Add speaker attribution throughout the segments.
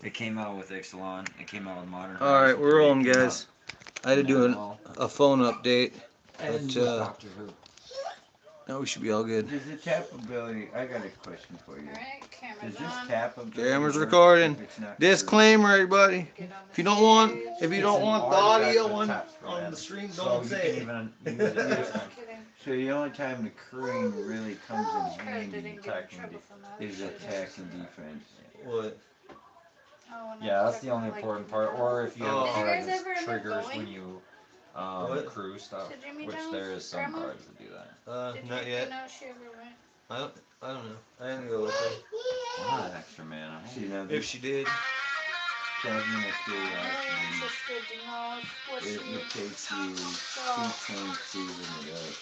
Speaker 1: It came out with Ixalan. It came out with Modern
Speaker 2: Alright,
Speaker 1: Horizon
Speaker 2: we're
Speaker 1: 3. It
Speaker 2: rolling,
Speaker 1: came out
Speaker 2: guys. I had to do
Speaker 1: now.
Speaker 2: a phone update.
Speaker 1: And
Speaker 2: But,
Speaker 1: Doctor Who.
Speaker 2: now we should be all good.
Speaker 3: Does the tap ability? I got a question for you.
Speaker 4: Alright, camera's
Speaker 3: Does this
Speaker 4: on.
Speaker 3: tap ability
Speaker 2: Camera's
Speaker 3: work
Speaker 2: recording.
Speaker 3: if it's not
Speaker 2: Disclaimer, everybody.
Speaker 4: Get on
Speaker 2: If
Speaker 4: the
Speaker 2: you don't want,
Speaker 4: stage.
Speaker 2: if you
Speaker 1: It's
Speaker 2: don't
Speaker 1: an
Speaker 2: want the
Speaker 1: artifact
Speaker 2: audio
Speaker 1: with
Speaker 2: on
Speaker 1: text
Speaker 2: on
Speaker 1: in
Speaker 2: the
Speaker 1: it.
Speaker 2: stream,
Speaker 1: So
Speaker 2: don't
Speaker 1: you
Speaker 2: say
Speaker 1: can
Speaker 2: it.
Speaker 1: even use it.
Speaker 4: Just kidding.
Speaker 3: So the only time the crewing really comes in
Speaker 4: Kurt
Speaker 3: handy
Speaker 4: didn't get in
Speaker 1: attacking
Speaker 4: trouble from that.
Speaker 3: is attack and defense.
Speaker 2: What?
Speaker 4: Oh, and
Speaker 1: Yeah,
Speaker 4: I
Speaker 1: that's
Speaker 4: checked
Speaker 1: the only
Speaker 4: my, like,
Speaker 1: important part. Or if you have
Speaker 2: Oh.
Speaker 1: a
Speaker 4: Did you
Speaker 1: card
Speaker 4: guys
Speaker 1: that
Speaker 4: ever end up
Speaker 1: triggers
Speaker 4: going?
Speaker 1: when you
Speaker 2: What?
Speaker 1: crew stuff,
Speaker 4: To Jimmy
Speaker 1: which
Speaker 4: John's
Speaker 1: there is some
Speaker 4: grandma?
Speaker 1: cards that do that.
Speaker 4: Did
Speaker 2: Not
Speaker 4: you
Speaker 2: yet.
Speaker 4: know she ever went?
Speaker 2: I don't know. I didn't go with her.
Speaker 1: Wow, extra mana.
Speaker 3: See now,
Speaker 2: If
Speaker 3: this
Speaker 2: she did.
Speaker 3: 7 minute
Speaker 4: I'm really
Speaker 3: curiosity,
Speaker 4: interested to know what she
Speaker 3: it takes you 2 turns to even it up.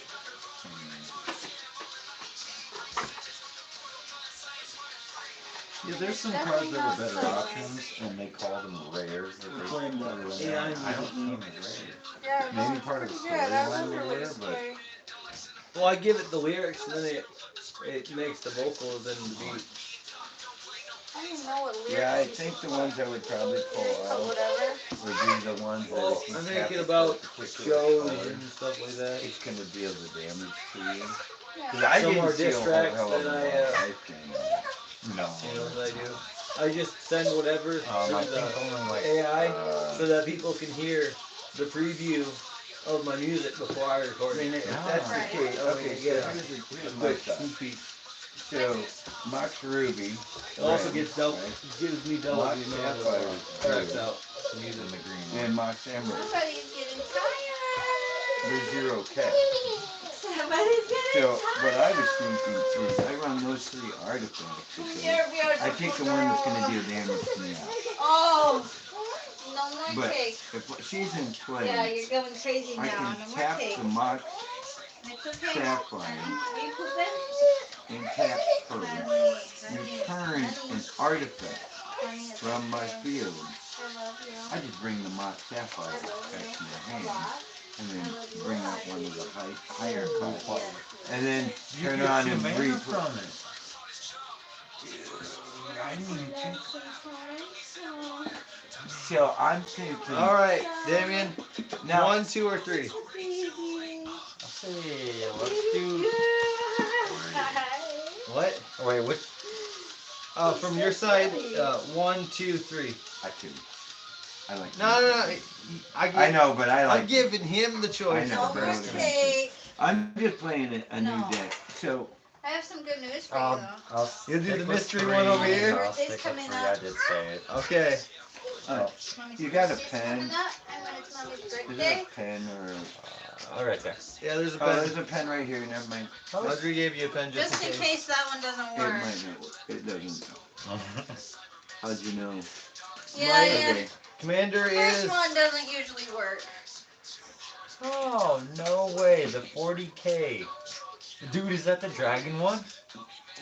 Speaker 1: Yeah, there's some cards that are better options, and they call them rares that they
Speaker 2: Playing the
Speaker 1: put in
Speaker 2: AI
Speaker 1: there. I don't
Speaker 2: music.
Speaker 1: see them as rares.
Speaker 4: Yeah,
Speaker 1: Maybe
Speaker 4: no,
Speaker 1: part of the
Speaker 4: pretty good. I
Speaker 1: storyline
Speaker 4: wonder
Speaker 1: they
Speaker 4: what
Speaker 1: were,
Speaker 4: it's
Speaker 1: but
Speaker 4: like.
Speaker 2: Well, I give it the lyrics, and then it makes the vocals and the beat.
Speaker 4: I don't even know what lyrics.
Speaker 3: Yeah, I
Speaker 4: you
Speaker 3: think
Speaker 4: should
Speaker 3: the ones I would probably pull
Speaker 4: put.
Speaker 3: out
Speaker 4: Whatever.
Speaker 3: would be the ones that
Speaker 2: Well,
Speaker 3: if you
Speaker 2: I'm
Speaker 3: tap
Speaker 2: thinking
Speaker 3: it
Speaker 2: about
Speaker 3: for a particular
Speaker 2: shows
Speaker 3: color,
Speaker 2: and stuff like that.
Speaker 3: it's going to deal the damage to you. Because
Speaker 4: Yeah.
Speaker 3: I
Speaker 2: Some
Speaker 3: didn't
Speaker 2: more
Speaker 3: see a whole
Speaker 2: distracts
Speaker 3: hell of
Speaker 2: than
Speaker 3: a lot
Speaker 2: I,
Speaker 3: of life gain.
Speaker 1: no.
Speaker 2: You know what I do? I just send whatever
Speaker 1: I
Speaker 2: through
Speaker 1: think only
Speaker 2: the
Speaker 1: like
Speaker 2: AI so that people can hear the preview of my music before I record
Speaker 3: I mean,
Speaker 2: it.
Speaker 3: if that's
Speaker 4: Right.
Speaker 3: the case,
Speaker 2: Oh,
Speaker 3: okay,
Speaker 2: yeah.
Speaker 3: so here's my
Speaker 2: Quick
Speaker 3: thought.
Speaker 2: sneak peek.
Speaker 3: So, Mox Ruby,
Speaker 2: It also
Speaker 3: red,
Speaker 2: gets double,
Speaker 3: right?
Speaker 2: gives me double
Speaker 3: Mox
Speaker 2: the amount of
Speaker 3: Sapphire,
Speaker 2: tracks out.
Speaker 1: in
Speaker 2: Music.
Speaker 1: the green
Speaker 3: and
Speaker 1: one.
Speaker 3: Mox Emerald.
Speaker 4: Somebody's getting tired.
Speaker 3: There's 0 cat.
Speaker 4: Somebody's getting
Speaker 3: So,
Speaker 4: tired.
Speaker 3: what I was thinking is I run those 3 artifacts, okay? I take the one that's going to deal damage to me out.
Speaker 4: Oh, no more
Speaker 3: But
Speaker 4: cake.
Speaker 3: if she's in play,
Speaker 4: Yeah, you're going crazy
Speaker 3: I
Speaker 4: now.
Speaker 3: can
Speaker 4: No more
Speaker 3: tap
Speaker 4: cake.
Speaker 3: the Mox
Speaker 4: It's okay.
Speaker 3: Sapphire
Speaker 4: Are you pooping?
Speaker 3: and tap her,
Speaker 4: Honey,
Speaker 3: return an artifact
Speaker 4: honey, it's
Speaker 3: from my
Speaker 4: okay.
Speaker 3: field.
Speaker 4: I love you.
Speaker 3: I just bring the Mox Sapphire
Speaker 4: I love
Speaker 3: back
Speaker 4: you
Speaker 3: to my
Speaker 4: a
Speaker 3: hand
Speaker 4: lot.
Speaker 3: and
Speaker 4: I
Speaker 3: then
Speaker 4: love you
Speaker 3: bring
Speaker 4: a lot.
Speaker 3: out one of the higher cards.
Speaker 4: Yes.
Speaker 3: And then
Speaker 1: You
Speaker 3: turn
Speaker 1: get
Speaker 3: on
Speaker 1: 2
Speaker 3: and
Speaker 1: mana
Speaker 3: replay.
Speaker 1: from it.
Speaker 3: I didn't even check.
Speaker 4: Sometimes,
Speaker 3: So I'm thinking.
Speaker 2: All right, Damien.
Speaker 3: Now,
Speaker 2: 1, 2, or 3.
Speaker 1: I'll say, let's do.
Speaker 2: What?
Speaker 1: Wait, which?
Speaker 2: From your side, 1, 2, 3.
Speaker 3: I can. I like.
Speaker 2: No.
Speaker 3: I know, but I like.
Speaker 2: I'm giving him the choice.
Speaker 3: I know,
Speaker 4: No
Speaker 3: but
Speaker 4: more cake.
Speaker 3: I'm just playing a new
Speaker 4: No.
Speaker 3: deck. So
Speaker 4: I have some good news for you though.
Speaker 1: I'll
Speaker 2: You'll do
Speaker 1: stick
Speaker 2: the
Speaker 1: with
Speaker 2: mystery
Speaker 1: 3.
Speaker 2: one over here?
Speaker 1: I'll
Speaker 4: Birthday's
Speaker 1: stick with
Speaker 4: coming
Speaker 1: 3.
Speaker 4: up.
Speaker 1: I did say it.
Speaker 2: Okay.
Speaker 3: you got a
Speaker 4: It's
Speaker 3: pen?
Speaker 4: coming up, and when it's Mommy's
Speaker 3: Is there
Speaker 4: birthday,
Speaker 3: a pen or?
Speaker 1: Right there.
Speaker 2: Yeah, there's a
Speaker 3: Oh,
Speaker 2: pen.
Speaker 3: there's a pen right here. Never mind.
Speaker 2: Audrey gave you a pen
Speaker 4: just in case that one doesn't
Speaker 3: It
Speaker 4: work.
Speaker 3: might not. It doesn't. How'd you know?
Speaker 4: Yeah, yeah.
Speaker 3: Okay.
Speaker 2: Commander
Speaker 4: First
Speaker 2: is.
Speaker 4: one doesn't usually work.
Speaker 1: Oh, no way. The 40k. Dude, is that the dragon one?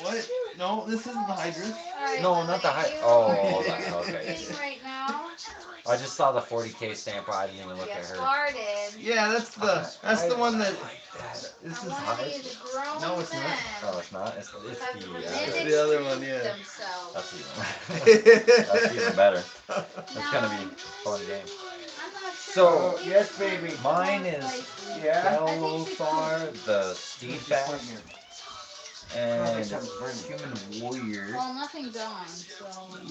Speaker 2: What? No, this isn't the Hydra.
Speaker 4: Alright,
Speaker 1: No, not the
Speaker 4: Dominic,
Speaker 1: high.
Speaker 4: you
Speaker 1: Oh,
Speaker 4: are
Speaker 1: okay.
Speaker 4: working right now.
Speaker 1: I just saw the 40k stamp. I didn't even look
Speaker 4: Get
Speaker 1: at her.
Speaker 4: started.
Speaker 2: Yeah, that's the one that. This
Speaker 4: I
Speaker 2: is
Speaker 4: want
Speaker 2: high.
Speaker 4: these grown
Speaker 2: No, it's not.
Speaker 4: men
Speaker 1: Oh, it's not. It's
Speaker 4: have
Speaker 1: the.
Speaker 4: managed
Speaker 2: The other
Speaker 4: to
Speaker 2: one,
Speaker 4: keep
Speaker 2: yeah.
Speaker 4: themselves.
Speaker 1: That's even better. It's gonna be a fun game.
Speaker 4: I'm not sure.
Speaker 1: So,
Speaker 4: if
Speaker 3: yes,
Speaker 4: it's
Speaker 3: baby.
Speaker 1: Mine is
Speaker 3: Yeah.
Speaker 1: Felothar the Steadfast and human warrior.
Speaker 4: Well, nothing's on, so.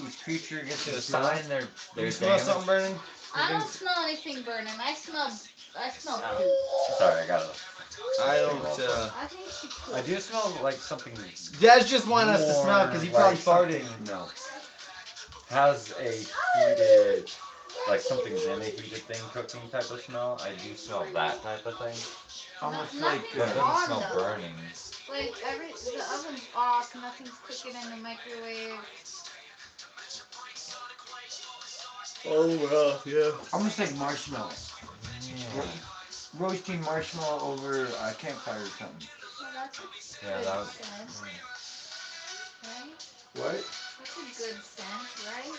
Speaker 1: Each creature gets to assign their
Speaker 2: You smell
Speaker 1: damage.
Speaker 2: something burning?
Speaker 4: I don't smell anything burning. I smell
Speaker 1: Oh.
Speaker 4: poop.
Speaker 1: Sorry, I got it.
Speaker 2: I don't.
Speaker 4: I think she
Speaker 1: I
Speaker 4: pooped.
Speaker 1: do smell like something
Speaker 2: Dad's just wanting us to smell because he probably farted.
Speaker 3: No.
Speaker 1: has a heated, like something's in a heated thing cooking type of smell. I do smell that type of thing.
Speaker 3: Almost
Speaker 4: No-
Speaker 3: like.
Speaker 1: But it
Speaker 4: On,
Speaker 1: doesn't smell
Speaker 4: though.
Speaker 1: burning.
Speaker 4: Like the oven's off, nothing's cooking in the microwave.
Speaker 2: Oh well, yeah.
Speaker 3: Almost like marshmallow.
Speaker 1: Yeah,
Speaker 3: Roasting marshmallow over a campfire or something.
Speaker 4: Well, that's a
Speaker 1: yeah
Speaker 4: good
Speaker 1: that was.
Speaker 4: scent, right?
Speaker 3: What?
Speaker 4: That's a good scent, right?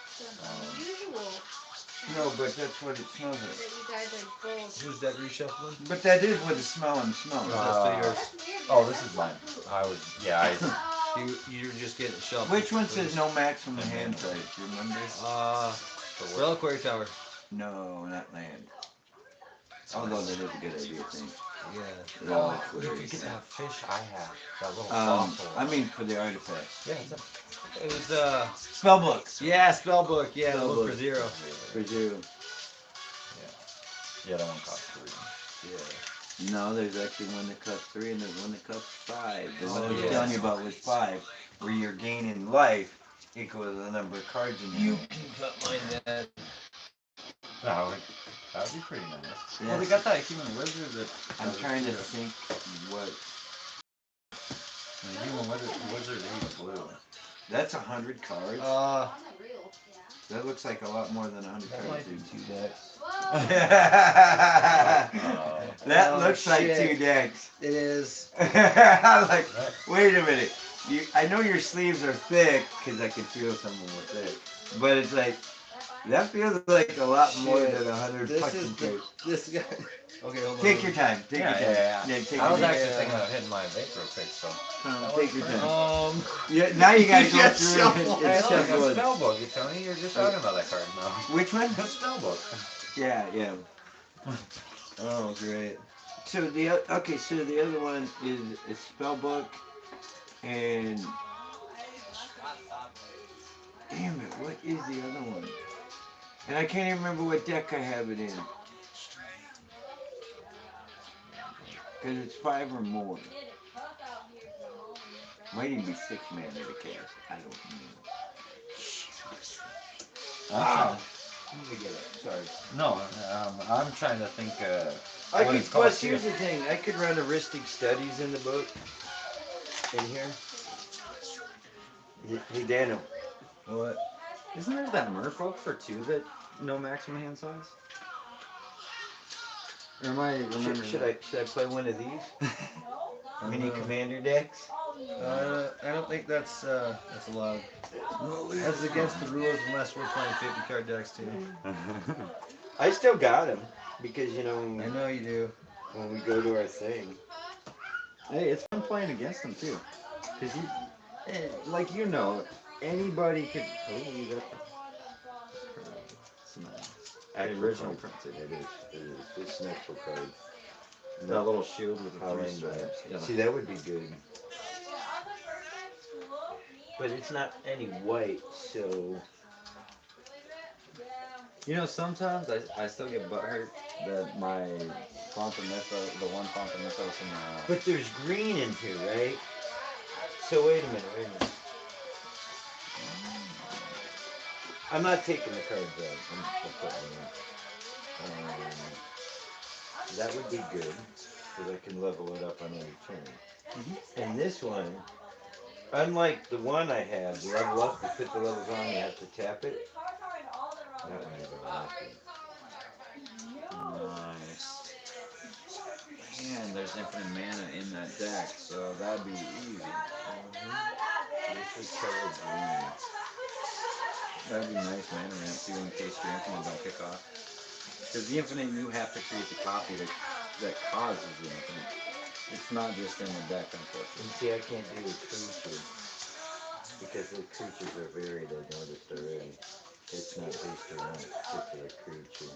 Speaker 4: It's an unusual scent
Speaker 3: No, but that's what it smells
Speaker 4: that
Speaker 3: like.
Speaker 4: you guys are both.
Speaker 2: Who's that reshuffling?
Speaker 3: But that is what it's smelling smells.
Speaker 1: Uh,
Speaker 4: That's weird.
Speaker 1: Oh,
Speaker 4: man.
Speaker 1: this
Speaker 4: That's
Speaker 1: is
Speaker 4: not
Speaker 1: mine.
Speaker 4: poop.
Speaker 1: I was, yeah, I.
Speaker 2: You just get it shuffled.
Speaker 3: Which one says no maximum hand size? Do you remember?
Speaker 2: Reliquary Tower.
Speaker 3: No, not land. Although that is a good idea, I think.
Speaker 2: Yeah.
Speaker 1: Oh, you could get that fish I have. That little fossil.
Speaker 3: I mean for the artifacts.
Speaker 1: Yeah,
Speaker 2: It was
Speaker 3: Spellbook.
Speaker 2: yeah, spellbook. Yeah, the one
Speaker 3: Spellbook.
Speaker 2: for 0.
Speaker 3: For 0.
Speaker 1: Yeah, that one costs 3.
Speaker 2: Yeah.
Speaker 3: No, there's actually one that costs 3 and there's one that costs 5. The one I was
Speaker 1: yeah.
Speaker 3: telling you about was 5, where you're gaining life equal to the number of cards in your hand.
Speaker 2: can cut mine, Dad.
Speaker 1: That would be pretty nice.
Speaker 3: Yeah.
Speaker 1: Well, they got that human wizard that.
Speaker 3: I'm trying to think what.
Speaker 1: The human wizard he's blue.
Speaker 3: That's 100 cards. That looks like a lot more than 100
Speaker 2: That
Speaker 3: cards.
Speaker 2: might be 2 decks.
Speaker 3: That looks like
Speaker 2: shit.
Speaker 3: 2 decks.
Speaker 2: It is.
Speaker 3: I'm like, wait a minute. I know your sleeves are thick, because I can feel some of them were thick. But it's like, that feels like a lot more than 100 fucking cards.
Speaker 2: This guy. Okay, hold on.
Speaker 3: Take your time. Take your time.
Speaker 1: Yeah.
Speaker 3: Take
Speaker 1: I was
Speaker 3: your
Speaker 1: actually
Speaker 3: time.
Speaker 1: thinking of hitting my vape real quick, so.
Speaker 3: Take your time.
Speaker 2: Yeah,
Speaker 3: Now you gotta go
Speaker 2: got
Speaker 3: through
Speaker 2: shuffled.
Speaker 3: it.
Speaker 1: Hey,
Speaker 3: It's
Speaker 1: look, a
Speaker 3: shuffled.
Speaker 1: spellbook, you Tony. You're just out another card now.
Speaker 3: Which one?
Speaker 1: A spellbook.
Speaker 3: Yeah.
Speaker 2: Oh, great.
Speaker 3: So the other one is a spellbook, and damn it, what is the other one? And I can't even remember what deck I have it in, because it's 5 or more. Might even be 6 mana to cast. I don't know. Let me get it. Sorry.
Speaker 1: No, I'm trying to think.
Speaker 3: I
Speaker 1: what
Speaker 3: could,
Speaker 1: it's called
Speaker 3: plus,
Speaker 1: too.
Speaker 3: here's the thing. I could run heuristic studies in the book. In here. Hey, Daniel.
Speaker 2: What?
Speaker 1: Isn't there that merfolk for 2 that no maximum hand size? Or am I remembering?
Speaker 3: Should I play one of these mini
Speaker 2: No.
Speaker 3: commander decks?
Speaker 2: I don't think that's allowed. That's against the rules unless we're playing 50 card decks too.
Speaker 3: I still got them because
Speaker 2: I know you do.
Speaker 3: when we go to our thing.
Speaker 1: Hey, it's fun playing against them too, because like anybody could. Oh, you got some
Speaker 3: Actual
Speaker 1: original
Speaker 3: card.
Speaker 1: printed.
Speaker 3: It is. It's an actual card.
Speaker 1: That little shield with the 3
Speaker 3: Highline
Speaker 1: stripes.
Speaker 3: Vibes. See, that would be good. But it's not any white, so.
Speaker 1: Sometimes I still get butthurt that my Fontamethos, the one Fontamethos in the.
Speaker 3: But there's green in here, right? So wait a minute. I'm not taking the cards out. I'm putting them in. That would be good, because I can level it up on any turn. And this one, unlike the one I had, level up, you put the levels on, you have to tap it. That one is a lot.
Speaker 1: Nice. Man, there's infinite mana in that deck, so that'd be easy.
Speaker 3: This is color green.
Speaker 1: That'd be nice mana ramp too, in case your infinite don't kick off. Because the infinite, you have to create the copy that causes the infinite. It's not just in the deck,
Speaker 3: And
Speaker 1: unfortunately.
Speaker 3: see, I can't do a creature, because the creatures are varied, I noticed already. It's not based around a particular creature.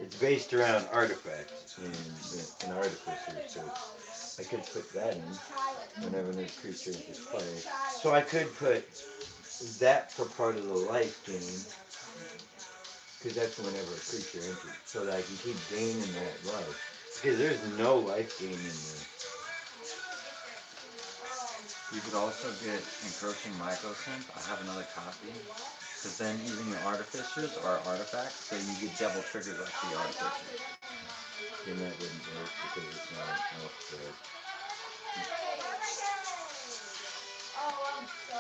Speaker 3: It's based around artifacts and artificers, so I could put that in whenever there's creatures display. So I could put that for part of the life gain, because that's whenever a creature enters, so that I can keep gaining that life. Because there's no life gain in there.
Speaker 1: You could also get encroaching mycosynth. I have another copy. Because then even your artificers are artifacts, so you get double triggers off the artificers.
Speaker 3: Then that wouldn't work because it's not an elf card.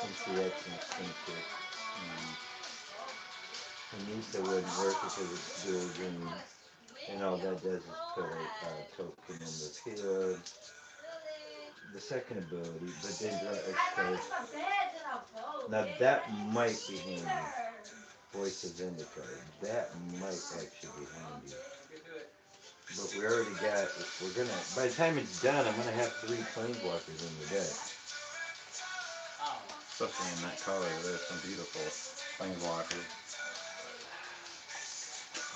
Speaker 3: And see, that's instinctive. And Nisa wouldn't work because it's dual green. And all that does is put a token in the field. The second ability, but then draw X cards. Now that might be handy. Voice of Vindicator. That might actually be handy. But we already got, by the time it's done, I'm going to have 3 planeswalkers in the deck.
Speaker 1: Especially in that color, there's some beautiful planeswalkers.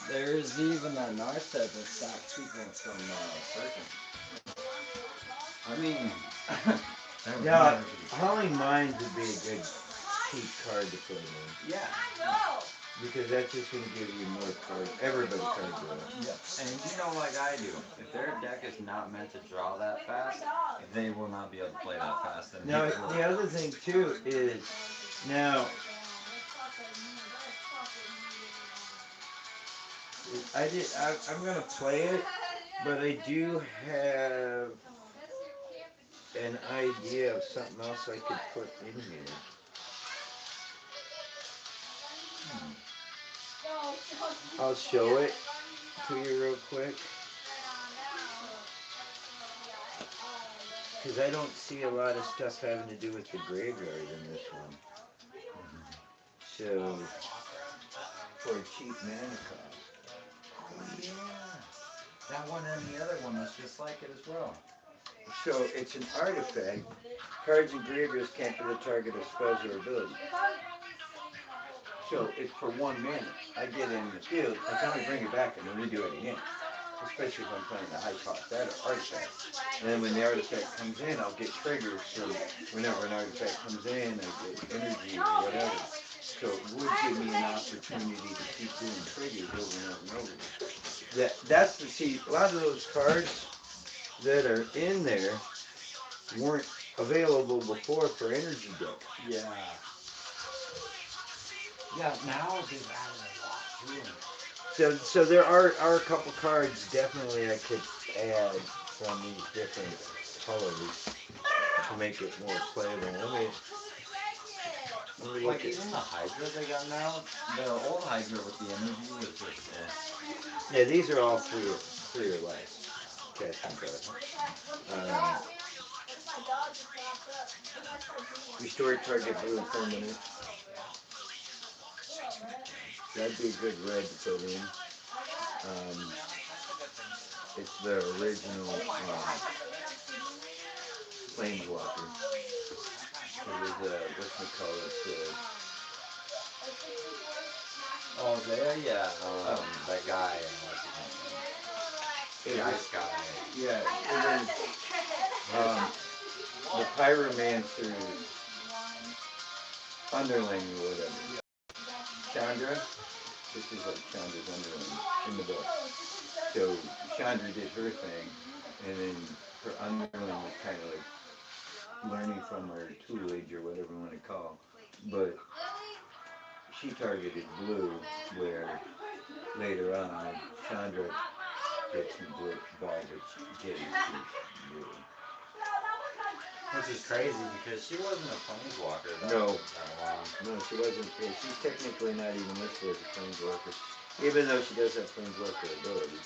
Speaker 5: There's even a Narset that stopped sequence from searching. I mean,
Speaker 3: Yeah, Howling Minds would be a good cheap card to put in.
Speaker 5: yeah.
Speaker 3: Because that's just going to give you more cards. Everybody card draw.
Speaker 5: Yep.
Speaker 1: And you know, like I do, if their deck is not meant to draw that fast, they will not be able to play that fast. And
Speaker 3: Now, the other thing too is now I'm gonna play it, but I do have an idea of something else I could put in here. I'll show it to you real quick. Because I don't see a lot of stuff having to do with the graveyard in this one. So, for a cheap mana cost.
Speaker 1: oh yeah, that one and the other one was just like it as well.
Speaker 3: So, it's an artifact. Cards in graveyards can't be the target of spells or abilities. So, it's for 1 mana. I get it in the field, I can only bring it back and redo it again. Especially if I'm playing a high cost artifact. And then when the artifact comes in, I'll get triggers. So whenever an artifact comes in, I get energy or whatever. So it would give me an opportunity to keep doing triggers over and over and over. That's the see. A lot of those cards that are in there weren't available before for energy deck.
Speaker 5: Yeah. Yeah, now they've added a lot to them.
Speaker 3: So there are a couple cards definitely I could add from these different colors to make it more playable. Let me look
Speaker 1: Like even the Hydra they got now, the old Hydra with the energy was just
Speaker 3: Yeah, these are all three or less casting cards. Restore target blue permanent. That'd be a good red to put in. It's the original Planeswalker. It was whatchamacallit,
Speaker 1: oh there yeah that guy
Speaker 3: it
Speaker 1: the
Speaker 3: was,
Speaker 1: ice guy.
Speaker 3: yeah, it was the Pyromancer underling or whatever. Chandra, this is like Chandra's underling in the book. So Chandra did her thing, and then her underling was kind of like learning from her tutelage or whatever you want to call. But she targeted blue, where later on Chandra gets involved with getting blue.
Speaker 1: Which is crazy because she wasn't a planeswalker that
Speaker 3: No.
Speaker 1: long.
Speaker 3: No, she wasn't. She's technically not even listed as a planeswalker, even though she does have planeswalker ability.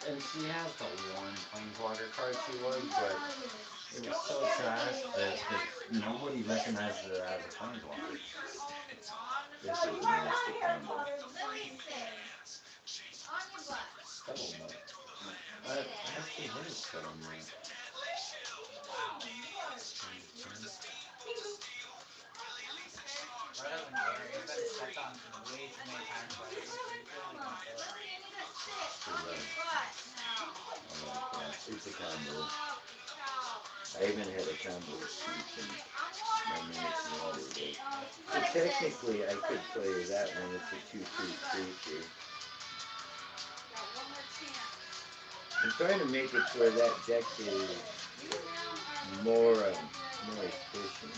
Speaker 1: And she has the one planeswalker card she was, but it was so trash that nobody recognized her as a planeswalker.
Speaker 3: This is a nasty combo.
Speaker 1: Scuttlebutt. I actually hit a scuttlebutt.
Speaker 6: Or doesn't care. He's been stepped on way too many times by these creatures. He's gonna kill it.
Speaker 3: It's a combo. I even had a combo sheet in my minutes and water. So technically, I could play that one. It's a 2/2 creature. I'm trying to make it where that deck is more efficient.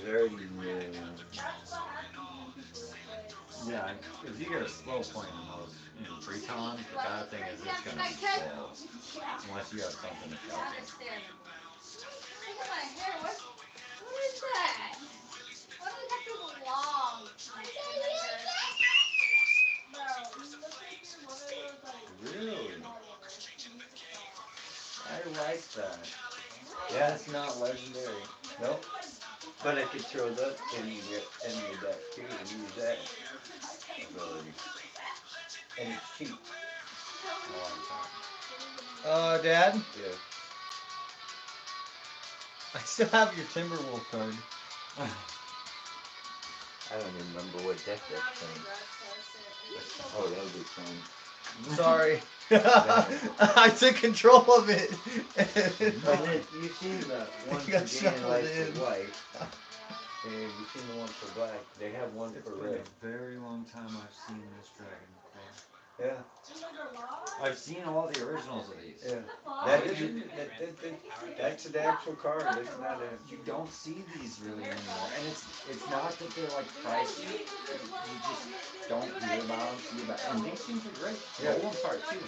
Speaker 3: It already
Speaker 1: Yeah, if you get a slow point in those in Breton, the bad thing is it's gonna be slow. Unless you have something to kill it.
Speaker 4: Look at my hair. What is that? Why does it have to belong? Bro, you look like you're one of those like
Speaker 1: Really?
Speaker 4: models.
Speaker 1: I like that.
Speaker 3: Yeah.
Speaker 1: That's not legendary.
Speaker 3: nope. But I could throw that in the deck too and use that ability. And it's cheap.
Speaker 1: Dad?
Speaker 3: Yeah.
Speaker 2: I still have your Timberwolf card.
Speaker 3: I don't even remember what deck that's from.
Speaker 1: Oh, that'll be fun.
Speaker 2: Sorry. I took control of it.
Speaker 3: And then you've seen the one
Speaker 2: It
Speaker 3: for
Speaker 2: got
Speaker 3: green and
Speaker 2: shuffled
Speaker 3: light
Speaker 2: in.
Speaker 3: for white. And you've seen the one for black. They have one
Speaker 1: It's
Speaker 3: for
Speaker 1: been
Speaker 3: red.
Speaker 1: a very long time I've seen this Dragon Core.
Speaker 3: Yeah.
Speaker 1: I've seen all the originals of these.
Speaker 3: Yeah.
Speaker 1: That
Speaker 3: That
Speaker 1: isn't-
Speaker 3: that's an actual card. It's not a.
Speaker 1: You don't see these really anymore, and it's not that they're like pricey. You just don't hear about them, see about, and these things are great.
Speaker 3: Yeah.
Speaker 1: Golem heart too.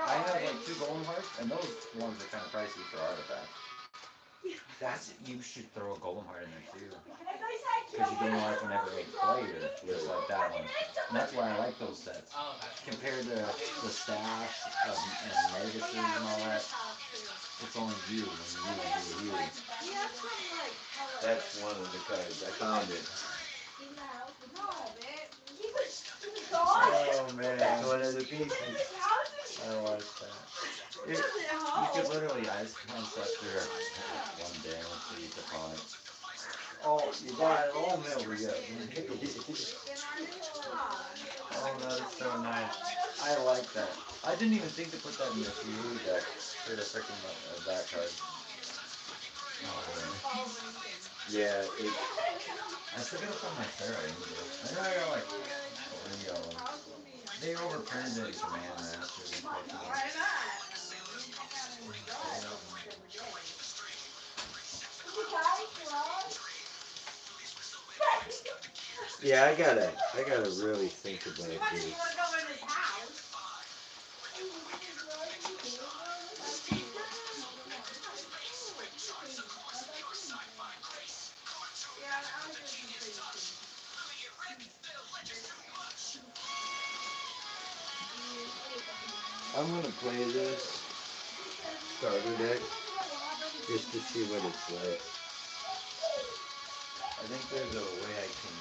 Speaker 1: I have like 2 golem hearts, and those ones are kind of pricey for artifacts. You should throw a golem heart in there too, because you gain life whenever a player just like that one. And that's why I like those sets
Speaker 6: Oh, that's
Speaker 1: compared to the stash of and Neguses and all that. It's only you and you.
Speaker 3: That's one of the cards. I found it.
Speaker 2: Oh man.
Speaker 3: That's one of the pieces.
Speaker 2: I watched that.
Speaker 1: You could literally ice ancestor one damage to each opponent.
Speaker 3: Oh, you got it all milled together.
Speaker 2: Oh, that is so nice.
Speaker 1: I like that. I didn't even think to put that in the Fury deck for the freaking that card.
Speaker 3: Yeah,
Speaker 1: I still gotta find my Pharaoh Angel. I know I got like 3 of them. They overprinted it in Command Masters, unfortunately.
Speaker 3: yeah. I gotta really think about this. I'm gonna play this starter deck just to see what it's like.
Speaker 1: I think there's a way I can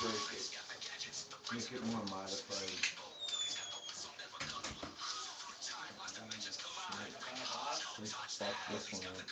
Speaker 1: break it. Make it more modified. Fuck this one up.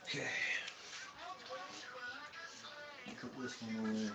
Speaker 3: Okay.
Speaker 1: Put this one away.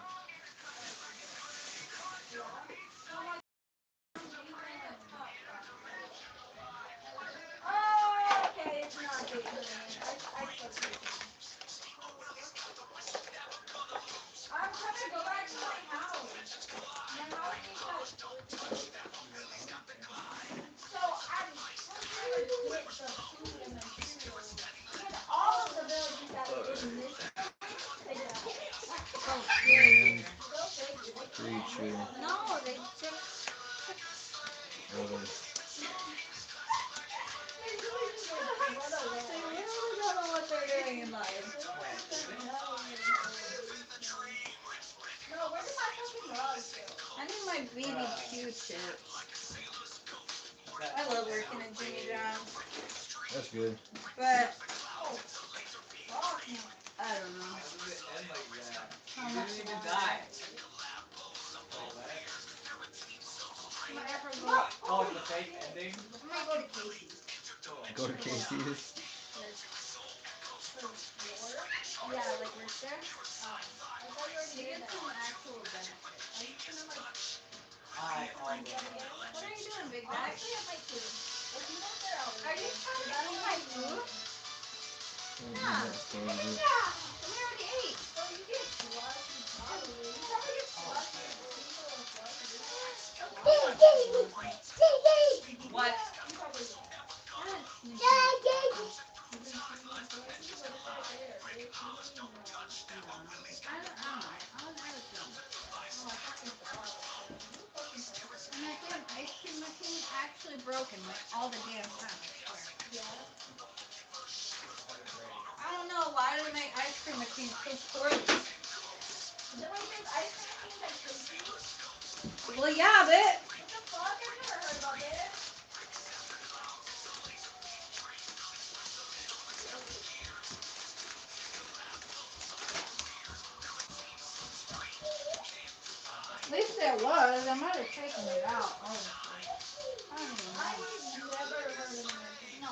Speaker 2: And creature. Order.
Speaker 4: I need my BBQ chips. I love working at Jimmy John's,
Speaker 2: That's good.
Speaker 4: but I don't know.
Speaker 6: How does it end like that?
Speaker 4: How
Speaker 6: You
Speaker 4: much
Speaker 6: didn't even
Speaker 4: longer?
Speaker 6: die. Oh, that.
Speaker 4: I'm gonna ever go.
Speaker 6: Oh, the fake ending?
Speaker 4: I'm gonna go to Casey's.
Speaker 2: Go to Casey's.
Speaker 4: Yeah, like Richter. They get some actual benefits.
Speaker 6: I all the
Speaker 4: What are you doing, Big Mac? I actually have my food. Are you trying to eat my food?
Speaker 2: Oh,
Speaker 4: Yeah.
Speaker 2: that's good.
Speaker 4: We already ate. What? And that damn ice cream machine actually broken like all the damn time, I swear. I don't know, why do they make ice cream machines so poorly? Well, yeah, but... At least there was. I might have taken it out, honestly. I don't even know. No, I didn't. No.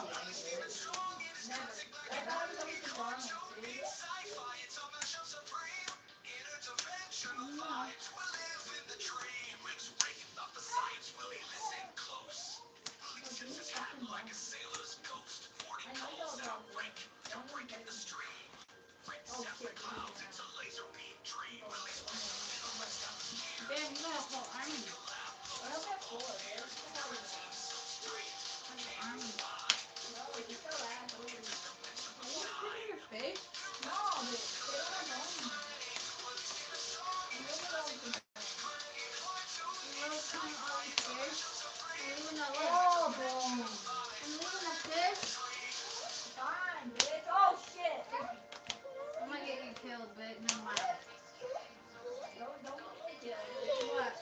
Speaker 4: Damn, you got a whole army. Army. Are you shitting your face? You little son of all these fish? I'm leaving the what? I'm leaving the fish? I'm gonna get you killed, but never mind. What?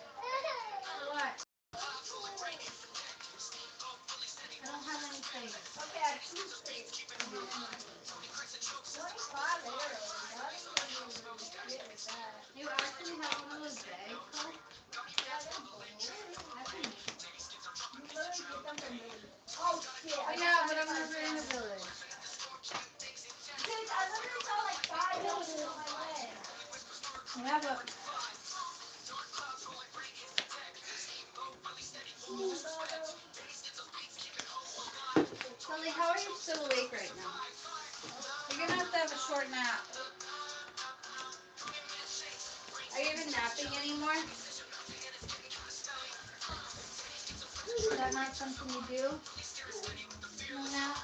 Speaker 4: What? I don't have anything. You actually have one of those bags, though? I can... Oh, yeah, but I'm never in the village. Yeah, but... Sully, how are you still awake right now? You're gonna have a short nap. Are you even napping anymore? Is that not something you do? No nap?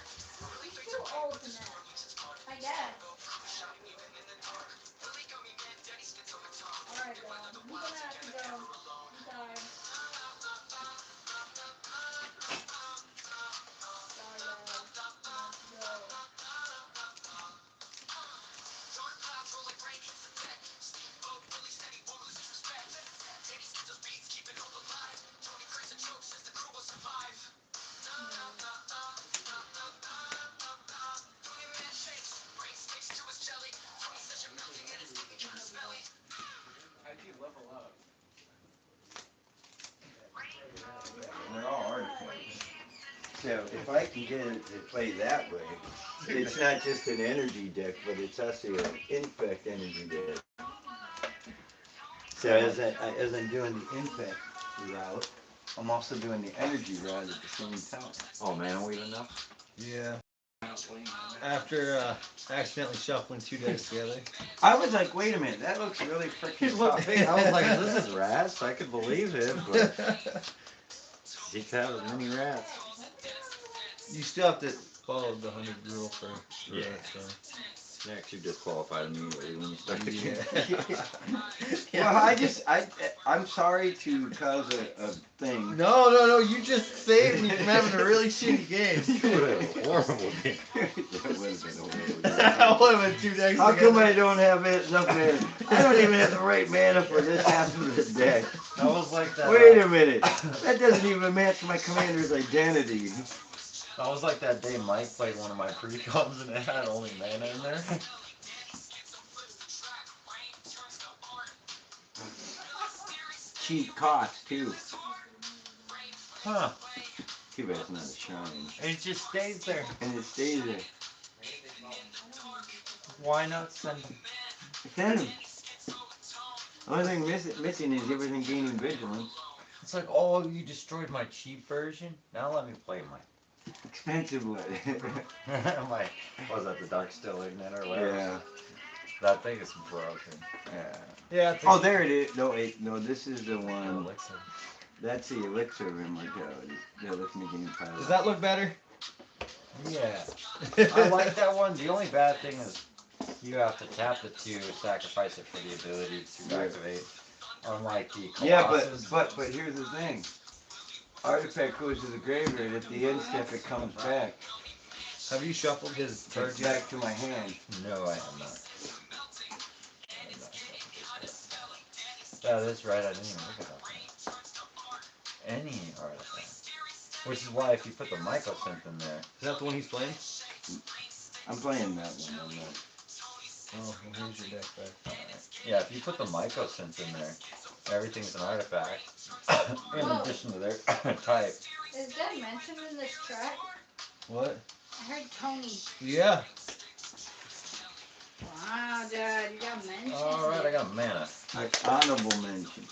Speaker 4: I guess.
Speaker 1: How'd you level up?
Speaker 3: They're all artifacts. So if I can get it to play that way, it's not just an energy deck, but it's also an infect energy deck. So as I'm doing the infect route, I'm also doing the energy route at the same time.
Speaker 1: Oh man, don't we even know?
Speaker 2: Yeah. After accidentally shuffling 2 decks together.
Speaker 3: I was like, wait a minute, that looks really freaking tough. I was like, this is rats. I could believe it, but just have as many rats.
Speaker 2: You still have to follow the 100 rule for
Speaker 3: Yeah.
Speaker 2: that, so.
Speaker 3: It actually disqualified immediately when you started the game.
Speaker 2: Yeah.
Speaker 3: Well, I'm sorry to cause a thing.
Speaker 2: No, you just saved me from having a really shitty game.
Speaker 3: You would have a horrible game. That would have been horrible.
Speaker 2: That would have been 2 decks
Speaker 3: How
Speaker 2: together.
Speaker 3: come I don't have enough mana? I don't even have the right mana for this half of the deck.
Speaker 1: That was like that.
Speaker 3: Wait a minute. That doesn't even match my commander's identity.
Speaker 1: That was like that day Mike played one of my pre-coms and it had only mana in there.
Speaker 3: Cheap cost too.
Speaker 1: Huh.
Speaker 3: Too bad it's not a shrine.
Speaker 1: It just stays there.
Speaker 3: And it stays there.
Speaker 1: Why not send them?
Speaker 3: Send him. The only thing missing is everything gaining vigilance.
Speaker 1: It's like, oh, you destroyed my cheap version? Now let me play my...
Speaker 3: Expensive one.
Speaker 1: my... Was that the Dark Still Ignite or whatever?
Speaker 3: Yeah.
Speaker 1: That thing is broken.
Speaker 3: Yeah.
Speaker 2: Yeah. It's
Speaker 3: Oh, there it is. No, wait, no, this is the
Speaker 1: Oh,
Speaker 3: one.
Speaker 1: Elixir.
Speaker 3: That's the elixir immortality. The elixir game power.
Speaker 2: Does that look better?
Speaker 1: Yeah. I like that one. The only bad thing is you have to tap the 2, sacrifice it for the ability to
Speaker 3: Yeah.
Speaker 1: activate. Unlike the
Speaker 3: Yeah,
Speaker 1: Colossus.
Speaker 3: but here's the thing. Artifact goes to the graveyard. At the end step, it comes back.
Speaker 2: Have you shuffled his
Speaker 3: It's
Speaker 2: cards yet?
Speaker 3: back to my hand.
Speaker 1: No, I am not. That is right. I didn't even look at that. Any artifact. Which is why if you put the mycosynth in there.
Speaker 2: Is that the one he's playing?
Speaker 3: I'm playing that one. I'm not.
Speaker 2: Oh, well, here's your deck back.
Speaker 1: Yeah, if you put the mycosynth in there, everything's an artifact. In
Speaker 4: Whoa.
Speaker 1: addition to their type.
Speaker 4: Is that mentioned in this track?
Speaker 2: What?
Speaker 4: I heard Tony.
Speaker 2: Yeah.
Speaker 4: Wow, Dad, you got mentioned.
Speaker 1: Alright, I got mana.
Speaker 3: Honorable mention.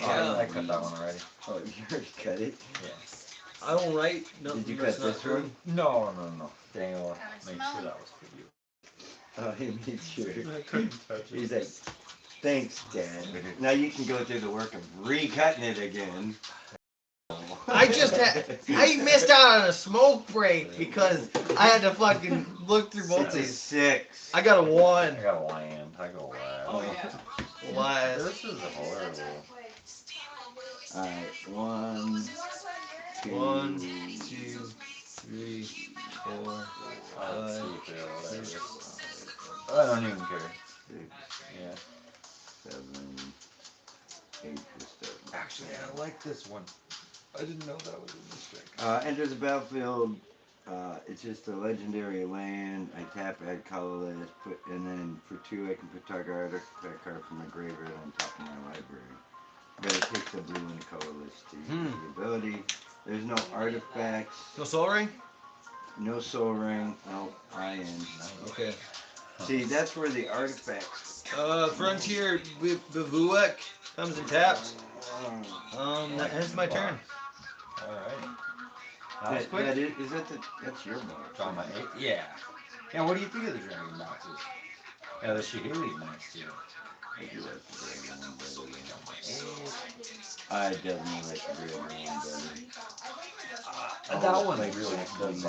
Speaker 1: Oh, I cut that one already.
Speaker 3: Oh, you already cut it?
Speaker 1: Yeah.
Speaker 2: I don't write nothing.
Speaker 3: Did you
Speaker 2: that's
Speaker 3: cut
Speaker 2: not
Speaker 3: this
Speaker 2: true.
Speaker 3: one?
Speaker 1: No. Daniel, make
Speaker 4: smell
Speaker 1: sure
Speaker 4: it.
Speaker 1: that was for you.
Speaker 3: Oh, he made sure.
Speaker 1: I couldn't touch it.
Speaker 3: He's like, thanks, Dad. Now you can go through the work of recutting it again.
Speaker 2: I missed out on a smoke break because I had to fucking look through both
Speaker 3: It's a
Speaker 2: these.
Speaker 3: 6.
Speaker 2: I got a 1.
Speaker 1: I got land. I go last.
Speaker 4: Oh, yeah.
Speaker 2: Last.
Speaker 1: This is horrible.
Speaker 3: Alright, 1, 2,
Speaker 2: 1, 2, 3, 4,
Speaker 1: I'll
Speaker 2: 5.
Speaker 1: keep it, whatever. I don't even care.
Speaker 3: 6,
Speaker 1: Yeah.
Speaker 3: 7, 8 for stuff.
Speaker 1: Actually, I like this one. I didn't know that was in this deck.
Speaker 3: Enters the battlefield. It's just a legendary land. I tap, add colorless, and then for 2 I can put target artifact card from my graveyard on top of my library. But it takes a blue and a colorless to use the ability. There's no artifacts,
Speaker 2: No soul ring?
Speaker 3: no soul ring, no iron.
Speaker 2: Okay.
Speaker 3: See, that's where the artifacts.
Speaker 2: Frontier Bivouac comes and taps. That ends my turn.
Speaker 1: Alright. That was quick.
Speaker 3: That's your box.
Speaker 1: On my 8? Yeah. Yeah, what do you think of the dragon boxes? Yeah, the Shihiri's nice too.
Speaker 3: I do like the dragon one better than I definitely like the dragon one better.
Speaker 1: That one really does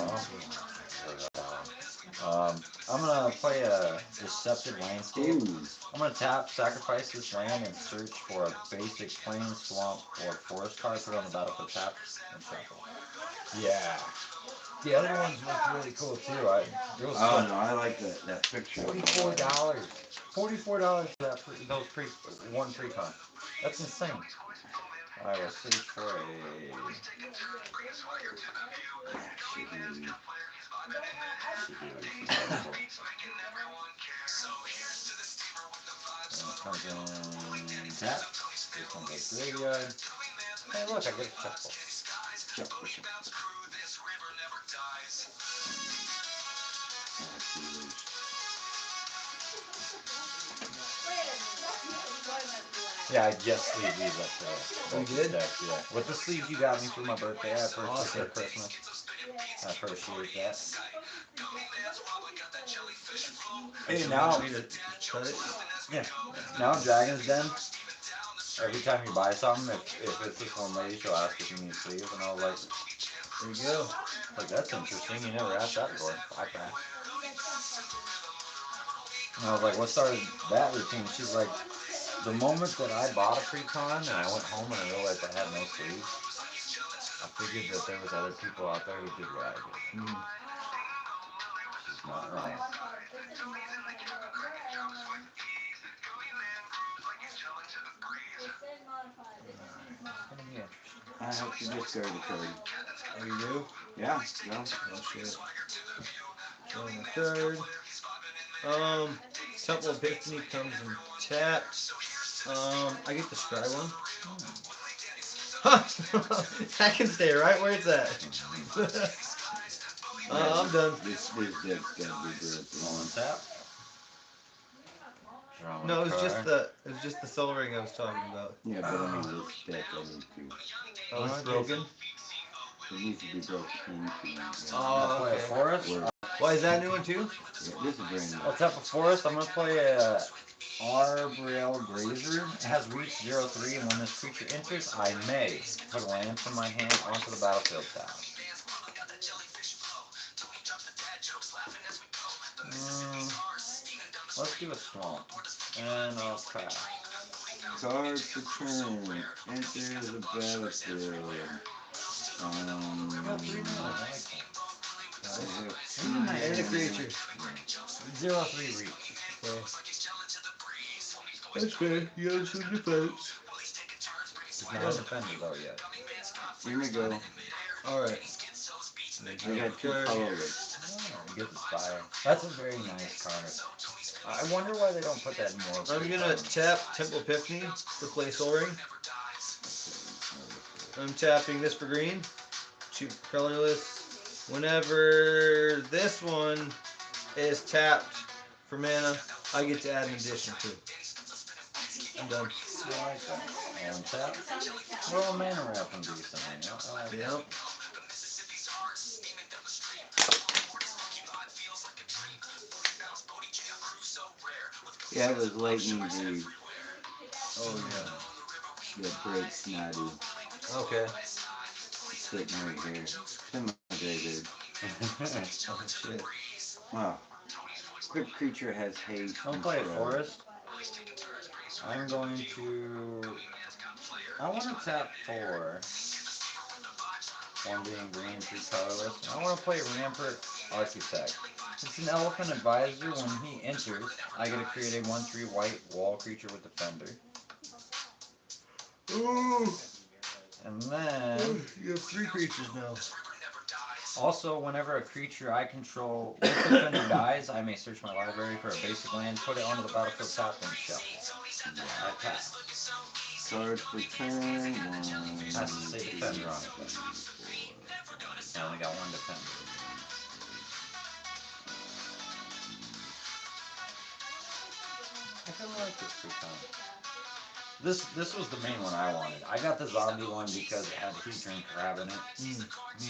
Speaker 1: I'm gonna play a Deceptive Landscape.
Speaker 3: Ooh.
Speaker 1: I'm gonna tap, sacrifice this land, and search for a basic plain, swamp, or forest card. Put it on the battlefield tap, and shuffle. Yeah. The other ones look really cool too.
Speaker 3: Oh no, I like that picture.
Speaker 1: $44. $44 for that one pre-con. That's insane. I will search for a. Comes in tap. This one goes graveyard. Hey, look, I get a shuffle. Yeah, I just sleeved these up today.
Speaker 2: You did?
Speaker 1: Decks, yeah. With the sleeves you got me for my birthday, I purchased for Christmas. I appreciate that. Hey, now, yeah. Now Dragon's Den, every time you buy something, if it's this one lady, she'll ask if you need sleeves, and I was like,
Speaker 2: There you go.
Speaker 1: like, that's interesting, you never asked that before. I can. And I was like, what started that routine? She's like, the moment that I bought a pre-con and I went home and I realized I had no sleeves, I figured that there was other people out there who did what I did. She's not wrong.
Speaker 3: I have to discard the card.
Speaker 2: Oh, you do?
Speaker 3: Yeah, no.
Speaker 2: Oh shit. Going the third. Temple Epiphany comes and taps. I get the scry one. Huh! I can stay right where it's at. I'm done.
Speaker 3: This deck's gotta be good.
Speaker 1: On tap.
Speaker 2: No, it was just the soul ring I was talking about.
Speaker 3: Yeah, but I mean this deck I need to.
Speaker 2: Oh, it's broken.
Speaker 3: It needs to be broken into.
Speaker 2: Oh, okay.
Speaker 1: Forest?
Speaker 3: Where
Speaker 2: Why is that new one too?
Speaker 3: Yeah, this is brand new.
Speaker 1: I'll tap a forest. I'm gonna play a Arboreal Grazer. It has reach 0/3, and when this creature enters, I may put a land from my hand onto the battlefield tab. Let's do a swamp. And I'll pass.
Speaker 3: Card for turn. Enter the battlefield.
Speaker 1: I got 3 now. I like that.
Speaker 2: And a creature.
Speaker 1: 0/3 reach.
Speaker 2: Okay. That's fair. You have some defense.
Speaker 1: He's not defended though yet.
Speaker 3: Here we go.
Speaker 2: Alright.
Speaker 3: I got 2 colorless.
Speaker 1: Oh, get the spire. That's a very nice card. I wonder why they don't put that in more.
Speaker 2: I'm gonna tap Temple Epiphany for play Soul Ring. I'm tapping this for green. Shoot colorless. Whenever this one is tapped for mana, I get to add an addition to. I'm done.
Speaker 1: I like that. And tap. Well, mana wrap can do something. I like that.
Speaker 2: Yep.
Speaker 3: Yeah, it was lightning greaves
Speaker 2: Oh yeah.
Speaker 3: that breaks snotty.
Speaker 2: Okay.
Speaker 3: Sitting right here. Semi-graded.
Speaker 2: Oh shit.
Speaker 3: Wow. Quick creature has haste.
Speaker 1: Don't
Speaker 3: and
Speaker 1: play a
Speaker 3: shred.
Speaker 1: forest. I'm going to. I want to tap 4. 1 being green, 3 colorless. I want to play Rampart Architect. It's an elephant advisor. When he enters, I get to create a 1/3 white wall creature with Defender.
Speaker 2: Ooh.
Speaker 1: And then.
Speaker 2: You have 3 creatures now.
Speaker 1: Also, whenever a creature I control with Defender dies, I may search my library for a basic land, put it onto the battlefield top, and shuffle. I pass.
Speaker 3: Card for turn.
Speaker 1: Has to say Defender on it, though. I only got 1 Defender. I kind of like this free time. This was the main one I wanted. I got the zombie one because it had Heather and Crab in it. Me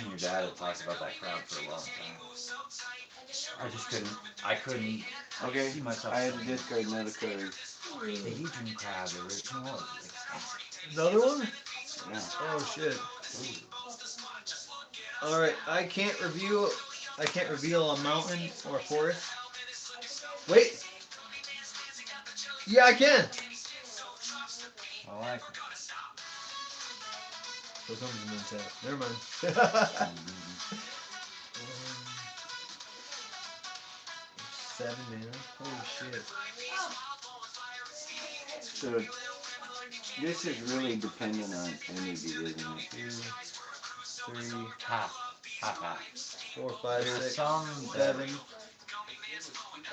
Speaker 1: and your dad had talked about that crab for a long time. I just couldn't
Speaker 3: Okay,
Speaker 1: see myself.
Speaker 3: I had to discard another card.
Speaker 1: The Heather Crab, the original was
Speaker 2: Another one?
Speaker 3: Yeah.
Speaker 2: Oh shit. Alright, I can't reveal a mountain or a forest. Wait! Yeah, I can!
Speaker 1: I like it.
Speaker 2: So something's been tapped. Never mind. 7 mana. Holy shit.
Speaker 3: So, this is really dependent on energy, isn't it?
Speaker 2: 2, 3,
Speaker 1: Half.
Speaker 2: 4, 5,
Speaker 1: There's
Speaker 2: 6,
Speaker 1: some
Speaker 2: 7.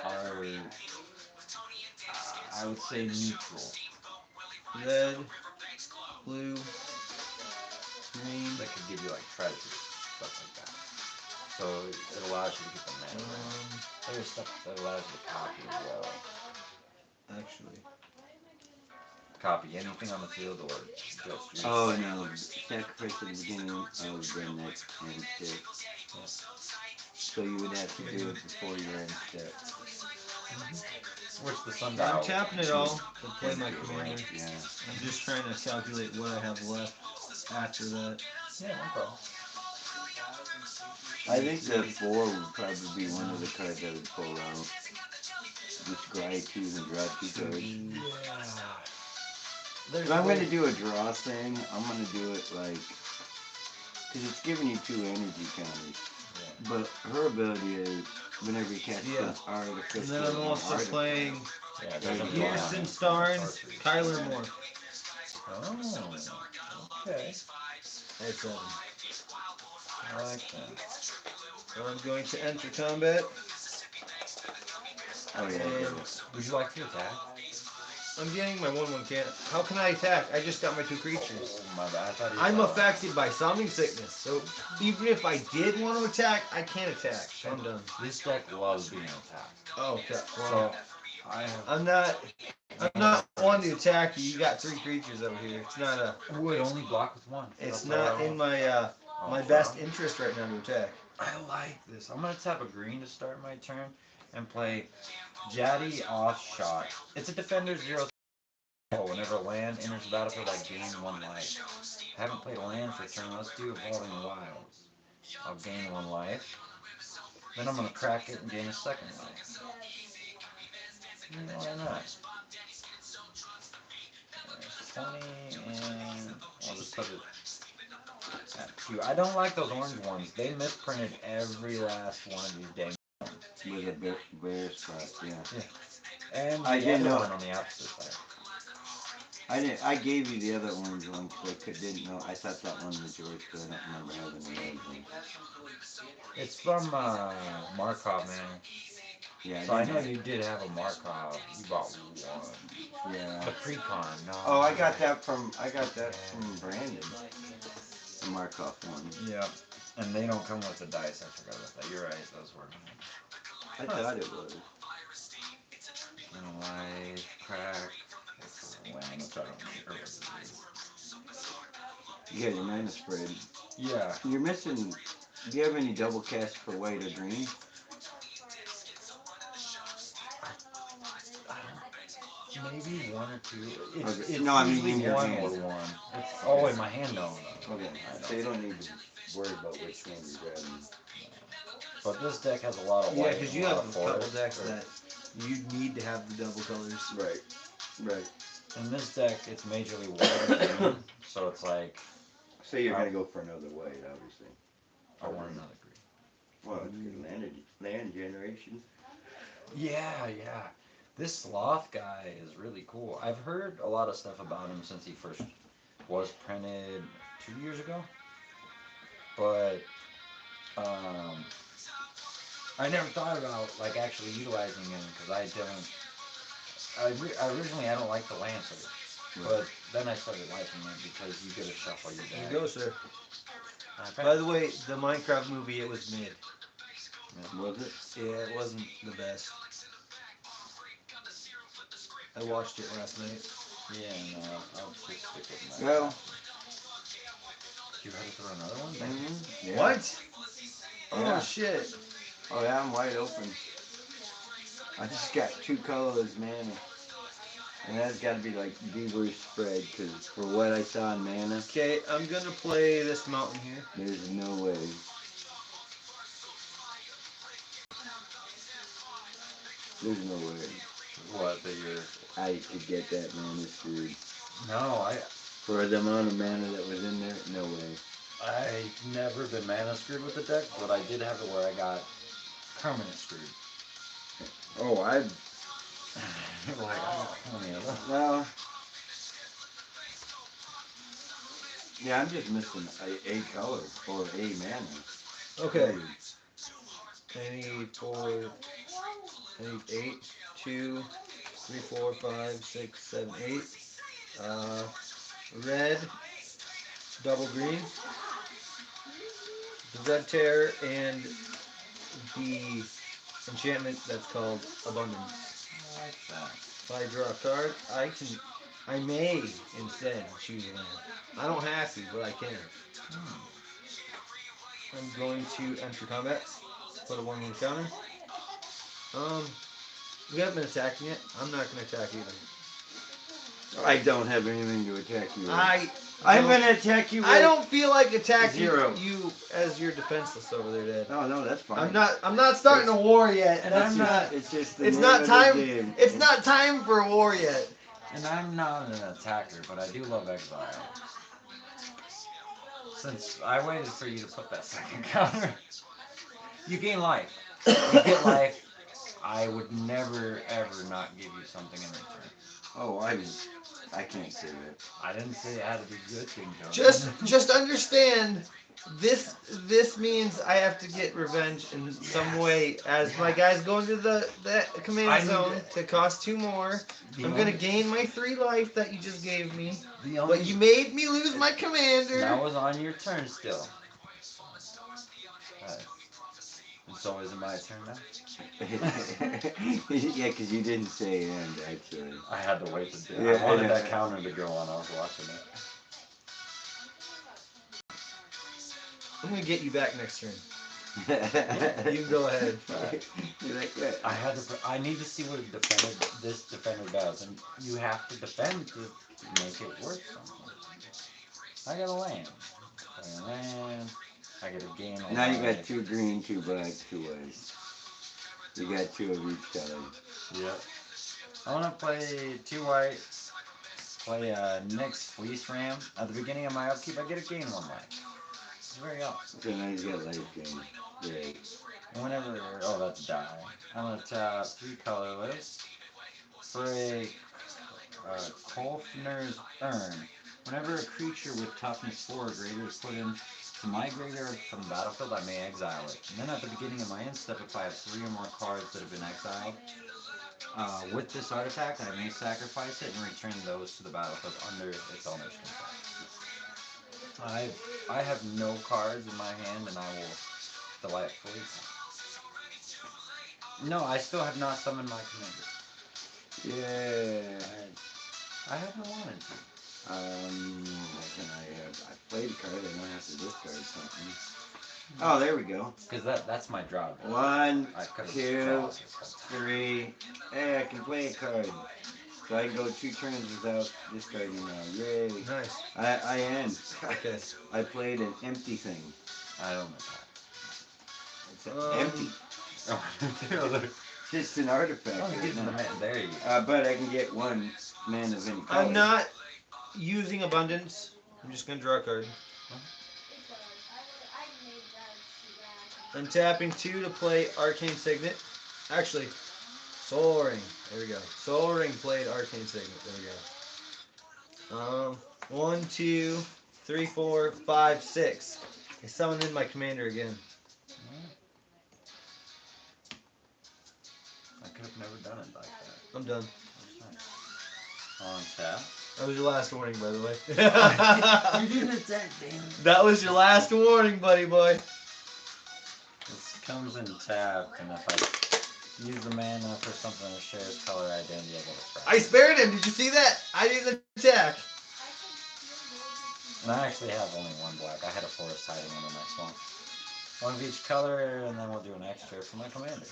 Speaker 1: are, I would say neutral.
Speaker 2: Red, blue, green.
Speaker 1: That could give you like treasures, stuff like that. So it allows you to get the mana. There's stuff that allows you to copy as well.
Speaker 2: Actually.
Speaker 1: Copy anything on the field or just use.
Speaker 3: Oh no, sacrifice at the beginning of the next end step.
Speaker 1: Yeah.
Speaker 3: So you would have to do it before your end step.
Speaker 1: Which the sundial.
Speaker 2: I'm tapping it all to play my commander.
Speaker 3: Yeah.
Speaker 2: I'm just trying to calculate what I have left after that.
Speaker 1: Yeah, no problem.
Speaker 3: I think the 4 would probably be one of the cards I would pull out. Just grind 2 and draw 2 cards. If I'm going to do a draw thing, I'm going to do it like... Because it's giving you 2 energy counters.
Speaker 1: Yeah.
Speaker 3: But her ability is, whenever you cast an artificial...
Speaker 2: And then I'm also playing
Speaker 1: Yeah, it doesn't go
Speaker 2: Kirsten
Speaker 1: on.
Speaker 2: Starnes, Kyler Moore.
Speaker 1: Oh, okay.
Speaker 2: At 7.
Speaker 1: I like that.
Speaker 2: So I'm going to enter combat.
Speaker 3: Oh yeah,
Speaker 2: And
Speaker 1: Would you like to attack?
Speaker 2: I'm getting my 1/1 can't. How can I attack? I just got my 2 creatures.
Speaker 1: Oh, my bad. I thought
Speaker 2: I'm affected by summoning sickness, so even if I did want to attack, I can't attack. So I'm done.
Speaker 1: This deck loves being attacked.
Speaker 2: Oh, okay.
Speaker 1: So, I have...
Speaker 2: I'm not one to attack you. You got 3 creatures over here. It's not a.
Speaker 1: Would only block with 1.
Speaker 2: It's
Speaker 1: That's
Speaker 2: not
Speaker 1: all I
Speaker 2: in
Speaker 1: want.
Speaker 2: my my best interest right now to attack.
Speaker 1: I like this. I'm gonna tap a green to start my turn and play Jaddy Offshot. It's a defender 0. Whenever a land enters the battlefield, I gain 1 life. I haven't played a land for a turn. Let's do Evolving Wilds. I'll gain 1 life. Then I'm gonna crack it and gain a 2nd life. Why not? 20 and I'll just put it at 2. I don't like those orange ones. They misprinted every last one of these dang.
Speaker 3: With a bare spot, yeah.
Speaker 1: And
Speaker 3: I
Speaker 1: the
Speaker 3: didn't
Speaker 1: other
Speaker 3: know.
Speaker 1: one on the opposite side.
Speaker 3: I gave you the other orange one because I didn't know. I thought that one was yours because I don't remember having the orange one.
Speaker 1: It's from Markov, man.
Speaker 3: Yeah.
Speaker 1: So I know you did have a Markov. You bought one.
Speaker 3: Yeah.
Speaker 1: The Precon, no.
Speaker 3: Oh, I got that from Brandon. The Markov one.
Speaker 1: Yeah. And they don't come with the dice. I forgot about that. You're right. Those were.
Speaker 3: I thought it was.
Speaker 1: Life, crack. What's that?
Speaker 3: You got your mana spread.
Speaker 1: Yeah.
Speaker 3: You're missing. Do you have any double cast for white or green?
Speaker 1: Maybe 1 or 2.
Speaker 3: Okay.
Speaker 1: It's
Speaker 3: No, I mean
Speaker 1: usually
Speaker 3: in your
Speaker 1: 1
Speaker 3: hand.
Speaker 1: or 1. Oh, in my hand, no.
Speaker 3: Okay. So you don't need to worry about which one you're grabbing.
Speaker 1: But this deck has a lot of white.
Speaker 2: Yeah, because you
Speaker 1: and
Speaker 2: have
Speaker 1: lot
Speaker 2: a
Speaker 1: of
Speaker 2: couple
Speaker 1: forest.
Speaker 2: decks that you need to have the double colors.
Speaker 3: Right. Right.
Speaker 1: In this deck, it's majorly white and green, so it's like
Speaker 3: So you're gonna go for another white, obviously.
Speaker 1: I want another green.
Speaker 3: Well, it's good land generation.
Speaker 1: Yeah. This sloth guy is really cool. I've heard a lot of stuff about him since he first was printed 2 years ago, but I never thought about like actually utilizing him because I don't. Originally I don't like the Lancer, but then I started liking it because you get to shuffle your
Speaker 2: There
Speaker 1: deck.
Speaker 2: you go, sir. By the way, the Minecraft movie, it was mid.
Speaker 3: Was it?
Speaker 2: Yeah, it wasn't the best. I watched it last night.
Speaker 1: Yeah, no, I'll just stick with my.
Speaker 3: Well.
Speaker 1: You ready for another one?
Speaker 3: Mm-hmm. Yeah.
Speaker 2: What?
Speaker 3: Yeah.
Speaker 2: Oh, shit.
Speaker 3: Oh yeah, I'm wide open. I just got 2 colors, mana. And that's got to be like the worst spread because for what I saw in mana,
Speaker 2: Okay, I'm going to play this mountain here.
Speaker 3: there's no way. There's no way
Speaker 1: What that you're?
Speaker 3: I could get that mana screwed.
Speaker 1: No,
Speaker 3: For the amount of mana that was in there, no way.
Speaker 1: I've never been mana screwed with the deck, but I did have it where I got permanent screwed.
Speaker 3: Oh,
Speaker 1: like, oh, plenty of them.
Speaker 3: well. Yeah, I'm just missing a color or a mana.
Speaker 2: Okay. I need 4. I need 8. 2, 3, 4, 5, 6, 7, 8. Red. Double green. The red tear and the enchantment that's called abundance.
Speaker 1: I like that.
Speaker 2: If I draw a card, I may instead choose a land. I don't have to, but I can. I'm going to enter combat. Put a 1/1 counter. We haven't been attacking yet. I'm not going to attack either.
Speaker 3: I don't have anything to attack you with.
Speaker 2: I'm
Speaker 3: gonna attack you with.
Speaker 2: I don't feel like attacking
Speaker 3: 0.
Speaker 2: you as you're defenseless over there, Dad.
Speaker 3: Oh no, that's fine.
Speaker 2: I'm not starting a war yet, and
Speaker 3: That's
Speaker 2: I'm not.
Speaker 3: It's just the
Speaker 2: It's
Speaker 3: name
Speaker 2: not
Speaker 3: of
Speaker 2: time.
Speaker 3: the game.
Speaker 2: It's not time for a war yet.
Speaker 1: And I'm not an attacker, but I do love exile. Since I waited for you to put that 2nd counter, you gain life. You get life. I would never ever not give you something in return.
Speaker 3: Oh, I can't say that.
Speaker 1: I didn't say it had to be good thing, Joe.
Speaker 2: Just understand. This means I have to get revenge in some way. As my guys go into the command zone to cost 2 more. I'm gonna gain my 3 life that you just gave me. But you made me lose my commander.
Speaker 1: That was on your turn still. And so is it my turn now?
Speaker 3: Yeah, because you didn't say end, actually.
Speaker 1: I had to wait to do it.
Speaker 3: Yeah,
Speaker 1: I wanted that counter to go on. I was watching it.
Speaker 2: I'm gonna get you back next turn. You can go ahead.
Speaker 3: You're like, what?
Speaker 1: I need to see what this defender does, and you have to defend to make it worth something. I got a land. I got a land. I get a gain.
Speaker 3: Now you got 2 green, 2 black, 2 white. You got 2 of each color.
Speaker 1: Yep. I want to play 2 white. Play Nyx Fleece Ram. At the beginning of my upkeep, I get a gain 1 life. It's very awesome.
Speaker 3: So now you got life gain. Great.
Speaker 1: Whenever, oh, that's die. I'm gonna tap 3 colorless. Break Kolfner's Urn. Whenever a creature with toughness 4 or greater is put into my graveyard from the battlefield, I may exile it. And then at the beginning of my end step, if I have 3 or more cards that have been exiled, with this artifact, I may sacrifice it and return those to the battlefield under its owner's control. I have no cards in my hand, and I will delightfully. No, I still have not summoned my commander.
Speaker 3: Yeah.
Speaker 1: I haven't wanted to.
Speaker 3: What can I have? I played a card, I might have to discard something. Oh, there we go.
Speaker 1: Because that's my draw.
Speaker 3: 1,
Speaker 1: I could've
Speaker 3: 2,
Speaker 1: drawn this.
Speaker 3: 3. Hey, I can play a card. So I can go 2 turns without discarding now. Yay.
Speaker 2: Nice.
Speaker 3: I end.
Speaker 2: Okay.
Speaker 3: I played an empty thing.
Speaker 1: I don't know.
Speaker 3: It's empty.
Speaker 1: Oh,
Speaker 3: Just an artifact.
Speaker 1: oh,
Speaker 3: Right now.
Speaker 1: there you go.
Speaker 3: But I can get 1 mana of any color.
Speaker 2: I'm not using abundance. I'm just gonna draw a card. I'm tapping 2 to play Arcane Signet. Actually, Soul Ring. There we go. Soul Ring played Arcane Signet. There we go. 1, 2, 3, 4, 5, 6. I summoned in my commander again.
Speaker 1: I could have never done it like that.
Speaker 2: I'm done.
Speaker 1: On tap.
Speaker 2: That was your last warning, by the way.
Speaker 1: You didn't attack, damn it.
Speaker 2: That was your last warning, buddy boy.
Speaker 1: This comes in tapped, and if I use the mana for something that shares color identity, I get a strike.
Speaker 2: I spared him. Did you see that? I didn't attack.
Speaker 1: And I actually have only 1 black. I had a forest hiding in the next one. 1 of each color, and then we'll do an extra for my commander.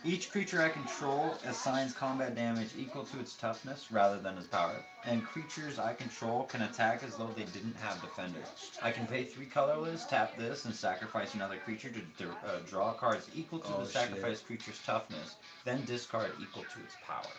Speaker 1: Each creature I control assigns combat damage equal to its toughness rather than its power. And creatures I control can attack as though they didn't have defender. I can pay 3 colorless, tap this, and sacrifice another creature to draw cards equal to the sacrificed creature's toughness, then discard equal to its power.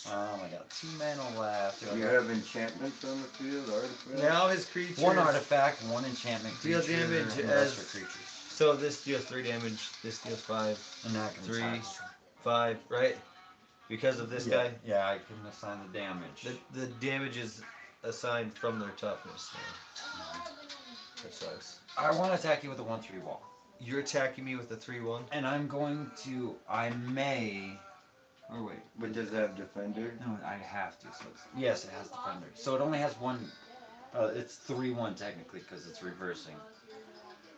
Speaker 1: I got 2 mana left.
Speaker 3: You have enchantments on the field, artifacts?
Speaker 2: Now his creature.
Speaker 1: 1 artifact, 1 enchantment creature.
Speaker 2: Deal damage
Speaker 1: and
Speaker 2: as
Speaker 1: for creatures.
Speaker 2: So this deals 3 damage. This deals 5.
Speaker 1: And now I can
Speaker 2: 3,
Speaker 1: assign.
Speaker 2: 5, right? Because of this guy.
Speaker 1: Yeah, I can assign the damage.
Speaker 2: The damage is assigned from their toughness. So. That sucks.
Speaker 1: I want to attack you with a 1/3 wall.
Speaker 2: You're attacking me with a 3/1.
Speaker 1: And I'm going to. I may. Or wait.
Speaker 3: But does it have defender?
Speaker 1: No, I have to. So yes, it has defender. So it only has 1. It's 3/1 technically because it's reversing.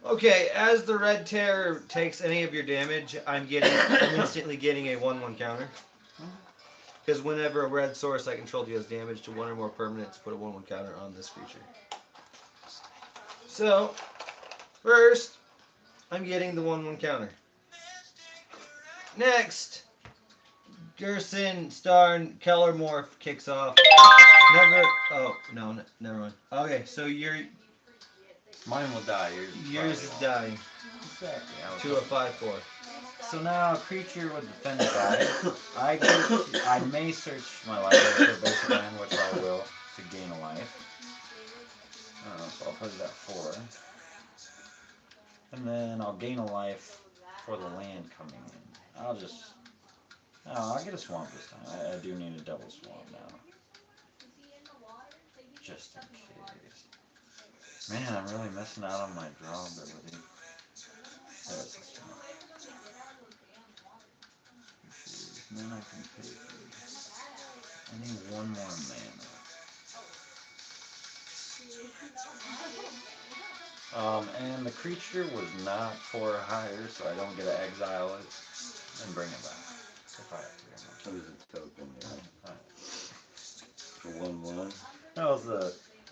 Speaker 2: Okay, as the Red Terror takes any of your damage, I'm instantly getting a 1/1 counter. Because whenever a red source I control deals damage to 1 or more permanents, put a 1/1 counter on this creature. So, first, I'm getting the 1/1 counter. Next, Gerson Starn Kellermorph kicks off. Never mind. Okay, so
Speaker 1: Mine will die.
Speaker 2: yours is dying.
Speaker 1: Exactly.
Speaker 2: To a 5/4.
Speaker 1: So now a creature with defender dies. I may search my library for basic land, which I will, to gain a life. So I'll put it at 4. And then I'll gain a life for the land coming in. I'll get a swamp this time. I do need a double swamp now. Just in case. Man, I'm really missing out on my draw ability. There's the swamp. Then I can pay for. I need 1 more mana. And the creature was not 4 or higher, so I don't get to exile it and bring it back. If I have to.
Speaker 3: That was a token there.
Speaker 1: Alright.
Speaker 3: For 1/1.
Speaker 1: That was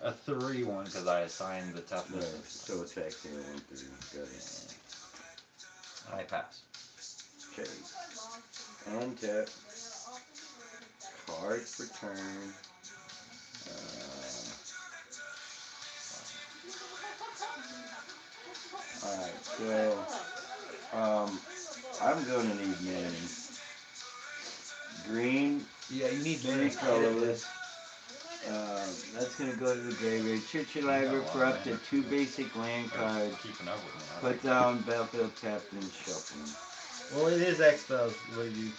Speaker 1: A 3/1 because I assigned the toughness.
Speaker 3: Right. So it's actually a 1/3. Got it.
Speaker 1: I pass.
Speaker 3: Okay. Untap. Card for turn. Alright, so I'm gonna need mana. Green,
Speaker 2: Yeah, you need
Speaker 3: three
Speaker 2: mana.
Speaker 3: colorless. That's gonna go to the graveyard. Church your library for up to 2 basic land cards.
Speaker 1: Keeping up with me.
Speaker 3: Put down battlefield tapped and shuffle.
Speaker 2: Well, it is X spells where you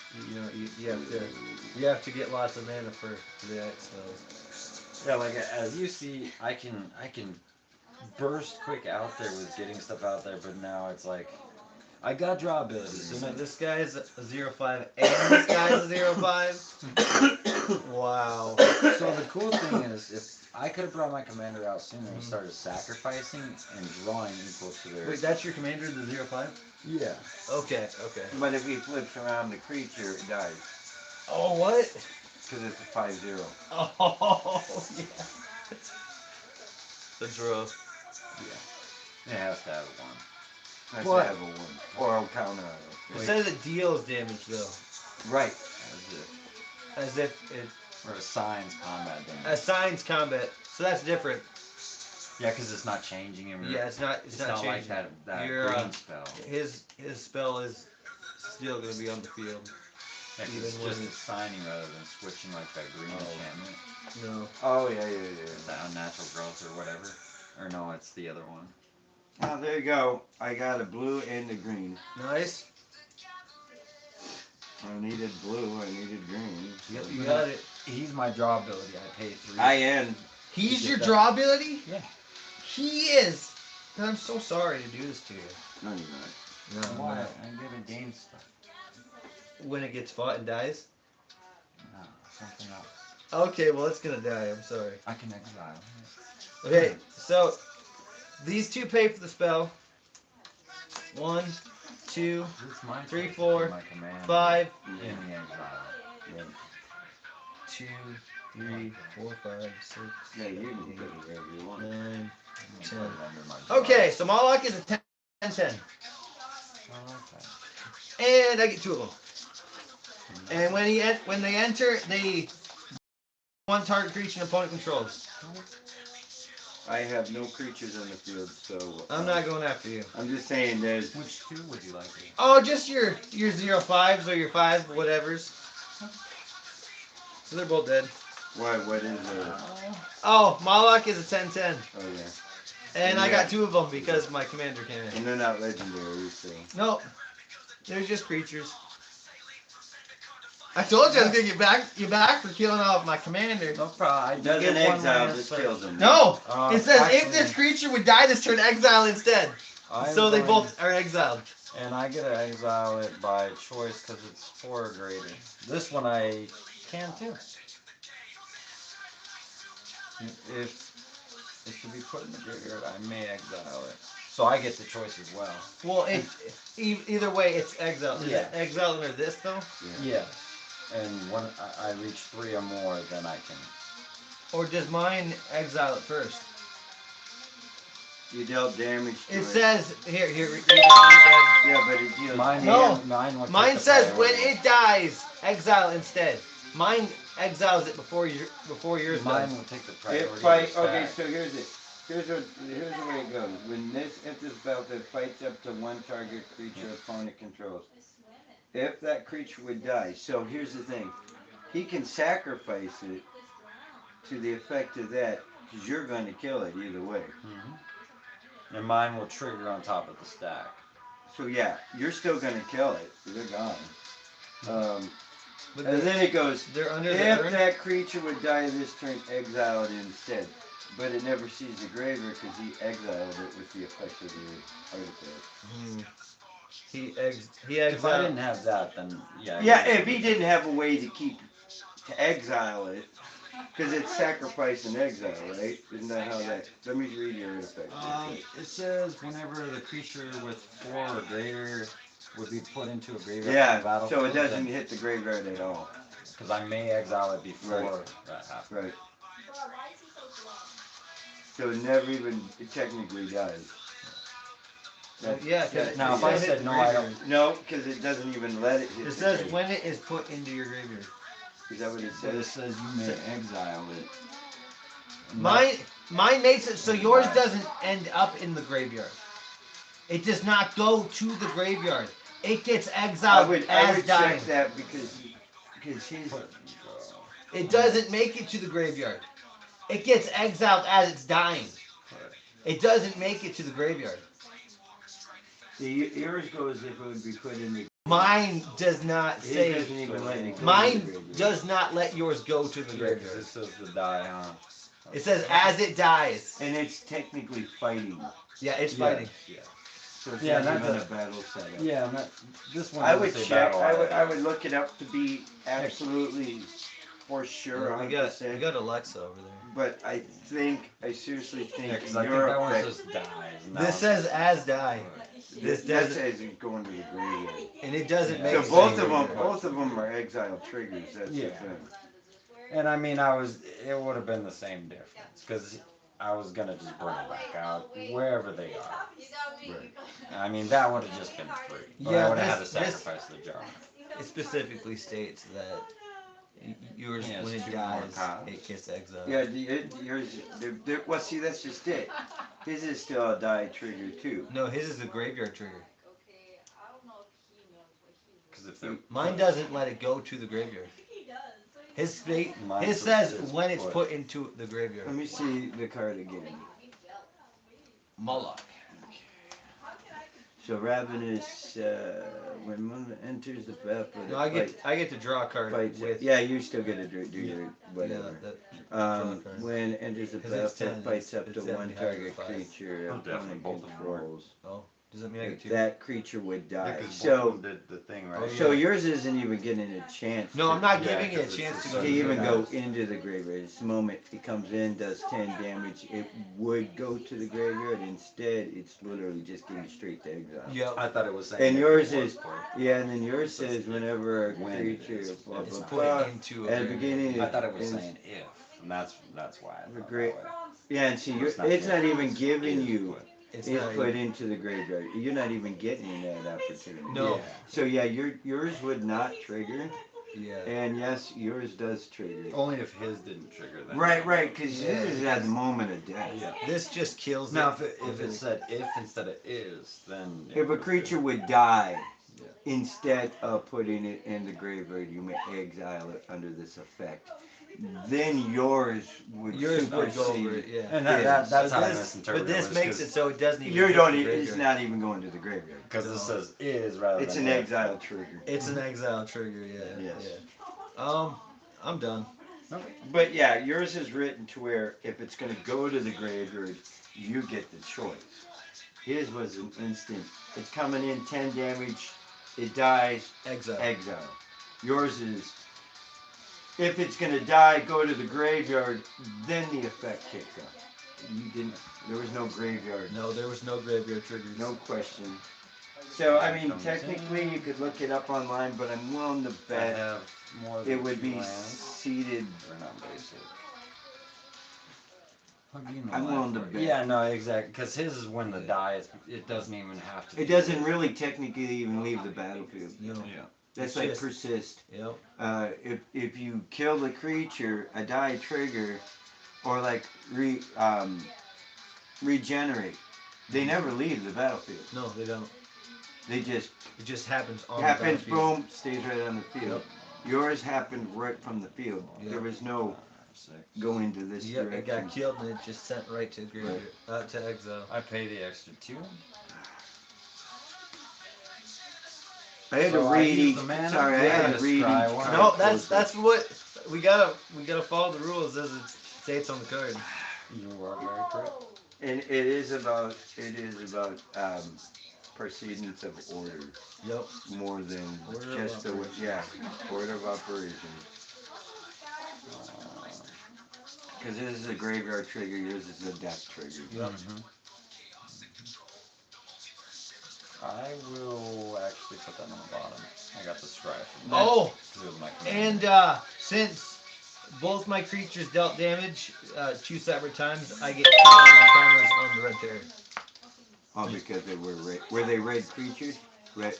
Speaker 2: have to get lots of mana for the X spells.
Speaker 1: Yeah, like as you see, I can burst quick out there with getting stuff out there, but now it's like I got draw abilities.
Speaker 2: So this guy's a 0/5 and this guy's a 0/5. Wow.
Speaker 1: So the cool thing is, if I could have brought my commander out sooner and started sacrificing and drawing equal to their.
Speaker 2: Wait, that's your commander, the 0/5?
Speaker 1: Yeah.
Speaker 2: Okay.
Speaker 3: But if he flips around the creature, it dies.
Speaker 2: Oh, what?
Speaker 3: Because it's a 5/0.
Speaker 2: Oh, yeah. The draw.
Speaker 1: Yeah. It has to have one.
Speaker 3: Has
Speaker 2: What?
Speaker 3: to have a 1. Or I'll counter on
Speaker 2: It
Speaker 3: it.
Speaker 2: says it deals damage, though.
Speaker 3: Right.
Speaker 2: As if it
Speaker 1: Or assigns combat damage.
Speaker 2: assigns combat. So that's different.
Speaker 1: Yeah, because it's not changing him.
Speaker 2: Yeah, it's not
Speaker 1: like
Speaker 2: changing.
Speaker 1: that
Speaker 2: Your,
Speaker 1: green spell.
Speaker 2: His spell is still going to be on the field.
Speaker 1: Yeah, 'cause
Speaker 2: even
Speaker 1: it's
Speaker 2: when
Speaker 1: just
Speaker 2: it's-
Speaker 1: assigning rather than switching like that green enchantment.
Speaker 2: No.
Speaker 3: Oh, yeah.
Speaker 1: The unnatural growth or whatever. Or no, it's the other one.
Speaker 3: Oh, there you go. I got a blue and a green.
Speaker 2: Nice.
Speaker 3: I needed blue, I needed green.
Speaker 2: You got it.
Speaker 1: He's my draw ability. I pay 3.
Speaker 3: I am.
Speaker 2: He's
Speaker 1: You
Speaker 2: your
Speaker 1: get that?
Speaker 2: draw ability?
Speaker 1: Yeah.
Speaker 2: He is. I'm so sorry to do this to you.
Speaker 3: No, you're not.
Speaker 2: No,
Speaker 1: Why?
Speaker 2: not.
Speaker 1: I'm gonna gain stuff.
Speaker 2: When it gets fought and dies?
Speaker 1: No, something else.
Speaker 2: Okay, well, it's going to die. I'm sorry.
Speaker 1: I can exile.
Speaker 2: Okay, so these two pay for the spell. 1, 2,
Speaker 1: It's my
Speaker 2: 3,
Speaker 1: turn to
Speaker 2: 4,
Speaker 1: put my command
Speaker 2: 5,
Speaker 1: in the exile.
Speaker 3: Yeah.
Speaker 2: 2, 3, 4, 5, 6,
Speaker 3: Yeah, you can put it wherever you want.
Speaker 2: 9,
Speaker 1: I'm
Speaker 2: 10.
Speaker 1: gonna put it under my draw.
Speaker 2: Okay, so Moloch is a 10-10.
Speaker 1: I like that.
Speaker 2: And I get 2 of them. And when they enter, they one target creature an opponent controls.
Speaker 3: I have no creatures on the field, so
Speaker 2: I'm not going after you.
Speaker 3: I'm just saying there's
Speaker 1: Which 2 would you like?
Speaker 2: Oh, just your 0/5s or your 5 whatevers. So they're both dead.
Speaker 3: what is it?
Speaker 2: Oh, Moloch is a 10-10.
Speaker 3: Oh yeah.
Speaker 2: And I got 2 of them because my commander came in.
Speaker 3: And they're not legendary, so
Speaker 2: Nope. They're just creatures. I told you I was gonna get back for killing off my commander.
Speaker 1: No problem. I
Speaker 3: doesn't
Speaker 1: get one
Speaker 3: exile,
Speaker 1: land
Speaker 3: just
Speaker 1: first.
Speaker 3: kills them.
Speaker 2: No! It says if
Speaker 1: actually,
Speaker 2: this creature would die this turn, exile instead.
Speaker 1: I'm
Speaker 2: So they
Speaker 1: going-
Speaker 2: both are exiled.
Speaker 1: And I get to exile it by choice because it's 4 or greater. This one I can too. If it should be put in the graveyard, I may exile it. So I get the choice as well.
Speaker 2: Well, either way, it's exiled. Is
Speaker 1: Yeah.
Speaker 2: it exiled under this though?
Speaker 1: Yeah. And when I reach 3 or more, then I can.
Speaker 2: Or does mine exile it first?
Speaker 3: You dealt damage to
Speaker 2: It
Speaker 3: it.
Speaker 2: says here. Read that.
Speaker 3: Yeah, but it deals
Speaker 1: Mine,
Speaker 2: No.
Speaker 1: mine, will take
Speaker 2: Mine
Speaker 1: the
Speaker 2: says when
Speaker 1: priority.
Speaker 2: it dies, exile instead. Mine exiles it before yours
Speaker 1: Mine
Speaker 2: does.
Speaker 1: will take the priority.
Speaker 3: It
Speaker 1: of
Speaker 3: fight.
Speaker 1: the
Speaker 3: Okay,
Speaker 1: stack.
Speaker 3: so here's the way it goes. When this enters the battlefield, it fights up to 1 target creature opponent controls. If that creature would die, so here's the thing, he can sacrifice it to the effect of that, because you're going to kill it either way.
Speaker 1: And mine will trigger on top of the stack.
Speaker 3: So yeah, you're still going to kill it. They're gone.
Speaker 2: But
Speaker 3: And then it goes,
Speaker 2: they're under the
Speaker 3: if
Speaker 2: urn.
Speaker 3: that creature would die this turn, exile it instead. But it never sees the graveyard because he exiled it with the effect of the artifact.
Speaker 2: He
Speaker 1: If I didn't
Speaker 2: exiled.
Speaker 1: have that, then yeah.
Speaker 3: Yeah, if he didn't have a way to exile it, because it's sacrifice and exile, right? Isn't that how that? Let me read your artifact.
Speaker 1: It says whenever the creature with 4 or greater would be put into a graveyard
Speaker 3: Yeah,
Speaker 1: battlefield.
Speaker 3: so it doesn't hit the graveyard at all.
Speaker 1: Because I may exile it before
Speaker 3: Right.
Speaker 1: that happens.
Speaker 3: Right. So it never even it technically does.
Speaker 2: Yeah, because
Speaker 1: Now, if I said no, I don't.
Speaker 3: No, because it doesn't even let it hit
Speaker 2: It
Speaker 3: the
Speaker 2: says
Speaker 3: grave.
Speaker 2: when it is put into your graveyard.
Speaker 3: Is that what it
Speaker 1: So this
Speaker 3: says?
Speaker 1: says you may exile it. And
Speaker 2: Mine makes it so
Speaker 1: And
Speaker 2: yours
Speaker 1: die.
Speaker 2: doesn't end up in the graveyard. It does not go to the graveyard. It gets exiled
Speaker 3: I
Speaker 2: as
Speaker 3: would
Speaker 2: dying.
Speaker 3: check that because his
Speaker 2: It doesn't make it to the graveyard. It gets exiled as it's dying. It doesn't make it to the graveyard.
Speaker 3: yours goes if it would be put in the.
Speaker 2: Mine does not
Speaker 3: It
Speaker 2: say.
Speaker 3: doesn't even let it go to the
Speaker 2: Mine
Speaker 3: graveyard.
Speaker 2: does not let yours go to the
Speaker 1: It
Speaker 2: graveyard.
Speaker 1: says the die, huh?
Speaker 2: It says as it dies.
Speaker 3: And it's technically fighting.
Speaker 2: Yeah, it's
Speaker 1: Yeah.
Speaker 2: fighting.
Speaker 1: Yeah.
Speaker 3: So it's
Speaker 1: Yeah,
Speaker 3: not
Speaker 1: not
Speaker 3: even
Speaker 1: the-
Speaker 3: a battle setup.
Speaker 1: Yeah, this one
Speaker 3: I
Speaker 1: doesn't
Speaker 3: would
Speaker 1: say
Speaker 3: check.
Speaker 1: battle.
Speaker 3: I would look it up to be absolutely for sure.
Speaker 2: We
Speaker 3: 100%.
Speaker 2: got Alexa over there.
Speaker 3: But I seriously think
Speaker 1: Yeah, 'cause I think
Speaker 3: your
Speaker 1: that one
Speaker 3: effect.
Speaker 1: says dies. and that
Speaker 2: This
Speaker 1: one
Speaker 2: says as die. This
Speaker 3: That
Speaker 2: doesn't,
Speaker 3: says it's going to the graveyard.
Speaker 2: and it doesn't
Speaker 1: Yeah.
Speaker 2: make
Speaker 3: So
Speaker 2: sense.
Speaker 3: both of them are exile triggers. That's the
Speaker 1: Yeah.
Speaker 3: thing.
Speaker 1: And I mean, it would have been the same difference because I was gonna just bring them back out wherever they are.
Speaker 3: Right.
Speaker 1: I mean, that would have just been free. But
Speaker 2: Yeah,
Speaker 1: I would have had to
Speaker 2: this-
Speaker 1: sacrifice the jar.
Speaker 2: It specifically states that yours,
Speaker 1: Yeah,
Speaker 2: when
Speaker 1: it's
Speaker 2: it
Speaker 1: 2 more
Speaker 2: dies,
Speaker 1: cards.
Speaker 2: it gets exiled.
Speaker 3: Yeah, yours. Well, see, that's just it. His is still a die trigger too.
Speaker 2: No, his is a graveyard trigger.
Speaker 1: Because if they're
Speaker 2: Mine doesn't let it go to the graveyard. His state,
Speaker 1: Mine
Speaker 2: his
Speaker 1: says
Speaker 2: says
Speaker 1: it's
Speaker 2: when it's
Speaker 1: put.
Speaker 2: put into the graveyard.
Speaker 3: Let me see the card again.
Speaker 2: Moloch.
Speaker 3: So Ravenous, when one enters the battlefield,
Speaker 2: No, I get to draw a card
Speaker 3: fights.
Speaker 2: with.
Speaker 3: Yeah, you still get to do
Speaker 2: Yeah.
Speaker 3: your whatever.
Speaker 2: Yeah, draw a card.
Speaker 3: When enters the
Speaker 2: 'Cause it's
Speaker 3: battlefield,
Speaker 2: 10,
Speaker 3: fights up
Speaker 2: it's
Speaker 3: to
Speaker 2: 10
Speaker 3: one
Speaker 2: behind
Speaker 3: target
Speaker 2: the 5.
Speaker 3: creature
Speaker 1: I'm definitely
Speaker 3: opponent
Speaker 1: both of them are.
Speaker 3: controls.
Speaker 2: Oh, does that mean I get two?
Speaker 3: That creature would
Speaker 1: Yeah,
Speaker 3: die.
Speaker 1: 'cause both
Speaker 3: So,
Speaker 1: of them did the thing, right?
Speaker 2: Oh,
Speaker 3: so
Speaker 2: yeah.
Speaker 3: yours isn't even getting a chance.
Speaker 2: No,
Speaker 3: to-
Speaker 2: I'm not
Speaker 1: Yeah,
Speaker 2: giving it
Speaker 1: 'cause
Speaker 2: a chance
Speaker 1: it's
Speaker 2: to
Speaker 1: the
Speaker 2: go
Speaker 3: to
Speaker 2: to the
Speaker 3: even
Speaker 2: graveyard.
Speaker 3: go into the graveyard. It's the moment it comes in, does 10 damage, it would go to the graveyard. Instead, it's literally just getting straight to exile.
Speaker 2: Yep.
Speaker 1: I thought it was saying.
Speaker 3: And
Speaker 1: if
Speaker 3: yours
Speaker 1: it was
Speaker 3: is-
Speaker 1: put.
Speaker 3: Yeah, and then yours says whenever a
Speaker 1: When it
Speaker 3: creature,
Speaker 1: is.
Speaker 3: blah,
Speaker 2: It's
Speaker 3: blah,
Speaker 2: put
Speaker 3: blah.
Speaker 2: into a
Speaker 3: At the
Speaker 2: graveyard.
Speaker 3: beginning,
Speaker 1: I thought it was
Speaker 3: is-
Speaker 1: saying if, and that's why I
Speaker 3: The
Speaker 1: thought
Speaker 3: great-
Speaker 1: that way.
Speaker 3: Yeah, and see,
Speaker 1: It's
Speaker 3: it's
Speaker 1: not
Speaker 3: not even
Speaker 1: It's
Speaker 3: giving you,
Speaker 1: put.
Speaker 2: It's
Speaker 3: it's
Speaker 2: not
Speaker 3: put
Speaker 2: even-
Speaker 3: into the graveyard. You're not even getting that opportunity.
Speaker 2: No.
Speaker 1: Yeah.
Speaker 3: So yeah, yours would not trigger,
Speaker 2: Yeah.
Speaker 3: and yes, yours does trigger.
Speaker 1: Only if his didn't trigger that.
Speaker 3: Right, because
Speaker 2: Yeah,
Speaker 3: this is at the moment of death.
Speaker 1: Yeah.
Speaker 2: This just kills
Speaker 1: Now,
Speaker 2: it.
Speaker 1: if it said if instead of is, then. it
Speaker 3: If a
Speaker 1: would've
Speaker 3: creature
Speaker 1: been-
Speaker 3: would die,
Speaker 1: Yeah.
Speaker 3: instead of putting it in the graveyard, you may exile it under this effect. Then yours would
Speaker 2: Yours would go
Speaker 3: supersede.
Speaker 2: over it, yeah.
Speaker 1: And
Speaker 3: Yeah.
Speaker 1: that's how I
Speaker 2: this,
Speaker 1: misinterpreted
Speaker 2: but
Speaker 1: it.
Speaker 2: this makes it so it doesn't even.
Speaker 3: You
Speaker 2: hit
Speaker 3: don't.
Speaker 2: the
Speaker 3: It's
Speaker 2: graveyard.
Speaker 3: not even going to the graveyard.
Speaker 1: Because it says is rather
Speaker 3: It's
Speaker 1: than
Speaker 3: an
Speaker 1: if.
Speaker 3: exile trigger.
Speaker 2: It's an exile trigger, yeah.
Speaker 3: Yes.
Speaker 2: Yeah. I'm done.
Speaker 3: But yeah, yours is written to where if it's going to go to the graveyard, you get the choice. His was an instant. It's coming in 10 damage. It dies.
Speaker 2: Exile.
Speaker 3: Exile. Yours is. If it's going to die, go to the graveyard. Then the effect kicks up. You didn't. There was no graveyard.
Speaker 2: No, there was no graveyard triggers.
Speaker 3: No question. So I mean, technically, you could look it up online, but I'm willing to
Speaker 1: I
Speaker 3: bet
Speaker 1: have more than
Speaker 3: it would
Speaker 1: 2
Speaker 3: be
Speaker 1: lands.
Speaker 3: seated.
Speaker 1: They're not basic.
Speaker 3: I'm willing to bet.
Speaker 1: Yeah, no, exactly. Because his is when the die is. It doesn't even have to.
Speaker 3: It doesn't really technically even leave the battlefield.
Speaker 2: You know.
Speaker 1: Yeah.
Speaker 3: That's
Speaker 2: It's
Speaker 3: like
Speaker 2: just-
Speaker 3: persist.
Speaker 2: Yep.
Speaker 3: If you kill the creature, a die trigger, or like regenerate, they never leave the battlefield.
Speaker 2: No, they don't.
Speaker 3: They just
Speaker 2: It just happens on
Speaker 3: happens,
Speaker 2: the battlefield.
Speaker 3: boom, stays right on the field. Yours happened right from the field.
Speaker 2: Yep.
Speaker 3: There was no
Speaker 1: 6.
Speaker 3: going to this
Speaker 2: Yep, it
Speaker 3: direction.
Speaker 2: got killed and it just sent right to graveyard, to exile.
Speaker 1: I pay the extra 2.
Speaker 3: I had
Speaker 1: So
Speaker 3: to
Speaker 1: I
Speaker 3: read
Speaker 1: use
Speaker 3: each.
Speaker 1: the mana?
Speaker 3: Sorry, I
Speaker 1: Yeah,
Speaker 3: had to
Speaker 1: just
Speaker 3: read each
Speaker 1: try one.
Speaker 3: card
Speaker 2: No,
Speaker 3: closer.
Speaker 2: that's what we gotta follow the rules as it states on the card.
Speaker 1: You are very correct.
Speaker 3: And it is about precedence of order
Speaker 2: Yep.
Speaker 3: more than
Speaker 2: Order of
Speaker 3: just the order of operations. Because this is a graveyard trigger, yours is a death trigger.
Speaker 2: Yep.
Speaker 1: I will actually put that on the bottom. I got the strife.
Speaker 2: Oh,
Speaker 1: Because it was my command.
Speaker 2: and since Both my creatures dealt damage 2 separate times. I get 2 encounters on the red terror.
Speaker 3: Oh, because they were red. Were they red creatures? Red.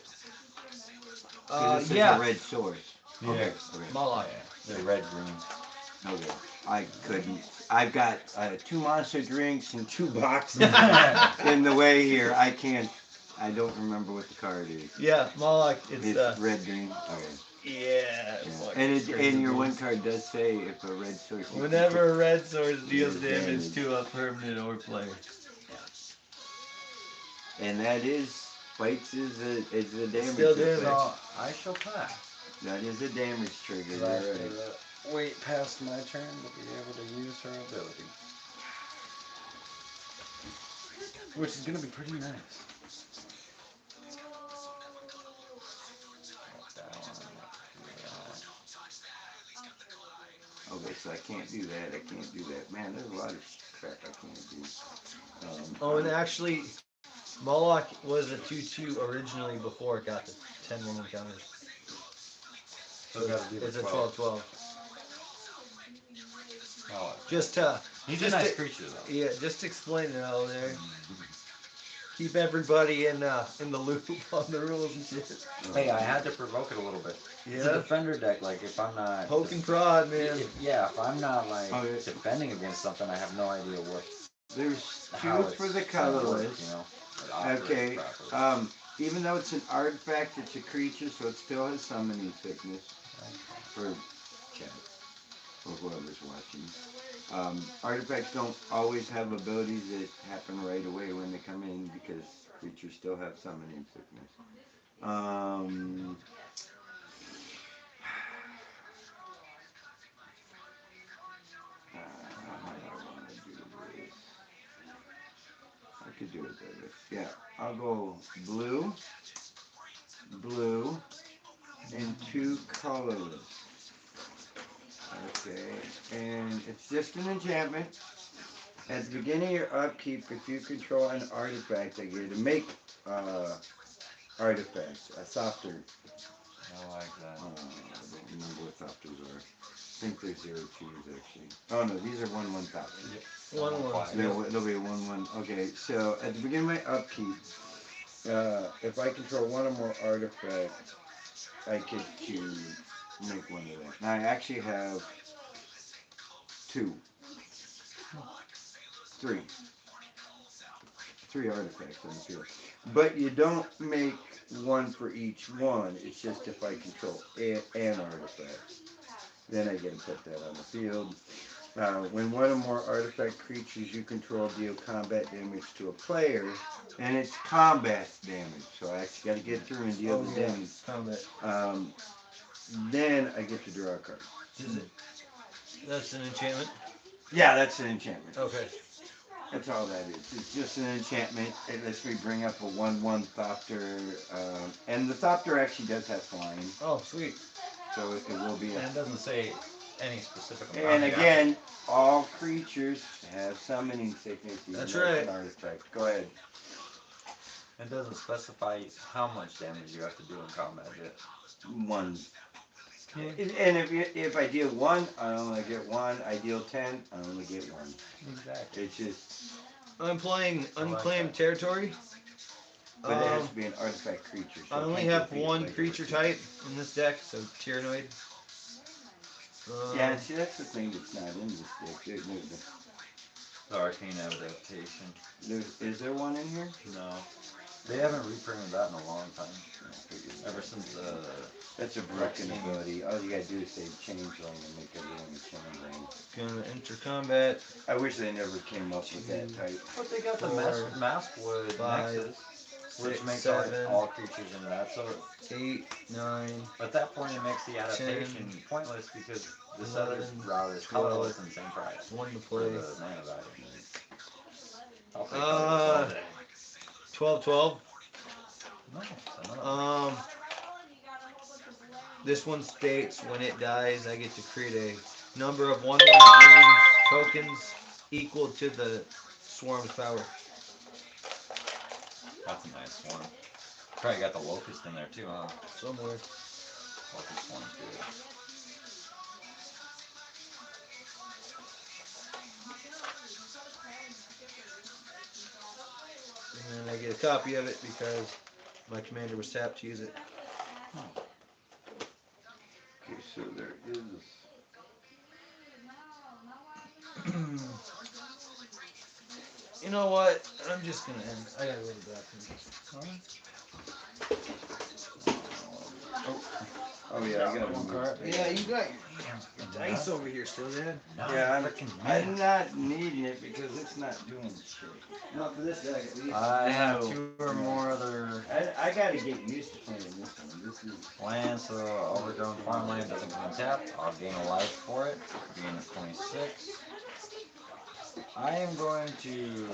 Speaker 3: This is
Speaker 2: Yeah.
Speaker 3: a red source.
Speaker 1: Yeah.
Speaker 3: Okay.
Speaker 2: Moloch.
Speaker 1: They're red green.
Speaker 3: Okay. I couldn't. I've got 2 monster drinks and 2 boxes in the way here. I can't. I don't remember what the card is.
Speaker 2: Yeah, Moloch. It's
Speaker 3: red green. Okay.
Speaker 2: yeah.
Speaker 3: And your one card does say if a red source.
Speaker 2: Whenever a red source deals
Speaker 3: Deals
Speaker 2: damage
Speaker 3: damage.
Speaker 2: to a permanent or player.
Speaker 3: And that is fights is a damage.
Speaker 2: Still damage.
Speaker 1: So I shall pass.
Speaker 3: That is a damage trigger.
Speaker 5: Cause I have
Speaker 3: You're right.
Speaker 5: to wait past my turn to be able to use her ability. Which is gonna be pretty nice.
Speaker 3: Okay, so I can't do that. I can't do that. Man, there's a lot of crap I can't do.
Speaker 2: Oh, and actually, Moloch was a 2/2 originally before it got the 10-1 encounters.
Speaker 1: So it gotta be the
Speaker 2: It's a
Speaker 1: 12.
Speaker 2: 12/12.
Speaker 1: Oh,
Speaker 2: Just
Speaker 1: he's
Speaker 2: just
Speaker 1: a nice
Speaker 2: to-
Speaker 1: creature though.
Speaker 2: yeah, just explain it all there. Keep everybody in the loop on the rules and shit.
Speaker 1: Hey, I had to provoke it a little bit. It's a
Speaker 2: Yeah,
Speaker 1: defender deck. Like if I'm not
Speaker 2: poke and prod, man.
Speaker 1: if I'm not like
Speaker 3: Oh, yeah.
Speaker 1: defending against something, I have no idea what
Speaker 3: There's
Speaker 1: how
Speaker 3: 2
Speaker 1: it's
Speaker 3: for the
Speaker 1: gonna work,
Speaker 3: colorless.
Speaker 1: you know. It operates
Speaker 3: Okay.
Speaker 1: properly.
Speaker 3: Even though it's an artifact, it's a creature, so it still has summoning thickness for chat or whoever's watching. Artifacts don't always have abilities that happen right away when they come in because creatures still have summoning thickness. I could do it better. Yeah, I'll go blue, blue, and 2 colorless. Okay, and it's just an enchantment. At the beginning of your upkeep, if you control an artifact, I get to make artifacts, a softer.
Speaker 1: I like that.
Speaker 3: I don't remember what softers are. I think they're 0/2s actually. Oh no, these are 1/1 softers.
Speaker 1: Yep.
Speaker 2: 1/1.
Speaker 3: They'll be 1/1. Okay, so at the beginning of my upkeep, if I control 1 or more artifacts, I get to make 1 of that. Now I actually have 2. 3. 3 artifacts on the field. But you don't make 1 for each one. It's just if I control an artifact. Then I get to put that on the field. When 1 or more artifact creatures you control deal combat damage to a player, and it's combat damage, so I actually got to get through and deal the damage.
Speaker 2: Combat.
Speaker 3: Then I get to draw a card.
Speaker 2: Is it? That's an enchantment.
Speaker 3: Yeah, that's an enchantment.
Speaker 2: Okay.
Speaker 3: That's all that is. It's just an enchantment. It lets me bring up a 1/1 Thopter. And the Thopter actually does have flying.
Speaker 2: Oh, sweet.
Speaker 3: So it will be
Speaker 1: And
Speaker 3: a...
Speaker 1: it doesn't say any specific amount.
Speaker 3: And again, all creatures have summoning thickness.
Speaker 2: That's
Speaker 3: even though it's
Speaker 2: right.
Speaker 3: an artifact. Go ahead.
Speaker 1: It doesn't specify how much damage you have to do in combat yet.
Speaker 3: 1. And if I deal 1, I only get 1. I deal 10, I only get 1.
Speaker 1: Exactly.
Speaker 3: It's just...
Speaker 2: I'm playing Unclaimed Territory.
Speaker 3: But it has to be an artifact creature. So
Speaker 2: I only have 1 creature type in this deck, so Tyrannoid.
Speaker 3: Yeah, see, that's the thing that's not in this deck.
Speaker 1: The arcane adaptation.
Speaker 3: Is there 1 in here?
Speaker 1: No. They haven't reprinted that in a long time. Ever since
Speaker 3: That's a broken ability. All you gotta do is say changeling and make everyone a changeling.
Speaker 2: Gonna enter combat.
Speaker 3: I wish they never came up with that type.
Speaker 1: But they got the
Speaker 2: 4,
Speaker 1: Maskwood
Speaker 2: 5,
Speaker 1: Nexus, which
Speaker 2: 6,
Speaker 1: makes
Speaker 2: 7,
Speaker 1: all creatures into that. So
Speaker 2: 8, 9.
Speaker 1: at that point, it makes the adaptation
Speaker 2: 10,
Speaker 1: pointless because this other
Speaker 2: 11,
Speaker 1: route is
Speaker 2: 12,
Speaker 1: colorless and same price.
Speaker 2: 1 to
Speaker 1: For
Speaker 2: play.
Speaker 1: the mana value. I'll take colorless all day.
Speaker 2: 12/12.
Speaker 1: Nice. Another.
Speaker 2: This one states when it dies, I get to create a number of 1/1 green tokens equal to the swarm's power.
Speaker 1: That's a nice one. Probably got the locust in there too, huh?
Speaker 2: Somewhere.
Speaker 1: Locust one's good.
Speaker 2: I get a copy of it because my commander was tapped to use it.
Speaker 3: Okay, so there is.
Speaker 2: You know what? I'm just gonna end. I gotta go to the bathroom.
Speaker 3: Oh yeah, I got one card.
Speaker 2: Yeah, you got your dice over here still, Dad.
Speaker 3: Yeah, I'm not needing it because it's not doing shit.
Speaker 2: Not for this deck, at least.
Speaker 1: I have
Speaker 3: No.
Speaker 1: 2 or more other
Speaker 3: I gotta get used to playing this one. This is.
Speaker 1: lands, so overgrown farmland doesn't come untapped. I'll gain a life for it. Gain a 26. I am going to.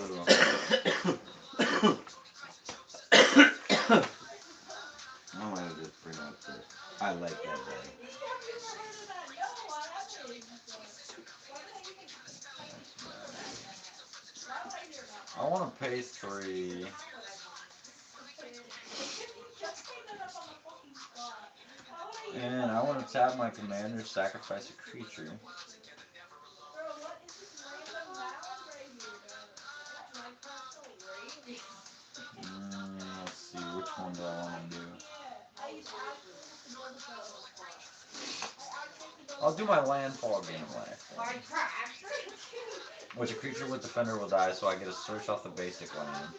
Speaker 3: I want to just bring up this. I like that guy.
Speaker 1: I want to pay 3. And I want to tap my commander, sacrifice a creature. Let's see, which one do I want to do? I'll do my landfall game life. Which a creature with defender will die, so I get to search off the basic land.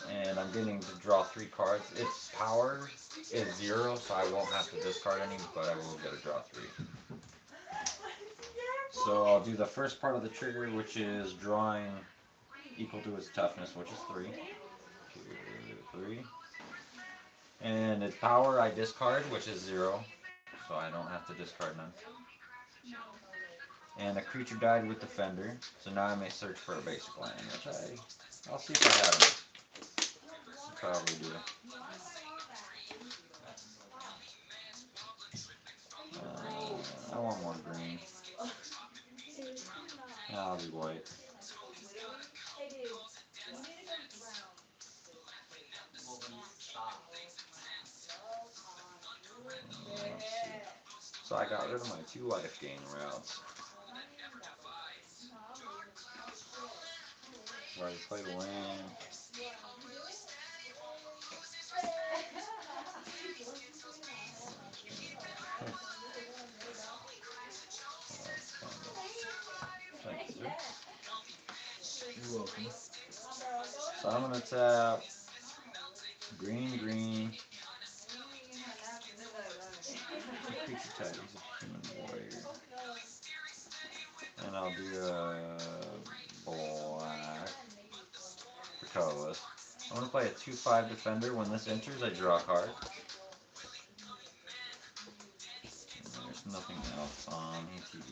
Speaker 1: And I'm getting to draw 3 cards. Its power is 0, so I won't have to discard any, but I will get to draw 3. So I'll do the first part of the trigger, which is drawing equal to its toughness, which is 3. 2, 3. And its power I discard, which is 0, so I don't have to discard none. And a creature died with defender, so now I may search for a basic land, which I'll see if I have it. I'll probably do. I want more green. I'll do white. So I got rid of my 2 life gain routes. Where I played a land. Thank you.
Speaker 2: You're welcome.
Speaker 1: So I'm gonna tap green, green. Creature type is a human warrior. And I'll do a black for colorless. I'm gonna play a 2/5 defender. When this enters, I draw a card. And there's nothing else on ATV.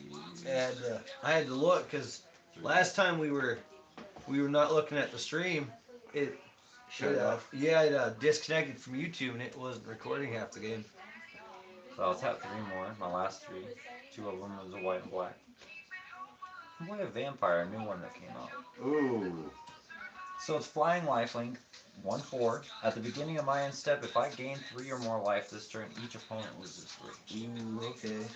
Speaker 2: I had to look because last time we were not looking at the stream. It
Speaker 3: Shut off.
Speaker 2: Yeah, it disconnected from YouTube and it wasn't recording half the game.
Speaker 1: So I'll tap 3 more. My last 3. 2 of them is a white and black. White Vampire, a new one that came out.
Speaker 3: Ooh.
Speaker 1: So it's flying lifelink, 1/4. At the beginning of my end step, if I gain 3 or more life this turn, each opponent loses 3.
Speaker 2: Ooh, okay.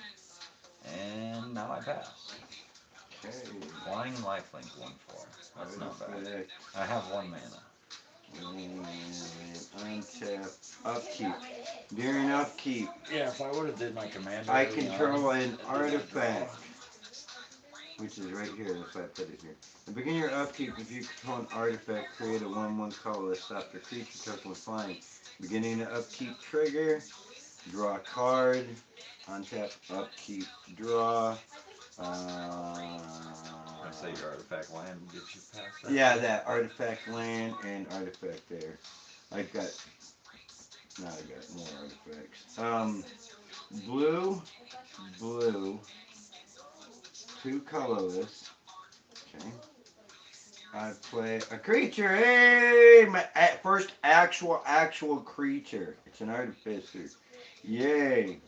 Speaker 1: And now I pass.
Speaker 3: Okay.
Speaker 1: Flying lifelink, 1/4. That's not bad. I have 1 mana.
Speaker 3: Untap. Upkeep. During upkeep,
Speaker 1: Yeah, if I would have did my commander.
Speaker 3: I control an artifact, which is right here. That's why I put it here. At the beginning of your upkeep, if you control an artifact, create a 1/1 colorless. Stop the creature token with flying. Beginning of upkeep trigger. Draw a card. Untap. Upkeep. Draw.
Speaker 1: I say your artifact land will get you past that.
Speaker 3: Yeah, that artifact land and artifact there. I've got. Now I got more artifacts. Blue. 2 colorless. Okay. I play a creature. Hey, my first actual creature. It's an artificer. Yay.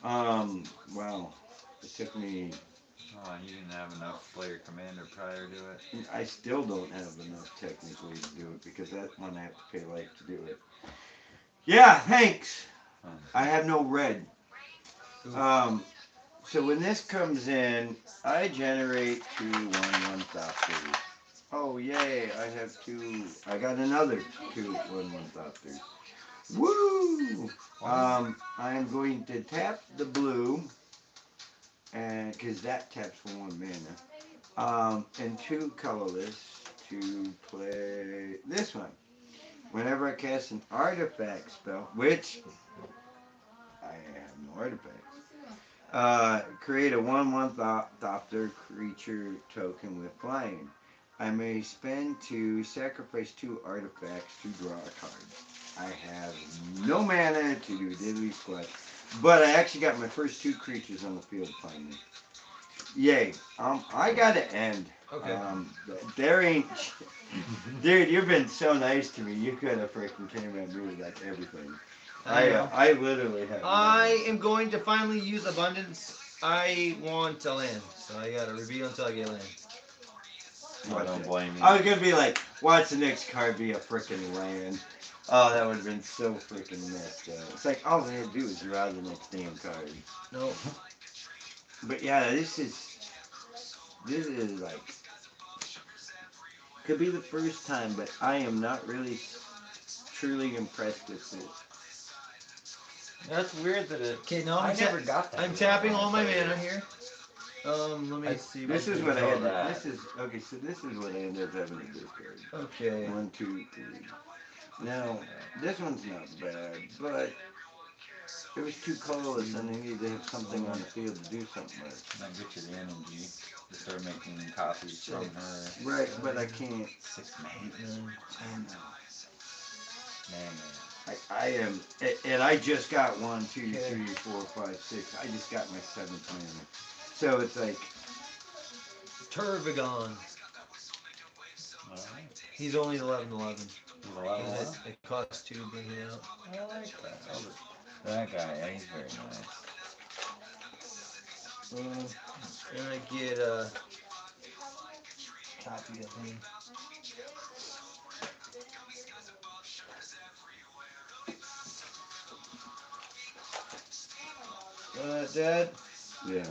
Speaker 3: Wow. It took me.
Speaker 1: Oh, you didn't have enough player commander prior to it.
Speaker 3: I still don't have enough technically to do it because that one I have to pay life to do it. Yeah, thanks. I have no red. So when this comes in, I generate 2/1/1 stop. Oh yay! I have two. I got another two 1/1 doctors. Woo! I'm going to tap the blue, and because that taps for 1 mana. And two colorless to play this one. Whenever I cast an artifact spell, which I have no artifacts, create a 1/1 Thopter creature token with flying. I may spend to sacrifice two artifacts to draw a card. I have no mana to do diddly squat, but I actually got my first two creatures on the field finally. Yay! I gotta end.
Speaker 2: Okay.
Speaker 3: There ain't, dude. You've been so nice to me. You could have freaking came at me with like everything. I literally have.
Speaker 2: I am going to finally use abundance. I want a land, so I gotta reveal until I get land.
Speaker 1: I don't blame you.
Speaker 3: I was gonna be like, watch the next card be a freaking land. Oh, that would have been so freaking messed up. It's like all they had to do is draw the next damn card.
Speaker 2: No.
Speaker 3: But yeah, this is like could be the first time, but I am not really truly impressed with this.
Speaker 1: That's weird that it.
Speaker 2: Okay, now
Speaker 1: I never got that.
Speaker 2: I'm tapping all my mana here. Let me see.
Speaker 3: This is
Speaker 1: didn't
Speaker 3: what I
Speaker 1: know
Speaker 3: had.
Speaker 1: that.
Speaker 3: This is okay. So this is what I ended up having to discard.
Speaker 2: Okay.
Speaker 3: 1, 2, 3. Now this one's not bad, but it was too colorless, and they needed to have something on the field to do something with.
Speaker 1: And I get you the energy to start making copies from her.
Speaker 3: Right, but I can't.
Speaker 1: 6 mana.
Speaker 2: 8, 9, 10.
Speaker 1: Man.
Speaker 3: I am, and I just got 1, 2,
Speaker 2: Okay.
Speaker 3: 3, 4, 5, 6. I just got my 7th mana. So it's like,
Speaker 2: Turbigon.
Speaker 1: Alright.
Speaker 2: He's only 11/11.
Speaker 1: He's a lot more.
Speaker 2: It costs 2 to bring him out.
Speaker 1: I like that. That guy, yeah, he's very nice.
Speaker 2: And I get a copy of him. Dad,
Speaker 3: yeah.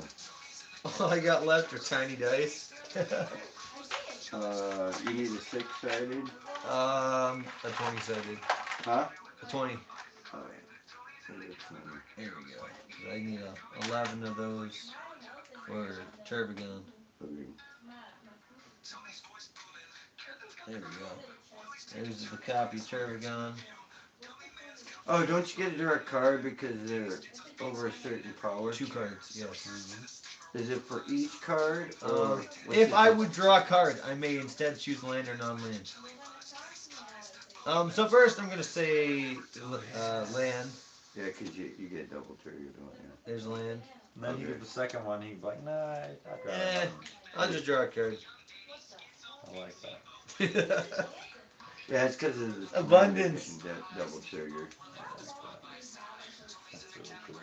Speaker 2: all I got left are tiny dice.
Speaker 3: You need a 6-sided?
Speaker 2: A 20-sided.
Speaker 3: Huh?
Speaker 2: A 20.
Speaker 3: Oh, yeah.
Speaker 2: There we go. I need 11 of those for Turbigon.
Speaker 3: Okay.
Speaker 2: There we go. There's the copy of Turbigon.
Speaker 3: Oh, don't you get to draw a card because they're over a certain power?
Speaker 2: 2 cards, yes.
Speaker 3: Is it for each card? Or
Speaker 2: If I would draw a card, I may instead choose land or non-land. So first I'm going to say land.
Speaker 3: Yeah, because you get double trigger, don't you?
Speaker 2: There's land.
Speaker 1: And then you get the second one, he'd be like, nah, I'd rather
Speaker 2: Eh, I'll just draw a card.
Speaker 1: I like that.
Speaker 3: Yeah, it's because of the
Speaker 2: Abundance.
Speaker 3: double trigger.
Speaker 1: I like that. That's really cool.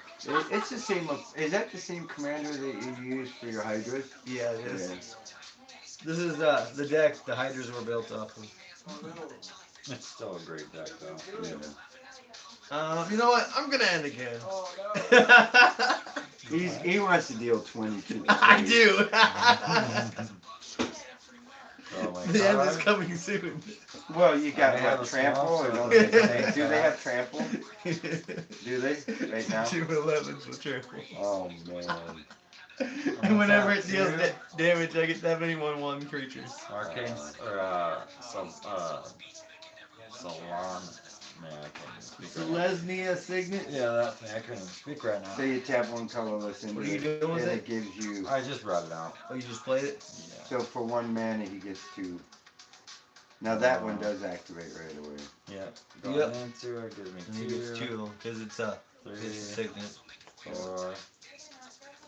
Speaker 3: It's the same. Is that the same commander that you use for your Hydras?
Speaker 2: Yeah, it is.
Speaker 3: Yeah.
Speaker 2: This is the deck the Hydras were built off of.
Speaker 1: It's still a great deck, though.
Speaker 3: Yeah.
Speaker 2: You know what? I'm gonna end again.
Speaker 3: He wants to deal 22.
Speaker 2: I do.
Speaker 1: Oh my
Speaker 2: The end is
Speaker 1: God.
Speaker 2: coming soon.
Speaker 3: Well, you got
Speaker 1: I have
Speaker 3: what,
Speaker 1: a
Speaker 3: trample
Speaker 1: small
Speaker 3: or don't
Speaker 1: sword.
Speaker 3: they? Do they have trample? Do they right now?
Speaker 2: 2/11 for triple.
Speaker 3: Oh man.
Speaker 2: And whenever it deals damage, I get 71 creatures.
Speaker 1: Arcane, or, Salon. Man, I can't even speak right now.
Speaker 2: Lesnia Signet.
Speaker 1: Yeah, that thing. I couldn't even speak right now.
Speaker 3: So you tap one colorless into
Speaker 2: What are you
Speaker 3: it,
Speaker 2: doing with
Speaker 3: and
Speaker 2: it?
Speaker 3: it gives you.
Speaker 1: I just brought it out.
Speaker 2: Oh, you just played it?
Speaker 1: Yeah.
Speaker 3: So for 1 mana, he gets 2. Now that one does activate right away.
Speaker 1: Yep.
Speaker 2: Yep.
Speaker 1: Going into it gives me
Speaker 2: And he gets 2 because it's a
Speaker 1: 3,
Speaker 2: Signet.
Speaker 1: 4,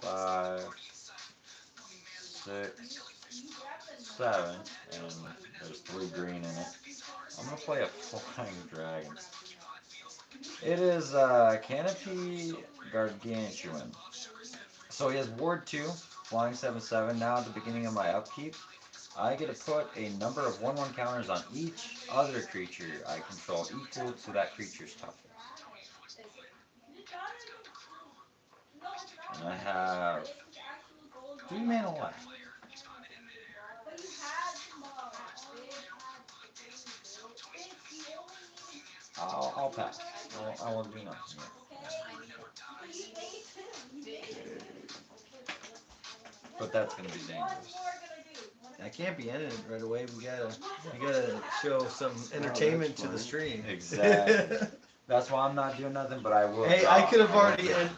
Speaker 1: 5, 6, 7, and there's 3 green in it. I'm gonna play a flying dragon. It is Canopy Gargantuan. So he has Ward 2, flying 7/7. Now at the beginning of my upkeep, I get to put a number of 1/1 counters on each other creature I control equal to that creature's toughness. And I have 3 mana left. I'll pass. I won't do nothing. But that's gonna be dangerous.
Speaker 2: That can't be ended right away. We gotta show some entertainment to the
Speaker 3: fine.
Speaker 2: stream.
Speaker 1: Exactly. That's why I'm not doing nothing, but I will.
Speaker 2: Hey,
Speaker 1: draw.
Speaker 2: I could have
Speaker 1: I will
Speaker 2: already
Speaker 1: draw.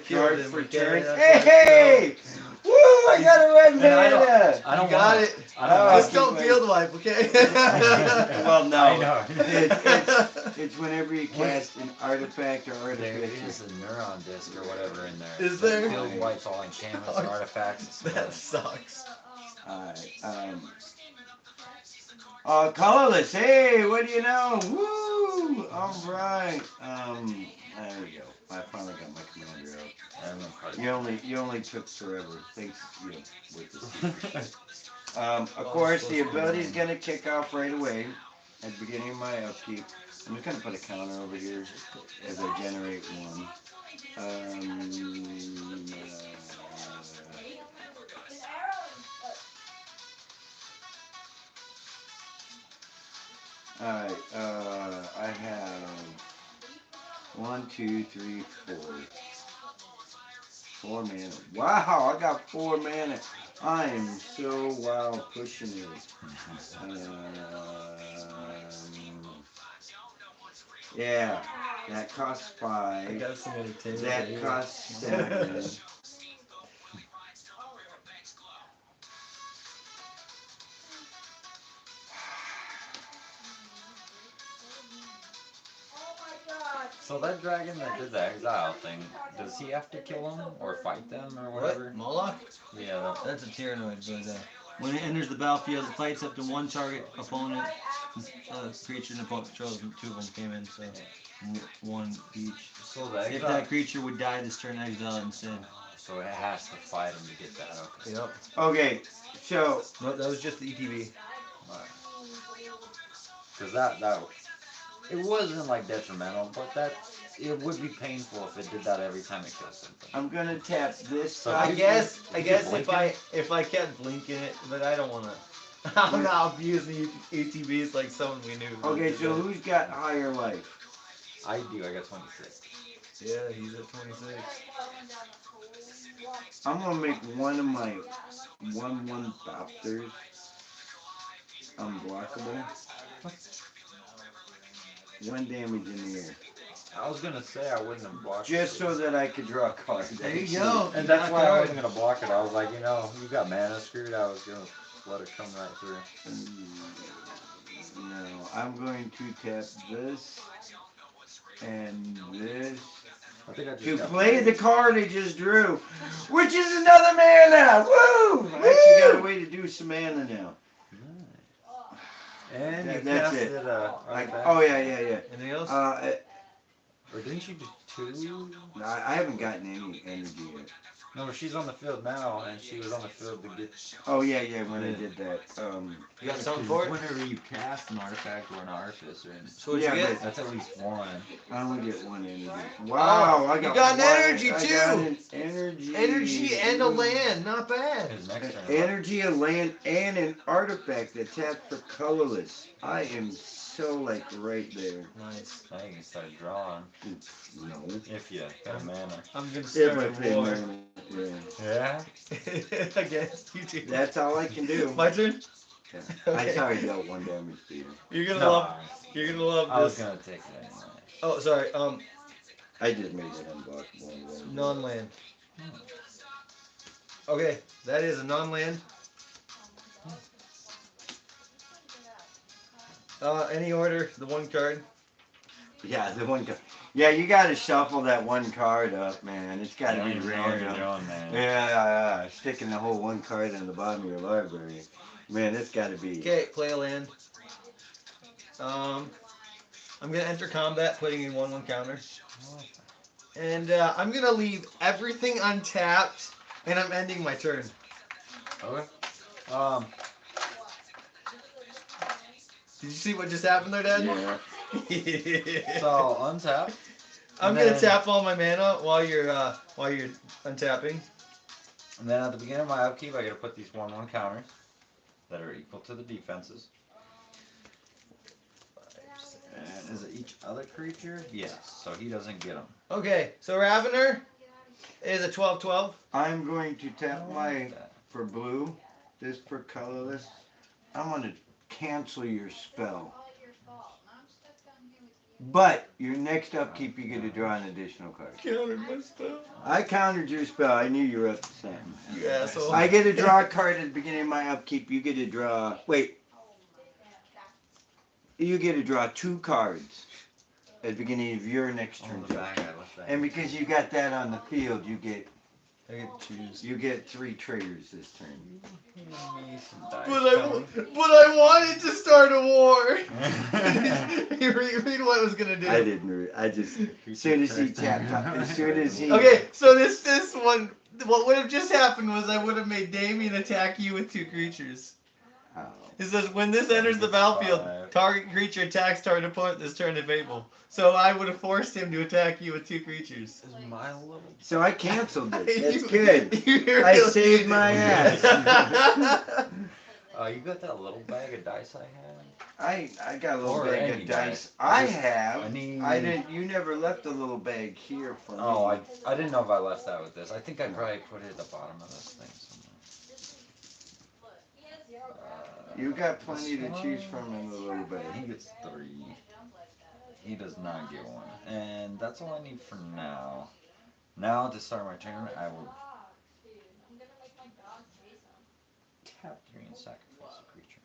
Speaker 2: killed
Speaker 3: Card
Speaker 2: him.
Speaker 3: for
Speaker 2: Okay?
Speaker 3: turn.
Speaker 2: That's
Speaker 3: Hey,
Speaker 2: what
Speaker 3: hey! Woo! I got a red
Speaker 1: And I don't-
Speaker 3: mana!
Speaker 1: I don't
Speaker 2: You got
Speaker 1: want
Speaker 2: it.
Speaker 1: I don't
Speaker 3: Oh,
Speaker 1: want
Speaker 2: Just don't field wipe, okay?
Speaker 3: Well, no.
Speaker 1: I know.
Speaker 3: It's whenever you cast an artifact or
Speaker 1: There
Speaker 3: artifact.
Speaker 1: is a neuron disc or whatever in there.
Speaker 2: Is there?
Speaker 1: Field wipes all enchantments, artifacts.
Speaker 2: That sucks.
Speaker 3: Alright, colorless. Hey, what do you know? Woo! Alright. There we go. I finally got my commander out. You only took forever. Thanks, with this. Of course, the ability is going to kick off right away at the beginning of my upkeep. I'm just going to put a counter over here as I generate one. Alright, I have 1, 2, 3, 4. 4 mana. Wow, I got 4 mana. I am so pushing it. Yeah, that costs
Speaker 2: I
Speaker 3: 5.
Speaker 2: got some entertainment.
Speaker 3: That
Speaker 2: here.
Speaker 3: costs 7.
Speaker 1: So that dragon that did the exile thing, does he have to kill them or fight them or whatever?
Speaker 2: What? Moloch?
Speaker 1: Yeah.
Speaker 2: That's a Tyrannoid, but when it enters the battlefield, it fights up to one target opponent. Creature and opponent controls, and 2 of them came in, so 1 each.
Speaker 1: So the
Speaker 2: If
Speaker 1: exile.
Speaker 2: that creature would die this turn, exile it instead.
Speaker 1: So it has to fight him to get that. Okay.
Speaker 2: Yep.
Speaker 3: Okay, so
Speaker 2: No, that was just the ETB.
Speaker 1: Because that it wasn't like detrimental, but it would be painful if it did that every time it kills something.
Speaker 3: I'm gonna tap this.
Speaker 1: So
Speaker 2: I guess
Speaker 1: you can
Speaker 2: if I kept blinking it, but I don't wanna. I'm not abusing ATBs like someone we knew.
Speaker 3: Okay, so who's got higher life?
Speaker 1: I do. I got 26.
Speaker 2: Yeah, he's at 26.
Speaker 3: I'm gonna make one of my 1/1 Thopters unblockable. 1 damage in the air.
Speaker 1: I was gonna say I wouldn't have blocked.
Speaker 3: Just so that I could draw a card.
Speaker 2: There you go.
Speaker 1: And that's why I wasn't gonna block it. I was like, you got mana screwed. I was gonna let it come right through.
Speaker 3: No, I'm going to tap this and this
Speaker 1: I think I just
Speaker 3: to
Speaker 1: got
Speaker 3: play the card I just drew, which is another mana. Woo! I actually got a way to do some mana now.
Speaker 1: And you
Speaker 3: That's
Speaker 1: casted
Speaker 3: it.
Speaker 1: artifact.
Speaker 3: Oh yeah.
Speaker 2: Anything else?
Speaker 1: Or didn't you do 2?
Speaker 3: No, I haven't gotten any energy yet.
Speaker 1: No, she's on the field now, and she was on the field to get.
Speaker 3: Oh yeah, when I did that.
Speaker 2: You got something for it?
Speaker 1: Whenever you cast an artifact or an artificer,
Speaker 2: So what'd you get?
Speaker 1: that's at least 1.
Speaker 3: I only get 1 energy. Wow, I got
Speaker 2: you got an energy
Speaker 3: I
Speaker 2: too.
Speaker 3: got an energy.
Speaker 2: Energy and a land, not bad.
Speaker 1: His next turn.
Speaker 3: Energy, a land, and an artifact that taps for colorless. I am so right there.
Speaker 2: Nice.
Speaker 1: Now you can start drawing.
Speaker 3: No.
Speaker 1: If you got mana.
Speaker 2: I'm gonna
Speaker 3: If
Speaker 2: start
Speaker 3: I
Speaker 2: a
Speaker 3: pay
Speaker 2: war
Speaker 3: mana, yeah.
Speaker 1: Yeah.
Speaker 2: against you two.
Speaker 3: That's all I can do.
Speaker 2: My turn.
Speaker 3: Yeah.
Speaker 2: Okay.
Speaker 3: I sorry dealt 1 damage to you.
Speaker 2: You're gonna
Speaker 1: No,
Speaker 2: love. You're gonna love
Speaker 1: I was
Speaker 2: this.
Speaker 1: gonna take it anyway.
Speaker 2: Oh, sorry.
Speaker 3: I just made it unblockable.
Speaker 2: Non-land. Okay, that is a non-land. Any order, the 1 card.
Speaker 3: Yeah, the 1 card. Yeah, you gotta shuffle that 1 card up, man. It's gotta be random.
Speaker 1: Man.
Speaker 3: Yeah, sticking the whole 1 card on the bottom of your library. Man, it's gotta be.
Speaker 2: Okay, play a land. I'm gonna enter combat, putting in 1/1 counter. And I'm gonna leave everything untapped, and I'm ending my turn.
Speaker 1: Okay.
Speaker 2: Did you see what just happened there, Dad?
Speaker 3: Yeah.
Speaker 1: So untap.
Speaker 2: I'm
Speaker 1: And
Speaker 2: gonna
Speaker 1: then-
Speaker 2: tap all my mana while you're untapping.
Speaker 1: And then at the beginning of my upkeep, I gotta put these 1/1 counters that are equal to the defenses. And is it each other creature? Yes. So he doesn't get them.
Speaker 2: Okay, so Ravener is a 12/12.
Speaker 3: I'm going to tap my for blue. This for colorless. I'm gonna cancel your spell. But your next upkeep, you get to draw an additional card.
Speaker 2: Countered my spell.
Speaker 3: I countered your spell. I knew you were up to something.
Speaker 2: You asshole.
Speaker 3: I get to draw a card at the beginning of my upkeep. You get to draw. Wait. You get to draw 2 cards at the beginning of your next turn. And because you got that on the field, you get
Speaker 2: I get to choose.
Speaker 3: you get 3 triggers this turn.
Speaker 2: But I wanted to start a war. You read what I was gonna do.
Speaker 3: I didn't. I just as soon as he tapped up, as soon as he.
Speaker 2: Okay, so this one, what would have just happened was I would have made Damien attack you with 2 creatures.
Speaker 3: Oh.
Speaker 2: It says when this enters the battlefield, target creature attacks target opponent this turn if able. So I would have forced him to attack you with 2 creatures.
Speaker 1: Is my little...
Speaker 3: So I canceled it. That's
Speaker 2: You-
Speaker 3: good.
Speaker 2: you really
Speaker 3: I saved my ass.
Speaker 1: You got that little bag of dice I had?
Speaker 3: I got a little
Speaker 1: Or
Speaker 3: bag
Speaker 1: any
Speaker 3: of dice.
Speaker 1: dice.
Speaker 3: I
Speaker 1: I
Speaker 3: have.
Speaker 1: need...
Speaker 3: I didn't. You never left a little bag here for me.
Speaker 1: Oh, I didn't know if I left that with this. I think I probably put it at the bottom of this thing somewhere.
Speaker 3: You got plenty to choose from in a little bit.
Speaker 1: He gets 3. He does not get 1. And that's all I need for now. Now, to start my turn, I will tap 3 and sacrifice a creature.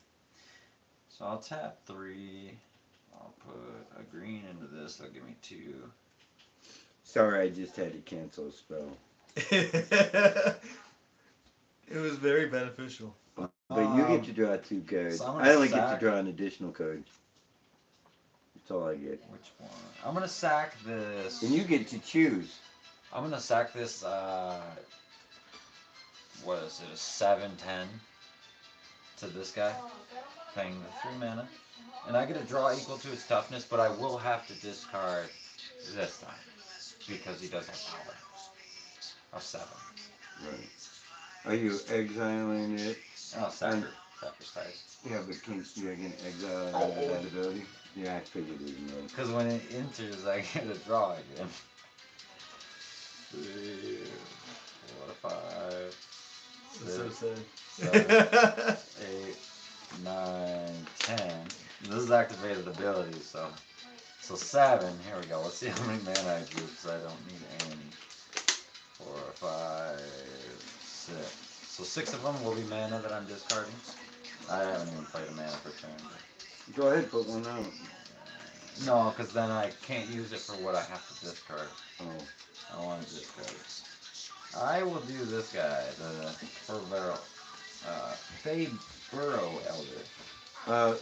Speaker 1: So I'll tap 3. I'll put a green into this. That'll give me 2.
Speaker 3: Sorry, I just had to cancel a spell.
Speaker 2: It was very beneficial.
Speaker 3: But you get to draw 2 cards.
Speaker 1: so
Speaker 3: I only get to
Speaker 1: sack-
Speaker 3: draw an additional card. That's all I get.
Speaker 1: Which one? I'm gonna sack this.
Speaker 3: And you get to choose.
Speaker 1: I'm gonna sack this. What is it? A 7/10 to this guy, paying the 3 mana, and I get a draw equal to his toughness, but I will have to discard this time because he does have power of 7.
Speaker 3: Right. Are you exiling it?
Speaker 1: Oh, sacrifice.
Speaker 3: Yeah, but can you can exile it under that ability? Yeah, I figured it was.
Speaker 1: Because when it enters, I get a draw again. 3, 4, 5,
Speaker 2: That's so
Speaker 1: 6,
Speaker 2: sad.
Speaker 1: 7, 8, 9, 10. This is activated ability, so 7. Here we go. Let's see how many mana I do because I don't need any. 4, 5, 6. So 6 of them will be mana that I'm discarding. I haven't even played a mana per turn.
Speaker 3: Go ahead, put one out.
Speaker 1: No, because then I can't use it for what I have to discard.
Speaker 3: Oh.
Speaker 1: I want to discard it. I will do this guy, the Fade Burrow Elder.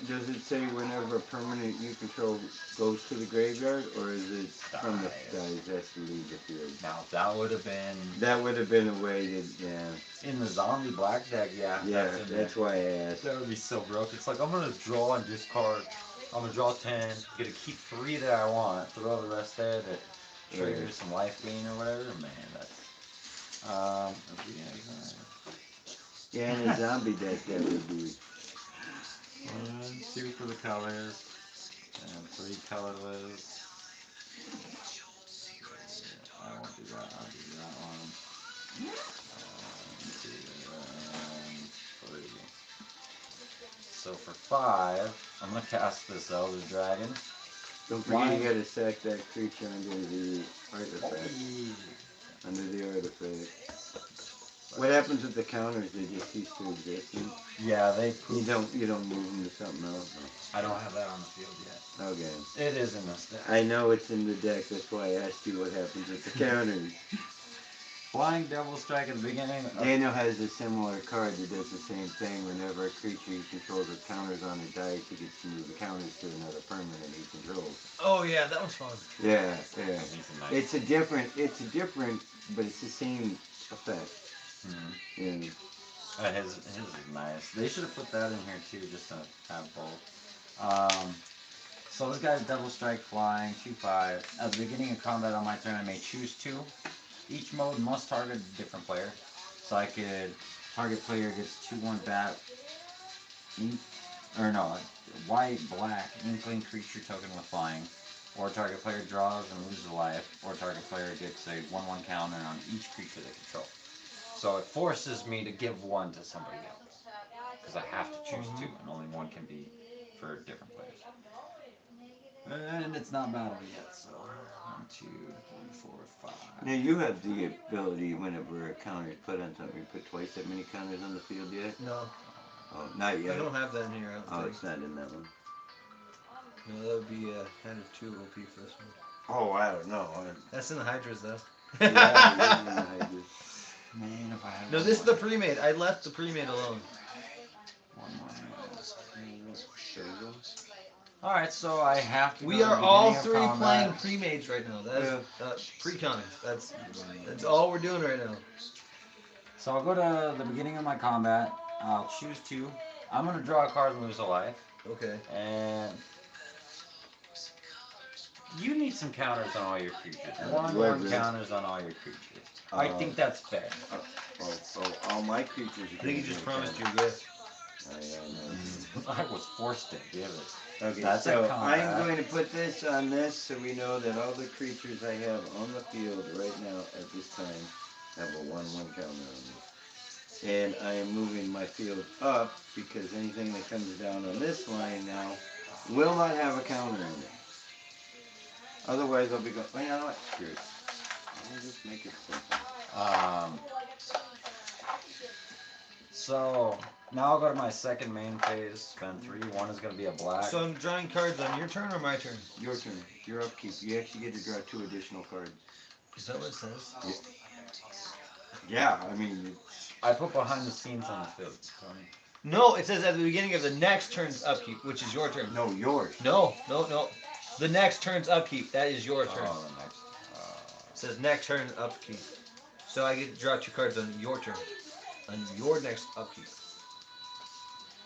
Speaker 3: Does it say whenever a permanent you control goes to the graveyard, or is it from the dies has to leave the field?
Speaker 1: Now, that would have been...
Speaker 3: That would have been a way to, yeah.
Speaker 1: In the zombie black deck, yeah.
Speaker 3: Yeah,
Speaker 1: that's
Speaker 3: why I asked.
Speaker 1: That would be so broke. It's like, I'm going to draw and discard. I'm going to draw 10, get to keep 3 that I want, throw the rest there that triggers some life gain or whatever. Man, that's...
Speaker 3: Yeah, in a zombie deck that would be...
Speaker 1: 1, 2 for the colors, and 3 colorless. I won't do that, I'll do that one. 2, and 3. So for 5, I'm going to cast this Elder Dragon.
Speaker 3: Don't forget you gotta sack that creature under the artifact. Under the artifact. What happens with the counters? They just cease to exist.
Speaker 1: Yeah, they
Speaker 3: You don't move them to something else.
Speaker 1: I don't have that on the field yet.
Speaker 3: Okay.
Speaker 1: It is in this deck.
Speaker 3: I know it's in the deck. That's why I asked you what happens with the counters.
Speaker 1: Flying Devil Strike at the beginning.
Speaker 3: Daniel has a similar card that does the same thing. Whenever a creature he controls with counters on a dice, he gets to move the counters to another permanent he controls.
Speaker 2: Oh yeah, that was fun.
Speaker 3: Yeah, yeah. It's a different, but it's the same effect.
Speaker 1: Mm-hmm. Yeah. His is nice. They should have put that in here too, just to have both. So this guy's Devil Strike flying, 2/5. At the beginning of combat on my turn, I may choose 2. Each mode must target a different player. So I could target player gets 2/1 bat. or no, white, black, inkling creature token with flying, or target player draws and loses a life, or target player gets a 1/1 counter on each creature they control. So it forces me to give one to somebody else because I have to choose two, and only one can be for different players. And it's not battle yet, so 1, 2, 3, 4, 5.
Speaker 3: Now you have the ability whenever a counter is put on something, you put twice that many counters on the field yet?
Speaker 2: No,
Speaker 3: Oh, not
Speaker 2: I
Speaker 3: yet.
Speaker 2: don't have that in here. I don't
Speaker 3: Oh,
Speaker 2: think.
Speaker 3: it's not in that one.
Speaker 2: No, that would be kind of too OP for this one.
Speaker 3: Oh, I don't know.
Speaker 2: That's in the Hydras though.
Speaker 3: Yeah, it is in the Hydras.
Speaker 1: Man, if I had
Speaker 2: No, this is the pre-made. I left the pre-made alone.
Speaker 1: one more.
Speaker 3: There you go.
Speaker 1: Alright, so I have to.
Speaker 2: We
Speaker 1: go to
Speaker 2: are
Speaker 1: the
Speaker 2: all
Speaker 1: beginning of
Speaker 2: three playing
Speaker 1: combat.
Speaker 2: pre-mades right now. That is
Speaker 3: Yeah.
Speaker 2: pre-con. That's all we're doing right now.
Speaker 1: So I'll go to the beginning of my combat. I'll choose two. I'm gonna draw a card and lose a life.
Speaker 2: Okay.
Speaker 1: And you need some counters on all your creatures. One
Speaker 3: Whoever.
Speaker 1: counters on all your creatures. I think that's fair.
Speaker 3: All my creatures are
Speaker 2: I think he just promised you a gift.
Speaker 1: I was forced to give it.
Speaker 3: Okay,
Speaker 1: That's a
Speaker 3: so
Speaker 1: combat.
Speaker 3: I'm going to put this on this so we know that all the creatures I have on the field right now at this time have a 1/1 counter on them. And I am moving my field up because anything that comes down on this line now will not have a counter on it. Otherwise I'll be going, well, you know what, screw it. I'll just make it simple.
Speaker 1: So now I'll go to my second main phase. Spend 3. One is gonna be a black.
Speaker 2: So I'm drawing cards on your turn or my turn?
Speaker 3: Your turn. Your upkeep. You actually get to draw 2 additional cards.
Speaker 2: Is that what it says?
Speaker 3: Yeah, I mean,
Speaker 1: I put behind the scenes on the field. Sorry.
Speaker 2: No, it says at the beginning of the next turn's upkeep, which is your turn.
Speaker 3: no, yours.
Speaker 2: No. The next turn's upkeep. That is your turn.
Speaker 1: Oh, the next.
Speaker 2: It says next turn upkeep. So I get to draw 2 cards on your turn. On your next upkeep.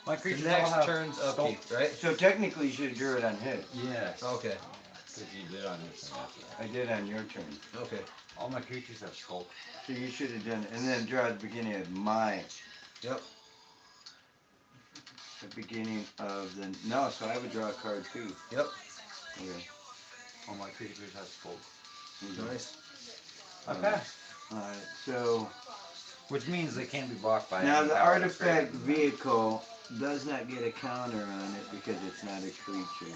Speaker 1: My
Speaker 2: The
Speaker 1: creatures all
Speaker 2: next
Speaker 1: have
Speaker 2: turn's upkeep, right?
Speaker 3: So technically you should have drew it on his.
Speaker 1: Yes.
Speaker 2: Okay.
Speaker 1: Because you did on your turn.
Speaker 3: I did on your turn.
Speaker 2: Okay.
Speaker 1: All my creatures have skulk.
Speaker 3: So you should have done it. And then draw at the beginning of my.
Speaker 2: Yep.
Speaker 3: The beginning of the. No, so I would draw a card too.
Speaker 2: Yep.
Speaker 3: Okay.
Speaker 1: All my creatures have skulk.
Speaker 2: Nice.
Speaker 1: Okay.
Speaker 3: Alright, so.
Speaker 1: Which means they can't be blocked by
Speaker 3: Now
Speaker 1: any
Speaker 3: the
Speaker 1: power
Speaker 3: artifact
Speaker 1: that's greater than them.
Speaker 3: vehicle does not get a counter on it because it's not a creature.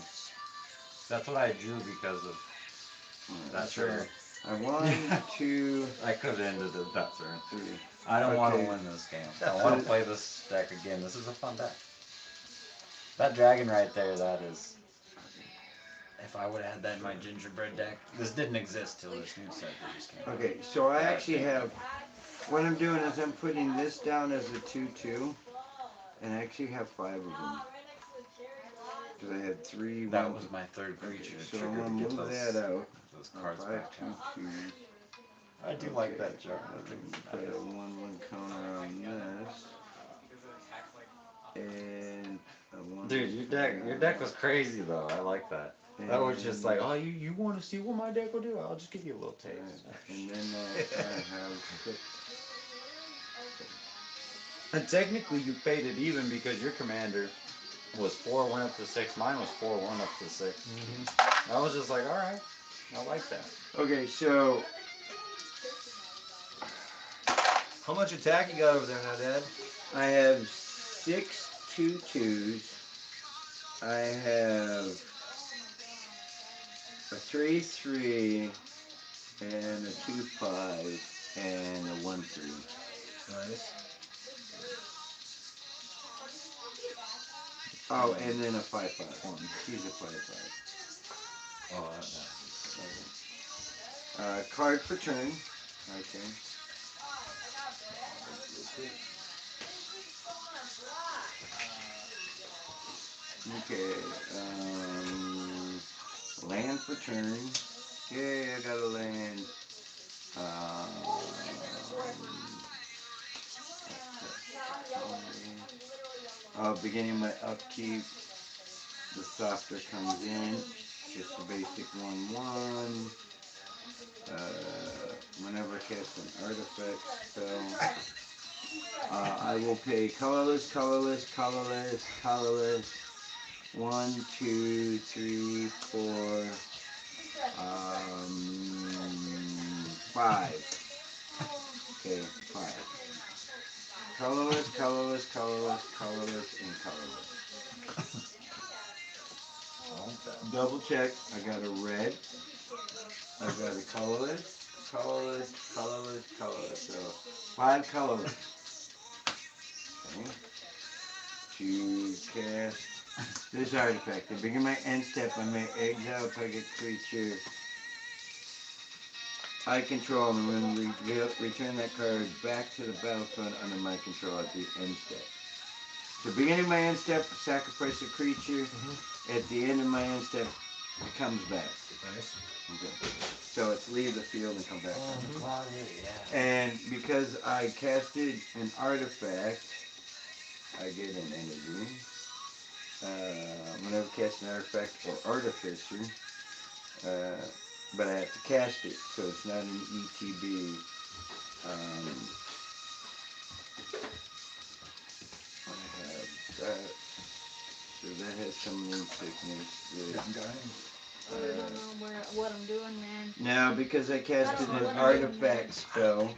Speaker 1: That's what I drew because of that
Speaker 3: so
Speaker 1: turn.
Speaker 3: I 1, 2,
Speaker 1: I could have ended it that turn.
Speaker 3: 3.
Speaker 1: I don't want to
Speaker 3: Okay.
Speaker 1: win this game. I want to play this deck again. This is a fun deck. That dragon right there, that is. If I would have had that in my gingerbread deck, this didn't exist till this new set that just came out.
Speaker 3: Okay, so I actually have. What I'm doing is I'm putting this down as a 2/2, and I actually have 5 of them. Because I had 3.
Speaker 1: That
Speaker 3: 1,
Speaker 1: was my third creature.
Speaker 3: so I'm gonna move that out.
Speaker 1: Those cards
Speaker 3: 5,
Speaker 1: back
Speaker 3: 2,
Speaker 1: out.
Speaker 3: 2.
Speaker 1: I do like that chart. I think
Speaker 3: Put
Speaker 1: it's
Speaker 3: a 1/1 counter on this, and a 1.
Speaker 1: Dude, your deck was crazy though. I like that. That was just like, oh, you want to see what my deck will do? I'll just give you a little taste.
Speaker 3: And then I have 6.
Speaker 1: And technically, you paid it even because your commander was 4 went up to 6. Mine was 4 1 up to 6.
Speaker 2: Mm-hmm.
Speaker 1: I was just like, all right, I like that.
Speaker 3: Okay, so
Speaker 2: How much attack you got over there now, Dad?
Speaker 3: I have 6 2/2s. I have a 3/3 and a 2/5 and a 1/3.
Speaker 2: Nice.
Speaker 3: Oh, and then a 5/5. He's a 5/5.
Speaker 1: Oh,
Speaker 3: Card per turn. Okay. Okay. Land per turn. Yay, I got a land. Beginning my upkeep. The softer comes in. Just a basic 1/1. Whenever I cast an artifact spell, I will pay colorless, colorless, colorless, colorless. 1, 2, 3, 4, 5. Okay, 5. Colorless, colorless, colorless, colorless, and colorless. Double check. I got a red. I got a colorless, colorless, colorless, colorless. So 5 colorless. Okay. To cast this artifact. I begin my end step. I may exile target creature I control and when return that card back to the battlefield under my control at the end step. So beginning my end step, sacrifice a creature. At the end of my end step, it comes back.
Speaker 2: Nice.
Speaker 3: Okay. So it's leave the field and come back.
Speaker 1: Yeah.
Speaker 3: And because I casted an artifact, I get an energy. Whenever I cast an artifact or artificer, but I have to cast it, so it's not an ETB. I have that. So that has summoning sickness.
Speaker 4: I don't know what I'm doing, man.
Speaker 3: Now, because I casted
Speaker 4: That's
Speaker 3: an
Speaker 4: what
Speaker 3: artifact spell,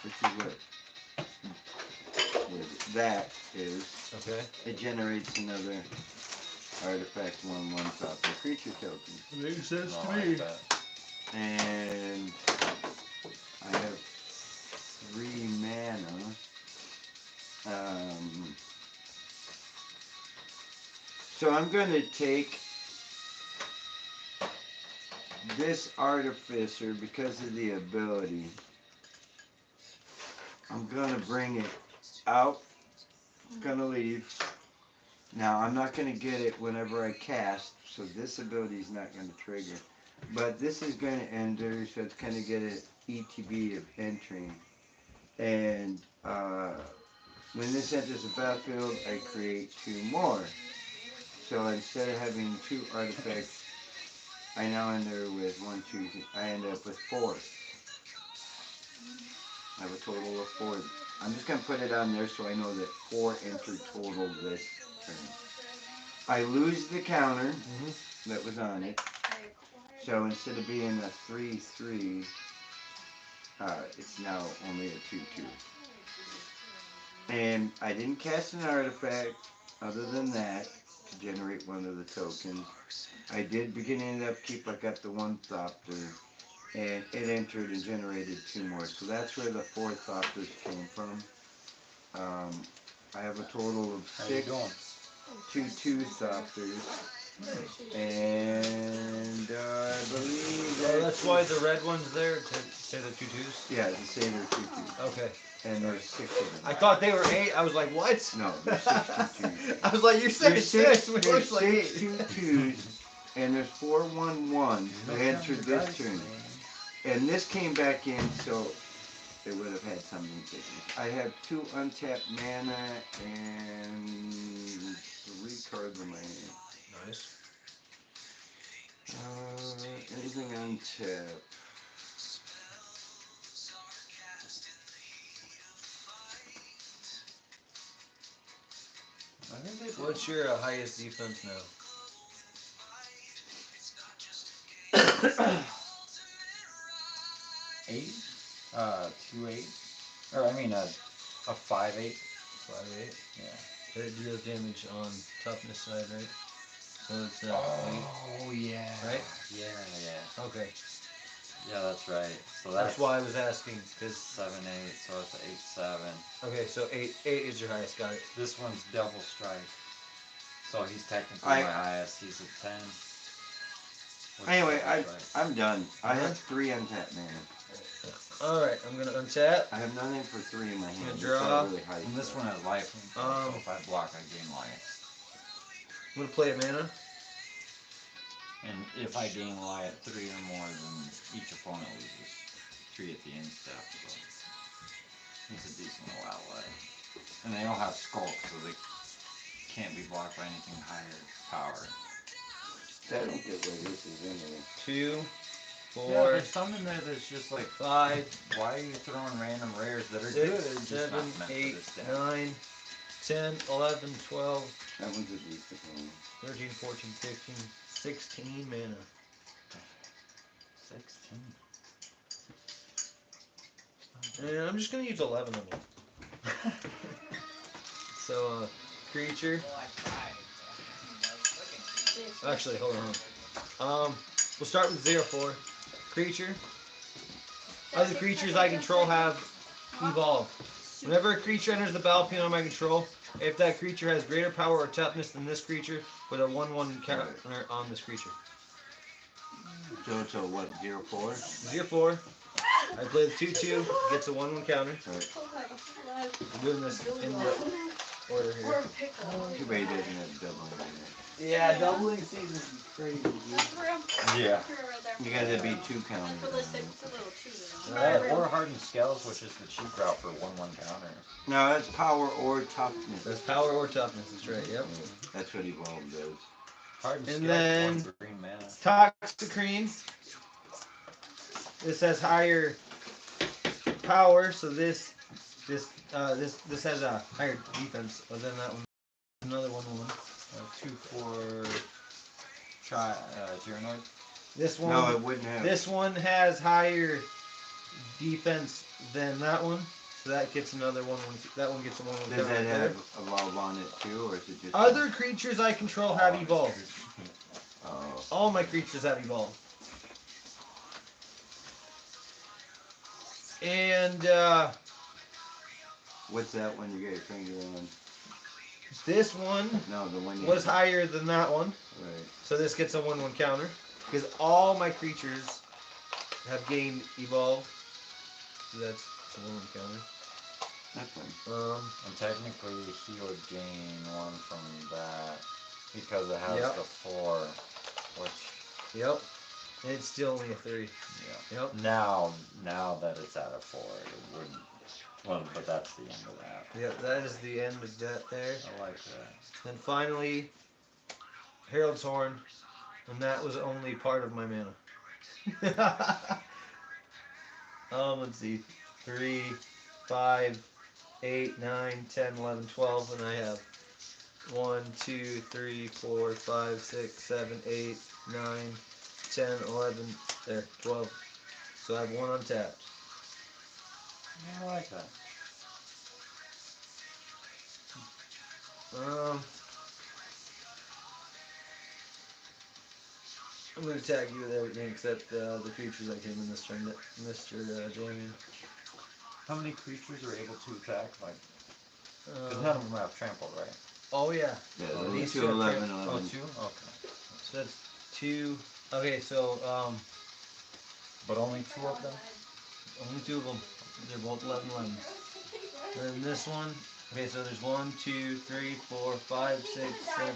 Speaker 3: which is what that is,
Speaker 2: Okay.
Speaker 3: it generates another artifact 1/1 top of creature token.
Speaker 2: Makes sense
Speaker 1: No,
Speaker 2: to
Speaker 1: I
Speaker 2: me.
Speaker 1: like that.
Speaker 3: And I have 3 mana. So I'm going to take this artificer because of the ability. I'm going to bring it out. It's going to leave. Now I'm not going to get it whenever I cast, so this ability is not going to trigger. But this is going to enter, so it's going to get an ETB of entering. And when this enters the battlefield, I create 2 more. So instead of having 2 artifacts, I now enter with 1, 2, I end up with 4. I have a total of 4. I'm just going to put it on there so I know that 4 entered total this turn. I lose the counter that was on it. So instead of being a 3/3, it's now only a 2/2. And I didn't cast an artifact other than that to generate one of the tokens. I did beginning of upkeep, I got the 1 Thopter, and it entered and generated 2 more. So that's where the 4 Thopters came from. I have a total of 6 2/2 Thopters. And I believe that
Speaker 2: that's why the red one's there to say the 2/2s?
Speaker 3: Yeah, to say they're 2/2.
Speaker 2: Okay.
Speaker 3: And there's 6 of them.
Speaker 2: I thought they were 8. I was like, what?
Speaker 3: No, there's 6 2/2s.
Speaker 2: I was like, you're saying 6, which
Speaker 3: There's
Speaker 2: looks like 8.
Speaker 3: 6 2/2s, and there's 4 1/1s that entered this turn. And this came back in, so it would have had something taken. I have 2 untapped mana and 3 cards in my hand.
Speaker 2: Nice.
Speaker 3: Anything untapped?
Speaker 2: What's your highest defense now?
Speaker 1: 8? 2/8? Or I mean a 5/8.
Speaker 2: 5/8?
Speaker 1: Yeah.
Speaker 2: It deals damage on toughness side, right? So it's 8.
Speaker 1: Oh yeah.
Speaker 2: Right?
Speaker 1: Yeah.
Speaker 2: Okay.
Speaker 1: Yeah, that's right. So
Speaker 2: That's why I was asking, because
Speaker 1: 7/8, so it's 8/7.
Speaker 2: okay, so 8 is your highest. Got it.
Speaker 1: This one's double strike. So he's technically
Speaker 3: I-
Speaker 1: my highest. He's at 10. What's
Speaker 3: Anyway,
Speaker 1: double strike?
Speaker 3: I'm done. I have 3 untapped mana.
Speaker 2: All right, I'm gonna untap.
Speaker 3: I have nothing for 3 in my hand. It's
Speaker 2: draw.
Speaker 3: all really high
Speaker 1: And this
Speaker 3: stuff.
Speaker 1: one has life. So if I block, I gain life.
Speaker 2: I'm gonna play a mana.
Speaker 1: And if I gain life 3 or more, then each opponent loses 3 at the end step. So it's a decent little outlay. And they don't have skulk, so they can't be blocked by anything higher power.
Speaker 3: I don't get where this is in there.
Speaker 2: 2,
Speaker 1: Yeah,
Speaker 2: 4,
Speaker 1: there's some in there that's just like,
Speaker 2: 5,
Speaker 1: why are you throwing random rares that are
Speaker 2: 6,
Speaker 1: good? Just
Speaker 2: 7,
Speaker 1: not meant
Speaker 2: 8,
Speaker 1: for this deck.
Speaker 2: 9, 10, 11, 12,
Speaker 3: That one's a decent one.
Speaker 2: 13, 14, 15, 16 mana.
Speaker 1: 16.
Speaker 2: And I'm just gonna use 11 of them. So, creature.
Speaker 6: Well, I tried.
Speaker 2: Actually, hold on. We'll start with 0-4. Creature. Other creatures I control have evolve. Whenever a creature enters the battlefield under my control, if that creature has greater power or toughness than this creature, put a 1/1 counter on this creature.
Speaker 3: So it's a what, 0-4?
Speaker 2: 0-4. I play the 2/2, gets a 1/1 counter.
Speaker 3: Right.
Speaker 2: I'm doing this in the order here.
Speaker 3: Too bad he doesn't have doubling in it.
Speaker 5: Yeah, doubling season's crazy.
Speaker 1: Yeah.
Speaker 3: You gotta be 2 counters.
Speaker 1: Or hardened scales, which is the cheap route for 1/1 counters.
Speaker 3: No, that's power or toughness.
Speaker 2: That's power or toughness, that's right, yep.
Speaker 3: That's what Evolve does.
Speaker 1: Hardened
Speaker 2: And
Speaker 1: scales,
Speaker 2: then
Speaker 1: 1 green mana.
Speaker 2: Toxicrene. This has higher power, so this has a higher defense than that one. Another 1/1.
Speaker 1: 2/4 Tyrannoid.
Speaker 2: This one.
Speaker 3: No, it wouldn't have.
Speaker 2: This one has higher defense than that one, so that gets another 1/1. That one gets a 1/1.
Speaker 3: Does that have Evolve on it too, or is it just...
Speaker 2: Other creatures I control have evolve.
Speaker 3: Oh.
Speaker 2: All my creatures have evolve. And
Speaker 3: What's that one you got your finger on?
Speaker 2: this one
Speaker 3: No, the one you...
Speaker 2: was higher than that one,
Speaker 3: Right.
Speaker 2: so this gets a 1/1 counter. Because all my creatures have gained evolve. So that's a 1/1 counter.
Speaker 3: That's fine.
Speaker 1: And technically, he would gain 1 from that because it has
Speaker 2: Yep.
Speaker 1: the 4, which.
Speaker 2: Yep. And it's still only a 3.
Speaker 1: Yeah.
Speaker 2: Yep.
Speaker 1: Now that it's at a 4, it wouldn't. Well, but that's the end of that.
Speaker 2: Yep, that is the end of that there.
Speaker 1: I like that.
Speaker 2: Then finally, Herald's Horn, and that was only part of my mana. Let's see. 3, 5, 8, 9, 10, 11, 12, and I have 1, 2, 3, 4, 5, 6, 7, 8, 9, 10, 11, there, 12. So I have 1 untapped.
Speaker 1: I like that.
Speaker 2: I'm going to tag you with everything except the creatures that came in this turn, Mr. Damien.
Speaker 1: How many creatures are able to attack? Like, because
Speaker 2: Uh,
Speaker 1: none of them have trampled, right?
Speaker 2: oh, yeah.
Speaker 3: Yeah,
Speaker 2: Oh,
Speaker 3: those
Speaker 2: these
Speaker 3: two
Speaker 2: two are
Speaker 3: 11,
Speaker 1: Oh,
Speaker 3: 11.
Speaker 1: 2? Okay.
Speaker 2: So that's 2. Okay, so
Speaker 1: But only 2 of them?
Speaker 2: only 2 of them. They're both 11, 11. And this one, okay, so there's 1, 2, 3, 4, 5, 6, 7,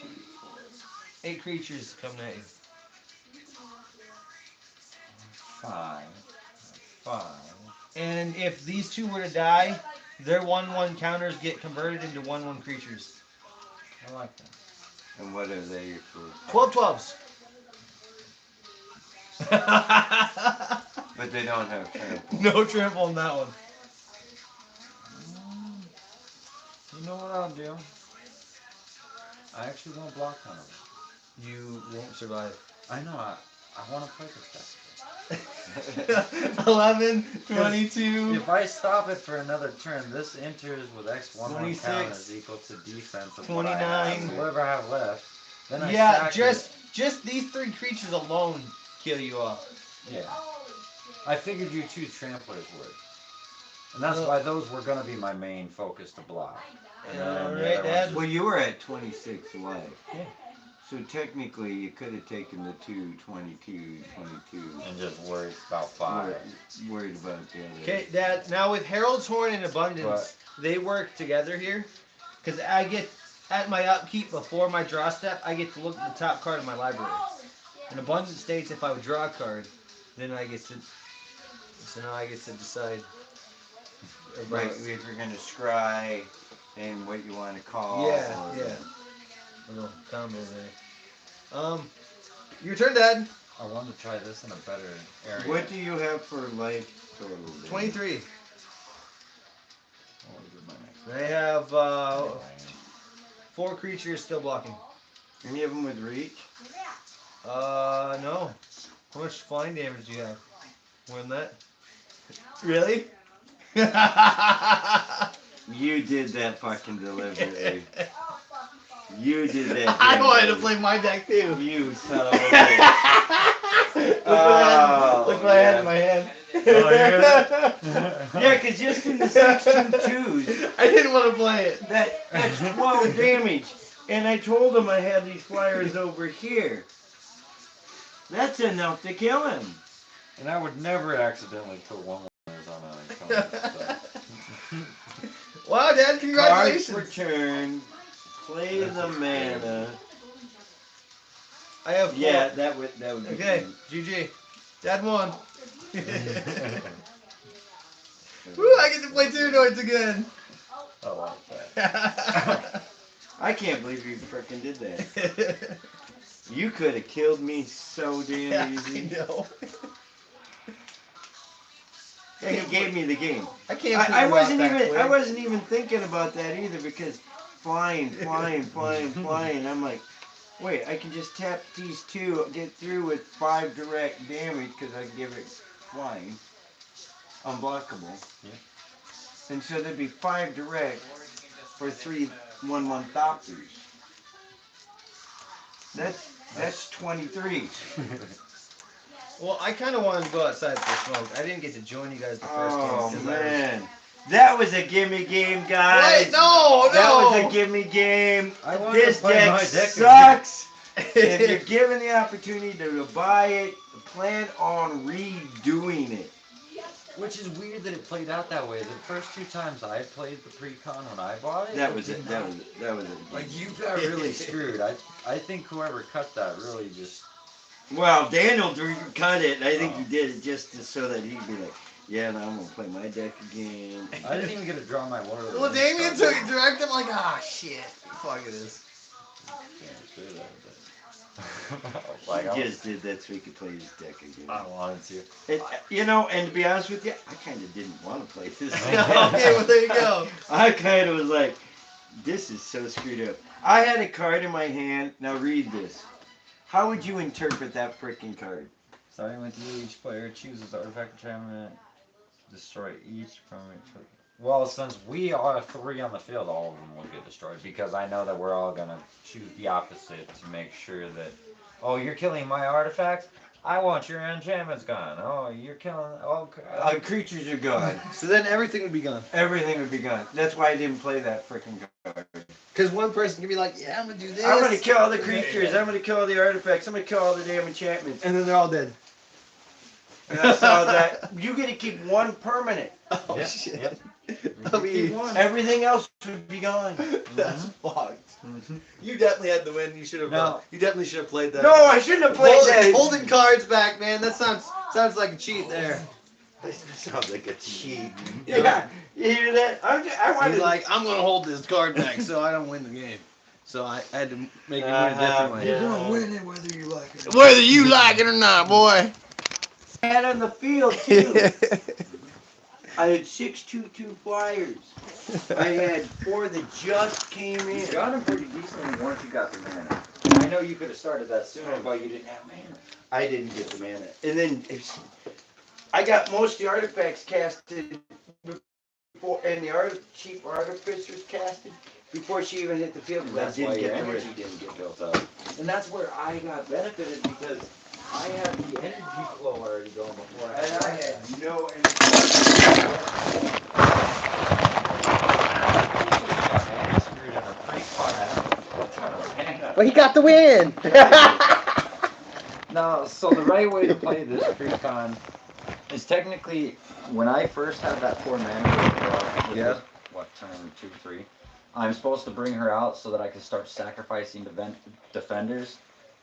Speaker 2: 2, 4, 8 creatures coming at you.
Speaker 1: 5. 5.
Speaker 2: And if these 2 were to die, their 1/1 counters get converted into 1/1 creatures.
Speaker 1: I like that.
Speaker 3: And what are they for?
Speaker 2: 12 12s.
Speaker 3: But they don't have trample.
Speaker 2: No trample on that one.
Speaker 1: You know what I'll do? I actually won't block on them.
Speaker 2: You won't survive.
Speaker 1: I know. I want to play this deck.
Speaker 2: 11, 22.
Speaker 1: If I stop it for another turn, this enters with X1
Speaker 2: 26,
Speaker 1: counters equal to defense of
Speaker 2: 29.
Speaker 1: what I have, whatever I have left. Then I
Speaker 2: Yeah,
Speaker 1: sack
Speaker 2: just these 3 creatures alone kill you off.
Speaker 1: it. Yeah. I figured you 2 tramplers would. And that's why those were going to be my main focus to block. And then the
Speaker 2: Alright,
Speaker 1: other
Speaker 2: Dad.
Speaker 1: ones
Speaker 3: Well, you were at 26 life.
Speaker 2: Yeah.
Speaker 3: So technically, you could have taken the 2, 22, 22.
Speaker 1: and just worried about 5.
Speaker 3: Worried about the other.
Speaker 2: Okay, Dad. Now with Herald's Horn and Abundance, they work together here. Because I get, at my upkeep before my draw step, I get to look at the top card of my library. And Abundance states if I would draw a card, then I get to, so now I get to decide.
Speaker 3: Right, if you're going to scry and what you want to call.
Speaker 2: Yeah,
Speaker 3: or-
Speaker 2: yeah. A little combo there. Your turn, Dad.
Speaker 1: I wanted to try this in a better area.
Speaker 3: What do you have for life total? then?
Speaker 2: 23.
Speaker 1: What was my next
Speaker 2: They have
Speaker 1: one?
Speaker 2: 4 creatures still blocking.
Speaker 3: Any of them with reach?
Speaker 2: No. How much flying damage do you have? More than that? Really?
Speaker 3: You did that fucking deliberately. You did that.
Speaker 2: I wanted to
Speaker 3: deliberately.
Speaker 2: play my deck too.
Speaker 3: You son of a bitch.
Speaker 2: Look what I had in my hand.
Speaker 3: Yeah, because just in the 6/2/2s,
Speaker 2: I didn't want to play it.
Speaker 3: that's 12 damage. And I told him I had these flyers over here. That's enough to kill him.
Speaker 1: And I would never accidentally put 1/1ers on a opponent.
Speaker 2: Wow, Dad,
Speaker 3: Cards
Speaker 2: congratulations.
Speaker 3: per turn. Play the mana.
Speaker 2: I have 4.
Speaker 3: Yeah, that would be
Speaker 2: Okay,
Speaker 3: good.
Speaker 2: GG. Dad won. Woo, I get to play Tyrannoids again.
Speaker 1: I like that.
Speaker 3: I can't believe you frickin' did that. You could have killed me so damn easy.
Speaker 2: I know.
Speaker 3: And he gave me the game.
Speaker 2: I can't.
Speaker 3: I wasn't even thinking about that either because flying. I'm like, wait, I can just tap these 2, get through with 5 direct damage because I give it flying, unblockable.
Speaker 1: Yeah.
Speaker 3: And so there'd be 5 direct for 3 1/1 Thopters. That's 23.
Speaker 2: Well, I kind of wanted to go outside for a smoke. I didn't get to join you guys the first game.
Speaker 3: Oh
Speaker 2: 'cause
Speaker 3: man, that was a gimme game, guys.
Speaker 2: Wait, no.
Speaker 3: That was a gimme game.
Speaker 1: I wanted
Speaker 3: This
Speaker 1: to play
Speaker 3: deck
Speaker 1: my deck
Speaker 3: sucks. If you're given the opportunity to buy it, plan on redoing it.
Speaker 1: Which is weird that it played out that way. The first 2 times I played the pre-con when I bought it,
Speaker 3: That was it. That was it.
Speaker 1: Like, you got really screwed. I think whoever cut that really just...
Speaker 3: Well, Daniel cut it, and I think he did it just so that he'd be like, yeah, now I'm going to play my deck again.
Speaker 1: I didn't even get to draw my water.
Speaker 2: Well, Damien took it direct. I'm like, ah, shit. Fuck it is.
Speaker 1: Like,
Speaker 3: He just did that so he could play his deck again.
Speaker 1: I wanted to.
Speaker 3: And to be honest with you, I kind of didn't want to play this.
Speaker 2: Okay, well, there you go.
Speaker 3: I kind of was like, this is so screwed up. I had a card in my hand. Now read this. How would you interpret that freaking card?
Speaker 1: Starting with you, each player chooses artifact enchantment, destroy each from each. Well, since we are 3 on the field, all of them will get destroyed because I know that we're all gonna choose the opposite to make sure that. Oh, you're killing my artifact. I want your enchantments gone. Oh, you're killing. Okay.
Speaker 3: Creatures are gone.
Speaker 2: So then everything would be gone.
Speaker 3: Everything would be gone. That's why I didn't play that freaking card.
Speaker 2: Because one person can be like, yeah, I'm going to do this.
Speaker 3: I'm going to kill all the creatures. I'm going to kill all the artifacts. I'm going to kill all the damn enchantments.
Speaker 2: And then they're all dead.
Speaker 3: And I saw that. You get to keep 1 permanent.
Speaker 2: Oh,
Speaker 1: Yep,
Speaker 2: shit.
Speaker 1: yep.
Speaker 2: I mean,
Speaker 3: Everything else would be gone.
Speaker 2: that's fucked. You definitely had the win. You should have.
Speaker 1: No.
Speaker 2: You definitely should have played that.
Speaker 3: No, I shouldn't have played that.
Speaker 2: Holding cards back, man. That sounds like a cheat there.
Speaker 3: That sounds like a cheat.
Speaker 2: Yeah.
Speaker 3: Yeah. You hear that? I wanted
Speaker 2: He's like, I'm gonna hold this card back so I don't win the game. So I had to make it win a different way.
Speaker 3: yeah.
Speaker 2: You're gonna win it whether you like it. Whether you like it or not, boy.
Speaker 3: I had on the field too. I had 6/2/2 flyers. I had 4 that just came
Speaker 1: You
Speaker 3: in.
Speaker 1: got him pretty decently once you got the mana. I know you could have started that sooner, but you didn't have mana.
Speaker 3: I didn't get the mana. And then I got most of the artifacts casted before, and the cheap artificers casted before she even hit the field.
Speaker 1: That's
Speaker 3: I
Speaker 1: why
Speaker 3: didn't
Speaker 1: your
Speaker 3: get the
Speaker 1: energy
Speaker 3: rest.
Speaker 1: didn't get built up. And that's where I got benefited because I had the energy flow already going before
Speaker 3: And I had no
Speaker 2: But he got the win.
Speaker 1: No, so the right way to play this pre-con is technically when I first had that 4 mana.
Speaker 2: Yeah.
Speaker 1: What, turn 2, 3? I'm supposed to bring her out so that I can start sacrificing defenders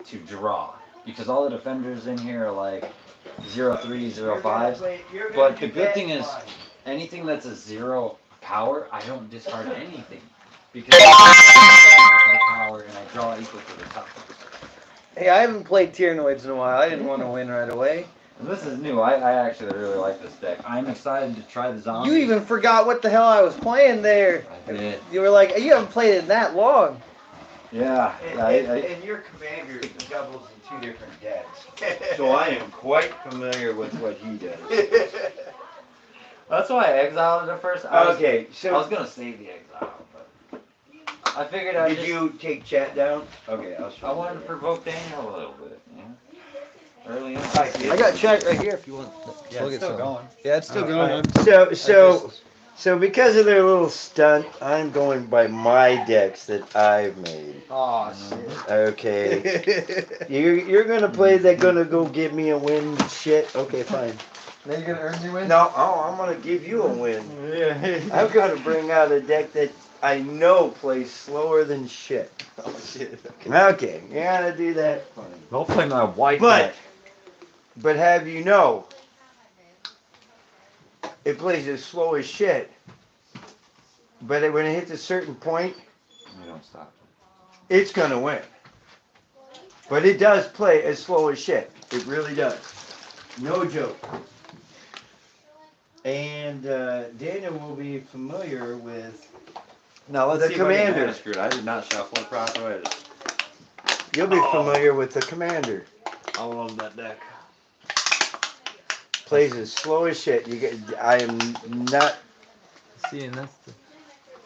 Speaker 1: to draw. Because all the defenders in here are like 0/3, 0/5s. But the good thing is, anything that's a 0 power, I don't discard anything. Because I equal to the power and I draw equal to the top.
Speaker 2: Hey, I haven't played Tyrannoids in a while. I didn't want to win right away.
Speaker 1: This is new. I actually really like this deck. I'm excited to try the zombies.
Speaker 2: You even forgot what the hell I was playing there.
Speaker 1: I did.
Speaker 2: You were like, you haven't played it that long.
Speaker 1: Yeah.
Speaker 3: And your commander doubles in 2 different decks. So I am quite familiar with what he does.
Speaker 1: That's why I exiled it at first.
Speaker 3: Okay,
Speaker 1: I was
Speaker 3: so
Speaker 1: gonna save the exile, but I figured I
Speaker 3: did you take chat down? Okay, I'll show
Speaker 1: I
Speaker 3: you.
Speaker 1: wanted to provoke Daniel a little bit, early on.
Speaker 2: I got chat right here if you want.
Speaker 1: Yeah, it's still going.
Speaker 2: Yeah, it's still
Speaker 3: Alright.
Speaker 2: going.
Speaker 3: So because of their little stunt, I'm going by my decks that I've made.
Speaker 2: Oh shit.
Speaker 3: Okay. You're gonna play that gonna go give me a win shit? Okay, fine.
Speaker 2: Now you're gonna earn me win?
Speaker 3: No, I'm gonna give you a win.
Speaker 2: Yeah.
Speaker 3: I'm gonna bring out a deck that I know plays slower than shit.
Speaker 2: Oh shit.
Speaker 3: Okay, you're gonna do that. Fine.
Speaker 1: Don't play my white
Speaker 3: But,
Speaker 1: deck.
Speaker 3: but have you know, it plays as slow as shit. But when it hits a certain point,
Speaker 1: You don't stop.
Speaker 3: it's gonna win. But it does play as slow as shit. It really does. No joke. And Daniel will be familiar with.
Speaker 1: Now let's
Speaker 3: The
Speaker 1: see if I get
Speaker 3: commander.
Speaker 1: mana screwed. I did not shuffle it properly. I just
Speaker 3: You'll be familiar with the commander.
Speaker 1: I love that deck.
Speaker 3: Plays as slow as shit. You get. I am not.
Speaker 5: See, and that's the.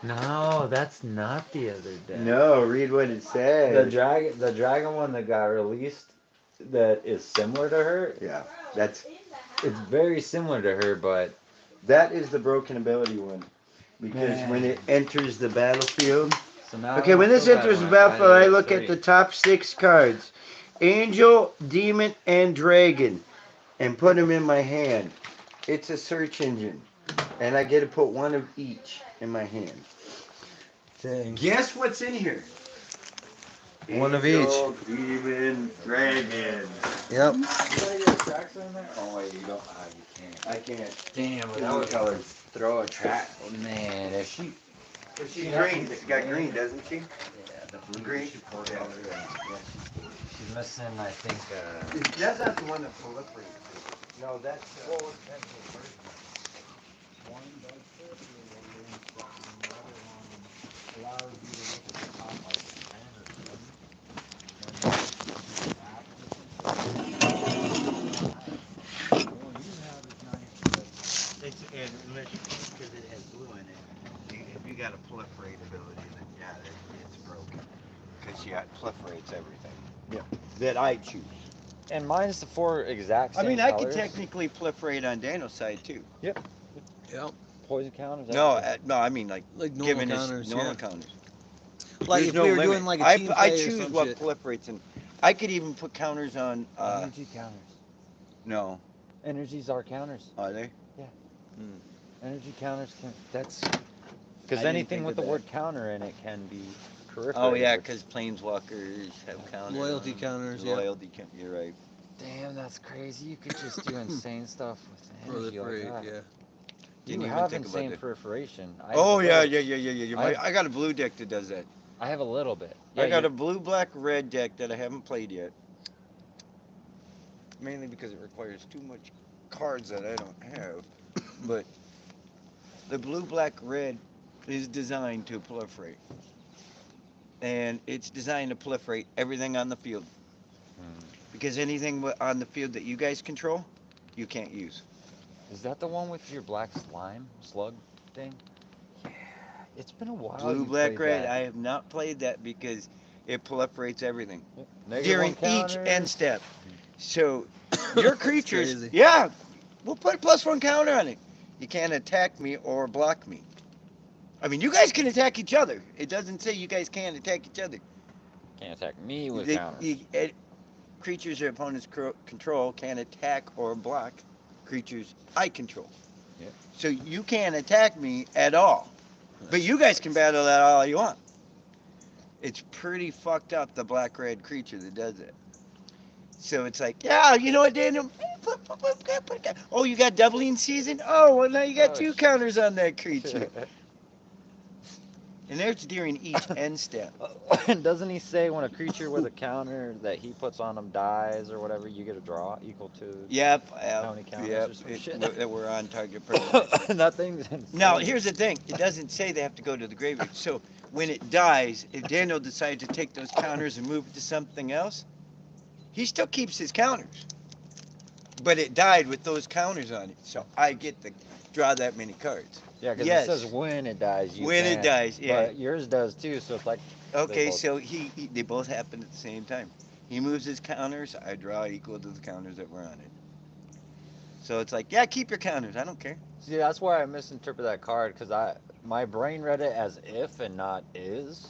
Speaker 5: No, that's not the other deck.
Speaker 3: No, read what it
Speaker 1: The
Speaker 3: says.
Speaker 1: dragon one that got released that is similar to her.
Speaker 3: Yeah, that's
Speaker 1: It's very similar to her, but
Speaker 3: that is the broken ability one. Because when it enters the battlefield.
Speaker 1: so now
Speaker 3: Okay, when this enters the battlefield, I look at the top 6 cards. Angel, Demon, and Dragon. And put them in my hand. It's a search engine. And I get to put one of each in my hand.
Speaker 2: Dang.
Speaker 3: Guess what's in here?
Speaker 2: One of
Speaker 3: Angel, Demon, Dragon.
Speaker 2: Yep.
Speaker 1: You gotta get tracks in there? Oh wait, you don't. You can't.
Speaker 3: I can't.
Speaker 1: Damn,
Speaker 3: That would colors throw a track.
Speaker 1: Oh man, if she.
Speaker 3: But she's green. She got green, doesn't she?
Speaker 1: Yeah, the blue
Speaker 3: Green.
Speaker 1: she poured out there. She's missing, I think.
Speaker 3: That's not the one that proliferates. No, that's. Because it has blue in it. If you got a proliferate ability, then yeah, it's broken. Because yeah, it proliferates everything. Yeah. That I choose.
Speaker 1: And mine's the 4 exact
Speaker 3: I
Speaker 1: same
Speaker 3: mean, I could
Speaker 1: colors.
Speaker 3: technically proliferate on Daniel's side too.
Speaker 2: Yep.
Speaker 1: Poison counters.
Speaker 3: No,
Speaker 1: everything.
Speaker 3: no, I mean like
Speaker 2: Like
Speaker 3: given
Speaker 2: normal
Speaker 3: his
Speaker 2: counters.
Speaker 3: normal
Speaker 2: Yeah.
Speaker 3: counters.
Speaker 2: Like
Speaker 3: There's
Speaker 2: if
Speaker 3: no
Speaker 2: we were
Speaker 3: limit.
Speaker 2: doing like a team
Speaker 3: I
Speaker 2: play or
Speaker 3: choose
Speaker 2: some
Speaker 3: what
Speaker 2: shit.
Speaker 3: proliferates, and I could even put counters on.
Speaker 1: Energy counters.
Speaker 3: No,
Speaker 1: Energies are counters.
Speaker 3: are they?
Speaker 1: Energy counters can. That's
Speaker 3: I
Speaker 1: because
Speaker 3: didn't
Speaker 1: anything
Speaker 3: think
Speaker 1: with
Speaker 3: of
Speaker 1: the
Speaker 3: that.
Speaker 1: word counter in it can be peripheral.
Speaker 3: Oh yeah, because planeswalkers have counters.
Speaker 2: Loyalty
Speaker 3: on them.
Speaker 2: counters, yeah.
Speaker 3: Loyalty count. You're right.
Speaker 1: Damn, that's crazy. You could just do insane stuff with energy
Speaker 2: Proliferate,
Speaker 1: like that.
Speaker 2: yeah.
Speaker 3: Didn't
Speaker 1: You
Speaker 3: even
Speaker 1: have
Speaker 3: think about
Speaker 1: insane
Speaker 3: that.
Speaker 1: proliferation. I
Speaker 3: Oh
Speaker 1: have a
Speaker 3: yeah,
Speaker 1: little-
Speaker 3: yeah. I got a blue deck that does that.
Speaker 1: I have a little bit.
Speaker 3: I got
Speaker 1: you-
Speaker 3: a blue, black, red deck that I haven't played yet. Mainly because it requires too much cards that I don't have. But the blue, black, red is designed to proliferate. And it's designed to proliferate everything on the field. Because anything on the field that you guys control, you can't use.
Speaker 1: Is that the one with your black slime slug thing? Yeah. It's been a while.
Speaker 3: Blue,
Speaker 1: you
Speaker 3: black,
Speaker 1: played
Speaker 3: red.
Speaker 1: that.
Speaker 3: I have not played that because it proliferates everything.
Speaker 1: Negative
Speaker 3: During
Speaker 1: one
Speaker 3: each
Speaker 1: counters.
Speaker 3: end step. So your
Speaker 2: That's
Speaker 3: creatures,
Speaker 2: crazy.
Speaker 3: yeah, we'll put a +1 counter on it. You can't attack me or block me. I mean, you guys can attack each other. It doesn't say you guys can't attack each other.
Speaker 1: Can't attack me with
Speaker 3: The-
Speaker 1: counters.
Speaker 3: creatures your opponents control can attack or block creatures I control.
Speaker 1: Yep.
Speaker 3: So you can't attack me at all. But you guys can battle that all you want. It's pretty fucked up, the black-red creature that does it. So it's like, yeah, you know what, Daniel? Oh, you got doubling season? Oh, well, now you got
Speaker 1: Oh,
Speaker 3: 2
Speaker 1: shit.
Speaker 3: counters on that creature. And there's during each end step.
Speaker 1: Doesn't he say when a creature with a counter that he puts on him dies or whatever, you get a draw equal to
Speaker 3: Yep,
Speaker 1: how many counters or some shit?
Speaker 3: that we're on target permanent.
Speaker 1: That thing's insane.
Speaker 3: Now, here's the thing. It doesn't say they have to go to the graveyard. So when it dies, if Daniel decides to take those counters and move it to something else, he still keeps his counters. But it died with those counters on it. So I get to draw that many cards.
Speaker 1: Yeah, because
Speaker 3: Yes.
Speaker 1: it says when it dies, you
Speaker 3: When it
Speaker 1: can.
Speaker 3: dies, yeah.
Speaker 1: But yours does too, so it's like
Speaker 3: Okay,
Speaker 1: both-
Speaker 3: so they both happen at the same time. He moves his counters, I draw equal to the counters that were on it. So it's like, yeah, keep your counters. I don't care.
Speaker 1: See, that's why I misinterpret that card because my brain read it as if and not is.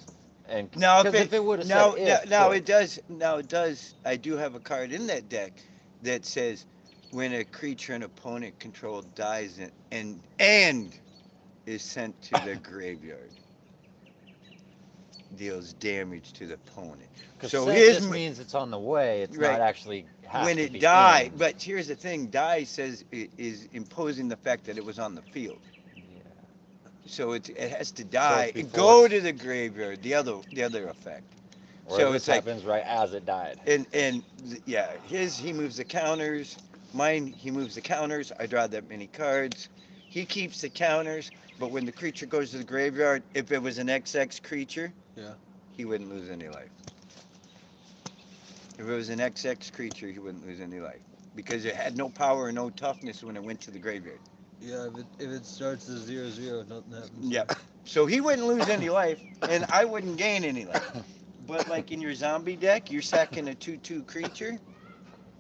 Speaker 1: And
Speaker 3: Now,
Speaker 1: because if it would have said if,
Speaker 3: now it does. Now it does. I do have a card in that deck that says when a creature an opponent controlled dies and is sent to the graveyard, deals damage to the opponent.
Speaker 1: Because
Speaker 3: So
Speaker 1: set
Speaker 3: his
Speaker 1: just means it's on the way. It's
Speaker 3: Right.
Speaker 1: not actually has
Speaker 3: when
Speaker 1: to
Speaker 3: it
Speaker 1: be
Speaker 3: dies.
Speaker 1: in.
Speaker 3: But here's the thing: die says it is imposing the fact that it was on the field.
Speaker 1: Yeah.
Speaker 3: So it has to die and
Speaker 1: before
Speaker 3: go
Speaker 1: it's-
Speaker 3: to the graveyard. The other effect.
Speaker 1: Or
Speaker 3: So
Speaker 1: this
Speaker 3: it's like
Speaker 1: happens right as it died.
Speaker 3: yeah, he moves the counters. Mine, he moves the counters. I draw that many cards. He keeps the counters, but when the creature goes to the graveyard, if it was an XX creature,
Speaker 2: Yeah.
Speaker 3: he wouldn't lose any life. If it was an XX creature, he wouldn't lose any life because it had no power and no toughness when it went to the graveyard.
Speaker 2: Yeah, if it starts as 0-0, nothing happens.
Speaker 3: Yeah. So he wouldn't lose any life, and I wouldn't gain any life. But like in your zombie deck, you're sacking a 2/2 creature.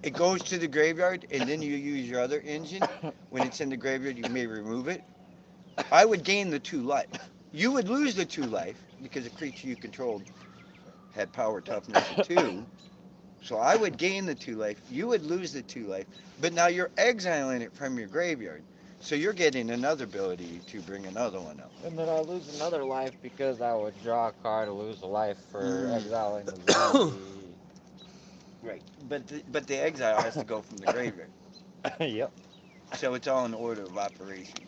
Speaker 3: It goes to the graveyard, and then you use your other engine. When it's in the graveyard, you may remove it. I would gain the 2 life. You would lose the 2 life because the creature you controlled had power toughness of 2. So I would gain the 2 life. You would lose the 2 life. But now you're exiling it from your graveyard. So you're getting another ability to bring another one up.
Speaker 1: And then I lose another life because I would draw a card to lose a life for
Speaker 3: Mm.
Speaker 1: exiling the zombie.
Speaker 3: Right. But the exile has to go from the graveyard.
Speaker 1: Yep.
Speaker 3: So it's all in order of operation.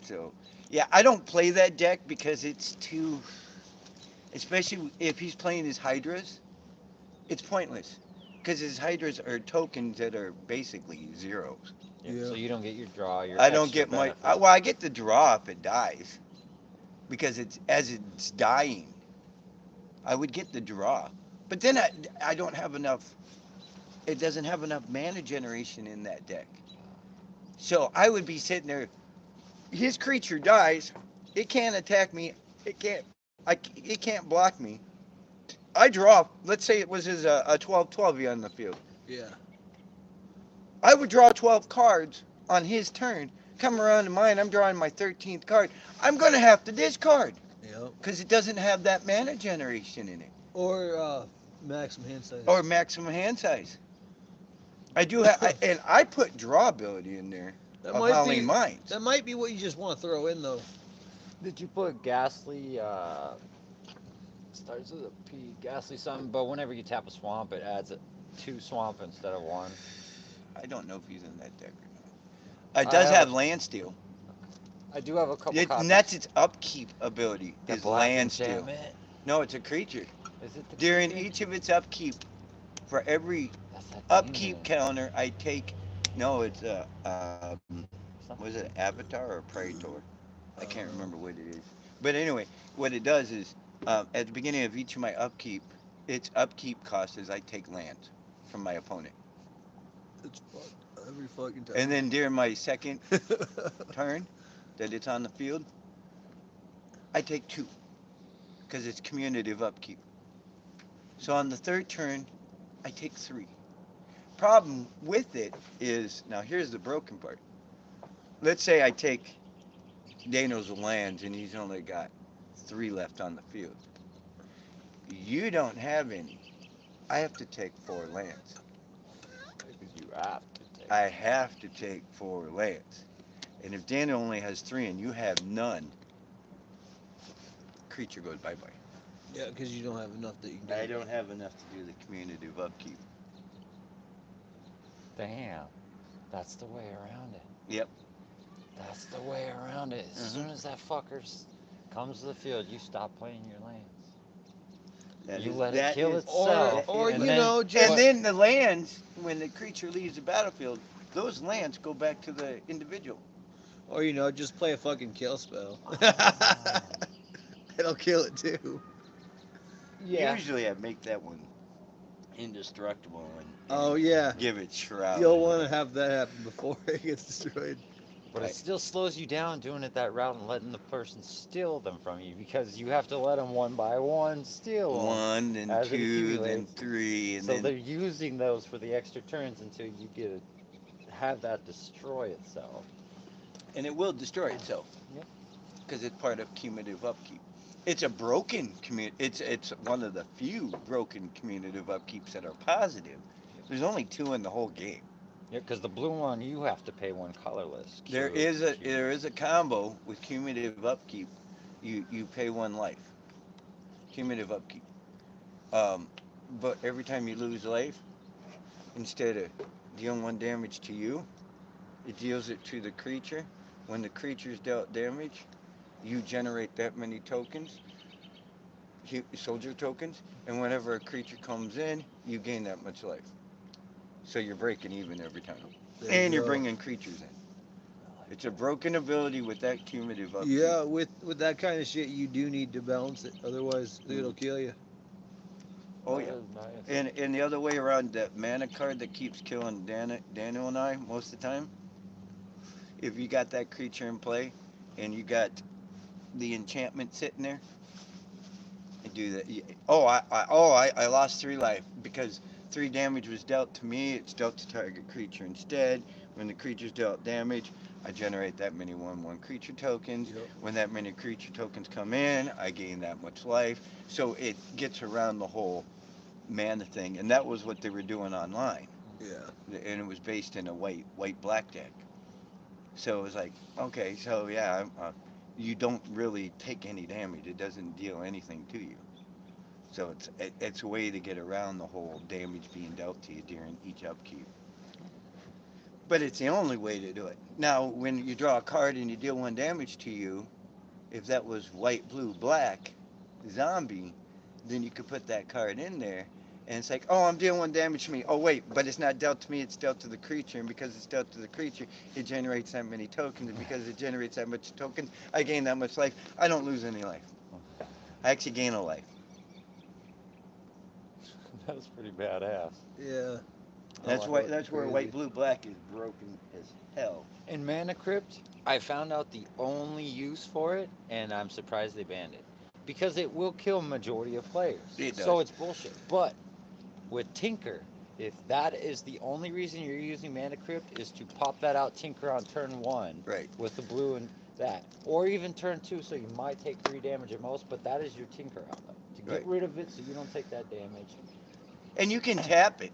Speaker 3: So yeah, I don't play that deck because it's too, especially if he's playing his Hydras, it's pointless. Because his Hydras are tokens that are basically zeros.
Speaker 1: Yeah. So you don't get your draw. Your
Speaker 3: I don't
Speaker 1: extra
Speaker 3: get my,
Speaker 1: benefit.
Speaker 3: well, I get the draw if it dies. Because it's dying. I would get the draw. But then I don't have enough, it doesn't have enough mana generation in that deck. So I would be sitting there, his creature dies, it can't attack me, it can't block me. I draw, let's say it was his a 12/12 on the field.
Speaker 2: Yeah.
Speaker 3: I would draw 12 cards on his turn. Come around to mine, I'm drawing my 13th card. I'm going to have to discard
Speaker 2: Yep.
Speaker 3: because it doesn't have that mana generation in it.
Speaker 2: Or maximum hand size.
Speaker 3: Or maximum hand size. I do have, and I put draw ability in there
Speaker 2: that
Speaker 3: of
Speaker 2: might
Speaker 3: Howling
Speaker 2: be
Speaker 3: Minds.
Speaker 2: that might be what you just want to throw in though.
Speaker 1: Did you put Ghastly, starts with a P, Ghastly something, but whenever you tap a swamp, it adds 2 swamp instead of 1.
Speaker 3: I don't know if he's in that deck or not. It does have land steal.
Speaker 1: I do have a couple copies.
Speaker 3: And that's its upkeep ability,
Speaker 1: The
Speaker 3: is
Speaker 1: black
Speaker 3: land steal.
Speaker 1: enchantment.
Speaker 3: No, it's a creature.
Speaker 1: Is it the
Speaker 3: During
Speaker 1: creature?
Speaker 3: each of its upkeep, for every
Speaker 1: That's that
Speaker 3: upkeep
Speaker 1: demon.
Speaker 3: counter, I take, no, it's was it Avatar or Praetor? I can't remember what it is. But anyway, what it does is, at the beginning of each of my upkeep, its upkeep cost is I take lands from my opponent.
Speaker 2: It's fucked every fucking time.
Speaker 3: And then during my second turn that it's on the field, I take 2 because it's commutative upkeep. So on the third turn, I take 3. Problem with it is, now here's the broken part. Let's say I take Dano's lands and he's only got 3 left on the field. You don't have any. I have to take 4 lands.
Speaker 1: Because you have to take.
Speaker 3: I have to take 4 lands. And if Dano only has 3 and you have none, creature goes bye-bye.
Speaker 2: Yeah, because you don't have enough that you can do.
Speaker 3: I don't have enough to do the commutative upkeep.
Speaker 1: Damn. That's the way around it.
Speaker 3: Yep.
Speaker 1: That's the way around it. As soon as that fucker's comes to the field, you stop playing your lands.
Speaker 3: That
Speaker 1: You
Speaker 3: is-
Speaker 1: let it
Speaker 3: that
Speaker 1: kill
Speaker 3: is-
Speaker 1: itself.
Speaker 2: or
Speaker 1: and
Speaker 2: you
Speaker 1: then,
Speaker 2: know, just
Speaker 3: And then the lands, when the creature leaves the battlefield, those lands go back to the individual.
Speaker 2: or you know, just play a fucking kill spell.
Speaker 1: Ah.
Speaker 2: It'll kill it too.
Speaker 1: Yeah.
Speaker 3: Usually I make that one indestructible and
Speaker 2: Oh yeah,
Speaker 3: give it shroud.
Speaker 2: you'll want to have that happen before it gets destroyed.
Speaker 1: But
Speaker 3: Right.
Speaker 1: it still slows you down doing it that route and letting the person steal them from you because you have to let them one by one steal them.
Speaker 3: One, then
Speaker 1: As it
Speaker 3: two, then
Speaker 1: accumulates.
Speaker 3: three, and
Speaker 1: So
Speaker 3: then
Speaker 1: they're using those for the extra turns until you get it, have that destroy itself.
Speaker 3: and it will destroy itself.
Speaker 1: Yep.
Speaker 3: Because it's part of cumulative upkeep. It's a broken it's one of the few broken cumulative upkeeps that are positive. There's only 2 in the whole game.
Speaker 1: Yeah, because the blue one you have to pay one colorless.
Speaker 3: There is a combo with cumulative upkeep. You pay 1 life. Cumulative upkeep. Um, but every time you lose life, instead of dealing 1 damage to you, it deals it to the creature. When the creature's dealt damage, you generate that many tokens, soldier tokens, and whenever a creature comes in, you gain that much life. So you're breaking even every time.
Speaker 2: There
Speaker 3: And
Speaker 2: you
Speaker 3: you're
Speaker 2: go.
Speaker 3: bringing creatures in. It's a broken ability with that cumulative upkeep.
Speaker 2: Yeah, with that kind of shit, you do need to balance it. Otherwise, it'll kill you.
Speaker 3: Oh yeah. And the other way around, that mana card that keeps killing Daniel and I most of the time, if you got that creature in play and you got the enchantment sitting there, and do that. I lost 3 life because 3 damage was dealt to me. It's dealt to target creature instead. When the creature's dealt damage, I generate that many 1/1 creature tokens.
Speaker 2: Yep.
Speaker 3: When that many creature tokens come in, I gain that much life. So it gets around the whole mana thing, and that was what they were doing online.
Speaker 2: Yeah.
Speaker 3: And it was based in a white black deck. So it was like, okay, so yeah, you don't really take any damage. It doesn't deal anything to you. So it's a way to get around the whole damage being dealt to you during each upkeep. But it's the only way to do it. Now, when you draw a card and you deal 1 damage to you, if that was white, blue, black, zombie, then you could put that card in there. And it's like, oh, I'm dealing 1 damage to me. Oh, wait, but it's not dealt to me, it's dealt to the creature. And because it's dealt to the creature, it generates that many tokens. And because it generates that much tokens, I gain that much life. I don't lose any life. I actually gain a life.
Speaker 1: That was pretty badass.
Speaker 2: Yeah.
Speaker 3: That's
Speaker 1: Oh,
Speaker 3: why.
Speaker 2: fucking
Speaker 3: That's where
Speaker 2: crazy.
Speaker 3: white, blue, black is broken as hell.
Speaker 1: In Mana Crypt, I found out the only use for it, and I'm surprised they banned it. Because it will kill majority of players.
Speaker 3: It
Speaker 1: So
Speaker 3: does.
Speaker 1: it's bullshit. But with Tinker, if that is the only reason you're using Mana Crypt is to pop that out Tinker on turn 1
Speaker 3: Right.
Speaker 1: with the blue and that. Or even turn 2, so you might take 3 damage at most, but that is your Tinker outlet. To get
Speaker 3: Right.
Speaker 1: rid of it so you don't take that damage.
Speaker 3: And you can tap it.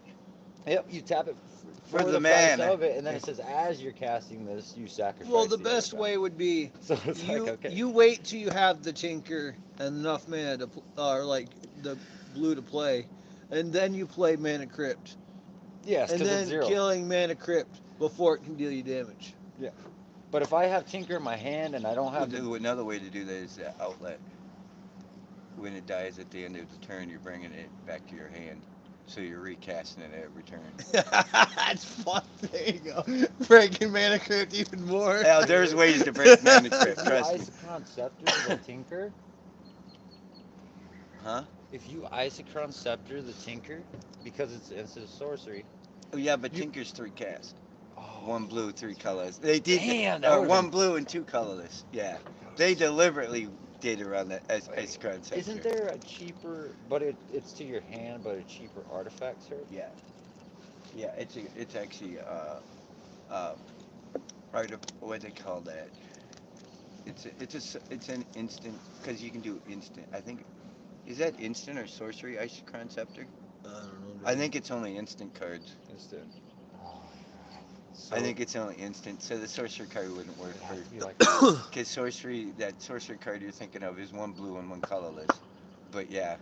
Speaker 1: Yep, you tap it
Speaker 3: For
Speaker 1: for
Speaker 3: the
Speaker 1: the price
Speaker 3: mana.
Speaker 1: of it, and then it says as you're casting this, you sacrifice.
Speaker 2: Well, the
Speaker 1: the
Speaker 2: best
Speaker 1: other
Speaker 2: way would be
Speaker 1: guy. So it's
Speaker 2: you
Speaker 1: like okay.
Speaker 2: you wait till you have the tinker and enough mana to or like the blue to play, and then you play mana crypt,
Speaker 1: Yes,
Speaker 2: and
Speaker 1: because it's
Speaker 2: then
Speaker 1: 0.
Speaker 2: killing mana crypt before it can deal you damage.
Speaker 1: But if I have Tinker in my hand and I don't have the
Speaker 3: Another way to do that is the outlet. When it dies at the end of the turn, you're bringing it back to your hand. So you're recasting it every turn.
Speaker 2: That's fun. There you go. Breaking mana crypt even more.
Speaker 3: Now, there's ways to break mana crypt,
Speaker 1: if you
Speaker 3: trust me.
Speaker 1: Isochron Scepter the Tinker,
Speaker 3: Huh?
Speaker 1: if you Isochron Scepter the Tinker, because it's instant sorcery.
Speaker 3: Oh, yeah, but
Speaker 1: You-
Speaker 3: Tinker's 3 cast.
Speaker 1: Oh,
Speaker 3: 1 blue, 3 colorless. They did.
Speaker 1: Damn, that would've
Speaker 3: 1
Speaker 1: been-
Speaker 3: blue and 2 colorless. Yeah. They deliberately did around that ice crown sector.
Speaker 1: Isn't there a cheaper, but it's to your hand, but a cheaper artifact, sir?
Speaker 3: Yeah. Yeah, it's actually what they call that? It's an instant because you can do instant. I think is that instant or sorcery Isochron Scepter?
Speaker 2: I don't know.
Speaker 3: I think it's only instant cards.
Speaker 1: Instant. Oh, so
Speaker 3: I think it's only instant, so the sorcery card wouldn't work
Speaker 1: it has to
Speaker 3: for
Speaker 1: be like
Speaker 3: because that sorcery card you're thinking of is 1 blue and 1 colorless. But yeah,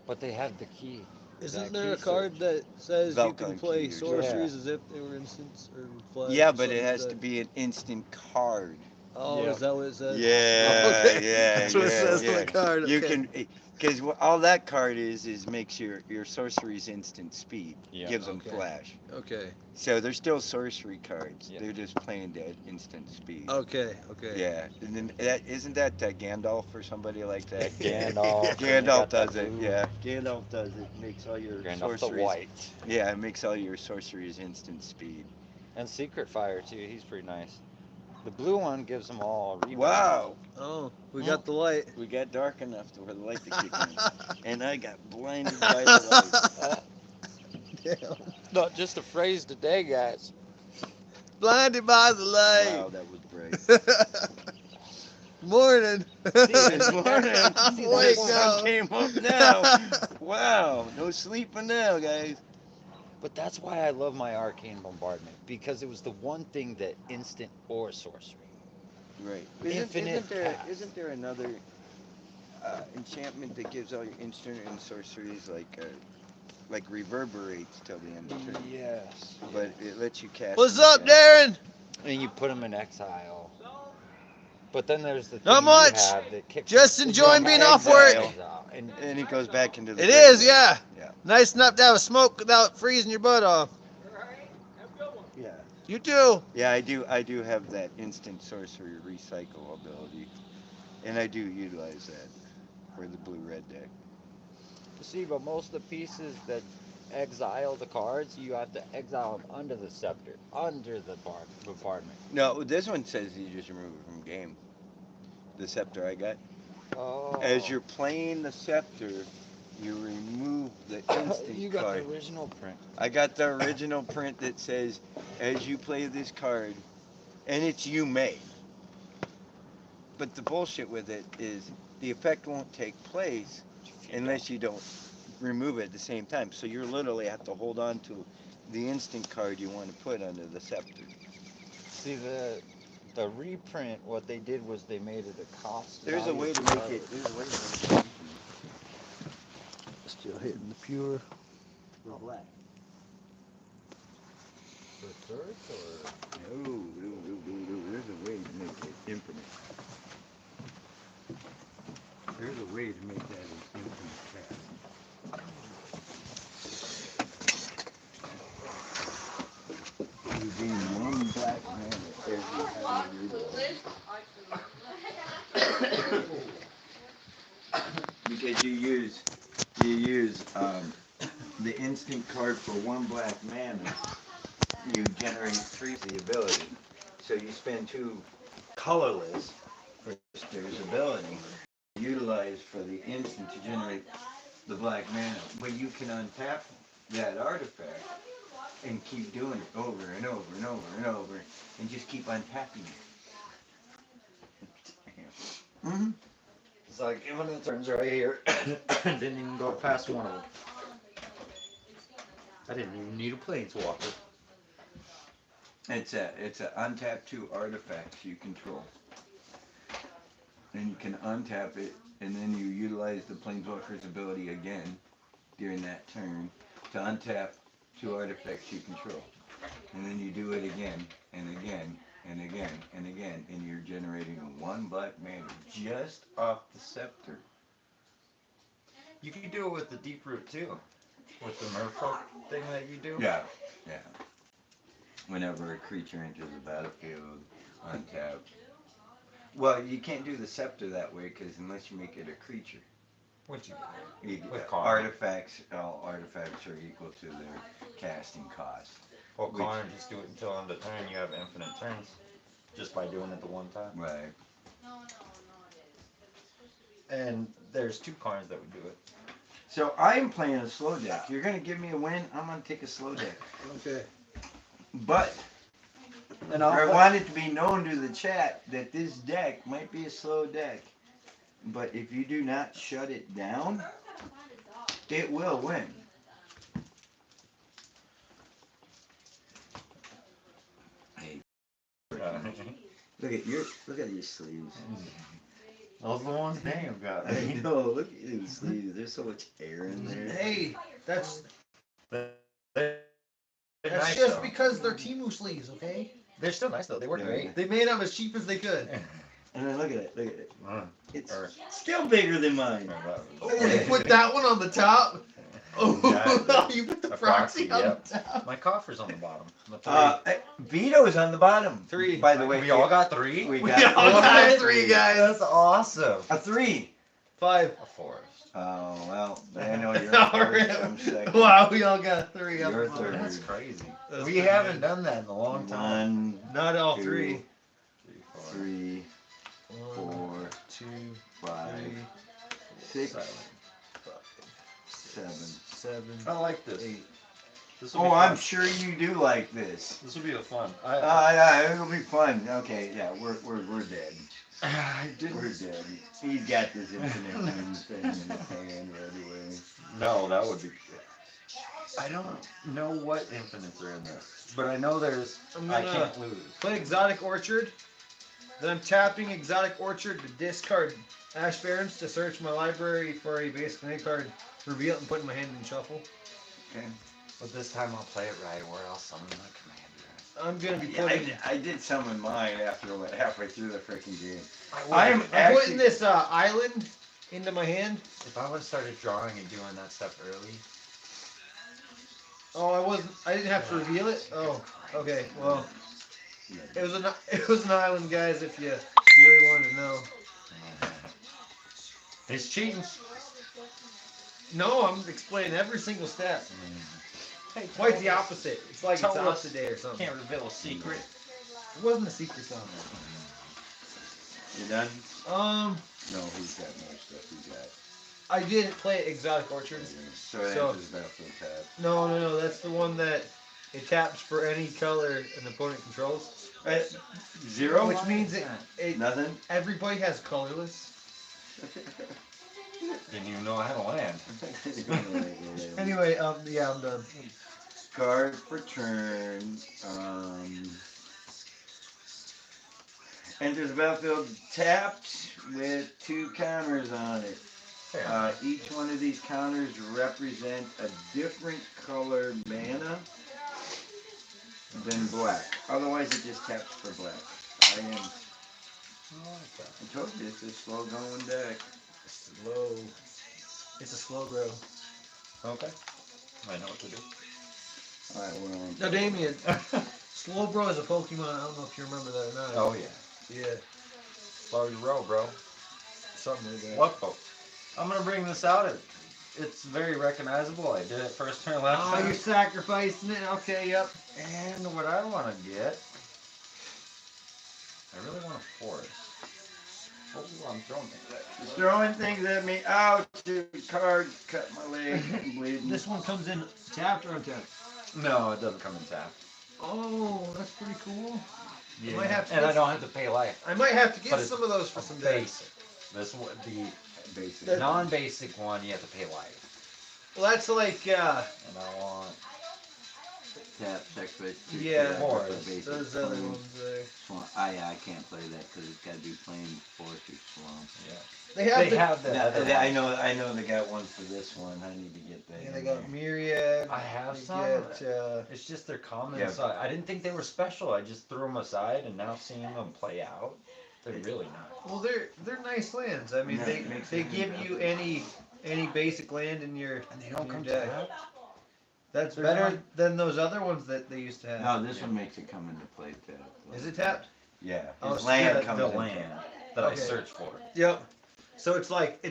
Speaker 1: But they have the key.
Speaker 2: Isn't
Speaker 1: that
Speaker 2: there a
Speaker 1: key
Speaker 2: card
Speaker 1: search.
Speaker 2: that says you can
Speaker 3: Velcon
Speaker 2: play
Speaker 3: key or
Speaker 2: sorceries as if they were instants or flash?
Speaker 3: yeah,
Speaker 2: or
Speaker 3: but it
Speaker 2: something
Speaker 3: has
Speaker 2: like
Speaker 3: to
Speaker 2: that?
Speaker 3: be an instant card.
Speaker 2: Oh,
Speaker 3: Yep.
Speaker 2: is that what it says?
Speaker 3: Yeah,
Speaker 2: Okay.
Speaker 3: yeah,
Speaker 2: That's what it says on the card.
Speaker 3: You
Speaker 2: Okay.
Speaker 3: can, because all that card is makes your sorcery's instant speed.
Speaker 1: Yeah.
Speaker 3: Gives them
Speaker 2: Okay.
Speaker 3: flash.
Speaker 2: Okay.
Speaker 3: So they're still sorcery cards.
Speaker 1: Yeah.
Speaker 3: They're just playing at instant speed.
Speaker 2: Okay. Okay.
Speaker 3: Yeah, and then that isn't that Gandalf or somebody like that.
Speaker 1: Gandalf.
Speaker 3: Gandalf does it. Yeah, Gandalf does it. Makes all your
Speaker 1: Gandalf the
Speaker 3: sorceries.
Speaker 1: White.
Speaker 3: Yeah, it makes all your sorceries instant speed.
Speaker 1: And Secret Fire too. He's pretty nice. The blue one gives them all rebound.
Speaker 3: Wow,
Speaker 2: Oh, we got the light.
Speaker 3: we got dark enough for the light to kick in, and I got blinded by the light.
Speaker 2: Damn.
Speaker 1: Not just a phrase today, guys.
Speaker 2: Blinded by the light.
Speaker 3: Wow, that was bright.
Speaker 2: Morning.
Speaker 3: This morning,
Speaker 2: I'm
Speaker 3: the
Speaker 2: awake
Speaker 3: sun
Speaker 2: now.
Speaker 3: came up now. Wow, no sleeping now, guys.
Speaker 1: But that's why I love my Arcane Bombardment, because it was the one thing that instant or sorcery.
Speaker 3: Right.
Speaker 1: Infinite paths.
Speaker 3: Isn't there another enchantment that gives all your instant and sorceries like reverberates till the end of the turn?
Speaker 1: Yes.
Speaker 3: But it lets you cast.
Speaker 2: What's
Speaker 3: them
Speaker 2: up,
Speaker 3: again.
Speaker 2: Darren?
Speaker 1: And you put them in exile. But then there's the thing
Speaker 2: Not much.
Speaker 1: you have that kicks
Speaker 2: Just
Speaker 1: them-
Speaker 2: enjoying being off
Speaker 3: Exile.
Speaker 2: work.
Speaker 1: And
Speaker 3: And it goes back into the.
Speaker 2: It is,
Speaker 3: graveyard.
Speaker 2: yeah.
Speaker 3: Yeah.
Speaker 2: Nice enough to have a smoke without freezing your butt off.
Speaker 3: Yeah.
Speaker 2: You too.
Speaker 3: Yeah, I do have that instant sorcery recycle ability, and I do utilize that for the blue-red deck.
Speaker 1: see, but most of the pieces that exile the cards, you have to exile them under the scepter, under the bombardment.
Speaker 3: No, this one says you just remove it from game. The scepter I got.
Speaker 1: Oh.
Speaker 3: As you're playing the scepter, you remove the instant
Speaker 1: You got
Speaker 3: card.
Speaker 1: the original print.
Speaker 3: I got the original print that says, as you play this card, and it's you may. But the bullshit with it is the effect won't take place unless you don't remove it at the same time. So you literally have to hold on to the instant card you want to put under the scepter.
Speaker 1: See, the reprint, what they did was they made it a cost.
Speaker 3: There's a
Speaker 1: value
Speaker 3: way to
Speaker 1: card.
Speaker 3: make it. There's a way to make it.
Speaker 2: Still hitting the pure.
Speaker 3: For black.
Speaker 1: For search or
Speaker 3: No. There's a way to make it infinite. There's a way to make that an infinite cast. You gain one black mana every time you reload. Because you use the instant card for one black mana, you generate three the ability. So you spend two colorless for there's ability utilized for the instant to generate the black mana. But you can untap that artifact and keep doing it over and over and over and over and just keep untapping it. Mm-hmm.
Speaker 1: it's like infinite turns right here. Didn't even go past one of them. I didn't even need a planeswalker.
Speaker 3: It's a untap two artifacts you control. And you can untap it, and then you utilize the Planeswalker's ability again during that turn to untap two artifacts you control. And then you do it again, and again, and again, and again, and you're generating one black mana just off the scepter.
Speaker 1: You can do it with the deep root too. With the merfolk thing that you do.
Speaker 3: Yeah, yeah. Whenever a creature enters the battlefield, untap. Well, you can't do the scepter that way because unless you make it a creature.
Speaker 1: What you
Speaker 3: You,
Speaker 1: With Karn.
Speaker 3: artifacts, all artifacts are equal to their casting cost.
Speaker 1: Well,
Speaker 3: Which-
Speaker 1: Connor, just do it until end of turn. You have infinite turns just by doing it the one time.
Speaker 3: Right.
Speaker 1: And there's two Karns that would do it.
Speaker 3: So I am playing a slow deck. You're gonna give me a win. I'm gonna take a slow deck.
Speaker 2: Okay.
Speaker 3: But
Speaker 1: And
Speaker 3: I want it to be known to the chat that this deck might be a slow deck. But if you do not shut it down, it will win. Hey, look at your sleeves.
Speaker 1: Those the ones Daniel got.
Speaker 3: I know, look at his sleeves. There's so much hair in there.
Speaker 2: Hey, that's
Speaker 1: They're
Speaker 2: just
Speaker 1: nice, though.
Speaker 2: because they're Timu sleeves, okay?
Speaker 1: They're still nice though. They work
Speaker 3: Yeah.
Speaker 1: great.
Speaker 2: They made them as cheap as they could.
Speaker 3: And then look at it. Look at it.
Speaker 1: Mm.
Speaker 3: It's
Speaker 1: Or-
Speaker 3: still bigger than mine.
Speaker 2: Oh, you put that one on the top. Oh,
Speaker 1: Exactly.
Speaker 2: you put the
Speaker 1: A
Speaker 2: proxy
Speaker 1: proxy,
Speaker 2: on
Speaker 1: yep.
Speaker 2: the top.
Speaker 1: My coffer's on the bottom. The three.
Speaker 3: Vito's on the bottom.
Speaker 2: 3.
Speaker 3: By the way,
Speaker 1: We all got 3.
Speaker 3: we
Speaker 2: We
Speaker 3: got
Speaker 2: all got
Speaker 1: What?
Speaker 2: 3, guys.
Speaker 1: That's awesome.
Speaker 3: a 3.
Speaker 2: 5.
Speaker 1: A forest.
Speaker 3: Oh well, I know you're
Speaker 2: All
Speaker 3: first.
Speaker 2: right.
Speaker 3: I'm second.
Speaker 2: Wow, we all got 3.
Speaker 3: You're
Speaker 2: up.
Speaker 3: third.
Speaker 1: That's crazy.
Speaker 2: That's
Speaker 1: We
Speaker 2: pretty
Speaker 1: haven't
Speaker 2: good.
Speaker 1: done that in a long time.
Speaker 3: 1,
Speaker 2: Not all
Speaker 3: 2,
Speaker 2: 3.
Speaker 3: 3, 4,
Speaker 2: 2,
Speaker 3: 5,
Speaker 2: 3,
Speaker 3: 6,
Speaker 1: 7.
Speaker 3: 7.
Speaker 2: 7.
Speaker 1: I like this.
Speaker 2: 8.
Speaker 1: This will be
Speaker 3: Oh, I'm
Speaker 1: fun.
Speaker 3: sure you do like this.
Speaker 1: This will be a fun.
Speaker 3: Yeah, it'll be fun. Okay, yeah, we're dead.
Speaker 1: I didn't.
Speaker 3: We're dead. He's got this infinite moon thing in his hand right away.
Speaker 1: No, that would be. I don't know what infinites are in this, but I know there's.
Speaker 2: I'm
Speaker 1: I
Speaker 2: gonna
Speaker 1: can't lose.
Speaker 2: play Exotic Orchard. Then I'm tapping Exotic Orchard to discard Ash Barrens to search my library for a basic command card, reveal it, and put it in my hand and shuffle.
Speaker 3: Okay.
Speaker 1: But this time I'll play it right, or else summon my commander.
Speaker 2: I'm gonna be
Speaker 3: Yeah,
Speaker 2: putting.
Speaker 3: I did summon mine after I went halfway through the freaking game.
Speaker 2: I'm
Speaker 3: actually-
Speaker 2: putting this island into my hand.
Speaker 1: If I would have started drawing and doing that stuff early.
Speaker 2: Oh, I didn't have to reveal it. Oh, okay. Well, it was an island, guys. If you really wanted to know.
Speaker 1: It's cheating.
Speaker 2: No, I'm explaining every single step.
Speaker 1: Hey,
Speaker 2: Quite the opposite. It's like
Speaker 1: Tell
Speaker 2: it's
Speaker 1: us.
Speaker 2: opposite day or something.
Speaker 1: Can't reveal a secret.
Speaker 2: It wasn't a secret song.
Speaker 3: You done?
Speaker 2: No,
Speaker 3: he's got more stuff. He got.
Speaker 2: I didn't play Exotic Orchard.
Speaker 3: So it
Speaker 2: So-
Speaker 3: answers Battlefield tab.
Speaker 2: No. That's the one that it taps for any color an opponent controls.
Speaker 3: 0?
Speaker 2: Which means it
Speaker 3: Nothing?
Speaker 2: everybody has colorless.
Speaker 1: Didn't even know I had a land.
Speaker 2: Anyway, yeah, I'm done.
Speaker 3: Card for turn. Enters the battlefield tapped with 2 counters on it. Each one of these counters represent a different color mana than black. Otherwise, it just taps for black. I told you it's a slow going deck.
Speaker 2: Slow. It's a slow grow.
Speaker 1: Okay. I know what to do.
Speaker 3: Alright, we're on.
Speaker 2: Now, Damien, Slowbro is a Pokemon. I don't know if you remember that or not.
Speaker 1: Oh yeah.
Speaker 2: Yeah,
Speaker 1: Slow your roll, bro.
Speaker 2: something like that.
Speaker 1: What boat? I'm gonna bring this out. It's very recognizable. I did it first turn last
Speaker 2: Oh,
Speaker 1: time.
Speaker 2: you're sacrificing it? Okay, yep.
Speaker 1: And what I want to get, I really want a forest. Oh, I'm throwing it.
Speaker 3: It's throwing things at me. Ouch! The card cut my leg. I'm bleeding.
Speaker 2: This one comes in tapped or untapped?
Speaker 1: No, it doesn't come in tap.
Speaker 2: Oh, that's pretty cool.
Speaker 1: Yeah.
Speaker 2: might have to
Speaker 1: And
Speaker 2: get
Speaker 1: I don't have to pay life.
Speaker 2: I might have to
Speaker 1: But
Speaker 2: get
Speaker 1: it's
Speaker 2: some of those for some days.
Speaker 1: Basic. This one, the
Speaker 3: Basic.
Speaker 1: non-basic one, you have to pay life.
Speaker 2: Well, that's like,
Speaker 1: And I want.
Speaker 3: Tap, check, switch.
Speaker 2: Yeah.
Speaker 1: Forest.
Speaker 2: those other ones there.
Speaker 3: Swamp. I can't play that because it's got to be plain forest or swamp.
Speaker 1: Yeah.
Speaker 2: They have,
Speaker 1: They have the.
Speaker 3: Yeah,
Speaker 1: other
Speaker 3: I
Speaker 1: ones.
Speaker 3: know they got one for this one. I need to get that.
Speaker 2: Yeah, they
Speaker 3: in
Speaker 2: got
Speaker 3: there.
Speaker 2: Myriad.
Speaker 1: I have
Speaker 2: they
Speaker 1: some.
Speaker 2: get,
Speaker 1: It's just they're common.
Speaker 3: Yeah.
Speaker 1: So I didn't think they were special. I just threw them aside, and now seeing them play out, they're really not.
Speaker 2: well, they're nice lands. I mean,
Speaker 3: Yeah,
Speaker 2: they
Speaker 3: it makes
Speaker 2: they
Speaker 3: it
Speaker 2: give
Speaker 3: better.
Speaker 2: you any basic land in your
Speaker 1: And they don't
Speaker 2: your
Speaker 1: come
Speaker 2: deck.
Speaker 1: to
Speaker 2: That's
Speaker 1: They're
Speaker 2: better
Speaker 1: not-
Speaker 2: than those other ones that they used to have.
Speaker 3: No, this one makes it come into play tap.
Speaker 2: Is it tapped?
Speaker 3: Yeah.
Speaker 2: Oh,
Speaker 3: His
Speaker 2: so
Speaker 3: land
Speaker 2: yeah,
Speaker 3: comes
Speaker 1: the
Speaker 3: in
Speaker 1: land
Speaker 3: tap.
Speaker 1: that I
Speaker 2: Okay.
Speaker 1: searched for.
Speaker 2: Yep. So it's like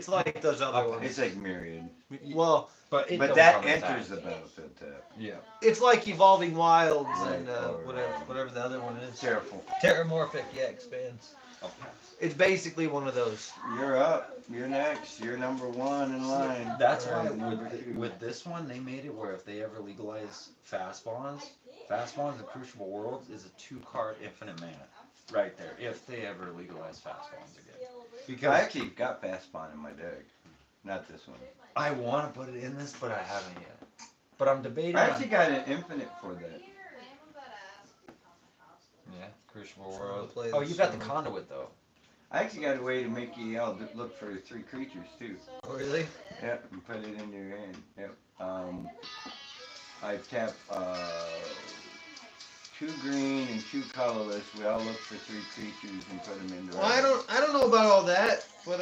Speaker 2: those other
Speaker 1: Okay.
Speaker 2: ones.
Speaker 3: It's like myriad.
Speaker 2: Well,
Speaker 1: But
Speaker 3: But
Speaker 1: don't
Speaker 3: that
Speaker 1: come in
Speaker 3: enters
Speaker 1: tap.
Speaker 3: the battlefield tap.
Speaker 1: Yeah.
Speaker 2: it's like Evolving Wilds
Speaker 3: Right,
Speaker 2: and
Speaker 3: or-
Speaker 2: whatever the other one is.
Speaker 3: Careful.
Speaker 2: Terramorphic, yeah, expands.
Speaker 1: Okay.
Speaker 2: It's basically one of those.
Speaker 3: You're up. You're next. You're number 1 in line.
Speaker 1: That's why
Speaker 3: Alright, number 2.
Speaker 1: with this one they made it where if they ever legalize fast bonds in Crucible Worlds is a 2-card infinite mana. Right there. If they ever legalize fast bonds again.
Speaker 3: I
Speaker 1: Because
Speaker 3: actually got fast spawn in my deck. Not this one.
Speaker 1: I want to put it in this, but I haven't yet. But I'm debating.
Speaker 3: I
Speaker 1: on-
Speaker 3: actually got an infinite for that.
Speaker 1: Yeah, Crucible
Speaker 2: I'll
Speaker 1: World.
Speaker 2: play
Speaker 1: Oh,
Speaker 2: this
Speaker 1: you got the
Speaker 2: one.
Speaker 1: conduit though.
Speaker 3: I actually got a way to make you look for 3 creatures too.
Speaker 2: Oh, really?
Speaker 3: Yep, and put it in your hand. Yep. I tap 2 green and 2 colorless. We all look for 3 creatures and put them into.
Speaker 2: Well, I don't know about all that, but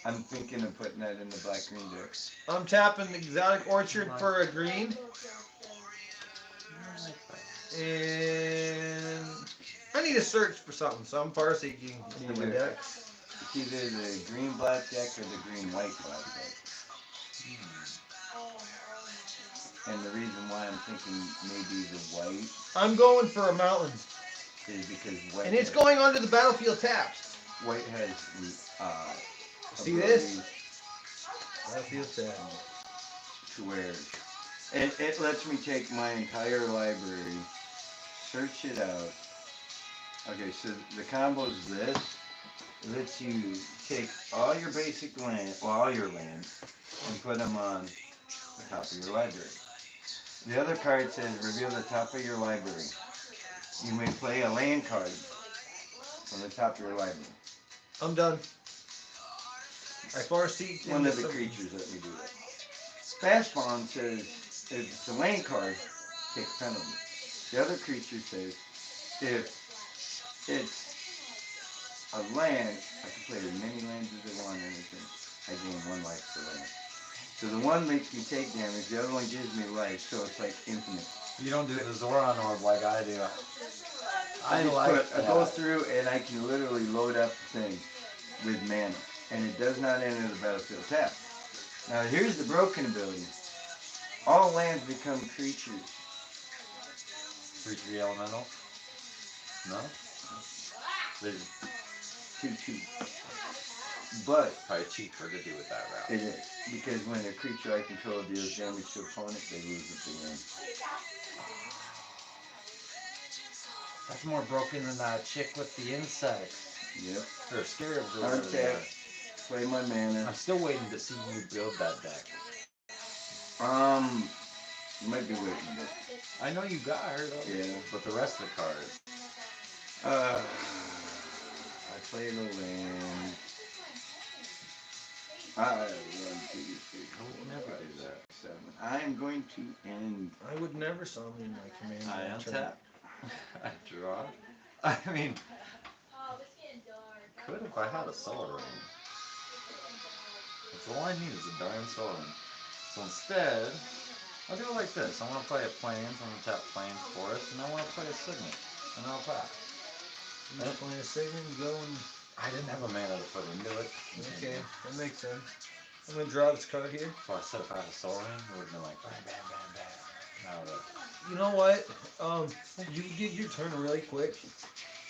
Speaker 3: I'm thinking of putting that in the black green deck.
Speaker 2: I'm tapping the exotic orchard for a green. And I need to search for something, so I'm far seeking into my deck.
Speaker 3: It's either the green black deck or the green white black deck. And the reason why I'm thinking maybe the white
Speaker 2: I'm going for a mountain.
Speaker 3: is because white.
Speaker 2: And it's going onto the battlefield tapped.
Speaker 3: White has
Speaker 2: see this? Battlefield tapped.
Speaker 3: To where it lets me take my entire library, search it out. Okay, so the combo is this. It lets you take all your basic land, well, all your lands, and put them on the top of your library. The other card says reveal the top of your library. You may play a land card from the top of your library.
Speaker 2: I'm done. I far seek
Speaker 3: One of the creatures let me do that. Fast Spawn says if it's a land card, take a penalty. The other creature says if it's a land, I can play as many lands as I want or anything. I gain 1 life per land. So the one makes me take damage, the other one gives me life, so it's like infinite.
Speaker 1: You don't do the Zoran orb like I do.
Speaker 3: I go through and I can literally load up things with mana. And it does not enter the battlefield tap. Now here's the broken ability. All lands become creatures.
Speaker 1: 3/3 elemental. No?
Speaker 3: There's 2/2. But
Speaker 1: Probably cheaper to do it that route.
Speaker 3: it is. Because when a creature I control deals damage to opponent, they lose at the end.
Speaker 1: That's more broken than that chick with the insects.
Speaker 3: Yep.
Speaker 1: Or scarabs.
Speaker 3: Untap. Play my mana.
Speaker 1: I'm still waiting to see you build that deck.
Speaker 3: You might be waiting a bit.
Speaker 1: I know you got her though.
Speaker 3: Yeah.
Speaker 1: But the rest of the cards.
Speaker 3: I played a land. I would never do that. 7. I am going to end.
Speaker 2: I would never summon my command.
Speaker 1: I untap. I draw. I mean, could if I had a soul ring. That's all I need is a darn soul ring. So instead, I'll do it like this. I want to play a plains. I'm going to tap plains forest, and I want to play a signet. And I'll pass.
Speaker 2: You just play a signet and go and...
Speaker 1: I didn't have a mana to put into it.
Speaker 2: Okay, that makes sense. I'm going to draw this card here.
Speaker 1: So I said if I had a soul ring, it would have been like bam, bam, bam, bam. Now what?
Speaker 2: You know what? You did your turn really quick.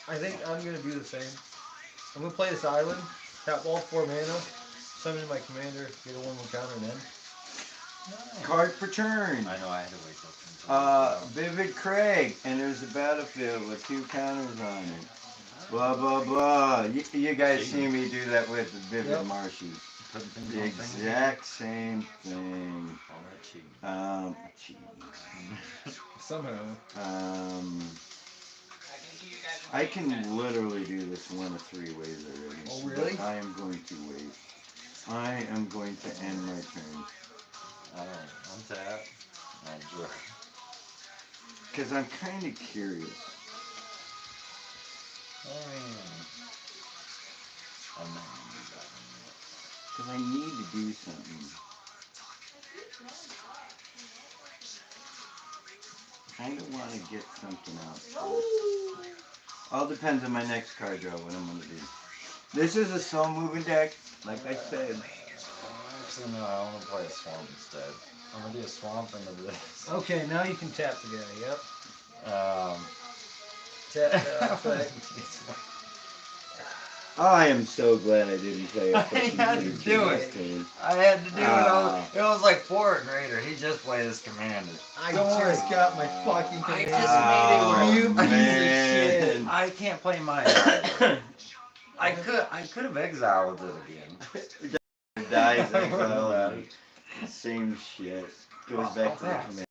Speaker 2: I think I'm going to do the same. I'm going to play this island, tap all 4 mana, summon my commander, get a 1/1 counter, and end.
Speaker 1: No.
Speaker 3: Card per turn.
Speaker 1: I know I had to wait till
Speaker 3: Vivid Craig, and there's a battlefield with 2 counters on it. Blah blah blah. You guys see me do that with the Vivid Marshes. The exact same thing. Cheating.
Speaker 2: Somehow.
Speaker 3: I can literally do this 1 of 3 ways already.
Speaker 2: Oh really?
Speaker 3: I am going to wait. I am going to end my turn.
Speaker 1: Untap. I'll draw.
Speaker 3: Because I'm kind of curious.
Speaker 1: I'm not going to do that one yet.
Speaker 3: Because I need to do something. I kind of want to get something out first. All depends on my next card draw, what I'm going to do. This is a soul moving deck, like I said.
Speaker 1: Actually, no, I want to play a swamp instead. I'm going to do a swamp into this.
Speaker 2: Okay, now you can tap the guy, yep.
Speaker 1: Tap
Speaker 3: I am so glad I didn't play
Speaker 1: I had to do it. I had to do it. It was like 4th grader. He just played his commander.
Speaker 2: I just got my fucking commander.
Speaker 1: I just made
Speaker 3: it.
Speaker 2: You piece of shit.
Speaker 1: I can't play mine either. I could have exiled it again.
Speaker 3: Dies exiled. Same shit. Goes back to the commander.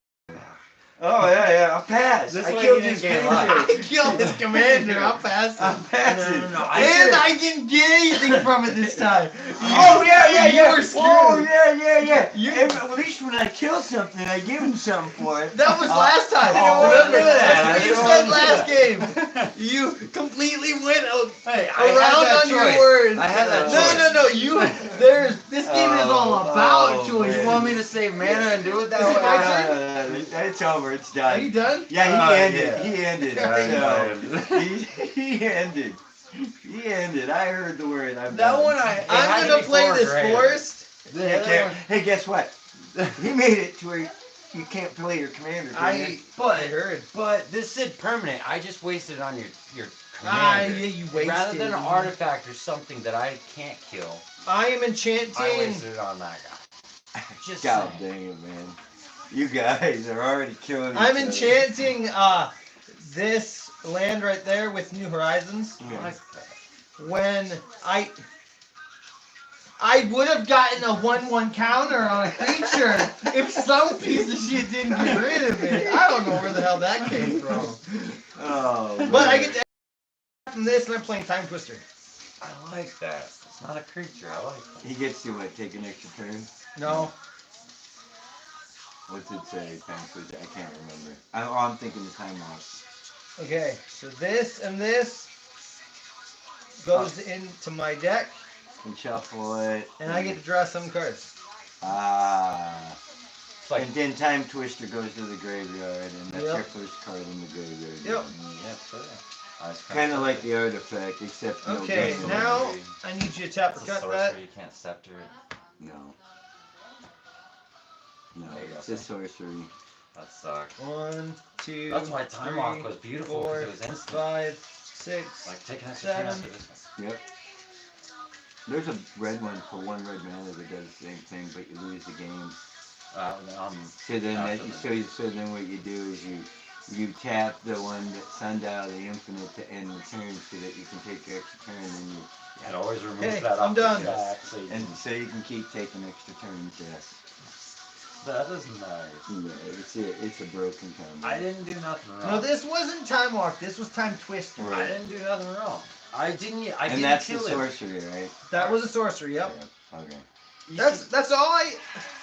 Speaker 3: Oh yeah, I'll pass.
Speaker 1: This
Speaker 3: I
Speaker 1: way
Speaker 3: killed
Speaker 1: you
Speaker 3: this
Speaker 1: didn't get
Speaker 3: commander.
Speaker 1: lucky.
Speaker 2: I killed this commander. I'll pass it.
Speaker 3: I'm passing.
Speaker 1: No,
Speaker 2: And I didn't get anything from it this time.
Speaker 3: Oh yeah.
Speaker 2: You were screwed.
Speaker 3: Oh yeah.
Speaker 2: You-
Speaker 3: At least when I kill something, I give him something for it.
Speaker 2: That was last time.
Speaker 3: Oh,
Speaker 2: Remember,
Speaker 3: look at that.
Speaker 2: that's what you
Speaker 3: I
Speaker 2: said
Speaker 3: didn't
Speaker 2: last
Speaker 3: want
Speaker 2: game. You completely went
Speaker 1: Hey,
Speaker 2: around on your words.
Speaker 1: I had that
Speaker 2: No. This game is all about choice.
Speaker 3: man.
Speaker 1: You want me to save mana and do it that
Speaker 2: Is it
Speaker 1: way?
Speaker 2: my turn?
Speaker 3: It's over. It's
Speaker 2: Are you
Speaker 3: done.
Speaker 2: done?
Speaker 3: Yeah, he ended.
Speaker 1: yeah.
Speaker 3: He ended.
Speaker 1: Yeah,
Speaker 3: So, he ended. He ended. I heard the word. I'm
Speaker 1: That
Speaker 3: done.
Speaker 1: one
Speaker 2: I'm gonna play this forest.
Speaker 3: Hey, guess what? He made it to where you can't play your commander. Can you?
Speaker 2: I heard.
Speaker 1: But this said permanent. I just wasted it on your
Speaker 2: Ah,
Speaker 1: commander.
Speaker 2: yeah, you wasted.
Speaker 1: Rather than
Speaker 2: it.
Speaker 1: an artifact or something that I can't kill,
Speaker 2: I am
Speaker 1: I
Speaker 2: enchanting.
Speaker 1: wasted it on that guy. Just
Speaker 3: God
Speaker 1: saying.
Speaker 3: dang it, man. You guys are already killing
Speaker 2: I'm
Speaker 3: each other.
Speaker 2: enchanting this land right there with New Horizons.
Speaker 1: I like that.
Speaker 2: When I would have gotten a 1/1 counter on a creature if some piece of shit didn't get rid of it. I don't know where the hell that came from.
Speaker 3: Oh,
Speaker 2: But I
Speaker 3: man.
Speaker 2: get to from this and I'm playing Time Twister.
Speaker 1: I like that. It's not a creature. I like that.
Speaker 3: He gets to what? Take an extra turn?
Speaker 2: No.
Speaker 3: What's it say? I can't remember. I'm thinking the time off.
Speaker 2: Okay, so this and this goes into my deck,
Speaker 3: And shuffle it.
Speaker 2: and I get to draw some cards.
Speaker 3: Ah.
Speaker 1: It's like
Speaker 3: And then Time Twister goes to the graveyard, and that's
Speaker 2: Yep.
Speaker 3: your first card in the graveyard.
Speaker 2: Yep.
Speaker 1: yeah, sure.
Speaker 3: Kind of like the artifact, except no
Speaker 2: Okay,
Speaker 3: game.
Speaker 2: now I need you to tap or
Speaker 1: It's a
Speaker 2: cut
Speaker 1: sorcery.
Speaker 2: that.
Speaker 1: You can't scepter it.
Speaker 3: No. No,
Speaker 1: There you go.
Speaker 3: it's a sorcery.
Speaker 1: That sucks.
Speaker 2: 1, 2,
Speaker 1: That's why Time Walk
Speaker 2: 3,
Speaker 1: was beautiful
Speaker 2: 4,
Speaker 1: because it was instant.
Speaker 2: 5, 6.
Speaker 1: Like take an extra turn
Speaker 2: 7.
Speaker 1: after this one.
Speaker 3: Yep. There's a red one for 1 red mana that does the same thing, but you lose the game. So then, so then what you do is you tap the one that Sundial the Infinite to end the turn, so that you can take your extra turn, and
Speaker 1: It always removes
Speaker 2: Hey,
Speaker 1: that
Speaker 2: I'm
Speaker 1: off the
Speaker 2: done.
Speaker 1: stack, so you
Speaker 3: and so you can keep taking extra turns.
Speaker 1: that is nice.
Speaker 3: No, it's a broken combo.
Speaker 1: I didn't do nothing wrong.
Speaker 2: No, this wasn't Time Walk. This was Time Twister.
Speaker 3: Right.
Speaker 1: I didn't do nothing wrong. I didn't
Speaker 3: And that's the
Speaker 1: kill it.
Speaker 3: sorcery, right?
Speaker 2: That was a sorcery. Yep.
Speaker 3: Okay.
Speaker 2: That's all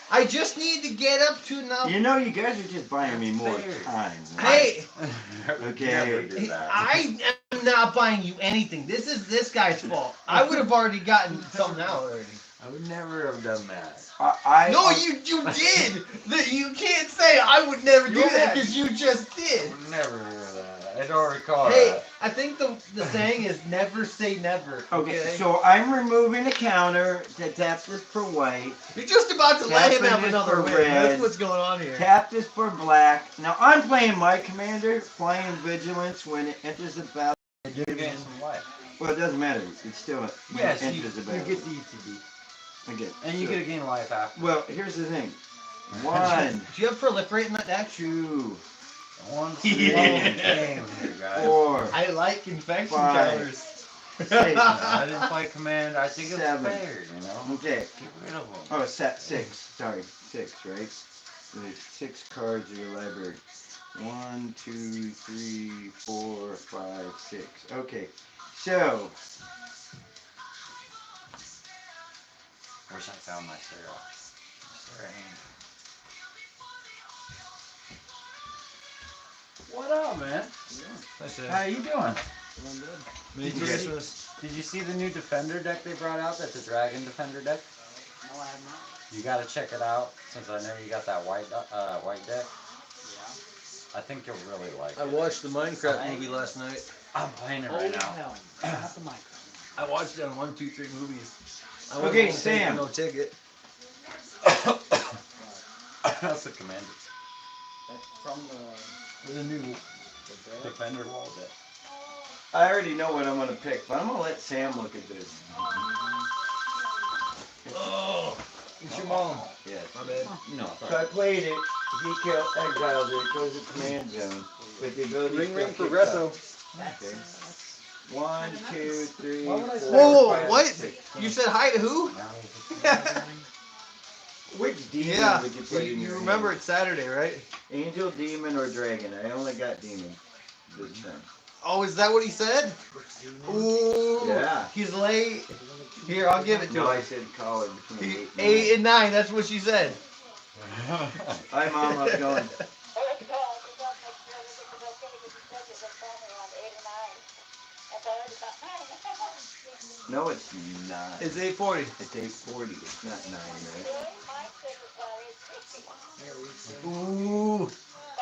Speaker 2: I just need to get up to enough.
Speaker 3: You know, you guys are just buying me more
Speaker 1: Fair.
Speaker 3: time.
Speaker 2: Hey,
Speaker 3: Okay.
Speaker 1: Never do that.
Speaker 2: I am not buying you anything. This is this guy's fault. I would have already gotten something out already.
Speaker 1: I would never have done that.
Speaker 2: No, you did. You can't say I would never do that because you just
Speaker 1: I
Speaker 2: did.
Speaker 1: would never do that. I don't recall
Speaker 2: Hey,
Speaker 1: that.
Speaker 2: I think the saying is never say never.
Speaker 3: Okay, so I'm removing a counter to tap this for white,
Speaker 2: You're just about to let him
Speaker 3: Tapping
Speaker 2: have
Speaker 3: it
Speaker 2: another
Speaker 3: for
Speaker 2: win.
Speaker 3: red.
Speaker 2: That's what's going on here.
Speaker 3: tap this for black. Now I'm playing my commander, flying vigilance when it enters the battle.
Speaker 1: You're getting some life.
Speaker 3: Well, it doesn't matter. It's still when
Speaker 1: Yes,
Speaker 3: it
Speaker 1: you
Speaker 3: enters the
Speaker 1: get
Speaker 3: battle.
Speaker 1: the ETB.
Speaker 3: Okay,
Speaker 1: And you
Speaker 3: so-
Speaker 1: get to gain life after.
Speaker 3: Well, here's the thing. 1,
Speaker 2: Do you have proliferate in that deck?
Speaker 3: 2,
Speaker 1: One
Speaker 3: Yeah.
Speaker 1: game here, guys.
Speaker 3: 4,
Speaker 2: I like infection
Speaker 3: 5,
Speaker 2: counters.
Speaker 3: 6.
Speaker 1: I didn't play command. I think it's
Speaker 3: 7.
Speaker 1: fair, you know?
Speaker 3: Okay.
Speaker 1: Get rid of them.
Speaker 3: Oh, set 6. Sorry, 6, right? So there's 6 cards in your library. 1, 2, 3, 4, 5, 6. Okay. So,
Speaker 1: Wish I found my Sarah. Sarah Haynes. What up, man? How you doing?
Speaker 2: Merry
Speaker 1: Did you
Speaker 2: Christmas.
Speaker 1: Did you see the new Defender deck they brought out? That's a Dragon Defender deck.
Speaker 6: No, I have not.
Speaker 1: You gotta check it out since I know you got that white deck.
Speaker 6: Yeah.
Speaker 1: I think you'll really like
Speaker 2: I
Speaker 1: it.
Speaker 2: watched the Minecraft movie last night.
Speaker 1: I'm playing it
Speaker 6: Oh,
Speaker 1: right now.
Speaker 6: hell. Not the microphone.
Speaker 2: I watched it on 1, 2, 3 movies. I
Speaker 3: Okay,
Speaker 2: wasn't taking
Speaker 3: Sam.
Speaker 2: No ticket.
Speaker 1: That's the commander.
Speaker 6: That's from the
Speaker 2: The new.
Speaker 6: deck.
Speaker 1: Defender wall deck.
Speaker 3: I already know what I'm going to pick, but I'm going to let Sam look at this.
Speaker 2: Oh, it's your mom.
Speaker 3: Yes.
Speaker 2: My bad.
Speaker 1: No.
Speaker 3: So I played it. He killed, exiled it, goes to command zone with the ability
Speaker 2: Ring
Speaker 3: to
Speaker 2: ring
Speaker 3: pick
Speaker 2: progresso.
Speaker 3: up. Okay. 1, 2, 3,
Speaker 1: Why would I
Speaker 3: 4,
Speaker 1: say-
Speaker 2: Whoa,
Speaker 3: 5,
Speaker 2: what?
Speaker 3: 6.
Speaker 2: You said hi to who?
Speaker 3: Which demon
Speaker 2: Yeah.
Speaker 3: would you put in
Speaker 2: You
Speaker 3: your
Speaker 2: remember
Speaker 3: hand?
Speaker 2: it's Saturday, right?
Speaker 3: Angel, demon, or dragon? I only got demon this time.
Speaker 2: Oh, is that what he said? Ooh.
Speaker 3: Yeah.
Speaker 2: He's late. Here, I'll give it to
Speaker 3: No, I
Speaker 2: him.
Speaker 3: said call it between 8 and
Speaker 2: 8 and 9. That's what she said.
Speaker 3: 9. Hi, Mom. How's it going? No, it's not.
Speaker 2: It's 8:40.
Speaker 3: It's 8:40. It's not 9, right?
Speaker 2: Ooh.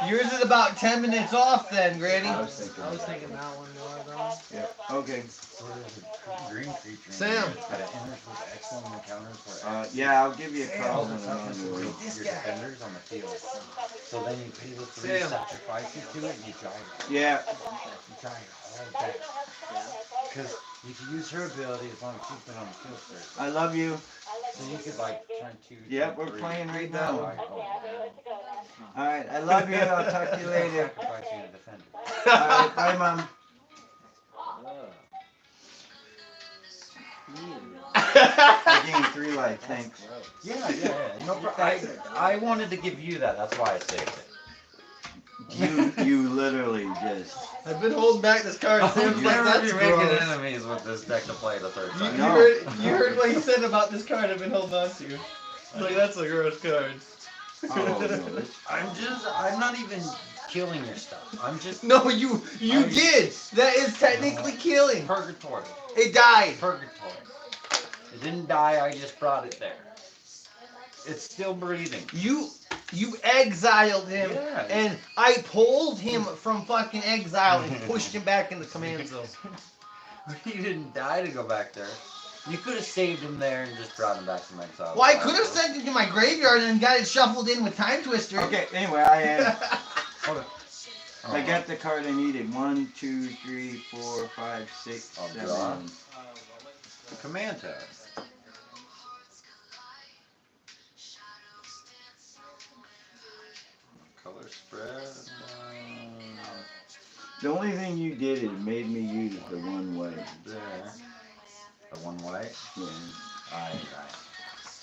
Speaker 2: Yours is about 10 minutes off then, Granny.
Speaker 3: I was thinking.
Speaker 6: I was thinking that one more though.
Speaker 3: Yeah. Okay.
Speaker 1: So there's a green creature.
Speaker 2: Sam.
Speaker 1: But it enters with excellent encounters where
Speaker 3: Yeah, I'll give you a call
Speaker 1: all
Speaker 3: when
Speaker 1: the
Speaker 3: I'm on
Speaker 1: toughness
Speaker 3: the
Speaker 1: of
Speaker 3: way.
Speaker 1: your defenders on the field. So then you pay the 3
Speaker 2: Sam.
Speaker 1: sacrifices to it and you draw it.
Speaker 3: Yeah.
Speaker 1: You draw it all back. Because you can use her ability as long as she's been on the field first.
Speaker 3: I love you.
Speaker 1: So you could like turn 2.
Speaker 3: Yep, we're
Speaker 1: 3.
Speaker 3: playing right
Speaker 2: that
Speaker 3: now.
Speaker 2: one.
Speaker 3: All right. I love you. I'll talk to you later.
Speaker 1: Sacrificing a defender.
Speaker 3: All right. Bye, Mom. I gained 3 life. Thanks.
Speaker 1: Yeah. No, I wanted to give you that. That's why I saved it.
Speaker 3: You literally just.
Speaker 2: I've been holding back this card. Sam's like,
Speaker 1: Never
Speaker 2: that's
Speaker 1: be making
Speaker 2: gross.
Speaker 1: enemies with this deck to play the third
Speaker 2: You,
Speaker 1: time.
Speaker 3: No.
Speaker 2: you heard what he said about this card I've been holding on to. Like, that's a gross card.
Speaker 3: Oh no.
Speaker 1: I'm not even killing your stuff. I'm just
Speaker 2: No, you did. That is technically killing.
Speaker 1: purgatory.
Speaker 2: It died.
Speaker 1: Purgatory. It didn't die, I just brought it there. It's still breathing.
Speaker 2: You exiled him,
Speaker 1: Yeah.
Speaker 2: and I pulled him from fucking exile and pushed him back in the command zone.
Speaker 1: You didn't die to go back there. You could have saved him there and just brought him back from exile.
Speaker 2: Well, I could have sent him to my graveyard and got it shuffled in with Time Twister.
Speaker 3: Okay. Anyway, I
Speaker 1: Oh,
Speaker 3: got the card I needed. 1, 2, 3, 4, 5, 6,
Speaker 1: I'll
Speaker 3: 7.
Speaker 1: draw. Command tab. Color spread.
Speaker 3: The only thing you did is made me use the 1 way.
Speaker 1: There. The 1 white.
Speaker 3: Yeah.
Speaker 1: Alright.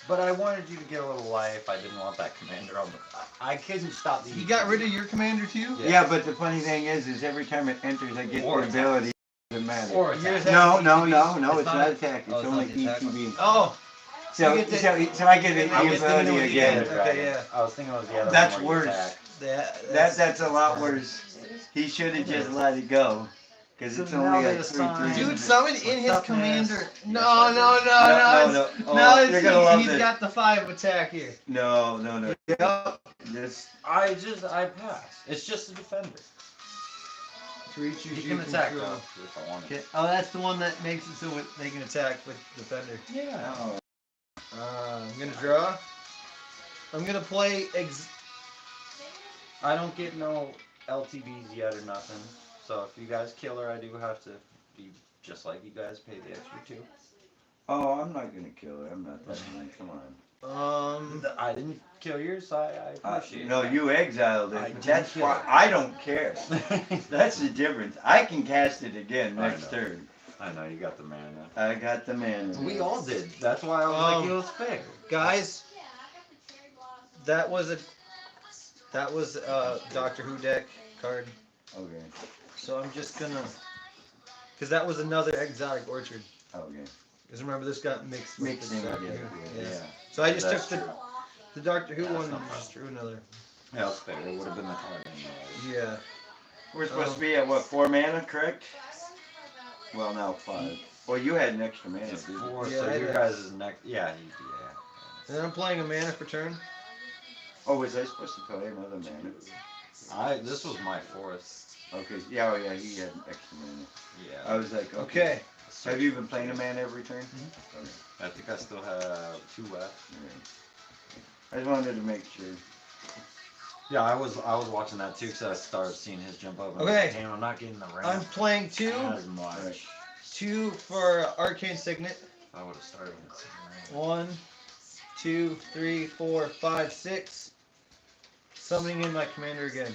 Speaker 1: But I wanted you to get a little life. I didn't want that commander on the. I couldn't stop the.
Speaker 2: You got rid of your commander too?
Speaker 3: Yeah, but the funny thing is every time it enters, I get
Speaker 1: Or
Speaker 3: the ability. It doesn't matter.
Speaker 1: Or
Speaker 2: Yours
Speaker 1: attack.
Speaker 2: has
Speaker 3: No,
Speaker 2: ETB.
Speaker 3: it's not attack. It's
Speaker 1: Oh, it's
Speaker 3: only
Speaker 1: not the attack one.
Speaker 3: ETB.
Speaker 2: Oh,
Speaker 3: So,
Speaker 2: you get
Speaker 3: so I get the
Speaker 2: I was thinking it
Speaker 3: ability
Speaker 2: was
Speaker 3: again.
Speaker 2: the Okay, yeah.
Speaker 1: I was thinking it was the other
Speaker 3: That's
Speaker 1: one where you
Speaker 3: worse.
Speaker 1: attack.
Speaker 3: That's a lot worse. He should have just let it go. Because
Speaker 1: So
Speaker 3: it's
Speaker 1: now
Speaker 3: only
Speaker 1: they
Speaker 3: like 3
Speaker 1: assign-
Speaker 3: 3.
Speaker 2: dude, summon in his
Speaker 1: Toughness.
Speaker 2: commander. No.
Speaker 3: No. Oh,
Speaker 2: Now
Speaker 3: you're gonna love
Speaker 2: he's
Speaker 3: this.
Speaker 2: got the 5 attack here.
Speaker 3: No.
Speaker 2: Yep.
Speaker 3: Just
Speaker 1: I pass. It's just a defender.
Speaker 2: Creatures
Speaker 1: You can attack though if I want.
Speaker 2: Okay. Oh, that's the one that makes it so they can attack with defender.
Speaker 1: Yeah.
Speaker 3: oh,
Speaker 2: I'm gonna draw. I'm gonna play
Speaker 1: I don't get no LTVs yet or nothing. So if you guys kill her, I do have to be just like you guys pay the extra 2.
Speaker 3: oh, I'm not gonna kill her. I'm not that mean. Come on.
Speaker 1: I didn't kill yours, so I appreciate
Speaker 3: No,
Speaker 1: it.
Speaker 3: you exiled
Speaker 1: I
Speaker 3: it.
Speaker 1: did
Speaker 3: That's
Speaker 1: kill
Speaker 3: why
Speaker 1: it.
Speaker 3: I don't care. That's the difference. I can cast it again
Speaker 1: I
Speaker 3: next
Speaker 1: know.
Speaker 3: turn.
Speaker 1: I know you got the mana.
Speaker 3: I got the mana.
Speaker 1: We all did. That's why I was like, it was fair.
Speaker 2: guys. That was a Doctor Who deck card.
Speaker 3: Okay.
Speaker 2: So I'm just gonna, because that was another exotic orchard.
Speaker 3: Okay.
Speaker 2: Because remember this got mixed with
Speaker 3: Mixed
Speaker 2: the
Speaker 3: in with
Speaker 2: Doctor
Speaker 3: the
Speaker 2: Who.
Speaker 3: other,
Speaker 2: Yeah.
Speaker 3: yeah.
Speaker 2: So I just
Speaker 1: That's
Speaker 2: took
Speaker 1: true.
Speaker 2: the Doctor Who
Speaker 1: Yeah,
Speaker 2: one
Speaker 1: that's
Speaker 2: and
Speaker 1: not
Speaker 2: just drew another.
Speaker 1: Yeah, that's fair. It would have been the card anyway.
Speaker 2: Yeah.
Speaker 3: We're supposed to be at what, 4 mana, correct? Well, now 5. Well, you had an extra mana,
Speaker 1: It's
Speaker 3: didn't you?
Speaker 1: 4,
Speaker 2: Yeah,
Speaker 1: so
Speaker 2: I
Speaker 1: your
Speaker 2: did.
Speaker 1: guys is next. Yeah,
Speaker 2: And then I'm playing a mana for turn.
Speaker 3: Oh, was I supposed to play another mana?
Speaker 1: This was my 4th.
Speaker 3: Okay. Yeah, oh yeah, he had an extra mana.
Speaker 1: Yeah.
Speaker 3: I was like, okay.
Speaker 2: Okay.
Speaker 3: Have you been playing a mana every turn?
Speaker 1: Mhm.
Speaker 3: Okay.
Speaker 1: I think I still have 2 left.
Speaker 3: Alright. I just wanted to make sure.
Speaker 1: Yeah, I was watching that too because I started seeing his jump up. And I was
Speaker 2: Okay.
Speaker 1: like, damn, I'm not getting the ramp.
Speaker 2: I'm playing
Speaker 1: as much.
Speaker 2: 2 for Arcane Signet.
Speaker 1: I would have started with the same
Speaker 2: 1, 2, 3, 4, 5, 6. Summoning in my commander again.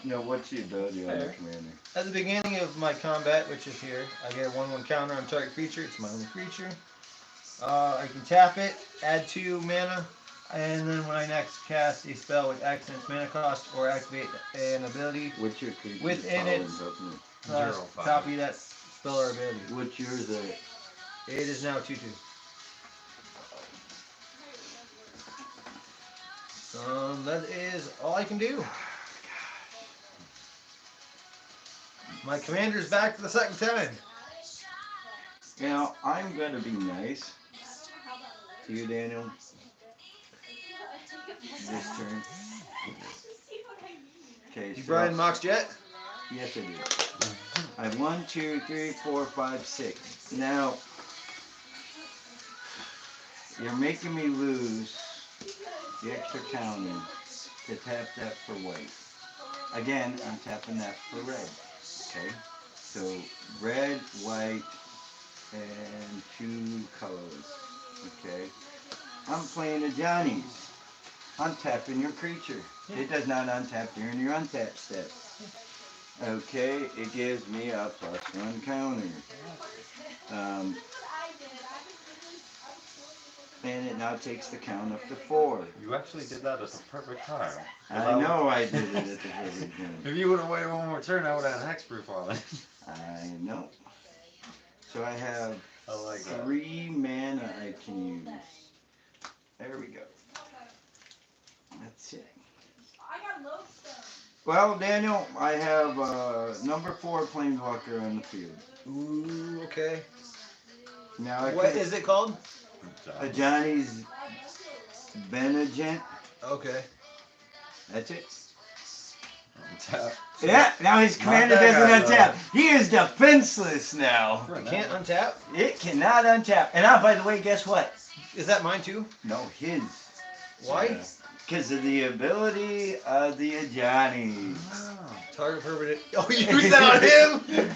Speaker 3: No, what's the ability on the
Speaker 1: Fair.
Speaker 3: commander?
Speaker 2: At the beginning of my combat, which is here, I get a 1/1 counter on target creature. It's my only creature. I can tap it, add 2 mana, and then when I next cast a spell with accents mana cost or activate an ability
Speaker 3: What's your creature?
Speaker 2: within
Speaker 3: power
Speaker 2: it,
Speaker 3: and toughness?
Speaker 1: 0/5.
Speaker 2: copy that spell or ability.
Speaker 3: What's yours at?
Speaker 2: It is now 2/2. That is all I can do. My commander's back for the second time.
Speaker 3: Now, I'm going to be nice to you, Daniel. This turn. Okay,
Speaker 2: You
Speaker 3: so.
Speaker 2: Brian Mox yet?
Speaker 3: Yes, I do. I have 1, 2, 3, 4, 5, 6. Now, you're making me lose the extra counting to tap that for white. Again, I'm tapping that for red. Okay? So, red, white, and 2 colors. Okay? I'm playing a Johnny's. I'm tapping your creature. It does not untap during your untap step. Okay, it gives me a +1 counter. And it now takes the count up to 4.
Speaker 1: You actually did that at the perfect time.
Speaker 3: I know I did it at the perfect time.
Speaker 1: If you would have waited one more turn, I would have had hexproof on it.
Speaker 3: I know. So I have
Speaker 1: I like that.
Speaker 3: 3 mana I can use. There we go. That's it. Well, Daniel, I have number 4 Planeswalker on the field.
Speaker 2: Ooh, okay.
Speaker 3: Now I
Speaker 2: What
Speaker 3: could-
Speaker 2: is it called?
Speaker 3: a Johnny's Benagent.
Speaker 2: Okay.
Speaker 3: That's it.
Speaker 1: Untap.
Speaker 3: Yeah, now his commander
Speaker 1: that
Speaker 3: doesn't
Speaker 1: guy,
Speaker 3: untap. He is defenseless now.
Speaker 2: You can't untap?
Speaker 3: It cannot untap. And by the way, guess what?
Speaker 2: Is that mine too?
Speaker 3: No, his.
Speaker 2: Why?
Speaker 3: Because of the ability of the Johnny's.
Speaker 2: Target permanent. Oh, you use that on him?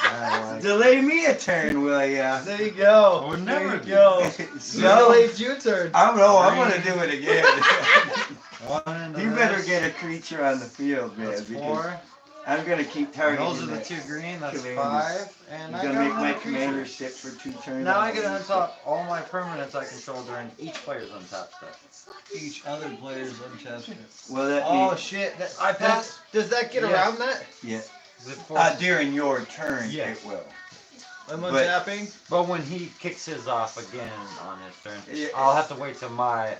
Speaker 1: I like
Speaker 3: Delay me a turn, will ya?
Speaker 2: There you go.
Speaker 1: I would
Speaker 2: There
Speaker 1: never
Speaker 2: you
Speaker 1: do
Speaker 2: go.
Speaker 3: So,
Speaker 2: Delayed your turn.
Speaker 3: I'm gonna do it again.
Speaker 1: one into
Speaker 3: You better
Speaker 1: this.
Speaker 3: get a creature on the field, man.
Speaker 1: That's
Speaker 3: Because
Speaker 1: 4.
Speaker 3: I'm gonna keep
Speaker 1: And
Speaker 3: targeting
Speaker 1: those are the
Speaker 3: that.
Speaker 1: 2 green. That's
Speaker 3: Commanders.
Speaker 1: 5. And
Speaker 3: I'm
Speaker 1: I
Speaker 3: gonna
Speaker 1: got
Speaker 3: make my
Speaker 1: another
Speaker 3: commander
Speaker 1: creature.
Speaker 3: sit for 2 turns.
Speaker 1: Now I get to untop all my permanents I control during each player's untap step.
Speaker 2: Each other player's untap.
Speaker 3: Well, that
Speaker 2: Oh
Speaker 3: means
Speaker 2: shit!
Speaker 1: I pass.
Speaker 2: Does that get
Speaker 1: Yes.
Speaker 2: around that?
Speaker 3: yeah.
Speaker 1: Is it 4?
Speaker 3: During your turn,
Speaker 1: Yes.
Speaker 3: it will.
Speaker 2: I'm
Speaker 3: But-
Speaker 2: untapping.
Speaker 1: But when he kicks his off again on his turn,
Speaker 3: Yeah.
Speaker 1: I'll have to wait till my.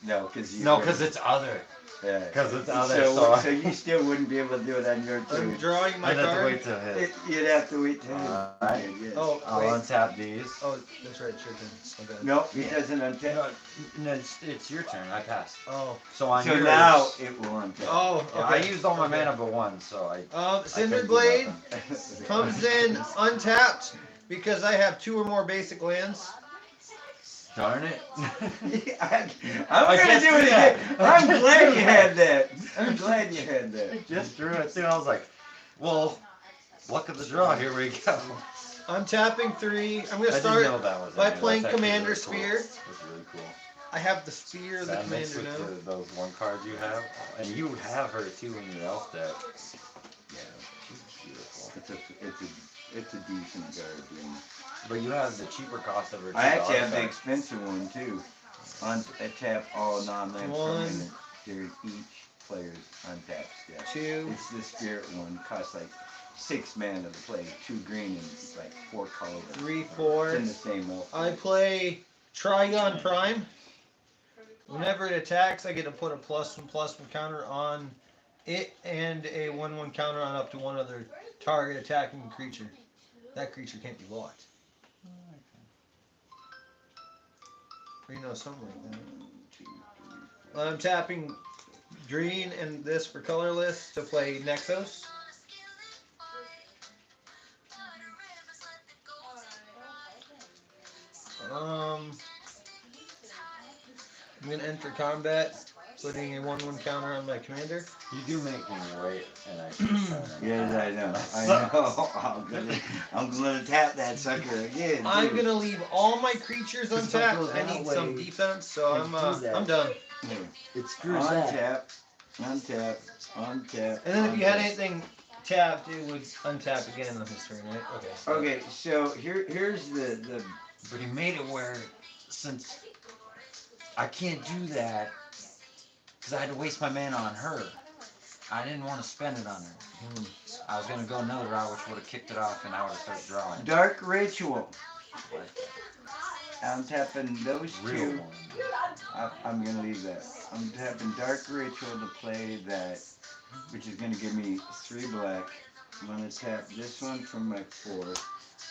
Speaker 3: No, because you.
Speaker 1: No, because it's other.
Speaker 3: Yeah.
Speaker 1: 'cause it's other,
Speaker 3: So,
Speaker 1: so-
Speaker 3: you still wouldn't be able to do it on your
Speaker 2: I'm
Speaker 3: turn.
Speaker 2: drawing my
Speaker 1: I'd have to
Speaker 2: card.
Speaker 1: wait till his.
Speaker 3: You'd have to wait till.
Speaker 1: Alright.
Speaker 3: Yes.
Speaker 2: Oh,
Speaker 1: I'll
Speaker 2: wait.
Speaker 1: untap these.
Speaker 2: Oh, that's right. It's your turn. My bad.
Speaker 3: No, he doesn't untap.
Speaker 1: No, it's your turn. I passed.
Speaker 2: Oh.
Speaker 1: So on
Speaker 3: So
Speaker 1: yours.
Speaker 3: now it will untap.
Speaker 2: Oh.
Speaker 1: Yeah,
Speaker 2: Okay.
Speaker 1: I used all my
Speaker 2: Okay.
Speaker 1: mana but one, so I. I
Speaker 2: Cinder
Speaker 1: couldn't do
Speaker 2: Blade
Speaker 1: nothing.
Speaker 2: comes in untapped because I have 2 or more basic lands.
Speaker 1: Darn it.
Speaker 3: I'm
Speaker 1: I
Speaker 3: gonna
Speaker 1: just
Speaker 3: do it
Speaker 1: did that.
Speaker 3: again. I'm glad you had that. I'm glad you had that.
Speaker 1: Just drew it too. I was like, well, luck of the draw. Here we go.
Speaker 2: I'm tapping 3. I'm gonna
Speaker 1: I didn't
Speaker 2: start
Speaker 1: know that was
Speaker 2: by
Speaker 1: in there.
Speaker 2: playing
Speaker 1: That's actually
Speaker 2: Commander
Speaker 1: really cool.
Speaker 2: Sphere.
Speaker 1: That's really cool.
Speaker 2: I have the Spear of the
Speaker 1: That mixed
Speaker 2: Commander
Speaker 1: with
Speaker 2: now.
Speaker 1: those one cards you have, and you have her too in your elf deck.
Speaker 3: Yeah,
Speaker 1: She's beautiful.
Speaker 3: it's a decent card. Yeah.
Speaker 1: But you have the cheaper cost of her.
Speaker 3: I actually have the
Speaker 1: $2
Speaker 3: expensive one too. Tap all non-land
Speaker 2: One.
Speaker 3: permanent during each player's untap step.
Speaker 2: 2.
Speaker 3: It's the spirit one. Costs like 6 mana to play. 2 green and like 4 colors.
Speaker 2: 3,
Speaker 3: It's
Speaker 2: 4.
Speaker 3: in the same elf.
Speaker 2: I play Trigon Prime. Whenever it attacks, I get to put a +1/+1 counter on it and a 1/1 counter on up to one other target attacking creature. That creature can't be blocked. Or you know, something like that. I'm tapping green and this for colorless to play Nexos. I'm gonna enter combat, putting a 1/1 counter on my commander.
Speaker 1: You do make me wait, and I keep trying to-
Speaker 3: Yes, I know. I know. I'm gonna tap that sucker again.
Speaker 2: I'm
Speaker 3: too.
Speaker 2: gonna leave all my creatures
Speaker 1: Because if I go
Speaker 2: untapped. I
Speaker 1: that
Speaker 2: need
Speaker 1: way,
Speaker 2: some defense, so
Speaker 1: and do that.
Speaker 2: I'm done.
Speaker 1: It screws that.
Speaker 3: Untap.
Speaker 2: And then if you had anything tapped, it would untap again on his turn, right? Okay.
Speaker 3: Okay, so here's the
Speaker 1: But he made it where, since I can't do that, because I had to waste my mana on her, I didn't want to spend it on her. I was going to go another route, which would have kicked it off, and I would have started drawing.
Speaker 3: Dark Ritual.
Speaker 1: Like
Speaker 3: I'm tapping those
Speaker 1: real
Speaker 3: two.
Speaker 1: one.
Speaker 3: I'm gonna leave that. I'm tapping Dark Ritual to play that, which is gonna give me 3 black. I'm gonna tap this one from my 4.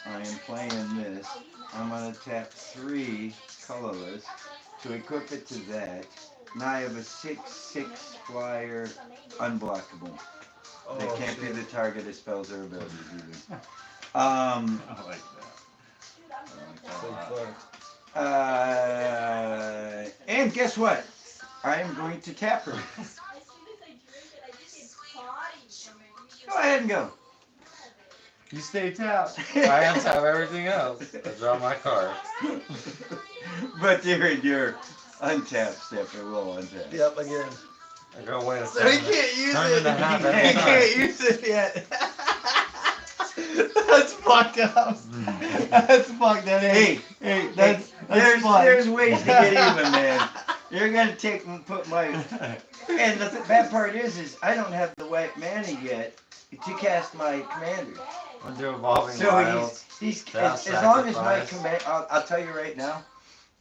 Speaker 3: I am playing this. I'm gonna tap 3 colorless to equip it to that. Now I have a 6/6 flyer unblockable. They can't be the target of spells or abilities either.
Speaker 1: I like that.
Speaker 3: And guess what? I am going to tap her. Go ahead and go.
Speaker 1: You stay tapped. I untap everything else. I draw my card.
Speaker 3: But during your untap step, it will untap.
Speaker 2: Yep, again.
Speaker 1: I go wait a
Speaker 2: So he
Speaker 1: second.
Speaker 2: can't use
Speaker 1: Turn
Speaker 2: it.
Speaker 1: into half
Speaker 2: He
Speaker 1: every time.
Speaker 2: can't use it yet. That's fucked up. That's fucked up.
Speaker 3: Hey,
Speaker 2: That's
Speaker 3: there's
Speaker 2: fucked.
Speaker 3: ways to get even, man. You're gonna take and put my. And the bad part is I don't have the white mana yet to cast my commander.
Speaker 1: I'll do evolving
Speaker 3: So
Speaker 1: wilds.
Speaker 3: he's
Speaker 1: That's
Speaker 3: as long as my
Speaker 1: sacrifice.
Speaker 3: command. I'll tell you right now.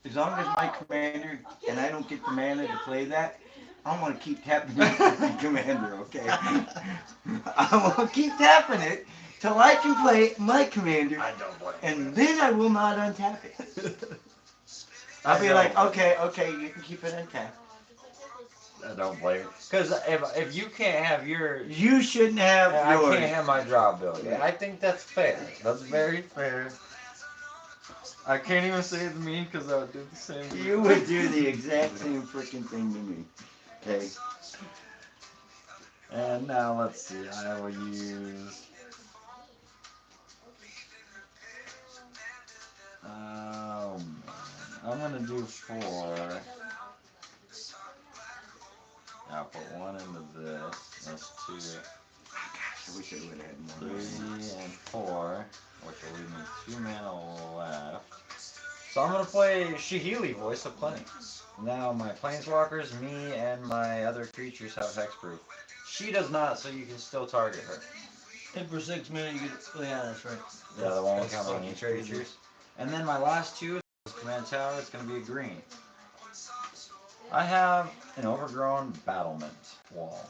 Speaker 3: As long as my commander and I don't get the mana to play that, I'm gonna keep tapping the commander. Okay. I will keep tapping it till I can play my commander,
Speaker 1: I don't blame
Speaker 3: and then I will not untap it. I'll be like, okay, you can keep it untapped.
Speaker 1: I don't blame you. Because if you can't have your,
Speaker 3: You shouldn't have
Speaker 1: I
Speaker 3: yours.
Speaker 1: can't have my draw ability. I think that's fair. That's very fair. I can't even say it's mean because I would do the same.
Speaker 3: You would do the exact same freaking thing to me. Okay.
Speaker 1: And now let's see. I will use. I'm gonna do 4. I'll put 1 into this. That's 2,
Speaker 3: I wish I would have had more.
Speaker 1: 3, and 4, which will leave me 2 mana left. So I'm gonna play Shihili, Voice of Plenty. Now my planeswalkers, me, and my other creatures have hexproof. She does not, so you can still target her.
Speaker 2: And for 6 minutes, you get. Yeah, that's right.
Speaker 1: Yeah, the one with
Speaker 2: That's
Speaker 1: count on each
Speaker 2: fucking crazy.
Speaker 1: creatures. And then my last 2 is command tower. It's gonna be a green. I have an overgrown battlement wall,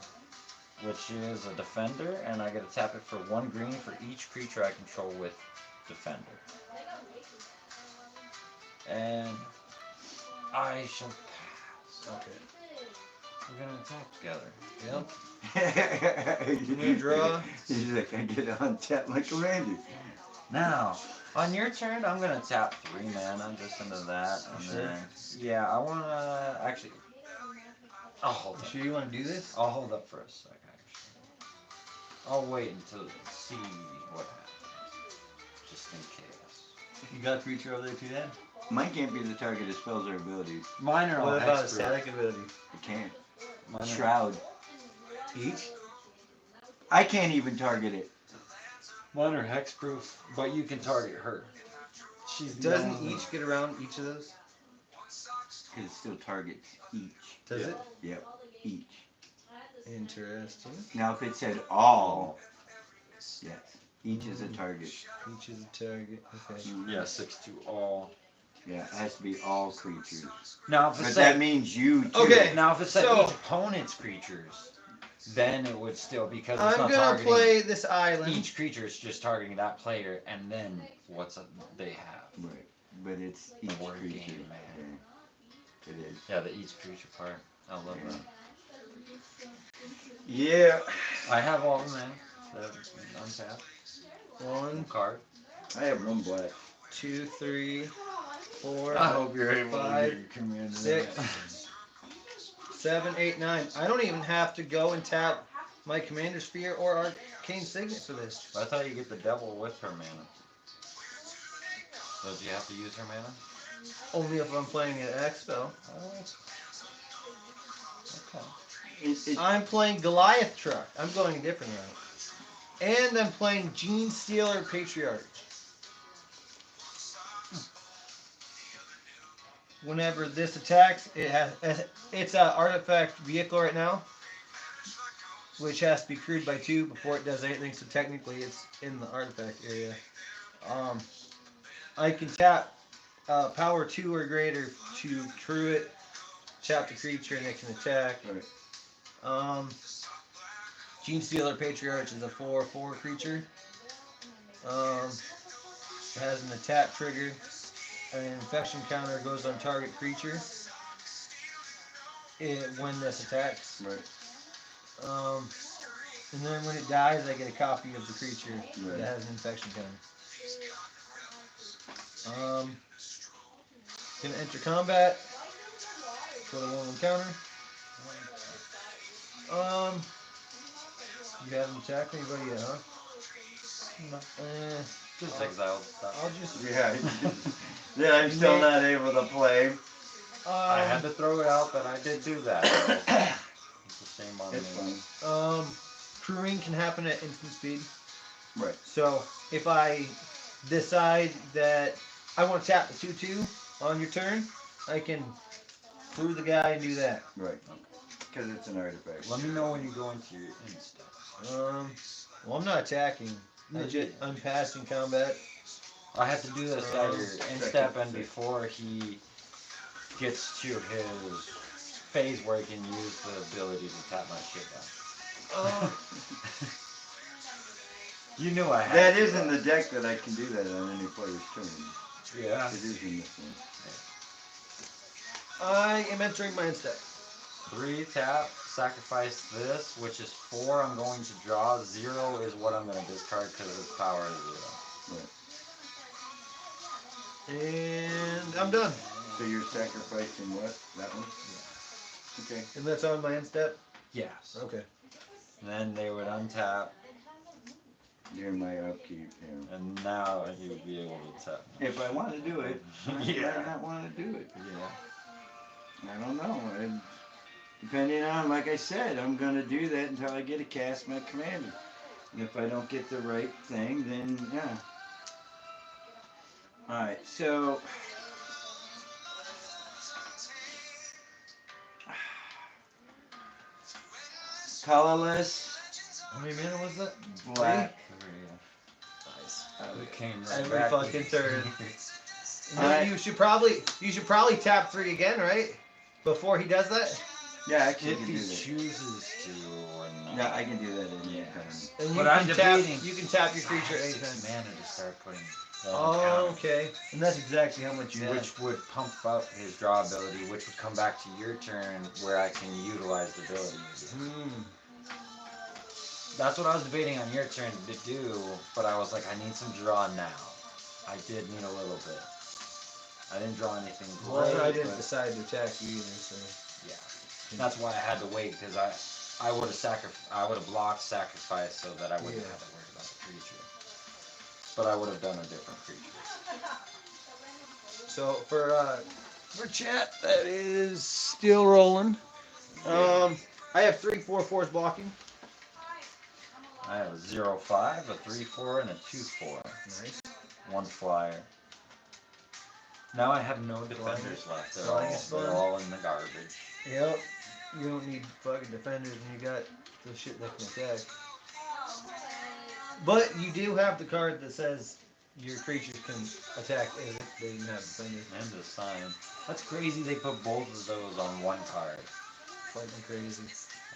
Speaker 1: which is a defender, and I get to tap it for 1 green for each creature I control with defender. And I shall pass.
Speaker 2: Okay.
Speaker 1: We're gonna attack together.
Speaker 2: Yep.
Speaker 3: You
Speaker 2: need to draw?
Speaker 3: He's like, I get to untap my commander.
Speaker 1: Now, on your turn, I'm gonna tap 3 mana just into that, and
Speaker 2: Sure.
Speaker 1: then yeah, I wanna actually. I'll hold up.
Speaker 2: Sure you want to do this?
Speaker 1: I'll hold up for a sec. Actually, I'll wait until see what happens, just in case.
Speaker 2: You got a creature over there too, then?
Speaker 3: Mine can't be the target of spells or abilities.
Speaker 1: Mine are all
Speaker 2: What about a
Speaker 1: hexproof.
Speaker 2: static ability?
Speaker 3: It can't.
Speaker 1: Mine are-
Speaker 3: Shroud.
Speaker 2: Each?
Speaker 3: I can't even target it.
Speaker 1: Mine are hexproof, but you can target her. She's
Speaker 2: Doesn't
Speaker 1: the only-
Speaker 2: each get around each of those?
Speaker 3: Because it still targets each.
Speaker 2: Does it?
Speaker 3: Yep, each.
Speaker 2: Interesting.
Speaker 3: Now if it said all, yes, each is a target.
Speaker 2: Each is a target. Okay.
Speaker 1: Yeah, 6 to all.
Speaker 3: Yeah, it has to be all creatures.
Speaker 1: Now if it
Speaker 3: But
Speaker 1: said
Speaker 3: that means you too.
Speaker 2: Okay.
Speaker 1: now if it said
Speaker 2: So-
Speaker 1: each opponent's creatures, then it would still because it's
Speaker 2: I'm
Speaker 1: not
Speaker 2: gonna
Speaker 1: targeting
Speaker 2: play this island.
Speaker 1: each creature. It's just targeting that player and then they have.
Speaker 3: Right. But it's each
Speaker 1: word
Speaker 3: creature.
Speaker 1: game, man.
Speaker 3: Yeah, it is.
Speaker 1: Yeah, the each creature part. I love that.
Speaker 3: Yeah.
Speaker 1: I have all of them, man. Untapped.
Speaker 2: 1,
Speaker 1: Card.
Speaker 3: I have 1 black.
Speaker 2: 2, 3, 4,
Speaker 1: I hope you're able to
Speaker 2: 5,
Speaker 1: get your commander.
Speaker 2: 6, 7, 8, 9. I don't even have to go and tap my Commander Sphere or Arcane Signet for this.
Speaker 1: I thought you get the devil with her mana. So do you have to use her mana?
Speaker 2: Only if I'm playing an X spell.
Speaker 1: Okay.
Speaker 2: I'm playing Goliath Truck. I'm going a different route. And I'm playing Gene Stealer Patriarch. whenever this attacks, it's a artifact vehicle right now, which has to be crewed by 2 before it does anything. So technically, it's in the artifact area. Um, I can tap power 2 or greater to crew it, tap the creature, and it can attack.
Speaker 3: Right.
Speaker 2: Um, Gene Stealer Patriarch is a 4/4 creature. It has an attack trigger. An infection counter goes on target creature when this attacks.
Speaker 3: Right.
Speaker 2: And then when it dies, I get a copy of the creature
Speaker 3: Right.
Speaker 2: that has an infection counter. Can enter combat for the 1/1 counter. You haven't attacked anybody yet, huh?
Speaker 1: No.
Speaker 2: Eh,
Speaker 1: Just exiled stuff.
Speaker 2: I'll just.
Speaker 3: Yeah. Yeah, I'm still not able to play.
Speaker 1: I had to throw it out, but I did do that. It's a shame on
Speaker 3: It's
Speaker 1: me.
Speaker 3: fine.
Speaker 2: Crewing can happen at instant speed.
Speaker 3: Right.
Speaker 2: So if I decide that I want to tap the 2/2 on your turn, I can crew the guy and do that.
Speaker 3: Right. Because it's an artifact.
Speaker 1: Let me know when you go into your insta.
Speaker 2: Well, I'm not attacking. I'm passing combat.
Speaker 1: I have to do this at your instep and before he gets to his phase where he can use the ability to tap my shit down. You knew I had
Speaker 3: That
Speaker 1: to,
Speaker 3: is in
Speaker 1: right?
Speaker 3: the deck that I can do that on any player's turn.
Speaker 1: Yeah.
Speaker 3: It is in this one.
Speaker 2: I am entering my instep.
Speaker 1: 3 tap, sacrifice this, which is 4 I'm going to draw. 0 is what I'm going to discard because its power is 0.
Speaker 3: Right.
Speaker 2: And I'm done.
Speaker 3: So you're sacrificing what? That one?
Speaker 1: Yeah.
Speaker 3: Okay.
Speaker 2: And that's on my instep?
Speaker 1: Yes.
Speaker 2: Okay.
Speaker 1: Then they would untap,
Speaker 3: During my upkeep, yeah.
Speaker 1: and now he would be able to tap.
Speaker 3: If I want to do it, I might not want to do it.
Speaker 1: Yeah.
Speaker 3: I don't know. Depending on, like I said, I'm going to do that until I get to cast my commander. And if I don't get the right thing, then yeah. Alright, so colorless,
Speaker 2: How many mana was that?
Speaker 3: black.
Speaker 2: Nice.
Speaker 1: It came right
Speaker 2: Every
Speaker 1: back.
Speaker 2: fucking turn.
Speaker 3: Alright.
Speaker 2: You should probably tap 3 again, right? Before he does that?
Speaker 3: Yeah, actually,
Speaker 1: If
Speaker 3: I can
Speaker 1: he
Speaker 3: do that.
Speaker 1: chooses to or not.
Speaker 3: Yeah, I can do that at any
Speaker 1: Yeah.
Speaker 3: time.
Speaker 2: And
Speaker 1: But I'm debating.
Speaker 2: You can tap your creature
Speaker 1: I have
Speaker 2: anytime.
Speaker 1: 6 mana to start putting
Speaker 2: Oh, okay. And that's exactly how much you have.
Speaker 1: which would pump up his draw ability, which would come back to your turn where I can utilize the ability. That's what I was debating on your turn to do, but I was like, I need some draw now. I did need a little bit. I didn't draw anything great.
Speaker 2: Well, I didn't
Speaker 1: but
Speaker 2: decide to attack you either, so.
Speaker 1: yeah, that's why I had to wait because I would have blocked sacrifice so that I wouldn't have to worry about the creature. But I would have done a different creature.
Speaker 2: So for chat, that is still rolling. I have 3/4/4s blocking.
Speaker 1: I have a 0/5, a 3/4, and a 2/4.
Speaker 2: Nice.
Speaker 1: 1 flyer. Now I have no defenders left.
Speaker 2: Flying is fun.
Speaker 1: They're all in the garbage.
Speaker 2: Yep. You don't need fucking defenders when you got the shit that can attack. But you do have the card that says your creatures can attack as if they didn't have defenders.
Speaker 1: And the sign. That's crazy they put both of those on one card.
Speaker 2: Fucking crazy.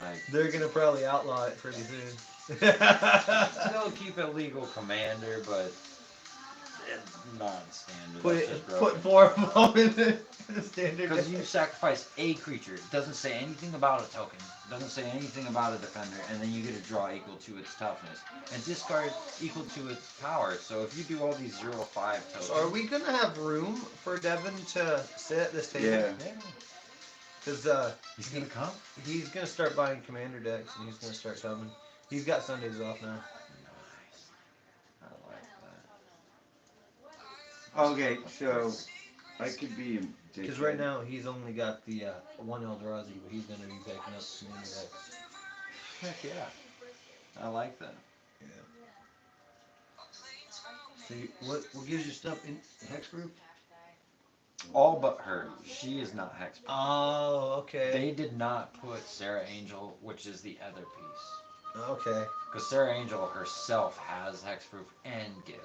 Speaker 1: Like,
Speaker 2: They're gonna probably outlaw it pretty soon.
Speaker 1: they'll keep it legal commander, but it's not standard.
Speaker 2: Put
Speaker 1: That's just broken.
Speaker 2: 4 of them in the standard.
Speaker 1: Because you sacrifice a creature. It doesn't say anything about a token. It doesn't say anything about a defender. And then you get a draw equal to its toughness. And discard equal to its power. So if you do all these 0/5 tokens.
Speaker 2: So are we gonna have room for Devin to sit at this table?
Speaker 3: Yeah.
Speaker 2: Because
Speaker 1: He's gonna come?
Speaker 2: he's gonna start buying commander decks and he's gonna start coming. He's got Sundays off now.
Speaker 1: Nice. I like that.
Speaker 3: Okay, so I could be.
Speaker 2: Because right now he's only got the 1 Eldrazi, but he's gonna be picking up commander decks.
Speaker 1: Heck yeah. I like that.
Speaker 2: Yeah. So what gives you stuff in Hexproof?
Speaker 1: All but her. She is not hexproof.
Speaker 2: Oh, okay.
Speaker 1: They did not put Sarah Angel, which is the other piece.
Speaker 2: Okay.
Speaker 1: Because Sarah Angel herself has hexproof and gives.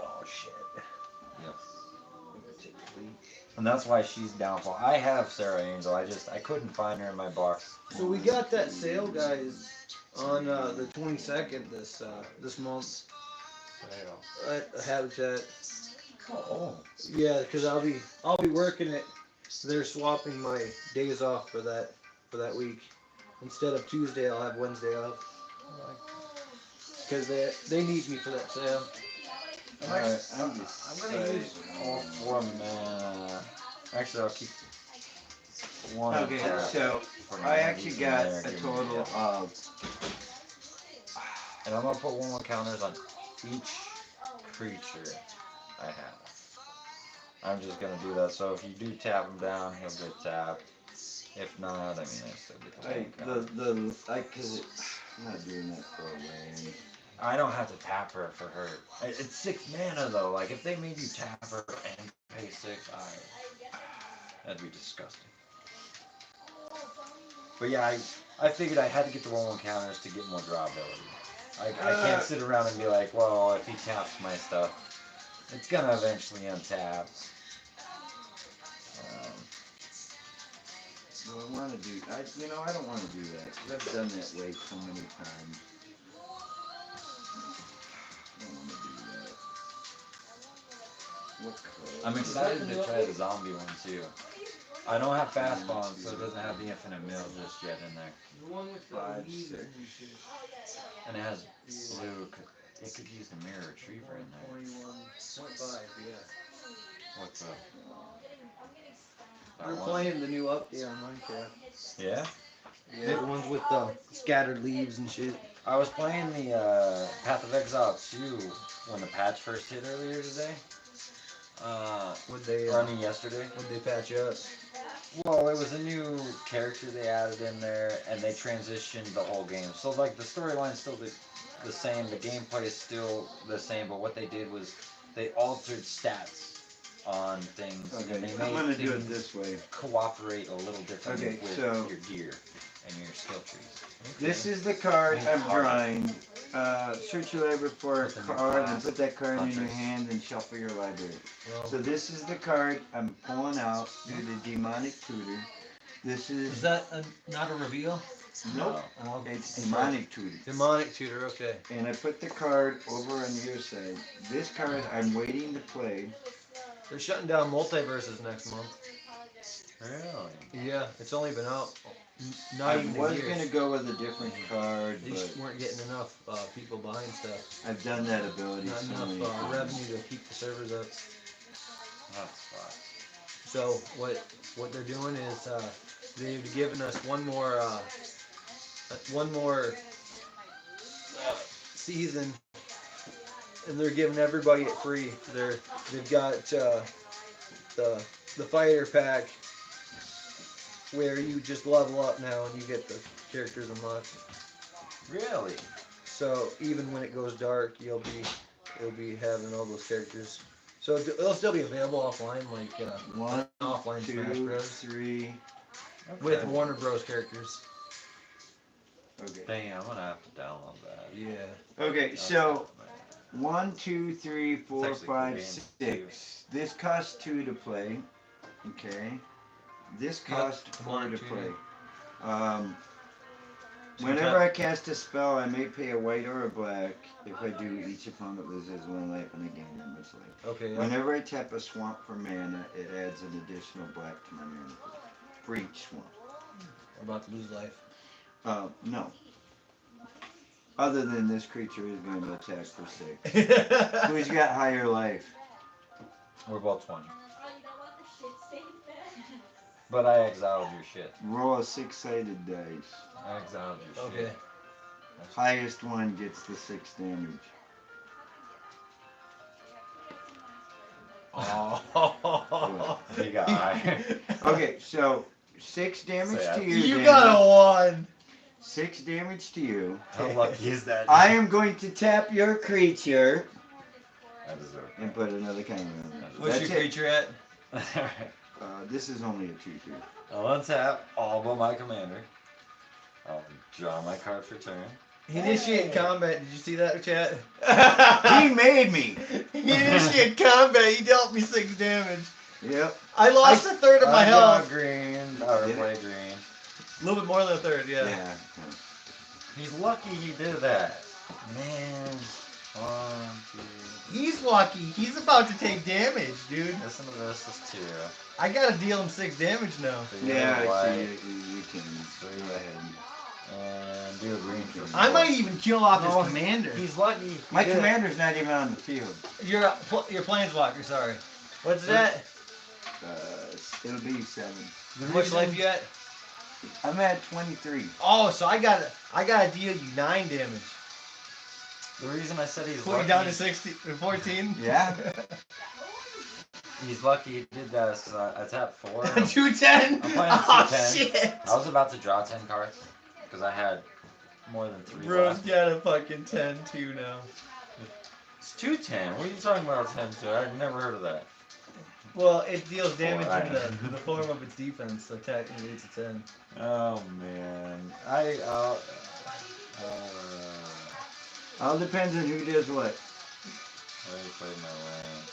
Speaker 2: Oh shit.
Speaker 1: Yep. And that's why she's downfall. I have Sarah Angel. I couldn't find her in my box.
Speaker 2: So we got that sale, guys, on the 22nd this month at Habitat.
Speaker 1: Oh.
Speaker 2: Yeah, because I'll be working it. They're swapping my days off for that week. Instead of Tuesday, I'll have Wednesday off. Because they need me for that sale.
Speaker 3: Alright, I'm
Speaker 1: I'm gonna use all 4 mana. Actually, I'll keep one.
Speaker 3: Okay, so I actually got a total of.
Speaker 1: And I'm gonna put 1 counters on each creature I have. I'm just gonna do that. So if you do tap him down, he'll get tapped. If not, I mean, I still get the 1 counter.
Speaker 3: Cause I'm not doing that for a land.
Speaker 1: I don't have to tap her for her. It's 6 mana though. Like if they made you tap her and pay 6, that'd be disgusting. But yeah, I figured I had to get the 1/1 counters to get more draw ability. I can't sit around and be like, well, if he taps my stuff, it's gonna eventually untap.
Speaker 3: Well, I want to do. I don't want to do that because I've done that way so many times. I don't want to do that. What color?
Speaker 1: I'm excited to try the zombie one too. I don't have fast bomb, so it doesn't have the infinite mill just yet in there.
Speaker 2: The one with the
Speaker 3: 5,
Speaker 2: leaves
Speaker 3: 6.
Speaker 1: And it has blue. It could use the mirror retriever in there.
Speaker 2: 21.5, yeah.
Speaker 1: What's up?
Speaker 2: We're playing the new update on Minecraft.
Speaker 1: Yeah?
Speaker 2: Yeah, the ones with the scattered leaves and shit.
Speaker 1: I was playing the Path of Exile 2 when the patch first hit earlier today. Running yesterday.
Speaker 2: Would they patch up?
Speaker 1: Well, it was a new character they added in there, and they transitioned the whole game. So, like, the storyline's still the same, the gameplay is still the same, but what they did was they altered stats on things,
Speaker 3: Okay,
Speaker 1: and they
Speaker 3: I'm gonna
Speaker 1: made
Speaker 3: do it
Speaker 1: things
Speaker 3: this way.
Speaker 1: cooperate a little differently
Speaker 3: Okay,
Speaker 1: with
Speaker 3: so-
Speaker 1: your gear and your skill trees.
Speaker 3: This is the card I'm drawing. Search your library for a
Speaker 1: Put them in
Speaker 3: card and
Speaker 1: class.
Speaker 3: put that card in your
Speaker 1: Hunters.
Speaker 3: hand and shuffle your library.
Speaker 2: Well,
Speaker 3: So this is the card I'm pulling out through the demonic tutor. This
Speaker 2: is
Speaker 3: is
Speaker 2: that not a reveal?
Speaker 3: nope.
Speaker 2: Oh,
Speaker 3: It's demonic tutor.
Speaker 2: demonic tutor, okay.
Speaker 3: And I put the card over on your side. This card I'm waiting to play.
Speaker 2: They're shutting down multiverses next month.
Speaker 1: Really?
Speaker 2: Yeah, it's only been out not
Speaker 3: I
Speaker 2: even a
Speaker 3: was
Speaker 2: year.
Speaker 3: gonna go with a different card,
Speaker 2: They
Speaker 3: but
Speaker 2: just weren't getting enough people buying stuff.
Speaker 3: I've done that ability
Speaker 2: Not
Speaker 3: so
Speaker 2: enough
Speaker 3: many times.
Speaker 2: revenue to keep the servers up.
Speaker 1: That's fine.
Speaker 2: So what they're doing is they've given us one more season, and they're giving everybody it free. They've got the fighter pack where you just level up now and you get the characters unlocked.
Speaker 1: Really?
Speaker 2: So even when it goes dark, you'll be having all those characters. So it'll still be available offline, like
Speaker 3: 1,
Speaker 2: offline Smash
Speaker 3: 2,
Speaker 2: Bros.
Speaker 3: 3.
Speaker 2: with
Speaker 1: Okay.
Speaker 2: Warner Bros. Characters.
Speaker 3: Okay.
Speaker 1: Dang, I'm gonna have to download that.
Speaker 2: Yeah.
Speaker 3: Okay, so 1, 2, 3, 4,
Speaker 1: It's actually
Speaker 3: 5,
Speaker 1: Korean,
Speaker 3: 6. This costs 2 to play. Okay. This costs 4 to play. Whenever I cast a spell, I may pay a white or a black. If I do, each opponent loses 1 life and I gain that much life.
Speaker 2: Okay. Yeah.
Speaker 3: Whenever I tap a swamp for mana, it adds an additional black to my mana pool for each swamp.
Speaker 2: We're about to lose life.
Speaker 3: No. Other than this creature is going to attack for 6. Who's got higher life?
Speaker 1: We're both 20. But I exiled your shit.
Speaker 3: Roll a 6-sided dice.
Speaker 1: I exiled your
Speaker 2: Okay.
Speaker 1: shit.
Speaker 3: Highest one gets the 6 damage.
Speaker 2: Oh.
Speaker 1: You got high.
Speaker 3: Okay, so 6 damage
Speaker 1: So, yeah.
Speaker 3: to you.
Speaker 2: You
Speaker 3: Daniel.
Speaker 2: got a 1.
Speaker 3: 6 damage to you.
Speaker 1: How lucky is that?
Speaker 3: I am going to tap your creature
Speaker 1: I deserve
Speaker 3: and put another counter on it.
Speaker 2: What's
Speaker 3: That's
Speaker 2: your
Speaker 3: it.
Speaker 2: creature at?
Speaker 1: it.
Speaker 3: This is only a 2/2.
Speaker 1: I'll untap all but my commander. I'll draw my card for turn.
Speaker 2: He initiated combat. Did you see that, chat?
Speaker 3: He made me.
Speaker 2: He initiated combat. He dealt me 6 damage.
Speaker 3: Yep.
Speaker 2: I lost a third of my health.
Speaker 1: Green. Or play green.
Speaker 2: A little bit more than a third, yeah.
Speaker 3: Yeah.
Speaker 1: He's lucky he did that. Man. 1, 2.
Speaker 2: He's lucky. He's about to take damage, dude.
Speaker 1: Listen to this. This is 2.
Speaker 2: I gotta deal him 6 damage now.
Speaker 1: 3
Speaker 3: Yeah, I
Speaker 1: white,
Speaker 3: see. You can go ahead.
Speaker 1: and do a green for
Speaker 2: I
Speaker 1: 4.
Speaker 2: might even kill off
Speaker 3: No,
Speaker 2: his commander.
Speaker 1: He's lucky.
Speaker 3: My
Speaker 1: He did it.
Speaker 3: commander's not even on the field.
Speaker 2: Your planeswalker, sorry. What's that?
Speaker 3: It'll be 7.
Speaker 2: How much life you at?
Speaker 3: I'm at 23.
Speaker 2: Oh, so I gotta deal you 9 damage.
Speaker 1: The reason I said he's
Speaker 2: Put you
Speaker 1: lucky.
Speaker 2: down to 14.
Speaker 3: Yeah.
Speaker 1: He's lucky he did that. Is, I tapped 4.
Speaker 2: 210.
Speaker 1: I'm playing
Speaker 2: Oh
Speaker 1: 210.
Speaker 2: shit.
Speaker 1: I was about to draw 10 cards because I had more than 3
Speaker 2: Bro's
Speaker 1: left.
Speaker 2: got a fucking 10-2 now.
Speaker 1: It's 210. What are you talking about 10-2? I've never heard of that.
Speaker 2: Well, it deals damage
Speaker 1: I
Speaker 2: in the form of its defense, so technically it's a 10.
Speaker 1: Oh man,
Speaker 3: All depends on who does what.
Speaker 1: I already played my land.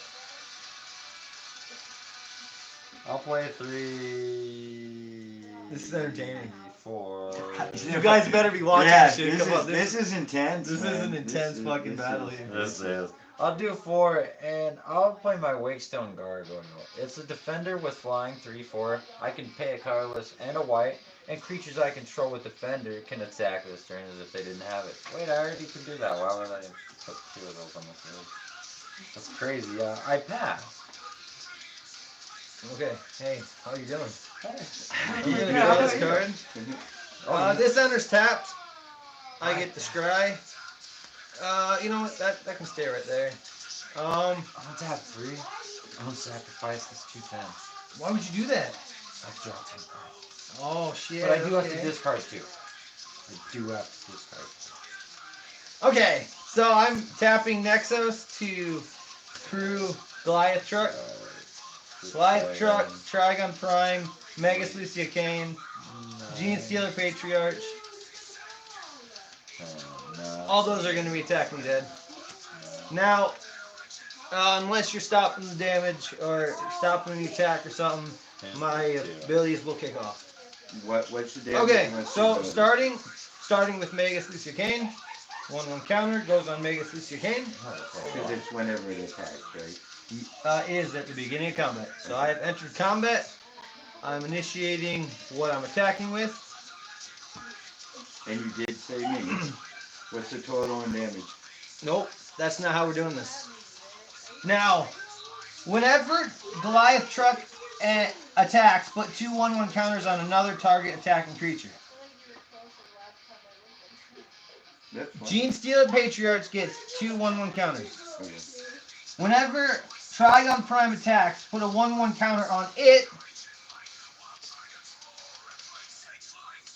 Speaker 1: I'll play 3.
Speaker 2: This is entertaining.
Speaker 1: 4.
Speaker 2: You guys better be watching
Speaker 3: Yeah,
Speaker 2: this shit. Come on,
Speaker 3: this is intense.
Speaker 2: this is
Speaker 3: man.
Speaker 2: an intense fucking battle here.
Speaker 1: This is. I'll do 4, and I'll play my Wakestone Gargoyle. It's a defender with flying 3/4. I can pay a colorless and a white, and creatures I control with defender can attack this turn as if they didn't have it. Wait, I already can do that. Why would I put 2 of those on the field? That's crazy. I pass.
Speaker 2: Okay, hey, how you doing?
Speaker 1: Hey.
Speaker 2: I'm gonna draw this card.
Speaker 1: Oh,
Speaker 2: This enters tapped. I get the scry. You know what? That can stay right there.
Speaker 1: I'm gonna tap 3. I'm gonna sacrifice this 2/10.
Speaker 2: Why would you do that?
Speaker 1: I draw 10 cards.
Speaker 2: Oh shit.
Speaker 1: But I do have to
Speaker 2: okay.
Speaker 1: discard 2. I do have to discard.
Speaker 2: Okay, so I'm tapping Nexus to crew Goliath Truck. Goliath Truck, Trigon Prime, Megas Lucia Kane, Gene Stealer Patriarch.
Speaker 1: No.
Speaker 2: All those are going to be attacking me dead. Now, unless you're stopping the damage or stopping the attack or something, my abilities will kick off.
Speaker 3: What's the damage?
Speaker 2: Okay,
Speaker 3: What's
Speaker 2: so
Speaker 3: the
Speaker 2: starting with Megas Lucia Kane. 1/1 counter goes on Megas Lucia Kane.
Speaker 3: Because it's whenever it attacks, right?
Speaker 2: Is at the beginning of combat. So I have entered combat. I'm initiating what I'm attacking with.
Speaker 3: And you did say me. What's the total in damage?
Speaker 2: Nope, that's not how we're doing this. Now, whenever Goliath Truck attacks, put 2 1/1 counters on another target attacking creature.
Speaker 3: That's fine.
Speaker 2: Gene Stealer Patriarch gets 2 1/1 counters.
Speaker 3: Okay.
Speaker 2: Whenever Trigon Prime attacks, put a 1/1 counter on it.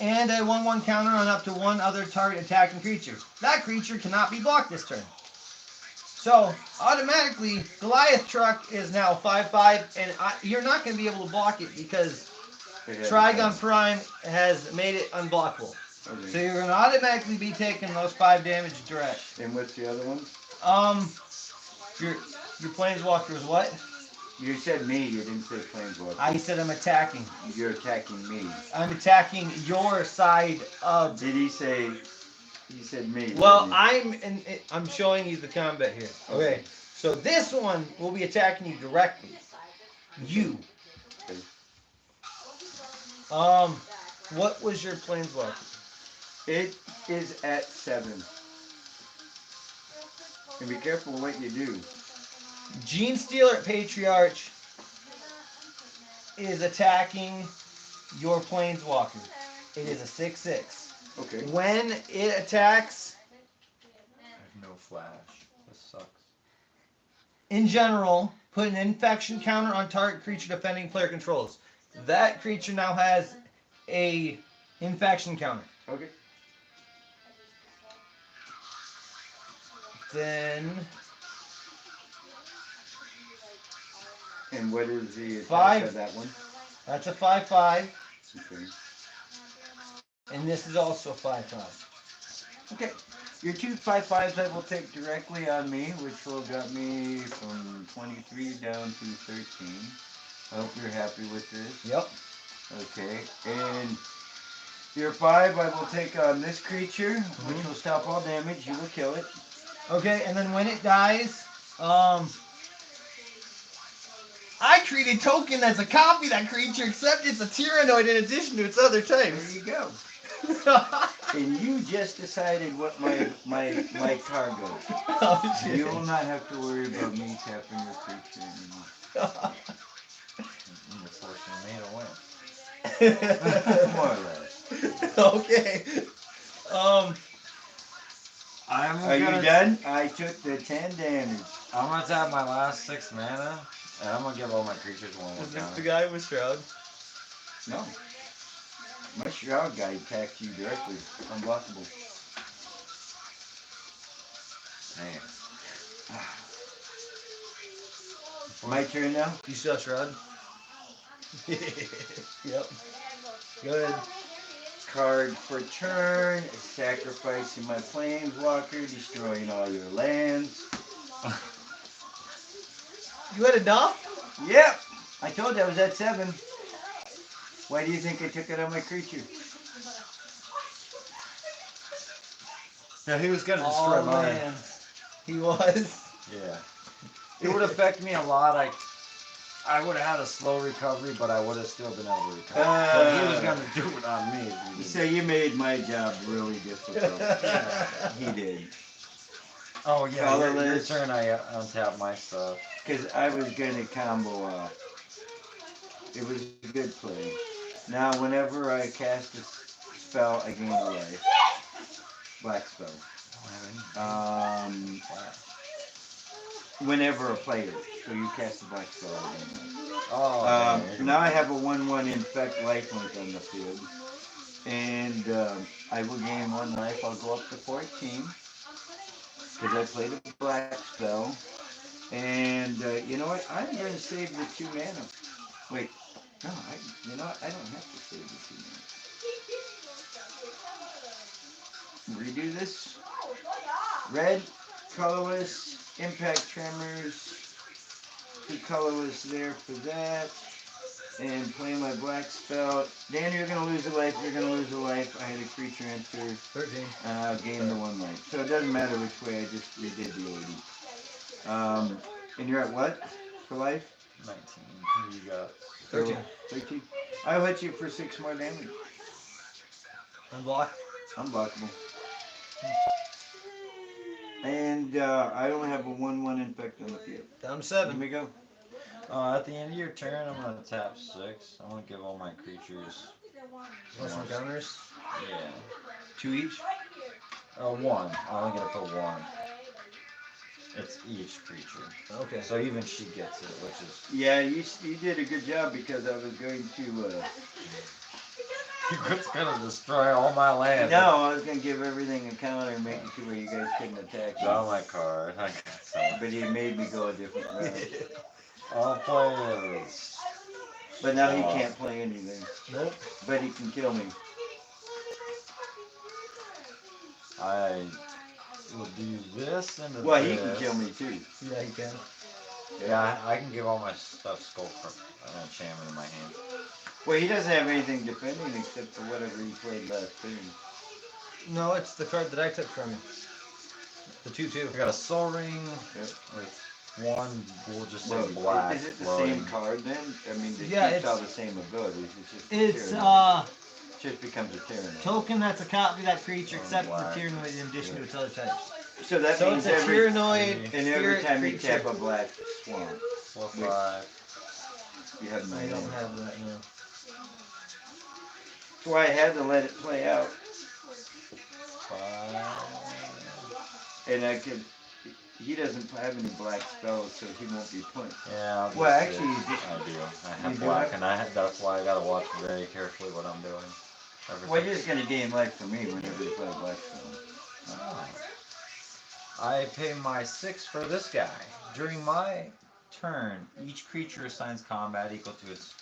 Speaker 2: And a 1/1 counter on up to one other target attacking creature. That creature cannot be blocked this turn. So, automatically, Goliath Truck is now 5/5, and you're not going to be able to block it because Trigon Prime has made it unblockable.
Speaker 3: Okay.
Speaker 2: So you're going to automatically be taking those 5 damage direct.
Speaker 3: And what's the other one?
Speaker 2: Your Planeswalker is what?
Speaker 3: You said me, you didn't say Planeswalker.
Speaker 2: I said I'm attacking.
Speaker 3: You're attacking me.
Speaker 2: I'm attacking your side of...
Speaker 3: Did he say, he said me?
Speaker 2: Well,
Speaker 3: didn't
Speaker 2: I'm showing you the combat here. Okay, so this one will be attacking you directly. You.
Speaker 3: Okay.
Speaker 2: What was your Planeswalker?
Speaker 3: It is at 7. And be careful what you do.
Speaker 2: Gene Stealer Patriarch is attacking your Planeswalker. It is a 6/6.
Speaker 3: Okay.
Speaker 2: When it attacks,
Speaker 1: I have no flash. This sucks.
Speaker 2: in general, put an infection counter on target creature defending player controls. That creature now has a infection counter.
Speaker 3: Okay.
Speaker 2: Then
Speaker 3: And what is the attack
Speaker 2: 5.
Speaker 3: of that one?
Speaker 2: That's a 5/5,
Speaker 3: Okay.
Speaker 2: and this is also a 5/5.
Speaker 3: Okay. Your 2 5/5s I will take directly on me, which will drop me from 23 down to 13. I hope you're happy with this.
Speaker 2: Yep.
Speaker 3: Okay. And your 5 I will take on this creature, which will stop all damage. You will kill it.
Speaker 2: Okay, and then when it dies, I create a token that's a copy of that creature, except it's a tyrannoid in addition to its other
Speaker 3: There
Speaker 2: types.
Speaker 3: you go. And you just decided what my card goes.
Speaker 2: Oh, shit.
Speaker 3: You will not have to worry about me tapping your creature anymore.
Speaker 1: You're forcing me to win.
Speaker 3: More or less.
Speaker 2: Okay.
Speaker 3: Are you done? I took the 10 damage.
Speaker 1: I'm gonna tap my last 6 mana, and I'm gonna give all my creatures one more
Speaker 2: Is this
Speaker 1: counter.
Speaker 2: the guy with Shroud?
Speaker 3: No. My Shroud guy attacks you directly. Unblockable.
Speaker 1: Man.
Speaker 3: My turn now?
Speaker 2: You still have Shroud? Yep. Good.
Speaker 3: Card for turn. Sacrificing my Planeswalker. Destroying all your lands.
Speaker 2: You had enough?
Speaker 3: Yep. I told you I was at 7. Why do you think I took it on my creature?
Speaker 1: Yeah, he was gonna destroy
Speaker 2: Oh,
Speaker 1: mine.
Speaker 2: man. He was.
Speaker 1: Yeah. It would affect me a lot. I would have had a slow recovery, but I would have still been able to recover. But he was gonna do it on me. If he
Speaker 3: So you made my job really difficult. He did.
Speaker 1: Oh yeah, your
Speaker 3: Colorless.
Speaker 1: turn. I untap my stuff.
Speaker 3: Because I was going to combo up. It was a good play. Now, whenever I cast a spell, I gain a life. Black spell. Whenever a player. So you cast a black spell, I gain a life.
Speaker 1: Oh.
Speaker 3: Now I have a 1/1 infect lifelink on the field. And I will gain 1 life. I'll go up to 14. Because I played a black spell. And you know what? I'm going to save the 2 mana. Wait. No, you know what? I don't have to save the 2 mana. Redo this. Red, colorless, impact tremors. 2 colorless there for that. And play my black spell. Dan, you're going to lose a life. You're going to lose a life. I had a creature enter.
Speaker 2: 13.
Speaker 3: And I'll gain the 1 life. So it doesn't matter which way. I just redid the 80. And you're at what for life?
Speaker 1: 19. You got
Speaker 2: 13.
Speaker 3: 13. I'll hit you for 6 more damage.
Speaker 2: Unblock.
Speaker 3: Unblockable. And I only have a 1/1 infect on the field.
Speaker 2: Down to
Speaker 3: Let
Speaker 2: 7.
Speaker 3: me go.
Speaker 1: At the end of your turn, I'm gonna tap 6. I'm gonna give all my creatures.
Speaker 2: Want some counters?
Speaker 1: Yeah.
Speaker 2: 2 each?
Speaker 1: 1. I'm only gonna put 1. It's each creature.
Speaker 2: Okay.
Speaker 1: So even she gets it, which is.
Speaker 3: Yeah, you did a good job because I was going to.
Speaker 1: It's gonna destroy all my land.
Speaker 3: No, I was going to give everything a counter and make it to where you guys couldn't attack
Speaker 1: Draw
Speaker 3: me.
Speaker 1: my card. I got some.
Speaker 3: But he made me go a different route.
Speaker 1: I'll play this.
Speaker 3: But now he can't play anything.
Speaker 2: Nope.
Speaker 3: But he can kill me.
Speaker 1: I will do this and
Speaker 3: Well,
Speaker 1: this.
Speaker 3: he can kill me too.
Speaker 2: Yeah, you can.
Speaker 1: Yeah, I can give all my stuff skull for an enchantment in my hand.
Speaker 3: Well, he doesn't have anything defending except for whatever he played last turn.
Speaker 2: No, it's the card that I took from you. The 2/2.
Speaker 1: I got a Soul Ring
Speaker 3: Yep.
Speaker 1: with 1, we'll just say
Speaker 3: Well,
Speaker 1: black.
Speaker 3: is it the
Speaker 1: floating.
Speaker 3: same card then? I mean, it
Speaker 2: Yeah,
Speaker 3: keeps all
Speaker 2: it's-
Speaker 3: the same abilities. It's just
Speaker 2: It's
Speaker 3: Tyrannoid. Just becomes a Tyrannoid.
Speaker 2: token that's a copy of that creature,
Speaker 1: Oh,
Speaker 2: except for
Speaker 1: black.
Speaker 2: Tyrannoid in addition to its other types.
Speaker 3: So that
Speaker 2: So
Speaker 3: means
Speaker 2: it's a
Speaker 3: every
Speaker 2: Tyrannoid
Speaker 3: and every
Speaker 2: spirit
Speaker 3: time you
Speaker 2: creature.
Speaker 3: tap a black swamp,
Speaker 1: 4, 5.
Speaker 3: you have no
Speaker 2: I don't
Speaker 3: mana.
Speaker 2: have that now.
Speaker 3: That's why I had to let it play out.
Speaker 1: 5.
Speaker 3: And I could. He doesn't have any black spells, so he won't be playing.
Speaker 1: Yeah. I'll do
Speaker 3: Well,
Speaker 1: 6.
Speaker 3: actually, you just-
Speaker 1: I do. I
Speaker 3: you
Speaker 1: have
Speaker 3: do
Speaker 1: black,
Speaker 3: it?
Speaker 1: and that's why I gotta watch very carefully what I'm doing. Everything.
Speaker 3: Well, you're just gonna gain life for me whenever you play a black spell.
Speaker 1: Oh. I pay my 6 for this guy. During my turn, each creature assigns combat equal to its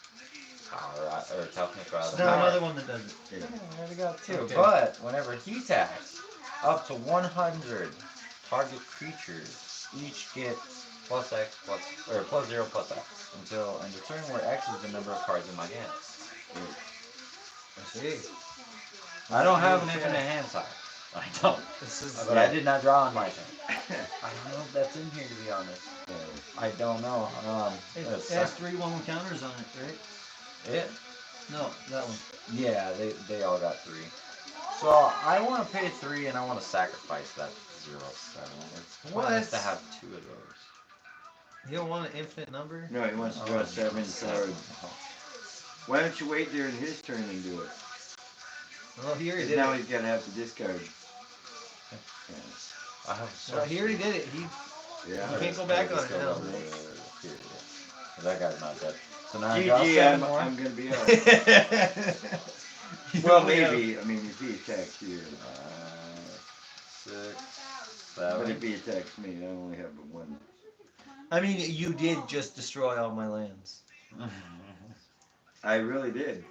Speaker 1: power or toughness rather.
Speaker 2: Now another one that does it.
Speaker 1: Yeah, there we go too.
Speaker 2: Okay.
Speaker 1: But whenever he attacks, up to 100 target creatures each get plus X plus or plus 0 plus X until end of turn, where X is the number of cards in my hand.
Speaker 2: I see.
Speaker 1: I don't have an infinite hand size. I don't.
Speaker 2: This is
Speaker 1: But I did not draw on my turn. I don't know if that's in here to be honest. I don't know.
Speaker 2: it has 3 1 counters on it, right?
Speaker 1: It?
Speaker 2: No, that one.
Speaker 1: Yeah, they all got 3. So I want to pay 3 and I want to sacrifice that 0 7. It's
Speaker 2: What?
Speaker 1: nice to have 2 of those.
Speaker 2: You don't want an infinite number?
Speaker 3: No, he wants to draw 7 cards. Why don't you wait there in his turn and do it?
Speaker 2: Well, he already
Speaker 3: 'Cause
Speaker 2: did
Speaker 3: now
Speaker 2: it.
Speaker 3: he's gonna have to discard.
Speaker 1: I have
Speaker 2: Well, he already did it. He
Speaker 3: Yeah.
Speaker 2: You can't go back on it now.
Speaker 1: That guy's not dead. So now I draw
Speaker 3: GG,
Speaker 1: 7 more.
Speaker 3: I'm gonna be out.
Speaker 2: You
Speaker 3: Well,
Speaker 2: only have-
Speaker 3: maybe. I mean, if he attacks you.
Speaker 1: 6,
Speaker 3: But
Speaker 1: 7.
Speaker 3: if he attacks me, I only have the 1.
Speaker 2: I mean, you did just destroy all my lands.
Speaker 3: I really did.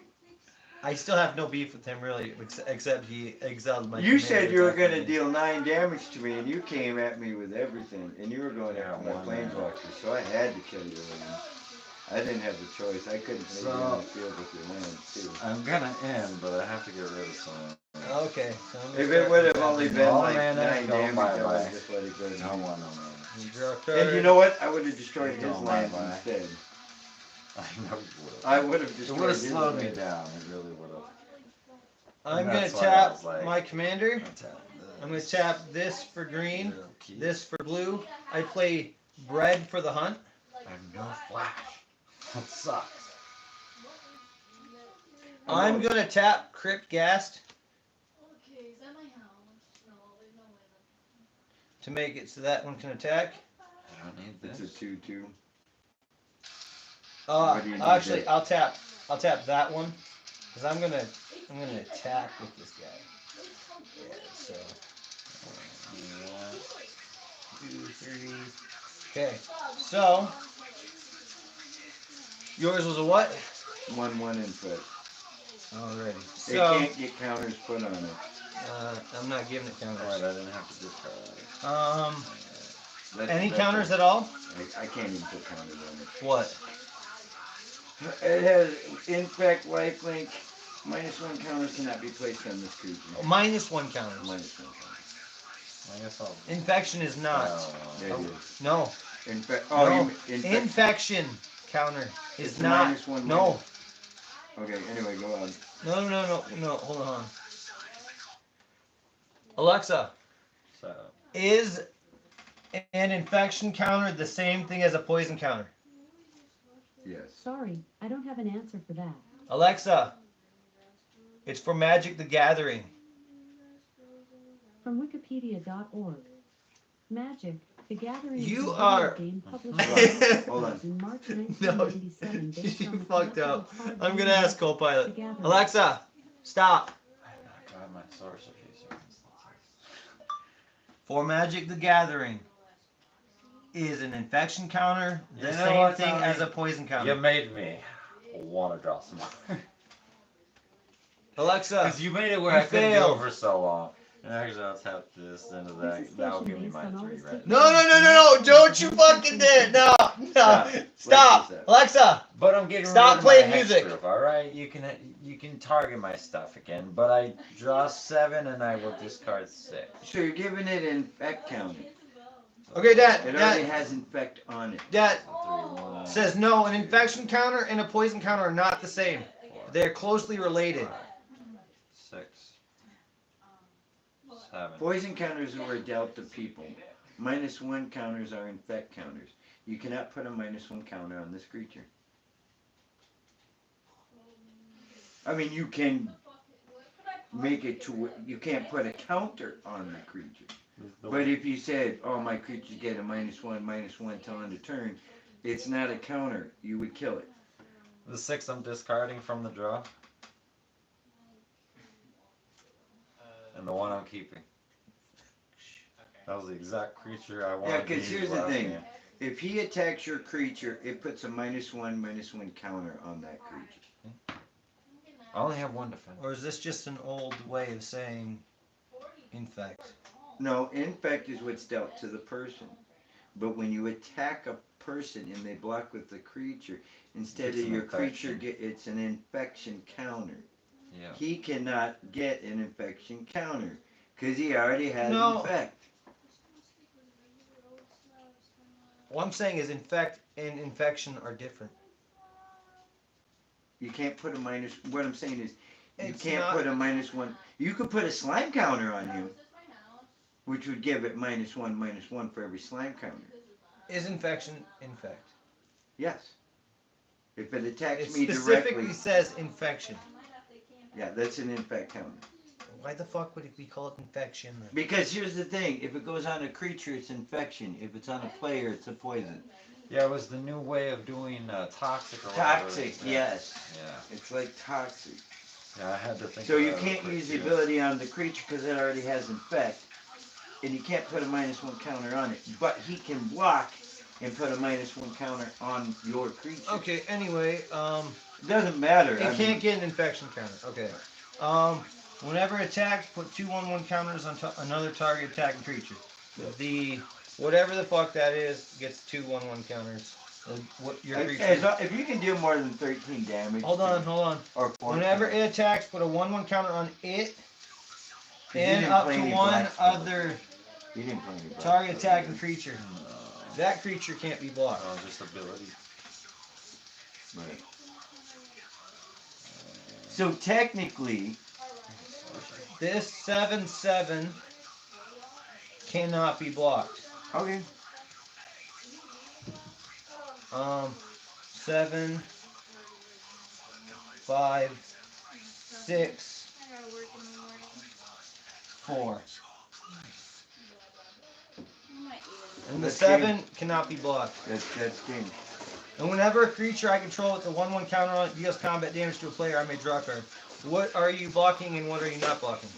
Speaker 2: I still have no beef with him, really, except he exiled my
Speaker 3: You
Speaker 2: commander
Speaker 3: said you were
Speaker 2: attack
Speaker 3: gonna
Speaker 2: me.
Speaker 3: deal 9 damage to me, and you came at me with everything, and you were going after my
Speaker 1: one
Speaker 3: planeswalkers, so I had to kill your lands. I didn't have the choice. I couldn't leave you on the field with your lands, too.
Speaker 1: I'm gonna end, but I have to get rid of some.
Speaker 2: Okay. So I'm gonna
Speaker 3: If it
Speaker 2: start
Speaker 3: would have
Speaker 2: with
Speaker 3: only
Speaker 2: that.
Speaker 3: been
Speaker 1: All
Speaker 3: like
Speaker 1: mana,
Speaker 3: 9
Speaker 1: go
Speaker 3: damage, I would
Speaker 1: bye-bye.
Speaker 3: have just let it go.
Speaker 1: No one, no man.
Speaker 2: You draw a card.
Speaker 3: And you know what? I would have destroyed his
Speaker 1: Go
Speaker 3: lands
Speaker 1: bye-bye.
Speaker 3: instead.
Speaker 1: I know you would have.
Speaker 3: I would have
Speaker 1: It
Speaker 3: destroyed
Speaker 1: would have
Speaker 3: his
Speaker 1: slowed me
Speaker 3: lands.
Speaker 1: down. It really would have.
Speaker 2: I'm gonna
Speaker 1: That's why I
Speaker 2: tap
Speaker 1: was like-
Speaker 2: my commander. I'm gonna tap this for green, this for blue. I play bread for the hunt.
Speaker 1: I have no flash. That sucks.
Speaker 2: I'm gonna tap Crypt Ghast to make it so that one can attack.
Speaker 1: I don't need
Speaker 3: It's a
Speaker 1: this.
Speaker 3: 2/2.
Speaker 2: Uh,
Speaker 3: What do you need
Speaker 2: actually,
Speaker 3: there?
Speaker 2: I'll tap that one because I'm gonna attack with this guy. Yeah, so 1, 2, 3. Okay, so yours was a what?
Speaker 3: 1/1 infect.
Speaker 2: Alrighty.
Speaker 3: It
Speaker 2: So
Speaker 3: can't get counters put on it.
Speaker 2: I'm not giving it
Speaker 1: Alright,
Speaker 2: counters.
Speaker 1: I didn't have to discard.
Speaker 2: Any counters at all?
Speaker 3: I can't even put counters on it.
Speaker 2: What?
Speaker 3: It has infect, lifelink, -1 counters cannot be placed on this creature.
Speaker 2: -1 counters.
Speaker 3: -1 counters.
Speaker 1: I guess I'll.
Speaker 2: Infection is not.
Speaker 3: There it is.
Speaker 2: No.
Speaker 3: Infect.
Speaker 2: No.
Speaker 3: Oh, you infect.
Speaker 2: Infection counter is
Speaker 3: It's a
Speaker 2: not.
Speaker 3: -1.
Speaker 2: No.
Speaker 3: Okay. Anyway, go on.
Speaker 2: No. Hold on. Alexa,
Speaker 1: So,
Speaker 2: is an infection counter the same thing as a poison counter?
Speaker 3: Yes.
Speaker 7: Sorry, I don't have an answer for that.
Speaker 2: Alexa, it's for Magic the Gathering.
Speaker 7: From Wikipedia.org. Magic, the Gathering is
Speaker 2: You
Speaker 7: a video
Speaker 2: are-
Speaker 7: game published
Speaker 3: Hold on.
Speaker 7: in March
Speaker 2: No,
Speaker 7: 1997 based
Speaker 2: you
Speaker 7: on the
Speaker 2: fucked
Speaker 7: collectible
Speaker 2: up.
Speaker 7: card
Speaker 2: I'm
Speaker 7: game
Speaker 2: gonna ask
Speaker 7: The
Speaker 2: Copilot.
Speaker 7: Gathering.
Speaker 2: Alexa, stop.
Speaker 1: I have not grabbed my source of these circumstances.
Speaker 2: For Magic the Gathering, is an infection counter the
Speaker 1: You know
Speaker 2: same
Speaker 1: what,
Speaker 2: thing
Speaker 1: Tommy?
Speaker 2: as a poison
Speaker 1: You
Speaker 2: counter?
Speaker 1: made me want to draw some more.
Speaker 2: Alexa,
Speaker 1: Because you made it where
Speaker 2: You
Speaker 1: I couldn't
Speaker 2: failed.
Speaker 1: go for so long. And actually, I'll tap this into
Speaker 7: This
Speaker 1: that.
Speaker 7: is
Speaker 1: That'll
Speaker 7: station
Speaker 1: give me
Speaker 7: based
Speaker 1: my
Speaker 7: on all
Speaker 1: 3
Speaker 7: the
Speaker 1: red.
Speaker 7: state-
Speaker 2: no, don't you fucking do it. No. Stop.
Speaker 3: What is that?
Speaker 2: Alexa,
Speaker 1: But I'm getting
Speaker 2: Stop
Speaker 1: rid of
Speaker 2: playing
Speaker 1: my
Speaker 2: music.
Speaker 1: hexproof, all right? You can target my stuff again, but I draw 7 and I will discard 6.
Speaker 3: So you're giving it an infect counter.
Speaker 2: Okay,
Speaker 3: It already
Speaker 2: Dad
Speaker 3: has infect on it.
Speaker 2: Dad
Speaker 1: So 3, 1,
Speaker 2: says no, an infection counter and a poison counter are not the same.
Speaker 1: 4,
Speaker 2: They're closely related.
Speaker 1: 5, 6, 7.
Speaker 3: Poison counters are dealt to people. -1 counters are infect counters. You cannot put a -1 counter on this creature. I mean, you can make it to you can't put a counter on the creature. But if you said, "Oh, my creatures get a -1 till end of turn," it's not a counter. You would kill it.
Speaker 1: The 6 I'm discarding from the draw, and the 1 I'm keeping.
Speaker 6: Okay.
Speaker 1: That was the exact creature I wanted.
Speaker 3: Yeah,
Speaker 1: to
Speaker 3: because
Speaker 1: use
Speaker 3: here's the
Speaker 1: last
Speaker 3: thing:
Speaker 1: game.
Speaker 3: If he attacks your creature, it puts a -1/-1 counter on that creature.
Speaker 1: I only have one defense.
Speaker 2: Or is this just an old way of saying infect?
Speaker 3: No, infect is what's dealt to the person. But when you attack a person and they block with the creature, instead
Speaker 1: It's
Speaker 3: of
Speaker 1: an
Speaker 3: your creature
Speaker 1: infection.
Speaker 3: it's an infection counter.
Speaker 1: Yeah.
Speaker 3: He cannot get an infection counter because he already has
Speaker 2: No.
Speaker 3: infect.
Speaker 2: What I'm saying is infect and infection are different.
Speaker 3: You can't put a minus. What I'm saying is, you
Speaker 2: It's
Speaker 3: can't
Speaker 2: not-
Speaker 3: put a -1. You could put a slime counter on him, which would give it -1/-1 for every slime counter.
Speaker 2: Is infection infect?
Speaker 3: Yes. If it attacks
Speaker 2: It
Speaker 3: me
Speaker 2: specifically
Speaker 3: directly,
Speaker 2: says infection.
Speaker 3: yeah, that's an infect counter.
Speaker 2: Why the fuck would we call it infection?
Speaker 3: Because here's the thing: if it goes on a creature, it's infection. If it's on a player, it's a poison.
Speaker 1: Yeah, it was the new way of doing toxic or whatever.
Speaker 3: Toxic,
Speaker 1: Yeah.
Speaker 3: yes.
Speaker 1: Yeah.
Speaker 3: It's like toxic.
Speaker 1: Yeah, I had to think.
Speaker 3: So
Speaker 1: of
Speaker 3: you
Speaker 1: that
Speaker 3: can't
Speaker 1: real quick,
Speaker 3: use the
Speaker 1: too.
Speaker 3: ability on the creature because it already has infect, and you can't put a -1 counter on it. But he can block and put a -1 counter on your creature.
Speaker 2: Okay. Anyway,
Speaker 3: It doesn't matter.
Speaker 2: it can't get an infection counter. Okay. Whenever attacked, put 2/1/1 counters on another target attacking creature. The whatever the fuck that is gets 2/1/1 counters. What your creature?
Speaker 3: If you can do more than 13 damage.
Speaker 2: Hold on.
Speaker 3: Or 14.
Speaker 2: Whenever it attacks, put a 1/1 counter on it
Speaker 3: You
Speaker 2: and
Speaker 3: didn't
Speaker 2: up
Speaker 3: play
Speaker 2: to
Speaker 3: any
Speaker 2: one
Speaker 3: black spells.
Speaker 2: other
Speaker 3: You didn't play any black
Speaker 2: target
Speaker 3: spells,
Speaker 2: attacking
Speaker 3: did
Speaker 2: creature.
Speaker 1: No.
Speaker 2: That creature can't be blocked.
Speaker 1: Oh, just ability.
Speaker 3: you? Right. So technically,
Speaker 2: This 7/7 cannot be blocked.
Speaker 3: okay.
Speaker 2: 7, 5, 6, 4. And the
Speaker 3: That's
Speaker 2: 7 cannot be blocked.
Speaker 3: That's game.
Speaker 2: And whenever a creature I control with a 1/1 counter on it deals combat damage to a player, I may draw a card. What are you blocking and what are you not blocking?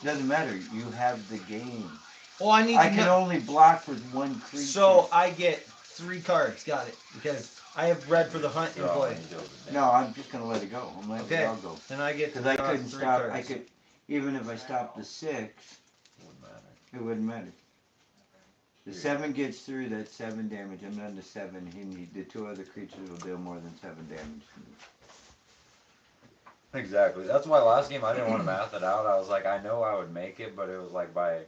Speaker 3: Doesn't matter. You have the game.
Speaker 2: Well, I need
Speaker 3: I
Speaker 2: to
Speaker 3: can
Speaker 2: know.
Speaker 3: only block with one creature.
Speaker 2: So I get 3 cards. Got it. Because I have red for the hunt in
Speaker 1: Draw
Speaker 2: play.
Speaker 1: and deal the
Speaker 3: No, I'm just gonna let it go. I'm letting
Speaker 2: Okay.
Speaker 3: it all go.
Speaker 2: Then I get
Speaker 3: Because I
Speaker 2: draw
Speaker 3: couldn't
Speaker 2: 3
Speaker 3: stop.
Speaker 2: cards.
Speaker 3: I could, even if I stopped the 6,
Speaker 1: Wouldn't matter.
Speaker 3: it wouldn't matter. The 7 gets through. That's 7 damage. I'm on the 7. The 2 other creatures will deal more than 7 damage to me.
Speaker 1: Exactly. That's why last game I didn't want to math it out. I was like, I know I would make it, but it was like by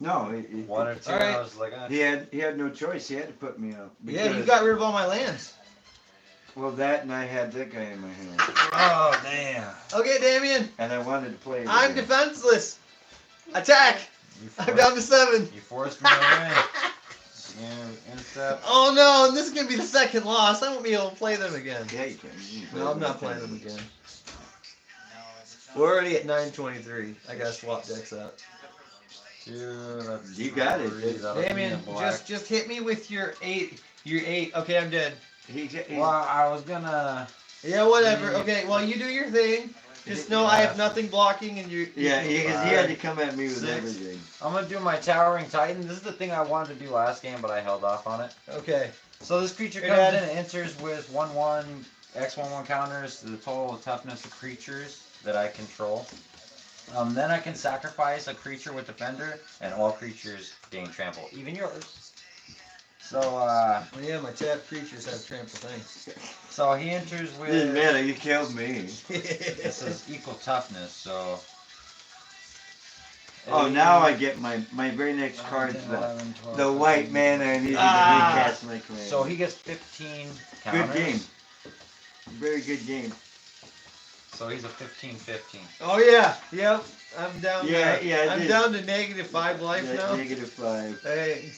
Speaker 3: No,
Speaker 1: 1 or 2.
Speaker 2: Alright.
Speaker 1: And I was like,
Speaker 3: he had no choice. He had to put me up.
Speaker 2: Yeah, you
Speaker 3: because-
Speaker 2: got rid of all my lands.
Speaker 3: Well, that and I had that guy in my hand,
Speaker 1: oh damn.
Speaker 2: Okay, Damien.
Speaker 3: and I wanted to play it.
Speaker 2: I'm
Speaker 3: again.
Speaker 2: defenseless. Attack.
Speaker 1: You
Speaker 2: I'm
Speaker 1: forced,
Speaker 2: down to 7.
Speaker 1: you forced me to win. Yeah, intercept.
Speaker 2: Oh no, and this is going to be the second loss. I won't be able to play them again.
Speaker 3: Yeah, you can. You can
Speaker 2: No, I'm
Speaker 3: play
Speaker 2: not playing
Speaker 3: it.
Speaker 2: them again. We're already at 9:23. I got to swap decks out.
Speaker 1: Two, that's
Speaker 3: You got it.
Speaker 1: three, that'll be
Speaker 2: Damien,
Speaker 1: in black.
Speaker 2: just hit me with your 8. Your 8. Okay, I'm dead.
Speaker 3: He's
Speaker 1: Well, I was gonna.
Speaker 2: Yeah, whatever. Okay, well, you do your thing. Just know I have nothing blocking and you.
Speaker 3: yeah, he had to come at me with
Speaker 2: 6.
Speaker 3: everything.
Speaker 1: I'm gonna do my Towering Titan. This is the thing I wanted to do last game, but I held off on it.
Speaker 2: Okay.
Speaker 1: So this creature
Speaker 2: Hey,
Speaker 1: comes
Speaker 2: Dad.
Speaker 1: in and enters with 1/1 X/1/1 counters to the total toughness of creatures that I control. Then I can sacrifice a creature with Defender, and all creatures gain trample, even yours. So
Speaker 2: Yeah, my tapped creatures have trample things.
Speaker 1: so he enters
Speaker 3: Didn't
Speaker 1: with.
Speaker 3: matter. You killed me.
Speaker 1: This is equal toughness, so.
Speaker 3: Oh, now I get my very next card's
Speaker 1: 10,
Speaker 3: the
Speaker 1: 11, 12,
Speaker 3: the white
Speaker 1: 13.
Speaker 3: mana I needed
Speaker 2: Ah.
Speaker 3: to recast my command.
Speaker 1: So he gets 15 counters.
Speaker 3: Good game. Very good game.
Speaker 1: So he's a 15/15.
Speaker 2: Oh yeah. Yep. I'm down.
Speaker 3: Yeah,
Speaker 2: to,
Speaker 3: yeah, I
Speaker 2: I'm
Speaker 3: did.
Speaker 2: down to -5 life
Speaker 3: Yeah,
Speaker 2: now.
Speaker 3: -5.
Speaker 2: Hey.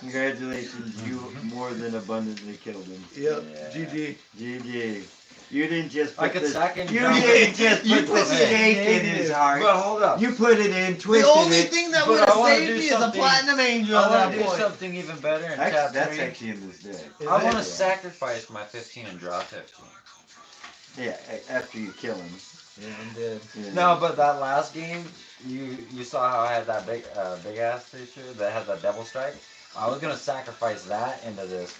Speaker 3: Congratulations, you more than abundantly killed him.
Speaker 2: Yep.
Speaker 1: Yeah.
Speaker 2: GG.
Speaker 3: GG. You didn't just
Speaker 1: I
Speaker 3: put
Speaker 1: could
Speaker 3: the
Speaker 1: second
Speaker 3: you
Speaker 1: jump.
Speaker 3: didn't just
Speaker 2: You
Speaker 3: put the
Speaker 2: put the
Speaker 3: stake in his
Speaker 2: negative.
Speaker 3: heart.
Speaker 1: But hold up.
Speaker 3: You put it in,
Speaker 2: The
Speaker 3: twisted
Speaker 2: only
Speaker 3: it.
Speaker 2: thing that
Speaker 1: But
Speaker 2: would
Speaker 1: I
Speaker 2: have
Speaker 1: wanna
Speaker 2: saved
Speaker 1: do
Speaker 2: me is a
Speaker 1: something-
Speaker 2: platinum angel
Speaker 1: I
Speaker 2: at
Speaker 1: want
Speaker 2: that
Speaker 1: to do
Speaker 2: point.
Speaker 1: something even better in tap
Speaker 3: That's
Speaker 1: 3.
Speaker 3: actually in this deck.
Speaker 2: Is
Speaker 1: I
Speaker 2: it?
Speaker 1: want to sacrifice my 15 and draw 15.
Speaker 3: Yeah, after you kill him.
Speaker 2: Yeah, I'm dead.
Speaker 3: Yeah.
Speaker 1: No, but that last game, you saw how I had that big ass creature that had that Devil Strike. I was gonna sacrifice that into this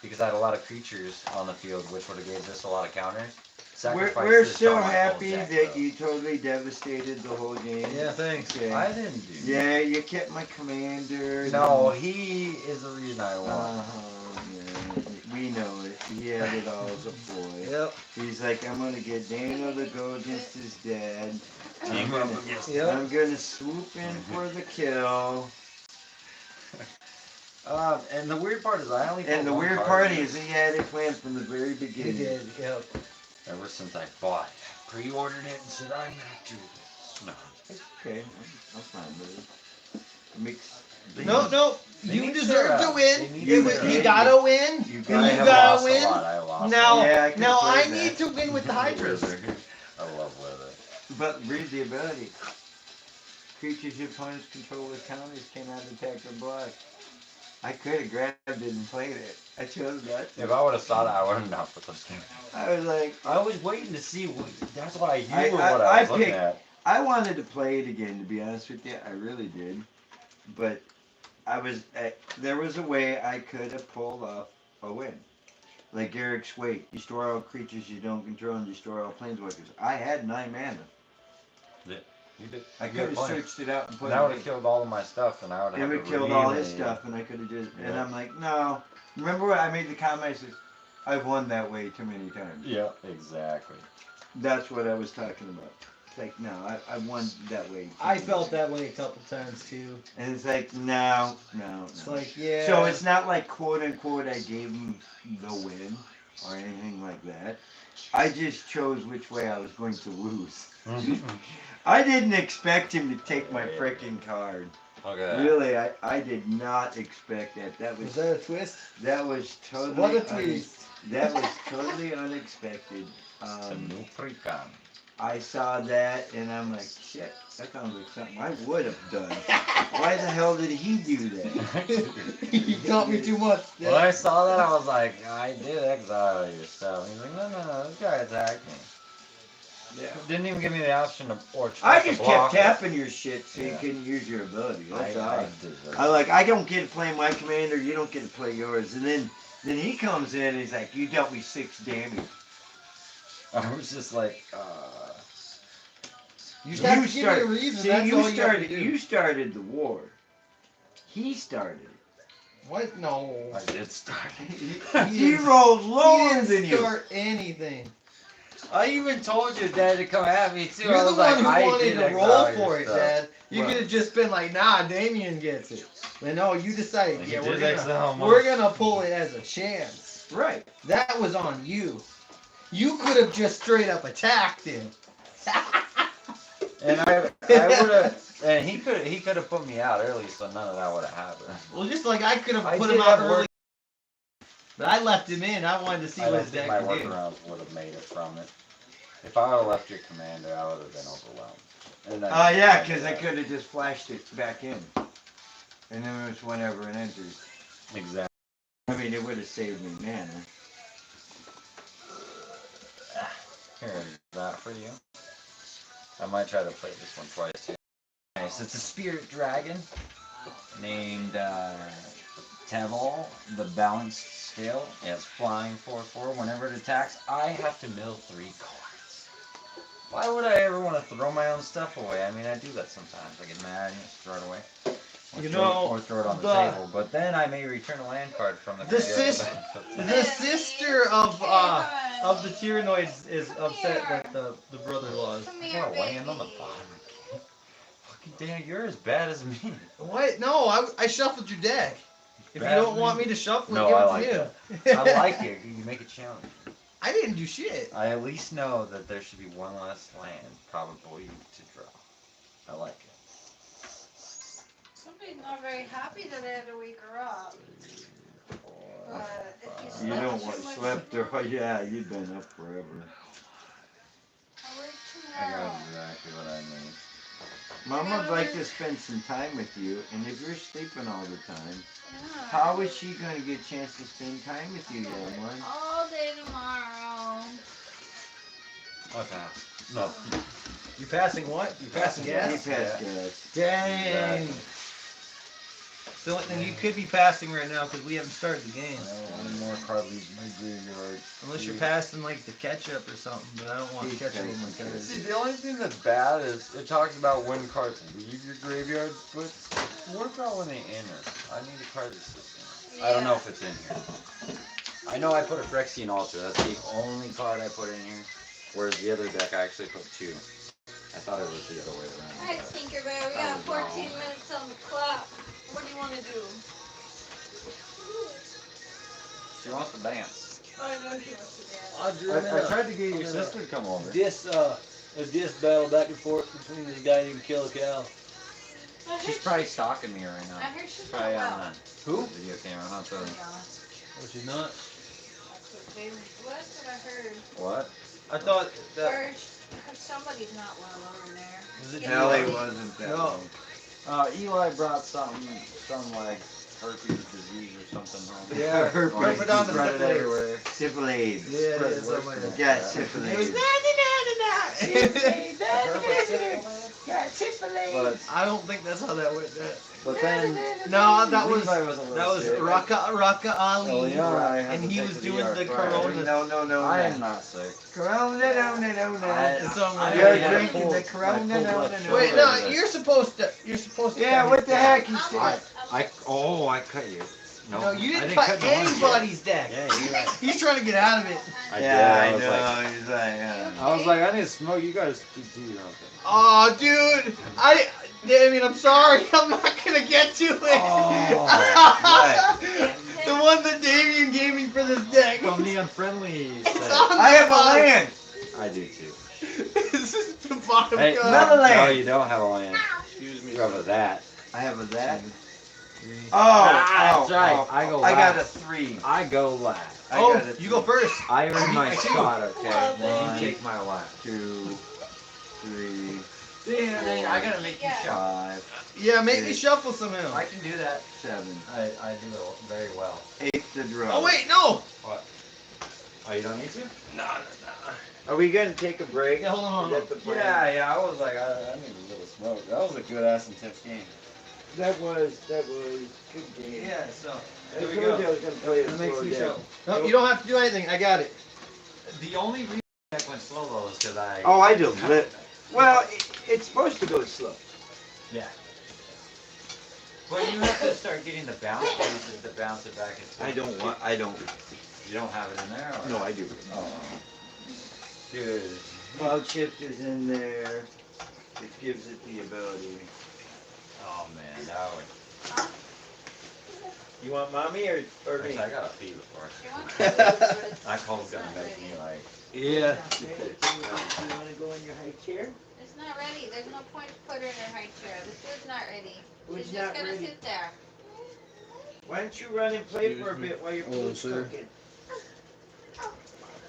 Speaker 1: because I had a lot of creatures on the field, which would have gave this a lot of counters. Sacrifice
Speaker 3: We're
Speaker 1: this,
Speaker 3: so
Speaker 1: draw my full
Speaker 3: happy
Speaker 1: deck,
Speaker 3: that
Speaker 1: though.
Speaker 3: you totally devastated the whole game.
Speaker 2: Yeah, thanks.
Speaker 3: Okay.
Speaker 1: I didn't do
Speaker 3: Yeah, you kept my commander.
Speaker 1: No, he is the reason I won.
Speaker 3: Yeah, we know it. He had it all as a ploy.
Speaker 2: Yep.
Speaker 3: He's like, I'm gonna get Daniel to go against his dad.
Speaker 1: Team up against
Speaker 2: Yep.
Speaker 3: I'm gonna swoop in for the kill.
Speaker 1: And the weird part is I only
Speaker 3: And
Speaker 1: put
Speaker 3: the
Speaker 1: one
Speaker 3: weird
Speaker 1: card
Speaker 3: part
Speaker 1: in
Speaker 3: is
Speaker 1: this.
Speaker 3: he had it planned from the very
Speaker 2: He
Speaker 3: beginning.
Speaker 2: did. Yep.
Speaker 1: Ever since I bought it, pre-ordered it and said I'm gonna do this. No.
Speaker 3: It's okay, I'm fine with it. Mix.
Speaker 2: No.
Speaker 1: They
Speaker 2: You
Speaker 1: need
Speaker 2: deserve
Speaker 1: their,
Speaker 2: to
Speaker 1: they
Speaker 2: win.
Speaker 1: need
Speaker 3: You
Speaker 1: their-
Speaker 2: You gotta win.
Speaker 3: You
Speaker 2: I
Speaker 1: I
Speaker 2: you
Speaker 1: have
Speaker 2: gotta
Speaker 1: lost
Speaker 2: win.
Speaker 1: a lot. I lost.
Speaker 2: Now,
Speaker 3: Yeah, I can
Speaker 2: now
Speaker 3: play
Speaker 2: I
Speaker 3: that.
Speaker 2: need to win with the Hydras.
Speaker 1: I love weather.
Speaker 3: But read the ability. Creatures your opponents control with counters cannot attack or block. I could have grabbed it and played it. I chose that.
Speaker 1: If I would have saw that, I wouldn't have put this game.
Speaker 3: I was like,
Speaker 1: I was waiting to see what. That's why you
Speaker 3: I-
Speaker 1: were
Speaker 3: I-
Speaker 1: what I was
Speaker 3: I
Speaker 1: looking
Speaker 3: picked-
Speaker 1: at.
Speaker 3: I wanted to play it again, to be honest with you. I really did. But there was a way I could have pulled off a win. Like Eric's Wait. Destroy all creatures you don't control and destroy all planeswalkers. I had 9 mana.
Speaker 1: You did.
Speaker 3: I
Speaker 1: You
Speaker 3: could have
Speaker 1: plenty.
Speaker 3: searched it out and put
Speaker 1: And I would
Speaker 3: it
Speaker 1: have
Speaker 3: in.
Speaker 1: killed all of my stuff, and I would have.
Speaker 3: It would killed all his stuff, and I could have just. And
Speaker 1: Yeah.
Speaker 3: I'm like, no. Remember what I made the comment? I said, I've won that way too many times.
Speaker 1: Yeah, exactly.
Speaker 3: That's what I was talking about. It's like, no, I won that way.
Speaker 2: I felt that way a couple times too.
Speaker 3: And it's like, no.
Speaker 2: It's like, yeah.
Speaker 3: So it's not like, quote unquote, I gave him the win or anything like that. I just chose which way I was going to lose. I didn't expect him to take my freaking card.
Speaker 1: Okay.
Speaker 3: Really, I did not expect that. That
Speaker 2: Was
Speaker 3: was
Speaker 2: that a twist?
Speaker 3: totally
Speaker 2: What a twist.
Speaker 3: that was totally unexpected.
Speaker 1: The new Freecon.
Speaker 3: I saw that and I'm like, shit, that sounds like something I would have done. Why the hell did he do that?
Speaker 2: You got me too much.
Speaker 1: When I saw that, I was like, I did exile your stuff. He's like, no, this guy attacked me.
Speaker 3: Yeah.
Speaker 1: Didn't even give me the option to or
Speaker 3: I
Speaker 1: to
Speaker 3: just
Speaker 1: block
Speaker 3: kept
Speaker 1: it.
Speaker 3: tapping your shit so you
Speaker 1: Yeah.
Speaker 3: couldn't use your ability. That's all.
Speaker 1: I deserve
Speaker 3: I don't get to play my commander, you don't get to play yours. And then he comes in and he's like, you dealt me 6 damage.
Speaker 1: I was just like,
Speaker 2: You have to give me a reason.
Speaker 3: See,
Speaker 2: That's
Speaker 3: you
Speaker 2: all you have to
Speaker 3: started.
Speaker 2: do.
Speaker 3: You started the war. He started it.
Speaker 2: What? No.
Speaker 1: I did start.
Speaker 3: He rolled lower
Speaker 2: He
Speaker 3: than
Speaker 2: didn't
Speaker 3: you.
Speaker 2: start anything.
Speaker 1: I even told your dad to come at me too.
Speaker 2: You're
Speaker 1: I
Speaker 2: the
Speaker 1: was
Speaker 2: one
Speaker 1: like,
Speaker 2: who
Speaker 1: I
Speaker 2: wanted
Speaker 1: did
Speaker 2: to
Speaker 1: exile
Speaker 2: roll
Speaker 1: your
Speaker 2: for it,
Speaker 1: stuff.
Speaker 2: Dad. You
Speaker 3: Well-
Speaker 2: could have just been like, nah, Damien gets it. But no, you decided,
Speaker 1: He
Speaker 2: yeah,
Speaker 1: did exile
Speaker 2: we're
Speaker 1: most.
Speaker 2: gonna pull it as a chance.
Speaker 3: Right.
Speaker 2: That was on you. You could have just straight up attacked him.
Speaker 1: And I would have, and he could have put me out early, so none of that would have happened.
Speaker 2: Well, just like I could have
Speaker 1: I
Speaker 2: put
Speaker 1: did
Speaker 2: him out
Speaker 1: have
Speaker 2: early.
Speaker 1: work-
Speaker 2: But I left him in. I wanted to see
Speaker 1: I
Speaker 2: what
Speaker 1: don't
Speaker 2: his
Speaker 1: think
Speaker 2: deck
Speaker 1: my
Speaker 2: would do.
Speaker 1: workarounds would have made it from it. If I would have left your commander, I would have been overwhelmed. And
Speaker 3: Yeah, because I could have just flashed it back in. And then it was whenever it enters.
Speaker 1: Exactly.
Speaker 3: I mean, it would have saved me mana.
Speaker 1: Here's that for you. I might try to play this one twice too. Nice. It's a spirit dragon named Treval the Balanced Scale. It has flying 4/4. Whenever it attacks, I have to mill 3 cards. Why would I ever want to throw my own stuff away? I mean, I do that sometimes. I get mad and just throw it away. Or throw it on the table. But then I may return a land card from the
Speaker 2: The
Speaker 1: graveyard.
Speaker 2: The sister of the Tyrannoids is upset that the brother-in-law is.
Speaker 4: Come
Speaker 1: I
Speaker 4: here,
Speaker 1: got land on the
Speaker 4: baby.
Speaker 1: bottom. Fucking damn, you're as bad as me.
Speaker 2: What? No, I shuffled your deck. If you
Speaker 1: Bad
Speaker 2: don't
Speaker 1: me.
Speaker 2: want me to shuffle it,
Speaker 1: No,
Speaker 2: give
Speaker 1: I
Speaker 2: it
Speaker 1: like
Speaker 2: to
Speaker 1: that.
Speaker 2: him.
Speaker 1: I like it. You make a challenge.
Speaker 2: I didn't do shit.
Speaker 1: I at least know that there should be one less land, probably to draw. I like it.
Speaker 4: Somebody's not very happy that they had to wake her up. But if you
Speaker 3: You
Speaker 4: slept
Speaker 3: don't
Speaker 4: too
Speaker 3: want
Speaker 4: much,
Speaker 3: slept or yeah, you've been up forever.
Speaker 4: I'll wait
Speaker 1: I
Speaker 4: tomorrow.
Speaker 1: got exactly what I need.
Speaker 3: Mama would like to spend some time with you, and if you're sleeping all the time,
Speaker 4: Yeah.
Speaker 3: how is she going to get a chance to spend time with you, young one?
Speaker 4: All day tomorrow.
Speaker 1: I pass. No.
Speaker 2: You passing what? You passing
Speaker 3: He
Speaker 2: gas?
Speaker 3: passed gas.
Speaker 2: Dang.
Speaker 1: Exactly.
Speaker 2: The only thing you could be passing right now because we haven't started the game.
Speaker 3: One more card leaves my graveyard.
Speaker 2: Unless you're passing like the ketchup or something, but I don't want ketchup on my cards.
Speaker 3: See, the only thing that's bad is it talks about when cards leave your graveyard, but what about when they enter? I need a card that's just in.
Speaker 1: I don't know if it's in here. I know I put a Phyrexian Altar. That's the only card I put in here. Whereas the other deck I actually put 2. I thought it was the other way around.
Speaker 4: Alright, Tinkerbell, we got 14 minutes on the clock. What do you want to do?
Speaker 1: She wants to dance.
Speaker 4: I know she wants to dance.
Speaker 1: I tried to get your sister to come over.
Speaker 8: A disc battle back and forth between this guy named Kill a Cow.
Speaker 1: She's probably stalking me right now.
Speaker 4: I heard she's
Speaker 1: Probably
Speaker 4: not
Speaker 1: on
Speaker 4: well.
Speaker 1: that
Speaker 2: Who?
Speaker 1: video camera, huh? So,
Speaker 8: Oh, she's not?
Speaker 4: That's what I heard.
Speaker 1: what?
Speaker 2: I thought that.
Speaker 4: Or somebody's not well over there.
Speaker 8: Was it
Speaker 3: Kelly
Speaker 8: Eli?
Speaker 3: wasn't that
Speaker 2: No.
Speaker 3: long.
Speaker 1: Eli brought some like herpes disease or something home.
Speaker 2: Yeah,
Speaker 3: Herpes.
Speaker 2: rub it on the
Speaker 1: Spread it
Speaker 2: syphilis.
Speaker 1: everywhere.
Speaker 3: Syphilis.
Speaker 2: Yeah, it
Speaker 1: Spread
Speaker 2: is.
Speaker 1: worse
Speaker 2: Oh my
Speaker 1: than
Speaker 2: God.
Speaker 3: Yeah,
Speaker 2: It was
Speaker 3: syphilis.
Speaker 1: But
Speaker 2: I don't think that's how that went down.
Speaker 1: but then
Speaker 2: No, that was
Speaker 1: Levi was a little sick.
Speaker 2: Raka
Speaker 1: Oh,
Speaker 2: Ali,
Speaker 1: yeah, I had
Speaker 2: and
Speaker 1: to
Speaker 2: he
Speaker 1: take
Speaker 2: was
Speaker 1: to
Speaker 2: doing
Speaker 1: ER
Speaker 2: the
Speaker 1: Friday.
Speaker 2: Corona.
Speaker 3: No,
Speaker 1: I am not sick.
Speaker 3: Corona, no.
Speaker 2: It's on my-
Speaker 3: You're
Speaker 2: Yeah,
Speaker 3: drinking the Corona, no.
Speaker 2: Wait, no, you're supposed to.
Speaker 3: Yeah,
Speaker 2: cut
Speaker 3: what
Speaker 2: his
Speaker 3: the
Speaker 2: deck.
Speaker 3: heck? You said.
Speaker 1: I cut you.
Speaker 2: No, you
Speaker 1: I
Speaker 2: didn't cut
Speaker 1: no one's deck.
Speaker 2: anybody's deck.
Speaker 1: Yeah, you did.
Speaker 2: He's trying to get out of it.
Speaker 1: I
Speaker 3: Yeah,
Speaker 1: did.
Speaker 3: I
Speaker 1: I was
Speaker 3: know. He's like,
Speaker 1: I was like, I need to smoke. You guys do your own thing.
Speaker 2: Oh, dude, I mean, I'm sorry, I'm not gonna get to it.
Speaker 1: Oh,
Speaker 2: The one that Damien gave me for this deck.
Speaker 1: From the unfriendly
Speaker 2: It's
Speaker 1: set.
Speaker 2: on
Speaker 3: I have a
Speaker 2: the bottom.
Speaker 3: land.
Speaker 1: I do too.
Speaker 2: This is the bottom
Speaker 1: Hey,
Speaker 2: card.
Speaker 3: Another land.
Speaker 1: no, you don't have a land.
Speaker 8: Excuse me.
Speaker 1: You have a that.
Speaker 3: I have a that.
Speaker 1: That's right. I go
Speaker 3: I got a
Speaker 1: last.
Speaker 3: 3.
Speaker 1: I go last.
Speaker 3: I
Speaker 2: Oh,
Speaker 3: got a
Speaker 2: you go first.
Speaker 1: I earn my
Speaker 2: I do.
Speaker 1: shot, okay?
Speaker 3: One.
Speaker 1: You take my last.
Speaker 3: 2, 3,
Speaker 1: I gotta make you shot.
Speaker 3: 5,
Speaker 2: Yeah, make me shuffle somehow.
Speaker 1: I can do that.
Speaker 3: 7.
Speaker 1: I do it very well.
Speaker 3: 8 the draw.
Speaker 2: Oh wait, no.
Speaker 1: Oh, you don't need to?
Speaker 2: No.
Speaker 3: Are we gonna take a break?
Speaker 2: Yeah, hold on.
Speaker 3: Is that the plan?
Speaker 1: Yeah. I was like, I need a little smoke. That was a good ass intense game.
Speaker 3: That was good game.
Speaker 2: Yeah, so
Speaker 3: I
Speaker 2: here we
Speaker 3: told you I
Speaker 2: go.
Speaker 3: was gonna play it
Speaker 2: That makes
Speaker 3: slow
Speaker 2: me
Speaker 3: down.
Speaker 2: shuffle. No, you don't have to do anything. I got it.
Speaker 1: The only reason I went slow though is because I.
Speaker 3: Oh, I do. Well, it's supposed to go slow.
Speaker 1: Yeah. But you have to start getting the bounce pieces to bounce it back and forth.
Speaker 3: I don't.
Speaker 1: You don't have it in there? Or?
Speaker 3: No, I do.
Speaker 1: Oh. Dude.
Speaker 3: Cloud shift is in there. It gives it the ability.
Speaker 1: Oh man, that would.
Speaker 3: You want mommy or
Speaker 1: Actually,
Speaker 3: me?
Speaker 1: I gotta pee before.
Speaker 4: She wants to do it, but it's
Speaker 1: That cold's gonna
Speaker 4: not
Speaker 1: make me
Speaker 4: ready.
Speaker 1: like.
Speaker 2: Yeah.
Speaker 3: You want to go in your high chair?
Speaker 4: It's not ready. There's no point to put her in her high chair. The food's not ready.
Speaker 3: Who's
Speaker 4: She's
Speaker 3: not
Speaker 4: just gonna
Speaker 3: ready?
Speaker 4: sit there.
Speaker 3: Why don't you run and play for a
Speaker 8: Excuse me.
Speaker 3: bit while your
Speaker 8: Oh,
Speaker 3: food's
Speaker 8: sir.
Speaker 3: cooking?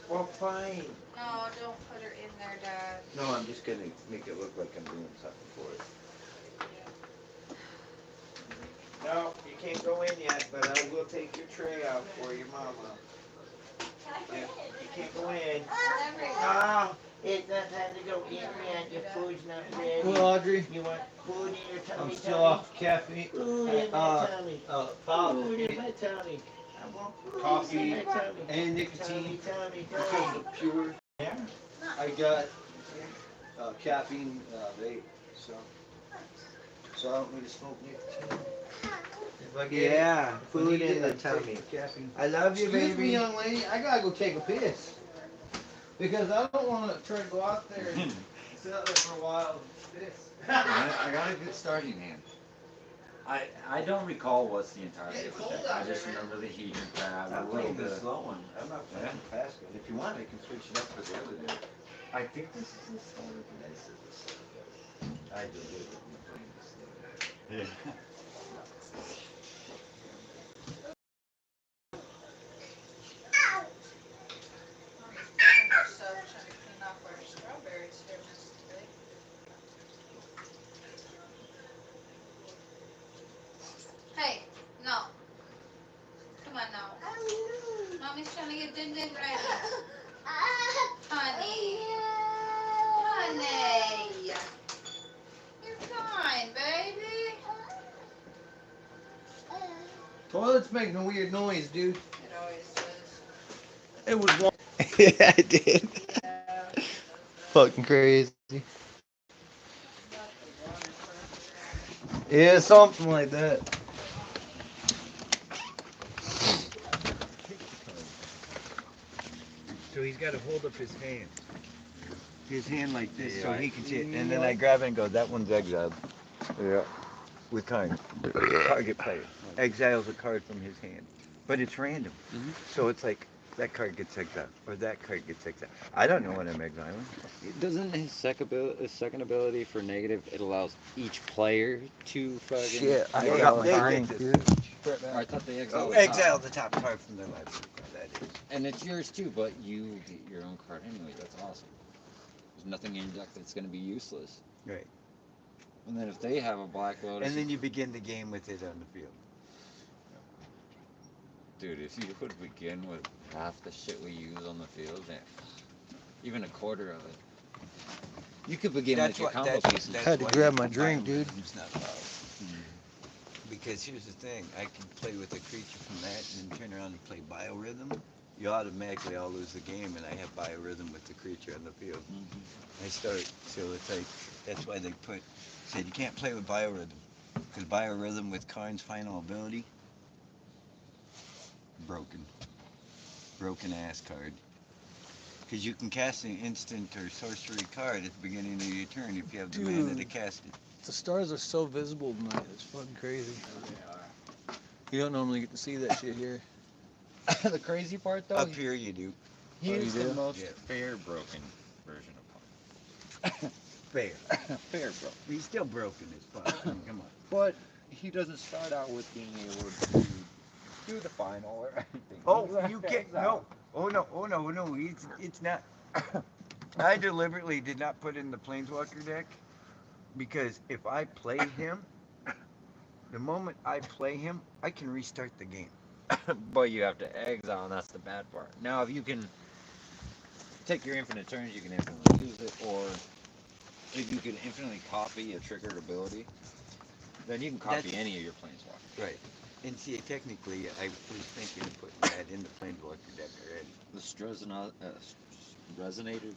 Speaker 3: Well, fine.
Speaker 4: No, don't put her in there, Dad.
Speaker 3: No, I'm just gonna make it look like I'm doing something for it. No, you can't go in yet, but I will take your tray out for your mama. Yeah, you can't go in. No, it's not time to go in yet. Your food's not ready.
Speaker 2: Well, Audrey,
Speaker 3: You want food in your tummy?
Speaker 2: I'm still off caffeine.
Speaker 3: Food in my tummy.
Speaker 2: Pop
Speaker 3: Food in my tummy. I want food
Speaker 2: Coffee
Speaker 3: in my tummy.
Speaker 2: and nicotine
Speaker 3: Tummy,
Speaker 2: because
Speaker 3: tummy.
Speaker 2: of pure. I got caffeine vape, so I don't need to smoke nicotine. If I get
Speaker 3: Yeah,
Speaker 2: if I
Speaker 3: food
Speaker 2: need
Speaker 3: in
Speaker 2: it,
Speaker 3: the
Speaker 2: I take
Speaker 3: tummy.
Speaker 2: Caffeine.
Speaker 3: I love you,
Speaker 2: Excuse me,
Speaker 3: baby.
Speaker 2: young lady. I gotta go take a piss because I don't want to try to go out there and sit out there for a while and piss.
Speaker 1: I got a good starting hand. I don't recall what's the entirety
Speaker 2: It's
Speaker 1: of the
Speaker 2: cold
Speaker 1: deck. I
Speaker 2: out
Speaker 1: just
Speaker 2: there.
Speaker 1: remember the heat and crab, a
Speaker 3: I'm
Speaker 1: little
Speaker 3: playing
Speaker 1: bit.
Speaker 3: the
Speaker 1: Of,
Speaker 3: slow one. I'm not playing the fast one. If you want, I can switch it up for the other day.
Speaker 1: I think this is the slow one. This is the slow one. I do it with me playing the slow one. Yeah.
Speaker 4: So trying to clean off our strawberries here today. Hey, no. Come on now. Mommy's trying to get Din Din ready. Honey. Honey. You're fine, baby.
Speaker 2: Toilet's making a weird noise, dude.
Speaker 4: It always does.
Speaker 2: It was one.
Speaker 3: Yeah, I did.
Speaker 4: Yeah.
Speaker 2: Fucking crazy.
Speaker 4: About the water pressure.
Speaker 2: Yeah, something like that.
Speaker 3: So he's got to hold up his hand. His hand like this so
Speaker 2: Yeah.
Speaker 3: he can see it. And then I grab it and go, that one's exiled.
Speaker 2: Yeah.
Speaker 3: With kind. Target player. Exiles a card from his hand. But it's random. So it's like, that card gets exiled. Or that card gets exiled. I don't know what I'm exiling.
Speaker 5: Doesn't his second ability for negative, it allows each player to fucking...
Speaker 3: Shit, I
Speaker 2: They
Speaker 3: got my
Speaker 2: get
Speaker 3: drink,
Speaker 2: this.
Speaker 3: dude.
Speaker 5: I thought they exiled
Speaker 3: Oh,
Speaker 5: the top.
Speaker 3: exile the top card from their life. That is.
Speaker 5: And it's yours too, but you get your own card anyway. That's awesome. There's nothing in your deck that's going to be useless.
Speaker 3: Right.
Speaker 5: And then if they have a Black Lotus...
Speaker 3: And then you begin the game with it on the field.
Speaker 5: Dude, if you would begin with half the shit we use on the field, man, even a quarter of it, you could begin with your combo pieces.
Speaker 2: Had to
Speaker 3: why
Speaker 2: grab
Speaker 3: you
Speaker 2: my
Speaker 3: combine
Speaker 2: drink, dude.
Speaker 3: rhythms not allowed. Because here's the thing, I can play with a creature from that and then turn around and play biorhythm. You automatically all lose the game, and I have biorhythm with the creature on the field. I start, so it's like, that's why they said you can't play with biorhythm. Because biorhythm with Karn's final ability, broken. Broken ass card. Because you can cast an instant or sorcery card at the beginning of your turn if you have the mana to
Speaker 8: Dude.
Speaker 3: cast it.
Speaker 8: The stars are so visible tonight. It's fucking crazy. You don't normally get to see that shit here.
Speaker 5: The crazy part, though,
Speaker 3: Up here you do.
Speaker 5: he's
Speaker 8: you
Speaker 5: the
Speaker 8: do?
Speaker 5: most
Speaker 3: Yeah.
Speaker 5: fair broken version of Punk.
Speaker 3: Fair.
Speaker 5: Fair broken.
Speaker 3: He's still broken as fuck. I mean, come on.
Speaker 5: But he doesn't start out with being able to do the final or anything.
Speaker 3: Oh, you can't. No. Oh no. Oh no. No. It's not. I deliberately did not put in the Planeswalker deck because if I play him, the moment I play him, I can restart the game.
Speaker 5: But you have to exile, and that's the bad part. Now, if you can take your infinite turns, you can infinitely use it, or if you can infinitely copy a triggered ability, then you can copy
Speaker 3: That's-
Speaker 5: any of your planeswalkers.
Speaker 3: Right. And see, technically, I was thinking of putting that in the Planeswalker deck already.
Speaker 5: The Resonator,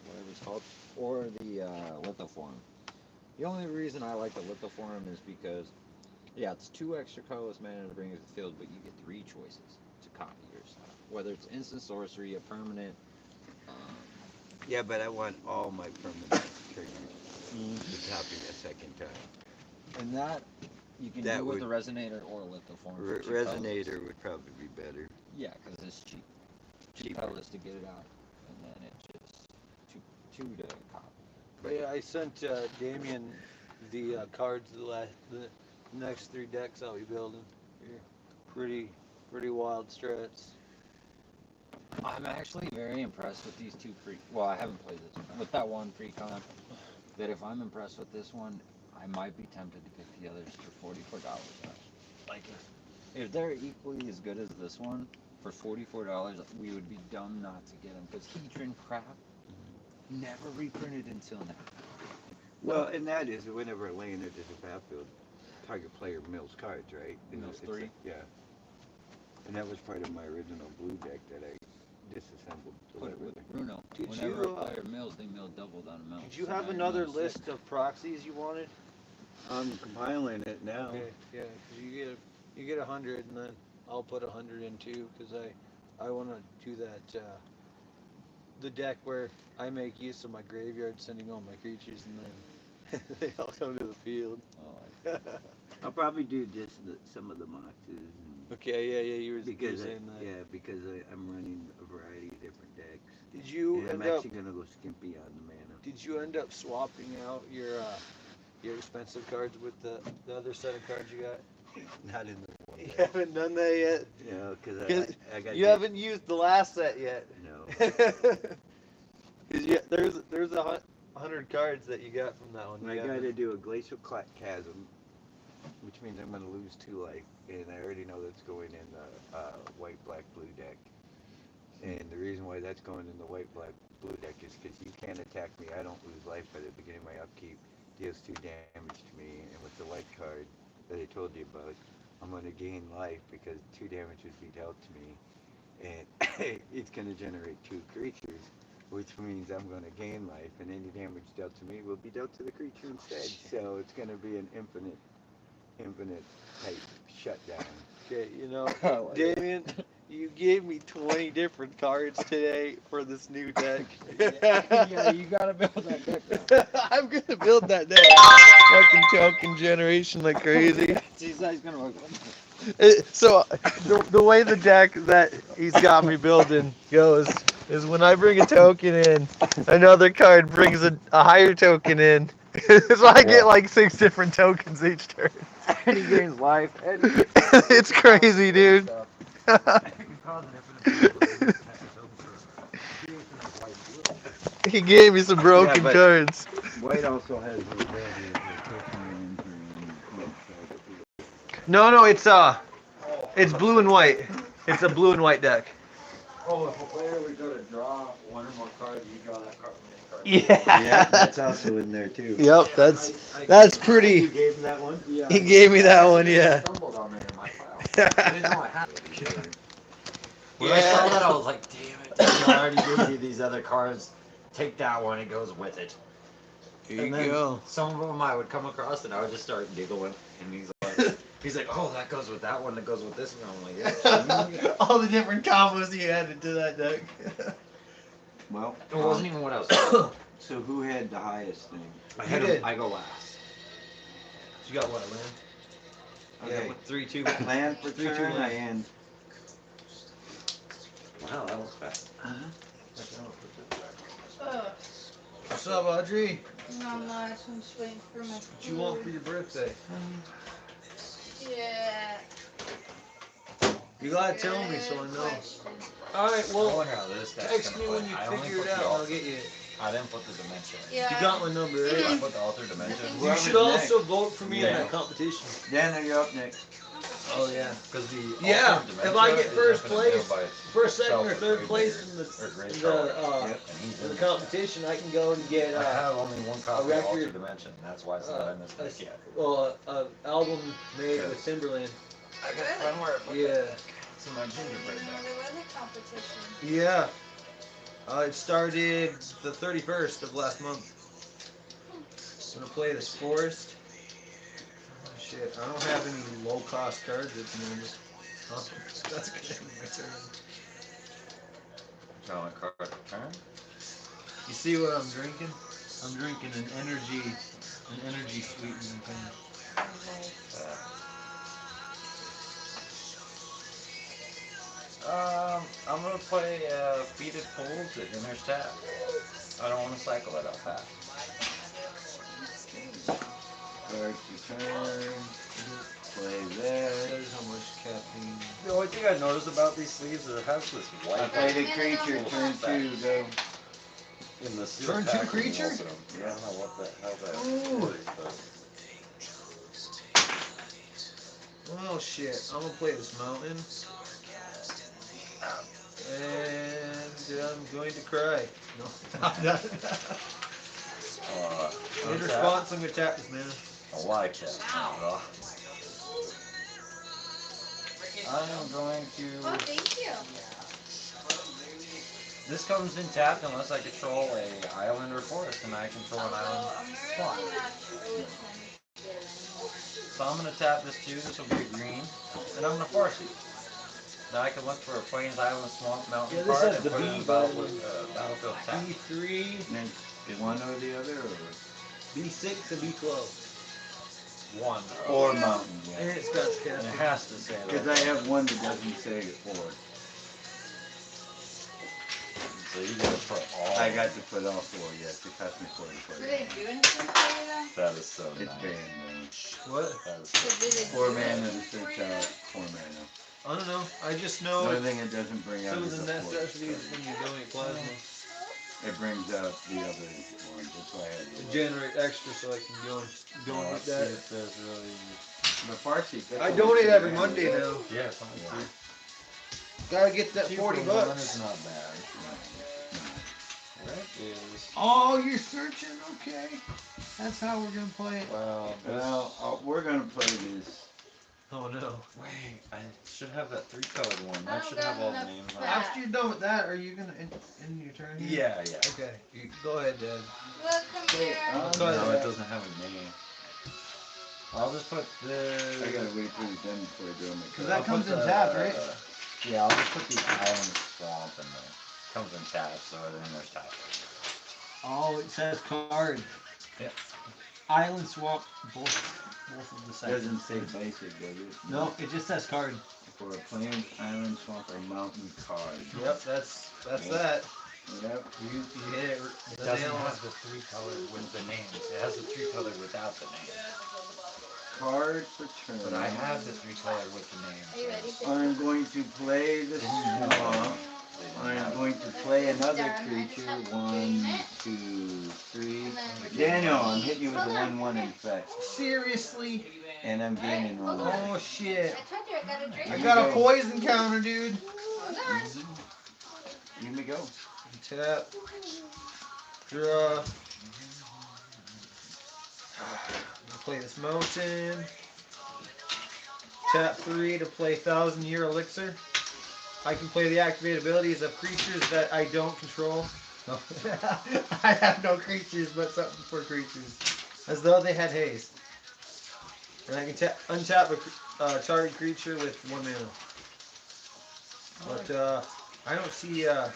Speaker 5: whatever it's called, or the Lithoform. The only reason I like the Lithoform is because, yeah, it's 2 extra colorless mana to bring it to the field, but you get 3 choices to copy your stuff. Whether it's instant sorcery, a permanent.
Speaker 3: Yeah, but I want all my permanent triggers to copy a second time.
Speaker 5: And that you can
Speaker 3: That
Speaker 5: do with
Speaker 3: would-
Speaker 5: a Resonator or a Lithoform. for 2
Speaker 3: Resonator
Speaker 5: colors.
Speaker 3: would probably be better.
Speaker 5: Yeah, because it's cheap. Cheap
Speaker 3: Cheaper.
Speaker 5: colors to get it out, and then it's just two to copy.
Speaker 8: But yeah, I sent Damien the cards of the next 3 decks I'll be building. Here. Pretty wild strats.
Speaker 5: I'm actually very impressed with these 2 well, I haven't played this one. With that one pre-con, that if I'm impressed with this one, I might be tempted to get the others for $44. Like, if they're equally as good as this one, for $44, we would be dumb not to get them. Because Hedron crap never reprinted until now.
Speaker 3: Well, and that is whenever I lay in it as a battlefield, target player mills cards, right? And
Speaker 5: Mills
Speaker 3: it's
Speaker 5: 3?
Speaker 3: yeah. And that was part of my original blue deck that I disassembled.
Speaker 5: Put it with Bruno.
Speaker 8: Did
Speaker 5: Whenever
Speaker 8: you,
Speaker 5: a player mills, they mill double down a mill.
Speaker 8: Did you
Speaker 5: So
Speaker 8: have
Speaker 5: now
Speaker 8: another
Speaker 5: mill 6.
Speaker 8: list of proxies you wanted?
Speaker 3: I'm compiling it now.
Speaker 8: Okay, yeah, 'cause you get 100, and then I'll put 100 in too, because I want to do that the deck where I make use of my graveyard, sending all my creatures, and then they all come to the field.
Speaker 5: Oh,
Speaker 3: I'll probably do just some of the moxes.
Speaker 8: Okay, yeah, you were
Speaker 3: Because
Speaker 8: saying that.
Speaker 3: yeah, because I'm running a variety of different decks.
Speaker 8: Did you
Speaker 3: And I'm
Speaker 8: end up?
Speaker 3: actually gonna go skimpy on the mana.
Speaker 8: Did you end up swapping out your expensive cards with the other set of cards you got?
Speaker 3: Not in the one.
Speaker 8: You haven't done that yet.
Speaker 3: You know, because
Speaker 8: 'Cause
Speaker 3: I got.
Speaker 8: You haven't used the last set yet.
Speaker 3: No.
Speaker 8: Because there's 100 cards that you got from that one.
Speaker 3: I
Speaker 8: You
Speaker 3: got to
Speaker 8: haven't-
Speaker 3: do a glacial chasm, which means I'm gonna lose 2 life, and I already know that's going in the white, black, blue deck. And the reason why that's going in the white, black, blue deck is because you can't attack me. I don't lose life at the beginning of my upkeep. Deals 2 damage to me, and with the white card that I told you about, I'm going to gain life because 2 damage would be dealt to me. And it's going to generate 2 creatures, which means I'm going to gain life, and any damage dealt to me will be dealt to the creature instead. So it's going to be an infinite type shutdown.
Speaker 8: Okay, you know,
Speaker 5: I like it.
Speaker 8: Damien, you gave me 20 different cards today for this new deck.
Speaker 5: Yeah, you gotta build that deck now.
Speaker 8: I'm gonna build that deck. Fucking token generation like crazy.
Speaker 5: He's gonna work.
Speaker 8: So the way the deck that he's got me building goes is when I bring a token in, another card brings a higher token in. So I get like 6 different tokens each turn.
Speaker 5: And he gains life. And
Speaker 8: It's crazy, dude. He gave me some broken
Speaker 3: but-
Speaker 8: cards.
Speaker 3: White also has the ability of taking your injury.
Speaker 8: No, it's blue and white. It's a blue and white deck.
Speaker 1: Oh, if a player would go to draw one or more cards, you draw that card.
Speaker 3: Yeah, that's also in there too.
Speaker 8: Yep, that's
Speaker 3: You
Speaker 8: pretty.
Speaker 3: gave him that one?
Speaker 1: Yeah.
Speaker 8: He gave me that one, yeah.
Speaker 1: Stumbled on it in my file. I didn't know I had it. When I
Speaker 8: Yeah.
Speaker 1: saw that, I was like, damn it, Daniel already gave me these other cards. Take that one, it goes with it.
Speaker 8: Here
Speaker 1: And
Speaker 8: you
Speaker 1: then
Speaker 8: go.
Speaker 1: some of them I would come across and I would just start giggling. And he's like, oh, that goes with that one, that goes with this one. I'm like, yeah.
Speaker 8: All the different combos he added to that deck.
Speaker 3: Well,
Speaker 1: It wasn't even what I was.
Speaker 3: so who had the highest thing?
Speaker 8: You did.
Speaker 1: I go last.
Speaker 8: You got what, land?
Speaker 3: Okay.
Speaker 8: Yeah, with 3-2.
Speaker 3: Land for
Speaker 8: 3-2
Speaker 3: turn
Speaker 8: land.
Speaker 3: and
Speaker 1: Wow, that was fast.
Speaker 8: What's up, Audrey?
Speaker 4: Not much. I'm just waiting for my
Speaker 8: What you want for your birthday?
Speaker 4: Yeah.
Speaker 8: You gotta tell me so I know.
Speaker 4: Question.
Speaker 8: Alright,
Speaker 1: I
Speaker 8: well,
Speaker 1: wonder how this deck's
Speaker 8: text
Speaker 1: gonna
Speaker 8: me
Speaker 1: play.
Speaker 8: when you
Speaker 1: I only
Speaker 8: figure
Speaker 1: put
Speaker 8: it
Speaker 1: the
Speaker 8: out and I'll
Speaker 1: alter-
Speaker 8: get you.
Speaker 1: I didn't put the dimension.
Speaker 4: Yeah.
Speaker 8: You got my number,
Speaker 1: I
Speaker 8: right?
Speaker 1: put the alter dimension.
Speaker 4: You
Speaker 8: You
Speaker 3: Whoever's
Speaker 8: should also
Speaker 3: next.
Speaker 8: vote for me in
Speaker 1: Yeah.
Speaker 8: that competition.
Speaker 3: Dan, you're up next.
Speaker 8: Oh, yeah.
Speaker 1: Because the
Speaker 8: Yeah,
Speaker 1: alter
Speaker 8: if
Speaker 1: dimension
Speaker 8: I get
Speaker 1: is
Speaker 8: first
Speaker 1: infinite
Speaker 8: place,
Speaker 1: nail by
Speaker 8: first, second,
Speaker 1: itself
Speaker 8: or
Speaker 1: with
Speaker 8: third
Speaker 1: Grey
Speaker 8: place
Speaker 1: Beard,
Speaker 8: in the
Speaker 1: or Grey Charlie.
Speaker 3: Yep.
Speaker 1: And he's
Speaker 8: in
Speaker 1: in
Speaker 8: the
Speaker 1: this deck.
Speaker 8: competition, I can go and get
Speaker 1: I have only one copy of
Speaker 8: record,
Speaker 1: alter dimension. That's why it's not in this deck yet.
Speaker 8: album made with Timberland.
Speaker 1: I got to find where I put
Speaker 8: Yeah.
Speaker 1: that. It's in my gingerbread
Speaker 4: No,
Speaker 1: deck.
Speaker 4: there was a competition.
Speaker 8: Yeah. It started the 31st of last month. I'm gonna play this Forest. Oh, shit, I don't have any low cost cards at the moment. Huh? That's gonna be my turn.
Speaker 1: Drawing a card per turn.
Speaker 8: You see what I'm drinking? I'm drinking an energy sweetening thing.
Speaker 1: I'm gonna play Beaded Pools at Inner's Tap. I don't want to cycle it up fast.
Speaker 3: Start your turn. Play this.
Speaker 8: There's how much caffeine.
Speaker 1: The only thing I noticed about these sleeves is it has this
Speaker 3: I
Speaker 1: white
Speaker 3: played a creature, turn 2, go.
Speaker 1: in the seal
Speaker 8: Turn two
Speaker 1: packaging
Speaker 8: creature?
Speaker 1: also. I don't know what how that
Speaker 8: Ooh.
Speaker 1: is, but
Speaker 8: Oh shit, I'm gonna play this mountain. And I'm going to cry. No, I'm not. In response, I'm gonna tap this man.
Speaker 1: I like that. I'm going
Speaker 4: Oh,
Speaker 1: to.
Speaker 4: thank you.
Speaker 1: This comes in tapped unless I control a island or forest, and I control an island
Speaker 4: Although I'm
Speaker 1: spot.
Speaker 4: really not sure which one is good anymore.
Speaker 1: So I'm gonna tap this too. This will be a green, and I'm gonna force it. Now I can look for a plains, island, swamp, mountain
Speaker 8: Yeah, this
Speaker 1: card
Speaker 8: has
Speaker 1: and
Speaker 8: the
Speaker 1: put it in
Speaker 8: B
Speaker 1: battlefield tap.
Speaker 8: B3,
Speaker 3: And then one or the other, or
Speaker 8: B6, and B12.
Speaker 1: One.
Speaker 3: or mountain,
Speaker 8: And
Speaker 3: yeah.
Speaker 8: it's got
Speaker 1: And it
Speaker 8: caffeine.
Speaker 1: has to say
Speaker 3: Because
Speaker 1: that.
Speaker 3: I have one that doesn't say or.
Speaker 1: So you gotta put all.
Speaker 3: I got to put all 4, yes. It cost me
Speaker 4: Do
Speaker 3: 44.
Speaker 4: they do anything for you though?
Speaker 1: That is so
Speaker 3: It's
Speaker 1: nice.
Speaker 3: banned.
Speaker 8: What?
Speaker 1: That is
Speaker 4: So did it
Speaker 3: 4
Speaker 4: do
Speaker 3: mana
Speaker 4: anything
Speaker 3: to
Speaker 4: for
Speaker 3: search
Speaker 4: you?
Speaker 3: out 4 mana.
Speaker 8: I don't know. I just
Speaker 3: The
Speaker 8: know
Speaker 3: only thing it doesn't bring out
Speaker 8: some
Speaker 3: is
Speaker 8: of
Speaker 3: the
Speaker 8: the
Speaker 3: force.
Speaker 8: necessities when you donate plasma.
Speaker 3: It brings out the other ones. That's why I had
Speaker 8: To
Speaker 3: to
Speaker 8: generate extra so I can go and donate
Speaker 1: Let's see
Speaker 8: that.
Speaker 1: if there's really.
Speaker 3: The Farsi.
Speaker 8: I donate every Monday now.
Speaker 1: Yeah, something.
Speaker 3: Yeah.
Speaker 8: Gotta get that
Speaker 1: Cheaper
Speaker 8: 40
Speaker 1: one
Speaker 8: bucks.
Speaker 1: is not bad. That is.
Speaker 8: Oh, you're searching? Okay. That's how we're gonna play it.
Speaker 1: Well,
Speaker 3: Well, we're going to play this
Speaker 2: Oh no.
Speaker 1: Wait, I should have that 3-colored one.
Speaker 4: I
Speaker 1: That
Speaker 4: don't
Speaker 1: should
Speaker 4: got
Speaker 1: have all the
Speaker 4: enough
Speaker 1: names on it.
Speaker 4: fat.
Speaker 2: After you're done with that, are you gonna end your turn here?
Speaker 1: Yeah, yeah.
Speaker 2: Okay. You, go ahead, Dad.
Speaker 4: Look, come here.
Speaker 2: Go ahead.
Speaker 1: No, it doesn't have a name. I'll just put the.
Speaker 3: I gotta wait till he's done before I do my
Speaker 2: Cause
Speaker 3: card.
Speaker 2: that comes in tab, right?
Speaker 1: Yeah, I'll just put the island swamp in there. Comes in tab, so then there's tab.
Speaker 2: Oh, it says card.
Speaker 1: Yep.
Speaker 2: Island swap, both of the sections.
Speaker 3: Doesn't say basic, does it?
Speaker 2: No, it just says card.
Speaker 3: For a plains, island, swamp, or mountain card.
Speaker 2: Yep, that's
Speaker 3: Yep.
Speaker 2: that.
Speaker 3: Yep.
Speaker 2: You hit it.
Speaker 1: It doesn't have the 3-color with the names. It has the 3-color without the names.
Speaker 3: Card for turn.
Speaker 1: But I have the 3-color with the names.
Speaker 4: Are you ready?
Speaker 3: I'm going to play the swamp. I'm going to play another creature. 1, 2, 3. Daniel, I'm hitting you with a 1/1 infect.
Speaker 2: Seriously?
Speaker 3: And I'm gaining 1 life.
Speaker 2: Oh shit.
Speaker 4: I told you I got a drink.
Speaker 2: I got a poison counter, dude.
Speaker 4: Hold on.
Speaker 3: Here we go.
Speaker 2: Tap. Draw. Play this mountain. Tap 3 to play 1,000-year elixir. I can play the activated abilities of creatures that I don't control. No. I have no creatures but something for creatures. As though they had haste. And I can untap a target creature with 1 mana. But I don't see
Speaker 3: No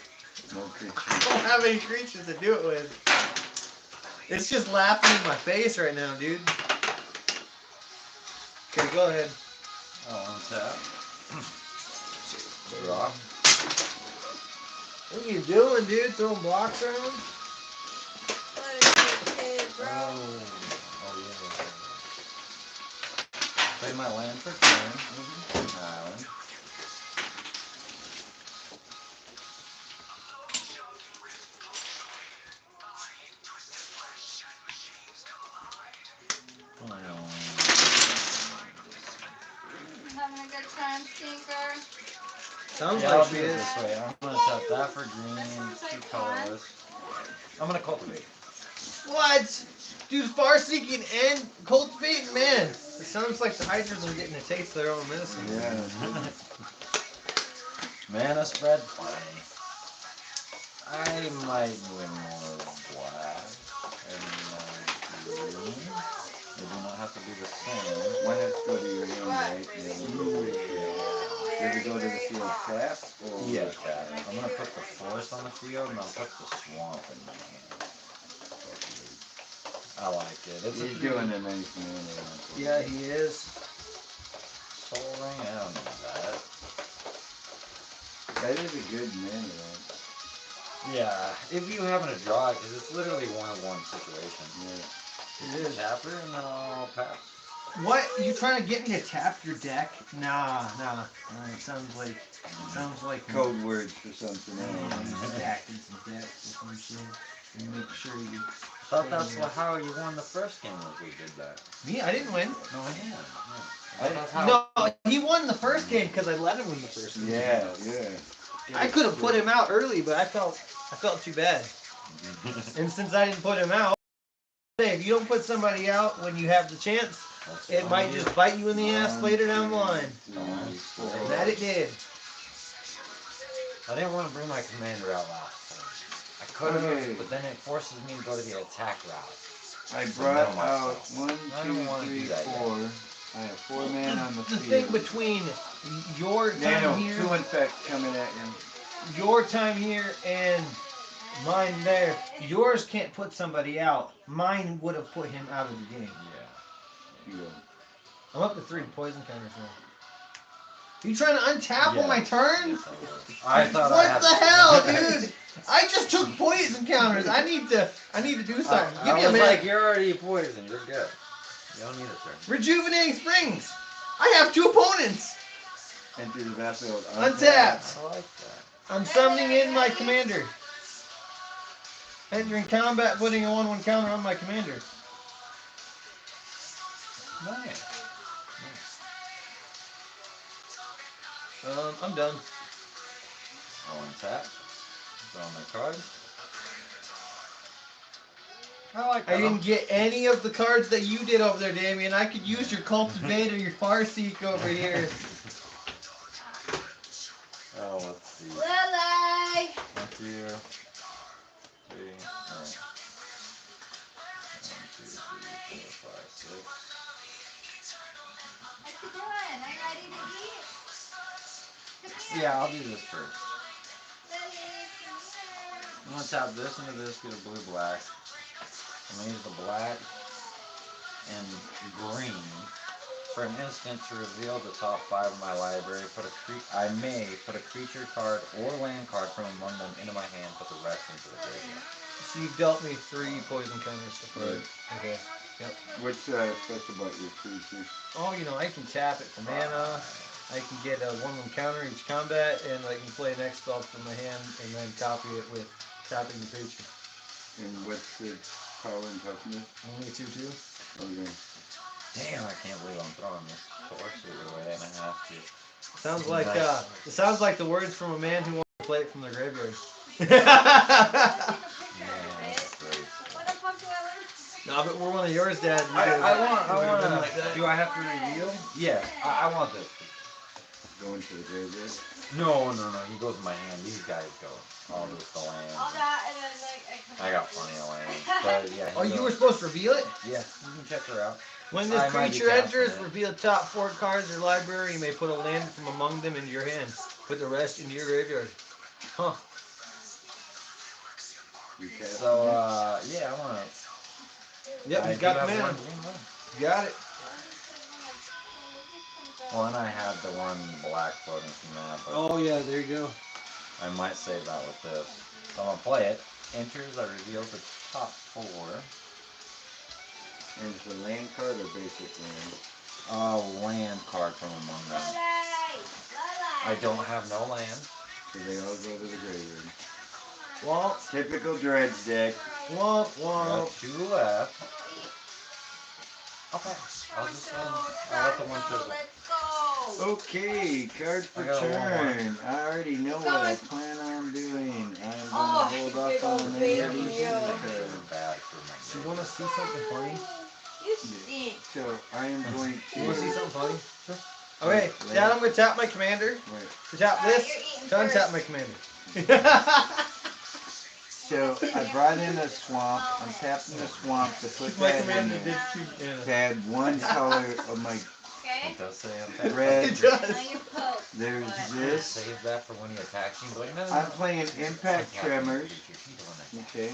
Speaker 3: creature.
Speaker 2: I don't have any creatures to do it with. It's just laughing in my face right now, dude. Okay, go ahead.
Speaker 1: Oh, untap. Draw.
Speaker 2: What are you doing, dude? Throwing blocks around?
Speaker 4: What is it, kid, bro?
Speaker 1: Oh yeah. Play my land for turn. Island.
Speaker 4: Having a good time, Stinker.
Speaker 2: Sounds
Speaker 1: Yeah,
Speaker 2: like
Speaker 1: I'll
Speaker 2: she
Speaker 1: do it
Speaker 2: is.
Speaker 1: this way. I'm gonna tap that for green, 2 colorless. I'm gonna cultivate.
Speaker 2: What? Dude, far-seeking and cultivating, man. It sounds like the Hydras are getting a taste of their own medicine.
Speaker 3: Yeah.
Speaker 1: Mana spread plenty. I might win more black and green. They do not have to be the same.
Speaker 3: One has to go to your hand, right?
Speaker 4: What?
Speaker 3: The other one goes to the field. Does it go to the field tap? Or
Speaker 1: Yeah, tap. I'm gonna put the forest on the field and I'll put the swamp in my hand. I like it. It's
Speaker 3: He's doing a nice mana.
Speaker 2: Yeah, he is.
Speaker 1: Soul Ring. I don't know that.
Speaker 3: That is a good mana, right?
Speaker 1: Yeah, if you happen to draw it, because it's literally 1-on-1 situation.
Speaker 3: Yeah.
Speaker 2: It is.
Speaker 1: Tap her and then I'll pass.
Speaker 2: What? You trying to get me to tap your deck? Nah. It sounds like
Speaker 3: Code words for something else.
Speaker 2: stacking some decks or some shit. And make sure you.
Speaker 1: I thought that's how you won the first game was we did that.
Speaker 2: Me? I didn't win.
Speaker 1: No, I didn't.
Speaker 2: No, he won the first game because I let him win the first game.
Speaker 3: Yeah, yeah.
Speaker 2: I could have put him out early, but I felt too bad. And since I didn't put him out, if you don't put somebody out when you have the chance, it might just bite you in the ass later down the line. And that it did.
Speaker 1: I didn't want to bring my commander out last time. I could have,
Speaker 3: Okay.
Speaker 1: but then it forces me to go to the attack route.
Speaker 3: I brought
Speaker 1: know
Speaker 3: out
Speaker 1: myself.
Speaker 3: 1,
Speaker 1: I don't
Speaker 3: 2,
Speaker 1: wanna
Speaker 3: 3,
Speaker 1: do that yet.
Speaker 3: 4. I have 4 men on the
Speaker 2: The
Speaker 3: field.
Speaker 2: thing between your time
Speaker 3: Daniel,
Speaker 2: here,
Speaker 3: 2 infect coming at you.
Speaker 2: your time here, and mine there, yours can't put somebody out. Mine would have put him out of the game.
Speaker 1: Yeah.
Speaker 3: You go.
Speaker 2: I'm up to 3 poison counters now. You trying to untap on my turn?
Speaker 1: Yes, I thought I
Speaker 2: What
Speaker 1: had
Speaker 2: the
Speaker 1: to-
Speaker 2: hell, dude? I just took poison counters. I need to do something. Give me a
Speaker 1: I was
Speaker 2: minute.
Speaker 1: like, you're already poisoned. You're good. You don't need a turn.
Speaker 2: Rejuvenating Springs. I have 2 opponents.
Speaker 3: Enter the battlefield.
Speaker 2: Untapped.
Speaker 1: I like that.
Speaker 2: I'm summoning in my commander. Entering combat, putting a 1/1 counter on my commander.
Speaker 1: Nice.
Speaker 2: I'm done.
Speaker 1: I'll untap. Draw my card. I like
Speaker 2: I
Speaker 1: that.
Speaker 2: didn't get any of the cards that you did over there, Damien. I could use your cultivator, your farseek over here.
Speaker 1: Oh, let's see.
Speaker 4: Lily!
Speaker 1: 1, 2, 3. Alright. 1, 2, 3, 4, 5, 6.
Speaker 4: What you doing? Are you ready to eat? Come here.
Speaker 1: Yeah, I'll do this first.
Speaker 4: Lily, come here.
Speaker 1: I'm gonna tap this into this, get a blue black. I'm gonna use the black and green for an instant to reveal the top 5 of my library. I may put a creature card or land card from among them into my hand, put the rest into the graveyard.
Speaker 2: So you've dealt me 3 poison counters so far.
Speaker 3: Right.
Speaker 2: Okay. Yep.
Speaker 3: What's special about your creature?
Speaker 2: Oh, you know, I can tap it for mana. I can get a 1/1 counter each combat, and I can play an X spell from my hand and then copy it with tapping the creature.
Speaker 3: And what's the power and toughness?
Speaker 2: Only 2/2.
Speaker 3: Okay.
Speaker 1: Damn, I can't believe I'm throwing this sorcery away and I have to.
Speaker 2: Sounds like it sounds like the words from a man who wants to play it from the graveyard.
Speaker 1: Yeah, that's great.
Speaker 4: What the fuck do I learn?
Speaker 2: No, but we're one of yours, Dad.
Speaker 1: I want
Speaker 2: like that.
Speaker 1: do I have to reveal? Yeah, I want this.
Speaker 3: Going to the graveyard?
Speaker 1: No, he goes in my hand. These guys go. All this the land.
Speaker 4: All that, and then like
Speaker 1: I got plenty of land. But yeah.
Speaker 2: Oh, you were supposed to reveal it?
Speaker 1: Yeah, you can check her out.
Speaker 2: When this
Speaker 1: I might be
Speaker 2: creature enters,
Speaker 1: casting it.
Speaker 2: reveal the top 4 cards of your library. You may put a land from among them into your hand. Put the rest into your graveyard. Huh.
Speaker 3: You cast
Speaker 1: So, yeah, I want to.
Speaker 2: Yep, you got the mana. You got it.
Speaker 1: Well, and I had the one black floating from that, but
Speaker 2: Oh, yeah, there you go.
Speaker 1: I might save that with this. So I'm going to play it. Enters, I reveal the top 4.
Speaker 3: And it's a land card or basic land?
Speaker 1: Land card from among them.
Speaker 4: Lily!
Speaker 1: I don't have no land.
Speaker 3: So they all go to the graveyard.
Speaker 2: Womp,
Speaker 3: Typical Dredge deck.
Speaker 2: womp,
Speaker 1: I
Speaker 2: womp.
Speaker 1: got 2 left. Okay. I'll just I got the one fizzle.
Speaker 4: Let's go!
Speaker 3: Okay, card for
Speaker 1: I got a
Speaker 3: turn. I already know what I plan on doing. I'm
Speaker 4: Oh,
Speaker 3: gonna hold off
Speaker 4: big
Speaker 3: on
Speaker 4: old
Speaker 3: the
Speaker 4: baby.
Speaker 3: negative
Speaker 1: This
Speaker 3: card.
Speaker 1: is bad for my
Speaker 2: You want to see something funny?
Speaker 4: You stink.
Speaker 3: So I am going to.
Speaker 2: You want to see something funny? Okay, Dad, I'm going to tap my commander.
Speaker 3: Wait.
Speaker 2: To tap this,
Speaker 4: You're eating
Speaker 2: to untap
Speaker 4: first.
Speaker 2: my commander.
Speaker 3: So I brought in a swamp. I'm tapping the swamp to put
Speaker 2: My
Speaker 3: that in
Speaker 2: commander
Speaker 3: there.
Speaker 2: did 2 mana.
Speaker 3: To add 1 color of my
Speaker 4: Okay?
Speaker 1: It does say I'm
Speaker 3: red.
Speaker 2: It does.
Speaker 4: Now you poke.
Speaker 3: There's
Speaker 4: What?
Speaker 3: this.
Speaker 1: Save that for when he attacks you. Like, no,
Speaker 3: I'm playing Impact Tremors. Okay.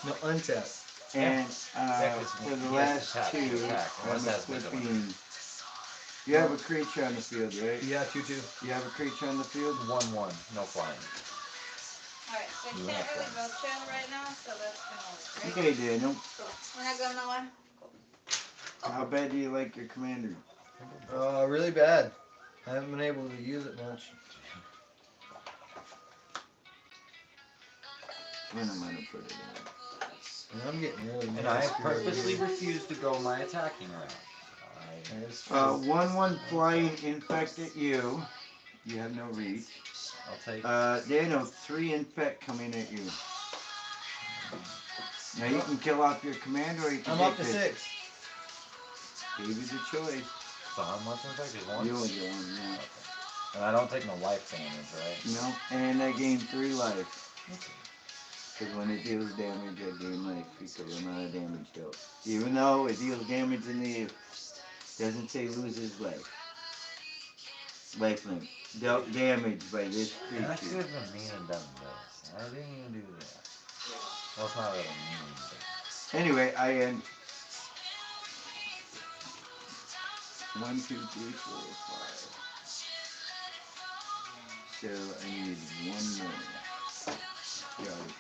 Speaker 2: No, untap.
Speaker 3: And
Speaker 1: because
Speaker 3: for the
Speaker 1: he has
Speaker 3: last
Speaker 1: to attack,
Speaker 3: 2,
Speaker 1: attack,
Speaker 3: I'm
Speaker 1: unless that's bigger one.
Speaker 3: flipping. You have a creature on the field, right?
Speaker 2: Yeah, 2/2.
Speaker 3: You have a creature on the field?
Speaker 1: 1/1, no flying.
Speaker 4: Alright, so you can't really go chill right now, so that's gonna work, right?
Speaker 3: Okay, Daniel.
Speaker 4: We're not going nowhere?
Speaker 3: How bad do you like your commander?
Speaker 2: Really bad. I haven't been able to use it much.
Speaker 3: And I'm gonna put it in.
Speaker 2: And I'm getting really
Speaker 1: And I
Speaker 2: nasty over
Speaker 1: purposely
Speaker 2: here.
Speaker 1: refuse to go my attacking route.
Speaker 2: That is true.
Speaker 3: 1/1 flying infect at you. You have no reach.
Speaker 1: I'll take.
Speaker 3: Daniel, 3 infect coming at you. Now you can kill off your commander or you can
Speaker 2: I'm
Speaker 3: take
Speaker 2: up to
Speaker 3: this.
Speaker 2: 6.
Speaker 3: Gave you the choice.
Speaker 1: So how much infect is 1?
Speaker 3: You only get 1, yeah.
Speaker 1: Okay. And I don't take no life damage, right?
Speaker 3: No, and I gain 3 life. Because when it deals damage, I gain life because I'm not a damage dealt. Even though it deals damage in the doesn't say loses life. Lifelink. Dealt damage by this
Speaker 1: I should
Speaker 3: creature.
Speaker 1: have been mean and done this. I didn't even do that. Well, it's not really mean, but...
Speaker 3: Anyway, I end. 1, 2, 3, 4, 5. So I need 1 more. Got it.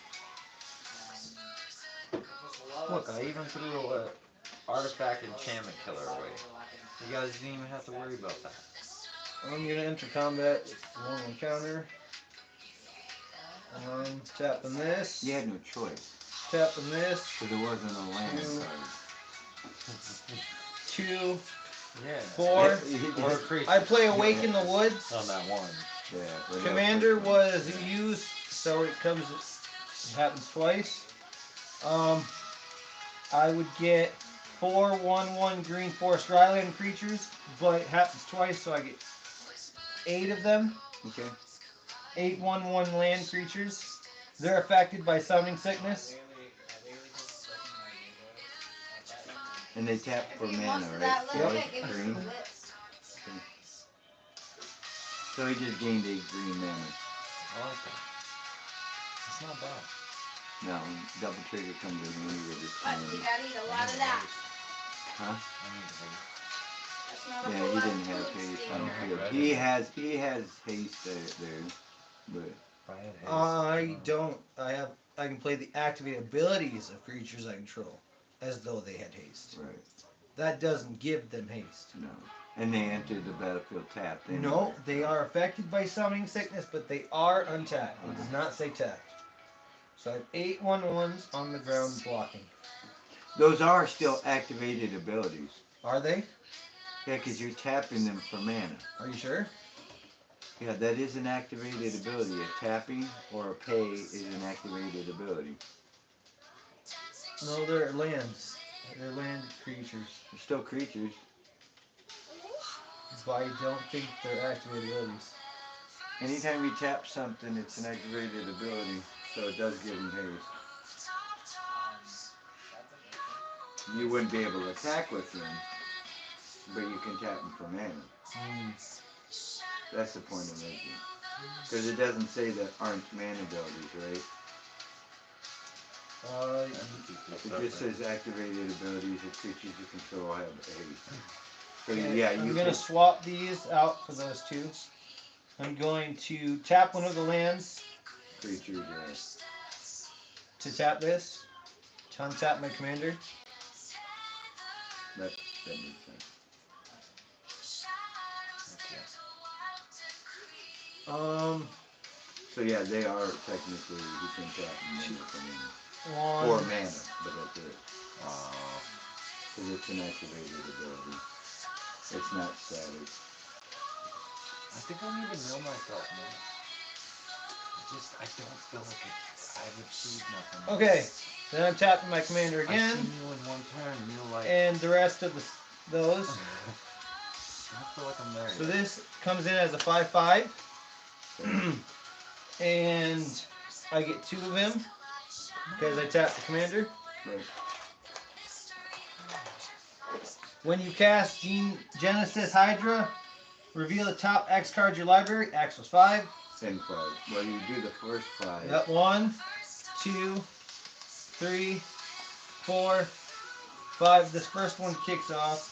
Speaker 1: Look, I even threw a artifact enchantment killer away. You guys didn't even have to worry about that.
Speaker 2: I'm gonna enter combat with 1 counter. Tapping this.
Speaker 3: You had no choice.
Speaker 2: Tapping this.
Speaker 3: Because there wasn't a land
Speaker 2: Two.
Speaker 3: card.
Speaker 2: 2,
Speaker 1: Yeah.
Speaker 2: 4.
Speaker 1: Or a creature.
Speaker 2: I play Awake in the Woods.
Speaker 1: On that one.
Speaker 3: Yeah, but
Speaker 2: Commander
Speaker 3: that
Speaker 2: was used, so it happens twice. I would get 4/1/1 green forest Ryland creatures, but it happens twice, so I get 8 of them.
Speaker 3: Okay.
Speaker 2: 8/1/1 land creatures. They're affected by summoning sickness.
Speaker 3: And they tap for
Speaker 4: If you
Speaker 3: mana,
Speaker 4: want
Speaker 3: right?
Speaker 4: that little
Speaker 3: Yep.
Speaker 4: bit, give me
Speaker 3: Green.
Speaker 4: some bits.
Speaker 3: So he just gained 8 green mana.
Speaker 1: I like that. It's not bad.
Speaker 3: Now, double trigger comes in handy with this
Speaker 4: But
Speaker 3: time.
Speaker 4: you gotta eat a lot of that.
Speaker 3: Huh?
Speaker 1: I need to
Speaker 4: That's not a
Speaker 3: Yeah,
Speaker 4: whole
Speaker 3: he
Speaker 4: lot
Speaker 3: didn't
Speaker 4: of
Speaker 3: have
Speaker 4: food,
Speaker 3: haste
Speaker 4: Steve.
Speaker 3: on the
Speaker 1: I
Speaker 3: field.
Speaker 1: don't
Speaker 3: He
Speaker 1: have
Speaker 3: has haste there, but
Speaker 1: if I had haste.
Speaker 2: I don't. I can play the activate abilities of creatures I control as though they had haste.
Speaker 3: right,
Speaker 2: That doesn't give them haste.
Speaker 3: no. And they entered the battlefield tapped. Anyway.
Speaker 2: No, they are affected by summoning sickness, but they are untapped. It does not say tapped. So I have 8/1/1s on the ground blocking.
Speaker 3: Those are still activated abilities.
Speaker 2: Are they?
Speaker 3: Yeah, because you're tapping them for mana.
Speaker 2: Are you sure?
Speaker 3: Yeah, that is an activated ability. A tapping or a pay is an activated ability.
Speaker 2: No, they're lands. They're land creatures.
Speaker 3: They're still creatures.
Speaker 2: But I don't think they're activated abilities.
Speaker 3: Anytime you tap something, it's an activated ability, so it does give them haste. You wouldn't be able to attack with them, but you can tap them for mana. That's the point of making. Because it doesn't say that aren't mana abilities, right? It just says activated abilities of creatures you control have haste. So yeah,
Speaker 2: I'm
Speaker 3: you
Speaker 2: going
Speaker 3: can.
Speaker 2: to swap these out for those two. I'm going to tap one of the lands
Speaker 3: Creatures,
Speaker 2: to tap this. To untap my commander.
Speaker 3: that makes sense. So yeah, they are technically, you can tap them for mana. For
Speaker 2: One.
Speaker 3: mana, but that's it. Because it's an activated ability. It's not static.
Speaker 1: I think I need to know myself, man. I don't feel like I've achieved nothing.
Speaker 2: Okay, then I'm tapping my commander
Speaker 1: I've
Speaker 2: again,
Speaker 1: seen you in one turn, and you're like.
Speaker 2: and the rest of those.
Speaker 1: I don't feel like I'm there
Speaker 2: So
Speaker 1: yet.
Speaker 2: this comes in as a 5/5, and I get 2 of them because I tap the commander.
Speaker 3: Right.
Speaker 2: When you cast Genesis Hydra, reveal the top X card of your library. X was 5.
Speaker 3: And 5. Well, you do the first 5.
Speaker 2: Yep, 1, 2, 3, 4, 5. This first one kicks off.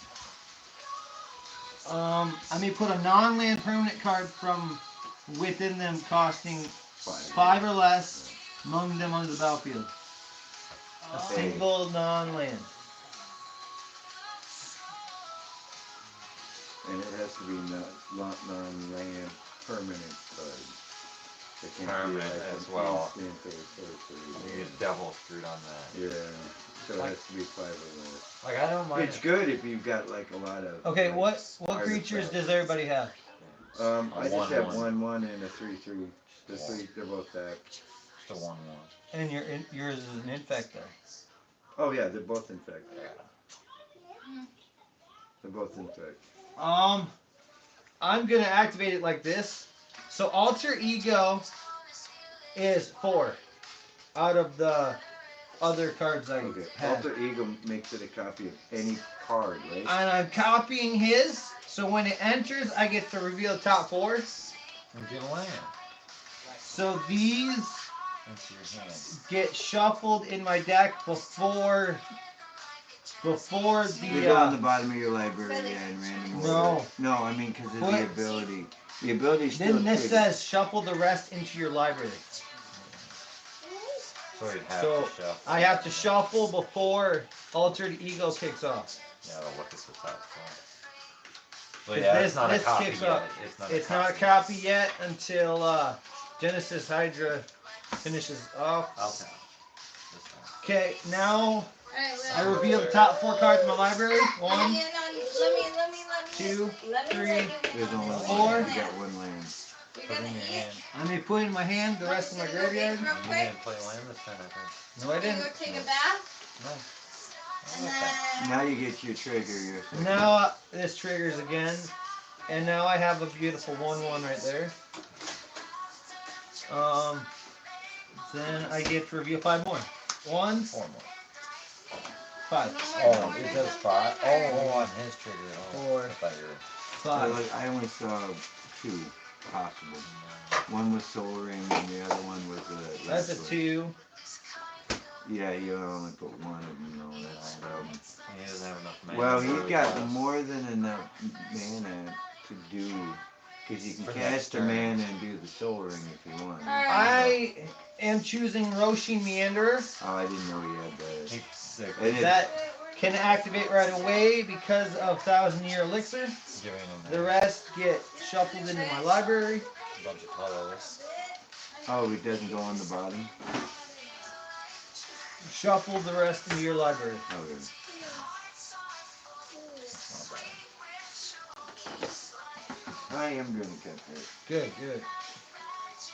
Speaker 2: I may put a non-land permanent card from within them costing 5 or less among them onto the battlefield. A single non-land.
Speaker 3: And it has to be non-land permanent card. It can't
Speaker 1: Permanent
Speaker 3: be like
Speaker 1: as
Speaker 3: an
Speaker 1: well.
Speaker 3: instant or sorcery.
Speaker 1: You get devil screwed on that.
Speaker 3: Yeah. So it has to be 5 or less.
Speaker 1: Like, I don't mind.
Speaker 3: It's good if you've got like a lot of.
Speaker 2: Okay,
Speaker 3: like,
Speaker 2: what creatures does everybody have?
Speaker 3: I just have
Speaker 1: 1/1.
Speaker 3: 1/1 and a 3/3. The 3, they're both back.
Speaker 1: Just a 1/1.
Speaker 2: And yours is an infect though.
Speaker 3: Oh yeah, they're both infect. They're both infect.
Speaker 2: I'm gonna activate it like this. So alter ego is 4 out of the other cards I
Speaker 3: Okay.
Speaker 2: had.
Speaker 3: Alter ego makes it a copy of any card, right?
Speaker 2: And I'm copying his, so when it enters, I get to reveal the top 4.
Speaker 1: And get a land
Speaker 2: So these
Speaker 1: into your hand.
Speaker 2: get shuffled in my deck before
Speaker 3: They go on the
Speaker 2: the.
Speaker 3: bottom of your library, yeah, in random order.
Speaker 2: No.
Speaker 3: No, I mean because of
Speaker 2: What?
Speaker 3: the ability. The ability still
Speaker 2: Then this
Speaker 3: triggers.
Speaker 2: says shuffle the rest into your library.
Speaker 1: So you'd have
Speaker 2: So
Speaker 1: to shuffle.
Speaker 2: I have to shuffle before altered ego kicks off.
Speaker 1: Yeah, I'll look at the top four. But
Speaker 2: 'Cause
Speaker 1: yeah,
Speaker 2: this-
Speaker 1: it's not
Speaker 2: this
Speaker 1: a copy
Speaker 2: kicks
Speaker 1: yet.
Speaker 2: up. It's not a copy yet until Genesis Hydra finishes off.
Speaker 1: I'll tell. This time.
Speaker 2: Okay, now
Speaker 4: Alright,
Speaker 2: I reveal the top 4 cards in my library. 1,
Speaker 4: Let me
Speaker 2: 2,
Speaker 4: let me
Speaker 2: 3,
Speaker 4: take it.
Speaker 3: There's only
Speaker 2: 4.
Speaker 3: one. You got 1 land.
Speaker 4: You're
Speaker 1: Put it
Speaker 4: gonna
Speaker 1: in your
Speaker 4: eat.
Speaker 1: hand.
Speaker 2: I may put in my hand the rest of my graveyard.
Speaker 4: Real
Speaker 1: You
Speaker 4: quick.
Speaker 1: didn't play land this turn, I think.
Speaker 2: No, I
Speaker 4: You
Speaker 2: didn't.
Speaker 4: go take a bath.
Speaker 1: No.
Speaker 4: And then.
Speaker 3: Now you get your trigger. Your second.
Speaker 2: Now this triggers again, and now I have a beautiful 1/1 right there. Then I get to reveal 5 more. 1,
Speaker 1: 4 more.
Speaker 2: 5.
Speaker 1: Oh, it does 5. Oh, on his trigger. Oh,
Speaker 2: 4,
Speaker 1: I thought you were.
Speaker 2: 5.
Speaker 3: I only saw 2 possible. One was Soul Ring, and the other one was a.
Speaker 2: That's a 2.
Speaker 3: Yeah, you only put one of them. No, that's dumb.
Speaker 1: He doesn't have enough mana.
Speaker 3: Well,
Speaker 1: to
Speaker 3: he's
Speaker 1: really
Speaker 3: got
Speaker 1: blast.
Speaker 3: more than enough mana to do. Because you can
Speaker 1: For
Speaker 3: cast
Speaker 1: next
Speaker 3: a
Speaker 1: turn.
Speaker 3: mana and do the Soul Ring if you want.
Speaker 2: I am choosing Roshin Meander.
Speaker 3: Oh, I didn't know he had that.
Speaker 1: He's sick.
Speaker 3: And
Speaker 2: That can activate right away because of 1,000-year elixir.
Speaker 1: Giving him
Speaker 2: The rest get shuffled into my library.
Speaker 1: a bunch of colors.
Speaker 3: Oh, it doesn't go on the bottom?
Speaker 2: Shuffle the rest into your library.
Speaker 3: Okay. I am going to cut that.
Speaker 2: Good, good.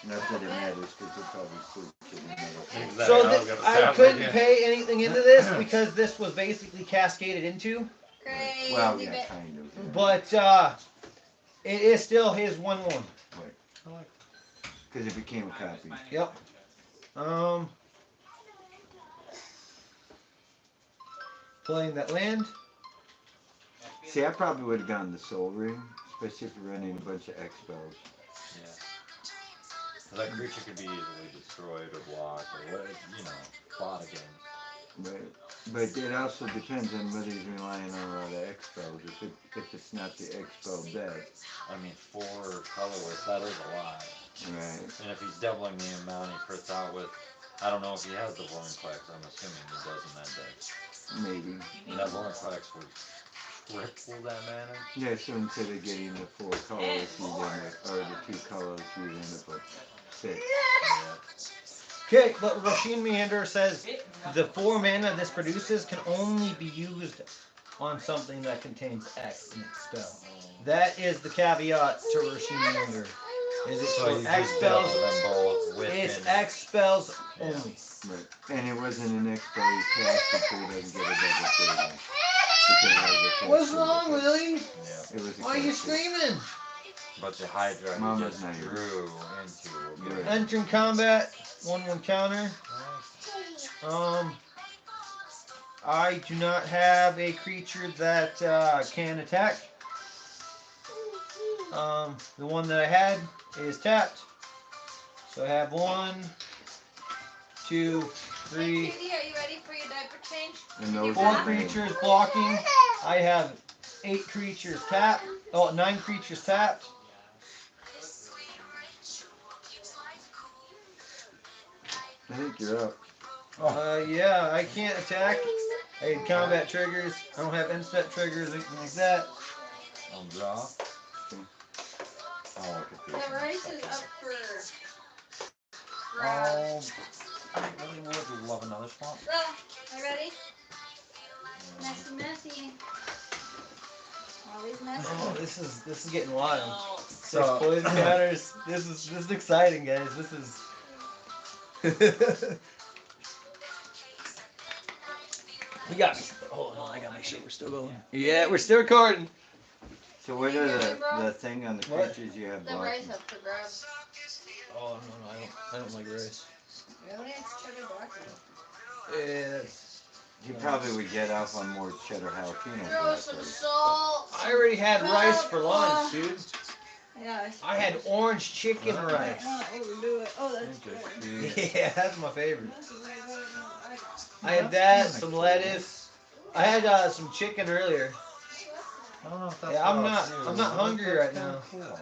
Speaker 3: Not that it matters, because they'll probably switch it in another.
Speaker 1: Exactly.
Speaker 2: So
Speaker 1: I was gonna say,
Speaker 2: I
Speaker 1: I'm
Speaker 2: couldn't
Speaker 1: like,
Speaker 2: pay anything into this because this was basically cascaded into.
Speaker 4: Crazy
Speaker 3: Well, yeah,
Speaker 4: bit.
Speaker 3: kind of. Yeah.
Speaker 2: But it is still his 1/1.
Speaker 3: Because it became a copy.
Speaker 2: Yep. Playing that land.
Speaker 3: See, I probably would have gone the Soul Ring, especially if you're running a bunch of X spells.
Speaker 1: Yeah. That creature could be easily destroyed or blocked or what, fought against.
Speaker 3: Right. But it also depends on whether he's relying on a lot of X spells. If it's not the X spell deck.
Speaker 1: I mean, 4 colorless, that is a lot.
Speaker 3: Right.
Speaker 1: And if he's doubling the amount he puts out with, I don't know if he has the Vorinclex, I'm assuming he does in that deck.
Speaker 3: Maybe.
Speaker 1: And that Vorinclex would triple that mana.
Speaker 3: Yeah, so instead of getting the 4 colors, you'd end up, or the 2 colors, you'd end up with 6.
Speaker 2: Okay, but Roshin Meander says the 4 mana this produces can only be used on something that contains X in its spell. That is the caveat to Roshin Meander. Is it
Speaker 1: So
Speaker 2: for
Speaker 1: you
Speaker 2: X
Speaker 1: just double
Speaker 2: spells?
Speaker 1: them both with
Speaker 2: It's
Speaker 1: and-
Speaker 2: X spells
Speaker 1: Yeah.
Speaker 2: only.
Speaker 3: Right. And it wasn't an X spell he casted, so he doesn't get a double trigger. Because it was a
Speaker 2: What's
Speaker 3: cast
Speaker 2: wrong,
Speaker 3: trigger.
Speaker 2: Lily?
Speaker 1: Yeah.
Speaker 3: It was a
Speaker 2: Why are you
Speaker 3: cast trigger.
Speaker 2: screaming?
Speaker 1: But the Hydra he
Speaker 3: Mama's
Speaker 1: just
Speaker 3: not here.
Speaker 1: drew into.
Speaker 3: Right.
Speaker 2: Entering combat, 1/1 counter. I do not have a creature that can attack. The one that I had is tapped. So I have 1, 2, 3,
Speaker 4: Katie, are you ready for your diaper change?
Speaker 3: And those
Speaker 2: 4
Speaker 3: are
Speaker 2: creatures blocking. I have 8 creatures tapped. Oh, 9 creatures tapped.
Speaker 3: I think you're up.
Speaker 2: Yeah, I can't attack. I had combat triggers. I don't have instant triggers, anything like that.
Speaker 1: I'll draw. I'll look at
Speaker 4: The
Speaker 1: these.
Speaker 4: rice is up for
Speaker 1: Oh,
Speaker 4: grabs.
Speaker 1: I really would love another swamp.
Speaker 4: So, are you ready? Messy. Always messy.
Speaker 2: Oh, this is getting wild. 6
Speaker 1: So-
Speaker 2: poison counters. This is exciting, guys. This is. We got. Hold on, I gotta make sure we're still going. Yeah, we're still recording.
Speaker 3: So what are the thing on the
Speaker 2: What?
Speaker 3: creatures you have
Speaker 4: The rice
Speaker 3: blocking?
Speaker 4: up for grabs.
Speaker 2: Oh no, I don't like rice.
Speaker 4: Really? It's cheddar broccoli.
Speaker 2: Yeah,
Speaker 3: You probably would get off on more cheddar jalapeno.
Speaker 4: Throw some salt.
Speaker 2: I already had rice for lunch, dude.
Speaker 4: Yeah.
Speaker 2: I had orange chicken
Speaker 4: I
Speaker 2: rice.
Speaker 4: don't want to overdo it. Oh, that's good.
Speaker 2: Yeah, that's my favorite. I had that, some lettuce. I had some chicken earlier.
Speaker 1: I don't know if that's
Speaker 2: Yeah, I'm
Speaker 1: what I'll
Speaker 2: not-
Speaker 1: do,
Speaker 2: I'm not
Speaker 1: but
Speaker 2: hungry
Speaker 1: that's
Speaker 2: right
Speaker 1: kinda
Speaker 2: now.
Speaker 1: Cool.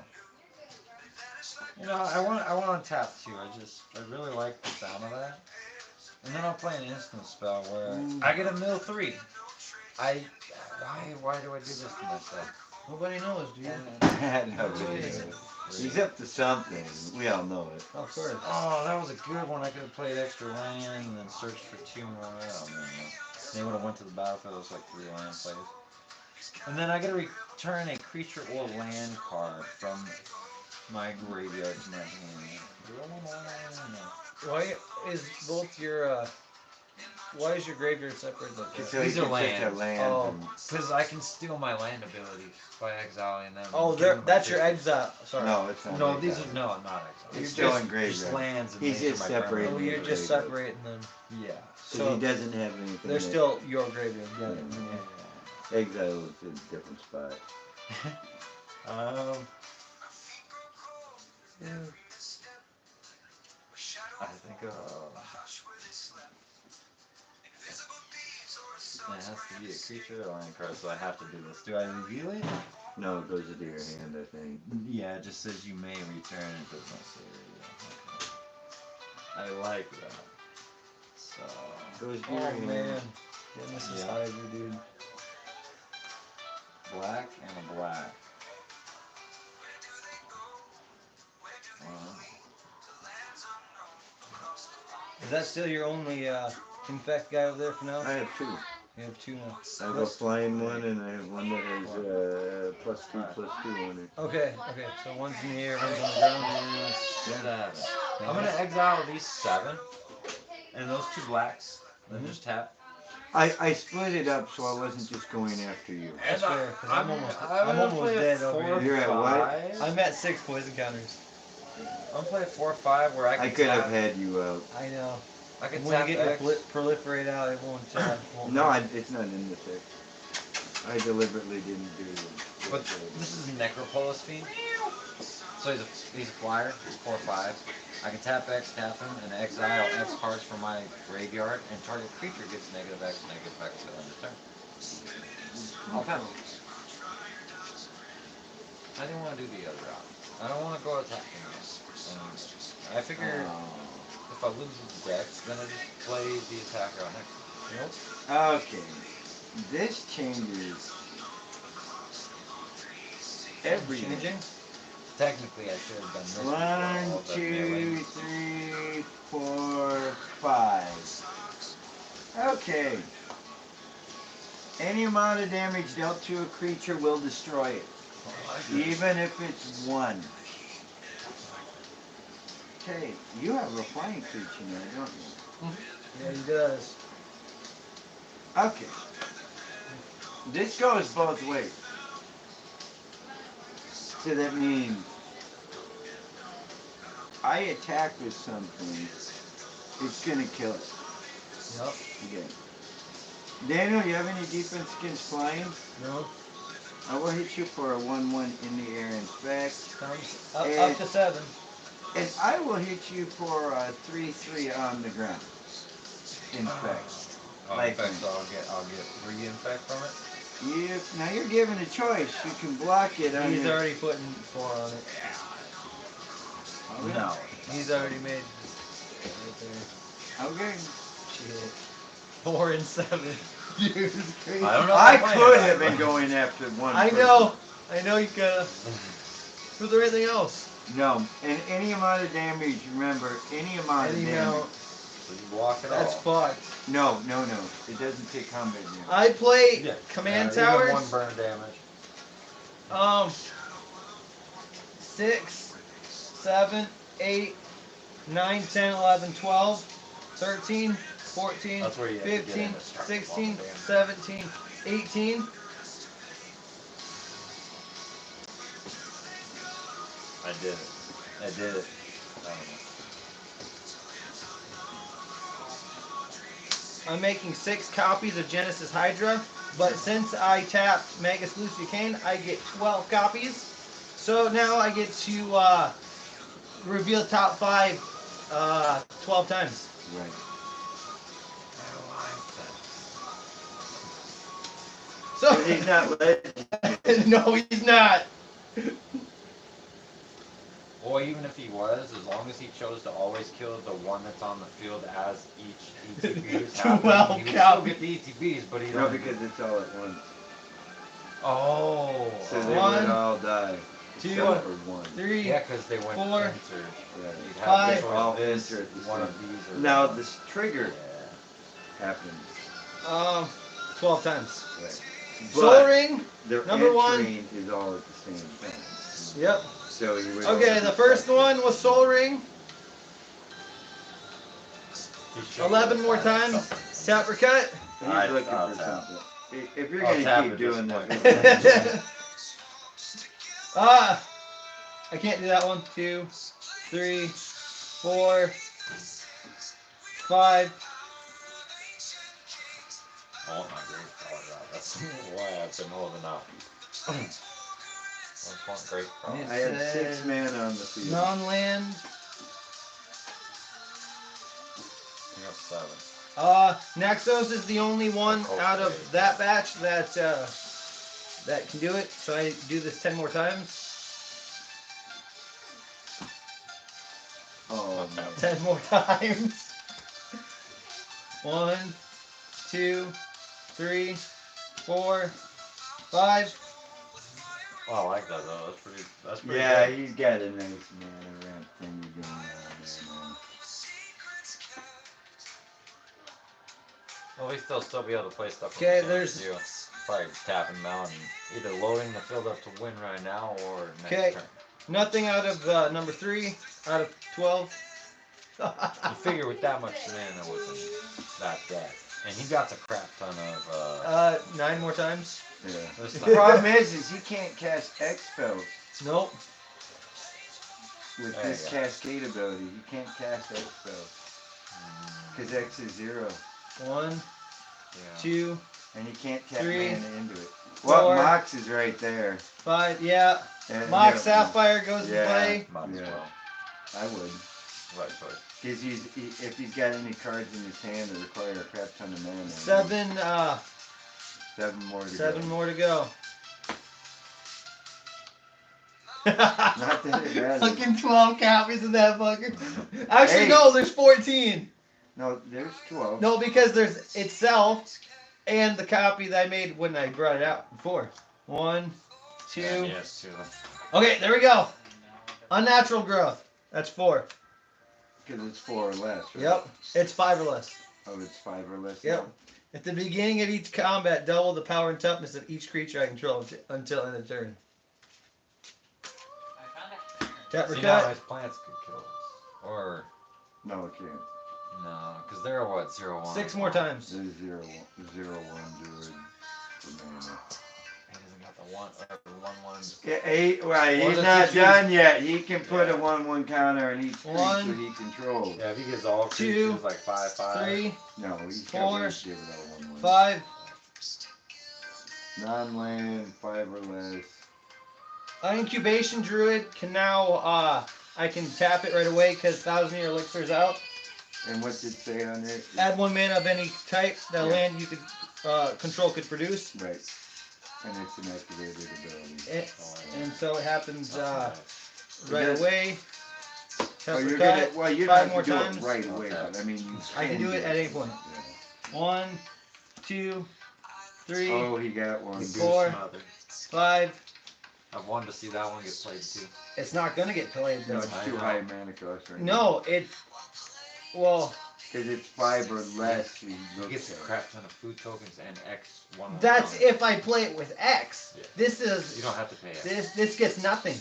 Speaker 1: I want to tap too. I really like the sound of that. And then I'll play an instant spell where I get a mill 3. Why do I do this to myself?
Speaker 2: Nobody knows, dude.
Speaker 3: Nobody knows. He's up to something. We all know it.
Speaker 2: Of course.
Speaker 1: Oh, that was a good one. I could have played extra land and then searched for 2 more. Oh man, they would have went to the battlefield. It was like 3 land plays. And then I gotta return a creature or land card from my graveyard to my hand.
Speaker 2: Why is both your why is your graveyard separated like that?
Speaker 3: So
Speaker 1: These
Speaker 3: you
Speaker 1: are
Speaker 3: can take a
Speaker 1: lands.
Speaker 3: land
Speaker 2: Oh.
Speaker 3: and
Speaker 1: Because I can steal my land abilities by exiling them.
Speaker 2: Oh,
Speaker 1: and giving them
Speaker 2: that's your
Speaker 1: creatures.
Speaker 2: exile. Sorry.
Speaker 3: no, it's not.
Speaker 1: No,
Speaker 3: like
Speaker 1: these
Speaker 3: that.
Speaker 1: are not exile.
Speaker 3: You're
Speaker 2: Just-
Speaker 3: still in
Speaker 1: Just
Speaker 3: graveyard.
Speaker 1: lands and
Speaker 3: He's
Speaker 1: these
Speaker 3: just
Speaker 1: are my
Speaker 3: separating
Speaker 2: Oh,
Speaker 1: permanent.
Speaker 2: you're just
Speaker 3: graveyard.
Speaker 2: separating them.
Speaker 1: Yeah.
Speaker 3: Because he doesn't have anything.
Speaker 2: They're
Speaker 3: that-
Speaker 2: still your graveyard. Got it.
Speaker 3: Yeah. Exile is a different spot.
Speaker 2: Yeah.
Speaker 1: I think it has to be a creature or land card, so I have to do this. Do I reveal it?
Speaker 3: No, it goes into your hand, I think.
Speaker 1: Yeah, it just says you may return. It does not say reveal. Okay. I like that. So.
Speaker 3: Goes to
Speaker 2: Oh
Speaker 3: your hand.
Speaker 2: man. Goodness is
Speaker 1: Yeah.
Speaker 2: Hydra, dude.
Speaker 1: Black and a black.
Speaker 2: Is that still your only infect guy over there for now?
Speaker 3: I have two.
Speaker 2: You have two now.
Speaker 3: I have a flying one and I have one that has +2/+2 on it.
Speaker 2: Okay, okay. So one's in the air, one's on the ground.
Speaker 1: Get at it. I'm gonna exile these 7, and those 2 blacks. Then just tap.
Speaker 3: I split it up so I wasn't just going after you.
Speaker 2: That's fair, 'cause I'm almost
Speaker 1: play a
Speaker 2: dead over
Speaker 1: 4,
Speaker 2: here.
Speaker 3: You're at what?
Speaker 1: 5.
Speaker 2: I'm at 6 poison counters.
Speaker 1: I'm gonna play a 4/5 where I can
Speaker 3: I could
Speaker 1: tap.
Speaker 3: have had you out.
Speaker 2: I know.
Speaker 1: I can
Speaker 2: When
Speaker 1: tap
Speaker 2: you get
Speaker 1: X.
Speaker 2: your proliferate out, it won't.
Speaker 3: No, it's not in the text. I deliberately didn't do it.
Speaker 1: But this is Necropolis Fiend. So he's a flyer. He's 4/5. I can tap X, tap him, and exile X cards from my graveyard, and target creature gets -X, -X at end of turn. Okay. I didn't want to do the other route. I don't want to go attacking this. I figure if I lose the decks, then I just play the attacker on next.
Speaker 3: Okay. This changes everything.
Speaker 2: Changing?
Speaker 1: Technically, I should have done this. before
Speaker 3: 1,
Speaker 1: all the
Speaker 3: 2,
Speaker 1: milling.
Speaker 3: 3, 4, 5. Okay. Any amount of damage dealt to a creature will destroy it, even if it's 1. Okay, you have a flying creature now, don't you?
Speaker 2: Yeah, he does.
Speaker 3: Okay. This goes both ways. So that means I attack with something, it's gonna kill it.
Speaker 2: Yep.
Speaker 3: Okay. Daniel, you have any defense against flying?
Speaker 2: No.
Speaker 3: I will hit you for a 1/1 in the air inspect.
Speaker 2: Up to 7.
Speaker 3: And I will hit you for a 3/3 on the ground. Inspect.
Speaker 1: In fact, so I'll get re-infect from it.
Speaker 3: Now you're given a choice. You can block it on
Speaker 2: He's
Speaker 3: your...
Speaker 2: already putting 4 on it.
Speaker 3: Okay.
Speaker 1: No.
Speaker 2: He's already made right there.
Speaker 3: Okay.
Speaker 2: Shit. 4 and 7. Dude, it's crazy.
Speaker 1: I don't know.
Speaker 3: I
Speaker 1: if I'm
Speaker 3: could
Speaker 1: playing
Speaker 3: have
Speaker 1: that,
Speaker 3: been
Speaker 1: but-
Speaker 3: going after one
Speaker 2: I
Speaker 3: person.
Speaker 2: know. I know you could. Was there anything else?
Speaker 3: No. And any amount of damage, remember, any amount
Speaker 2: Any
Speaker 3: of damage.
Speaker 2: amount.
Speaker 1: So you block it
Speaker 2: That's
Speaker 1: all.
Speaker 2: fucked.
Speaker 3: No. It doesn't take combat damage.
Speaker 2: I play
Speaker 1: Yeah.
Speaker 2: command
Speaker 1: Even
Speaker 2: towers.
Speaker 1: 1 burn damage.
Speaker 2: 6, 7, 8, 9, 10, 11, 12, 13, 14,
Speaker 1: That's where you have to get
Speaker 2: 15,
Speaker 1: in to start
Speaker 2: 16,
Speaker 1: blocking damage.
Speaker 2: 17, 18.
Speaker 1: I did it. I did it. I don't know.
Speaker 2: I'm making 6 copies of Genesis Hydra, but since I tapped Magus Luciacane, I get 12 copies. So now I get to reveal top 5 12 times.
Speaker 3: Right.
Speaker 2: So
Speaker 3: But he's not legend.
Speaker 2: no, he's not.
Speaker 1: Or even if he was, as long as he chose to always kill the one that's on the field as each ETB is happening,
Speaker 2: 12
Speaker 1: he would
Speaker 2: copies.
Speaker 1: still get the ETBs, but he
Speaker 3: No,
Speaker 1: don't.
Speaker 3: because it's all at once.
Speaker 1: Oh.
Speaker 3: So they
Speaker 2: One,
Speaker 3: would all die.
Speaker 2: 2,
Speaker 3: Except for 1.
Speaker 2: 3.
Speaker 1: Yeah, because they went
Speaker 2: 4,
Speaker 1: enter.
Speaker 3: Right.
Speaker 1: You'd
Speaker 2: 5.
Speaker 1: have this or
Speaker 3: All
Speaker 1: this,
Speaker 3: enter at the
Speaker 1: one
Speaker 3: same-
Speaker 1: of these or
Speaker 3: Now
Speaker 1: one.
Speaker 3: this trigger
Speaker 1: Yeah.
Speaker 3: happens.
Speaker 2: 12 times.
Speaker 3: Right.
Speaker 2: Soul
Speaker 3: But
Speaker 2: Ring.
Speaker 3: their
Speaker 2: number 1.
Speaker 3: entering is all at the same time.
Speaker 2: Yep.
Speaker 3: So you would
Speaker 2: Okay, the first one was Soul Ring.
Speaker 1: He should
Speaker 2: 11
Speaker 1: have
Speaker 2: more
Speaker 1: found
Speaker 2: times.
Speaker 1: something.
Speaker 2: Tap or cut?
Speaker 3: He's
Speaker 1: Alright,
Speaker 3: looking
Speaker 1: I'll
Speaker 3: for
Speaker 1: tap.
Speaker 3: something. If you're
Speaker 1: I'll
Speaker 3: gonna
Speaker 1: tap
Speaker 3: keep
Speaker 1: at
Speaker 3: doing
Speaker 1: this
Speaker 3: that,
Speaker 2: Ah! I can't do that one. 2, 3, 4, 5.
Speaker 1: I want my great power out. That's why I've been holding out. I just want great power.
Speaker 3: I have 6 mana on the field.
Speaker 2: Non-land.
Speaker 1: You have 7.
Speaker 2: Naxos is the only one out of that batch that that can do it. So I do this 10 more times.
Speaker 3: Oh man.
Speaker 2: 10 more times. 1, 2, 3, 4, 5.
Speaker 1: Oh, I like that though. That's pretty
Speaker 3: Yeah,
Speaker 1: good.
Speaker 3: he's got a nice mana ramp thing going on there, man.
Speaker 1: At least they'll still be able to play stuff.
Speaker 2: Okay,
Speaker 1: with the
Speaker 2: there's-
Speaker 1: too. Probably tapping down and either loading the field up to win right now or next
Speaker 2: Okay.
Speaker 1: turn.
Speaker 2: Nothing out of number 3 out of 12.
Speaker 1: You figure with that much mana with that deck, and he got a crap ton of.
Speaker 2: 9 more times.
Speaker 3: Yeah.
Speaker 1: This
Speaker 3: The
Speaker 1: time.
Speaker 3: problem is he can't cast X spells
Speaker 2: Nope.
Speaker 3: with
Speaker 1: There
Speaker 3: his
Speaker 1: you go.
Speaker 3: cascade ability. He can't cast X spells because X is 0,
Speaker 2: 1,
Speaker 1: Yeah.
Speaker 2: 2,
Speaker 3: and he can't tap
Speaker 2: 3,
Speaker 3: mana into it. Well,
Speaker 2: 4.
Speaker 3: Mox is right there.
Speaker 2: 5. Yeah.
Speaker 3: And,
Speaker 2: Mox
Speaker 3: yeah,
Speaker 2: Sapphire goes to
Speaker 3: yeah.
Speaker 2: play.
Speaker 1: Might as
Speaker 3: Yeah.
Speaker 1: well.
Speaker 3: I would.
Speaker 1: Right choice.
Speaker 3: Because if he's got any cards in his hand that require a crap ton of mana.
Speaker 2: 7.
Speaker 3: 7 more to
Speaker 2: 7
Speaker 3: go.
Speaker 2: more to go.
Speaker 3: Not that it matters.
Speaker 2: Fucking 12 copies of that fucker. Actually,
Speaker 3: Hey.
Speaker 2: no, there's 14.
Speaker 3: No, there's 12.
Speaker 2: No, because there's itself and the copy that I made when I brought it out before. 1, 2.
Speaker 1: And yes, 2.
Speaker 2: Okay, there we go. Unnatural growth. That's 4.
Speaker 3: Because it's 4 or less, right?
Speaker 2: Yep. It's 5 or less.
Speaker 3: Oh, it's 5 or less.
Speaker 2: Yep. At the beginning of each combat, double the power and toughness of each creature I control until end of turn. Tap or
Speaker 1: See, now
Speaker 2: cut.
Speaker 1: his plants could kill us. Or,
Speaker 3: No, it can't.
Speaker 1: no, because they're what, 0, 1?
Speaker 2: 6 more times.
Speaker 3: There's 0, 1 druid. For mana.
Speaker 1: He doesn't got the 1.
Speaker 3: Yeah, well,
Speaker 2: Or
Speaker 3: he's
Speaker 2: the
Speaker 3: not
Speaker 2: 2/2.
Speaker 3: done yet. He can put
Speaker 1: Yeah.
Speaker 3: a 1/1 counter on each
Speaker 2: One,
Speaker 3: creature he controls.
Speaker 1: Yeah, if he gets all
Speaker 2: 2,
Speaker 1: creatures like 5/5.
Speaker 2: 3,
Speaker 3: No, he's
Speaker 2: 4,
Speaker 3: got to give it all 1/1.
Speaker 2: 5.
Speaker 3: Non-land, 5 or less.
Speaker 2: Incubation Druid can now, I can tap it right away because 1,000-year elixir's out.
Speaker 3: And what's it say on it?
Speaker 2: Add 1 mana of any type that
Speaker 3: Yeah.
Speaker 2: land you could control could produce.
Speaker 3: Right. And it's an activated ability.
Speaker 2: And so it happens
Speaker 1: That's
Speaker 2: right
Speaker 3: It is-
Speaker 2: away.
Speaker 3: Oh,
Speaker 2: Tap or
Speaker 3: you're
Speaker 2: cut.
Speaker 3: gonna, well, you
Speaker 2: 5
Speaker 3: don't
Speaker 2: more
Speaker 3: have to do
Speaker 2: times.
Speaker 3: it right away,
Speaker 1: Okay.
Speaker 3: but I mean, you
Speaker 2: I can do it at any point.
Speaker 3: Yeah.
Speaker 2: 1, 2, 3,
Speaker 3: Oh, he got one.
Speaker 1: Goose
Speaker 2: 4.
Speaker 1: Mother.
Speaker 2: 5.
Speaker 1: I've wanted to see that one get played too.
Speaker 2: It's not gonna get played
Speaker 3: No,
Speaker 2: though.
Speaker 3: it's
Speaker 1: I
Speaker 3: too
Speaker 1: know.
Speaker 3: high mana cost right
Speaker 2: No, it's well.
Speaker 3: Because it's 5 or less. He
Speaker 1: He
Speaker 3: looks
Speaker 1: gets a
Speaker 3: at.
Speaker 1: crap ton of food tokens and X 1.
Speaker 2: That's if I play it with X.
Speaker 1: Yeah.
Speaker 2: This
Speaker 1: You
Speaker 2: is
Speaker 1: don't have to pay X.
Speaker 2: this gets nothing.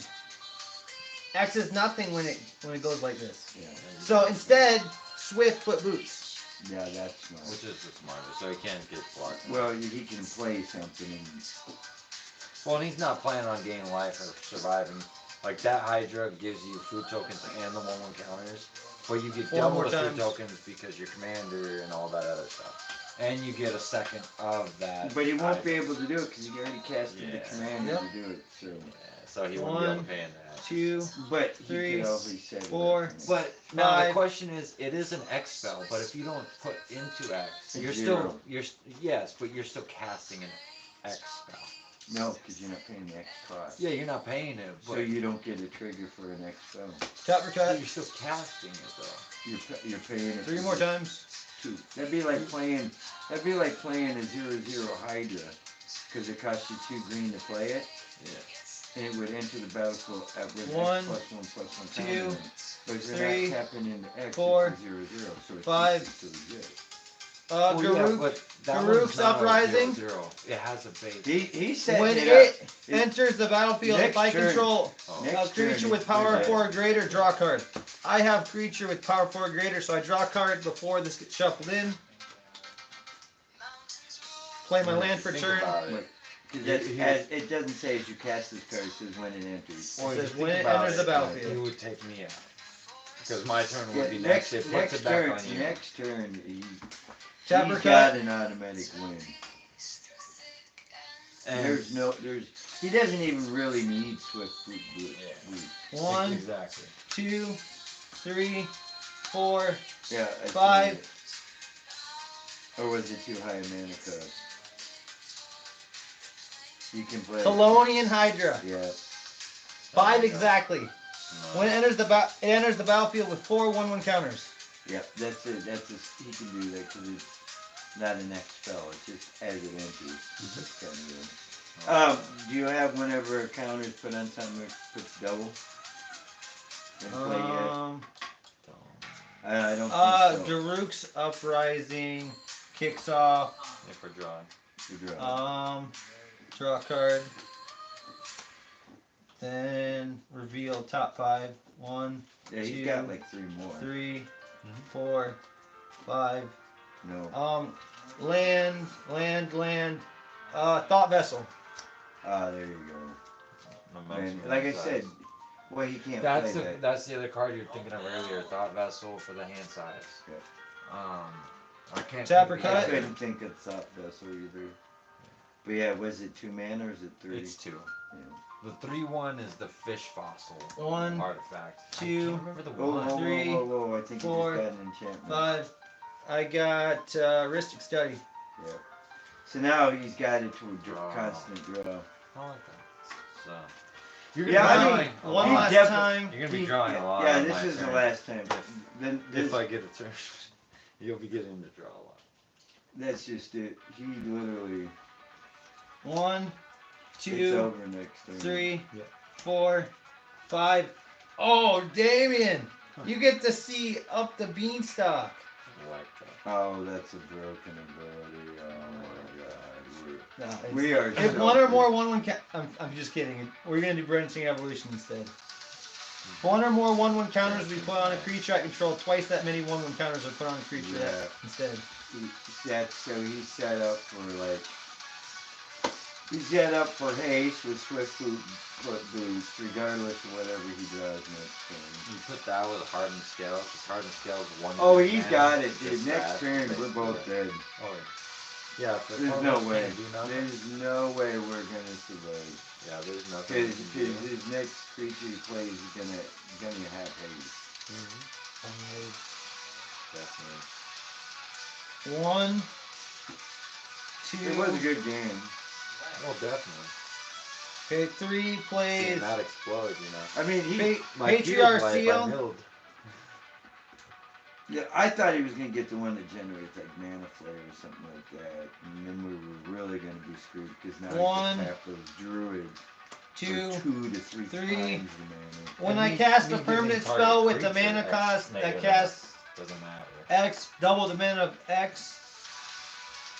Speaker 2: X is nothing when it goes like this.
Speaker 3: Yeah.
Speaker 2: So instead, Swift put boots.
Speaker 3: Yeah, that's smart.
Speaker 1: Which is the smartest, so he can't get blocked.
Speaker 3: Well, he can play something and
Speaker 1: Well, and he's not planning on gaining life or surviving. Like that Hydra gives you food tokens and the 1/1 counters, but you get
Speaker 2: 4
Speaker 1: double
Speaker 2: more
Speaker 1: the food
Speaker 2: times.
Speaker 1: tokens because your commander and all that other stuff, and you get a second of that.
Speaker 3: But he won't be
Speaker 1: Hydra.
Speaker 3: able to do it because he already casted the
Speaker 1: Yeah.
Speaker 3: commander
Speaker 2: Yep.
Speaker 3: to do it. So,
Speaker 1: Yeah, so he won't be able to pay in that.
Speaker 2: 2.
Speaker 3: but he
Speaker 2: 3,
Speaker 3: could always set it up
Speaker 2: 4.
Speaker 3: for me.
Speaker 1: But now the
Speaker 2: 5.
Speaker 1: question is, it is an X spell, but if you don't put into X,
Speaker 3: It's
Speaker 1: you're
Speaker 3: 0.
Speaker 1: yes, but you're still casting an X spell.
Speaker 3: No, because you're not paying the X cost.
Speaker 1: Yeah, you're not paying it,
Speaker 3: So
Speaker 1: but
Speaker 3: you don't get a trigger for an X spell.
Speaker 2: Tap or cut.
Speaker 1: you're still casting it though.
Speaker 3: You're paying it.
Speaker 2: 3
Speaker 3: for
Speaker 2: more
Speaker 3: the
Speaker 2: times.
Speaker 3: 2. That'd be like playing. That'd be like playing a 0/0 Hydra, because it costs you 2 green to play it,
Speaker 1: Yeah.
Speaker 3: and it would enter the battlefield with
Speaker 2: 1,
Speaker 3: X +1/+1
Speaker 2: 2,
Speaker 3: counter on it. But if you're
Speaker 2: 3,
Speaker 3: not tapping into X,
Speaker 2: 4,
Speaker 3: it's a 0/0, so it's
Speaker 2: 5.
Speaker 3: easy to reject.
Speaker 1: Well, yeah,
Speaker 2: Garuk.
Speaker 1: but that
Speaker 2: Garuk's
Speaker 1: one's not a
Speaker 2: Uprising.
Speaker 1: 0/0. It has a base.
Speaker 3: He's setting
Speaker 2: When
Speaker 3: it
Speaker 2: it
Speaker 3: up.
Speaker 2: enters the battlefield,
Speaker 3: Next
Speaker 2: if I
Speaker 3: turn.
Speaker 2: control
Speaker 1: Oh.
Speaker 3: Next
Speaker 2: a creature
Speaker 3: turn,
Speaker 2: with power
Speaker 3: it's
Speaker 2: 4 or greater, draw a card. I have creature with power 4 or greater, so I draw a card before this gets shuffled in. play my
Speaker 1: You
Speaker 2: land
Speaker 1: have
Speaker 2: for
Speaker 1: to
Speaker 2: turn.
Speaker 1: think about it.
Speaker 3: Because it doesn't say as you cast this card, it says when it enters.
Speaker 1: Well,
Speaker 2: It
Speaker 1: if
Speaker 2: says
Speaker 1: you
Speaker 2: when
Speaker 1: think
Speaker 2: it
Speaker 1: about
Speaker 2: enters the
Speaker 1: it,
Speaker 2: battlefield.
Speaker 1: it would take me out. Because my turn would
Speaker 3: Yeah,
Speaker 1: be next. It puts it back
Speaker 3: turn,
Speaker 1: on you.
Speaker 3: next turn,
Speaker 2: Tapper
Speaker 3: he's
Speaker 2: cut.
Speaker 3: got an automatic win.
Speaker 1: And
Speaker 3: He doesn't even really need swift boot.
Speaker 1: Yeah.
Speaker 2: One,
Speaker 1: Exactly.
Speaker 2: 2, 3, 4,
Speaker 3: Yeah.
Speaker 2: 5.
Speaker 3: Or was it too high a mana cost? You can play.
Speaker 2: Colonian Hydra.
Speaker 3: Yeah.
Speaker 2: 5 exactly.
Speaker 1: No.
Speaker 2: When it enters it enters the battlefield with 4 1/1 counters.
Speaker 3: Yep. That's it. He can do that because it's not an X spell. It's just as it enters. That's kind of good. Do you have whenever a counter is put on something it puts double? In play yet? I don't think so.
Speaker 2: Daruk's Uprising kicks off.
Speaker 1: If we're drawing.
Speaker 3: You draw.
Speaker 2: Draw a card. Then reveal top 5. 1,
Speaker 3: Yeah, he's
Speaker 2: 2,
Speaker 3: got like 3 more.
Speaker 2: 3, 4, 5.
Speaker 3: No.
Speaker 2: Land. Thought Vessel.
Speaker 3: There you go. Man, like I said, well, he can't
Speaker 1: That's
Speaker 3: play that.
Speaker 1: that's the other card you were thinking of earlier. Thought Vessel for the hand size.
Speaker 3: Yeah.
Speaker 1: I can't.
Speaker 2: Tapper
Speaker 1: think of
Speaker 3: I
Speaker 2: cut.
Speaker 1: the other.
Speaker 3: couldn't think of Thought Vessel either. But yeah, was it 2 mana or is it 3?
Speaker 1: It's 2.
Speaker 3: Yeah.
Speaker 1: The 3/1 is the fish fossil
Speaker 2: 1,
Speaker 1: artifact.
Speaker 2: 2,
Speaker 1: I can't remember the
Speaker 3: Whoa,
Speaker 1: one.
Speaker 3: whoa,
Speaker 2: Three,
Speaker 3: whoa, whoa, whoa, I think
Speaker 2: 4,
Speaker 3: he just got an enchantment.
Speaker 2: 5. I got Ristic Study.
Speaker 3: Yeah. So now he's got it to a constant draw.
Speaker 1: I like that. So you're gonna
Speaker 3: Yeah,
Speaker 1: be
Speaker 3: I
Speaker 1: drawing
Speaker 3: mean,
Speaker 1: a
Speaker 2: One
Speaker 1: lot.
Speaker 2: last time.
Speaker 1: You're gonna be drawing a lot.
Speaker 3: Yeah,
Speaker 1: on
Speaker 3: this
Speaker 1: my
Speaker 3: is the
Speaker 1: turn.
Speaker 3: last time. Then
Speaker 1: If I get a turn, you'll be getting to draw a lot.
Speaker 3: that's just it. He literally.
Speaker 2: 1,
Speaker 3: It's
Speaker 2: 2,
Speaker 3: over next turn.
Speaker 2: 3,
Speaker 1: Yeah.
Speaker 2: 4, 5. Oh, Damien! You get to see up the beanstalk.
Speaker 1: I like that.
Speaker 3: Oh, that's a broken ability. Oh my god.
Speaker 2: No,
Speaker 3: We are.
Speaker 2: if
Speaker 3: so
Speaker 2: one or
Speaker 3: good.
Speaker 2: more 1/1 I'm just kidding. We're gonna do Branching Evolution instead. If one or more 1/1 counters we put on a creature I control, twice that many 1/1 counters are put on a creature that instead.
Speaker 3: So he's set up for like. He's set up for haste with swift foot boost, regardless of whatever he draws next turn.
Speaker 1: You put that with hardened scale, because hardened scale is 1.
Speaker 3: Oh, he's got it, dude.
Speaker 1: Just
Speaker 3: Next
Speaker 1: that,
Speaker 3: turn, we're
Speaker 1: basically.
Speaker 3: both dead.
Speaker 1: Oh, yeah. If
Speaker 3: There's
Speaker 1: one
Speaker 3: no
Speaker 1: of us
Speaker 3: way.
Speaker 1: can't do nothing.
Speaker 3: There's no way we're gonna survive.
Speaker 1: Yeah, there's nothing. we
Speaker 3: Because
Speaker 1: can do.
Speaker 3: his next creature he plays is gonna have haste.
Speaker 1: Definitely.
Speaker 2: 1, 2.
Speaker 3: It was a good game.
Speaker 1: Well, definitely.
Speaker 2: Okay, 3
Speaker 1: Seeing
Speaker 2: plays.
Speaker 1: that explode, you know.
Speaker 3: I mean,
Speaker 2: Patriarch Seal.
Speaker 3: yeah, I thought he was gonna get the one that generates like mana flare or something like that, and then we were really gonna be screwed because now
Speaker 2: 1,
Speaker 3: he can tap those druids
Speaker 2: 2.
Speaker 3: for 2 to 3
Speaker 2: 3.
Speaker 3: times the mana.
Speaker 2: When
Speaker 1: And
Speaker 2: I
Speaker 1: me-
Speaker 2: cast
Speaker 1: me
Speaker 2: a permanent
Speaker 1: giving target
Speaker 2: spell with the
Speaker 1: creature
Speaker 2: mana
Speaker 1: X
Speaker 2: cost that
Speaker 1: negative
Speaker 2: casts
Speaker 1: doesn't matter.
Speaker 2: X, double the mana of X.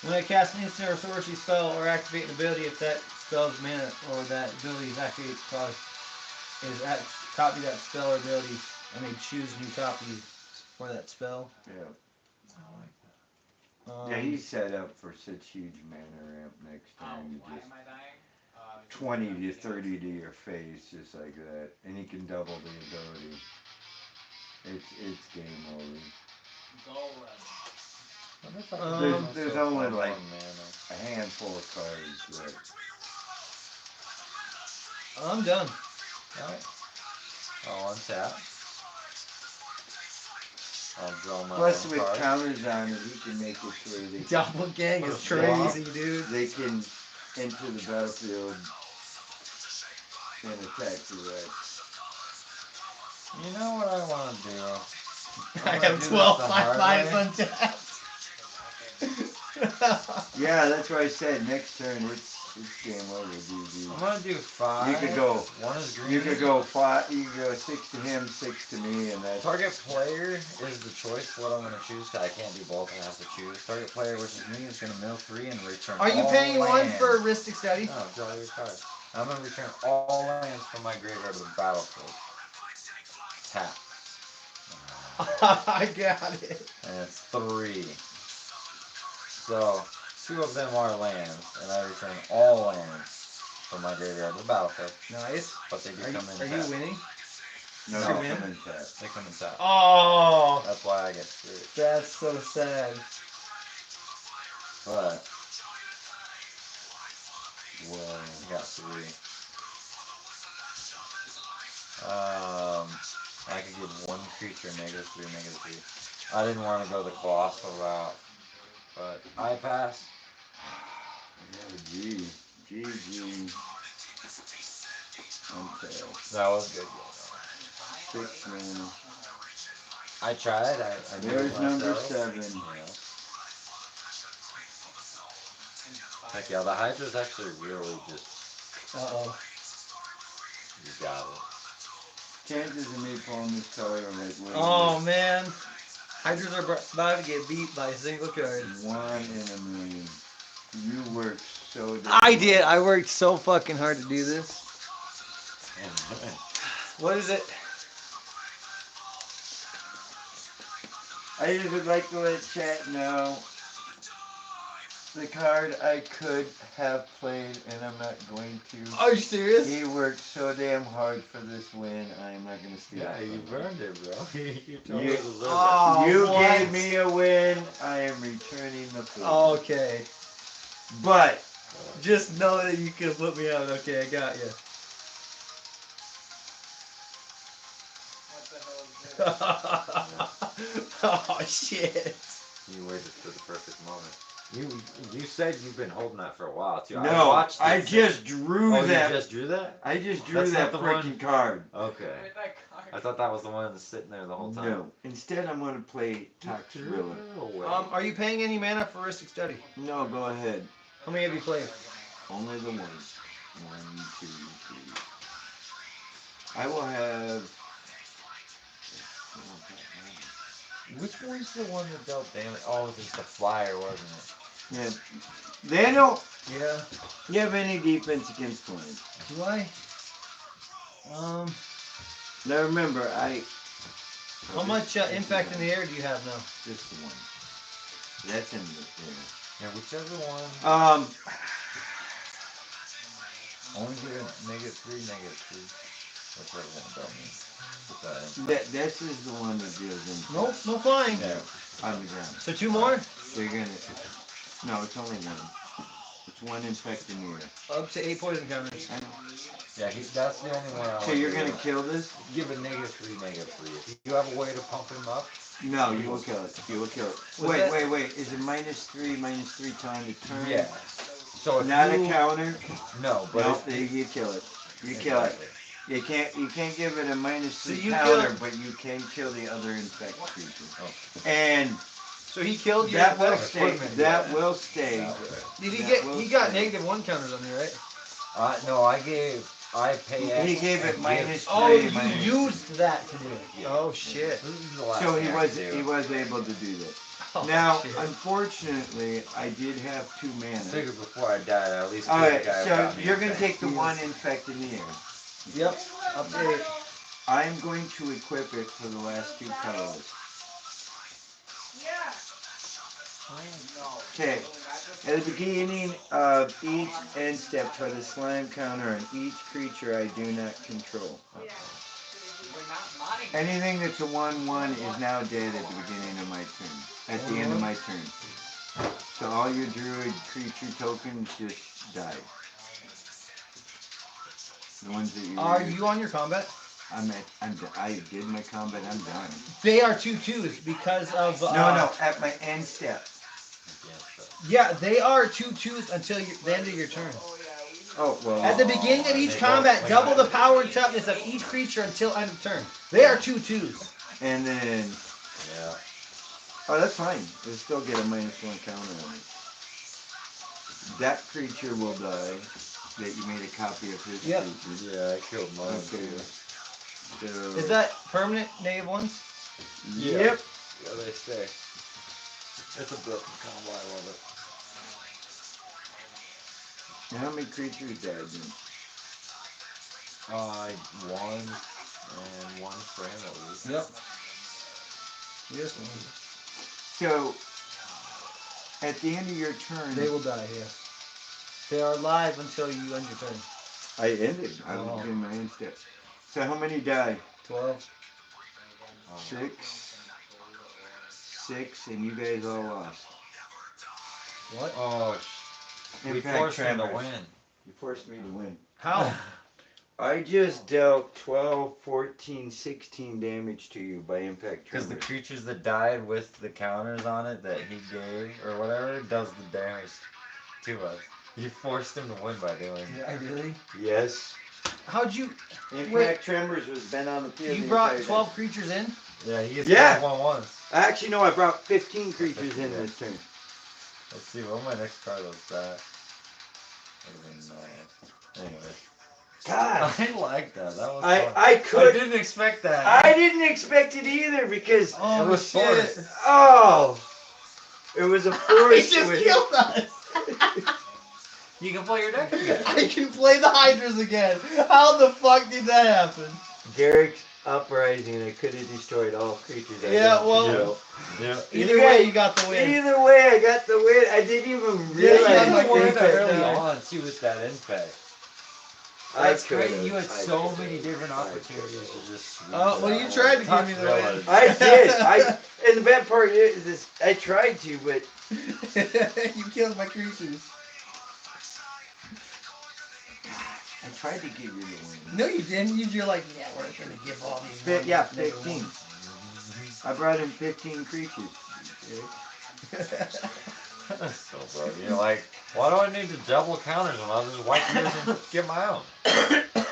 Speaker 2: When I cast an instant or sorcery spell or activate an ability, if that spell's mana or that ability's activate cost is at copy that spell or ability, I may choose new copies for that spell.
Speaker 3: Yeah.
Speaker 1: I like
Speaker 3: Yeah, he's set up for such huge mana ramp next time.
Speaker 6: Why
Speaker 3: Just
Speaker 6: am I dying?
Speaker 3: 20 to 30 to your face, just like that, and he can double the ability. It's game over. There's only like a handful of cards that.
Speaker 2: I'm done.
Speaker 1: Alright. I'll untap. I'll draw my
Speaker 3: Plus,
Speaker 1: own
Speaker 3: with
Speaker 1: card.
Speaker 3: counters on it, he can make it where they
Speaker 2: Doppelgang is
Speaker 1: Put a flop.
Speaker 2: crazy, dude.
Speaker 3: they can enter the battlefield and attack direct.
Speaker 1: You know what I want to do?
Speaker 2: I
Speaker 1: I'm gonna
Speaker 2: have
Speaker 1: do
Speaker 2: 12
Speaker 1: this the hard
Speaker 2: 5/5
Speaker 1: way.
Speaker 2: untapped.
Speaker 3: Yeah, that's why I said next turn it's game over, dude.
Speaker 1: I'm gonna do 5.
Speaker 3: You could go.
Speaker 1: One is green.
Speaker 3: You could go 5. You could go 6 to him, 6 to me, and that's.
Speaker 1: Target player is the choice what I'm gonna choose. Cause I can't do both. I have to choose. Target player, which is me, is gonna mill 3 and return.
Speaker 2: Are you
Speaker 1: all
Speaker 2: paying 1
Speaker 1: lands.
Speaker 2: for Ristic Study?
Speaker 1: No, draw your card. I'm gonna return all lands from my graveyard to the battlefield. Tap.
Speaker 2: I got it.
Speaker 1: And it's 3. So 2 of them are lands, and I return all lands from my graveyard to the battlefield.
Speaker 2: Nice.
Speaker 1: But they do
Speaker 2: Are you,
Speaker 1: come in
Speaker 2: are you
Speaker 1: tapped.
Speaker 2: winning?
Speaker 3: No,
Speaker 1: No.
Speaker 3: they come in tap.
Speaker 1: They come in tapped.
Speaker 2: Oh,
Speaker 1: That's why I get screwed.
Speaker 2: that's so sad.
Speaker 1: But well, I got 3. I could give 1 creature -3, -3. I didn't want to go the colossal route, but I pass.
Speaker 3: G. GG. Okay.
Speaker 1: That was good.
Speaker 3: 6 mana.
Speaker 1: I tried. I
Speaker 3: There's
Speaker 1: did
Speaker 3: number
Speaker 1: myself,
Speaker 3: 7.
Speaker 1: you know. Heck yeah, the Hydra's actually really just,
Speaker 2: Uh-oh.
Speaker 1: you got it.
Speaker 3: Chances of me pulling this card are like
Speaker 2: Oh, man. Hydras are about to get beat by a single card.
Speaker 3: 1 in a million. You worked so damn
Speaker 2: I did.
Speaker 3: hard.
Speaker 2: I worked so fucking hard to do this. What is it?
Speaker 3: I just would like to let chat know the card I could have played and I'm not going to.
Speaker 2: Are you serious?
Speaker 3: He worked so damn hard for this win. I am not going to steal
Speaker 1: Yeah,
Speaker 3: it.
Speaker 1: you burned it, bro. you totally
Speaker 3: You-
Speaker 1: deserve
Speaker 2: Oh,
Speaker 3: You
Speaker 2: what?
Speaker 3: gave me a win. I am returning the favor.
Speaker 2: Okay.
Speaker 3: But
Speaker 2: Just know that you can put me out. Okay, I got you.
Speaker 6: What the hell is this?
Speaker 2: Oh, shit.
Speaker 1: You waited for the perfect moment. You said you've been holding that for a while too.
Speaker 3: no, I
Speaker 1: it.
Speaker 3: just drew
Speaker 1: Oh,
Speaker 3: that.
Speaker 1: you just drew that?
Speaker 3: I just drew
Speaker 1: That's
Speaker 3: that
Speaker 1: not the one?
Speaker 3: freaking card.
Speaker 1: Okay.
Speaker 6: With that card.
Speaker 1: I thought that was the one that's sitting there the whole time.
Speaker 3: No. Instead, I'm going to play Tactician.
Speaker 2: Are you paying any mana for Ristic Study?
Speaker 3: No, go ahead.
Speaker 2: How many have you played?
Speaker 3: Only the one. 1, 2, 3. I will have.
Speaker 1: Which one's the one that dealt damage? Oh, it was the flyer, wasn't it?
Speaker 3: Yeah. Daniel,
Speaker 2: Yeah.
Speaker 3: you have any defense against flying?
Speaker 2: Do I?
Speaker 3: Now remember,
Speaker 2: How much impact in the air do you have now?
Speaker 3: Just the one. That's in the
Speaker 1: Yeah, whichever one. Only do it -3, -3. Whichever one dealt me. Put that in.
Speaker 3: This is the one that deals in.
Speaker 2: Nope, no flying.
Speaker 1: Yeah.
Speaker 3: On the ground.
Speaker 2: So 2 more?
Speaker 3: So you're gonna. No, it's only 1. It's 1 infect in the air.
Speaker 2: Up to 8 poison counters.
Speaker 3: I know.
Speaker 1: Yeah, that's the only one I
Speaker 3: So you're gonna kill this?
Speaker 1: give it -3, -3. If you have a way to pump him up,
Speaker 3: No, you will kill it. You will kill it.
Speaker 2: Was
Speaker 3: Wait. Is it -3 time to turn?
Speaker 1: yeah. So if
Speaker 3: Not
Speaker 1: you,
Speaker 3: a counter.
Speaker 1: No, but
Speaker 3: No,
Speaker 1: if,
Speaker 3: you kill it. You kill it.
Speaker 1: exactly.
Speaker 3: You can't give it a -3
Speaker 2: So you
Speaker 3: counter,
Speaker 2: kill-
Speaker 3: but you can kill the other infect creature.
Speaker 1: Oh.
Speaker 3: And
Speaker 2: So he killed you.
Speaker 3: that will
Speaker 1: better
Speaker 3: stay.
Speaker 1: equipment,
Speaker 3: That
Speaker 1: yeah.
Speaker 3: will stay.
Speaker 2: Did he
Speaker 3: that
Speaker 2: get?
Speaker 3: will
Speaker 2: He got
Speaker 3: stay.
Speaker 2: -1 counters on you, right?
Speaker 1: No, I pay X.
Speaker 3: He gave it
Speaker 1: and
Speaker 3: -3.
Speaker 2: Oh, you
Speaker 3: minus-
Speaker 2: used that to do it.
Speaker 1: Yeah.
Speaker 2: Oh shit.
Speaker 1: This is the last
Speaker 3: So
Speaker 1: thing I can
Speaker 3: he
Speaker 1: do.
Speaker 3: was able to do that.
Speaker 2: Oh,
Speaker 3: Now,
Speaker 2: shit.
Speaker 3: unfortunately, I did have 2
Speaker 1: I
Speaker 3: mana.
Speaker 1: figured before I died, I at least
Speaker 3: All
Speaker 1: killed
Speaker 3: right,
Speaker 1: the guy who
Speaker 3: so
Speaker 1: got me
Speaker 3: you're gonna
Speaker 1: infected.
Speaker 3: take the 1 infect in the air.
Speaker 2: Yep. Up to 8.
Speaker 3: I'm going to equip it for the last 2 colors.
Speaker 6: Yeah. No.
Speaker 3: Okay. At the beginning of each end step, put a slime counter on each creature I do not control.
Speaker 6: Yeah. But not mine.
Speaker 3: Anything that's a 1/1 is now dead at the beginning of my turn. At the end of my turn. So all your druid creature tokens just die. The ones that you.
Speaker 2: Are you on your combat?
Speaker 3: I did my combat. I'm done.
Speaker 2: They are 2/2s because of.
Speaker 3: No. At my end step.
Speaker 2: Yeah, they are 2/2s until the end of your turn.
Speaker 3: Oh well.
Speaker 2: At the beginning of each combat, double the power and toughness of each creature until end of turn. They are 2/2s.
Speaker 3: And then.
Speaker 1: Yeah.
Speaker 3: Oh, that's fine. You'll still get a -1 counter on it. That creature will die. That you made a copy of his
Speaker 2: Yep.
Speaker 3: creature.
Speaker 1: Yeah, I killed mine.
Speaker 3: Okay. So.
Speaker 2: Is that permanent -1s?
Speaker 3: Yep.
Speaker 1: Yeah, they stay. It's a broken combo. I love it.
Speaker 3: Now, how many creatures died then?
Speaker 1: 1 and 1 for him at least.
Speaker 2: Yep. Yes, one.
Speaker 3: So, At the end of your turn,
Speaker 2: They will die, yes. They are live until you end your turn.
Speaker 3: I ended. I
Speaker 2: Oh.
Speaker 3: was doing my end step. So how many die?
Speaker 2: 12.
Speaker 3: 6, and you guys all lost.
Speaker 2: What?
Speaker 1: Oh, we
Speaker 3: Impact
Speaker 1: forced him to
Speaker 3: tremors.
Speaker 1: win.
Speaker 3: You forced me to win.
Speaker 2: How?
Speaker 3: I just dealt 12, 14, 16 damage to you by impact
Speaker 1: Because the
Speaker 3: tremors.
Speaker 1: creatures that died with the counters on it that he gave or whatever does the damage to us. You forced him to win by doing it.
Speaker 2: Yeah, really?
Speaker 3: Yes.
Speaker 2: How'd you...
Speaker 3: Impact
Speaker 2: Wait.
Speaker 3: tremors was been on the field.
Speaker 2: You
Speaker 3: the
Speaker 2: brought
Speaker 3: entire
Speaker 2: 12
Speaker 3: day.
Speaker 2: creatures in?
Speaker 1: Yeah, he gets
Speaker 3: Yeah.
Speaker 1: 12 once.
Speaker 3: Actually, no, I brought 15 creatures in this turn.
Speaker 1: Let's see, what my next card was that? Anyway.
Speaker 3: God.
Speaker 1: I like that. That was
Speaker 3: I
Speaker 1: fun.
Speaker 3: I
Speaker 1: I
Speaker 3: could.
Speaker 1: didn't expect that.
Speaker 3: I didn't expect it either because
Speaker 2: Oh,
Speaker 1: It was
Speaker 2: shit.
Speaker 1: forced.
Speaker 3: it was a
Speaker 2: He
Speaker 3: force.
Speaker 2: just
Speaker 3: with-
Speaker 2: killed us!
Speaker 1: You can play your deck again.
Speaker 2: I can play the Hydras again. How the fuck did that happen?
Speaker 3: Derek's uprising. I could have destroyed all creatures. I
Speaker 2: Yeah,
Speaker 3: don't
Speaker 2: well-
Speaker 3: know.
Speaker 1: Yeah.
Speaker 2: Either way, you got the win.
Speaker 3: Either way, I got the win. I didn't even
Speaker 2: Yeah,
Speaker 3: realize.
Speaker 2: you got
Speaker 1: You
Speaker 2: my
Speaker 3: it.
Speaker 1: were
Speaker 2: impact
Speaker 1: early
Speaker 2: die.
Speaker 1: on too with that impact.
Speaker 3: I
Speaker 1: That's great.
Speaker 3: could've.
Speaker 1: You had
Speaker 3: I
Speaker 1: so
Speaker 3: could've.
Speaker 1: many different
Speaker 3: I
Speaker 1: opportunities
Speaker 3: could've.
Speaker 1: to just sweep
Speaker 2: Oh,
Speaker 1: it
Speaker 2: well,
Speaker 1: out.
Speaker 2: you tried to give me the
Speaker 1: Talk
Speaker 2: win.
Speaker 3: I did. And the bad part is this. I tried to, but
Speaker 2: You killed my creatures.
Speaker 3: I tried to give you the win.
Speaker 2: No, you didn't. You're like, yeah, we're gonna give all these.
Speaker 3: Fit,
Speaker 2: ones
Speaker 3: yeah,
Speaker 2: never
Speaker 3: 15.
Speaker 2: won.
Speaker 3: I brought in 15 creatures.
Speaker 1: So, bro, you're like, why do I need to double counters when I'll just wipe yours and get my own?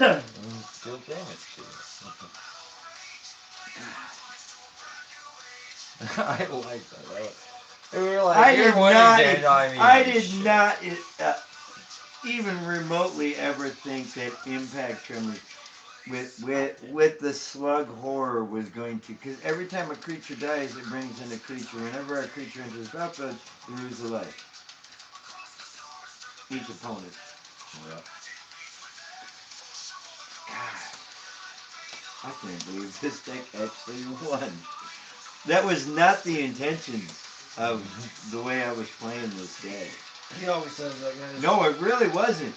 Speaker 1: And deal damage to you. I like that. We were like,
Speaker 3: I
Speaker 1: you're
Speaker 3: did
Speaker 1: winning,
Speaker 3: not.
Speaker 1: Daniel. I mean,
Speaker 3: I did
Speaker 1: shit.
Speaker 3: not even remotely ever think that impact tremors with the slug horror was going to, because every time a creature dies, it brings in a creature. Whenever a creature enters the battlefield, you lose a life. Each opponent.
Speaker 1: Yeah.
Speaker 3: God, I can't believe this deck actually won. That was not the intention of the way I was playing this deck.
Speaker 2: He always says that, guys.
Speaker 3: No, it really wasn't.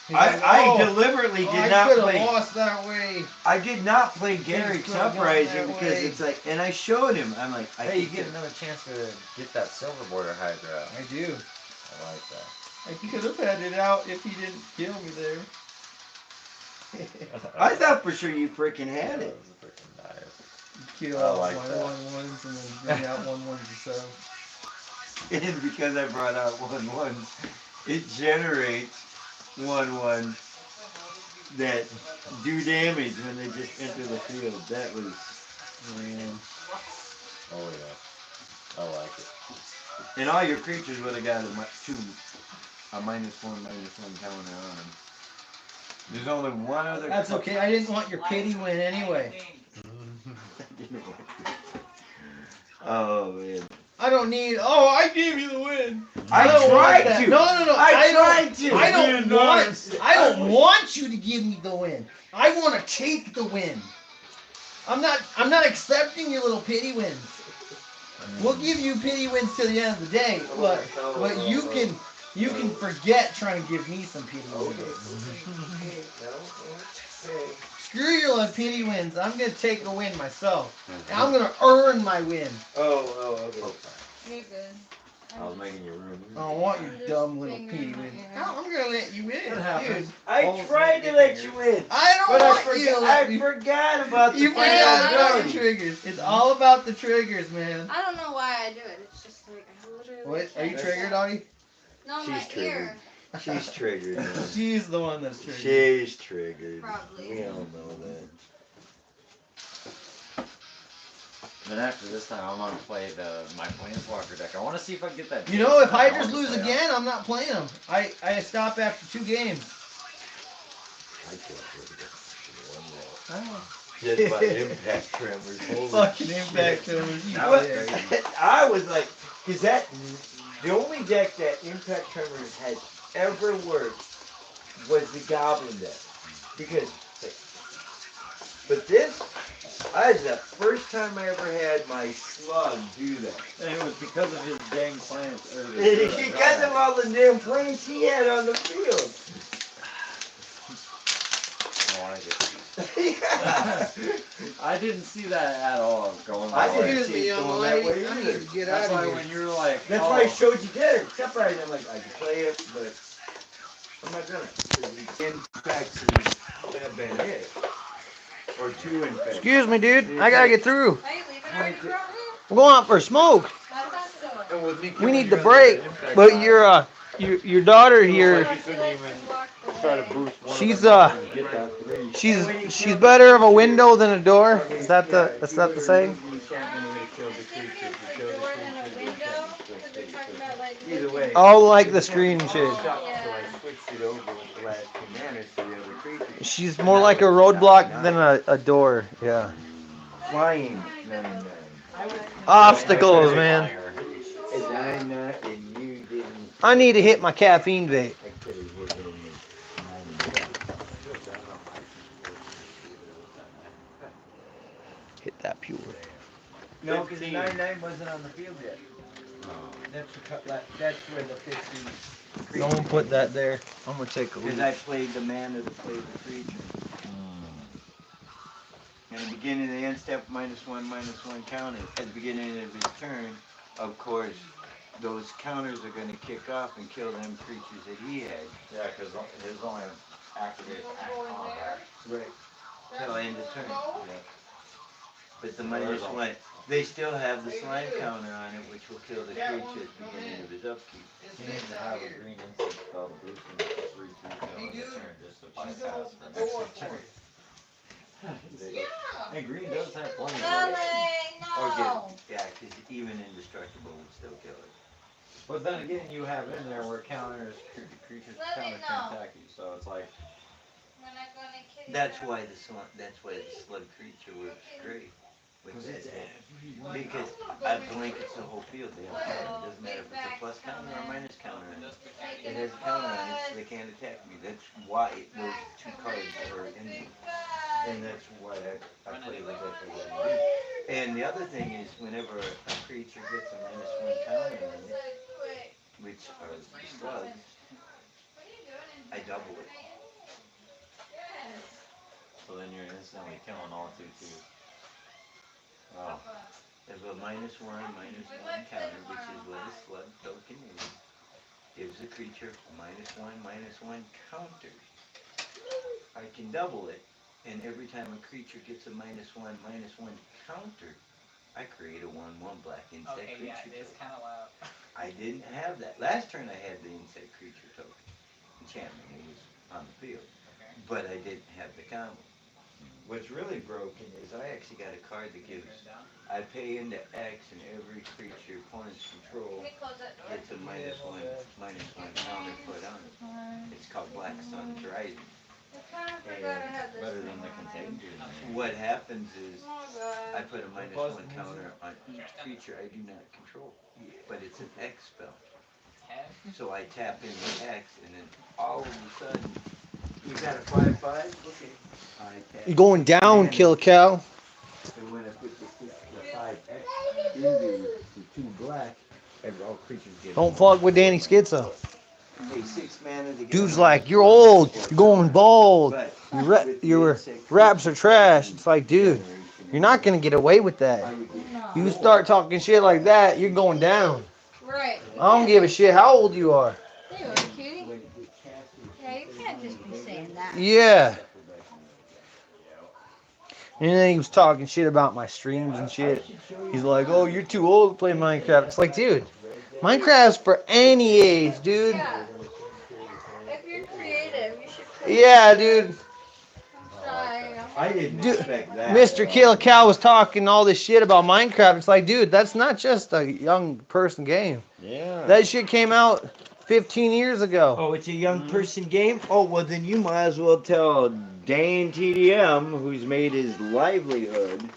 Speaker 2: He's like,
Speaker 3: I deliberately did
Speaker 2: I
Speaker 3: not
Speaker 2: could have
Speaker 3: play.
Speaker 2: lost that way.
Speaker 3: I did not play Garrick's
Speaker 2: could've gone
Speaker 3: Uprising
Speaker 2: that
Speaker 3: because
Speaker 2: way.
Speaker 3: it's like, and I showed him. I'm like, I
Speaker 1: Hey, you
Speaker 3: think
Speaker 1: get
Speaker 3: that-
Speaker 1: another chance to get that silver border Hydra out.
Speaker 2: I do.
Speaker 1: I like that.
Speaker 2: I could have had it out if he didn't kill me there.
Speaker 3: I thought for sure you freaking had
Speaker 1: That
Speaker 3: it.
Speaker 1: was a freaking dive.
Speaker 2: Kill
Speaker 1: I
Speaker 2: all
Speaker 1: like
Speaker 2: my
Speaker 1: that.
Speaker 2: 1/1s and then bring out 1/1s yourself.
Speaker 3: And because I brought out 1/1s, it generates 1/1 that do damage when they just enter the field. That was, man.
Speaker 1: Oh yeah. I like it.
Speaker 3: And all your creatures would have got a -1/-1 counter on them. There's only one other.
Speaker 2: That's okay. I didn't want your pity win anyway.
Speaker 3: Oh man.
Speaker 2: I don't need. Oh, I gave you the win.
Speaker 3: I
Speaker 2: don't want
Speaker 3: tried
Speaker 2: that.
Speaker 3: to.
Speaker 2: No.
Speaker 3: I tried to.
Speaker 2: I don't
Speaker 3: Being
Speaker 2: want.
Speaker 3: honest.
Speaker 2: I don't want you to give me the win. I want to take the win. I'm not accepting your little pity wins. We'll give you pity wins till the end of the day, but you can forget trying to give me some pity wins. Screw your little pity wins. I'm gonna take a win myself. And I'm gonna earn my win.
Speaker 3: Oh, okay.
Speaker 4: You're good.
Speaker 1: I was making you room.
Speaker 2: I don't want your dumb little pity wins. No, I'm gonna let you win, dude.
Speaker 3: I tried to let you win.
Speaker 2: I don't
Speaker 3: But
Speaker 2: want you to let
Speaker 3: I
Speaker 2: me.
Speaker 3: forgot about the
Speaker 2: You forgot about the
Speaker 3: ability.
Speaker 2: triggers. It's all about the triggers, man.
Speaker 4: I don't know why I do it. It's just like I literally.
Speaker 2: What? Are you
Speaker 4: can't-
Speaker 2: triggered, Audie?
Speaker 4: No,
Speaker 3: She's
Speaker 4: my
Speaker 3: triggered.
Speaker 4: ear.
Speaker 3: She's triggered. Man.
Speaker 2: She's the one that's triggered.
Speaker 3: She's triggered.
Speaker 4: Probably.
Speaker 3: We all know that.
Speaker 1: Then after this time, I'm gonna play my Planeswalker deck. I want to see if I can get that.
Speaker 2: You know, if
Speaker 1: I
Speaker 2: Hydras
Speaker 1: wanna
Speaker 2: lose
Speaker 1: play
Speaker 2: again, I'm not playing them. I stop after 2 games.
Speaker 3: I can't believe it. One more. Just by impact tremors. Holy
Speaker 2: Fucking
Speaker 3: shit.
Speaker 2: impact tremors. You
Speaker 3: Well,
Speaker 2: dick.
Speaker 3: I was like, because the only deck that impact tremors had ever worked was the goblin deck. Because, but this, That's the first time I ever had my slug do that.
Speaker 5: And it was because of his dang plants.
Speaker 3: Because of all the damn plants he had on the field. Yeah.
Speaker 5: I didn't see that at all going
Speaker 3: I
Speaker 5: that
Speaker 3: didn't
Speaker 5: way.
Speaker 8: Excuse me,
Speaker 3: see it
Speaker 8: young
Speaker 3: going that
Speaker 8: lady.
Speaker 3: way
Speaker 8: I need
Speaker 3: either.
Speaker 8: to get
Speaker 5: That's
Speaker 8: out
Speaker 5: why
Speaker 8: of
Speaker 5: when
Speaker 8: here.
Speaker 5: you were like,
Speaker 3: That's why I showed you that. Except I didn't like I could play it, but I'm not gonna. Infections have been it. Or two infections.
Speaker 2: Excuse me, dude. I gotta get through.
Speaker 4: Are you leaving already, bro?
Speaker 2: We're going out for a smoke.
Speaker 4: I thought so.
Speaker 3: And with me
Speaker 2: We
Speaker 3: killing
Speaker 2: need to
Speaker 3: your
Speaker 2: break.
Speaker 3: infect
Speaker 2: But
Speaker 3: guy,
Speaker 2: your daughter here,
Speaker 3: like you couldn't even try to boost one
Speaker 2: she's
Speaker 3: of them and get that three.
Speaker 2: she's better of a window than a door. Is that that's not the saying?
Speaker 3: Either way.
Speaker 2: Oh, like the screen and shit.
Speaker 3: So I switched it over with the last 2 manners to the other creatures.
Speaker 2: She's more like a roadblock than a door. Yeah.
Speaker 3: Flying 9-9.
Speaker 2: Obstacles, man.
Speaker 3: And 9-9, and you didn't.
Speaker 2: I need to hit my caffeine vape.
Speaker 3: I could have hit him with 9-9.
Speaker 2: Hit that pure.
Speaker 3: No, because 9-9 wasn't on the field yet. That's where the 15.
Speaker 2: Don't put that there. I'm gonna take a
Speaker 3: Because
Speaker 2: look.
Speaker 3: I played the mana to play the creature. In the beginning of the end step, -1/-1 counter. At the beginning of his turn, of course, those counters are going to kick off and kill them creatures that he had.
Speaker 5: Yeah, because his only activated combat.
Speaker 3: Right. Till end of turn.
Speaker 5: Yeah.
Speaker 3: But the -1, they still have the slime counter on it, which will kill the creature at the beginning of his upkeep.
Speaker 5: He needs to have a green insect spell to boost him to 3/2 in the turn just to bypass the next turn. And green does have plenty of ways.
Speaker 3: Or get, yeah, because even indestructible would still kill it.
Speaker 5: But then again, you have in there where counters, creatures counter can attack you, so it's like.
Speaker 3: That's why the slug creature works great. With that deck. Because it blankets the whole field. They have counter. It doesn't matter if it's a plus counter or a minus counter on it. It has a counter on it, so they can't attack me. That's why those 2 cards are in me. And that's why I play the deck the way I do. And the other thing is, whenever a creature gets a -1 counter on it, which are the slugs, I double it.
Speaker 5: So then you're instantly killing all 2/2s. Wow.
Speaker 3: There's a -1/-1 counter, which is what a slug token is. Gives the creature a -1/-1 counter. I can double it, and every time a creature gets a -1/-1 counter, I create a 1/1 black insect
Speaker 6: Okay,
Speaker 3: creature
Speaker 6: yeah, it is
Speaker 3: token.
Speaker 6: kind of loud.
Speaker 3: I didn't have that. Last turn I had the insect creature token. Enchantment, it was on the field.
Speaker 6: Okay.
Speaker 3: But I didn't have the combo. What's really broken is I actually got a card that gives, I pay into X and every creature opponent's control gets a -1/-1 counter put on it. It's called Black Sun's Rising.
Speaker 5: Better than the contagion.
Speaker 3: What happens is I put a -1 counter on each creature I do not control. But it's an X spell. So I tap into X and then all of a sudden, you got a 5/5? Okay.
Speaker 2: You're going down, Kill Cow.
Speaker 3: And when I put the 5X into the 2 black, all creatures get.
Speaker 2: Don't fuck with Danny Schizo.
Speaker 3: Pay 6 mana to get.
Speaker 2: Dude's like, you're old. You're going bald. Your raps are trash. It's like, dude, you're not gonna get away with that. You start talking shit like that, you're going down.
Speaker 4: Right.
Speaker 2: I don't give a shit how old you are.
Speaker 4: There you are, cutie. Yeah, you can't just be saying that.
Speaker 2: Yeah. And then he was talking shit about my streams and shit. He's like, oh, you're too old to play Minecraft. It's like, dude, Minecraft's for any age, dude.
Speaker 4: Yeah. If you're creative, you should play.
Speaker 2: Yeah, dude.
Speaker 4: I'm sorry.
Speaker 3: I didn't
Speaker 2: Dude,
Speaker 3: expect that.
Speaker 2: Mr. Kill Cow was talking all this shit about Minecraft. It's like, dude, that's not just a young person game.
Speaker 3: Yeah.
Speaker 2: That shit came out 15 years ago.
Speaker 3: Oh, it's a young person game? Oh, well, then you might as well tell Dane TDM, who's made his livelihood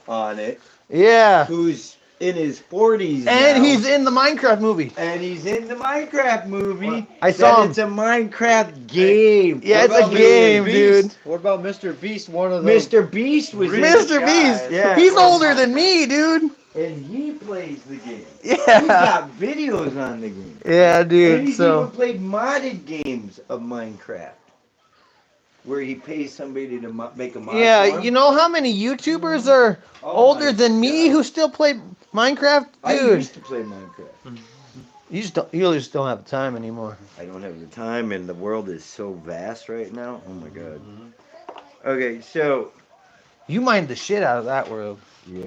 Speaker 3: on it,
Speaker 2: Yeah.
Speaker 3: who's in his 40s
Speaker 2: And
Speaker 3: now.
Speaker 2: he's in the Minecraft movie.
Speaker 3: And he's in the Minecraft movie.
Speaker 2: I saw him.
Speaker 3: It's a Minecraft game.
Speaker 2: Yeah, it's
Speaker 5: What
Speaker 2: a
Speaker 5: about
Speaker 2: game,
Speaker 5: Mr.
Speaker 2: dude.
Speaker 5: Beast? What about Mr. Beast? One of the
Speaker 3: Mr. Beast was in
Speaker 2: Mr. Beast.
Speaker 3: Yeah,
Speaker 2: He's
Speaker 3: well,
Speaker 2: older than me, dude.
Speaker 3: And he plays the game.
Speaker 2: Yeah.
Speaker 3: He's got videos on the game.
Speaker 2: Yeah,
Speaker 3: And
Speaker 2: dude.
Speaker 3: he's
Speaker 2: So.
Speaker 3: even played modded games of Minecraft. Where he pays somebody to make a mod
Speaker 2: Yeah,
Speaker 3: for him.
Speaker 2: you know how many YouTubers are older
Speaker 3: my
Speaker 2: than me
Speaker 3: God.
Speaker 2: who still play Minecraft?
Speaker 3: I
Speaker 2: Dude,
Speaker 3: used to play Minecraft.
Speaker 2: you just don't have the time anymore.
Speaker 3: I don't have the time, and the world is so vast right now. Oh my God. Okay, so
Speaker 2: You mined the shit out of that world.
Speaker 3: yeah,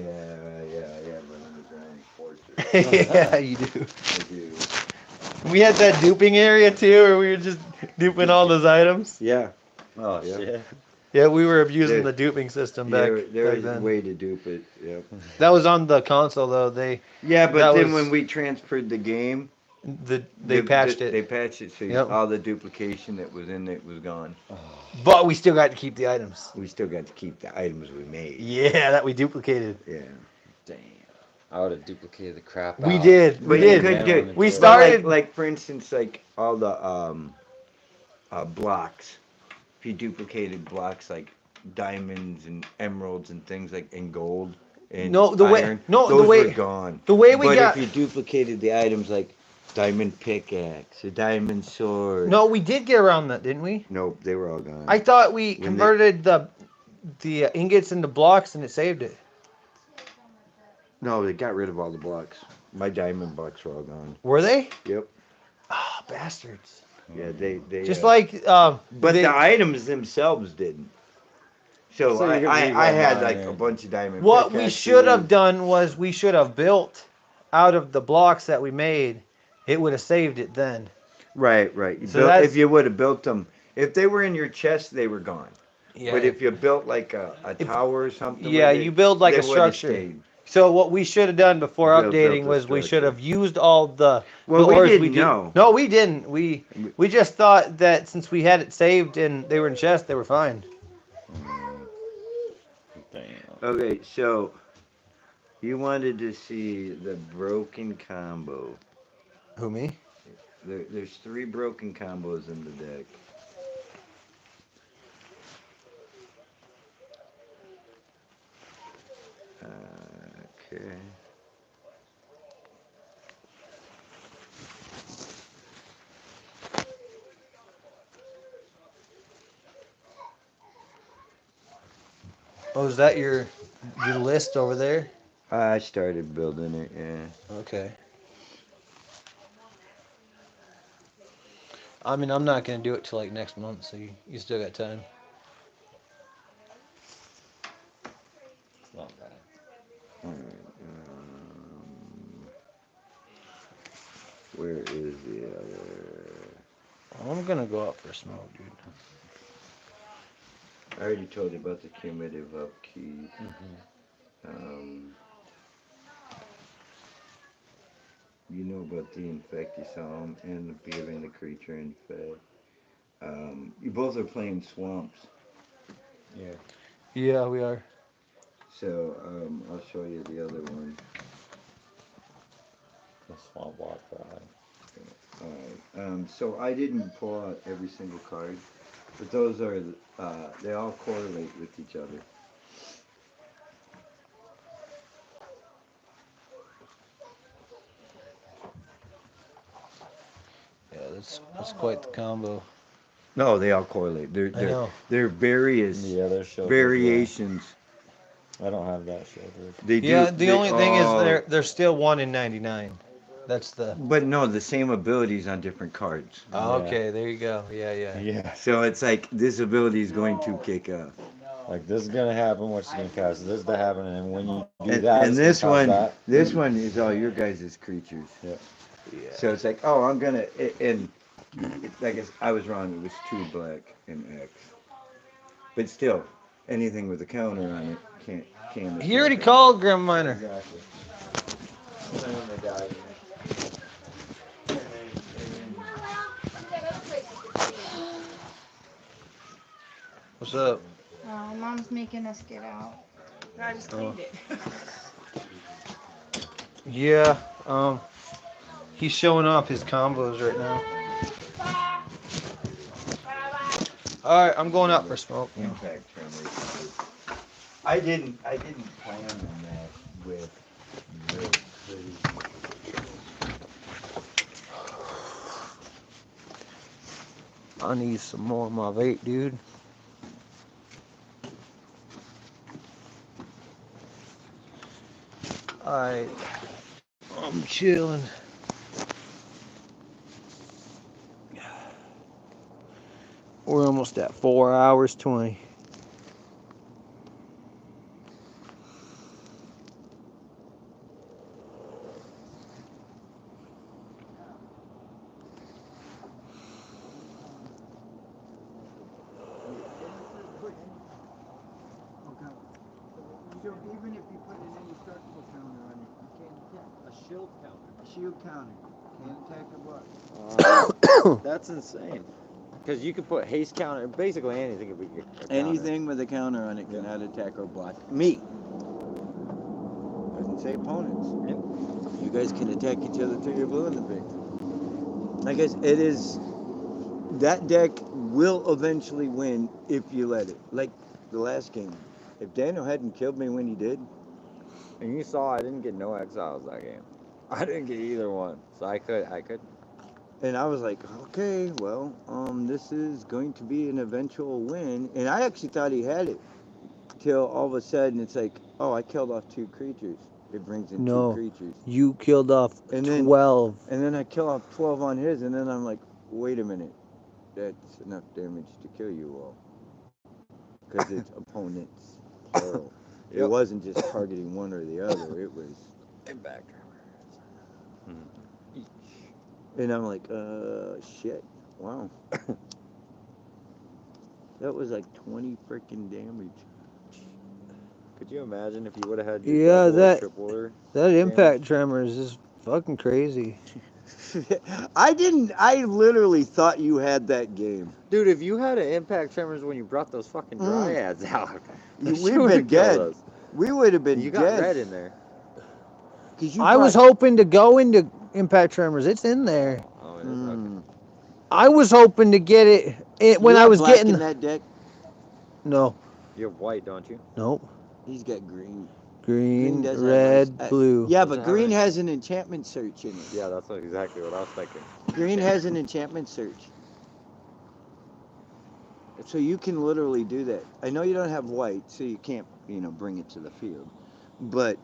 Speaker 3: but underground fortress.
Speaker 2: Yeah, you do.
Speaker 3: I do.
Speaker 2: We had that duping area too, where we were just duping all those items.
Speaker 3: Yeah.
Speaker 5: Oh
Speaker 3: Yeah.
Speaker 5: shit.
Speaker 2: Yeah, we were abusing
Speaker 3: There-
Speaker 2: the duping system back,
Speaker 3: There
Speaker 2: back
Speaker 3: is a
Speaker 2: then.
Speaker 3: way to dupe it. Yep.
Speaker 2: That was on the console though.
Speaker 3: Yeah, but
Speaker 2: That
Speaker 3: then
Speaker 2: was-
Speaker 3: when we transferred the game,
Speaker 2: They patched it.
Speaker 3: They patched it, so
Speaker 2: Yep.
Speaker 3: all the duplication that was in it was gone.
Speaker 2: But we still got to keep the items.
Speaker 3: We still got to keep the items we made.
Speaker 2: Yeah, that we duplicated.
Speaker 3: Yeah.
Speaker 5: Damn. I would have duplicated the crap out.
Speaker 2: We did. We
Speaker 3: But you
Speaker 2: did.
Speaker 3: could do.
Speaker 2: We
Speaker 3: but
Speaker 2: started-
Speaker 3: like for instance, like all the blocks. If you duplicated blocks like diamonds and emeralds and things like and gold and
Speaker 2: No, the way-
Speaker 3: iron,
Speaker 2: no, the
Speaker 3: those
Speaker 2: way-
Speaker 3: were gone.
Speaker 2: The way we
Speaker 3: But
Speaker 2: got.
Speaker 3: if you duplicated the items like diamond pickaxe, a diamond sword.
Speaker 2: No, we did get around that, didn't we?
Speaker 3: Nope, they were all gone.
Speaker 2: I thought we
Speaker 3: When they-
Speaker 2: converted the ingots into blocks and it saved it.
Speaker 3: No, they got rid of all the blocks. My diamond blocks were all gone.
Speaker 2: Were they?
Speaker 3: Yep.
Speaker 2: Ah, bastards.
Speaker 3: Yeah, they.
Speaker 2: Just like.
Speaker 3: But
Speaker 2: they-
Speaker 3: the items themselves didn't. So,
Speaker 5: So you could
Speaker 3: I
Speaker 5: rewrite
Speaker 3: had
Speaker 5: mine
Speaker 3: like
Speaker 5: and-
Speaker 3: a bunch of diamond.
Speaker 2: What we
Speaker 3: pickaxes.
Speaker 2: should have done was we should have built out of the blocks that we made. It would have saved it then.
Speaker 3: Right. You
Speaker 2: So
Speaker 3: built-
Speaker 2: that's-
Speaker 3: if you would have built them, if they were in your chest, they were gone.
Speaker 2: Yeah.
Speaker 3: But if you built like a
Speaker 2: If-
Speaker 3: tower or something,
Speaker 2: Yeah,
Speaker 3: with it,
Speaker 2: you build like
Speaker 3: they
Speaker 2: a
Speaker 3: would have
Speaker 2: structure.
Speaker 3: stayed.
Speaker 2: So what we should have done before
Speaker 3: Built
Speaker 2: updating
Speaker 3: the
Speaker 2: was we should
Speaker 3: structure.
Speaker 2: have used all the.
Speaker 3: Well,
Speaker 2: the
Speaker 3: we
Speaker 2: ores
Speaker 3: didn't
Speaker 2: did-
Speaker 3: know.
Speaker 2: No, we didn't. We just thought that since we had it saved and they were in chests, they were fine.
Speaker 5: Damn.
Speaker 3: Okay, so you wanted to see the broken combo.
Speaker 2: Who, me?
Speaker 3: There's 3 broken combos in the deck. Okay.
Speaker 2: Oh, is that your list over there?
Speaker 3: I started building it, yeah.
Speaker 2: Okay. I mean, I'm not gonna do it till like next month, so you still got time.
Speaker 5: It's not bad.
Speaker 3: Alright, where is the other?
Speaker 2: I'm gonna go out for a smoke, dude.
Speaker 3: I already told you about the cumulative upkeep. You know about the infectisome and the giving the creature infect. You both are playing swamps,
Speaker 5: Yeah.
Speaker 2: Yeah, we are.
Speaker 3: so I'll show you the other one.
Speaker 5: The swamp walk ride.
Speaker 3: Alright, so I didn't pull out every single card, but those are, they all correlate with each other.
Speaker 2: Yeah, that's quite the combo.
Speaker 3: No, they all correlate.
Speaker 2: I know.
Speaker 3: They're various
Speaker 5: Yeah, there's shoulders.
Speaker 3: variations.
Speaker 5: Yeah. I don't have that shoulder.
Speaker 3: They do,
Speaker 2: Yeah, the
Speaker 3: they
Speaker 2: only thing is
Speaker 3: all-
Speaker 2: they're still 1 in 99. That's the.
Speaker 3: But no, the same abilities on different cards.
Speaker 2: Oh,
Speaker 5: Yeah.
Speaker 2: okay, there you go. Yeah.
Speaker 5: Yeah.
Speaker 3: So it's like this ability is going to kick off.
Speaker 5: Like this is gonna happen, what's gonna cause this to happen, and when you do
Speaker 3: And,
Speaker 5: that,
Speaker 3: and
Speaker 5: it's
Speaker 3: this
Speaker 5: gonna cause
Speaker 3: one,
Speaker 5: that.
Speaker 3: this one is all your guys' creatures.
Speaker 5: Yeah.
Speaker 3: So it's like, oh, I'm gonna, and like I was wrong. It was 2 black and X. But still, anything with a counter on it can't.
Speaker 2: He already called Grim Miner.
Speaker 5: Exactly.
Speaker 2: What's up?
Speaker 4: Oh, Mom's making us get out.
Speaker 9: I just cleaned it.
Speaker 2: Yeah. He's showing off his combos right now. All right, I'm going out for smoke.
Speaker 3: Impact tremors. I didn't plan on that with real crazy.
Speaker 2: I need some more of my vape, dude. Alright. I'm chilling. We're almost at 4 hours 20.
Speaker 3: So even if you put an indestructible counter on it, you can't attack.
Speaker 5: A shield counter.
Speaker 3: A shield counter. Can't attack a buck.
Speaker 5: That's insane. Because you could put haste counter, basically anything could be a counter.
Speaker 3: Anything with a counter on it cannot attack or block me. Doesn't say opponents.
Speaker 5: Yep.
Speaker 3: You guys can attack each other till you're blue in the face. I guess it is. That deck will eventually win if you let it. Like the last game. If Daniel hadn't killed me when he did,
Speaker 5: And you saw I didn't get no exiles that game. I didn't get either one. So I could.
Speaker 3: and I was like, okay, well, this is going to be an eventual win. And I actually thought he had it. Till all of a sudden it's like, oh, I killed off 2 creatures. It brings in
Speaker 2: No.
Speaker 3: 2 creatures.
Speaker 2: You killed off
Speaker 3: And then-
Speaker 2: 12.
Speaker 3: And then I kill off 12 on his, and then I'm like, wait a minute. That's enough damage to kill you all. Because it's opponents, plural. It
Speaker 5: Yep.
Speaker 3: wasn't just targeting one or the other. It was.
Speaker 5: Impact tremors.
Speaker 3: And I'm like, shit. Wow. That was like 20 freaking damage.
Speaker 5: Could you imagine if you would have had
Speaker 2: Yeah,
Speaker 5: your double or
Speaker 2: that-
Speaker 5: triple or
Speaker 2: That impact tremors is fucking crazy.
Speaker 3: I literally thought you had that game.
Speaker 5: Dude, if you had an impact tremors when you brought those fucking dryads out,
Speaker 3: We'd
Speaker 5: you
Speaker 3: been
Speaker 5: would've
Speaker 3: dead.
Speaker 5: killed us.
Speaker 3: We would have been
Speaker 5: You
Speaker 3: dead.
Speaker 5: got red in there.
Speaker 3: 'Cause you
Speaker 2: I was
Speaker 3: brought-
Speaker 2: hoping to go into impact tremors. It's in there.
Speaker 5: Oh, it is? Okay.
Speaker 2: I was hoping to get it when
Speaker 3: You
Speaker 2: I
Speaker 3: have
Speaker 2: was
Speaker 3: black
Speaker 2: getting
Speaker 3: in that deck.
Speaker 2: No.
Speaker 5: You have white, don't you?
Speaker 2: Nope.
Speaker 3: He's got green.
Speaker 2: Green,
Speaker 3: does have
Speaker 2: red,
Speaker 3: ice.
Speaker 2: blue.
Speaker 3: Yeah,
Speaker 5: Does
Speaker 3: but
Speaker 5: it have
Speaker 3: green
Speaker 5: any-
Speaker 3: has an enchantment search in it.
Speaker 5: Yeah, that's exactly what I was thinking.
Speaker 3: Green has an enchantment search. So you can literally do that. I know you don't have white, so you can't, bring it to the field. But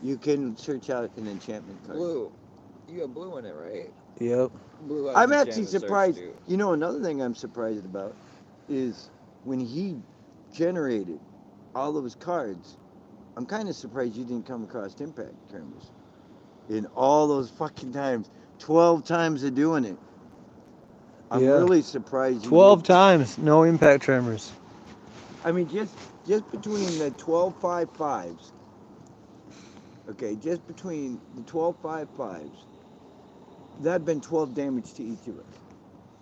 Speaker 3: you can search out an enchantment card.
Speaker 5: Blue. You have blue in it, right?
Speaker 2: Yep.
Speaker 5: Blue has
Speaker 3: I'm
Speaker 5: enchantment
Speaker 3: actually
Speaker 5: search,
Speaker 3: surprised.
Speaker 5: too.
Speaker 3: Another thing I'm surprised about is when he generated all those cards, I'm kind of surprised you didn't come across impact tremors in all those fucking times. 12 times of doing it. I'm
Speaker 2: Yeah.
Speaker 3: really surprised.
Speaker 2: 12 times, no impact tremors.
Speaker 3: I mean, just between the 12-5-5s. Okay, just between the 12-5-5s, that'd been 12 damage to each of us.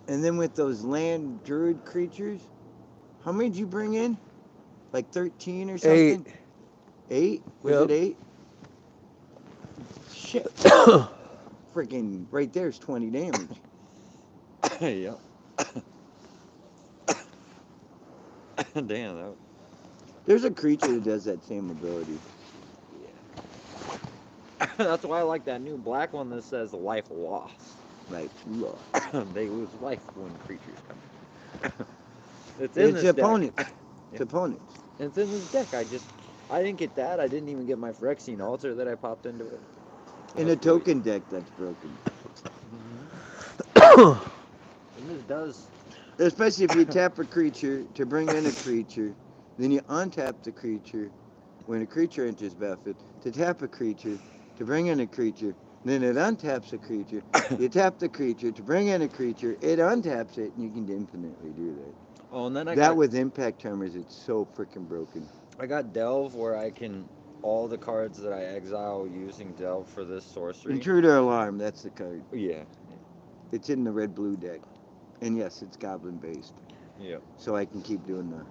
Speaker 3: And then with those land druid creatures, how many did you bring in? Like 13 or something? 8? Was
Speaker 2: Yep.
Speaker 3: it 8? Shit. Freaking right there's 20 damage.
Speaker 5: Yeah. Damn, that.
Speaker 3: There's a creature that does that same ability.
Speaker 5: That's why I like that new black one that says life lost.
Speaker 3: Like, look.
Speaker 5: They lose life when creatures come. It's in
Speaker 3: It's
Speaker 5: this
Speaker 3: opponents.
Speaker 5: deck.
Speaker 3: It's opponents.
Speaker 5: It's in this deck. I didn't get that. I didn't even get my Phyrexian altar that I popped into it.
Speaker 3: In a
Speaker 5: That's
Speaker 3: token deck, that's broken.
Speaker 5: And this does.
Speaker 3: Especially if you tap a creature to bring in a creature, then you untap the creature when a creature enters battlefield to tap a creature to bring in a creature, then it untaps a creature. You tap the creature to bring in a creature, it untaps it, and you can infinitely do that.
Speaker 5: Oh, and then
Speaker 3: With impact tremors, it's so freaking broken.
Speaker 5: I got Delve where I can all the cards that I exile using Delve for this sorcery.
Speaker 3: Intruder Alarm, that's the card.
Speaker 5: Yeah.
Speaker 3: It's in the red-blue deck. And yes, it's goblin-based.
Speaker 5: Yeah.
Speaker 3: So I can keep doing that.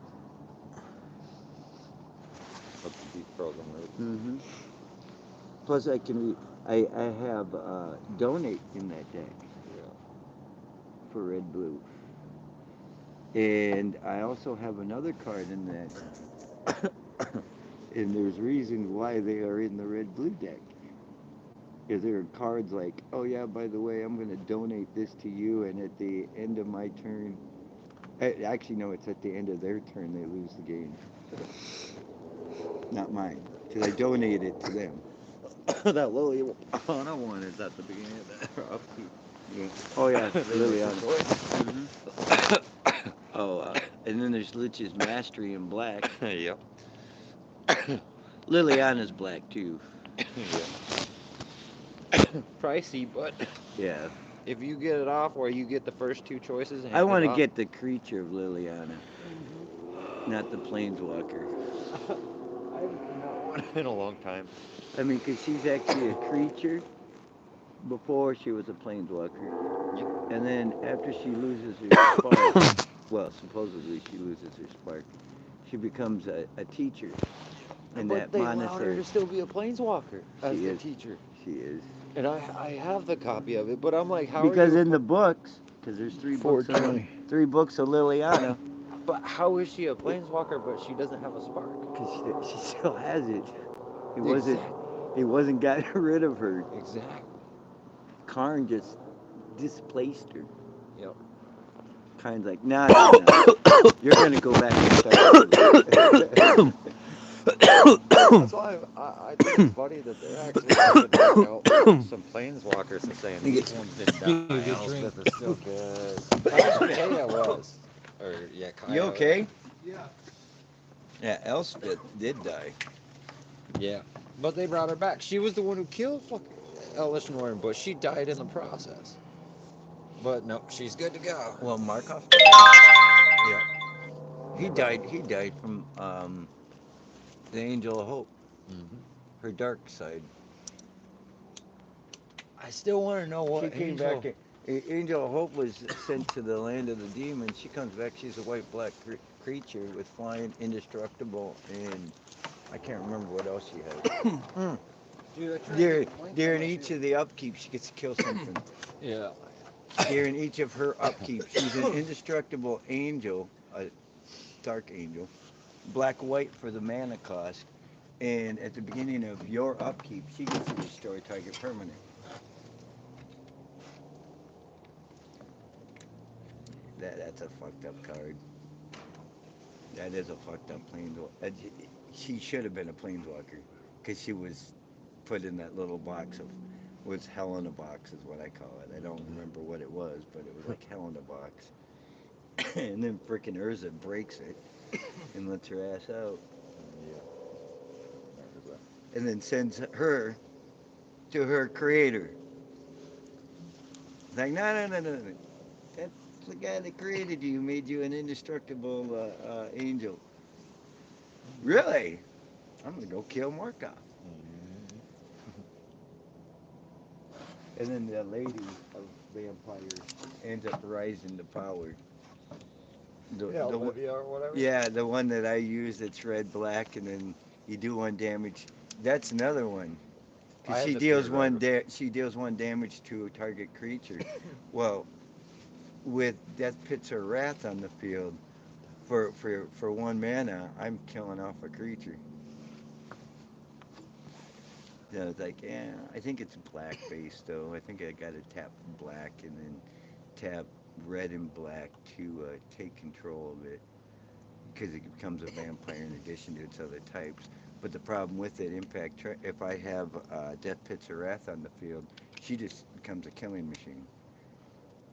Speaker 5: That's the deep program, right?
Speaker 3: Mm-hmm. Plus, I can I have donate in that deck for red blue, and I also have another card in that, and there's reasons why they are in the red blue deck. Is there are cards like, oh yeah, by the way, I'm going to donate this to you, and at the end of my turn, actually no, it's at the end of their turn they lose the game, not mine, because I donated it to them.
Speaker 5: That Liliana one is at the beginning of the upkeep.
Speaker 3: Yeah. Oh yeah,
Speaker 5: They make a
Speaker 3: Liliana.
Speaker 5: choice.
Speaker 3: Oh, and then there's Lich's Mastery in black.
Speaker 5: Yep.
Speaker 3: Liliana's black too.
Speaker 5: Pricey, but
Speaker 3: Yeah.
Speaker 5: if you get it off or you get the first two choices and
Speaker 3: I want to
Speaker 5: off,
Speaker 3: get the creature of Liliana, not the planeswalker.
Speaker 5: I haven't got one in a long time.
Speaker 3: I mean, because she's actually a creature before she was a planeswalker. And then after she loses her spark, well, supposedly she loses her spark, she becomes a teacher in
Speaker 5: But
Speaker 3: that
Speaker 5: they allowed her
Speaker 3: monastery.
Speaker 5: to still be a planeswalker as
Speaker 3: She
Speaker 5: the
Speaker 3: is.
Speaker 5: teacher.
Speaker 3: She is.
Speaker 5: And I have the copy of it, but I'm like, how
Speaker 3: Because
Speaker 5: are you?
Speaker 3: in the books, because there's three books of Liliana,
Speaker 5: But how is she a planeswalker but she doesn't have a spark?
Speaker 3: because she still has it. He wasn't gotten rid of her.
Speaker 5: Exactly.
Speaker 3: Karn just displaced her.
Speaker 5: Yep.
Speaker 3: Karn's like, no. You're going to go back and start.
Speaker 5: That's why I think it's funny that they're actually putting out some planeswalkers and saying these ones didn't die. Elspeth is still good. Kaya was. Or, yeah, Kaya.
Speaker 2: You okay?
Speaker 6: Yeah.
Speaker 2: Yeah, Elspeth did die.
Speaker 5: Yeah. But they brought her back. She was the one who killed Elish Norton, but she died in the process. But no, she's good to go.
Speaker 2: Well, Markov.
Speaker 5: Yeah.
Speaker 3: He died from the Angel of Hope,
Speaker 5: Mm-hmm.
Speaker 3: her dark side.
Speaker 5: I still want to know what
Speaker 3: She came
Speaker 5: Angel...
Speaker 3: back. Angel of Hope was sent to the land of the demons. She comes back. She's a white-black creature with flying, indestructible, and I can't remember what else she had.
Speaker 6: Dude, I tried
Speaker 3: During each of the upkeep, she gets to kill something.
Speaker 5: Yeah.
Speaker 3: During each of her upkeep, she's an indestructible angel, a dark angel, black-white for the mana cost, and at the beginning of your upkeep, she gets to destroy target permanent. That's a fucked up card. That is a fucked up planeswalker. She should have been a planeswalker, because she was put in that little box of, was hell in a box is what I call it. I don't remember what it was, but it was like hell in a box. And then frickin' Urza breaks it and lets her ass out. And then sends her to her creator. Like, no. That's the guy that created you, made you an indestructible angel. Really? I'm gonna go kill Markov. And then the lady of vampires ends up rising to power.
Speaker 5: Olivia or whatever.
Speaker 3: Yeah, the one that I use that's red black, and then you do one damage. That's another one. Because she deals one damage to a target creature. Well, with Death Pits or Wrath on the field, for 1 mana, I'm killing off a creature. So it's like, yeah, I think it's black based though. I think I got to tap black and then tap red and black to take control of it, because it becomes a vampire in addition to its other types. But the problem with it, if I have Death Pits or Wrath on the field, she just becomes a killing machine.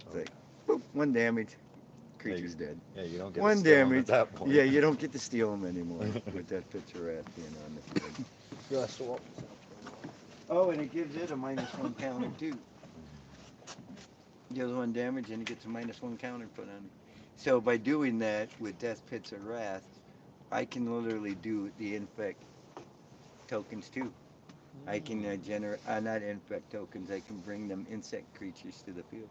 Speaker 3: It's like, boop, 1 damage, creature's dead.
Speaker 5: Yeah, you don't get
Speaker 3: 1
Speaker 5: to steal 'em
Speaker 3: damage.
Speaker 5: at that point.
Speaker 3: Yeah, you don't get to steal them anymore with Death Pits or Wrath being on the field.
Speaker 5: Just what?
Speaker 3: Oh, and it gives it a -1 counter too. Deals 1 damage and it gets a -1 counter put on it. So by doing that with Death Pits or Wrath, I can literally do the infect tokens too. I can generate, not infect tokens, I can bring them insect creatures to the field.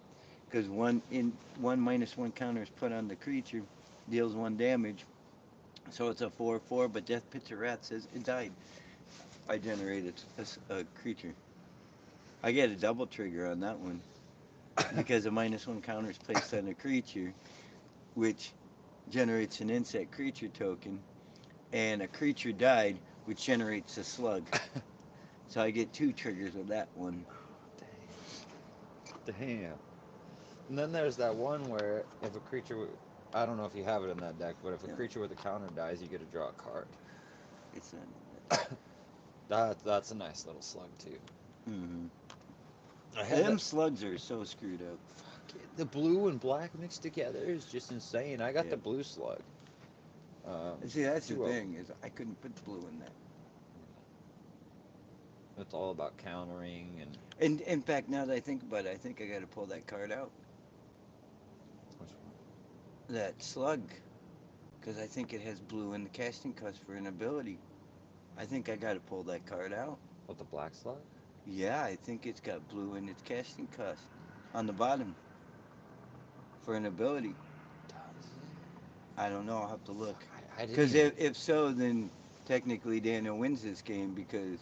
Speaker 3: Because one -1 counter is put on the creature, deals 1 damage. So it's a 4/4, but Death Pits or Wrath says it died. I generated a creature. I get a double trigger on that one because a -1 counter is placed on a creature, which generates an insect creature token, and a creature died, which generates a slug. So I get 2 triggers of that one.
Speaker 5: Damn. And then there's that one where if a creature, I don't know if you have it in that deck, but if a
Speaker 3: Yeah.
Speaker 5: creature with a counter dies, you get to draw a card.
Speaker 3: It's not.
Speaker 5: That's a nice little slug too.
Speaker 3: Mm-hmm.
Speaker 5: I had
Speaker 3: Them
Speaker 5: that,
Speaker 3: slugs are so screwed up.
Speaker 5: the blue and black mixed together is just insane. I got
Speaker 3: Yeah.
Speaker 5: the blue slug.
Speaker 3: See, that's the
Speaker 5: 2 of 'em.
Speaker 3: thing is I couldn't put blue in that.
Speaker 5: It's all about countering and
Speaker 3: And in fact, now that I think about it, I think I got to pull that card out.
Speaker 5: which one?
Speaker 3: That slug, because I think it has blue in the casting cost for an ability. I think I got to pull that card out.
Speaker 5: What, the black slug?
Speaker 3: Yeah, I think it's got blue in its casting cost on the bottom for an ability. I don't know. I'll have to look.
Speaker 5: I didn't
Speaker 3: Because
Speaker 5: even,
Speaker 3: if so, then technically Daniel wins this game because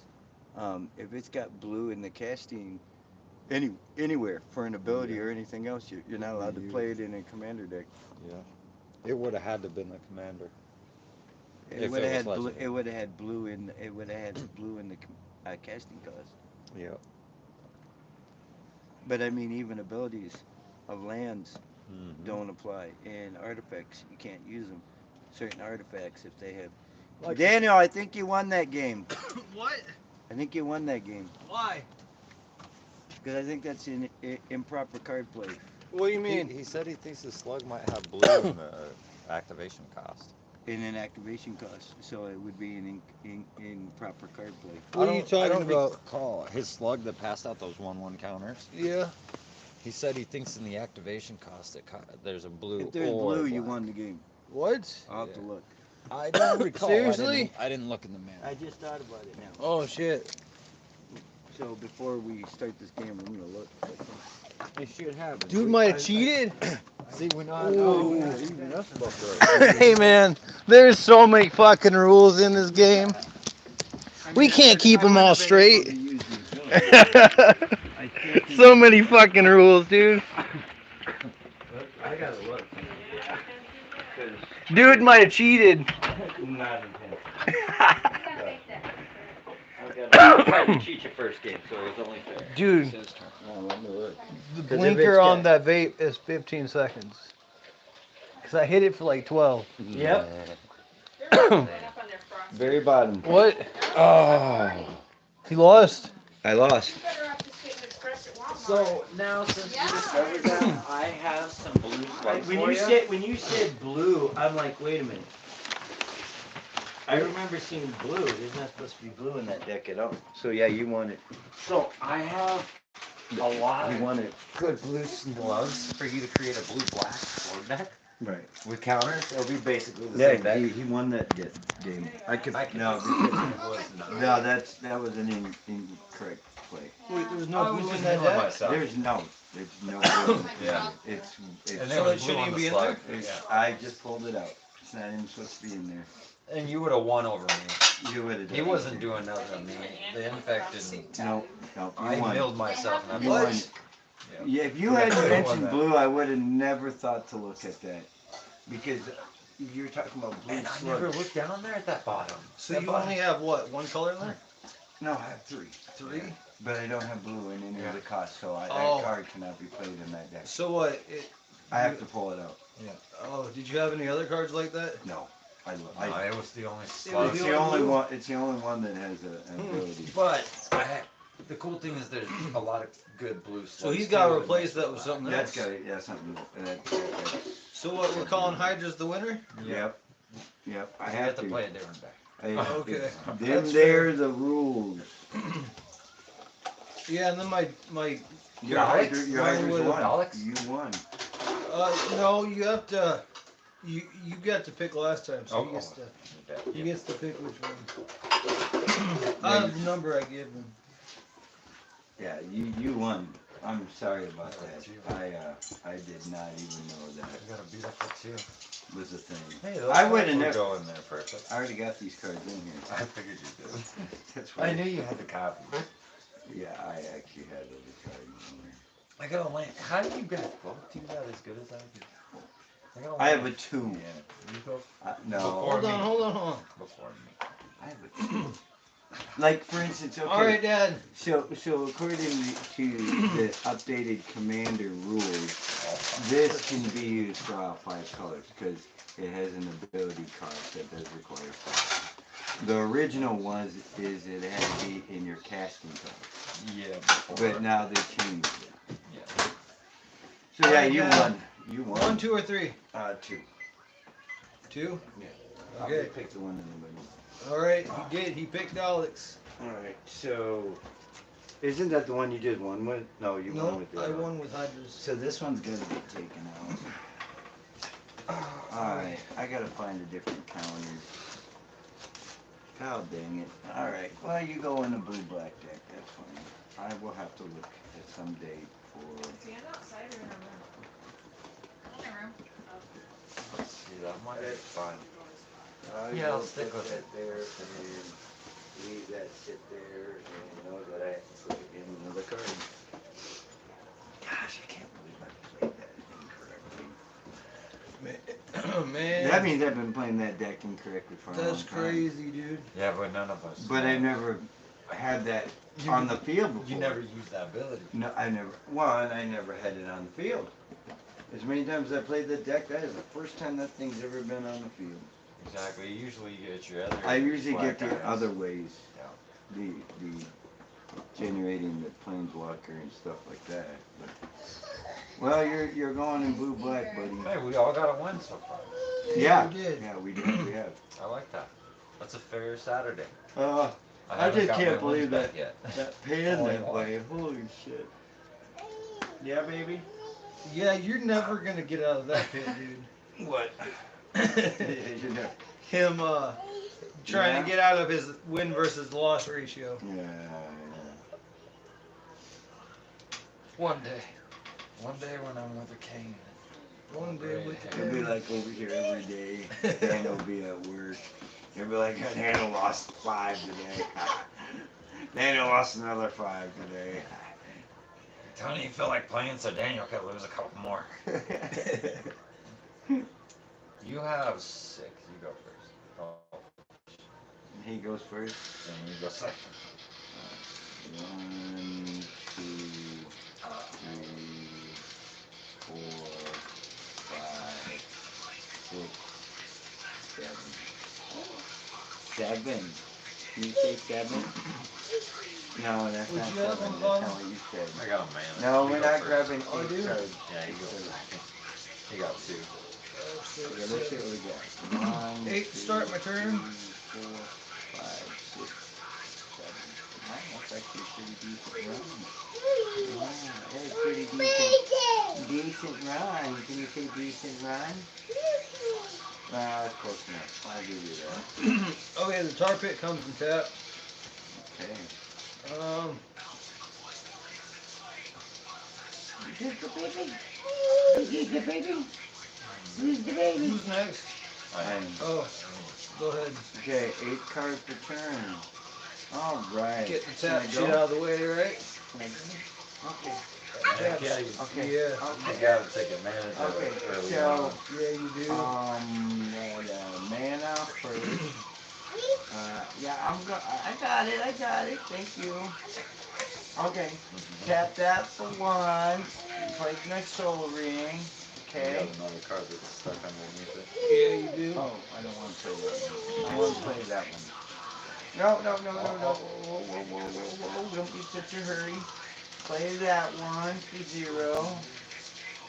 Speaker 3: if it's got blue in the casting anywhere for an ability or anything else, you're not allowed to play it in a commander deck.
Speaker 5: yeah. It would have had to been the commander.
Speaker 3: It
Speaker 5: If
Speaker 3: would
Speaker 5: it
Speaker 3: have
Speaker 5: was
Speaker 3: had blue.
Speaker 5: legendary.
Speaker 3: It would have had blue in. It would have had blue in the casting cost.
Speaker 5: Yeah.
Speaker 3: But I mean, even abilities of lands
Speaker 5: Mm-hmm.
Speaker 3: don't apply, and artifacts you can't use them. Certain artifacts if they have.
Speaker 8: Like-
Speaker 3: Daniel, I think you won that game.
Speaker 8: What?
Speaker 3: I think you won that game
Speaker 8: Why?
Speaker 3: because I think that's improper card play.
Speaker 8: What do you mean?
Speaker 5: He said he thinks the slug might have blue in the activation cost.
Speaker 3: In an activation cost, so it would be an improper card play.
Speaker 8: What are you talking about?
Speaker 5: Recall his slug that passed out those 1/1 counters.
Speaker 8: Yeah.
Speaker 5: He said he thinks in the activation cost there's a blue.
Speaker 3: If there's
Speaker 5: or
Speaker 3: blue,
Speaker 5: black.
Speaker 3: you won the game.
Speaker 8: What?
Speaker 3: I'll have to
Speaker 5: Yeah.
Speaker 3: look.
Speaker 5: I don't recall.
Speaker 8: Seriously?
Speaker 5: I didn't look in the manual.
Speaker 3: I just thought about it now.
Speaker 8: Oh shit.
Speaker 3: So before we start this game, I'm gonna look.
Speaker 5: It should have.
Speaker 8: Dude might have cheated.
Speaker 5: See, we're not.
Speaker 8: Ooh.
Speaker 5: Even us about
Speaker 8: Hey man, there's so many fucking rules in this game. We can't keep them all straight. So many fucking rules, dude.
Speaker 3: I gotta look.
Speaker 8: Dude might have cheated.
Speaker 3: Not intense.
Speaker 4: You gotta make that.
Speaker 3: I tried to cheat your first game, so it was only fair.
Speaker 8: Dude,
Speaker 5: His turn.
Speaker 3: Let me look.
Speaker 8: the
Speaker 3: 'Cause if
Speaker 8: blinker
Speaker 3: it's
Speaker 8: on
Speaker 3: got-
Speaker 8: that vape is 15 seconds. Cause I hit it for like 12.
Speaker 3: Yep. Very bottom.
Speaker 8: What?
Speaker 5: Oh.
Speaker 8: He lost?
Speaker 3: I lost.
Speaker 1: So now since
Speaker 4: Yeah.
Speaker 1: you discovered that, I have some blue slugs
Speaker 3: When
Speaker 1: for
Speaker 3: you said blue, I'm like, wait a minute. I remember seeing blue. There's not supposed to be blue in that deck at all. So yeah, you won it.
Speaker 1: So I have a lot
Speaker 3: You
Speaker 1: of
Speaker 3: won it.
Speaker 1: good blue slugs for you to create a blue-black slug deck
Speaker 3: Right.
Speaker 1: with counters. It'll be basically the
Speaker 3: Yeah,
Speaker 1: same deck.
Speaker 3: he won that game.
Speaker 1: I could
Speaker 3: No,
Speaker 1: because
Speaker 3: that was an incorrect play.
Speaker 8: Wait, there's
Speaker 1: I
Speaker 8: no
Speaker 1: was
Speaker 8: blue in
Speaker 1: just
Speaker 8: that
Speaker 1: doing
Speaker 8: deck?
Speaker 1: myself.
Speaker 3: There's no blue in the
Speaker 1: Yeah.
Speaker 3: It's
Speaker 1: And
Speaker 3: it's
Speaker 1: there
Speaker 8: So
Speaker 1: was
Speaker 8: it
Speaker 1: blue
Speaker 8: shouldn't
Speaker 1: on
Speaker 8: even
Speaker 1: the
Speaker 8: be in
Speaker 1: slug.
Speaker 8: there?
Speaker 3: it's I just pulled it out. It's not even supposed to be in there.
Speaker 1: And you would have won over me.
Speaker 3: You would have done
Speaker 1: He
Speaker 3: it.
Speaker 1: wasn't doing nothing to me. The infect didn't.
Speaker 3: No,
Speaker 1: I
Speaker 3: you won.
Speaker 1: milled myself and I
Speaker 3: You won.
Speaker 1: won.
Speaker 3: Yeah, if you hadn't mentioned blue, I would have never thought to look at that. Because you're talking about blue
Speaker 1: And I
Speaker 3: slugs.
Speaker 1: never looked down there at that bottom.
Speaker 8: So
Speaker 1: That
Speaker 8: you
Speaker 1: bottom.
Speaker 8: only have what, one color in there?
Speaker 3: No, I have three.
Speaker 8: Three?
Speaker 3: But I don't have blue in any of the costs, so
Speaker 8: Oh.
Speaker 3: that card cannot be played in that deck.
Speaker 8: So what?
Speaker 3: I have to pull it out.
Speaker 8: Oh, did you have any other cards like that?
Speaker 3: No.
Speaker 1: No, it was the only
Speaker 8: was
Speaker 1: slug.
Speaker 3: It's
Speaker 8: the
Speaker 3: the
Speaker 8: only
Speaker 3: only
Speaker 8: blue?
Speaker 3: one. It's the only one that has an ability.
Speaker 1: But the cool thing is there's a lot of good blue slugs.
Speaker 8: So he's got to
Speaker 1: too,
Speaker 8: replace
Speaker 1: and
Speaker 8: that with something
Speaker 3: That's
Speaker 8: else.
Speaker 3: got it. Yeah, something.
Speaker 8: So what, we're calling Hydra's the winner?
Speaker 3: Yep. Yep. I
Speaker 1: I
Speaker 3: have
Speaker 1: have to play a different deck.
Speaker 8: Okay.
Speaker 3: Them there the rules.
Speaker 8: Yeah, and then my
Speaker 3: Your
Speaker 1: Alex?
Speaker 3: Hydra
Speaker 8: Mine
Speaker 3: won.
Speaker 8: would've-
Speaker 1: Alex?
Speaker 3: You won.
Speaker 8: no, you have to. You got to pick last time, so
Speaker 1: Oh,
Speaker 8: he gets to pick which one. I have the number I gave him.
Speaker 3: Yeah, you won. I'm sorry about that. I did not even know that.
Speaker 1: I got a beautiful too.
Speaker 3: was a thing.
Speaker 1: Hey, those
Speaker 3: I
Speaker 1: cards
Speaker 3: would've
Speaker 1: would
Speaker 3: never-
Speaker 1: go in there perfect.
Speaker 3: I already got these cards in here.
Speaker 1: I figured you did.
Speaker 3: That's
Speaker 1: I
Speaker 3: right.
Speaker 1: knew you had the copy.
Speaker 3: Yeah, I actually had those cards.
Speaker 1: I got a land. How did you get both do that as good as I did?
Speaker 3: I have a 2.
Speaker 1: Yeah. You go
Speaker 3: No.
Speaker 1: Before
Speaker 2: Hold
Speaker 1: me.
Speaker 2: on, hold on, hold on.
Speaker 1: before me.
Speaker 3: I have a 2. Like, for instance, okay.
Speaker 2: All right, Dad.
Speaker 3: So according to the updated commander rules, this can be used for all 5 colors because it has an ability card that does require 5. The original was it had to be in your casting card,
Speaker 1: Yeah.
Speaker 3: but now they changed it.
Speaker 1: Yeah.
Speaker 3: So yeah,
Speaker 2: Alright,
Speaker 3: you
Speaker 2: Dad.
Speaker 3: won. You won.
Speaker 2: 1, 2, or 3?
Speaker 3: 2.
Speaker 2: 2.
Speaker 3: I'll
Speaker 2: Okay.
Speaker 3: just pick the one in the middle.
Speaker 2: All right. He did. He picked Alex.
Speaker 3: All right. So, isn't that the one you did one with? No, you won
Speaker 2: No,
Speaker 3: with the
Speaker 2: I
Speaker 3: other one.
Speaker 2: won with Hydras.
Speaker 3: So this one's gonna get taken out. Alright, I gotta find a different calendar. God dang it. Alright, well you go in the blue-black deck, that's fine. I will have to look at some date for...
Speaker 4: Is he outside or in a room? In a room.
Speaker 1: See, that might be fun.
Speaker 3: I
Speaker 1: Yeah, I'll
Speaker 3: will
Speaker 1: stick
Speaker 3: put
Speaker 1: with
Speaker 3: that
Speaker 1: it.
Speaker 3: there and leave that sit there and know that I have to put in another card. Gosh, I can't believe I played that incorrectly.
Speaker 2: Man,
Speaker 3: That means I've been playing that deck incorrectly for a long time.
Speaker 2: that's crazy, dude.
Speaker 1: Yeah, but none of us.
Speaker 3: But I never had that on the field before.
Speaker 1: You never used that ability.
Speaker 3: No, I never. Well, and I never had it on the field. As many times as I played the deck, that is the first time that thing's ever been on the field.
Speaker 1: Exactly. Usually you get your other.
Speaker 3: I usually get
Speaker 1: black
Speaker 3: the
Speaker 1: eyes.
Speaker 3: other ways.
Speaker 1: Yeah.
Speaker 3: The generating the planeswalker and stuff like that. But, well, you're going in blue black, buddy.
Speaker 1: Hey, we all got a win so far.
Speaker 3: Yeah,
Speaker 2: we did.
Speaker 3: yeah, we did. We have.
Speaker 1: I like that. That's a fair Saturday.
Speaker 3: I
Speaker 1: haven't
Speaker 3: just
Speaker 1: got
Speaker 3: can't
Speaker 1: my wins
Speaker 3: believe
Speaker 1: back
Speaker 3: that
Speaker 1: yet.
Speaker 3: that pan
Speaker 1: Only
Speaker 3: that
Speaker 1: one.
Speaker 3: way. Holy shit. Yeah, baby.
Speaker 2: Yeah, you're never gonna get out of that pit, dude.
Speaker 3: What?
Speaker 2: Him trying
Speaker 3: Yeah.
Speaker 2: to get out of his win versus loss ratio.
Speaker 3: Yeah.
Speaker 1: One day when I'm with a king.
Speaker 2: One day with
Speaker 3: It'll be like over here every day. Dan will be at work. He'll be like, Daniel lost 5 today. Daniel lost another 5 today.
Speaker 1: Tony, you feel like playing, so Daniel could lose a couple more. You have 6. You go first. Oh,
Speaker 3: He goes first.
Speaker 1: and you go second.
Speaker 3: 1, 2, 3, 4, 5, 6, 7. 7. Can you say 7? No, that's
Speaker 2: Would
Speaker 3: not
Speaker 2: you
Speaker 3: 7.
Speaker 2: have
Speaker 3: That's
Speaker 2: one,
Speaker 3: not
Speaker 2: Bob?
Speaker 3: what you said.
Speaker 1: I got a man.
Speaker 3: No,
Speaker 1: You
Speaker 3: we're
Speaker 1: go
Speaker 3: not
Speaker 1: first.
Speaker 3: grabbing
Speaker 2: Oh,
Speaker 3: 8
Speaker 2: dude.
Speaker 3: cards.
Speaker 1: Yeah, you go second. You got 2.
Speaker 3: Okay, let's see what we got. 1,
Speaker 2: 8 to start my turn.
Speaker 3: 3, 4, 5, 6, 7. Wow, that's actually a pretty decent run. Wow, that's a pretty decent run. Can you say decent run? That's close enough. I'll give you that.
Speaker 2: Okay, the tar pit comes in tap.
Speaker 3: Okay. Is the baby? Is the baby? Who's the baby?
Speaker 2: Who's next?
Speaker 1: I am.
Speaker 2: Oh, go ahead.
Speaker 3: Okay, 8 cards per turn. All right.
Speaker 2: Get the
Speaker 3: Can
Speaker 2: tap
Speaker 3: I
Speaker 2: shit
Speaker 3: go?
Speaker 2: out of the way, right?
Speaker 3: Can I go? Okay.
Speaker 1: Heck yeah, you,
Speaker 3: Okay.
Speaker 2: Yeah.
Speaker 1: you
Speaker 3: Okay.
Speaker 1: gotta take advantage of
Speaker 3: Okay.
Speaker 1: it early
Speaker 3: So,
Speaker 1: on.
Speaker 2: Yeah, you do.
Speaker 3: mana first. Yeah, I got it. Thank you. Okay. Tap that for 1. Play my soul ring.
Speaker 1: You
Speaker 3: Okay.
Speaker 1: got another card that's stuck underneath it.
Speaker 2: Yeah, you do.
Speaker 3: Oh, I don't want to play that one. I want to play that one. No. Whoa. Don't be such a hurry. Play that one for 0.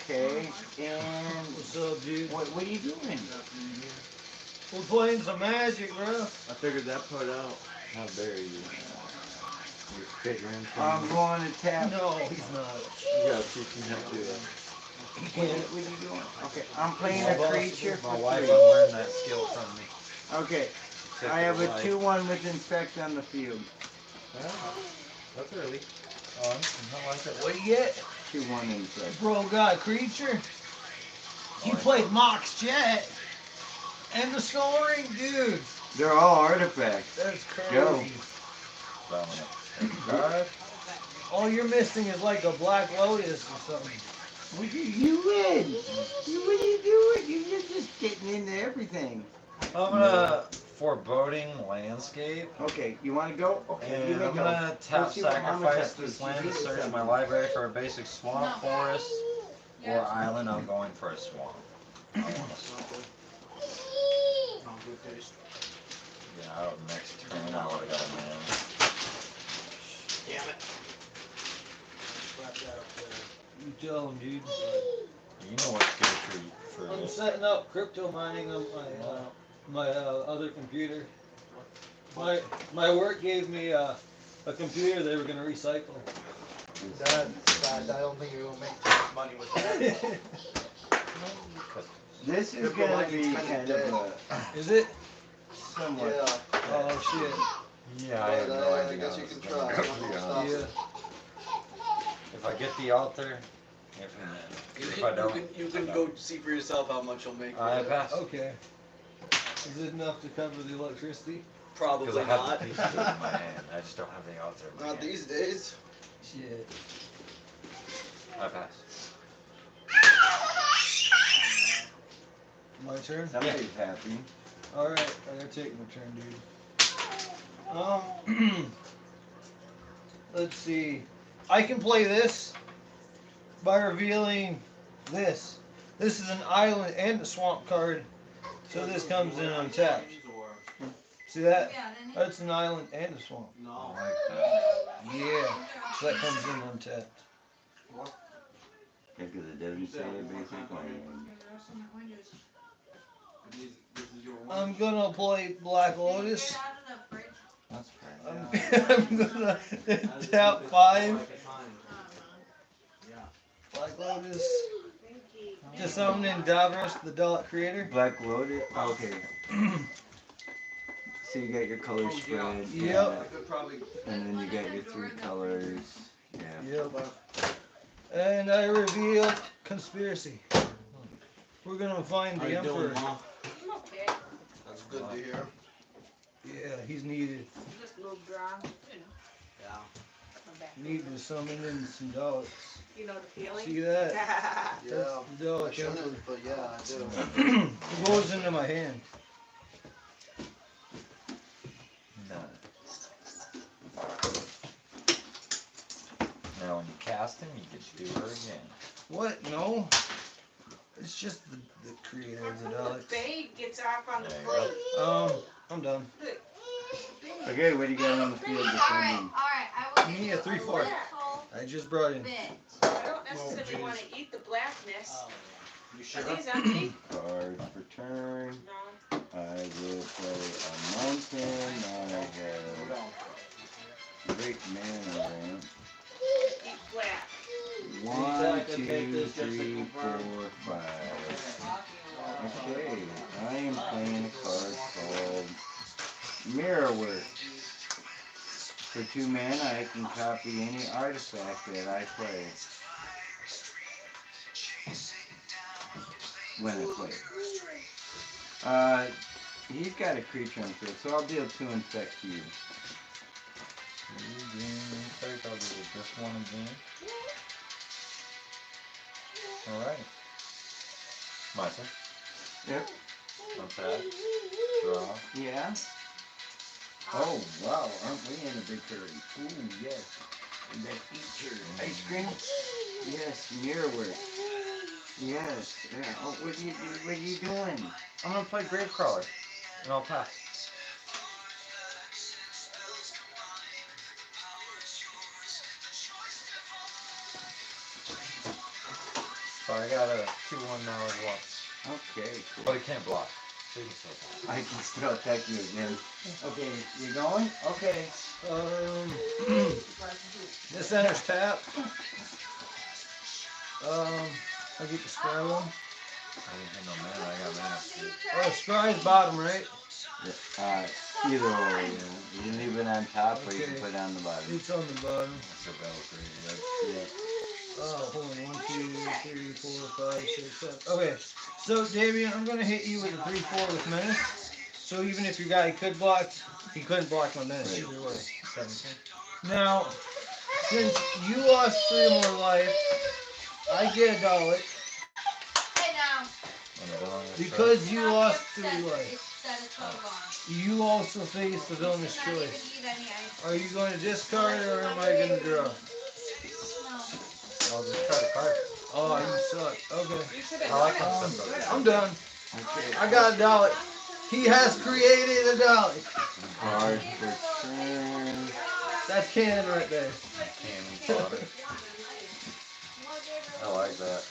Speaker 3: Okay. And
Speaker 2: What's up, dude?
Speaker 3: what are you doing?
Speaker 2: We're playing some magic, bro.
Speaker 8: I figured that part out.
Speaker 1: How dare you?
Speaker 8: You're figuring
Speaker 3: I'm
Speaker 8: things.
Speaker 3: going to tap.
Speaker 2: No, he's not.
Speaker 8: You gotta teach him how to do that.
Speaker 3: What are you doing? Okay, I'm playing a creature
Speaker 1: My
Speaker 3: for
Speaker 1: wife
Speaker 3: 3.
Speaker 1: unlearned that skill from me.
Speaker 3: Okay, I have a 2/1 with infect on the field.
Speaker 1: That's early. On. I like it.
Speaker 2: What do you get?
Speaker 3: 2/1 infect.
Speaker 2: Bro got a creature. You
Speaker 1: Oh,
Speaker 2: played Mox Jet. And the skull ring, dude.
Speaker 3: They're all artifacts.
Speaker 2: That's crazy.
Speaker 3: Go.
Speaker 1: Card.
Speaker 2: All you're missing is like a black lotus or something.
Speaker 3: You win. What are you doing? You're just getting into everything.
Speaker 1: I'm gonna foreboding landscape.
Speaker 3: Okay, you want to go? Okay, you
Speaker 1: And
Speaker 3: may
Speaker 1: I'm
Speaker 3: go.
Speaker 1: gonna tap
Speaker 3: Let's see what Mama
Speaker 1: sacrifice
Speaker 3: says.
Speaker 1: this
Speaker 3: She
Speaker 1: land to
Speaker 3: needs
Speaker 1: search my
Speaker 3: something.
Speaker 1: library for a basic swamp,
Speaker 4: No.
Speaker 1: forest, or
Speaker 4: Yeah.
Speaker 1: island. I'm going for a swamp. I want a swamp.
Speaker 6: Not good taste.
Speaker 1: Yeah, out next turn I would've got a man.
Speaker 6: Damn it. Slap that up there.
Speaker 2: You tell him, dude.
Speaker 1: You know what's good for
Speaker 2: I'm
Speaker 1: this.
Speaker 2: setting up crypto mining on my other computer. My work gave me a computer they were gonna recycle.
Speaker 6: That, I don't think you're gonna make too much money with that.
Speaker 3: This is
Speaker 6: Crypto
Speaker 3: going to be
Speaker 6: mining's
Speaker 3: kind
Speaker 6: kinda
Speaker 3: of
Speaker 2: Is it?
Speaker 3: somewhat.
Speaker 6: Yeah.
Speaker 2: Oh shit.
Speaker 1: Yeah, I have no
Speaker 6: But, I
Speaker 1: idea.
Speaker 6: guess
Speaker 1: how
Speaker 6: you
Speaker 1: this
Speaker 6: can
Speaker 1: is gonna
Speaker 6: try.
Speaker 1: go, to be honest.
Speaker 2: Yeah.
Speaker 1: If I get the altar, if I don't,
Speaker 9: You can go see for yourself how much you'll make.
Speaker 1: I
Speaker 9: for it.
Speaker 1: pass.
Speaker 2: Okay. Is it enough to cover the electricity?
Speaker 1: Because
Speaker 9: Probably
Speaker 1: I have
Speaker 9: not.
Speaker 1: the pieces in my hand. I just don't have the altar in my
Speaker 9: Not
Speaker 1: hand.
Speaker 9: these days.
Speaker 2: Shit.
Speaker 1: I pass.
Speaker 2: My turn?
Speaker 3: Somebody's happy.
Speaker 2: Alright, I gotta take my turn, dude. Let's see. I can play this by revealing this. This is an island and a swamp card. So this comes in untapped. See that? That's an island and a swamp.
Speaker 1: I
Speaker 6: No.
Speaker 1: like that.
Speaker 2: Yeah. So that comes in untapped.
Speaker 3: Yeah, because it doesn't say basically.
Speaker 6: This is your one.
Speaker 2: I'm gonna play Black Lotus.
Speaker 4: Get out of the fridge.
Speaker 1: That's fair.
Speaker 2: I'm gonna tap 5.
Speaker 6: Yeah.
Speaker 2: Black Lotus. To summon in Davros, the Dalek creator.
Speaker 3: Black loaded. Okay. So you got your color
Speaker 6: Oh, yeah.
Speaker 3: spread.
Speaker 2: Yep.
Speaker 6: I could probably.
Speaker 3: And then you got your 3 colors. Yeah.
Speaker 2: Yep. And I reveal conspiracy. We're gonna find
Speaker 6: How
Speaker 2: the
Speaker 6: you doing,
Speaker 2: Emperor.
Speaker 6: Mom?
Speaker 4: Okay.
Speaker 6: That's good to hear.
Speaker 2: Yeah, he's needed.
Speaker 4: Just a little dry.
Speaker 6: Yeah.
Speaker 2: Needed to summon in some Daleks.
Speaker 4: You know the feeling?
Speaker 2: See that?
Speaker 6: Yeah.
Speaker 2: That's the
Speaker 6: I
Speaker 2: Dalek Emperor.
Speaker 6: shouldn't, but yeah, I do.
Speaker 2: It goes into my hand.
Speaker 1: Now when you cast him, you get to do her again.
Speaker 2: What? No. It's just the creator of the Daleks.
Speaker 4: Babe gets off on the
Speaker 1: There you
Speaker 4: plate.
Speaker 2: I'm done.
Speaker 3: Okay, what do you got on the field
Speaker 4: Alright,
Speaker 3: defending?
Speaker 4: alright. I will
Speaker 2: Give me
Speaker 4: give
Speaker 2: a 3/4.
Speaker 4: you little
Speaker 2: I just brought in.
Speaker 4: bit.
Speaker 10: I don't necessarily want to eat the blackness.
Speaker 6: You
Speaker 10: Are
Speaker 6: sure?
Speaker 10: these empty?
Speaker 3: Cards for turn.
Speaker 10: No.
Speaker 3: I will play a mountain. I have great mana ramp.
Speaker 10: Eat black.
Speaker 3: 1,
Speaker 2: Exactly, take
Speaker 3: 2,
Speaker 2: this just to
Speaker 3: 3, 4,
Speaker 2: confirm.
Speaker 3: 5. Okay, I am playing a card called Mirror Work. For 2 mana, I can copy any artifact that I play. When I play it. He's got a creature on field, so I'll deal 2 infect you.
Speaker 1: You gain first, I'll do this one again. Alright. My turn.
Speaker 3: Yep.
Speaker 1: Untap. Draw.
Speaker 3: Yeah. Oh, wow, aren't we in a big hurry? Ooh, yes. And that feature. Ice cream? Yes, mirror work. Yes, yeah. Oh, what are you doing?
Speaker 1: I'm gonna play Gravecrawler. And I'll pass. So I got a 2/1 now as well.
Speaker 3: Okay,
Speaker 1: But
Speaker 3: cool.
Speaker 1: it can't block. So you can still pass.
Speaker 3: I can still attack you again. Okay, you going? Okay.
Speaker 2: This enters tap. I get the scry one.
Speaker 1: I didn't have no mana, I got mana.
Speaker 2: Oh, scry's bottom, right?
Speaker 3: Either or, yeah. You can leave it on top or you can
Speaker 2: Okay.
Speaker 3: put it on the bottom.
Speaker 2: It's on the bottom.
Speaker 1: That's a Valkyrie.
Speaker 3: Yeah.
Speaker 2: Oh, hold on. 1, 2, 3, 4, 5, 6, 7. Okay. So, Damien, I'm going to hit you with a 3-4 with menace. So even if your guy could block, he couldn't block my menace either way. 17. Now, since you lost 3 more life, I get a dollar.
Speaker 4: Hey now.
Speaker 2: Because you lost 3
Speaker 4: It
Speaker 2: life.
Speaker 4: said it's so long.
Speaker 2: You also face the villainous
Speaker 4: Not even
Speaker 2: choice.
Speaker 4: eat any ice.
Speaker 2: Are you going to discard or am I going to draw?
Speaker 4: No.
Speaker 1: I'll just try to card.
Speaker 2: Oh, you suck. Okay.
Speaker 10: You should have
Speaker 1: I like
Speaker 10: known
Speaker 1: them
Speaker 10: it.
Speaker 1: simple.
Speaker 2: I'm done.
Speaker 3: Okay.
Speaker 2: I got a dollar. He has created a dollar.
Speaker 3: Card for turn.
Speaker 2: That's canon right there.
Speaker 1: Cannon fodder. I like that.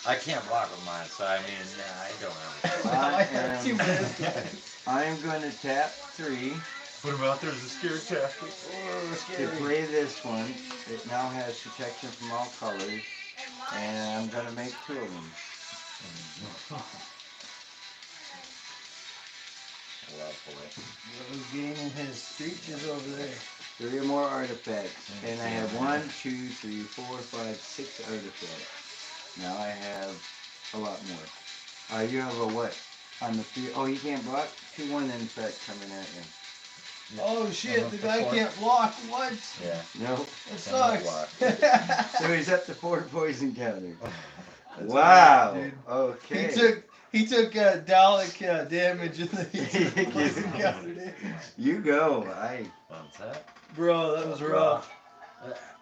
Speaker 1: I can't block with mine, so I mean, nah, I don't have
Speaker 2: I have 2 minutes.
Speaker 3: I am going to tap 3
Speaker 1: Put him out there as a scare tactic.
Speaker 3: to play this one. It now has protection from all colors, and I'm going to make 2 of them.
Speaker 2: He's gaining his creatures over there.
Speaker 3: 3 or more artifacts, and I have 1, 2, 3, 4, 5, 6 artifacts. Now I have a lot more. You have a what? On the field? Oh, you can't block? 2-1 infect coming at you.
Speaker 2: Oh shit, the guy can't block. What?
Speaker 1: Yeah.
Speaker 3: Nope.
Speaker 2: It sucks.
Speaker 3: So he's up to 4 poison counters.
Speaker 2: That's
Speaker 3: Wow.
Speaker 2: right, dude.
Speaker 3: Okay.
Speaker 2: He took Dalek damage and then he took poison counter damage.
Speaker 3: You go.
Speaker 1: What's that?
Speaker 2: Bro, that was rough.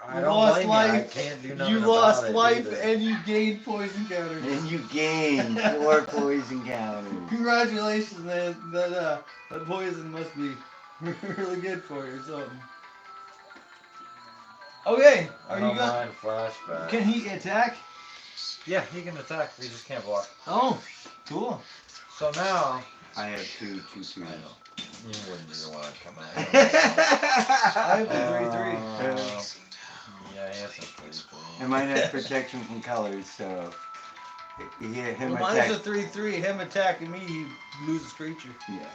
Speaker 1: I
Speaker 2: You
Speaker 1: don't
Speaker 2: lost
Speaker 1: blame you. I
Speaker 2: life.
Speaker 1: can't do nothing
Speaker 2: You
Speaker 1: about
Speaker 2: lost
Speaker 1: it
Speaker 2: life
Speaker 1: either.
Speaker 2: and you gained poison counter.
Speaker 3: And you gain 4 poison counters.
Speaker 2: Congratulations, man. That poison must be really good for you or something. Okay,
Speaker 1: I
Speaker 2: are
Speaker 1: don't
Speaker 2: you going?
Speaker 1: mind flashback.
Speaker 2: Can he attack?
Speaker 1: Yeah, he can attack. He just can't block.
Speaker 2: Oh, cool.
Speaker 1: So now,
Speaker 3: I have 2, 2, 2.
Speaker 1: I know. You wouldn't be the one come out.
Speaker 2: I have a 3-3.
Speaker 1: Yeah, he has some 3-3.
Speaker 3: And mine has protection from colors, so him
Speaker 2: Well, mine's a
Speaker 3: attack.
Speaker 2: 3-3. Him attacking me, he loses creature.
Speaker 3: Yeah.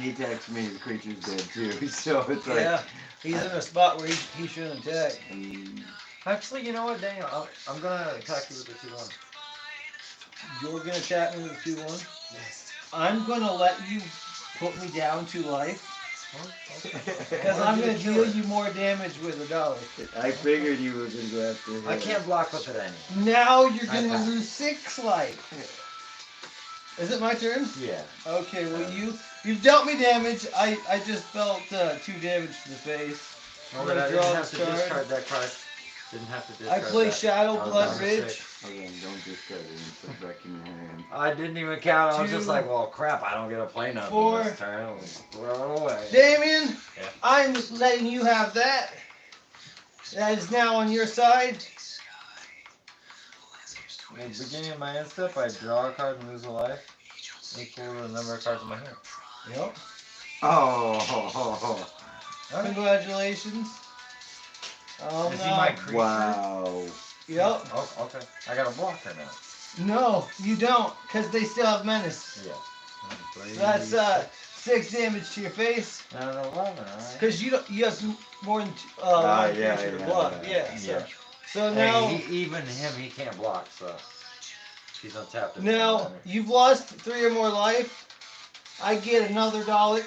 Speaker 3: He attacks me, the creature's dead too. So it's like.
Speaker 2: Yeah, he's in a spot where he shouldn't attack.
Speaker 1: Actually, you know what, Daniel? I'm gonna attack you with the 2-1.
Speaker 2: You're gonna attack me with a 2-1? Yes. I'm gonna let you put me down to life. Because I'm gonna deal you more damage with a dollar.
Speaker 3: I figured you were gonna go after him.
Speaker 1: I can't block with it anymore.
Speaker 2: Now you're gonna lose 6 life. Is it my turn?
Speaker 1: Yeah.
Speaker 2: Okay, well you've dealt me damage. I just felt 2 damage to the face.
Speaker 1: Well,
Speaker 2: I'm
Speaker 1: but
Speaker 2: gonna
Speaker 1: I
Speaker 2: draw
Speaker 1: didn't have
Speaker 2: this
Speaker 1: to
Speaker 2: card.
Speaker 1: discard that card. Didn't have to
Speaker 2: I
Speaker 1: discard
Speaker 2: play
Speaker 1: that.
Speaker 2: Shadow
Speaker 1: I was
Speaker 2: Blood
Speaker 1: on a
Speaker 2: Ridge.
Speaker 1: 6.
Speaker 3: Okay, don't discard it. Put it back in your hand.
Speaker 1: I didn't even count. I was
Speaker 2: 2,
Speaker 1: just like, well, crap, I don't get to play nothing
Speaker 2: 4.
Speaker 1: this turn. I'll just throw it away.
Speaker 2: Damien,
Speaker 1: Yeah.
Speaker 2: I'm letting you have that. That is now on your side.
Speaker 1: At the beginning of my end step, I draw a card and lose a life. Equal to the number of cards in my hand.
Speaker 2: Yep.
Speaker 3: Oh.
Speaker 2: Congratulations.
Speaker 1: Is he my creature?
Speaker 3: Wow.
Speaker 2: Yep.
Speaker 1: Oh, okay. I got a blocker now.
Speaker 2: No, you don't, because they still have menace.
Speaker 1: Yeah.
Speaker 2: So that's 6 damage to your face.
Speaker 1: And 11, alright.
Speaker 2: Because you have more than
Speaker 3: Ah,
Speaker 2: one
Speaker 3: yeah,
Speaker 2: creature to
Speaker 3: yeah,
Speaker 2: block.
Speaker 3: yeah.
Speaker 2: Yeah.
Speaker 1: Yeah.
Speaker 2: So now,
Speaker 1: Hey, even him, he can't block, so he's untapped.
Speaker 2: now you've lost 3 or more life. I get another dollar.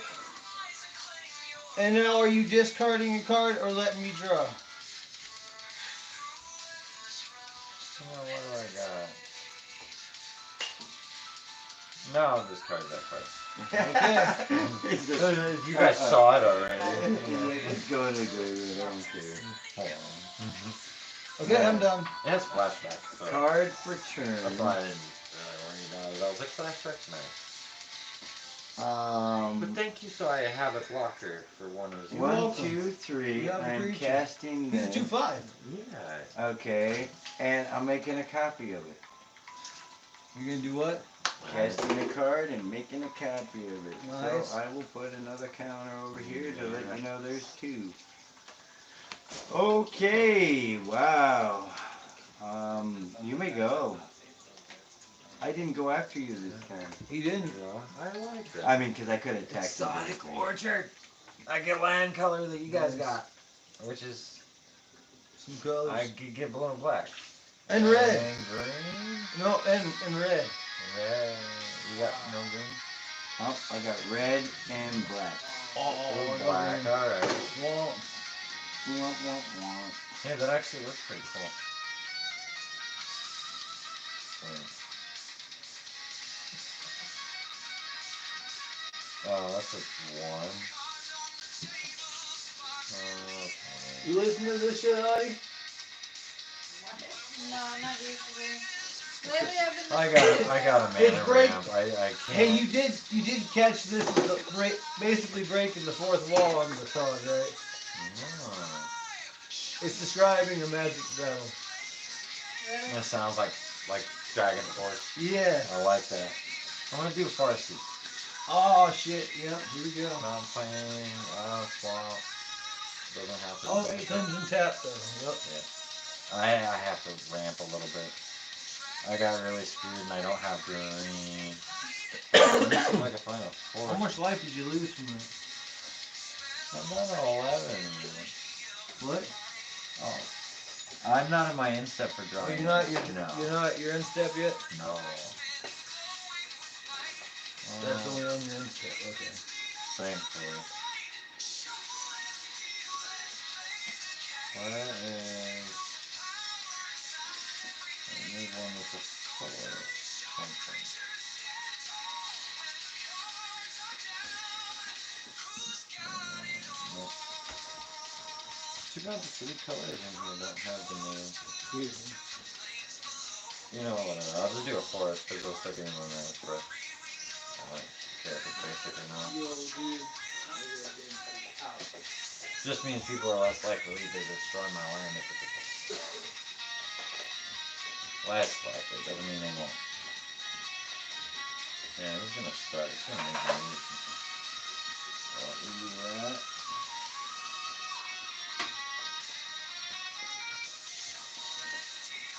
Speaker 2: And now, are you discarding a card or letting me draw?
Speaker 1: What do I got? No, I'll discard that card.
Speaker 2: Okay.
Speaker 1: You guys saw it already.
Speaker 3: It's going to go. I don't care.
Speaker 1: Hold on.
Speaker 2: Okay, I'm done.
Speaker 1: It has flashback. So
Speaker 3: Card for turn.
Speaker 1: that's why I didn't worry about it. I was like, flashback's nice. But thank you, so I have a blocker for one of his.
Speaker 3: 1, 2, 3.
Speaker 2: You have a
Speaker 3: I'm
Speaker 2: creature.
Speaker 3: casting
Speaker 2: He's a
Speaker 3: this.
Speaker 2: 2/5.
Speaker 1: Yeah.
Speaker 3: Okay, and I'm making a copy of it.
Speaker 2: You're gonna do what?
Speaker 3: Casting a card and making a copy of it.
Speaker 2: Nice.
Speaker 3: So I will put another counter over here to let you know there's 2. Okay, wow. You may go. I didn't go after you this time.
Speaker 2: He didn't.
Speaker 1: I like that.
Speaker 3: I mean, because I could attack you.
Speaker 1: Exotic orchard. I get land color that you guys got, which is
Speaker 8: Some colors.
Speaker 1: I could get blue and black.
Speaker 8: And red.
Speaker 1: And green.
Speaker 8: No, and red.
Speaker 1: Red. You got no green?
Speaker 3: Oh, I got red and black.
Speaker 8: Oh,
Speaker 1: Black.
Speaker 8: green.
Speaker 1: Alright.
Speaker 8: Swamp.
Speaker 1: Yeah, that actually looks pretty cool. Oh, that's just one. Okay.
Speaker 8: You listen to this shit, Audie?
Speaker 4: No, not usually. Lately I've been.
Speaker 1: I got a
Speaker 8: It's
Speaker 1: mana
Speaker 8: break.
Speaker 1: ramp. I can't.
Speaker 8: Hey, you did catch this as the basically breaking the fourth wall on the song, right?
Speaker 1: Oh.
Speaker 8: It's describing a magic battle.
Speaker 4: Really?
Speaker 1: That sounds like Dragon Force.
Speaker 8: Yeah.
Speaker 1: I like that. I'm gonna do Foresty.
Speaker 8: Oh shit, yeah, here we go.
Speaker 1: Mountain playing, swamp. Doesn't have to.
Speaker 8: Oh, it comes in tap though. Yep.
Speaker 1: Yeah. I have to ramp a little bit. I got really screwed and I don't have green. It seems like a final four.
Speaker 8: How much life did you lose from that?
Speaker 1: I'm not 11.
Speaker 8: What?
Speaker 1: Oh. I'm not in my instep for
Speaker 8: Oh,
Speaker 1: drawing.
Speaker 8: you're not your end step yet?
Speaker 1: No.
Speaker 8: That's only on your end step, okay.
Speaker 1: Thankfully. Where is... I need one with a color something. Nope. Too bad the three colors in here don't have the name. You know what, I'll just do a forest because they'll start getting on there for it. I don't care if it's basic or not. Just means people are less likely to destroy my land if it's a less likely, doesn't mean they won't. Yeah, who's gonna start? It's gonna make me lose. Let me do that.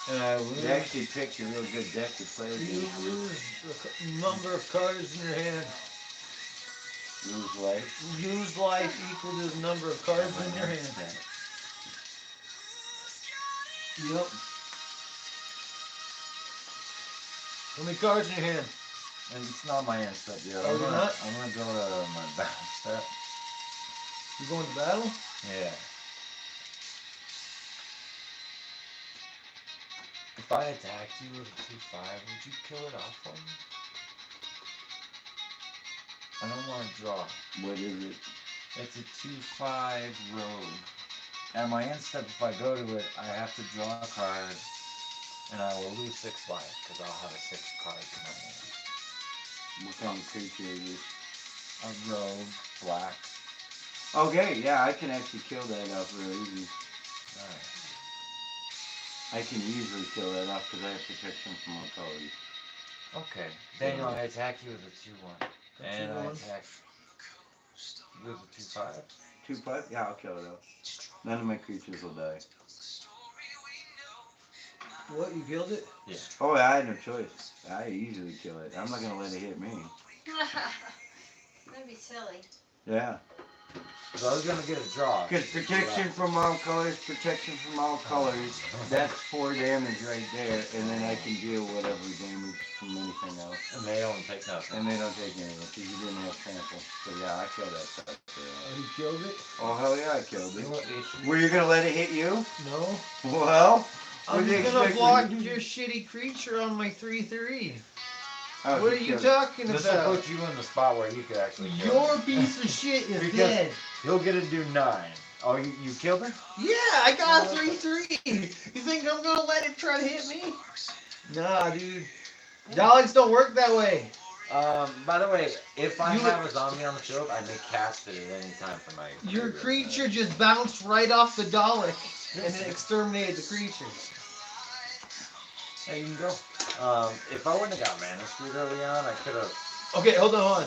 Speaker 1: And I lose.
Speaker 3: They actually picked a real good deck to play
Speaker 8: You
Speaker 3: against.
Speaker 8: lose the number of cards in your hand.
Speaker 3: Lose life.
Speaker 8: Use life equal to the number of cards in your hand. Yep. How many cards in your hand?
Speaker 1: And it's not my end step yet.
Speaker 8: Oh, you're not?
Speaker 1: I'm gonna go to my back step.
Speaker 8: You going to battle?
Speaker 1: Yeah. If I attacked you with a 2/5, would you kill it off for me? I don't want to draw.
Speaker 3: What is it?
Speaker 1: It's a 2/5 rogue. At my end step, if I go to it, I have to draw a card, and I will lose 6 life because I'll have a 6 card in my hand.
Speaker 3: What kind of creature is it?
Speaker 1: A rogue, black.
Speaker 3: Okay, yeah, I can actually kill that off real easy.
Speaker 1: Alright.
Speaker 3: I can easily kill that off because I have protection from all colors.
Speaker 1: Okay. Daniel, I attack you with a 2/1. And I attack with a 2/5.
Speaker 3: 2/5? Yeah, I'll kill it off. None of my creatures will die.
Speaker 8: What, you killed it?
Speaker 1: Yeah.
Speaker 3: Oh, I had no choice. I easily kill it. I'm not going to let it hit me.
Speaker 4: That'd be silly.
Speaker 3: Yeah.
Speaker 1: So I was gonna get a draw.
Speaker 3: Because protection from all colors, that's 4 damage right there, and then I can deal whatever damage from anything else.
Speaker 1: And they don't take nothing.
Speaker 3: And they don't take anything, because you didn't have trample. So yeah, I killed that sucker.
Speaker 8: Oh, you killed it?
Speaker 3: Oh, hell yeah, I killed it.
Speaker 1: You know what,
Speaker 3: Were you going to let it hit you?
Speaker 8: No.
Speaker 3: Well,
Speaker 8: I'm
Speaker 3: what do you
Speaker 8: gonna
Speaker 3: expect
Speaker 8: block
Speaker 3: me to do?
Speaker 8: your shitty creature on my 3/3.
Speaker 3: Oh,
Speaker 8: What are
Speaker 3: he
Speaker 8: you
Speaker 3: killed it.
Speaker 8: talking
Speaker 1: this will
Speaker 8: about?
Speaker 1: put you in the spot where you could actually kill
Speaker 8: Your
Speaker 1: him.
Speaker 8: piece of shit is
Speaker 1: Because-
Speaker 8: dead.
Speaker 1: He'll get to do 9. Oh, you killed him?
Speaker 8: Yeah, I got a 3/3. You think I'm gonna let it try to hit me? Nah, dude. Dogs don't work that way.
Speaker 1: By the way, if I
Speaker 8: You-
Speaker 1: have a zombie on the field, I may cast it at any time for my...
Speaker 8: Your creature just bounced right off the Dalek and it exterminated the creature.
Speaker 1: Hey, you can go. If I wouldn't have got mana screwed early on, I could have...
Speaker 8: Okay, hold on.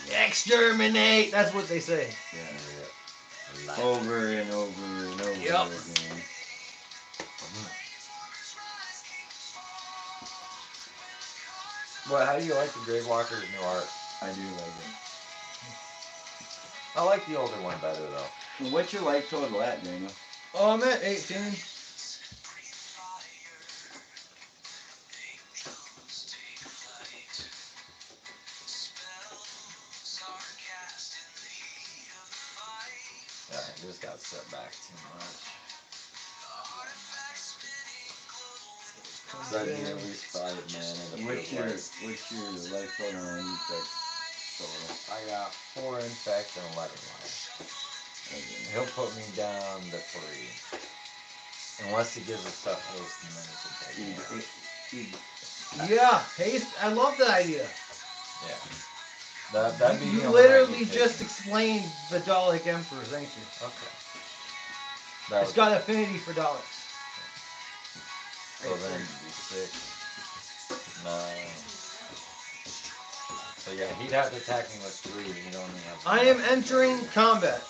Speaker 8: Exterminate! That's what they say.
Speaker 3: Yeah. Over and over and over
Speaker 8: Yep.
Speaker 3: again.
Speaker 1: Well, how do you like the Gravewalker's new art?
Speaker 3: I do like it.
Speaker 1: I like the older one better, though.
Speaker 3: What's your life total at, Daniel?
Speaker 8: Oh, I'm at 18.
Speaker 5: This got set back too much. So I need at least 5 mana to
Speaker 3: What's
Speaker 5: put
Speaker 3: your
Speaker 5: life.
Speaker 3: life total on infect total?
Speaker 5: I got 4 infect and 11 life. He'll put me down to 3. Unless he gives us stuff haste and then he can take more.
Speaker 2: Yeah, haste. I love that idea.
Speaker 5: Yeah. That'd be
Speaker 2: You
Speaker 5: the only way
Speaker 2: literally
Speaker 5: he'd take
Speaker 2: just
Speaker 5: me.
Speaker 2: explained the Dalek Emperor, thank you.
Speaker 5: Okay. That
Speaker 2: It's
Speaker 5: was
Speaker 2: got affinity for Daleks.
Speaker 5: so then 6, 9. So yeah, he'd have to attack me with 3. He'd only have.
Speaker 2: I am entering combat.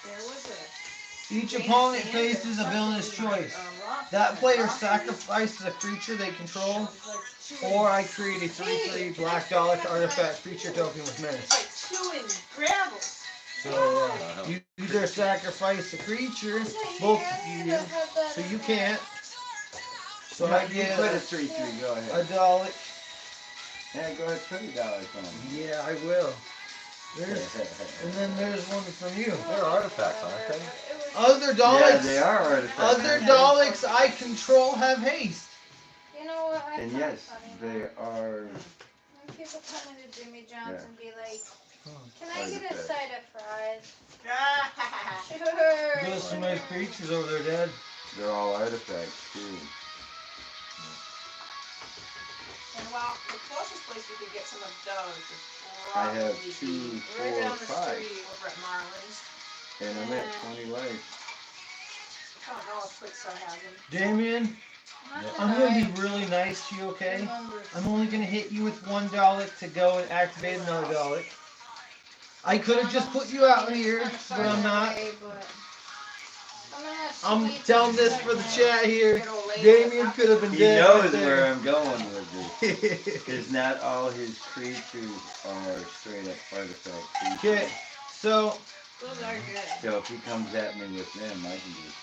Speaker 10: There was a.
Speaker 2: Each opponent faces a villainous choice. That player sacrifices a creature they control, or I create a 3/3 black Dalek artifact creature token with menace.
Speaker 10: Like 2 in gravel.
Speaker 2: So you either sacrifice a creature, both of you, so you can't. So I
Speaker 3: You
Speaker 2: get
Speaker 3: put a 3/3. Go
Speaker 2: a
Speaker 3: ahead.
Speaker 2: Dalek.
Speaker 3: Yeah, go ahead. Put $20 on it.
Speaker 2: Yeah, I will. There's, and then there's one from you.
Speaker 5: They're artifacts, aren't they?
Speaker 2: Other Daleks.
Speaker 3: Yeah, they are artifacts.
Speaker 2: Other Daleks I control have haste.
Speaker 4: You know what? I
Speaker 3: And
Speaker 4: find
Speaker 3: yes,
Speaker 4: funny
Speaker 3: they are.
Speaker 4: when people come into Jimmy John's
Speaker 3: Yeah.
Speaker 4: and be like, "Can I
Speaker 3: Artifacts.
Speaker 4: get a side of fries?"
Speaker 2: There's
Speaker 4: Sure.
Speaker 2: some nice creatures over there, Dad.
Speaker 3: They're all artifacts too.
Speaker 10: And well, the closest place we could get some of those is
Speaker 3: I have
Speaker 10: probably
Speaker 3: 2,
Speaker 10: right
Speaker 3: 4,
Speaker 10: down the
Speaker 3: 5,
Speaker 10: street over at Marlin's.
Speaker 3: and I'm at 20 life.
Speaker 10: I don't know if Quick still has them.
Speaker 2: Damien,
Speaker 4: Not
Speaker 2: I'm
Speaker 4: that
Speaker 2: gonna
Speaker 4: I
Speaker 2: be really nice to you, okay?
Speaker 4: remember.
Speaker 2: I'm only gonna hit you with one Dalek to go and activate another Dalek. I could have just put you out here, but I'm not. I'm telling this for the chat here.
Speaker 10: Good old lady.
Speaker 2: Damien could have been
Speaker 3: He
Speaker 2: dead.
Speaker 3: knows
Speaker 2: right
Speaker 3: where
Speaker 2: there.
Speaker 3: I'm going with this. Because not all his creatures are straight up artifact creatures.
Speaker 2: Okay, so
Speaker 10: Those are good.
Speaker 3: So if he comes at me with them, I can just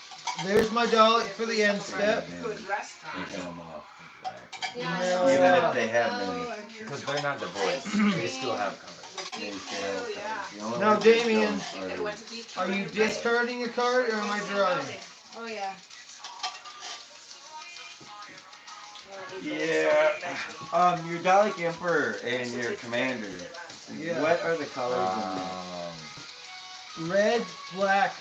Speaker 2: there's my Dalek for the end step.
Speaker 10: Good restaurant.
Speaker 3: pick them off.
Speaker 2: No,
Speaker 3: Even if they have many.
Speaker 5: Because they're not devoid. They still have cover.
Speaker 3: They still
Speaker 10: Oh,
Speaker 3: have
Speaker 10: yeah.
Speaker 3: coverage. The only
Speaker 2: Now,
Speaker 3: ones that
Speaker 2: Damien,
Speaker 3: don't
Speaker 10: Could have went to beach.
Speaker 2: Are you discarding a card or am I drawing?
Speaker 4: Oh yeah.
Speaker 3: Yeah. Your Dalek Emperor and your commander.
Speaker 2: Yeah.
Speaker 3: What are the colors
Speaker 2: Red, black,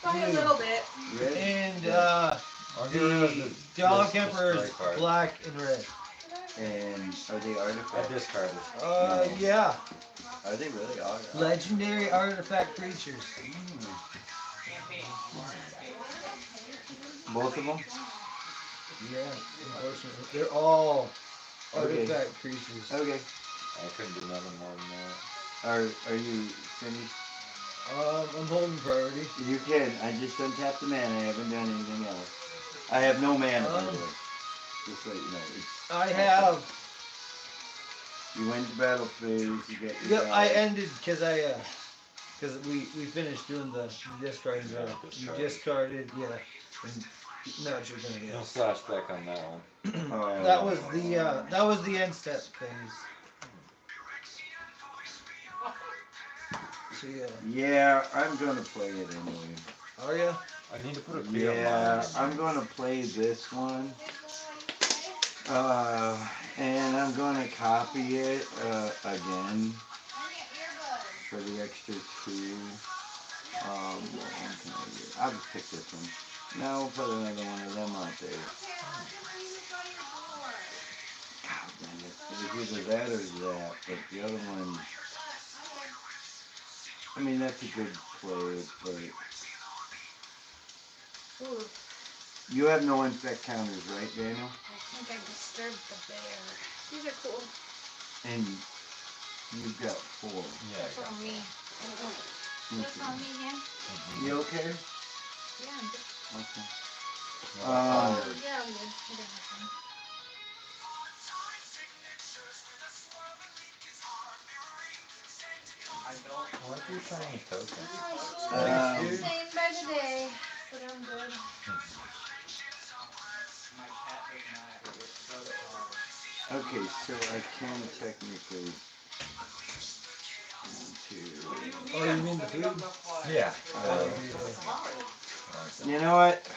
Speaker 10: Only a little bit.
Speaker 3: in red?
Speaker 2: and
Speaker 5: I'll get rid of
Speaker 2: the Dalek
Speaker 5: this
Speaker 2: Emperor's
Speaker 5: gray card.
Speaker 2: black and red.
Speaker 3: And are they
Speaker 5: I
Speaker 3: artifacts?
Speaker 5: discarded.
Speaker 2: Yeah.
Speaker 3: Are they really artifacts?
Speaker 2: Legendary artifact creatures.
Speaker 3: Both of them?
Speaker 2: Yeah, unfortunately. They're all
Speaker 3: Okay.
Speaker 2: artifact creatures.
Speaker 3: Okay.
Speaker 5: I couldn't do nothing more than that.
Speaker 3: Are you finished?
Speaker 2: I'm holding priority.
Speaker 3: You can. I just untapped the mana. I haven't done anything else. I have no mana, by the way. Just so you know.
Speaker 2: I have.
Speaker 3: You went to battle phase. You got your
Speaker 2: Yep, I
Speaker 3: Dalek.
Speaker 2: ended because we finished doing the discarding battle. You discarded, yeah. And now it's your turn,
Speaker 5: No
Speaker 2: yeah.
Speaker 5: slash back on that one.
Speaker 3: Oh.
Speaker 2: That was the end step phase. So yeah.
Speaker 3: Yeah, I'm gonna play it anyway.
Speaker 2: Are ya?
Speaker 5: I need to put a fee on
Speaker 3: Yeah,
Speaker 5: mine.
Speaker 3: I'm gonna play this one. And I'm gonna copy it again for the extra 2. What one can I get? I'll just pick this one. Now we'll put another one of them out there. God damn it. It's either that or that, but the other one, I mean, that's a good play, but
Speaker 4: Ooh,
Speaker 3: you have no infect counters, right, Daniel?
Speaker 4: I think I disturbed the bear. These are cool.
Speaker 3: And you've got 4.
Speaker 5: Yeah.
Speaker 4: That's on me. That's on me, yeah?
Speaker 3: You okay?
Speaker 4: Yeah, I'm good.
Speaker 3: Okay.
Speaker 4: Yeah, I'm good. I don't have one.
Speaker 5: Why are you trying to token?
Speaker 4: I should be insane by the day, but I'm good.
Speaker 6: My cat does not.
Speaker 3: Okay, so I can technically. 1, 2.
Speaker 2: Oh, you mean the food?
Speaker 1: Yeah.
Speaker 3: You know what?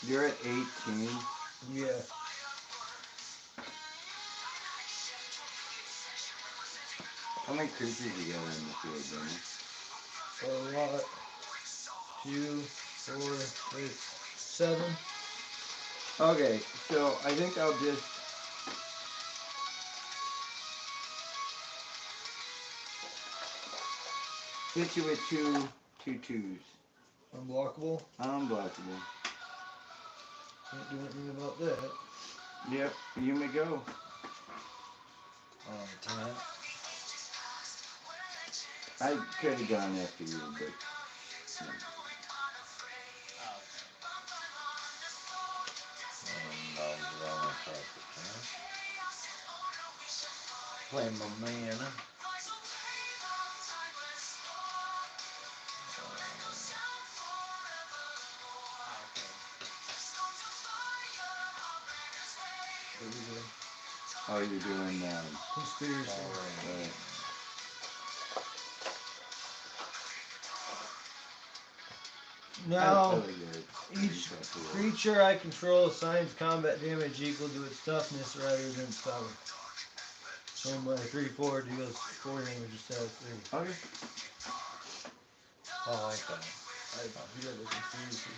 Speaker 3: You're at 18.
Speaker 2: Yeah.
Speaker 3: How many creatures you got in the field, Danny?
Speaker 2: A lot. 2, 4, 6, 7.
Speaker 3: Okay, so I think I'll just hit you with two twos.
Speaker 2: Unblockable.
Speaker 3: Unblockable.
Speaker 2: Can't do anything about that.
Speaker 3: Yep, you may go.
Speaker 1: 10.
Speaker 3: I could have gone after you, but
Speaker 1: Play my man.
Speaker 3: oh, you're doing
Speaker 2: Conspiracy.
Speaker 3: right.
Speaker 2: Now,
Speaker 3: I like that.
Speaker 2: each creature I control assigns combat damage equal to its toughness rather than its power. So my 3/4 deals 4 damage instead of 3.
Speaker 3: Okay.
Speaker 1: I like that.
Speaker 2: I do that with conspiracy.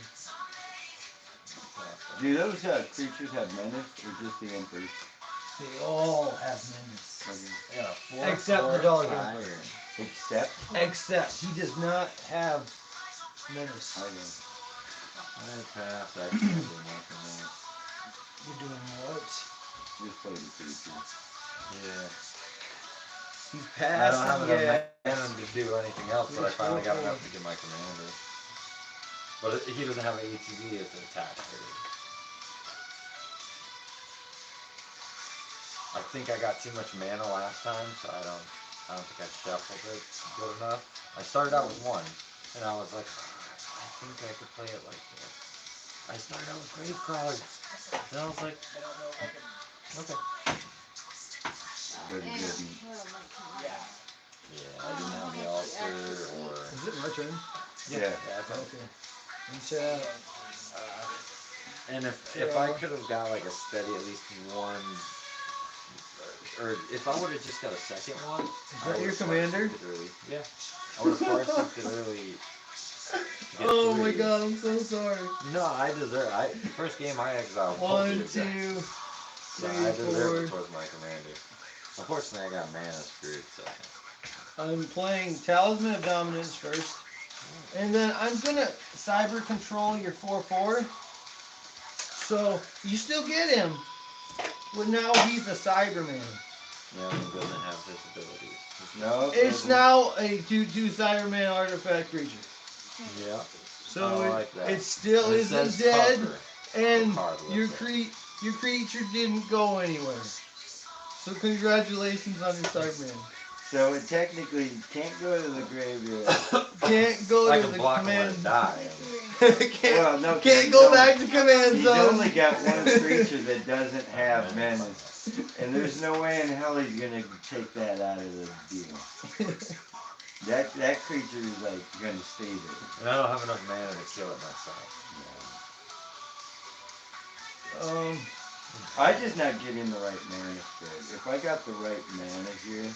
Speaker 3: Do those creatures have menace or just the emperors?
Speaker 2: They all have menace.
Speaker 3: Okay.
Speaker 1: Yeah, 4,
Speaker 2: Except
Speaker 1: 4,
Speaker 2: the dog.
Speaker 1: 5.
Speaker 3: Except?
Speaker 2: He does not have menace.
Speaker 3: I know.
Speaker 1: I pass. I can't do nothing else.
Speaker 2: You're doing what?
Speaker 3: Just play the creature.
Speaker 1: Yeah.
Speaker 2: He's
Speaker 1: I don't have
Speaker 2: passing
Speaker 1: enough
Speaker 2: gas.
Speaker 1: mana to do anything else, but I finally got enough to get my commander. But he doesn't have an ATB as an attack. I think I got too much mana last time, so I don't think I shuffled it good enough. I started out with 1, and I was like, I think I could play it like this. I started out with Grave Cards, and I was like, okay.
Speaker 3: But it didn't.
Speaker 1: Yeah, I didn't have the altar or.
Speaker 2: Is it my turn?
Speaker 3: Yeah.
Speaker 2: Okay. And
Speaker 1: And if I could have got like a steady at least 1, or if I would have just got a second one.
Speaker 2: Is that your commander?
Speaker 1: Yeah. I would have far-shifted early.
Speaker 2: Oh my god, I'm so sorry.
Speaker 1: No, I deserve. First game I exiled.
Speaker 2: 1, 2, 3,
Speaker 1: so I deserve it towards my commander. Unfortunately, I got mana screwed. So.
Speaker 2: I'm playing Talisman of Dominance first, and then I'm gonna cyber control your 4/4. So you still get him, but now he's a Cyberman.
Speaker 1: Yeah, he doesn't have his abilities.
Speaker 3: No.
Speaker 2: It's now a 2/2 Cyberman artifact creature.
Speaker 1: Yeah.
Speaker 2: So
Speaker 1: like that.
Speaker 2: it still
Speaker 1: And it
Speaker 2: isn't
Speaker 1: says
Speaker 2: dead,
Speaker 1: cover.
Speaker 2: and
Speaker 1: Card
Speaker 2: your
Speaker 1: looks
Speaker 2: your creature didn't go anywhere. So congratulations on your Cyberman.
Speaker 3: So it technically can't go to the graveyard.
Speaker 2: Can't go
Speaker 1: I
Speaker 2: to
Speaker 1: can
Speaker 2: the
Speaker 1: block him when
Speaker 2: command.
Speaker 1: it die.
Speaker 3: Well, no,
Speaker 2: Can't go back to command
Speaker 3: He's
Speaker 2: zone.
Speaker 3: only got one creature that doesn't have menace. And there's no way in hell he's gonna take that out of the deal. That creature is like gonna stay there.
Speaker 1: And I don't have enough mana to kill it myself.
Speaker 3: I'm just not getting the right mana spread. If I got the right mana here,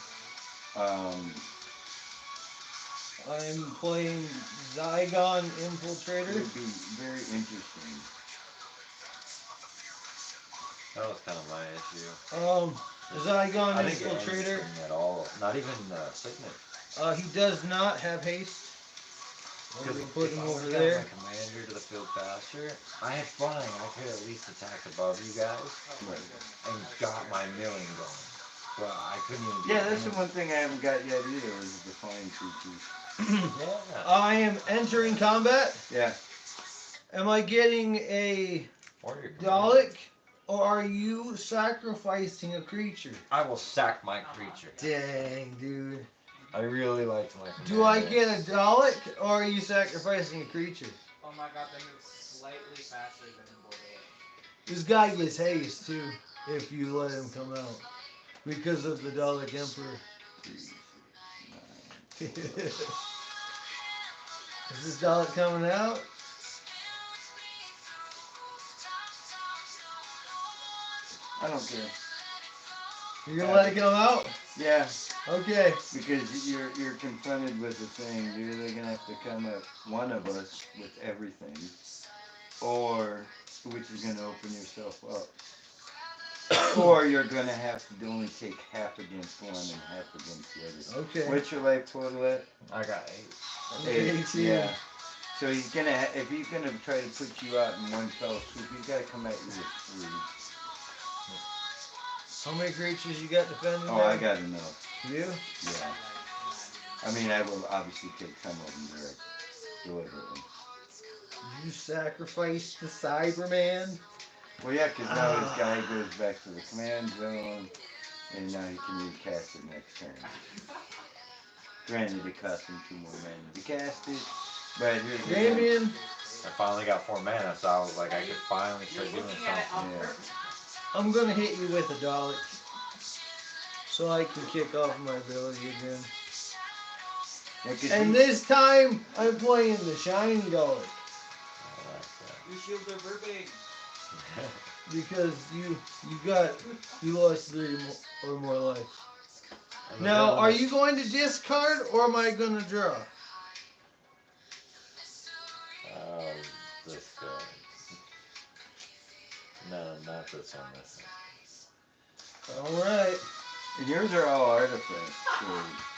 Speaker 2: I'm playing Zygon Infiltrator.
Speaker 3: it would be very interesting.
Speaker 1: That was kind of my issue.
Speaker 2: Zygon
Speaker 1: I didn't get
Speaker 2: Infiltrator.
Speaker 1: anything at all. Not even Signet.
Speaker 2: He does not have haste. I'm gonna put him over there.
Speaker 1: My commander to the field faster. I had flying. I could at least attack above you guys and got my milling going. But I couldn't even.
Speaker 3: Yeah, that's the one thing I haven't got yet either is the flying creatures.
Speaker 1: Yeah.
Speaker 2: I am entering combat.
Speaker 3: Yeah.
Speaker 2: Am I getting a Dalek, or are you sacrificing a creature?
Speaker 1: I will sack my creature.
Speaker 2: Dang, dude.
Speaker 1: I really liked my commander.
Speaker 2: Do I get a Dalek, or are you sacrificing a creature?
Speaker 6: Oh my god, they move slightly faster than Bordeaux.
Speaker 2: This guy gets haste, too, if you let him come out. Because of the Dalek Emperor.
Speaker 3: 3, 6, 9.
Speaker 2: Is this dollar coming out?
Speaker 3: I don't care.
Speaker 2: You're gonna let it come out?
Speaker 3: Yeah,
Speaker 2: Okay.
Speaker 3: because you're confronted with the thing. You're either gonna have to come at one of us with everything, or which is gonna open yourself up. Or you're gonna have to only take half against one and half against the other.
Speaker 2: Okay.
Speaker 3: What's your life total at?
Speaker 1: I got 8.
Speaker 3: 8. Yeah. So he's gonna, if he's gonna try to put you out in one fell swoop, he's gotta come at you with 3.
Speaker 2: How many creatures you got defending?
Speaker 3: Oh, I got enough.
Speaker 2: You?
Speaker 3: Yeah. I mean, I will obviously take some of them direct deliberately.
Speaker 2: You sacrificed the Cyberman?
Speaker 3: Well, yeah, because now this guy goes back to the command zone, and now he can recast it next turn. Granted, it costs him 2 more mana to cast it, but here's the thing.
Speaker 2: Damien,
Speaker 1: I finally got 4 mana, so I was like, I could finally start doing something.
Speaker 3: Yeah.
Speaker 2: I'm gonna hit you with a Dalek, so I can kick off my ability again.
Speaker 3: Yeah, 'cause
Speaker 2: And this time, I'm playing the shiny Dalek.
Speaker 6: Your shields are burping.
Speaker 2: Because you lost 3 or more life. Now, are you going to discard or am I going to draw?
Speaker 1: This guy. No, not this one. This one.
Speaker 2: All right.
Speaker 3: And yours are all artifacts, so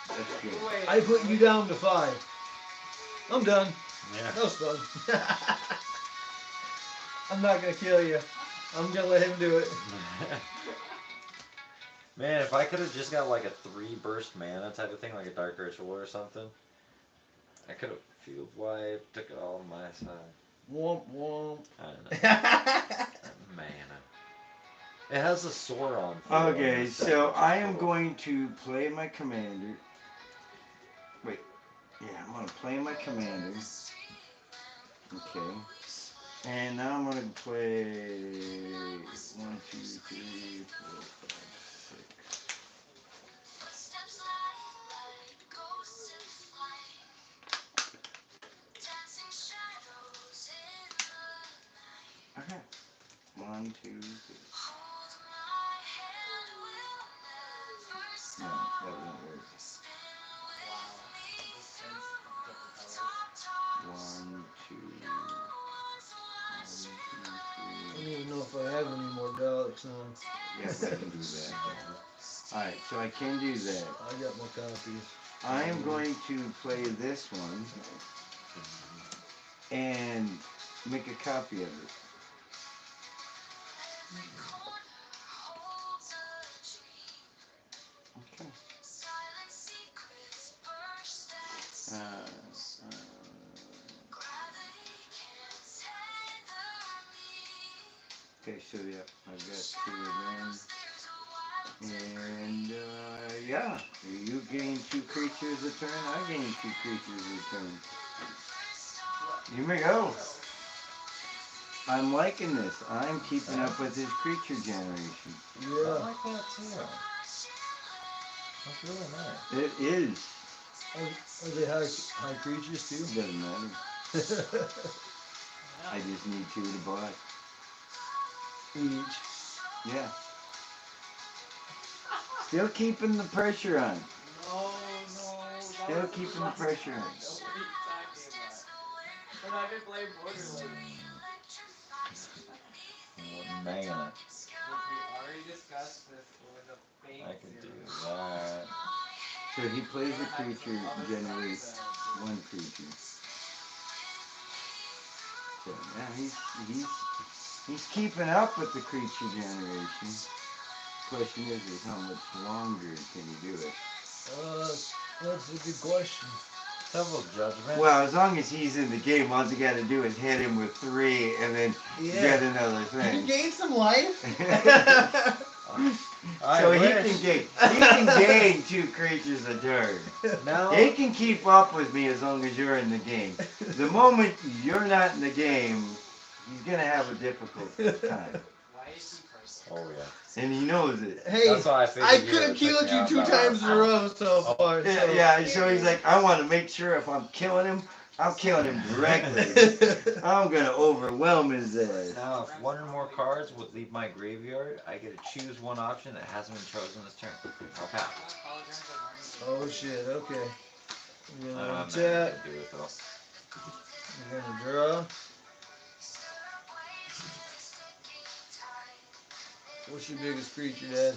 Speaker 3: that's good.
Speaker 6: Wait.
Speaker 2: I put you down to 5. I'm done.
Speaker 1: Yeah.
Speaker 2: That was fun. I'm not going to kill you. I'm going to let him do it.
Speaker 1: Man, if I could have just got like a 3 burst mana type of thing, like a Dark Ritual or something, I could have field wiped, took it all on my side.
Speaker 2: Womp womp.
Speaker 1: I don't know. Mana. It has a Sauron.
Speaker 3: Okay, so I am going to play my commander. Wait. Yeah, I'm going to play my commander. Okay. And now I'm going to play 1, 2, 3, 4, 5, 6. Okay. 1, 2, 3. No, that won't work. 1, 2, 3.
Speaker 2: I don't even know if I have any more Daleks now.
Speaker 3: Yes, I can do that. Alright, so I can do that.
Speaker 2: I got my copies.
Speaker 3: I am going to play this one and make a copy of it. Okay. Okay, so yeah, I've got 2 of them. And yeah, you gain 2 creatures a turn, I gain 2 creatures a turn. Here we go. I'm liking this. I'm keeping up with his creature generation.
Speaker 1: I
Speaker 2: Yeah.
Speaker 1: like that too. That's really nice.
Speaker 3: It is.
Speaker 2: Are they high creatures too?
Speaker 3: Doesn't matter. I just need 2 to buy.
Speaker 2: Each.
Speaker 3: Yeah. Still keeping the pressure on.
Speaker 6: No.
Speaker 3: Still keeping the pressure on.
Speaker 6: What are you talking about? We're not gonna play Borderlands.
Speaker 1: Mana.
Speaker 6: We already discussed this with a fake
Speaker 1: I can do
Speaker 6: zero.
Speaker 1: that.
Speaker 3: So he plays a creature, generates 1 creature. So now he's keeping up with the creature generation. Question is how much longer can he do it?
Speaker 2: That's a good question.
Speaker 1: Several judgments.
Speaker 3: Well, as long as he's in the game, all you gotta do is hit him with 3 and then get another
Speaker 2: You
Speaker 3: thing.
Speaker 2: gain some life.
Speaker 3: So he can gain 2 creatures a turn.
Speaker 1: Now,
Speaker 3: He can keep up with me as long as you're in the game. The moment you're not in the game, he's gonna have a difficult time.
Speaker 6: Why is he purple?
Speaker 1: oh yeah.
Speaker 3: and he knows it.
Speaker 2: Hey,
Speaker 1: That's why I figured
Speaker 2: I
Speaker 1: you
Speaker 2: could have
Speaker 1: would've took
Speaker 2: killed
Speaker 1: me
Speaker 2: you
Speaker 1: out
Speaker 2: 2
Speaker 1: that
Speaker 2: times in a
Speaker 1: last
Speaker 2: row so far.
Speaker 3: Yeah,
Speaker 2: so.
Speaker 3: yeah. So he's like, I want to make sure if I'm killing him, I'm killing him directly. I'm gonna overwhelm his ass.
Speaker 1: Now, if one or more cards would leave my graveyard, I get to choose one option that hasn't been chosen this turn. I'll pass.
Speaker 2: Oh shit, okay. I'm
Speaker 1: I don't
Speaker 2: gonna
Speaker 1: have
Speaker 2: tap,
Speaker 1: nothing to do with though.
Speaker 2: I'm gonna draw. What's your biggest creature, Dad?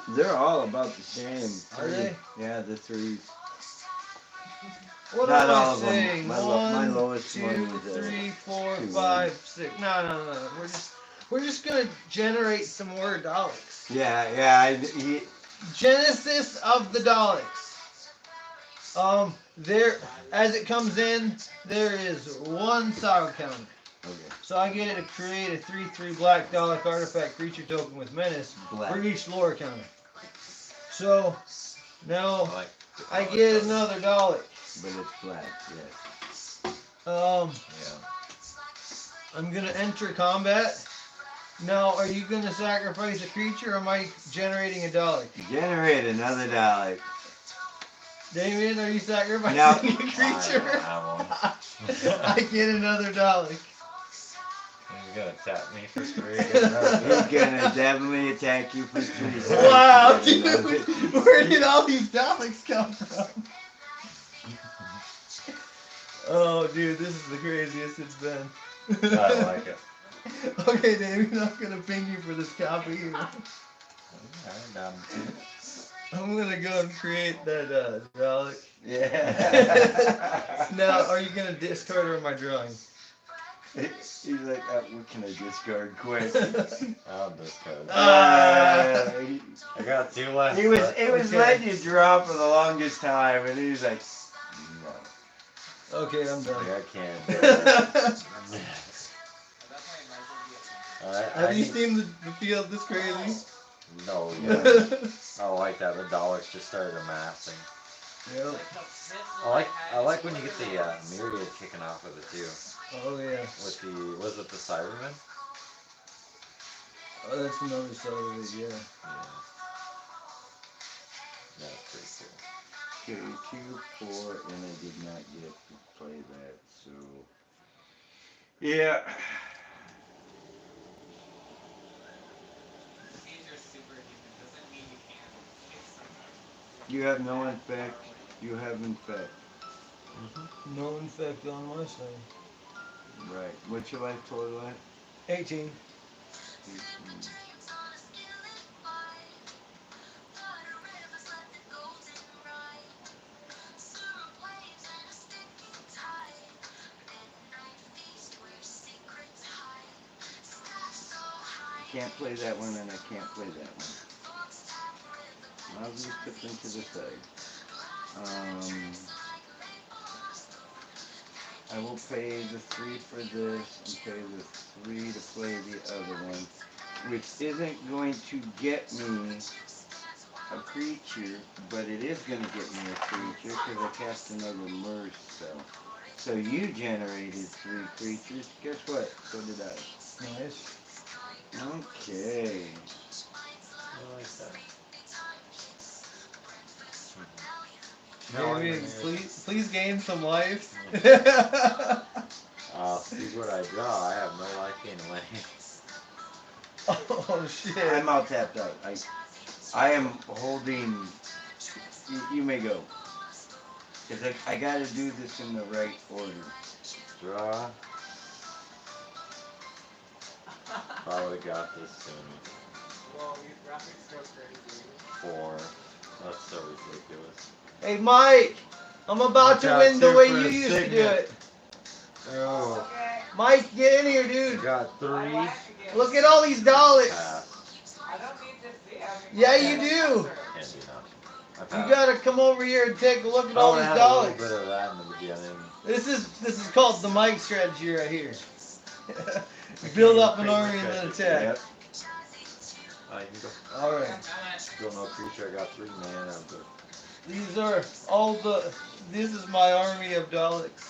Speaker 3: They're all about the same.
Speaker 2: Are they?
Speaker 3: Yeah, the threes.
Speaker 2: What
Speaker 3: Not
Speaker 2: am I
Speaker 3: all of them.
Speaker 2: saying?
Speaker 3: My
Speaker 2: One,
Speaker 3: lowest one
Speaker 2: 2,
Speaker 3: was
Speaker 2: 3, 4,
Speaker 3: 2.
Speaker 2: 5, 6. No. We're just gonna generate some more Daleks.
Speaker 3: Yeah.
Speaker 2: Genesis of the Daleks. There, as it comes in, there is 1 sorrow counter.
Speaker 3: Okay.
Speaker 2: So I get to create a 3/3 black Dalek artifact creature token with menace
Speaker 3: Black.
Speaker 2: for each lore counter. So now
Speaker 1: I like
Speaker 2: I get another Dalek.
Speaker 3: But it's black. Yes.
Speaker 1: Yeah.
Speaker 2: I'm gonna enter combat. Now, are you gonna sacrifice a creature, or am I generating a Dalek?
Speaker 3: Generate another Dalek.
Speaker 2: Damien, are you sacrificing
Speaker 3: No.
Speaker 2: a creature?
Speaker 1: I don't
Speaker 2: I get another Dalek.
Speaker 1: He's gonna tap me for 3. Get another
Speaker 3: He's
Speaker 1: die.
Speaker 3: gonna definitely attack you for 3.
Speaker 2: Wow, dude, where did all these Daleks come from? Oh, dude, this is the craziest it's been.
Speaker 1: I like it.
Speaker 2: Okay, Damien, I'm gonna ping you for this copy here. I'm gonna go and create that Dalek.
Speaker 3: Yeah.
Speaker 2: Now, are you gonna discard or am I drawing?
Speaker 3: He's like, what can I discard quick?
Speaker 1: I'll discard.
Speaker 3: He
Speaker 1: I got 2 left.
Speaker 3: was
Speaker 1: but-
Speaker 3: it was
Speaker 2: Okay.
Speaker 3: letting you draw for the longest time, and he's like, no.
Speaker 2: Okay, I'm done.
Speaker 1: I can't. Alright,
Speaker 2: Have you seen the field this crazy?
Speaker 1: No, yeah. I like that. The Daleks just started amassing.
Speaker 2: Yep.
Speaker 1: I like when you get the myriad kicking off with it too.
Speaker 2: Oh yeah.
Speaker 1: With the was it the Cybermen?
Speaker 2: Oh, that's another side of it, yeah.
Speaker 1: Yeah. That's pretty cool.
Speaker 3: Okay, 2, 4, and I did not get to play that, so yeah. You have no effect. You have infect.
Speaker 2: No infect on my side.
Speaker 3: Right. What's your life total at?
Speaker 2: 18.
Speaker 3: 18. Can't play that one, and I can't play that one. I'll just put them to the side. I will pay the 3 for this and pay the 3 to play the other one, which isn't going to get me a creature, but it is going to get me a creature because I cast another merge spell. So you generated 3 creatures. Guess what? So did I.
Speaker 2: Nice.
Speaker 3: Okay.
Speaker 1: I like that.
Speaker 2: Damien, please gain some life.
Speaker 1: See what I draw. I have no life anyway.
Speaker 2: Oh shit.
Speaker 3: I'm all tapped out. I am holding. You may go. Because I got to do this in the right order.
Speaker 1: Draw. I would have got this soon.
Speaker 6: Well, your graphics go crazy.
Speaker 1: 4. That's so ridiculous.
Speaker 2: Hey Mike, I'm about to win the way you used to do it.
Speaker 1: Oh.
Speaker 6: Okay.
Speaker 2: Mike, get in here,
Speaker 1: I
Speaker 2: dude.
Speaker 1: got 3.
Speaker 2: Look at all these Daleks.
Speaker 1: Pass.
Speaker 6: I don't need to see everything.
Speaker 2: Yeah, you do.
Speaker 1: Can't do nothing. I
Speaker 2: You
Speaker 1: passed.
Speaker 2: gotta come over here and take a look at all
Speaker 1: I
Speaker 2: these
Speaker 1: had a little bit
Speaker 2: Daleks.
Speaker 1: of that in the beginning.
Speaker 2: This is called the Mike strategy right here. Build up an army and then attack.
Speaker 3: Yep.
Speaker 1: You can go.
Speaker 2: All right.
Speaker 1: Go no creature. I got 3 mana. I'm good.
Speaker 2: These are all the. This is my army of Daleks.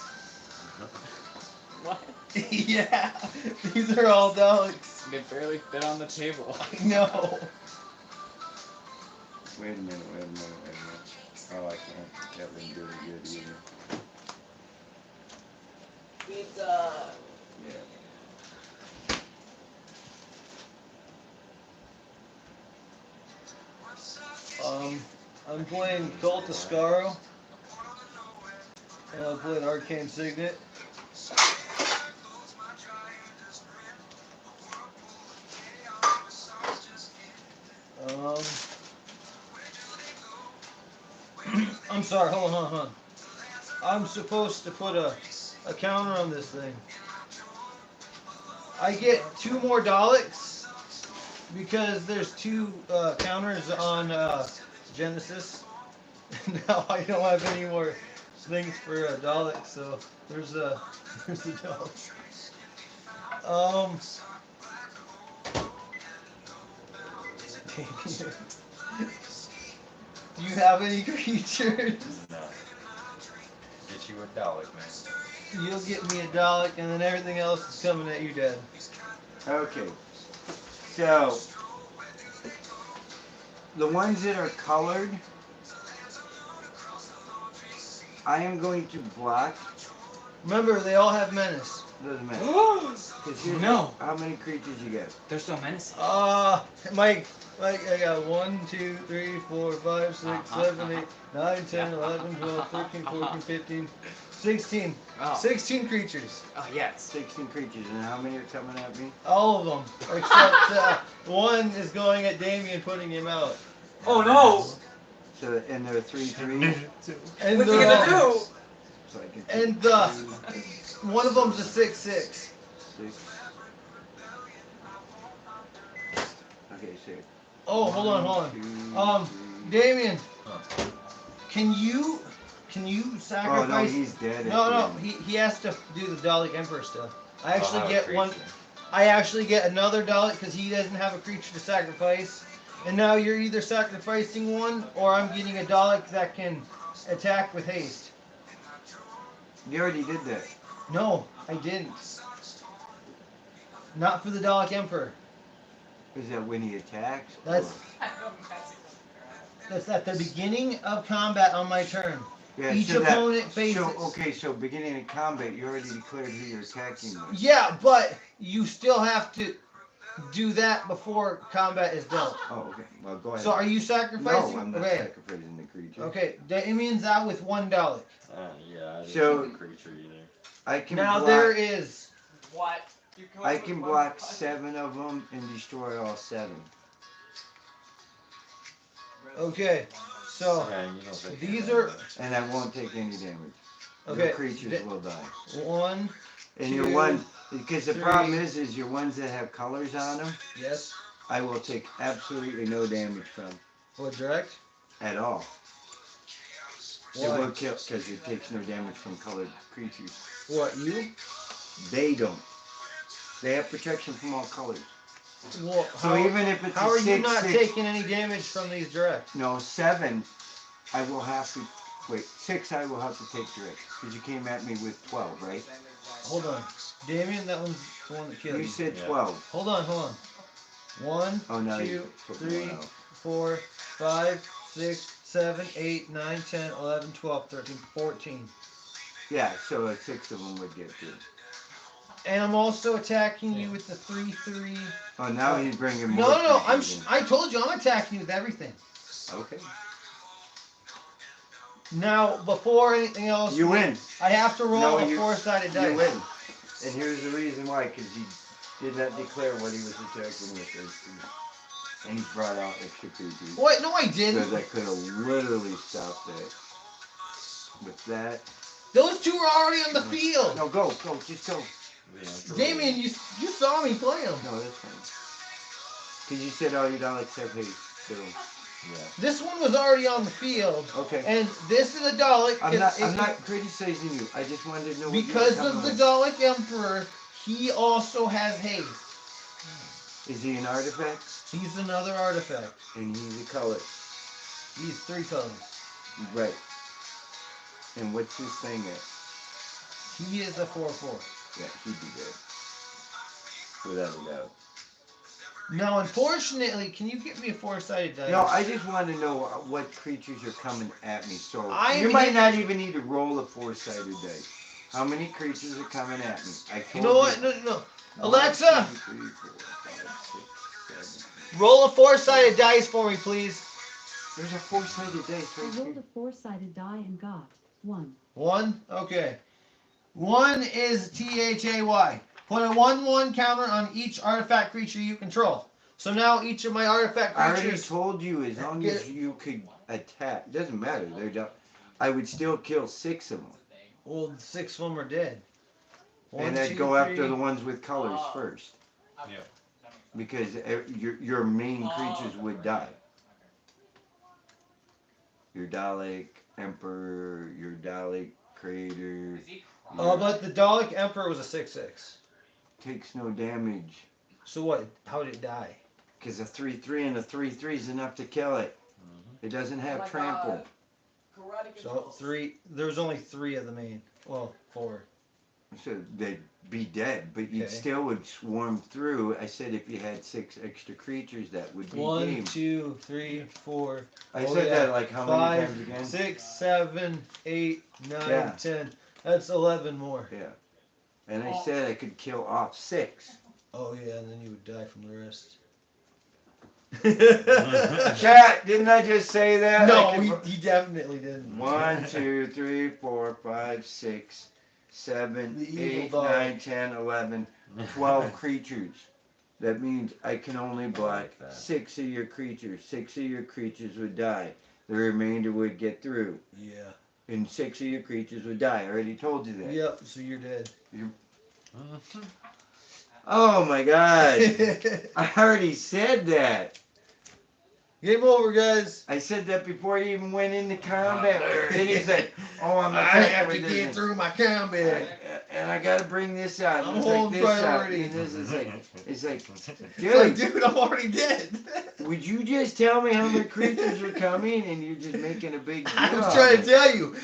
Speaker 6: What?
Speaker 2: Yeah, these are all Daleks.
Speaker 5: They barely fit on the table.
Speaker 2: I know.
Speaker 3: Wait a minute. Oh, I can't. That wouldn't do it good either.
Speaker 10: Pizza.
Speaker 3: Yeah.
Speaker 2: I'm playing Cult of Scaro. And I'm playing Arcane Signet. I'm sorry, hold on. I'm supposed to put a counter on this thing. I get 2 more Daleks because there's 2 counters on Genesis. Now I don't have any more things for Daleks, so there's a Dalek. Do you have any creatures?
Speaker 3: No. Get you a Dalek, man.
Speaker 2: You'll get me a Dalek, and then everything else is coming at you dead.
Speaker 3: Okay. So, the ones that are colored, I am going to block.
Speaker 2: Remember, they all have menace.
Speaker 3: Doesn't matter. 'Cause here's
Speaker 5: No.
Speaker 3: How many creatures you get?
Speaker 5: They're so menacing.
Speaker 2: Mike, I got 1, 2, 3, 4, 5, 6, 7, 8, 9, 10, 11, 12, 13, 14, 15, 16.
Speaker 5: Oh.
Speaker 2: 16 creatures.
Speaker 5: Oh, yes.
Speaker 3: 16 creatures, and how many are coming at me?
Speaker 2: All of them. Except one is going at Damien, putting him out.
Speaker 5: Oh, no.
Speaker 3: So, and there are 3/3.
Speaker 2: And
Speaker 10: What's he gonna do?
Speaker 3: So I can
Speaker 2: And
Speaker 3: take
Speaker 2: one of them's a 6/6.
Speaker 3: 6. Okay, 6.
Speaker 2: Oh, hold on. Damien, can you sacrifice?
Speaker 3: Oh no, he's dead.
Speaker 2: No, he has to do the Dalek Emperor stuff. I actually
Speaker 1: I'll have a
Speaker 2: get one.
Speaker 1: creature.
Speaker 2: I actually get another Dalek because he doesn't have a creature to sacrifice. And now you're either sacrificing one or I'm getting a Dalek that can attack with haste.
Speaker 3: You already did that.
Speaker 2: No, I didn't. Not for the Dalek Emperor.
Speaker 3: Is that when he attacks?
Speaker 2: That's
Speaker 3: or-
Speaker 2: that's at the beginning of combat on my turn.
Speaker 3: Yeah,
Speaker 2: Each
Speaker 3: so
Speaker 2: opponent faces.
Speaker 3: So beginning of combat, you already declared who you're attacking with.
Speaker 2: Yeah, but you still have to do that before combat is dealt.
Speaker 3: Oh, okay. Well, go ahead.
Speaker 2: So are you sacrificing?
Speaker 3: No, I'm not
Speaker 2: Okay.
Speaker 3: sacrificing the creature.
Speaker 2: Okay, Damien's out with 1 Dalek.
Speaker 1: Yeah, I didn't
Speaker 3: So-
Speaker 1: see the creature either.
Speaker 3: I can
Speaker 2: Now
Speaker 3: block.
Speaker 2: there is.
Speaker 10: What? You come
Speaker 3: I
Speaker 10: up
Speaker 3: can
Speaker 10: with
Speaker 3: block
Speaker 10: one-
Speaker 3: 7 of them and destroy all 7.
Speaker 2: Okay, so
Speaker 1: Yeah, you don't think
Speaker 2: these
Speaker 1: that.
Speaker 2: are
Speaker 3: And I won't take any damage.
Speaker 2: okay.
Speaker 3: Your creatures will die.
Speaker 2: 1.
Speaker 3: And your
Speaker 2: 2,
Speaker 3: one, because the
Speaker 2: 3.
Speaker 3: problem is your ones that have colors on them,
Speaker 2: Yes.
Speaker 3: I will take absolutely no damage from
Speaker 2: What, direct?
Speaker 3: at all. It
Speaker 2: Why?
Speaker 3: will kill because it takes no damage from colored creatures.
Speaker 2: What, you?
Speaker 3: They don't. They have protection from all colors.
Speaker 2: Well,
Speaker 3: So even if it's
Speaker 2: how
Speaker 3: a
Speaker 2: are you
Speaker 3: 6,
Speaker 2: not
Speaker 3: 6,
Speaker 2: taking any damage from these direct?
Speaker 3: no 7, I will have to wait 6. I will have to take direct because you came at me with 12, right?
Speaker 2: Hold on, Damien, that one's the one that killed
Speaker 3: You
Speaker 2: you.
Speaker 3: said
Speaker 1: Yeah.
Speaker 3: 12.
Speaker 2: Hold on. 1,
Speaker 3: Oh no,
Speaker 2: 2,
Speaker 3: you took
Speaker 2: 3,
Speaker 3: one out.
Speaker 2: 4, 5, 6, 7, 8, 9, 10, 11, 12, 13, 14.
Speaker 3: Yeah, so 6 of them would get through.
Speaker 2: And I'm also attacking you with the 3/3.
Speaker 3: Oh, now he's bringing more.
Speaker 2: No.
Speaker 3: creatures in.
Speaker 2: I told you I'm attacking you with everything.
Speaker 3: Okay.
Speaker 2: Now, before anything else,
Speaker 3: You win.
Speaker 2: I have to roll
Speaker 3: No,
Speaker 2: a
Speaker 3: you-
Speaker 2: 4-sided dice.
Speaker 3: You win. And here's the reason why, because he did not declare what he was attacking with. And he brought out extra creatures.
Speaker 2: Wait, no, I didn't.
Speaker 3: Because I could have literally stopped that. With that.
Speaker 2: Those 2 are already on the field.
Speaker 3: No, go, just go.
Speaker 1: Yeah,
Speaker 2: Damien, you saw me play them.
Speaker 3: No, that's fine. Because you said all your Daleks have haste, so.
Speaker 1: Yeah.
Speaker 2: This one was already on the field,
Speaker 3: Okay.
Speaker 2: and this is a Dalek.
Speaker 3: I'm not criticizing you. I just wanted to know what
Speaker 2: because
Speaker 3: you were
Speaker 2: of the
Speaker 3: coming
Speaker 2: Dalek Emperor. He also has haste.
Speaker 3: with. Is he an artifact?
Speaker 2: He's another artifact.
Speaker 3: And he's a color.
Speaker 2: He's 3 colors.
Speaker 3: Right. And what's his thing at?
Speaker 2: He is a 4/4.
Speaker 3: Yeah, he'd be dead. Without a doubt.
Speaker 2: Now, unfortunately, can you get me a 4-sided dice?
Speaker 3: No, I just want to know what creatures are coming at me. So
Speaker 2: I'm
Speaker 3: you might
Speaker 2: hit-
Speaker 3: not even need to roll a 4-sided dice. How many creatures are coming at me? I told
Speaker 2: You know what? No.
Speaker 3: 1,
Speaker 2: Alexa,
Speaker 3: 2, 3, 4, 5, 6, 7.
Speaker 2: roll a 4-sided dice for me, please.
Speaker 3: There's a 4-sided dice
Speaker 7: I
Speaker 3: right
Speaker 7: rolled
Speaker 3: here.
Speaker 7: a 4-sided die and got 1.
Speaker 2: 1? Okay. 1 is THAY. Put a 1/1 counter on each artifact creature you control. So now each of my artifact
Speaker 3: I already
Speaker 2: creatures.
Speaker 3: told you as long as you could attack. Doesn't matter. They're done. I would still kill 6 of them.
Speaker 2: Well, 6 of them are dead.
Speaker 3: And I'd go after the ones with colors first.
Speaker 1: Yeah.
Speaker 3: Because your main creatures would die. Your Dalek Emperor, your Dalek Creator.
Speaker 2: But the Dalek Emperor was a 6/6.
Speaker 3: Takes no damage.
Speaker 2: So what? How did it die?
Speaker 3: Because a 3/3 and a 3/3 is enough to kill it. It doesn't have
Speaker 10: Like,
Speaker 3: trample.
Speaker 10: Karate
Speaker 2: So
Speaker 10: controls.
Speaker 2: 3. There was only 3 of the main. Well, 4.
Speaker 3: So they'd be dead, but you
Speaker 2: Okay.
Speaker 3: still would swarm through. I said if you had 6 extra creatures, that would be
Speaker 2: 1,
Speaker 3: game.
Speaker 2: 2, 3, 4.
Speaker 3: I said that like how many
Speaker 2: 5,
Speaker 3: times again?
Speaker 2: 6, 7, 8, 9,
Speaker 3: Yeah.
Speaker 2: 10. That's 11 more.
Speaker 3: Yeah. And I said I could kill off 6.
Speaker 2: Oh yeah, and then you would die from the rest.
Speaker 3: Chat, didn't I just say that?
Speaker 2: No,
Speaker 3: I could-
Speaker 2: he definitely didn't.
Speaker 3: 1, 2, 3, 4, 5, 6, 7,
Speaker 2: The evil
Speaker 3: 8,
Speaker 2: dog.
Speaker 3: 9, 10, 11, 12 creatures. That means I can only block 6 of your creatures. 6 of your creatures would die. The remainder would get through.
Speaker 2: Yeah.
Speaker 3: And 6 of your creatures would die. I already told you that.
Speaker 2: Yep, so you're dead.
Speaker 3: Oh my god. I already said that.
Speaker 2: Game over, guys.
Speaker 3: I said that before you even went into combat. Then he said, oh, I'm
Speaker 2: I
Speaker 3: attacking
Speaker 2: have to
Speaker 3: with
Speaker 2: get
Speaker 3: this.
Speaker 2: through my combat.
Speaker 3: And I gotta bring this out.
Speaker 2: I'm
Speaker 3: It's like
Speaker 2: holding
Speaker 3: this out.
Speaker 2: priority.
Speaker 3: And this is like, it's like,
Speaker 2: It's like,
Speaker 3: dude,
Speaker 2: dude, I'm already dead.
Speaker 3: would you just tell me how many creatures are coming and you're just making a big deal
Speaker 2: I was
Speaker 3: out
Speaker 2: trying
Speaker 3: of
Speaker 2: to
Speaker 3: it?
Speaker 2: tell you,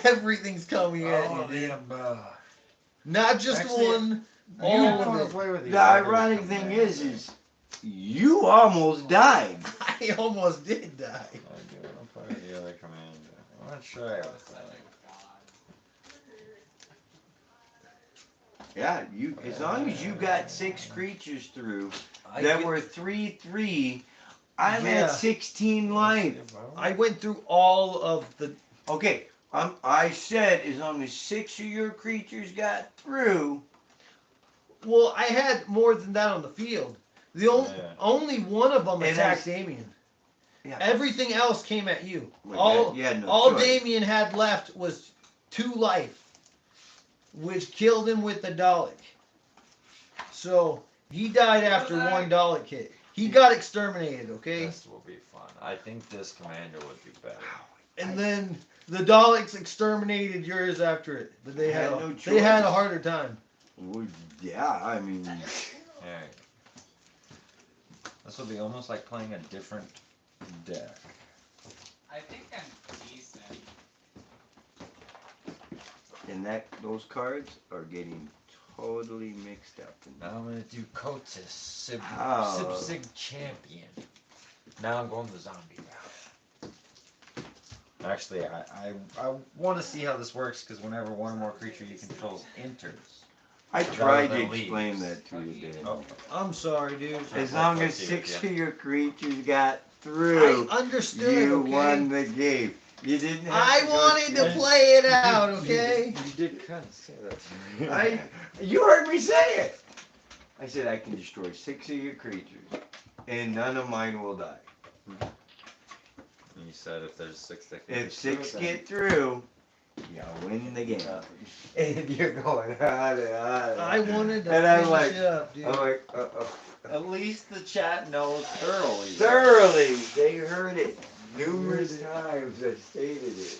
Speaker 2: everything's coming at you, dude. Not just
Speaker 1: Actually,
Speaker 2: one,
Speaker 1: You
Speaker 2: all
Speaker 1: don't
Speaker 2: of
Speaker 1: want
Speaker 2: it.
Speaker 1: to play with these.
Speaker 3: The ironic thing is you almost died.
Speaker 2: I almost did die.
Speaker 1: I do want to play with the other commander. I'm not sure I would play.
Speaker 3: Yeah, you. As long as you got 6 creatures through
Speaker 2: I
Speaker 3: that
Speaker 2: get-
Speaker 3: were 3/3, I'm
Speaker 2: Yeah.
Speaker 3: at 16 life.
Speaker 2: I went through all of the.
Speaker 3: Okay, I said as long as 6 of your creatures got through.
Speaker 2: Well, I had more than that on the field. The only one of them
Speaker 3: And
Speaker 2: attacked
Speaker 3: I-
Speaker 2: Damien.
Speaker 3: Yeah.
Speaker 2: Everything else came at you.
Speaker 3: Well, you had no
Speaker 2: all
Speaker 3: choice.
Speaker 2: Damien had left was 2 life, which killed him with the Dalek. So he died after 1 Dalek hit. He got exterminated, okay?
Speaker 1: This will be fun. I think this commander would be better.
Speaker 2: And then the Daleks exterminated yours after it, but they had
Speaker 3: no
Speaker 2: they had a
Speaker 3: choice.
Speaker 2: harder time.
Speaker 3: Well, yeah, I mean,
Speaker 1: Yeah. This will be almost like playing a different deck.
Speaker 6: I think I'm decent.
Speaker 3: and those cards are getting totally mixed up.
Speaker 1: Now I'm gonna do Kotis, Sib
Speaker 3: Oh.
Speaker 1: Sig Champion. Now I'm going the zombie route. Actually, I want to see how this works because whenever one or more creature you control enters,
Speaker 3: I
Speaker 1: rather
Speaker 3: tried to
Speaker 1: than
Speaker 3: explain
Speaker 1: leaves.
Speaker 3: that to you, Dan.
Speaker 1: Oh,
Speaker 2: I'm sorry, dude.
Speaker 3: As long as
Speaker 1: Okay,
Speaker 3: 6
Speaker 1: yeah.
Speaker 3: of your creatures got through,
Speaker 2: I understood,
Speaker 3: you
Speaker 2: okay?
Speaker 3: won the game. You didn't have
Speaker 2: I
Speaker 3: to go
Speaker 2: wanted
Speaker 3: through
Speaker 2: to play it out, okay?
Speaker 1: You did kind of say that.
Speaker 3: You heard me say it. I said I can destroy 6 of your creatures, and none of mine will die.
Speaker 1: You said if there's 6 that can
Speaker 3: If
Speaker 1: get
Speaker 3: 6
Speaker 1: through,
Speaker 3: get through, you win the game. And you're going,
Speaker 2: I wanted to
Speaker 3: And I'm
Speaker 2: finish
Speaker 3: like,
Speaker 2: it up, dude.
Speaker 3: I'm like,
Speaker 1: At least the chat knows thoroughly.
Speaker 3: thoroughly. They heard it numerous times. I stated it.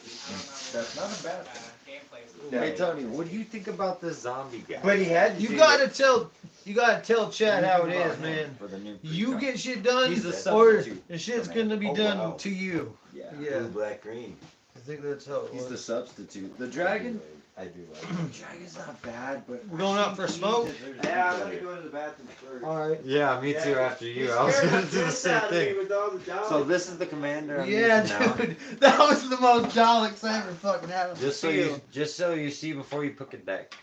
Speaker 1: That's not a bad thing.
Speaker 6: Gameplay.
Speaker 3: No.
Speaker 1: Hey Tony, what do you think about this zombie guy?
Speaker 3: But he had to
Speaker 2: You
Speaker 3: do
Speaker 2: gotta
Speaker 3: that.
Speaker 2: tell Chad how it is, man.
Speaker 1: For the new
Speaker 2: You
Speaker 1: pre-con.
Speaker 2: get shit done,
Speaker 1: He's a
Speaker 2: or
Speaker 1: substitute
Speaker 2: the shit's
Speaker 1: for me.
Speaker 2: gonna be
Speaker 1: Oh,
Speaker 2: done
Speaker 1: wow.
Speaker 2: to you.
Speaker 1: Yeah.
Speaker 2: Yeah,
Speaker 3: Blue, black, green.
Speaker 2: I think that's how it
Speaker 1: He's the
Speaker 2: was.
Speaker 1: substitute. The dragon,
Speaker 3: I do like
Speaker 1: Jag is not bad, but
Speaker 2: We're going out for a smoke?
Speaker 3: it. Yeah, I'm gonna go to the bathroom first.
Speaker 2: Alright.
Speaker 1: Yeah, me too. After you, I was gonna do the same thing.
Speaker 3: So
Speaker 1: So this is the commander. I'm
Speaker 2: Yeah,
Speaker 1: using now.
Speaker 2: dude. That was the most Daleks I ever fucking had.
Speaker 1: Just so you see before you pick a deck.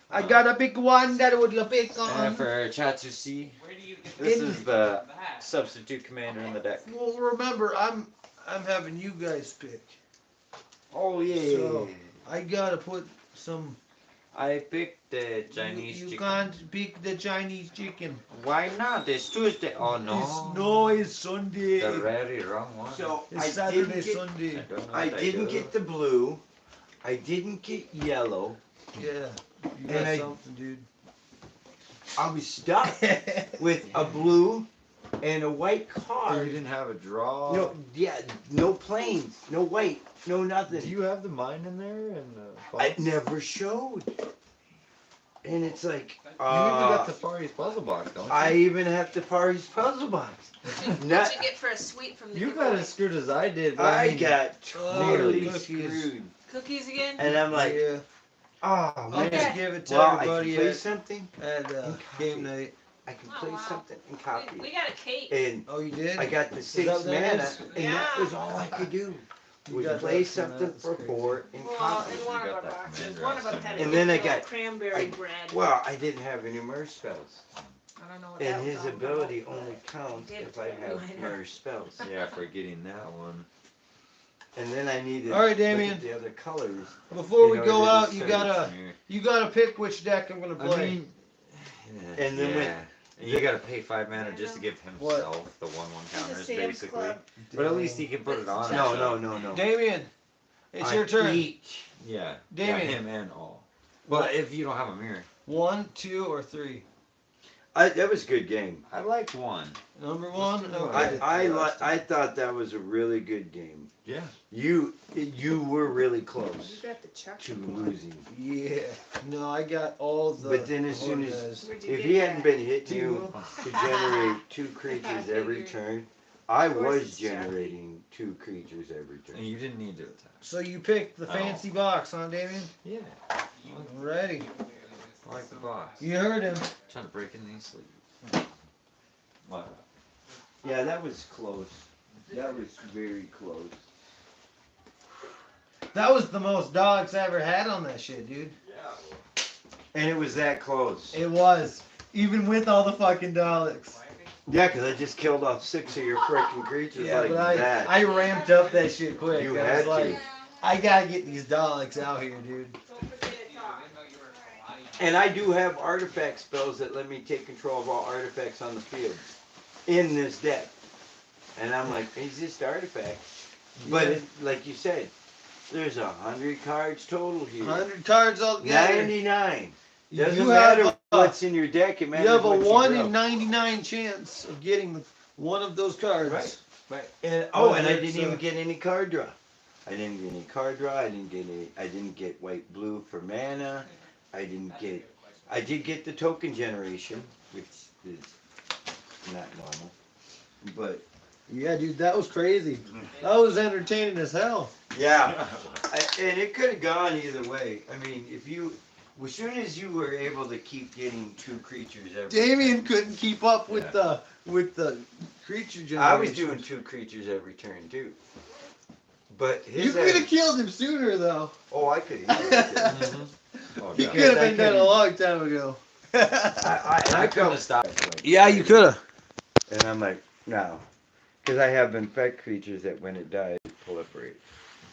Speaker 2: I got a big one that would you pick on.
Speaker 1: And for chat to see,
Speaker 6: Where do you get
Speaker 1: this
Speaker 2: In-
Speaker 1: is the
Speaker 6: that?
Speaker 1: substitute commander in the deck.
Speaker 2: Well, remember, I'm having you guys pick.
Speaker 1: Oh yeah.
Speaker 2: So I gotta put some.
Speaker 1: I picked the Chinese
Speaker 2: You
Speaker 1: chicken.
Speaker 2: can't pick the Chinese chicken.
Speaker 1: Why not? It's Tuesday. Oh no.
Speaker 2: It's Sunday.
Speaker 1: The very wrong one.
Speaker 3: So
Speaker 2: It's
Speaker 3: I
Speaker 2: Saturday,
Speaker 3: didn't get,
Speaker 2: Sunday.
Speaker 1: don't know
Speaker 3: I
Speaker 1: what
Speaker 3: didn't
Speaker 1: do.
Speaker 3: get the blue. I didn't get yellow.
Speaker 2: Yeah. You got
Speaker 3: And I-
Speaker 2: something, dude.
Speaker 3: I was stuck with a blue and a white
Speaker 1: Oh, you
Speaker 3: card.
Speaker 1: didn't have a draw.
Speaker 3: No, yeah, no planes, no white, no
Speaker 1: Do
Speaker 3: nothing.
Speaker 1: you have the mine in there and
Speaker 3: It never showed. And it's like,
Speaker 1: You even got the Far East puzzle box, don't you?
Speaker 3: I even have the Party's puzzle box.
Speaker 10: What'd
Speaker 3: Not,
Speaker 10: you get for a sweet from the
Speaker 1: You
Speaker 10: giveaway?
Speaker 1: got as screwed as I did. But
Speaker 3: I
Speaker 1: mean,
Speaker 3: got
Speaker 2: Oh,
Speaker 3: totally
Speaker 2: cookies.
Speaker 3: screwed.
Speaker 10: Cookies again?
Speaker 3: And I'm like,
Speaker 2: yeah.
Speaker 3: oh
Speaker 2: I'll
Speaker 3: man.
Speaker 2: just give it to
Speaker 3: Well, I can
Speaker 2: everybody
Speaker 3: play
Speaker 2: at,
Speaker 3: something.
Speaker 2: game night.
Speaker 3: I can
Speaker 10: Oh,
Speaker 3: play
Speaker 10: wow.
Speaker 3: something and
Speaker 10: We
Speaker 3: copy it.
Speaker 10: got a cake.
Speaker 3: And
Speaker 2: Oh, you did?
Speaker 3: I got the
Speaker 2: that
Speaker 3: 6
Speaker 2: what that
Speaker 3: mana,
Speaker 2: is?
Speaker 3: and that was all I could do.
Speaker 2: You
Speaker 3: Was
Speaker 2: got
Speaker 3: play
Speaker 2: that from
Speaker 3: something
Speaker 2: that,
Speaker 3: for
Speaker 2: that's crazy.
Speaker 3: 4 and
Speaker 10: Well,
Speaker 3: copy.
Speaker 10: in one
Speaker 1: You
Speaker 10: of
Speaker 1: got
Speaker 10: our
Speaker 1: that
Speaker 10: boxes.
Speaker 1: commander
Speaker 10: One of them
Speaker 1: outside.
Speaker 10: had a
Speaker 3: And then I
Speaker 10: little
Speaker 3: got-
Speaker 10: cranberry bread.
Speaker 3: Well, I didn't have any merge spells.
Speaker 10: I don't know what that
Speaker 3: And
Speaker 10: was
Speaker 3: his
Speaker 10: all about.
Speaker 3: ability only counts
Speaker 10: Did
Speaker 3: if I have
Speaker 10: minor.
Speaker 3: merge spells.
Speaker 1: Yeah, for getting that one.
Speaker 3: And then I needed
Speaker 2: All right,
Speaker 3: look
Speaker 2: Damien.
Speaker 3: at the other colors.
Speaker 2: Before we
Speaker 3: in
Speaker 2: go
Speaker 3: order to
Speaker 2: out, you
Speaker 3: search.
Speaker 2: gotta pick which deck I'm gonna play.
Speaker 1: I mean,
Speaker 3: And then
Speaker 1: yeah. And you gotta pay 5 mana just to give
Speaker 2: What?
Speaker 1: himself the 1/1 counters,
Speaker 10: Sam's
Speaker 1: basically.
Speaker 10: Club.
Speaker 1: But at least he can put it on.
Speaker 3: No,
Speaker 1: himself.
Speaker 3: no.
Speaker 2: Damien, it's
Speaker 3: On
Speaker 2: your turn.
Speaker 3: Each.
Speaker 1: Yeah.
Speaker 2: Damien.
Speaker 1: Yeah, him and all. But if you don't have a mirror,
Speaker 2: 1, 2, or 3.
Speaker 3: That was a good game.
Speaker 1: I like 1.
Speaker 2: Number 1.
Speaker 1: do one.
Speaker 2: Okay.
Speaker 3: I thought that was a really good game.
Speaker 1: Yeah.
Speaker 3: You were really
Speaker 10: You
Speaker 3: close
Speaker 10: got the chocolate
Speaker 3: to
Speaker 10: one.
Speaker 3: losing.
Speaker 2: Yeah. No, I got all the.
Speaker 3: But then as soon
Speaker 2: hard
Speaker 3: as-
Speaker 2: guys.
Speaker 10: Where'd you
Speaker 3: If
Speaker 10: get
Speaker 3: he
Speaker 10: that?
Speaker 3: hadn't been hitting you to generate 2
Speaker 10: I
Speaker 3: creatures every
Speaker 10: figured.
Speaker 3: turn, I
Speaker 10: Of course
Speaker 3: was
Speaker 10: it's Jackie.
Speaker 3: generating 2 creatures every
Speaker 1: And
Speaker 3: turn.
Speaker 1: you didn't need to attack.
Speaker 2: So you picked the
Speaker 1: Oh.
Speaker 2: fancy box, huh, Damien?
Speaker 1: Yeah.
Speaker 2: Alrighty.
Speaker 1: I like the box.
Speaker 2: You heard him.
Speaker 1: Trying to break in these sleeves. Wow.
Speaker 3: Yeah, that was close. That was very close.
Speaker 2: That was the most dogs I ever had on that shit, dude.
Speaker 3: And it was that close.
Speaker 2: It was. Even with all the fucking Daleks.
Speaker 3: Yeah, because I just killed off 6 of your freaking creatures
Speaker 2: Yeah,
Speaker 3: like
Speaker 2: but
Speaker 3: that.
Speaker 2: I ramped up that shit quick.
Speaker 3: You
Speaker 2: I
Speaker 3: had
Speaker 2: was like,
Speaker 3: to.
Speaker 2: I gotta get these Daleks out here, dude.
Speaker 3: And I do have artifact spells that let me take control of all artifacts on the field in this deck. And I'm like, it's just artifacts. But
Speaker 2: Yeah.
Speaker 3: it, like you said, there's 100 cards total here.
Speaker 2: 100 cards altogether.
Speaker 3: 99. Doesn't
Speaker 2: You
Speaker 3: matter
Speaker 2: have
Speaker 3: what's in your deck. It
Speaker 2: You
Speaker 3: matters
Speaker 2: have a
Speaker 3: what you
Speaker 2: 1
Speaker 3: draw.
Speaker 2: in 99 chance of getting one of those cards.
Speaker 3: Right. Right. And I
Speaker 2: Whether
Speaker 3: didn't
Speaker 2: it's,
Speaker 3: even get any card draw. I didn't get any card draw. I didn't get white blue for mana. I did get the token generation, which is not normal. But
Speaker 2: Yeah, dude, that was crazy. That was entertaining as hell.
Speaker 3: yeah, and it could have gone either way. I mean, as soon as you were able to keep getting 2 creatures every
Speaker 2: Damien
Speaker 3: turn,
Speaker 2: couldn't keep up with the creature generation.
Speaker 3: I was doing 2 creatures every turn too. But
Speaker 2: You
Speaker 3: his
Speaker 2: could have killed him sooner, though.
Speaker 3: oh, I could have killed him.
Speaker 1: Oh,
Speaker 2: You
Speaker 1: God.
Speaker 2: could have
Speaker 3: I
Speaker 2: been done a
Speaker 3: couldn't-
Speaker 2: long time ago.
Speaker 3: I
Speaker 1: couldn't have
Speaker 3: felt
Speaker 1: stopped.
Speaker 2: Yeah, you could have.
Speaker 3: And I'm like, no. Because I have infect creatures that when it dies, proliferate.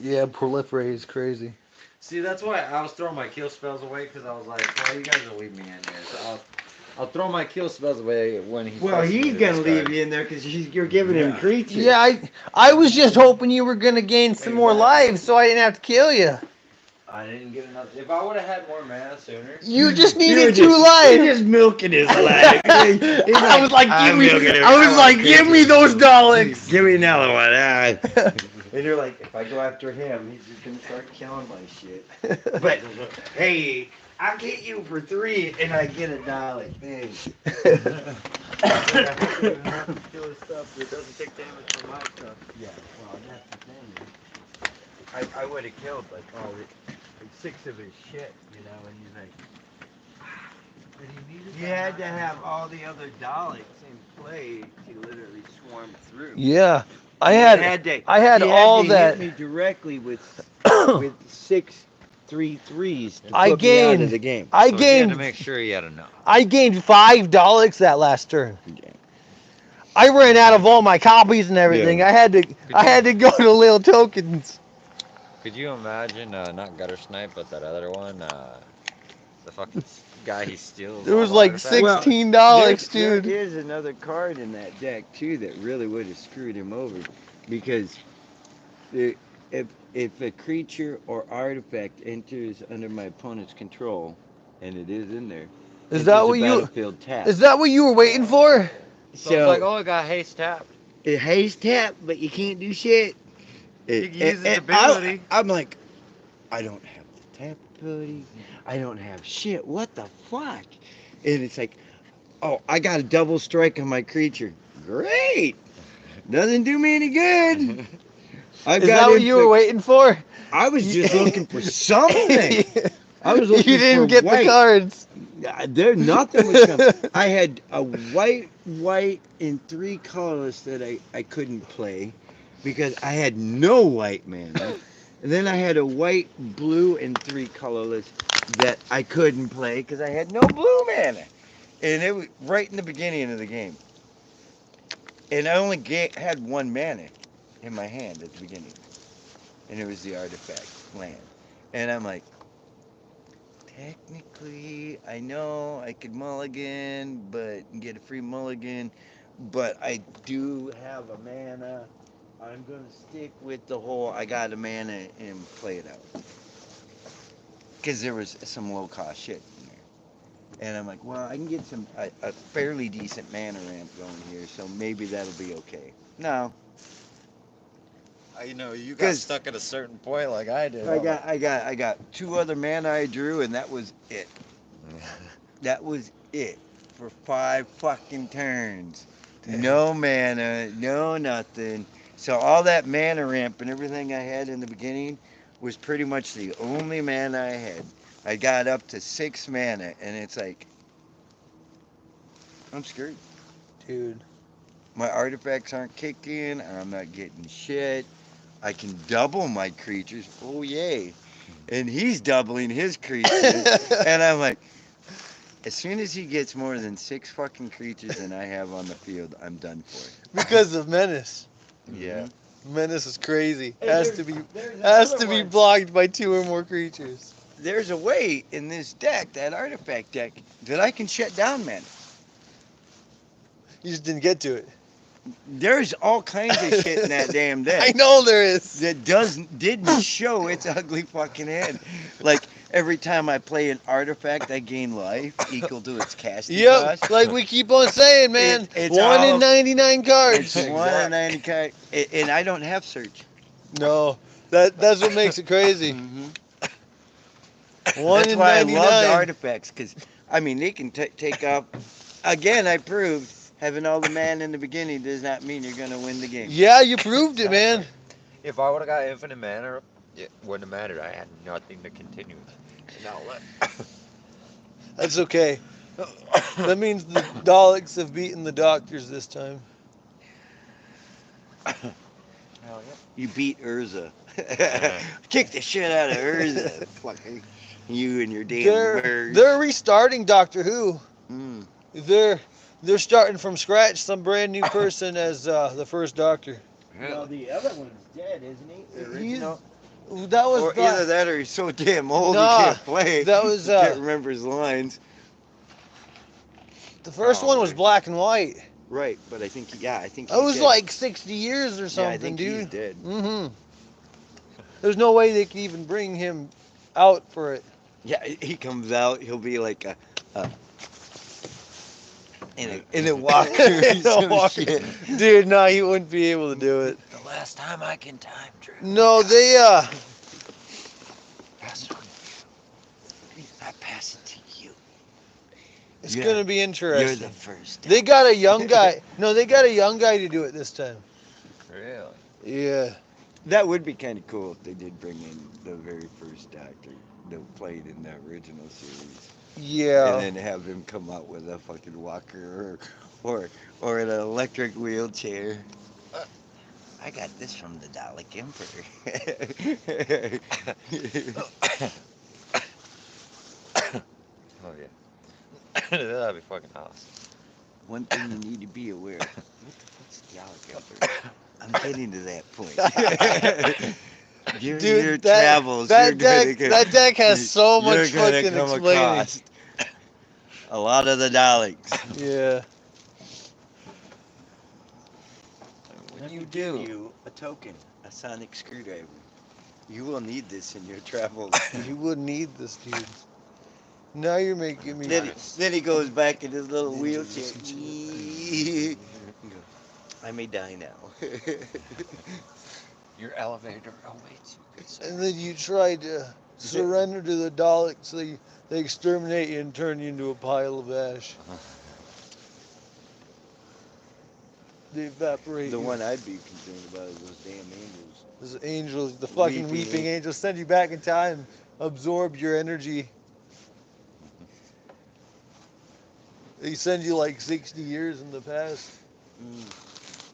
Speaker 2: Yeah, proliferate is crazy.
Speaker 1: See, that's why I was throwing my kill spells away, because I was like, well, you guys will leave me in here. So I'll throw my kill spells away when he.
Speaker 3: Well, he's going to leave you in there because you're giving him creatures.
Speaker 2: Yeah, I was just hoping you were gonna gain some more lives, so I didn't have to kill you.
Speaker 1: I didn't get enough. If I would have had more mana sooner.
Speaker 2: You just
Speaker 3: You were
Speaker 2: needed
Speaker 3: just-
Speaker 2: 2 lives.
Speaker 3: You're just milking his life.
Speaker 2: I was like,
Speaker 3: "I'm
Speaker 2: give me.
Speaker 3: milking him.
Speaker 2: I was
Speaker 3: want
Speaker 2: like, give me
Speaker 3: creatures.
Speaker 2: those Daleks.
Speaker 3: Give me another one. Ah." And you're like, if I go after him, he's just going to start killing my shit. But, hey, I'll get you for 3 and I get $1. Thanks.
Speaker 1: Kill stuff that doesn't take damage from my stuff.
Speaker 3: Yeah, well, that's the thing. I would have killed like all the, like 6 of his shit, you know, and he's like, you had to have all the other Daleks in play to literally swarm through.
Speaker 2: Yeah, I
Speaker 3: He
Speaker 2: had
Speaker 3: to,
Speaker 2: I had
Speaker 3: he
Speaker 2: all
Speaker 3: to
Speaker 2: that.
Speaker 3: hit me directly with 6 3-3s to
Speaker 2: I
Speaker 3: put me out of
Speaker 2: gained.
Speaker 3: the game.
Speaker 2: I
Speaker 5: So he had to
Speaker 2: gained.
Speaker 5: make sure he had enough.
Speaker 2: I gained 5 Daleks that last turn.
Speaker 3: Yeah.
Speaker 2: I ran out of all my copies and everything.
Speaker 3: Yeah.
Speaker 2: I had to go to little tokens.
Speaker 5: Could you imagine, not gutter snipe, but that other one, the fucking guy he steals
Speaker 2: There
Speaker 5: all
Speaker 2: was
Speaker 5: the
Speaker 2: like
Speaker 5: artifacts?
Speaker 3: Well,
Speaker 2: $16,
Speaker 3: there
Speaker 2: dude.
Speaker 3: is another card in that deck too that really would have screwed him over, because the, if a creature or artifact enters under my opponent's control, and it is in there,
Speaker 2: Is
Speaker 3: enters
Speaker 2: that
Speaker 3: the
Speaker 2: what you?
Speaker 3: battlefield tap.
Speaker 2: Is that what you were waiting for?
Speaker 5: So it's like, oh, it got haste tapped.
Speaker 3: It haste tap, but you can't do shit.
Speaker 5: You can use his ability.
Speaker 3: I'm like, I don't have the tap ability. I don't have shit. What the fuck? And it's like, oh, I got a double strike on my creature. Great. Doesn't do me any good.
Speaker 2: Is that what you were waiting for?
Speaker 3: I was just looking for something. I was looking
Speaker 2: You didn't
Speaker 3: for
Speaker 2: get
Speaker 3: white.
Speaker 2: the cards.
Speaker 3: There, nothing was coming. I had a white, and 3 colorless that I couldn't play because I had no white mana. And then I had a white, blue, and 3 colorless that I couldn't play because I had no blue mana. And it was right in the beginning of the game. And I only had 1 mana in my hand at the beginning. And it was the artifact land. And I'm like, technically, I know I could mulligan, but get a free mulligan. But I do have a mana. I'm going to stick with the whole I got a mana and play it out. Because there was some low cost shit in there. And I'm like, well, I can get a fairly decent mana ramp going here, so maybe that'll be okay. No.
Speaker 5: You know, you got
Speaker 3: 'Cause
Speaker 5: stuck at a certain point like I did.
Speaker 3: I got 2 other mana I drew, and that was it. That was it for 5 fucking turns. No mana, no nothing. So all that mana ramp and everything I had in the beginning was pretty much the only mana I had. I got up to 6 mana, and it's like, I'm screwed.
Speaker 2: Dude.
Speaker 3: My artifacts aren't kicking, and I'm not getting shit. I can double my creatures. Oh, yay. And he's doubling his creatures. And I'm like, as soon as he gets more than 6 fucking creatures than I have on the field, I'm done for it.
Speaker 2: Because of Menace.
Speaker 3: Yeah.
Speaker 2: Menace is crazy.
Speaker 3: Hey,
Speaker 2: Has to be blocked by 2 or more creatures.
Speaker 3: There's a way in this deck, that artifact deck, that I can shut down mana.
Speaker 2: You just didn't get to it.
Speaker 3: There's all kinds of shit in that damn deck.
Speaker 2: I know there is.
Speaker 3: That didn't show its ugly fucking head. Like, every time I play an artifact, I gain life equal to its casting
Speaker 2: Yep,
Speaker 3: cost.
Speaker 2: like we keep on saying, man.
Speaker 3: It's
Speaker 2: 1 in
Speaker 3: all-
Speaker 2: 99 cards.
Speaker 3: It's 1 in 90 cards. And I don't have search.
Speaker 2: No, that's what makes it crazy.
Speaker 3: Mhm.
Speaker 2: 1
Speaker 3: That's
Speaker 2: in
Speaker 3: why
Speaker 2: 99.
Speaker 3: I love the artifacts, because, I mean, they can take off. Again, I proved having all the mana in the beginning does not mean you're going to win the game.
Speaker 2: Yeah, you proved it, man.
Speaker 5: If I would have got infinite mana, it wouldn't have mattered. I had nothing to continue. Now let.
Speaker 2: That's okay. That means the Daleks have beaten the Doctors this time.
Speaker 5: Hell yeah.
Speaker 3: You beat Urza. Kick the shit out of Urza. Fucking you and your damn birds.
Speaker 2: They're restarting Doctor Who.
Speaker 3: Mm.
Speaker 2: They're starting from scratch. Some brand new person as the first Doctor.
Speaker 3: Well, the other one's dead, isn't he? The original.
Speaker 2: That was
Speaker 3: Or either that or he's so damn old
Speaker 2: Nah,
Speaker 3: he can't play.
Speaker 2: that was,
Speaker 3: he can't remember his lines.
Speaker 2: the first one was black and white.
Speaker 3: Right, but I think
Speaker 2: That
Speaker 3: he's
Speaker 2: was
Speaker 3: dead.
Speaker 2: like 60 years or something,
Speaker 3: I think
Speaker 2: dude.
Speaker 3: he's dead.
Speaker 2: Mm-hmm. There's no way they could even bring him out for it.
Speaker 3: Yeah, he comes out, he'll be like in a walker.
Speaker 2: In a walker.
Speaker 3: Shit.
Speaker 2: Dude, no, he wouldn't be able to do it.
Speaker 5: The last time I can time travel.
Speaker 2: No, they
Speaker 5: That's what
Speaker 3: I pass it to you.
Speaker 2: it's
Speaker 3: Yeah.
Speaker 2: gonna be
Speaker 3: You're
Speaker 2: interesting.
Speaker 3: the first.
Speaker 2: They got a young guy. No, they got a young guy to do it this time.
Speaker 5: really.
Speaker 2: Yeah.
Speaker 3: That would be kind of cool if they did bring in the very first Doctor that played in the original series,
Speaker 2: Yeah.
Speaker 3: and then have him come out with a fucking walker or an electric wheelchair. I got this from the Dalek Emperor.
Speaker 1: Oh yeah. That'd be fucking awesome.
Speaker 3: One thing you need to be aware of. What the fuck's the Dalek Emperor? I'm getting to that point. During your
Speaker 2: Dude, that,
Speaker 3: travels,
Speaker 2: that deck has so
Speaker 3: you're
Speaker 2: much
Speaker 3: gonna
Speaker 2: fucking
Speaker 3: come
Speaker 2: explaining.
Speaker 3: across a lot of the Daleks.
Speaker 2: Yeah.
Speaker 3: When you do, you a token, a sonic screwdriver. You will need this in your travels.
Speaker 2: You would need this, dude. Now you're making me.
Speaker 3: Then he goes back in his little wheelchair. I may die now.
Speaker 5: Your elevator awaits you, good sir.
Speaker 2: And then you try to surrender to the Daleks, they exterminate you and turn you into a pile of ash. They evaporate
Speaker 3: The
Speaker 2: you.
Speaker 3: one I'd be concerned about is those damn angels.
Speaker 2: Those angels, the fucking weeping angels, send you back in time, absorb your energy. They send you like 60 years in the past.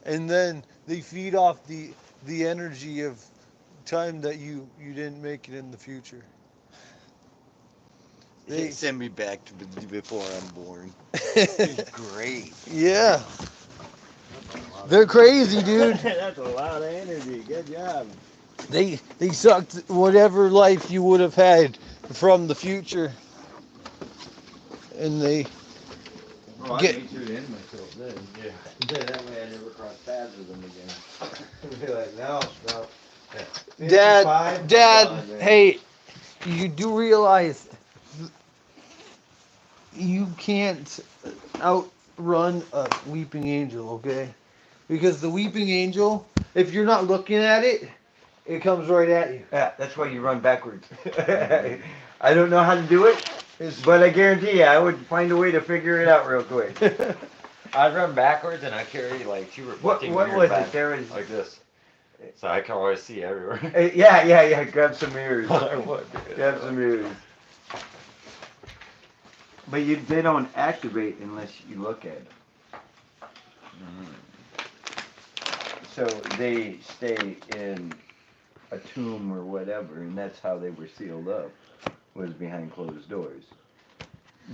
Speaker 2: And then they feed off the energy of time that you didn't make it in the future.
Speaker 3: They send me back to before I'm born. Great.
Speaker 2: Yeah. They're crazy, dude.
Speaker 3: That's a lot of energy. Good job.
Speaker 2: They sucked whatever life you would have had from the future. And they
Speaker 3: I
Speaker 2: get
Speaker 3: made sure to end myself then. Yeah. That way I never cross paths with them again. Be like, no.
Speaker 2: Dad, hey, you do realize you can't outrun a weeping angel, okay? Because the weeping angel, if you're not looking at it, it comes right at you.
Speaker 3: Yeah, that's why you run backwards. I don't know how to do it, but I guarantee you I would find a way to figure it out real quick.
Speaker 1: I'd run backwards and I carry like two reflecting
Speaker 3: What
Speaker 1: mirrors
Speaker 3: was
Speaker 1: back
Speaker 3: it? There was
Speaker 1: like this, so I can always see everywhere.
Speaker 3: yeah. Grab some mirrors.
Speaker 1: I would.
Speaker 3: Grab some mirrors. But they don't activate unless you look at them. So they stay in a tomb or whatever, and that's how they were sealed up, was behind closed doors.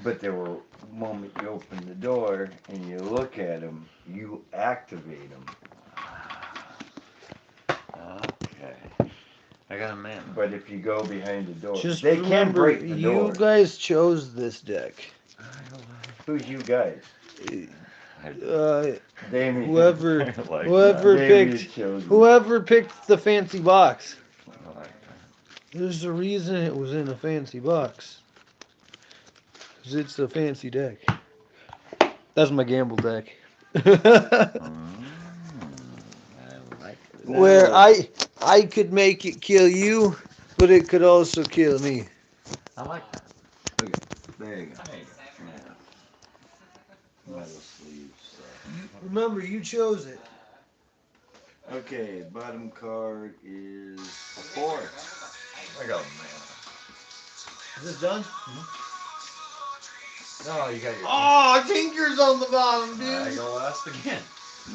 Speaker 3: But there were moment you open the door and you look at them, you activate them.
Speaker 1: Okay. I got a man.
Speaker 3: But if you go behind the door,
Speaker 2: Just
Speaker 3: they
Speaker 2: remember,
Speaker 3: can break the door.
Speaker 2: you guys chose this deck.
Speaker 3: Who's you guys? Damien.
Speaker 2: Whoever
Speaker 3: Damien
Speaker 2: picked
Speaker 3: chose it.
Speaker 2: whoever picked the fancy box. There's a reason it was in a fancy box. 'Cause it's a fancy deck. That's my gamble deck. Where I could make it kill you, but it could also kill me.
Speaker 1: I like that.
Speaker 3: Okay, there you go. Yeah. Metal sleeves.
Speaker 2: Remember, you chose it.
Speaker 3: Okay, bottom card is a 4.
Speaker 1: I got a man.
Speaker 2: Is this done?
Speaker 1: No, you got your.
Speaker 2: Oh, Tinker's on the bottom, dude.
Speaker 1: I go last again.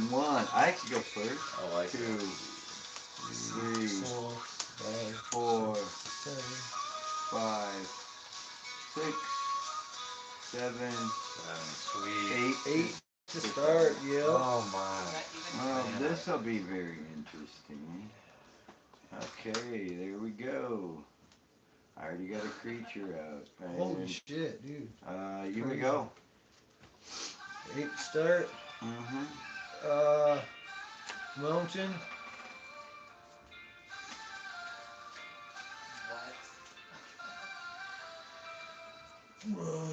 Speaker 3: 1. I actually go first.
Speaker 1: I like
Speaker 3: 2,
Speaker 1: it.
Speaker 3: 3, 4, 5, 6, 7,
Speaker 1: Sweet.
Speaker 3: 8.
Speaker 2: To start, yeah.
Speaker 1: Oh my.
Speaker 3: Well, this will be very interesting. Okay, there we go. I already got a creature out.
Speaker 2: Holy shit, dude.
Speaker 3: You may go.
Speaker 2: 8 to start. Mountain.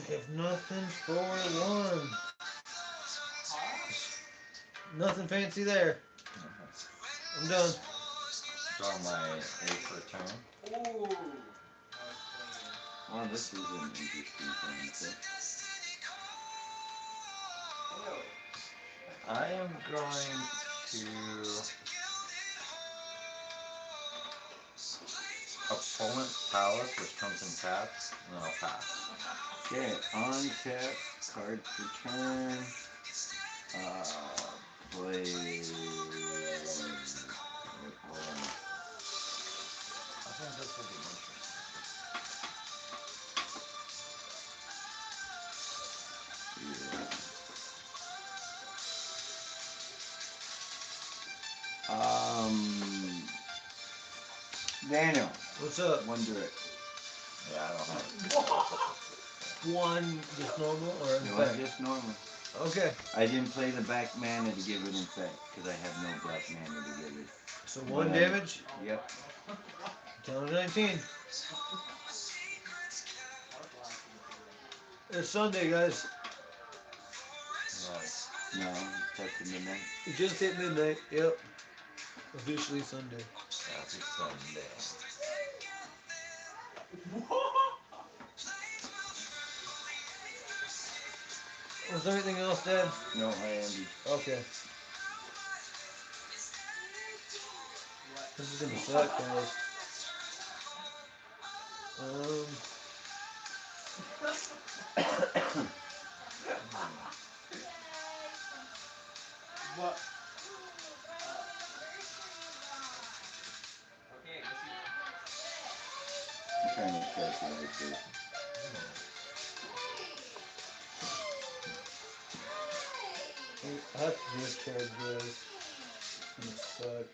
Speaker 2: If nothing for 1. Nothing fancy there. I'm done.
Speaker 1: Draw my 8 for a turn.
Speaker 10: Ooh.
Speaker 3: Well, this is an interesting thing.
Speaker 1: I am going to opponent's palace, which comes in taps, and then I'll pass.
Speaker 3: Okay, on tap, card for turn. Play. Wait, hold on.
Speaker 1: I think this will be interesting.
Speaker 3: Daniel,
Speaker 2: What's up?
Speaker 3: one direct.
Speaker 1: Yeah, I don't have
Speaker 2: One just normal or
Speaker 3: You want just normal?
Speaker 2: Okay.
Speaker 3: I didn't play the back mana to give it effect because I have no black mana to give it.
Speaker 2: So one
Speaker 3: But
Speaker 2: damage.
Speaker 3: Yep.
Speaker 2: Down to 19. It's Sunday, guys.
Speaker 3: No, that's the midnight.
Speaker 2: It just hit midnight. Yep. Officially Sunday.
Speaker 1: Happy Sunday.
Speaker 2: Was there anything else, Dad?
Speaker 3: No, I am.
Speaker 2: Okay. This is gonna suck, guys.
Speaker 6: What?
Speaker 3: I'm trying to calculate this.
Speaker 2: I have to discard this. It's gonna suck.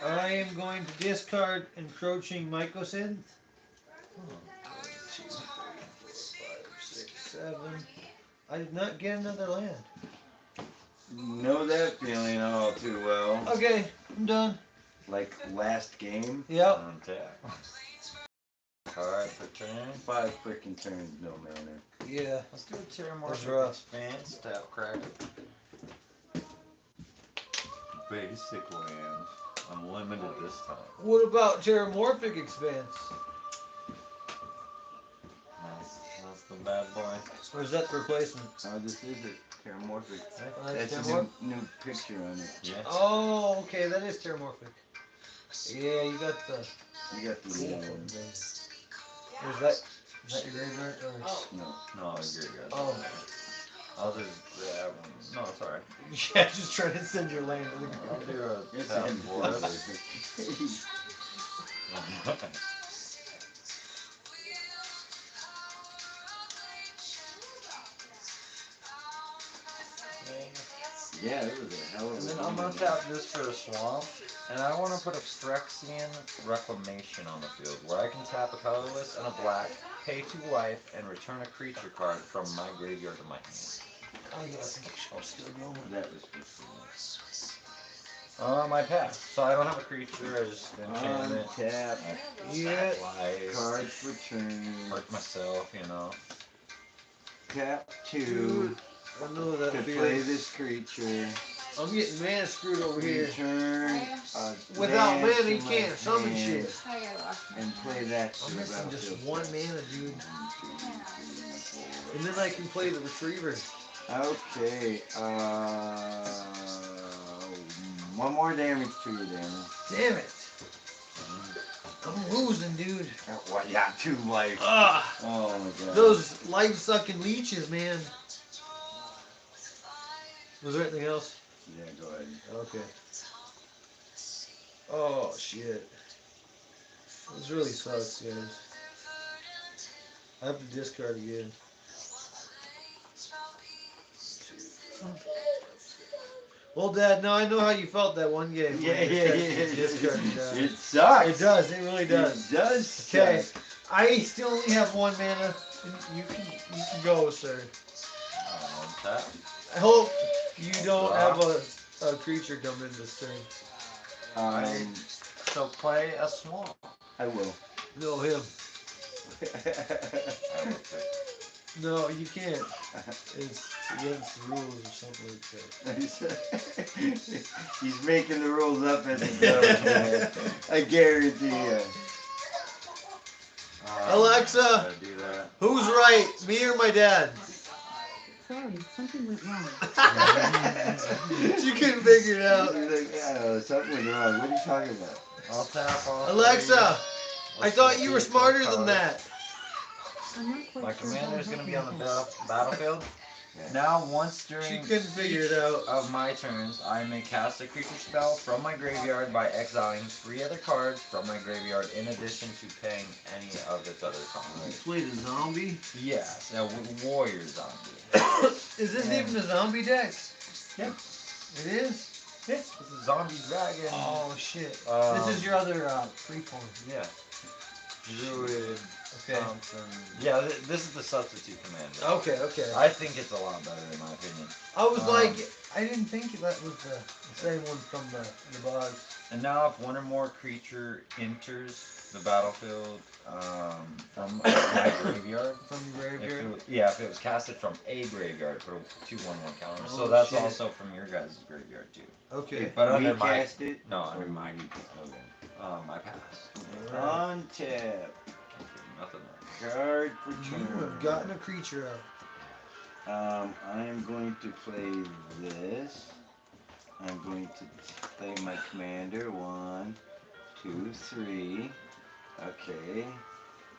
Speaker 2: I am going to discard encroaching mycosynth. 2, 3, 4, 5, 6, 7. I did not get another land.
Speaker 3: Know that feeling all too well.
Speaker 2: Okay, I'm done.
Speaker 3: Like last game.
Speaker 2: Yep.
Speaker 1: On tap. Card for turn.
Speaker 3: 5 freaking turns, no mana.
Speaker 2: Yeah.
Speaker 1: Let's do a Terramorphic
Speaker 2: That's rough.
Speaker 1: Expanse, tap crack.
Speaker 3: Basic land.
Speaker 1: Unlimited this time.
Speaker 2: What about Terramorphic Expanse?
Speaker 1: That's the bad boy.
Speaker 2: Or is that the replacement?
Speaker 3: This is it. Terramorphic.
Speaker 2: That's
Speaker 3: That's a new picture on it.
Speaker 1: Yeah.
Speaker 2: Oh, okay, that is Terramorphic. Yeah, you got the.
Speaker 3: You got the
Speaker 2: Cool.
Speaker 3: one.
Speaker 2: Or is that your graveyard? Or?
Speaker 3: No.
Speaker 1: No, I agree, guys.
Speaker 2: Oh.
Speaker 1: I'll just grab one. No, it's alright.
Speaker 2: Yeah, just trying to send your land to the
Speaker 1: I'll do a
Speaker 3: It's
Speaker 1: tap
Speaker 3: in
Speaker 1: whatever.
Speaker 3: Yeah, it was a hell of a
Speaker 1: And then I'm gonna tap this for a swamp, and I want to put a Phyrexian Reclamation on the field, where I can tap a colorless and a black, pay 2 life, and return a creature card from my graveyard to my hand.
Speaker 2: Oh, yeah, I think I'll still go.
Speaker 3: That was
Speaker 1: I pass. So I don't have a creature, I just enchant it.
Speaker 3: Tap.
Speaker 2: Yeah.
Speaker 1: Life.
Speaker 3: Cards for turn.
Speaker 1: Hurt myself, you know.
Speaker 3: Tap 2
Speaker 2: Dude, I know that
Speaker 3: to
Speaker 2: feeling.
Speaker 3: play this creature.
Speaker 2: I'm getting mana screwed over here.
Speaker 3: Return
Speaker 2: Without
Speaker 3: land
Speaker 2: mana, you
Speaker 3: to my
Speaker 2: can't summon
Speaker 3: hand
Speaker 2: shit.
Speaker 3: and play that.
Speaker 2: I'm missing just
Speaker 3: battlefield.
Speaker 2: 1 mana, dude. And then I can play the Retriever.
Speaker 3: Okay. One more damage to you, Daniel.
Speaker 2: Damn it. I'm losing, dude.
Speaker 3: What? Yeah, 2 life.
Speaker 2: Ugh.
Speaker 3: Oh my god.
Speaker 2: Those life-sucking leeches, man. Was there anything else?
Speaker 3: Yeah, go ahead.
Speaker 2: Okay. Oh, shit. This really sucks, guys. I have to discard again. Well, Dad, now I know how you felt that one game.
Speaker 3: Yeah.
Speaker 2: Discarded,
Speaker 3: It sucks.
Speaker 2: It does. It really does.
Speaker 3: It does.
Speaker 2: Okay.
Speaker 3: Suck.
Speaker 2: I still only have 1 mana. You can go, sir.
Speaker 1: Tap.
Speaker 2: I hope you don't have a creature come in this turn.
Speaker 1: So play a swamp.
Speaker 3: I will.
Speaker 2: No, him.
Speaker 1: I will pick.
Speaker 2: No, you can't. It's against the rules or something like that.
Speaker 3: He's making the rules up as he goes, man. I guarantee you.
Speaker 2: Alexa,
Speaker 1: Gotta do that.
Speaker 2: who's right, me or my dad?
Speaker 7: Sorry, something went wrong.
Speaker 2: You couldn't figure it out.
Speaker 3: He's like, yeah, something was wrong. What are you talking about? I'll tap all
Speaker 2: Alexa,
Speaker 3: three.
Speaker 2: I thought you were smarter than that.
Speaker 7: I'm not quite
Speaker 1: My
Speaker 7: sure how
Speaker 1: commander is
Speaker 7: to
Speaker 1: going to
Speaker 7: help
Speaker 1: be
Speaker 7: you
Speaker 1: on the
Speaker 7: with that.
Speaker 1: battlefield.
Speaker 3: Yeah.
Speaker 1: Now, once
Speaker 2: She
Speaker 1: during
Speaker 2: couldn't figure it out.
Speaker 1: of my turns, I may cast a creature spell from my graveyard by exiling 3 other cards from my graveyard in addition to paying any of its other cards.
Speaker 2: Played a zombie?
Speaker 1: Yes, a warrior zombie.
Speaker 2: Is this
Speaker 1: And-
Speaker 2: even a zombie deck?
Speaker 1: Yeah.
Speaker 2: It is?
Speaker 1: Yeah, this is zombie dragon.
Speaker 2: Oh shit.
Speaker 1: Um,
Speaker 2: This is your other freeform.
Speaker 1: Yeah. Druid.
Speaker 2: Okay.
Speaker 1: Thompson. Yeah, this is the substitute commander.
Speaker 2: Okay, okay.
Speaker 1: I think it's a lot better in my opinion.
Speaker 2: I was like, I didn't think that was the same one from the box.
Speaker 1: And now, if one or more creature enters the battlefield from my graveyard,
Speaker 2: From your graveyard?
Speaker 1: if it was casted from a graveyard, put a 2/1/1 counter.
Speaker 2: Oh,
Speaker 1: So that's
Speaker 2: shit.
Speaker 1: also from your guys' graveyard too.
Speaker 2: Okay.
Speaker 1: But under my
Speaker 3: Recast it.
Speaker 1: under my
Speaker 3: Okay.
Speaker 1: my pass.
Speaker 3: On tap.
Speaker 1: Nothing.
Speaker 3: Card for
Speaker 2: You
Speaker 3: turn.
Speaker 2: have gotten a creature out.
Speaker 3: I am going to play this. I'm going to play my commander. 1, 2, 3. Okay.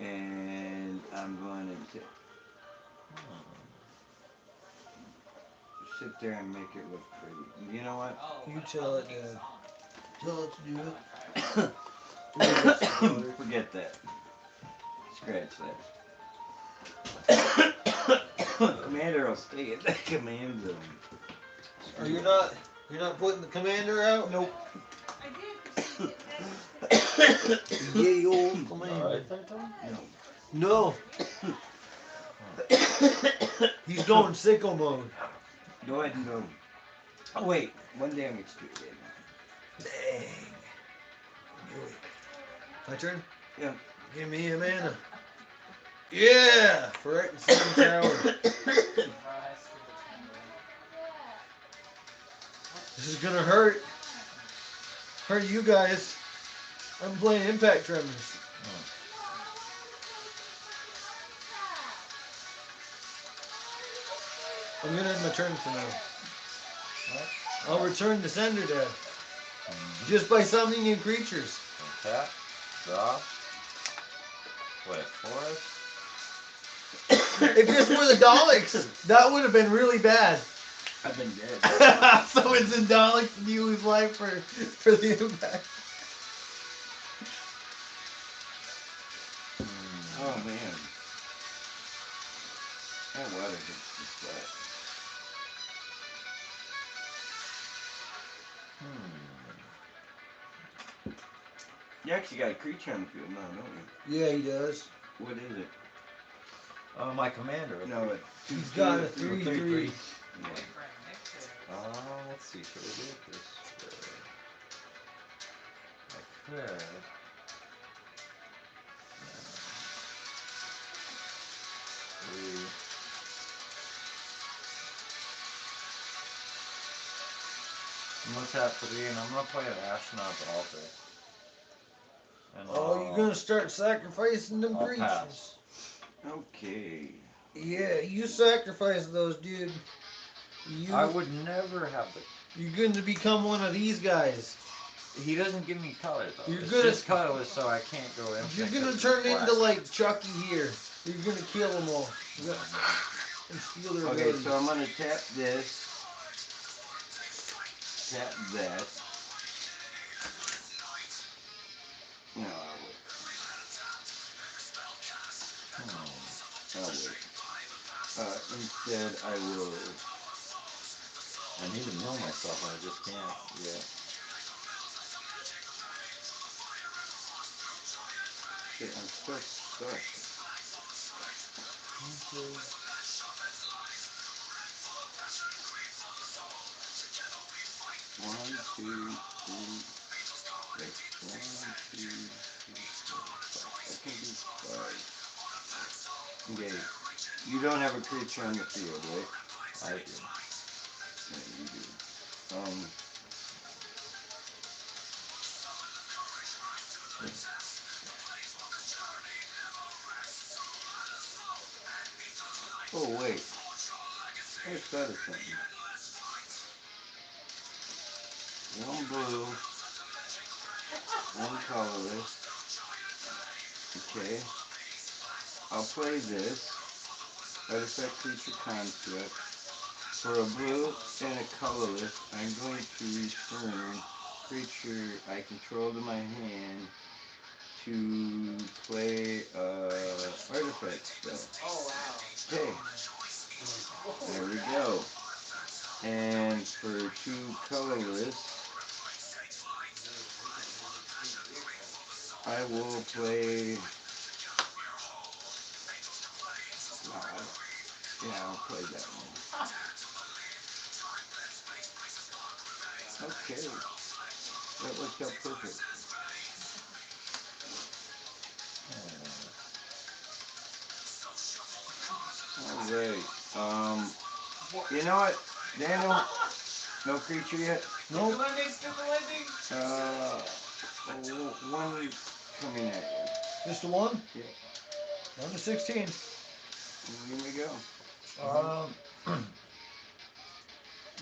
Speaker 3: And I'm going to sit there and make it look pretty. You know what?
Speaker 2: You tell it, Dad. Tell it to do it.
Speaker 3: Forget that. Scratch that. Commander will stay in the command zone.
Speaker 2: Are you not? You're not putting the commander out?
Speaker 3: Nope.
Speaker 10: I did.
Speaker 2: Yay, old commander. No. He's going sicko mode.
Speaker 3: Go ahead and go. Oh wait, 1 damage to it.
Speaker 2: Dang. My turn?
Speaker 3: Yeah.
Speaker 2: Give me a mana. Yeah! For right in the tower. This is gonna hurt. Hurt you guys. I'm playing Impact Tremors. I'm gonna end my turn for now. I'll return to Sender Death. Just by summoning new creatures.
Speaker 1: Tap. Draw. Play a forest.
Speaker 2: If this were the Daleks, that would have been really bad.
Speaker 3: I've been dead.
Speaker 2: So it's the Daleks and you lose life for the Impact.
Speaker 3: Oh man. That water hits the spot. You actually got a creature on the field now, don't you?
Speaker 2: Yeah, he does.
Speaker 3: What is it?
Speaker 1: My commander.
Speaker 3: No,
Speaker 2: He's got a 3/3.
Speaker 3: Yeah.
Speaker 1: Let's see. Should we do it this way? I could. I'm gonna tap 3 and I'm gonna play an Astronaut's Altar. And
Speaker 2: Oh, you're gonna start sacrificing them
Speaker 1: I'll
Speaker 2: creatures.
Speaker 1: pass.
Speaker 3: Okay.
Speaker 2: Yeah, you sacrifice those, dude.
Speaker 1: I would never have the.
Speaker 2: You're going to become one of these guys.
Speaker 1: He doesn't give me color though.
Speaker 2: You're
Speaker 1: It's
Speaker 2: gonna-
Speaker 1: just colorless, so I can't go in.
Speaker 2: You're gonna turn into like Chucky here. You're gonna kill them all. And steal their
Speaker 3: Okay,
Speaker 2: abilities.
Speaker 3: so I'm gonna tap this. Tap that. No, I'll wait. I'll wait. Instead, I will.
Speaker 1: I need to know myself, and I just can't. Yeah.
Speaker 3: Shit, I'm still stuck. One, two, three. Wait, 1, 2, 3, 4, 5. I can do 5. Okay. You don't have a creature on the field, right?
Speaker 1: I do.
Speaker 3: Yeah, you do. Oh wait. I just thought of something. 1 blue. one colorless. Okay. I'll play this. Artifact creature construct. For a blue and a colorless, I'm going to return creature I control to my hand to play artifact spell.
Speaker 6: Oh wow.
Speaker 3: Okay, there we go. And for two colorless, I will play. Yeah, I'll play that one. Okay, that worked out perfect. All right. You know what, Daniel? No creature yet.
Speaker 2: Nope.
Speaker 6: Stupid landing, stupid landing.
Speaker 3: One coming at
Speaker 2: Just the one?
Speaker 3: you.
Speaker 2: One to 16.
Speaker 3: Yeah. Here we go.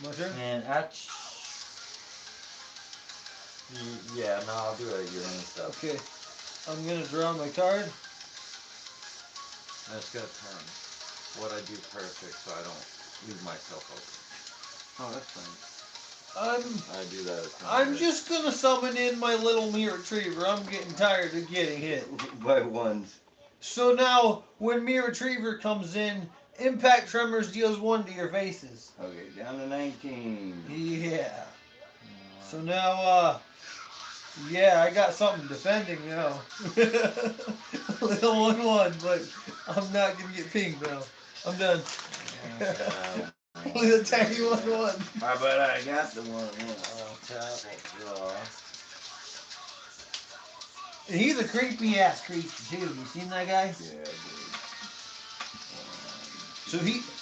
Speaker 2: My turn?
Speaker 1: And yeah, no, I'll do it. Your own stuff.
Speaker 2: Okay. I'm gonna draw my card.
Speaker 1: I just got to turn what I do perfect so I don't leave myself open.
Speaker 3: Oh, that's fine.
Speaker 1: I do that.
Speaker 2: I'm just gonna summon in my little me retriever. I'm getting tired of getting hit.
Speaker 3: By ones.
Speaker 2: So now, when me retriever comes in, impact tremors deals 1 to your faces.
Speaker 3: Okay, down to 19.
Speaker 2: Yeah. So now, yeah, I got something defending now. Little 1/1, but I'm not gonna get pinged now. I'm done. Little tiny 1/1.
Speaker 3: I bet I got the one.
Speaker 1: I'll tap, I'll draw.
Speaker 2: And he's a creepy ass creature too. You seen that guy?
Speaker 3: Yeah, dude.
Speaker 2: So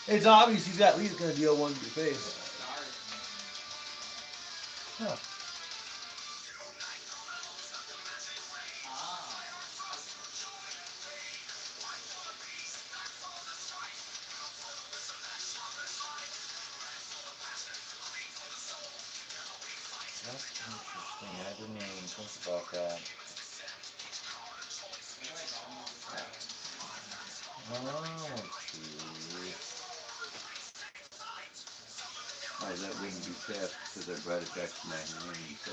Speaker 2: it's obvious he's at least gonna deal 1 to your face. Huh.
Speaker 1: That's interesting. I didn't even think about that. Let's see.
Speaker 3: Oh, that wouldn't be fast because I brought it back to my hand. So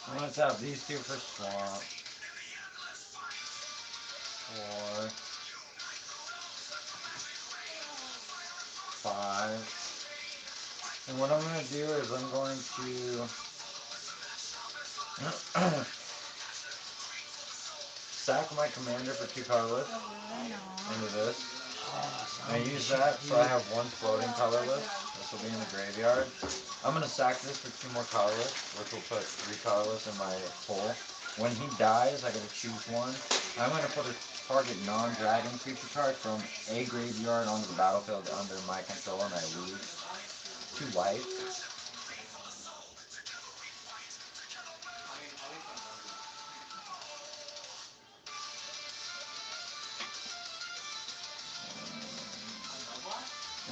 Speaker 1: I'm gonna tap these two for swamp. 4, 5. And what I'm gonna do is I'm going to sack my commander for 2 colorless into this. I use that so I have 1 floating colorless. This will be in the graveyard. I'm gonna sack this for 2 more colorless, which will put 3 colorless in my pool. When he dies, I gotta choose one. I'm gonna put a target non-dragon creature card from a graveyard onto the battlefield under my control, and I lose 2 life.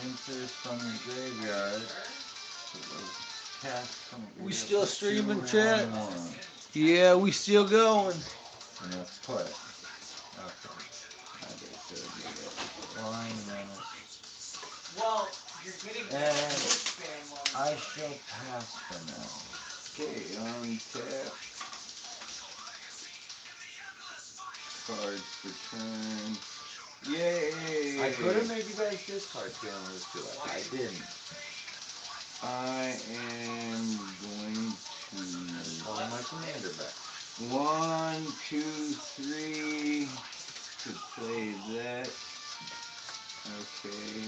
Speaker 1: Enters from the graveyard. Cast from the
Speaker 2: We
Speaker 1: graveyard
Speaker 2: still
Speaker 1: for
Speaker 2: streaming,
Speaker 1: 2,
Speaker 2: chat?
Speaker 1: 1, 1.
Speaker 2: Yeah, we still going.
Speaker 1: And let's put. Okay. Flying menace.
Speaker 6: Well, you're getting
Speaker 1: And
Speaker 6: spam while
Speaker 1: I shall pass for now.
Speaker 3: okay, on tap. Cards for turn. Yay!
Speaker 1: I could have made you guys discard two and lose 2 life. I didn't.
Speaker 3: I am going to
Speaker 1: Calling my commander back.
Speaker 3: 1, 2, 3 to play that. Okay.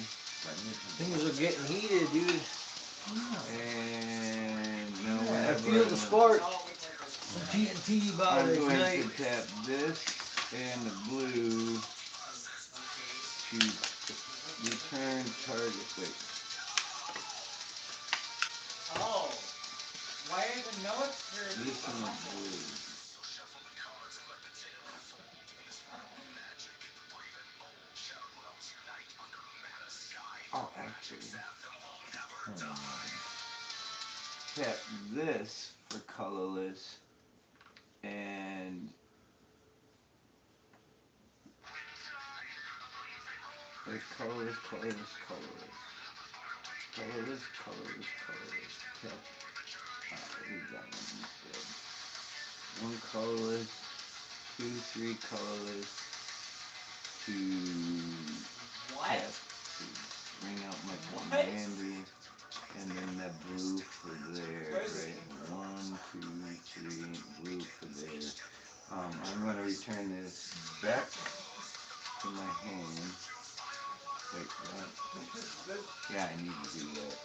Speaker 2: Things are getting heated, dude.
Speaker 3: And no,
Speaker 2: I
Speaker 3: whenever
Speaker 2: feel the
Speaker 3: I
Speaker 2: spark.
Speaker 6: Oh, wait, wait, wait.
Speaker 2: Some TNT about
Speaker 3: I'm
Speaker 2: it
Speaker 3: going
Speaker 2: tonight.
Speaker 3: to tap this and the blue to return target. Wait.
Speaker 6: Oh. Why even know it's for
Speaker 3: This and the blue. Oh, actually. Tap this for colorless, and there's colorless. Okay. Leave that one instead. One colorless, 2, 3 colorless, to tap to bring out my commander, and then the blue for there, right? 1, 2, 3, blue for there. I'm going to return this back to my hand. Wait, what? Yeah, I need to do that.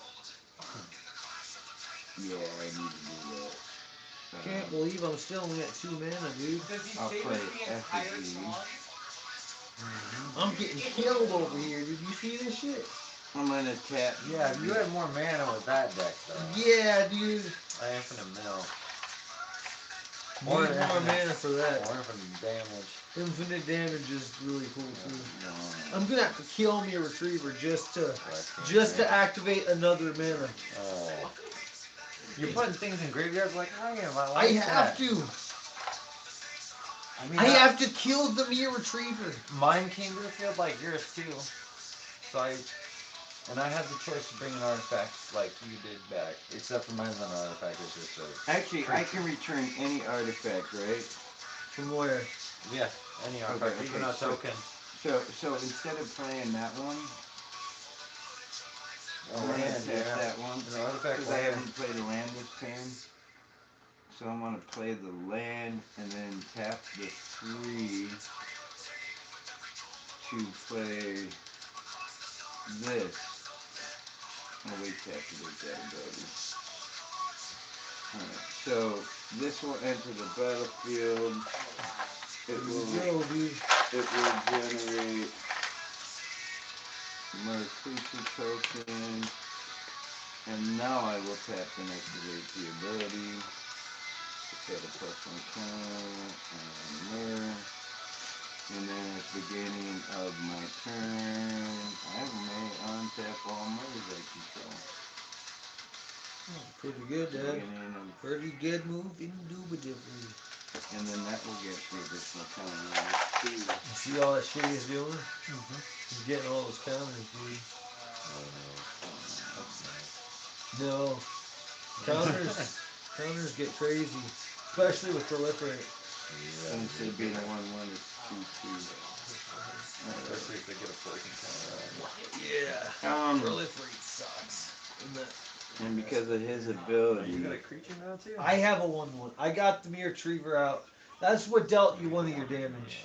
Speaker 3: Yeah, I need to do that.
Speaker 2: Can't believe I'm still only at 2 mana, dude.
Speaker 6: Does he
Speaker 3: I'll
Speaker 6: save
Speaker 3: play
Speaker 6: us the entire
Speaker 3: effigy.
Speaker 6: slot?
Speaker 2: I'm getting killed over here. Did you see this shit?
Speaker 3: I'm gonna tap.
Speaker 1: Yeah, you had more mana with that deck, though.
Speaker 2: Yeah, dude.
Speaker 1: Infinite mill.
Speaker 2: Need more mana for that.
Speaker 1: Or infinite damage.
Speaker 2: Infinite damage is really cool too.
Speaker 3: No.
Speaker 2: I'm gonna have to kill me a retriever just to activate another mana.
Speaker 1: Oh. You're putting things in graveyards like I am.
Speaker 2: I have to.
Speaker 1: I mean,
Speaker 2: I have to kill the mere retriever.
Speaker 1: Mine came to the field like yours too. So I had the choice to bring an artifact like you did back. Except for mine's not an artifact, it's just a...
Speaker 3: Actually, I can return any artifact, right?
Speaker 2: From where?
Speaker 1: Yeah, any artifact,
Speaker 3: Okay,
Speaker 1: even a token.
Speaker 3: So instead of playing that one, I'm going to tap that one. Because I haven't played a land this turn. So I'm going to play the land and then tap the 3 to play this. Oh, wait, tap to get that ability. Alright, so this will enter the battlefield. It will generate more creature tokens. And now I will tap and activate the ability. Set a +1 counter and there. And then at the beginning of my turn, I may untap all moves I control.
Speaker 2: Pretty good, Dad. Pretty good move, indubitably.
Speaker 3: And then that will get the additional counter.
Speaker 2: You see all that shit he's doing? He's getting all those counters, dude. No. Counters get crazy. Especially with proliferate.
Speaker 3: Yeah. Instead of being a 1/1, it's 2/2.
Speaker 1: Especially if they get a poison
Speaker 2: Yeah. Proliferate sucks.
Speaker 3: And because of his ability...
Speaker 1: You got a creature now too?
Speaker 2: I have a 1/1. I got the mere retriever out. That's what dealt you one of your damage.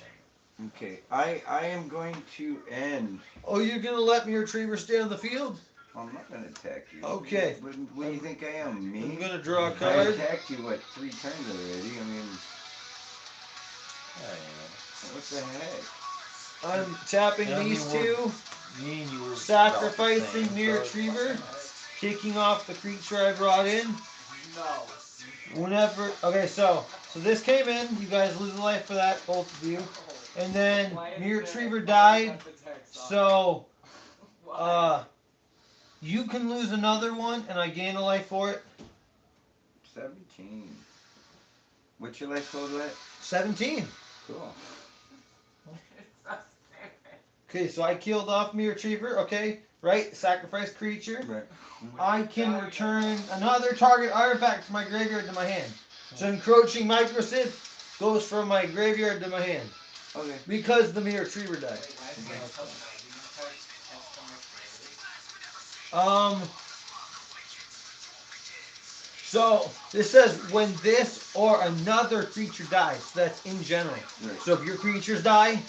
Speaker 3: Okay, I am going to end...
Speaker 2: Oh, you're going to let mere retriever stay on the field?
Speaker 3: I'm not going to attack you.
Speaker 2: Okay.
Speaker 3: What do you think I am, me?
Speaker 2: I'm going to draw a
Speaker 3: I
Speaker 2: card.
Speaker 3: attacked you, 3 turns already? I mean... What the heck?
Speaker 2: I'm tapping these two. Sacrificing mere retriever. Kicking off the creature I brought in.
Speaker 6: No.
Speaker 2: Whenever... Okay, so this came in. You guys lose a life for that, both of you. And then mere retriever died. So... you can lose another one, and I gain a life for it.
Speaker 3: 17. What's your life total at?
Speaker 2: 17.
Speaker 3: Cool.
Speaker 2: Okay, so I killed off mere retriever. Okay, right? Sacrifice creature.
Speaker 3: Right.
Speaker 2: I can return another target artifact from my graveyard to my hand. So encroaching microsynth goes from my graveyard to my hand.
Speaker 3: Okay.
Speaker 2: Because the mere retriever died. So this says when this or another creature dies. So that's in general.
Speaker 3: Right.
Speaker 2: So if your creatures die,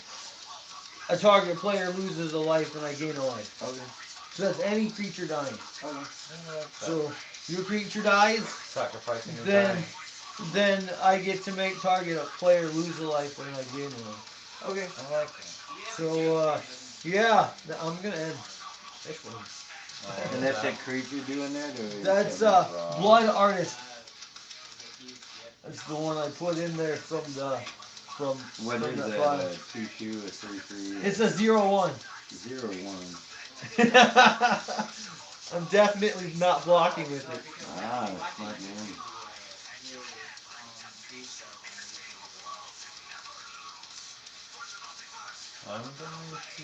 Speaker 2: a target player loses a life and I gain a life.
Speaker 3: Okay.
Speaker 2: So that's any creature dying.
Speaker 3: Okay.
Speaker 2: So your creature dies,
Speaker 1: sacrificing your
Speaker 2: then I get to make target a player lose a life when I gain one.
Speaker 3: Okay.
Speaker 1: I like that.
Speaker 2: So yeah, I'm gonna end this one.
Speaker 3: And that's that creature doing that? Or
Speaker 2: That's Blood Artist. That's the one I put in there from
Speaker 3: What is
Speaker 2: that
Speaker 3: that? 2/2, a 3/3?
Speaker 2: It's a 0/1.
Speaker 3: 0/1.
Speaker 2: I'm definitely not blocking with it.
Speaker 3: Ah, smart man.
Speaker 1: I'm going to.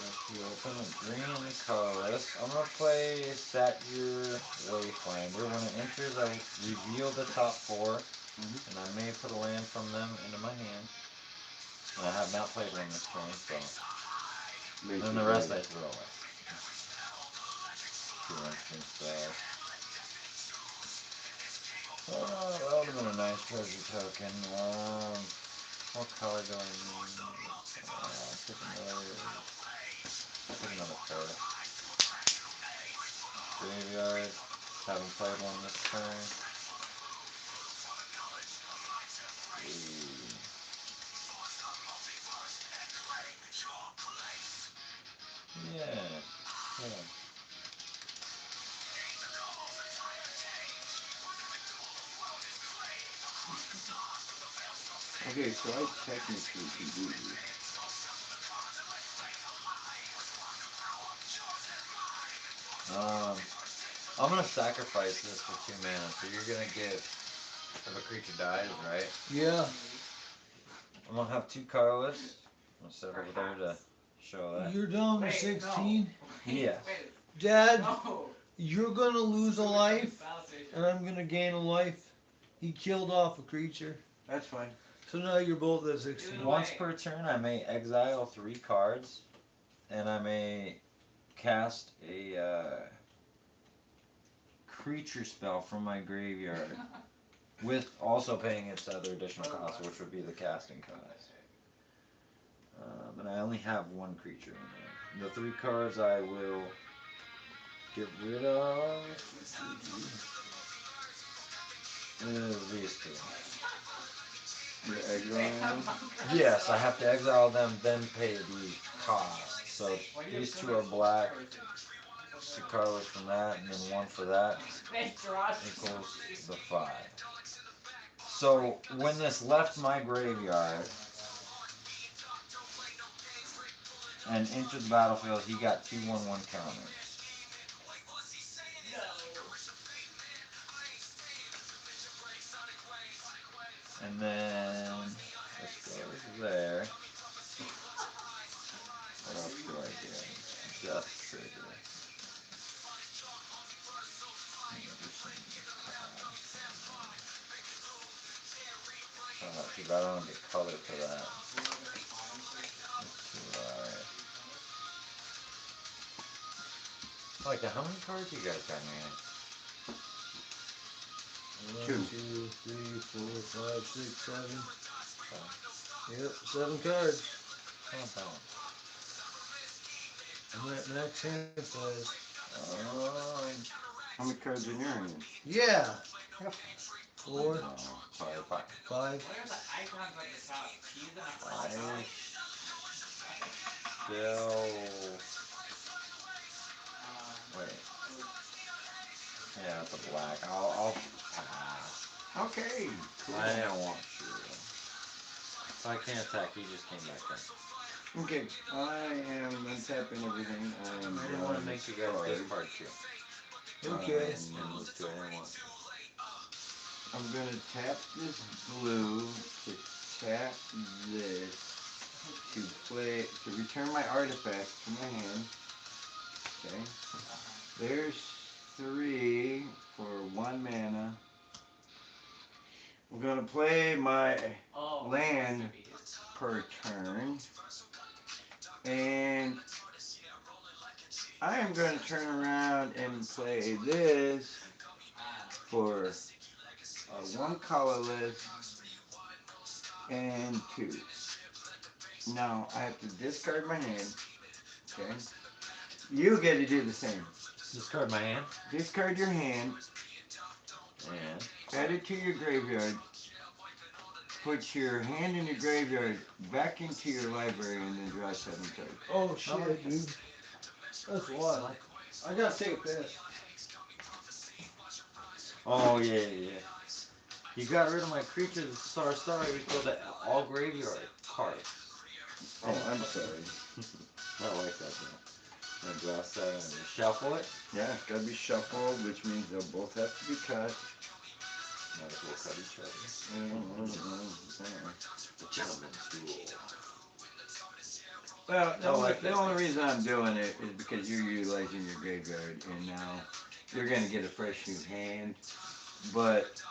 Speaker 1: If you open a green and colorless, I'm gonna play Set Your Wayfinder. When it enters, I reveal the top four, and I may put a land from them into my hand. And I have not played one this turn, so. And the rest I throw away. 2 instant spells. Oh, that would have been a nice treasure token. What color do I need? Take another card. Graveyard. Haven't played one this turn. Yeah.
Speaker 3: Okay, so I technically can do this.
Speaker 1: I'm gonna sacrifice this for 2 mana, so you're gonna get if a creature dies, right?
Speaker 2: Yeah.
Speaker 1: I'm gonna have 2 colorless. I'm gonna set it over there to show that.
Speaker 2: You're down to 16?
Speaker 1: Yeah.
Speaker 2: Dad,
Speaker 6: No.
Speaker 2: you're gonna lose a life, and I'm gonna gain a life. He killed off a creature.
Speaker 3: That's fine.
Speaker 2: So now you're both at 16.
Speaker 1: Once per turn, I may exile 3 cards, and I may cast a creature spell from my graveyard, with also paying its other additional cost, which would be the casting cost. And I only have 1 creature in there. The 3 cards I will get rid of is these 2.
Speaker 3: You're exiling them?
Speaker 1: Yes, I have to exile them, then pay the cost. So these 2 are black. 2 colors from that, and then 1 for that equals the 5. So when this left my graveyard and entered the battlefield, he got 2/1/1 counters. And then this goes there. What else do I do? Death trigger. Too bad I don't get color for that. Like, how many cards you guys got, man?
Speaker 2: 1, 2, 3, 4, 5, 6, 7. Yep, 7 cards. I'm at max hand size.
Speaker 3: How many cards in your hand?
Speaker 2: Yeah. 4.
Speaker 1: No, 5.
Speaker 2: 5.
Speaker 6: What are the icons at the top? Cheese and a hot
Speaker 1: I
Speaker 6: dog?
Speaker 1: still. Wait. Yeah, it's a black. I'll pass.
Speaker 3: Okay. Cool.
Speaker 1: I didn't want to. So I can't attack. He just came back in.
Speaker 3: Okay, I am untapping everything. I am
Speaker 1: I didn't want to make you guys
Speaker 3: cards.
Speaker 1: discard you.
Speaker 2: Okay.
Speaker 1: And move to it. I didn't want to.
Speaker 3: I'm gonna tap this blue to tap this to play to return my artifact to my hand. Okay. There's 3 for 1 mana. I'm gonna play my land per turn. And I am gonna turn around and play this for 1 colorless and 2. Now I have to discard my hand. Okay. You get to do the same.
Speaker 1: Discard my hand.
Speaker 3: Discard your hand.
Speaker 1: And
Speaker 3: Add it to your graveyard. Put your hand in your graveyard back into your library and then draw 7 cards.
Speaker 2: Oh shit, dude. That's wild. I gotta take a piss.
Speaker 1: oh yeah. You got rid of my creature, the star equal to all graveyard cards.
Speaker 3: Oh, I'm sorry.
Speaker 1: I like that though. And draw 7 and shuffle it.
Speaker 3: Yeah, it's gotta be shuffled, which means they'll both have to be cut.
Speaker 1: Might as well cut each other.
Speaker 3: The gentleman's duel. Well, the only reason I'm doing it is because you're utilizing your graveyard, and now you're gonna get a fresh new hand. But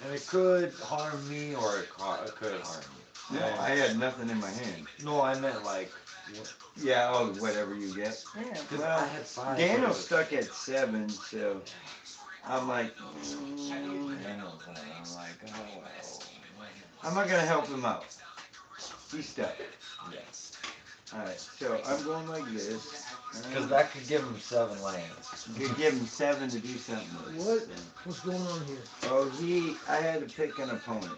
Speaker 1: And it could harm me, or it could harm you.
Speaker 3: no, I had nothing in my hand.
Speaker 1: No, I meant like.
Speaker 3: Yeah, oh, whatever you get.
Speaker 1: Yeah,
Speaker 3: Well,
Speaker 1: I had 5.
Speaker 3: Daniel's stuck at 7, so I'm like,
Speaker 1: Daniel's going. I'm like, oh well.
Speaker 3: I'm not gonna help him out. He's stuck.
Speaker 1: Yes.
Speaker 3: Alright, so I'm going like this.
Speaker 1: Because that could give him 7 lands.
Speaker 3: You give him 7 to do something with.
Speaker 2: What's going on here?
Speaker 3: Oh, I had to pick an opponent.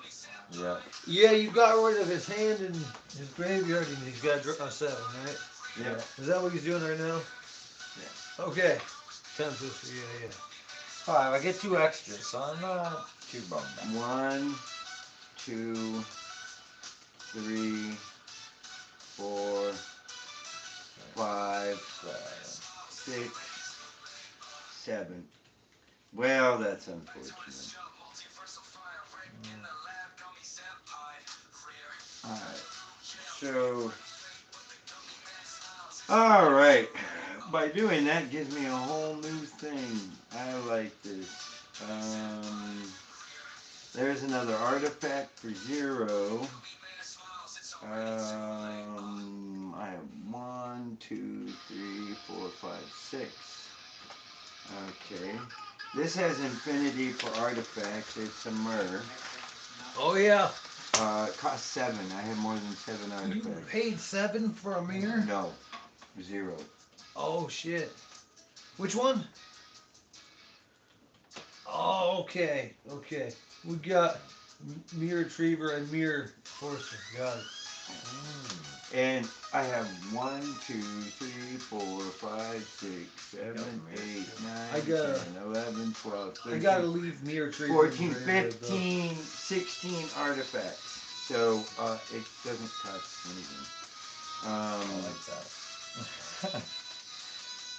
Speaker 1: Yeah.
Speaker 2: Yeah, you got rid of his hand and his graveyard, and he's got a 7, right?
Speaker 3: Yeah.
Speaker 2: Is that what he's doing right now?
Speaker 3: Yeah.
Speaker 2: Okay. Tempest, yeah.
Speaker 1: 5. I get 2 extras, so I'm not too bummed out.
Speaker 3: 1, 2, 3, 4, 5, 6, 7. Well, that's unfortunate. Alright. So, alright. By doing that gives me a whole new thing. I like this. There's another artifact for 0. I have 1, 2, 3, 4, 5, 6. Okay. This has infinity for artifacts. It's a Myr.
Speaker 2: Oh, yeah.
Speaker 3: It costs 7. I have more than 7 artifacts.
Speaker 2: You paid 7 for a mirror?
Speaker 3: No. 0.
Speaker 2: Oh, shit. Which one? Oh, okay. We got Mirror Retriever and Mirror Forcer. Got it.
Speaker 3: And I have 1, 2, 3, 4, 5, 6, 7, 8, 9, 10, 11, 12, 13,
Speaker 2: I gotta leave Mirror Retriever.
Speaker 3: 14, 15, 16 artifacts. So it doesn't cost anything.
Speaker 1: I like that.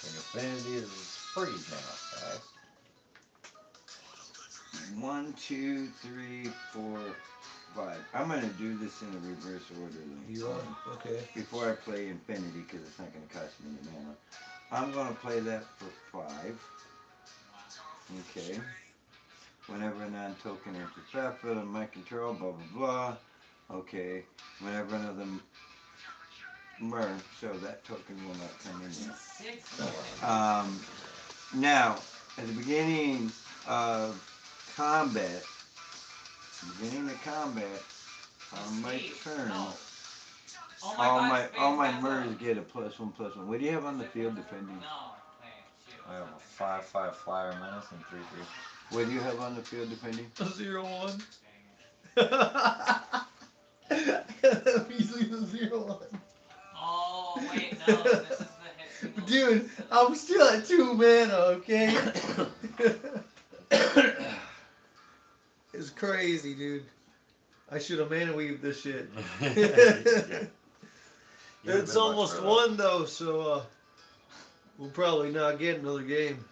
Speaker 1: Infinity is free now, guys.
Speaker 3: 1, 2, 3, 4, 5. I'm going to do this in a reverse order.
Speaker 2: You are? Okay.
Speaker 3: Before I play Infinity, because it's not going to cost me any mana. I'm going to play that for 5. Okay. Whenever a non-token enters battlefield in my control, blah, blah, blah. Okay. Whenever another Myr, so that token will not come in there. Now, at the beginning of combat, on my turn, all my Myrs get a +1/+1. What do you have on the field defending?
Speaker 1: I have a 5/5 flyer menace and 3/3.
Speaker 3: What do you have on the field defending?
Speaker 2: A 0/1. Easily the 0/1.
Speaker 6: Oh, wait, no. This is the hit.
Speaker 2: Dude, I'm still at 2 mana, okay? It's crazy, dude. I should have mana weaved this shit.
Speaker 1: Yeah.
Speaker 2: It's almost 1 though, so we'll probably not get another game.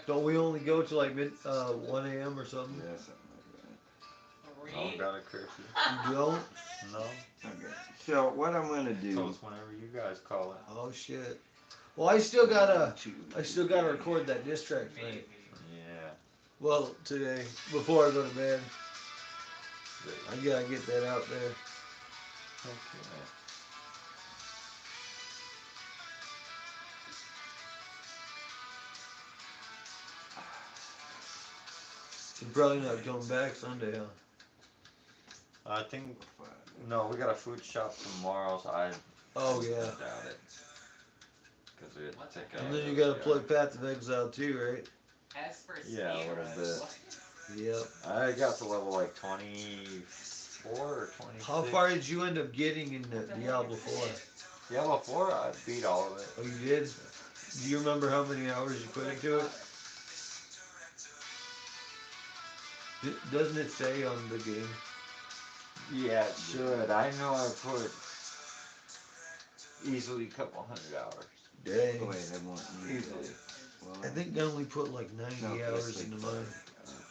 Speaker 2: Don't we only go to like 1 a.m. or something?
Speaker 3: Yeah, something like
Speaker 1: Oh, got a curfew.
Speaker 2: You don't?
Speaker 1: No.
Speaker 3: that. Okay. So what I'm gonna
Speaker 1: Tell
Speaker 3: do?
Speaker 1: us whenever you guys call it.
Speaker 2: Oh shit. Well, I still gotta record that diss track tonight.
Speaker 1: Yeah.
Speaker 2: Well, today before I go to bed, I gotta get that out there.
Speaker 1: Okay.
Speaker 2: You're probably not coming back Sunday, huh?
Speaker 1: I think no, we got a food shop tomorrow, so I
Speaker 2: Oh yeah.
Speaker 1: doubt it. Because we have to take out.
Speaker 2: And then you gotta play Path of Exile too, right?
Speaker 1: Yeah, a little bit.
Speaker 2: Yep.
Speaker 1: I got to level like 24 or 26.
Speaker 2: How far did you end up getting in the Diablo 4?
Speaker 1: Diablo 4, I beat all of it.
Speaker 2: Oh, you did? Do you remember how many hours you put into it? Doesn't it say on the game?
Speaker 1: Yeah, it should. I know I put easily a couple hundred hours.
Speaker 2: Dang.
Speaker 3: Oh, wait, I won't need
Speaker 1: Easily.
Speaker 3: that. Well,
Speaker 2: I think I only put like 90 hours into mine.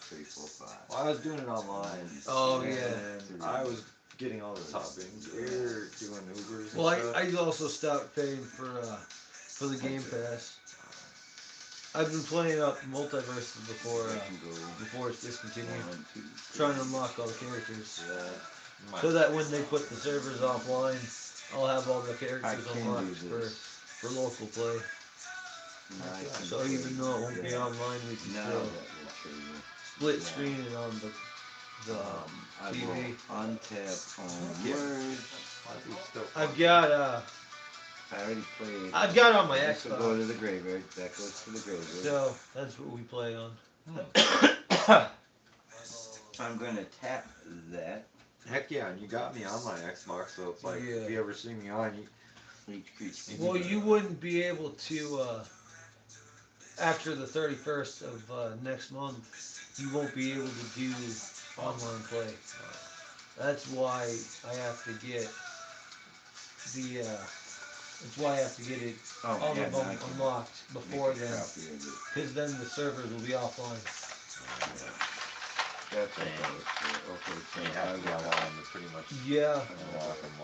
Speaker 3: 3, 4, 5.
Speaker 2: Well, I was doing it online.
Speaker 3: Oh,
Speaker 2: yeah.
Speaker 3: And I was getting all the toppings. We were doing Ubers and
Speaker 2: Well,
Speaker 3: stuff.
Speaker 2: I also stopped paying for the Game Pass. I've been playing up Multiverses before it's discontinued. Trying to unlock all the characters. So that when they put the servers offline, I'll have all the characters unlocked for local play. So even though it won't be online, we can still split screen it on the
Speaker 3: I
Speaker 2: TV.
Speaker 3: will untap on words.
Speaker 2: I've got
Speaker 3: I already played.
Speaker 2: I've got it on my
Speaker 3: This will go to
Speaker 2: Xbox.
Speaker 3: the graveyard. That goes to the graveyard.
Speaker 2: So that's what we play on.
Speaker 3: I'm gonna tap that.
Speaker 11: Heck yeah, and you got me on my Xbox, so it's like,
Speaker 2: Yeah.
Speaker 11: if you ever see me on,
Speaker 2: Well, you wouldn't be able to after the 31st of next month. You won't be able to do online play. That's why I have to get the. That's why I have to get it unlocked before then, because then the servers will be offline.
Speaker 3: That's okay.
Speaker 11: Pretty much.
Speaker 2: Yeah,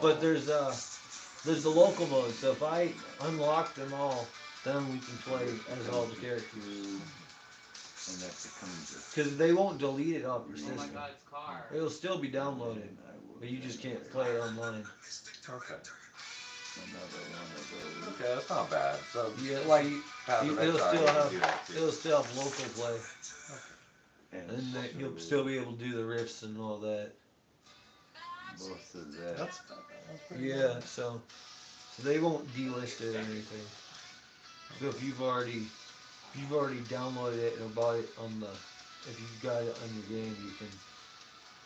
Speaker 2: but there's the local mode. So if I unlock them all, then we can play as all the characters.
Speaker 3: And that becomes
Speaker 2: Because they won't delete it off your
Speaker 6: Oh my
Speaker 2: system.
Speaker 6: god, it's car.
Speaker 2: It'll still be downloaded, but you just can't play it online.
Speaker 11: Okay.
Speaker 3: another one of those.
Speaker 11: Okay, that's not bad. So,
Speaker 2: Yeah,
Speaker 11: like,
Speaker 2: it'll still have local play, and then you'll still be able to do the riffs and all that.
Speaker 3: Both of that.
Speaker 11: That's
Speaker 2: Yeah, so they won't delist it or anything. So if you've already downloaded it or bought it if you've got it on your game, you can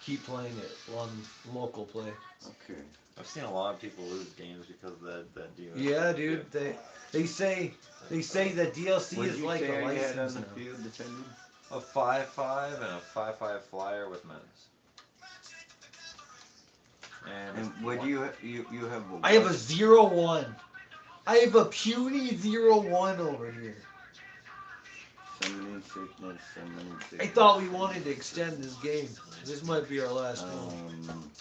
Speaker 2: keep playing it on local play.
Speaker 3: Okay.
Speaker 11: I've seen a lot of people lose games because of that deal.
Speaker 2: Yeah, dude. They say that DLC is like a license now.
Speaker 3: Field defending?
Speaker 11: A 5-5 and a 5-5 flyer with men's.
Speaker 3: And what do you have?
Speaker 2: I have a 0-1. I have a puny 0-1 over here.
Speaker 3: Summoning sickness,
Speaker 2: I thought we wanted to extend this game. This might be our last one.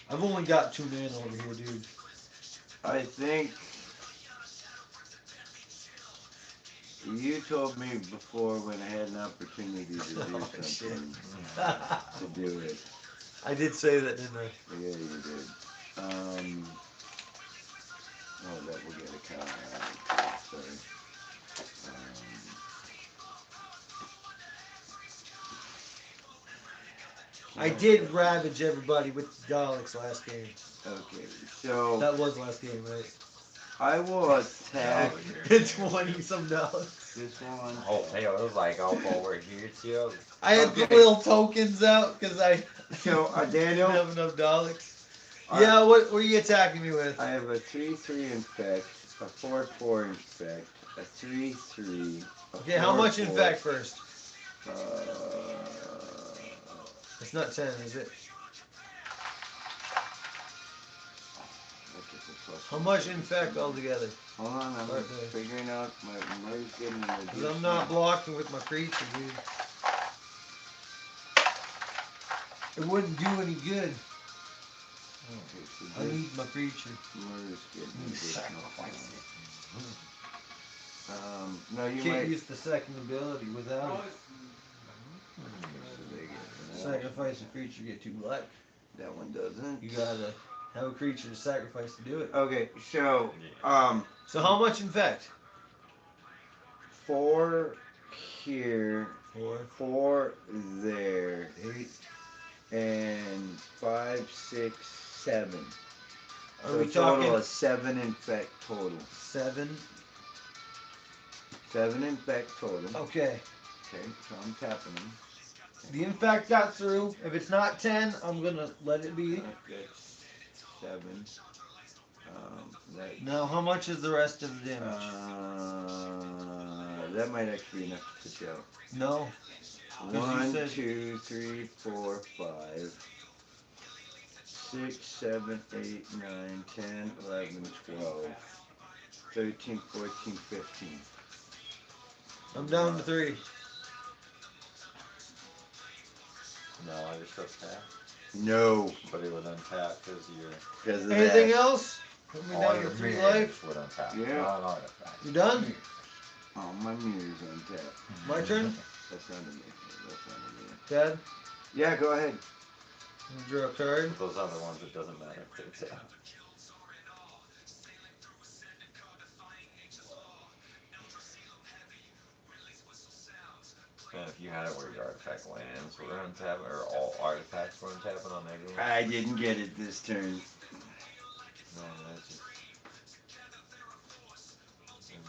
Speaker 2: I've only got 2 men over here, dude.
Speaker 3: I think you told me before when I had an opportunity to do something to do it.
Speaker 2: I did say that, didn't I?
Speaker 3: Yeah, you did. That will get a count. Sorry.
Speaker 2: I did ravage everybody with the Daleks last game.
Speaker 3: Okay, so
Speaker 2: that was last game, right?
Speaker 3: I will attack.
Speaker 2: It's 20-some Daleks.
Speaker 3: This one.
Speaker 1: Oh, hell, it was like all over here too.
Speaker 2: I had the little tokens out because I
Speaker 3: Daniel,
Speaker 2: didn't have enough Daleks. Yeah, what were you attacking me with?
Speaker 3: I have a 3/3 infect, a 4/4 infect, a 3/3.
Speaker 2: Okay, how much infect first? It's not 10, is it? How much infect altogether?
Speaker 3: Hold on, I'm figuring out my merge getting the.
Speaker 2: Because I'm not blocking with my creature, dude. It wouldn't do any good.
Speaker 3: Okay, so
Speaker 2: I need my creature.
Speaker 3: Merge getting sacrifice it. No, you
Speaker 2: can't
Speaker 3: might
Speaker 2: use the second ability without it. Sacrifice a creature, get 2 black.
Speaker 3: That one doesn't.
Speaker 2: You gotta have a creature to sacrifice to do it.
Speaker 3: Okay, so
Speaker 2: So how much infect?
Speaker 3: 4 here, 4 there,
Speaker 2: 8,
Speaker 3: and 5, 6, 7.
Speaker 2: Are
Speaker 3: So
Speaker 2: we
Speaker 3: a total
Speaker 2: talking
Speaker 3: of 7 infect total.
Speaker 2: 7?
Speaker 3: 7 infect total.
Speaker 2: Okay.
Speaker 3: Okay, so I'm tapping them.
Speaker 2: The infect got through. If it's not 10, I'm gonna let it be.
Speaker 3: That's 7.
Speaker 2: Now, how much is the rest of the damage?
Speaker 3: That might actually be enough to show.
Speaker 2: No.
Speaker 3: 1, 2, 3, 4, 5, 6, 7, 8, 9, 10, 11, 12, 13, 14, 15.
Speaker 2: I'm down to 3.
Speaker 11: No, you're still tapped.
Speaker 3: No.
Speaker 11: But it would untap because you're.
Speaker 3: Because of
Speaker 2: Anything
Speaker 3: that.
Speaker 2: else? Put me
Speaker 11: All
Speaker 2: down to
Speaker 11: your
Speaker 2: 3
Speaker 11: mirrors
Speaker 2: life.
Speaker 11: would untap.
Speaker 3: Yeah.
Speaker 11: Not an artifact.
Speaker 2: You done?
Speaker 3: Oh, my mirror's untapped.
Speaker 2: My turn?
Speaker 3: That's not a mirror. That's not a mirror.
Speaker 2: Dad?
Speaker 3: Yeah, go ahead.
Speaker 2: Draw a card.
Speaker 11: But those other ones, it doesn't matter if they're tapped. And if you had it where your artifact lands were untapping, or all artifacts were untapping on everyone.
Speaker 3: I didn't get it this turn.
Speaker 11: No, that's just.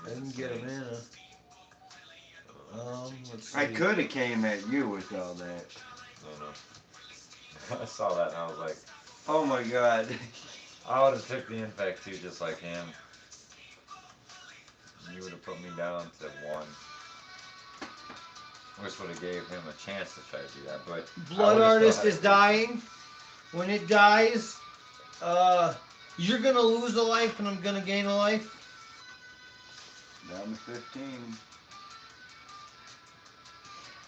Speaker 2: I didn't get a mana. Let's see.
Speaker 3: I could have came at you with all that.
Speaker 11: No. I saw that and I was like,
Speaker 3: oh my god.
Speaker 11: I would have took the infect too, just like him. You would have put me down to 1. Which would have gave him a chance to try to do that, but
Speaker 2: Blood Artist is dying. When it dies, you're gonna lose a life and I'm gonna gain a life.
Speaker 3: Down to 15.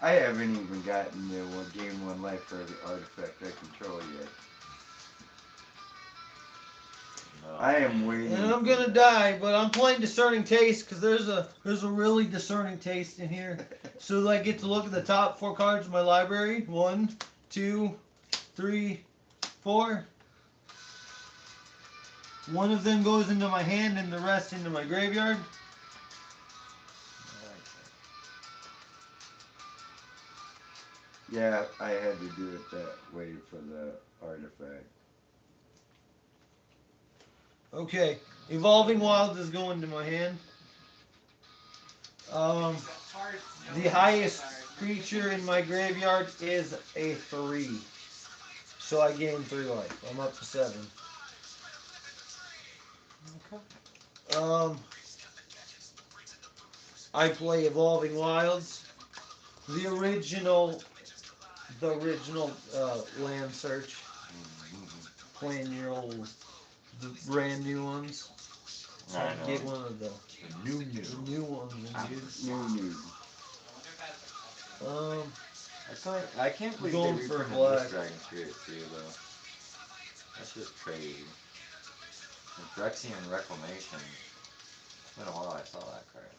Speaker 3: I haven't even gotten the gain 1 life for the artifact I control yet.
Speaker 11: No.
Speaker 3: I am waiting.
Speaker 2: And I'm gonna die, but I'm playing Discerning Taste because there's a really discerning taste in here. So I get to look at the top 4 cards of my library. 1, 2, 3, 4. One of them goes into my hand and the rest into my graveyard.
Speaker 3: Yeah, I had to do it that way for the artifact.
Speaker 2: Okay, Evolving Wilds is going to my hand. The highest creature in my graveyard is a 3. So I gain 3 life. I'm up to 7.
Speaker 11: Okay.
Speaker 2: I play Evolving Wilds. The original land search. Playing your old, the brand new ones.
Speaker 11: I
Speaker 2: I'd get one of the new ones.
Speaker 3: New.
Speaker 11: I can't believe
Speaker 2: Going
Speaker 11: they
Speaker 2: for
Speaker 11: reprinted
Speaker 2: black.
Speaker 11: this Dragon Spirit too, though. That's just crazy. Like Rexian Reclamation. It's been a while I saw that card.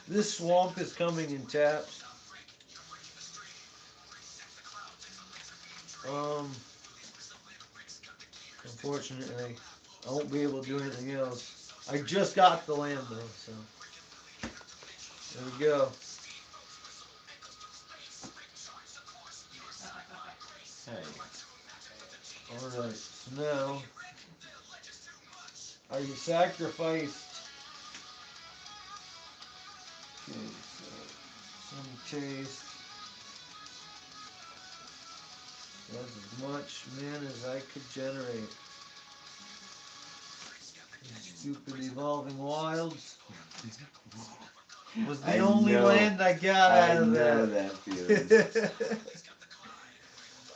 Speaker 2: This swamp is coming in taps. Unfortunately, I won't be able to do anything else. I just got the land though, so there we go.
Speaker 11: Hey.
Speaker 2: Alright, so now I sacrificed some taste. That's as much mana as I could generate. Stupid Evolving Wilds was the only land I got out of that.
Speaker 3: I know that feeling.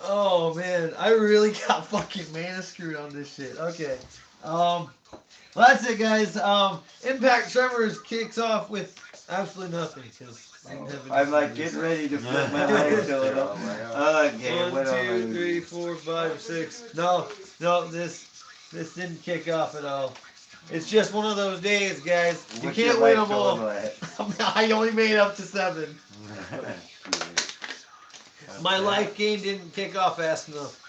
Speaker 2: Oh man, I really got fucking mana screwed on this shit. Okay. Well, that's it, guys. Impact Tremors kicks off with absolutely nothing because
Speaker 3: I'm like getting ready to flip my life to it. Okay,
Speaker 2: 1, 2, 3, 4, 5, 6. No, this didn't kick off at all. It's just one of those days, guys. You can't win them all. I only made up to 7. My life game didn't kick off fast enough.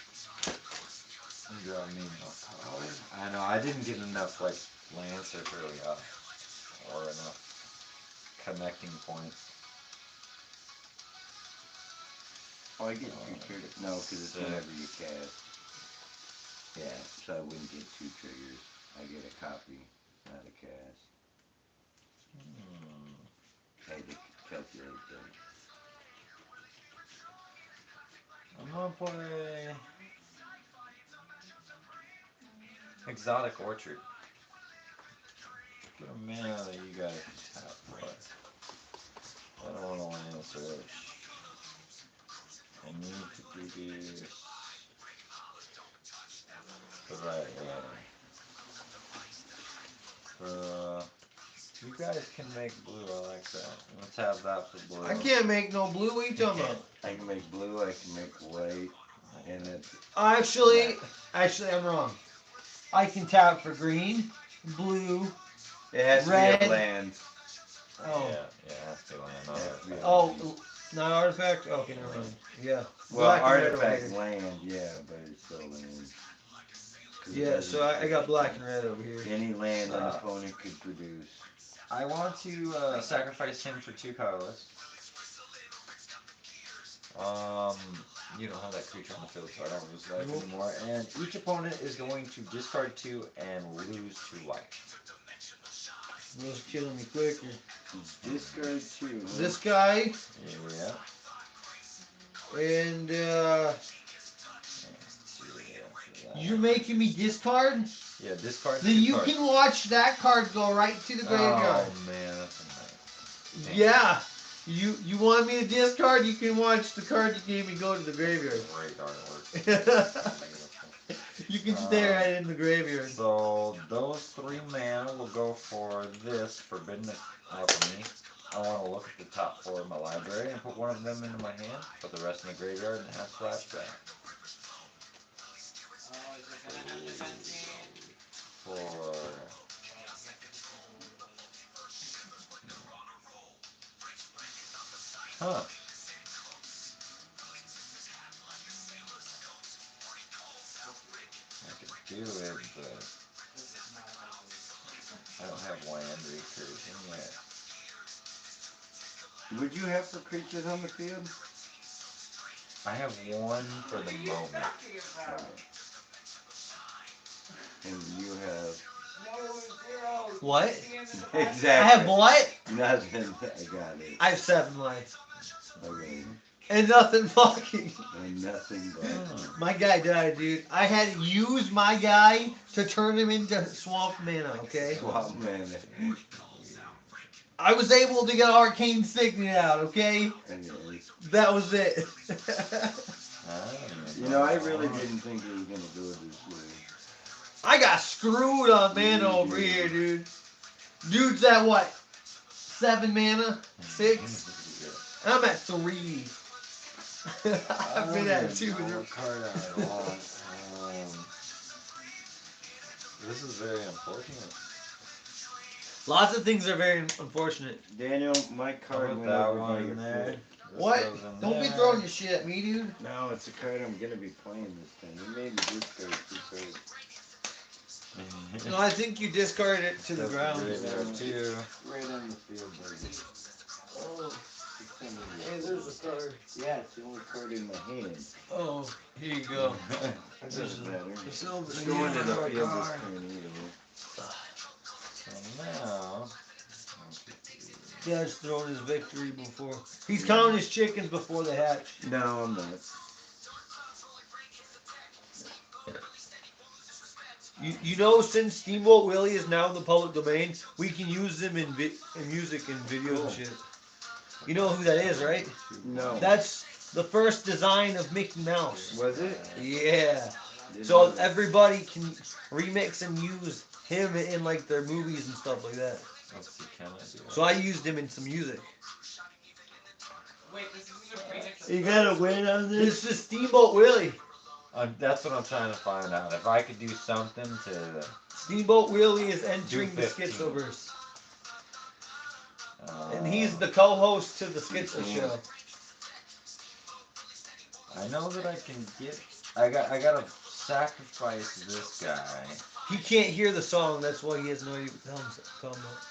Speaker 11: I know, I didn't get enough like land search early up. Or enough connecting points.
Speaker 3: Oh, I get 2 triggers. No, because it's whenever you cast. Yeah, so I wouldn't get 2 triggers. I get a copy, not a cast. I had to calculate that.
Speaker 11: I'm gonna play Exotic Orchard. Put a mana that you guys have, but I don't want to land search. I need to do this the right way. You guys can make blue. I like that. Let's have that for blue.
Speaker 2: I can't make no blue. What are you talking about?
Speaker 3: I can make blue, I can make white, and it's
Speaker 2: Actually, I'm wrong. I can tap for green, blue.
Speaker 3: it has to
Speaker 2: Red.
Speaker 3: be a land.
Speaker 2: Oh.
Speaker 11: Yeah, it has to be land.
Speaker 3: It has to be a
Speaker 2: Oh,
Speaker 3: land.
Speaker 2: not artifact. Okay, never mind. Yeah.
Speaker 3: Well,
Speaker 2: Black and red over
Speaker 3: artifact
Speaker 2: here.
Speaker 3: land, yeah, but it's still land. 'Cause it
Speaker 2: Yeah, so
Speaker 3: doesn't-
Speaker 2: I got black and red over here.
Speaker 3: Any land an opponent could produce.
Speaker 11: I want to sacrifice him for 2 colorless. You don't have that creature on the field, so I don't lose life anymore. And each opponent is going to discard 2 and lose 2 life.
Speaker 2: Who's killing me quicker?
Speaker 3: Discard 2. Huh?
Speaker 2: This guy
Speaker 11: Yeah.
Speaker 2: and you're making me discard?
Speaker 11: Yeah, discard.
Speaker 2: Then you
Speaker 11: discard.
Speaker 2: can watch that card go right to the graveyard.
Speaker 11: Oh man, that's a nice.
Speaker 2: Yeah. You want me to discard? You can watch the card you gave me go to the graveyard.
Speaker 11: Great artwork.
Speaker 2: You can stay right in the graveyard.
Speaker 11: So those 3 mana will go for this Forbidden Alchemy. I want to look at the top 4 of my library and put one of them into my hand, put the rest in the graveyard, and have flashback. For huh. I could do it, but I don't have land recursion yet.
Speaker 3: Would you have for creatures on the field?
Speaker 11: I have 1 for the moment.
Speaker 3: And you have
Speaker 2: What?
Speaker 3: exactly.
Speaker 2: I have what?
Speaker 3: Nothing. I got it.
Speaker 2: I have 7 life.
Speaker 3: Okay.
Speaker 2: And nothing fucking.
Speaker 3: And nothing but.
Speaker 2: My guy died, dude. I had to use my guy to turn him into swamp mana, okay?
Speaker 3: Swamp mana.
Speaker 2: I was able to get Arcane Signet out, okay?
Speaker 3: Anyways.
Speaker 2: That was it.
Speaker 3: You know, I really didn't think it was gonna go this way.
Speaker 2: I got screwed on mana over here, dude. Dude's at what? 7 mana? 6? I'm at 3. I've been at 2.
Speaker 11: Card I want. This is very unfortunate.
Speaker 2: Lots of things are very unfortunate.
Speaker 3: Daniel, my card
Speaker 11: Put
Speaker 3: went
Speaker 11: that
Speaker 3: over by
Speaker 11: one
Speaker 3: your
Speaker 11: in there.
Speaker 3: foot.
Speaker 11: This
Speaker 2: What?
Speaker 11: goes in
Speaker 2: Don't be
Speaker 11: there.
Speaker 2: throwing your shit at me, dude.
Speaker 3: No, it's a card I'm gonna be playing this time. You made me discard 2 cards.
Speaker 2: No, I think you discarded it to the
Speaker 11: That's
Speaker 2: ground.
Speaker 11: great there, too.
Speaker 3: Right on the field, baby.
Speaker 2: Oh,
Speaker 3: Hey, there's a card. Yeah, it's the only card in my hand.
Speaker 2: oh, here you go.
Speaker 3: That doesn't matter.
Speaker 2: It's over
Speaker 3: It's
Speaker 2: the
Speaker 3: going to the
Speaker 2: card.
Speaker 3: field this turn either.
Speaker 11: So now,
Speaker 2: Dad's throwing his victory before. He's counting his chickens before they hatch.
Speaker 3: No, I'm not.
Speaker 2: You know, since Steamboat Willie is now in the public domain, we can use them in music and videos and shit. You know who that is, right?
Speaker 3: No.
Speaker 2: That's the first design of Mickey Mouse.
Speaker 3: Was it?
Speaker 2: Yeah.
Speaker 3: Didn't
Speaker 2: So
Speaker 3: know that.
Speaker 2: everybody can remix and use him in like their movies and stuff like that.
Speaker 11: let's see, can I do
Speaker 2: So I used him in some music.
Speaker 6: Wait, this is a remix.
Speaker 2: You gotta win on this. This is Steamboat Willie.
Speaker 11: That's what I'm trying to find out. If I could do something to.
Speaker 2: Steamboat Willie is entering
Speaker 11: Do
Speaker 2: the
Speaker 11: 15.
Speaker 2: Schizoverse. And he's the co-host to the Schizo show.
Speaker 11: I know that I can get. I gotta sacrifice this guy.
Speaker 2: He can't hear the song, that's why he has no idea what the hell I'm talking about.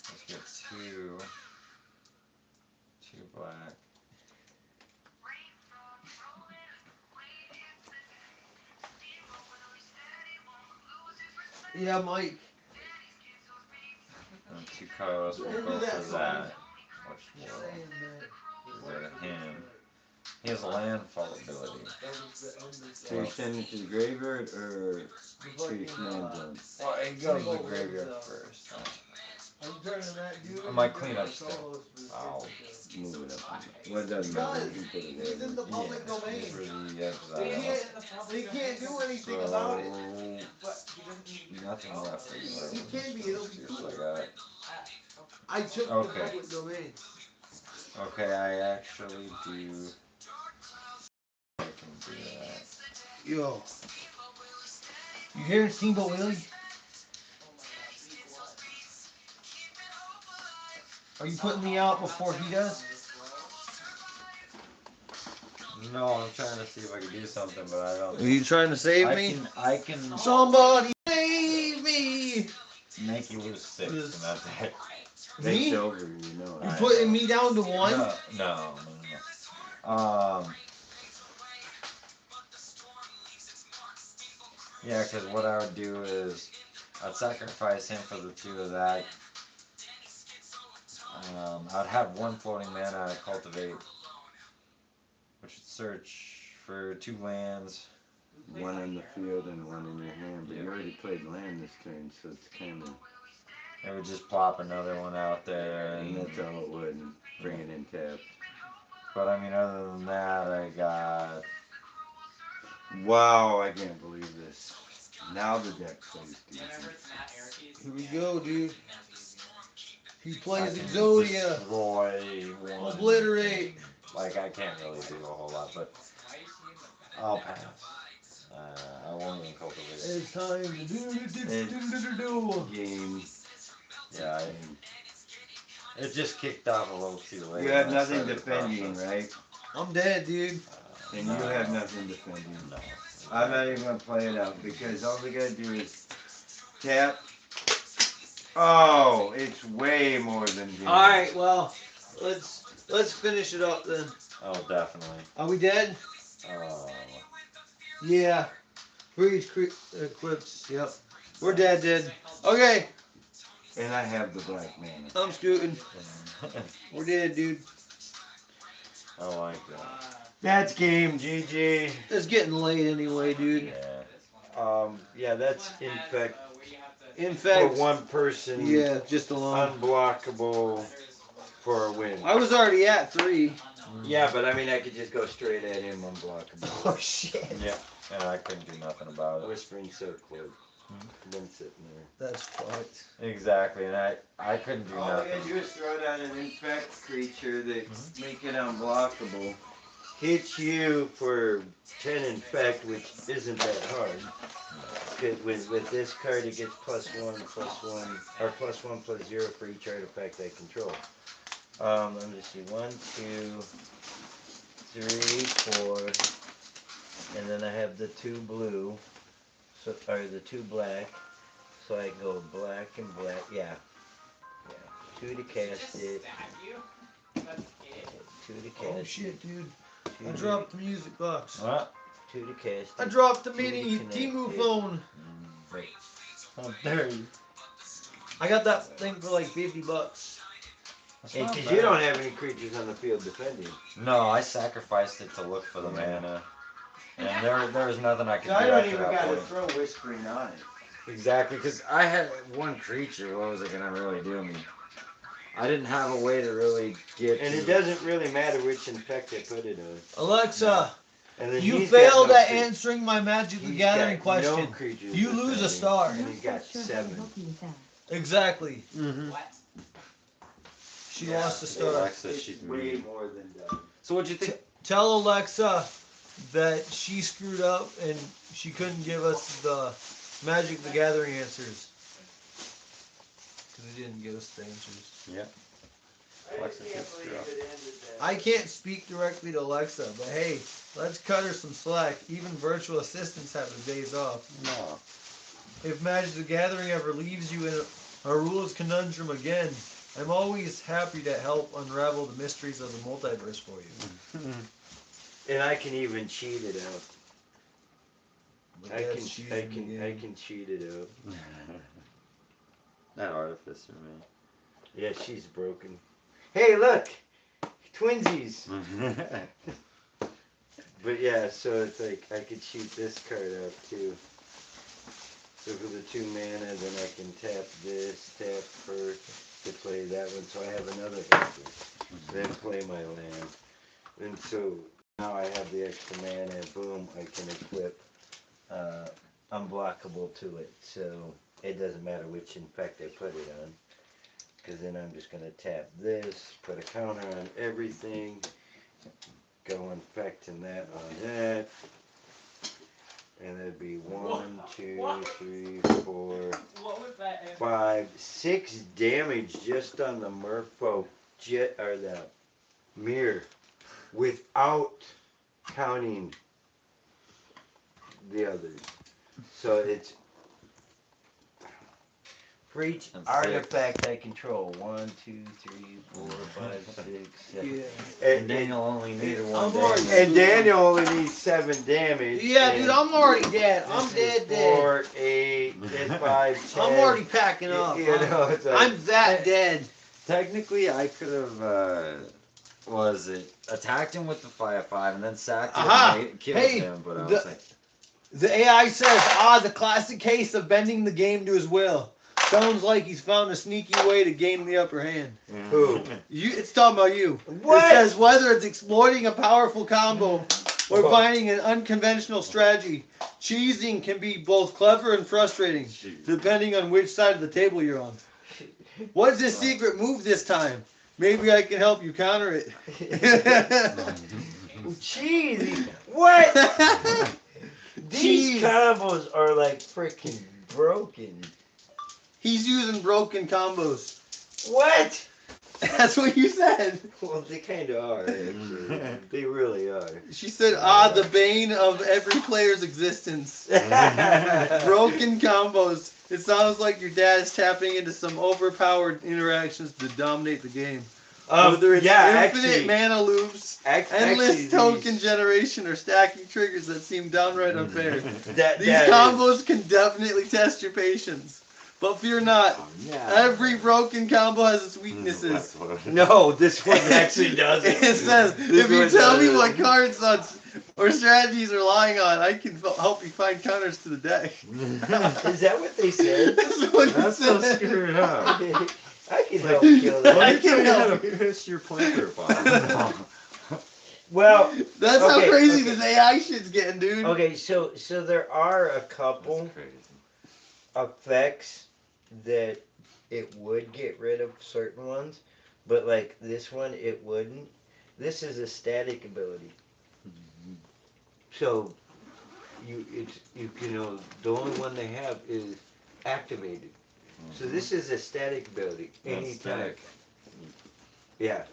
Speaker 11: Let's get 2 black.
Speaker 2: Yeah, Mike.
Speaker 11: And 2 colors will go for that. Which will go to him. He has a landfall ability.
Speaker 3: So you're sending it to the graveyard or to your command zone?
Speaker 11: Well, it goes to the graveyard first.
Speaker 8: I'm turning that dude.
Speaker 11: I might clean up stuff. I'll
Speaker 3: Move it up. Well, it doesn't matter. You can put it
Speaker 8: He's
Speaker 3: there.
Speaker 8: in the public domain.
Speaker 11: for the
Speaker 8: They
Speaker 11: exile.
Speaker 8: can't do anything about it.
Speaker 11: Nothing left.
Speaker 8: He can be. It'll be
Speaker 11: See
Speaker 8: cool.
Speaker 11: what I got.
Speaker 8: I took the
Speaker 11: Okay.
Speaker 8: public domain.
Speaker 11: Okay, I actually do. I can do that.
Speaker 8: Yo. You hear Steamboat Willie? Are you putting me out before he does?
Speaker 11: No, I'm trying to see if I can do something, but I don't.
Speaker 8: Are you trying to save me?
Speaker 11: I can
Speaker 8: Somebody save me!
Speaker 11: make you lose 6, and that's it.
Speaker 3: Takes
Speaker 8: Me?
Speaker 3: over, you know.
Speaker 8: You putting me down to 1?
Speaker 11: No. Yeah, because what I would do is I'd sacrifice him for the 2 of that. I'd have 1 floating mana I'd cultivate, which would search for 2 lands.
Speaker 3: 1 in the field and 1 in your hand, but you already played land this turn, so it's kind of.
Speaker 11: It would just plop another one out there,
Speaker 3: And that's all it would, and bring it in tapped.
Speaker 11: But I mean, other than that, I got.
Speaker 3: Wow, I can't believe this. Now the deck plays decent.
Speaker 8: Here we go, dude. He
Speaker 11: I
Speaker 8: plays
Speaker 11: can
Speaker 8: Exodia.
Speaker 11: destroy 1.
Speaker 8: Obliterate.
Speaker 11: Like, I can't really do a whole lot, but I'll pass. I won't even cultivate.
Speaker 8: It's time to do.
Speaker 3: Game.
Speaker 11: Yeah, it just kicked off a little too late.
Speaker 3: You have
Speaker 11: when I
Speaker 3: nothing
Speaker 11: started the
Speaker 3: defending,
Speaker 11: process.
Speaker 3: right?
Speaker 8: I'm dead, dude.
Speaker 3: And
Speaker 11: No.
Speaker 3: you have nothing defending.
Speaker 11: No.
Speaker 3: I'm not even gonna play it out because all we gotta do is tap. Oh, it's way more than game.
Speaker 8: All right, well, let's finish it up then.
Speaker 11: Oh, definitely.
Speaker 8: Are we dead?
Speaker 11: Oh.
Speaker 8: Yeah. Freeze equips. Yep. We're dead. Okay.
Speaker 3: And I have the black mana.
Speaker 8: I'm scooting. We're dead, dude.
Speaker 11: I like that.
Speaker 3: That's game, GG.
Speaker 8: It's getting late anyway, dude.
Speaker 11: Yeah.
Speaker 3: Yeah, that's infect.
Speaker 8: In
Speaker 3: For
Speaker 8: fact,
Speaker 3: 1 person.
Speaker 8: yeah, just alone.
Speaker 3: Unblockable for a win.
Speaker 8: I was already at 3.
Speaker 3: Yeah, but I mean, I could just go straight at him unblockable.
Speaker 8: Oh shit.
Speaker 11: Yeah. And I couldn't do nothing about it.
Speaker 3: Whispering Circlet. Been sitting there.
Speaker 8: That's fucked.
Speaker 11: Exactly, and I couldn't do
Speaker 3: All we
Speaker 11: nothing.
Speaker 3: gotta do is throw down an infect creature that make it unblockable. Hits you for 10 infect, which isn't that hard. With this card, it gets +1/+1, or +1/+0 for each artifact I control. Let me see, 1, 2, 3, 4, and then I have the 2 blue, or the 2 black. So I go black and black, yeah. 2 to cast it. 2 to cast
Speaker 8: Oh
Speaker 3: it.
Speaker 8: shit, dude.
Speaker 3: 2
Speaker 8: I
Speaker 3: to-
Speaker 8: dropped the music box.
Speaker 11: What?
Speaker 3: 2 to cast
Speaker 8: I
Speaker 3: it.
Speaker 8: dropped the
Speaker 3: 2 to
Speaker 8: mini
Speaker 3: connect
Speaker 8: Timu
Speaker 3: it.
Speaker 8: phone.
Speaker 3: Right.
Speaker 11: How dare you?
Speaker 8: I got that thing for like $50.
Speaker 11: That's
Speaker 3: Hey,
Speaker 11: not
Speaker 3: because
Speaker 11: bad.
Speaker 3: you don't have any creatures on the field defending.
Speaker 11: No, I sacrificed it to look for the mana. And there was nothing I could do
Speaker 3: I don't
Speaker 11: after
Speaker 3: even
Speaker 11: that
Speaker 3: gotta
Speaker 11: point.
Speaker 3: throw Whispering on it.
Speaker 11: Exactly, because I had 1 creature. What was it gonna really do me? I didn't have a way to really get.
Speaker 3: And
Speaker 11: to-
Speaker 3: it doesn't really matter which infect I put it on.
Speaker 8: Alexa,
Speaker 3: And then
Speaker 8: you
Speaker 3: he's got
Speaker 8: failed
Speaker 3: no
Speaker 8: at
Speaker 3: crea-
Speaker 8: answering my Magic the
Speaker 3: he's
Speaker 8: Gathering
Speaker 3: got
Speaker 8: question.
Speaker 3: No creatures
Speaker 8: You lose a
Speaker 3: defending,
Speaker 8: star.
Speaker 3: And he's got 7.
Speaker 8: Exactly.
Speaker 3: Mm-hmm.
Speaker 8: She lost a star.
Speaker 11: Alexa, she's
Speaker 3: It's way
Speaker 11: mean.
Speaker 3: more than done.
Speaker 11: So what'd you think?
Speaker 8: Tell Alexa that she screwed up and she couldn't give us the Magic the Gathering answers. Because they didn't give us the answers.
Speaker 11: Yeah. Alexa, she's screwed up.
Speaker 8: I can't speak directly to Alexa, but hey, let's cut her some slack. Even virtual assistants have their days off.
Speaker 11: No.
Speaker 8: If Magic the Gathering ever leaves you in a rules conundrum again, I'm always happy to help unravel the mysteries of the multiverse for you.
Speaker 3: And I can even cheat it out.
Speaker 8: But
Speaker 3: I
Speaker 8: that's cheating again.
Speaker 3: can cheat it out.
Speaker 11: That artificer, man.
Speaker 3: Yeah, she's broken. Hey, look! Twinsies! But yeah, so it's like, I could shoot this card out too. So for the 2 mana, then I can tap this, tap her, to play that one, so I have another helper. Then play my land. And so now I have the extra mana, and boom, I can equip unblockable to it. So it doesn't matter which infect I put it on. Because then I'm just going to tap this, put a counter on everything, go infecting that on that. And that'd be 1, 2, 3, 4, 5, 6 damage just on the Merfolk jet or the mirror without counting the others. So it's for each
Speaker 11: That's
Speaker 3: artifact I control. 1, 2, 3, 4, 5, 6, 7.
Speaker 8: Yeah.
Speaker 11: And Daniel only needed one
Speaker 8: I'm already-
Speaker 11: damage.
Speaker 3: And Daniel only needs 7 damage.
Speaker 8: Yeah, dude, I'm already dead. I'm
Speaker 3: This is
Speaker 8: dead.
Speaker 3: 4, 8, and 5, 10.
Speaker 8: I'm already packing up.
Speaker 3: You know, it's like,
Speaker 8: I'm that dead.
Speaker 11: Technically, I could have, was it, attacked him with the 5/5 and then sacked him
Speaker 8: Aha!
Speaker 11: and killed
Speaker 8: Hey,
Speaker 11: him, but I
Speaker 8: the-
Speaker 11: was like,
Speaker 8: The AI says, the classic case of bending the game to his will. Sounds like he's found a sneaky way to gain the upper hand.
Speaker 3: Who?
Speaker 8: It's talking about you.
Speaker 3: What?
Speaker 8: It says whether it's exploiting a powerful combo or
Speaker 3: Whoa.
Speaker 8: finding an unconventional strategy, cheesing can be both clever and frustrating, depending on which side of the table you're on. What's his secret move this time? Maybe I can help you counter it.
Speaker 3: Cheesy. What? These
Speaker 8: Cheese.
Speaker 3: combos are like freaking broken.
Speaker 8: He's using broken combos.
Speaker 3: What?
Speaker 8: That's what you said.
Speaker 3: Well, they kind of are, actually. They really are.
Speaker 8: She said, the bane of every player's existence. Broken combos. It sounds like your dad is tapping into some overpowered interactions to dominate the game. Whether it's infinite mana loops, endless token generation, or stacking triggers that seem downright unfair. These combos can definitely test your patience. But fear not, every broken combo has its weaknesses.
Speaker 3: No, this one actually doesn't.
Speaker 8: It says, if you tell me what cards or strategies are lying on, I can help you find counters to the deck.
Speaker 3: Is that what they said?
Speaker 8: That's what it
Speaker 11: that's so
Speaker 8: said.
Speaker 11: screwed up.
Speaker 3: I can help kill that.
Speaker 8: I can help
Speaker 11: you piss your playthrough off.
Speaker 3: Well,
Speaker 8: That's how crazy
Speaker 3: okay.
Speaker 8: this AI shit's getting, dude.
Speaker 3: Okay, so there are a couple
Speaker 11: That's crazy.
Speaker 3: effects that it would get rid of certain ones, but like this one, it wouldn't. This is a static ability. So the only one they have is activated. So this is a static ability.
Speaker 11: That's
Speaker 3: Anytime.
Speaker 11: static.
Speaker 3: Yeah.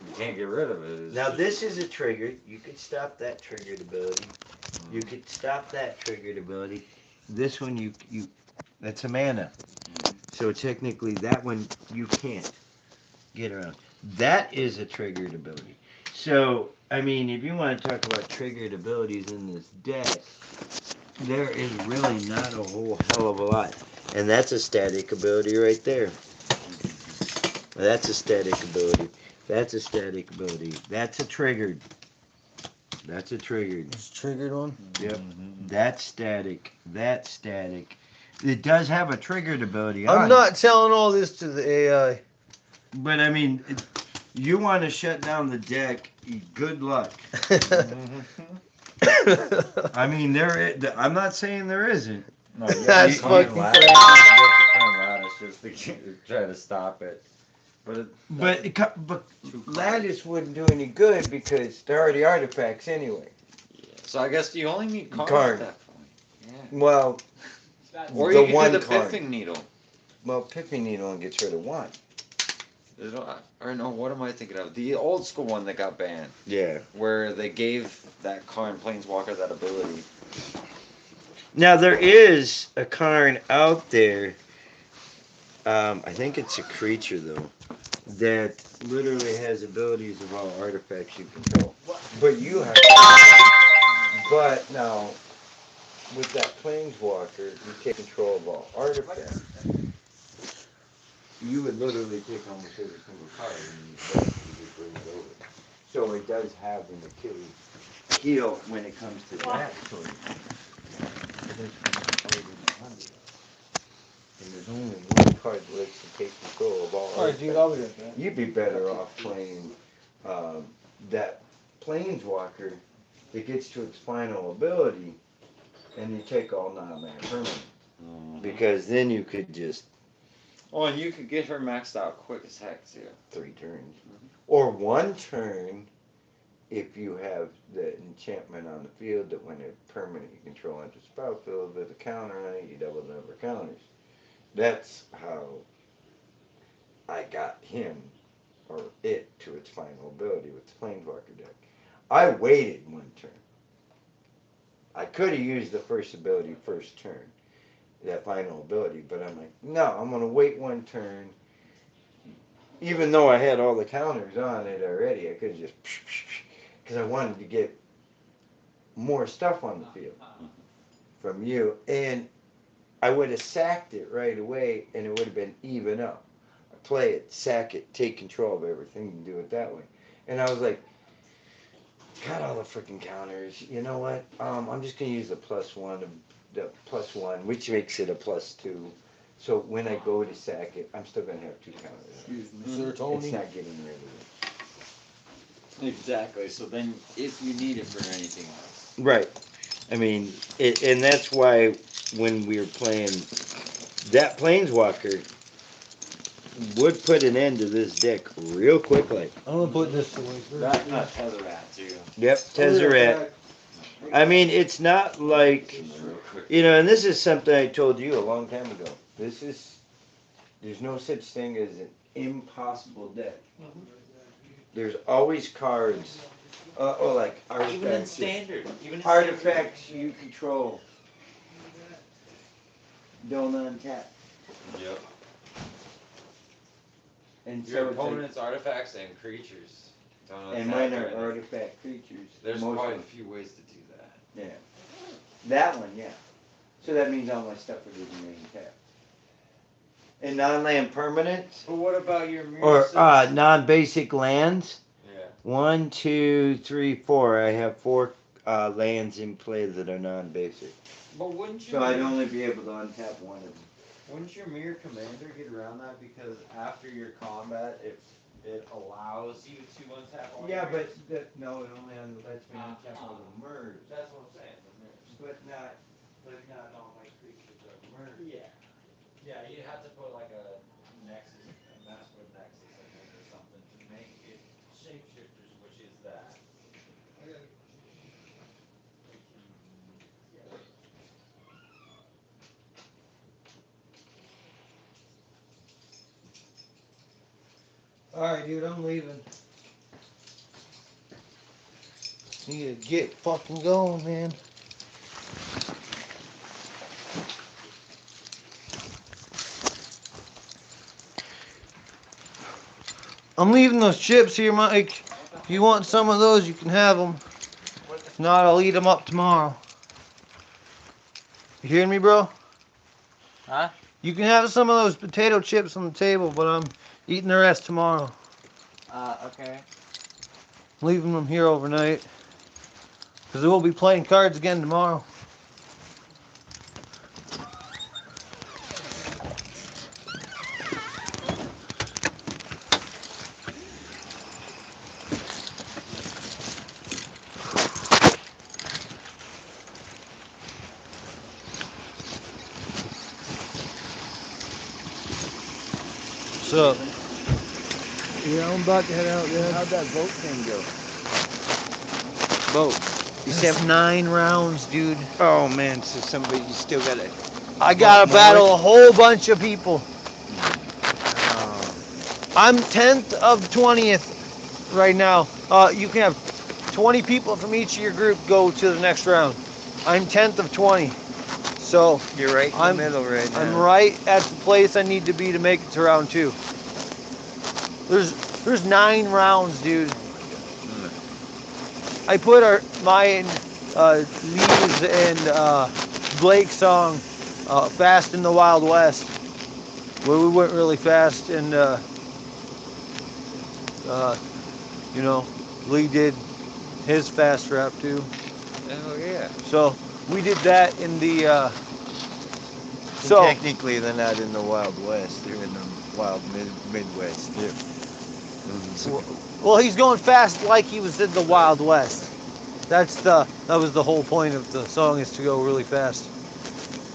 Speaker 11: You can't get rid of it. It's
Speaker 3: Now
Speaker 11: just-
Speaker 3: this is a trigger. You could stop that triggered ability. You could stop that triggered ability. This one you that's a mana. So technically that one you can't get around. That is a triggered ability. So I mean, if you want to talk about triggered abilities in this deck, there is really not a whole hell of a lot. And that's a static ability right there. That's a static ability. That's a static ability. That's a triggered. That's a triggered.
Speaker 8: It's triggered one?
Speaker 3: Yep. That's static. That's static. It does have a triggered ability on
Speaker 8: I'm not telling all this to the AI.
Speaker 3: But I mean, you want to shut down the deck, good luck. I mean, I'm not saying there isn't.
Speaker 11: No,
Speaker 8: That's fucking
Speaker 11: lattice.
Speaker 8: crazy.
Speaker 11: You have to turn lattice just to try to stop it.
Speaker 3: But Lattice wouldn't do any good because they're already artifacts anyway.
Speaker 11: So I guess you only need cards
Speaker 3: Card.
Speaker 11: at that point. Yeah.
Speaker 3: Well,
Speaker 11: Or
Speaker 3: the
Speaker 11: you can
Speaker 3: one
Speaker 11: do the
Speaker 3: card.
Speaker 11: piffing needle.
Speaker 3: Well, Pippin Needle only gets rid of one.
Speaker 11: Or no, what am I thinking of? The old school one that got banned.
Speaker 3: Yeah.
Speaker 11: Where they gave that Karn Planeswalker that ability.
Speaker 3: Now there is a Karn out there. I think it's a creature though, that literally has abilities of all artifacts you control. But you have. But now, with that Planeswalker, you take control of all artifacts. You would literally take almost every single card and you just bring it over. So it does have an Achilles heel when it comes to that sort of thing. and there's only one card that lets you take control of all.
Speaker 2: Alright, dude, I'll be right back.
Speaker 3: You'd be better off playing that planeswalker that gets to its final ability, and you take all non-land permanent. Because then you could just
Speaker 11: Oh, and you could get her maxed out quick as heck too.
Speaker 3: 3 turns, or 1 turn. If you have the enchantment on the field that when a permanent you control enters the battlefield with a counter on it, you double the number of counters. That's how I got him, or it, to its final ability with the Planeswalker deck. I waited 1 turn. I could have used the first ability first turn, that final ability, but I'm like, no, I'm going to wait 1 turn. Even though I had all the counters on it already, I could have just, because I wanted to get more stuff on the field from you, and I would have sacked it right away, and it would have been even up. Play it, sack it, take control of everything, and do it that way. And I was like, got all the freaking counters. You know what? I'm just gonna use the +1, which makes it a +2. So when I go to sack it, I'm still gonna have 2 counters.
Speaker 2: Excuse me, Sir Tony.
Speaker 3: It's not getting rid of it.
Speaker 11: Exactly. So then, if you need it for anything else.
Speaker 3: Right. I mean, and that's why when we were playing that Planeswalker would put an end to this deck real quickly.
Speaker 2: I'm gonna put this away first.
Speaker 11: That Tetherat too.
Speaker 3: Yep, Tezzeret. I mean, it's not like, you know, and this is something I told you a long time ago. There's no such thing as an impossible deck. There's always cards, like artifacts.
Speaker 11: Even in standard.
Speaker 3: Artifacts you control. Don't untap.
Speaker 11: Yep.
Speaker 3: And
Speaker 11: Your
Speaker 3: so
Speaker 11: opponent's artifacts and creatures. Don't
Speaker 3: and
Speaker 11: untap
Speaker 3: mine are
Speaker 11: anything.
Speaker 3: artifact creatures.
Speaker 11: There's
Speaker 3: Most
Speaker 11: quite
Speaker 3: of
Speaker 11: a few ways to do that.
Speaker 3: Yeah. That one, yeah. So that means all my stuff would remain tapped. And non-land permanents,
Speaker 11: But what about your
Speaker 3: or non-basic lands?
Speaker 11: Yeah.
Speaker 3: 1, 2, 3, 4. I have 4 lands in play that are non-basic.
Speaker 11: But wouldn't you?
Speaker 3: So I'd only be able to untap 1 of them.
Speaker 11: Wouldn't your mirror commander get around that because after your combat, it allows you to untap all
Speaker 3: Yeah,
Speaker 11: your
Speaker 3: but no, it only lets me untap all the merge.
Speaker 11: That's what I'm saying. The mirrors.
Speaker 3: But not all my creatures are merged.
Speaker 11: Yeah. Yeah, you'd have to put like a nexus, a masswood nexus in it or something to make it shapeshifters, which is that.
Speaker 2: Alright, dude, I'm leaving. Need to get fucking going, man. I'm leaving those chips here, Mike. If you want some of those, you can have them. If not, I'll eat them up tomorrow. You hearing me, bro?
Speaker 6: Huh?
Speaker 2: You can have some of those potato chips on the table, but I'm eating the rest tomorrow.
Speaker 6: Okay.
Speaker 2: Leaving them here overnight. Because we'll be playing cards again tomorrow. What's up? Yeah, I'm about to head out, man.
Speaker 3: How'd that vote thing go?
Speaker 2: Vote. It's 9 rounds, dude.
Speaker 3: Oh man, so somebody you still gotta.
Speaker 2: I gotta battle a whole bunch of people. I'm 10th of 20th right now. You can have 20 people from each of your group go to the next round. I'm 10th of 20. So
Speaker 3: You're right in the middle right now.
Speaker 2: I'm right at the place I need to be to make it to round 2. There's 9 rounds, dude. I put my Lee's and Blake's song, "Fast in the Wild West," where we went really fast, and you know, Lee did his fast rap too.
Speaker 3: Oh yeah.
Speaker 2: So we did that in the So
Speaker 3: technically, they're not in the Wild West. They're in the Wild Midwest.
Speaker 2: well, he's going fast like he was in the Wild West. That was the whole point of the song, is to go really fast.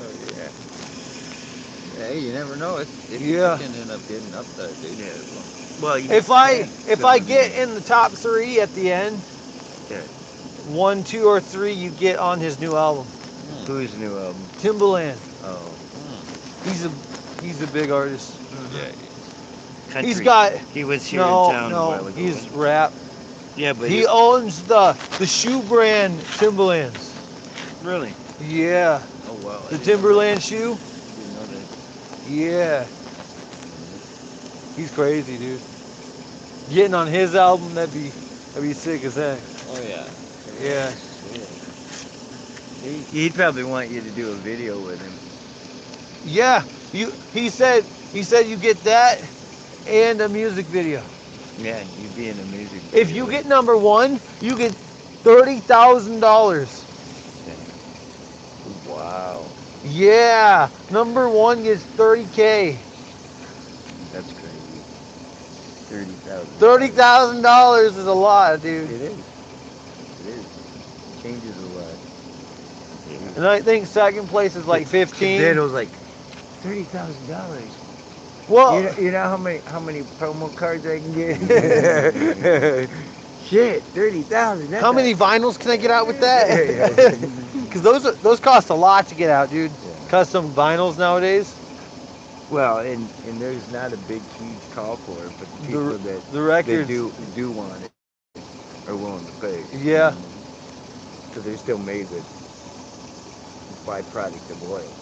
Speaker 3: Oh yeah. Hey, you never know. It
Speaker 2: Yeah.
Speaker 3: can end up getting up there, dude. Yeah. Well,
Speaker 2: If I get in the top 3 at the end,
Speaker 3: Yeah.
Speaker 2: 1, 2, or 3, you get on his new album.
Speaker 3: Whose new album?
Speaker 2: Timbaland.
Speaker 3: Oh.
Speaker 2: He's a big artist.
Speaker 3: Yeah.
Speaker 2: He's got.
Speaker 3: He was here in town a while ago.
Speaker 2: He's rap.
Speaker 3: Yeah, but
Speaker 2: he owns the shoe brand Timberlands.
Speaker 3: Really?
Speaker 2: Yeah.
Speaker 3: Oh wow.
Speaker 2: The Timberland shoe.
Speaker 3: Didn't know that.
Speaker 2: Yeah. He's crazy, dude. Getting on his album, that'd be sick as heck.
Speaker 3: Oh yeah.
Speaker 2: Yeah.
Speaker 3: He'd probably want you to do a video with him.
Speaker 2: Yeah. He said you get that and a music video.
Speaker 3: Yeah, you'd be in a music video.
Speaker 2: If you get number 1, you get $30,000.
Speaker 3: Wow.
Speaker 2: Yeah. Number 1 gets $30K.
Speaker 3: That's crazy. $30,000.
Speaker 2: $30,000 is a lot, dude.
Speaker 3: It is. It is. It changes a lot.
Speaker 2: And I think second place is like 15.
Speaker 3: Then it was like $30,000.
Speaker 2: Well,
Speaker 3: you know how many promo cards I can get? Shit, 30,000.
Speaker 2: How many vinyls can I get out with that? Because those cost a lot to get out, dude.
Speaker 3: Yeah.
Speaker 2: Custom vinyls nowadays.
Speaker 3: Well, and there's not a big, huge call for it, but the people
Speaker 2: the records
Speaker 3: that do want it are willing to pay.
Speaker 2: Yeah.
Speaker 3: Because they're still made with byproduct of oil.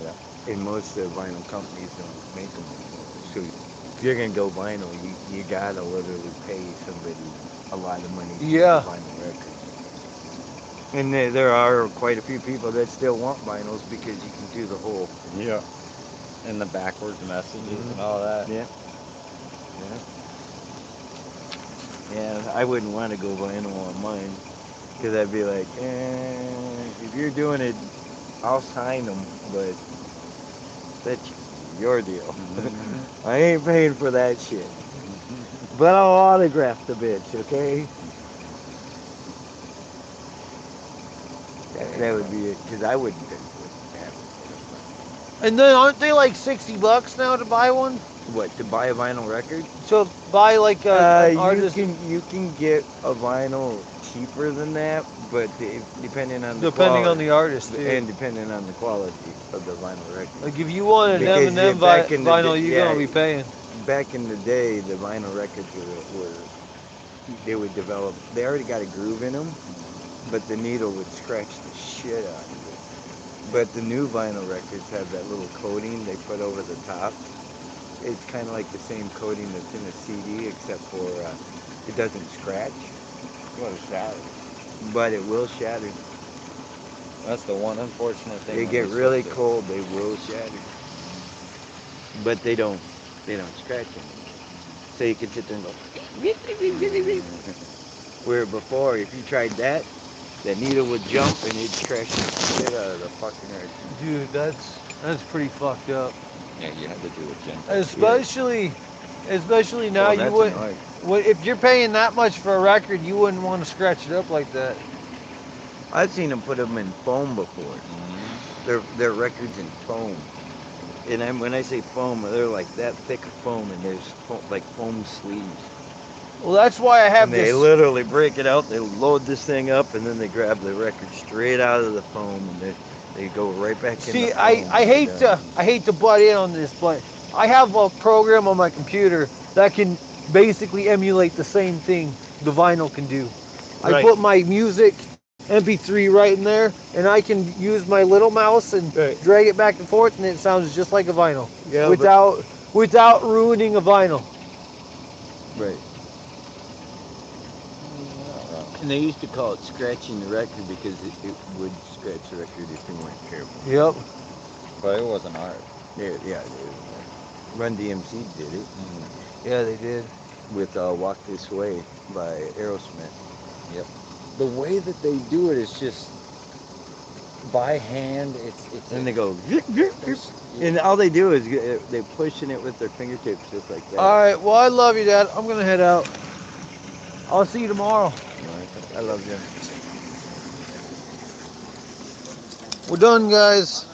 Speaker 3: Yeah. And most of the vinyl companies don't make them anymore. So if you're gonna go vinyl, you gotta literally pay somebody a lot of money to
Speaker 2: Yeah.
Speaker 3: get vinyl records. And there are quite a few people that still want vinyls because you can do the whole.
Speaker 11: Yeah. And the backwards messages and all that.
Speaker 3: Yeah. Yeah. Yeah, I wouldn't want to go vinyl on mine because I'd be like, if you're doing it, I'll sign them, but that's your deal. I ain't paying for that shit. But I'll autograph the bitch, okay? That would be it, because I wouldn't pay for it.
Speaker 2: And then aren't they like $60 now to buy one?
Speaker 3: What, to buy a vinyl record?
Speaker 2: So buy like an artist.
Speaker 3: You can get a vinyl cheaper than that, but depending on the
Speaker 2: artist, dude.
Speaker 3: and depending on the quality of the vinyl record.
Speaker 2: Like if you want an
Speaker 3: Because
Speaker 2: M&M
Speaker 3: back in the
Speaker 2: vinyl,
Speaker 3: day-
Speaker 2: you're gonna be paying.
Speaker 3: Back in the day, the vinyl records they would develop. They already got a groove in them, but the needle would scratch the shit out of it. But the new vinyl records have that little coating they put over the top. It's kind of like the same coating that's in a CD, except for it doesn't scratch.
Speaker 11: Well, it's shatter.
Speaker 3: But it will shatter.
Speaker 11: That's the one unfortunate thing.
Speaker 3: They
Speaker 11: when
Speaker 3: get
Speaker 11: you
Speaker 3: really
Speaker 11: switch it.
Speaker 3: cold, they will shatter. But they don't scratch them. So you can sit there and go. Where before, if you tried that needle would jump and it'd scratch the shit out of the fucking earth.
Speaker 2: Dude, that's pretty fucked up.
Speaker 11: Yeah, you have to do it gentle.
Speaker 2: Especially now, you wouldn't. If you're paying that much for a record, you wouldn't want to scratch it up like that.
Speaker 3: I've seen them put them in foam before. They're records in foam. And when I say foam, they're like that thick of foam, and there's like foam sleeves.
Speaker 2: Well, that's why I have
Speaker 3: They
Speaker 2: this.
Speaker 3: literally break it out. They load this thing up, and then they grab the record straight out of the foam, and they go right back in.
Speaker 2: See,
Speaker 3: the foam.
Speaker 2: I hate to butt in on this, but I have a program on my computer that can basically emulate the same thing the vinyl can do. I
Speaker 3: Right.
Speaker 2: put my music MP3 right in there, and I can use my little mouse and drag it back and forth, and it sounds just like a vinyl.
Speaker 3: Yeah,
Speaker 2: without ruining a vinyl.
Speaker 3: Right. And they used to call it scratching the record because it would scratch the record if you weren't careful.
Speaker 2: Yep.
Speaker 11: But it wasn't art.
Speaker 3: Yeah. Run DMC did it.
Speaker 2: Yeah, they did.
Speaker 3: With Walk This Way by Aerosmith.
Speaker 11: Yep. The way that they do it is just by hand. It's
Speaker 3: and they go. And all they do is they pushing it with their fingertips just like that.
Speaker 2: All right. Well, I love you, Dad. I'm gonna head out. I'll see you tomorrow.
Speaker 3: I love you.
Speaker 2: We're done, guys.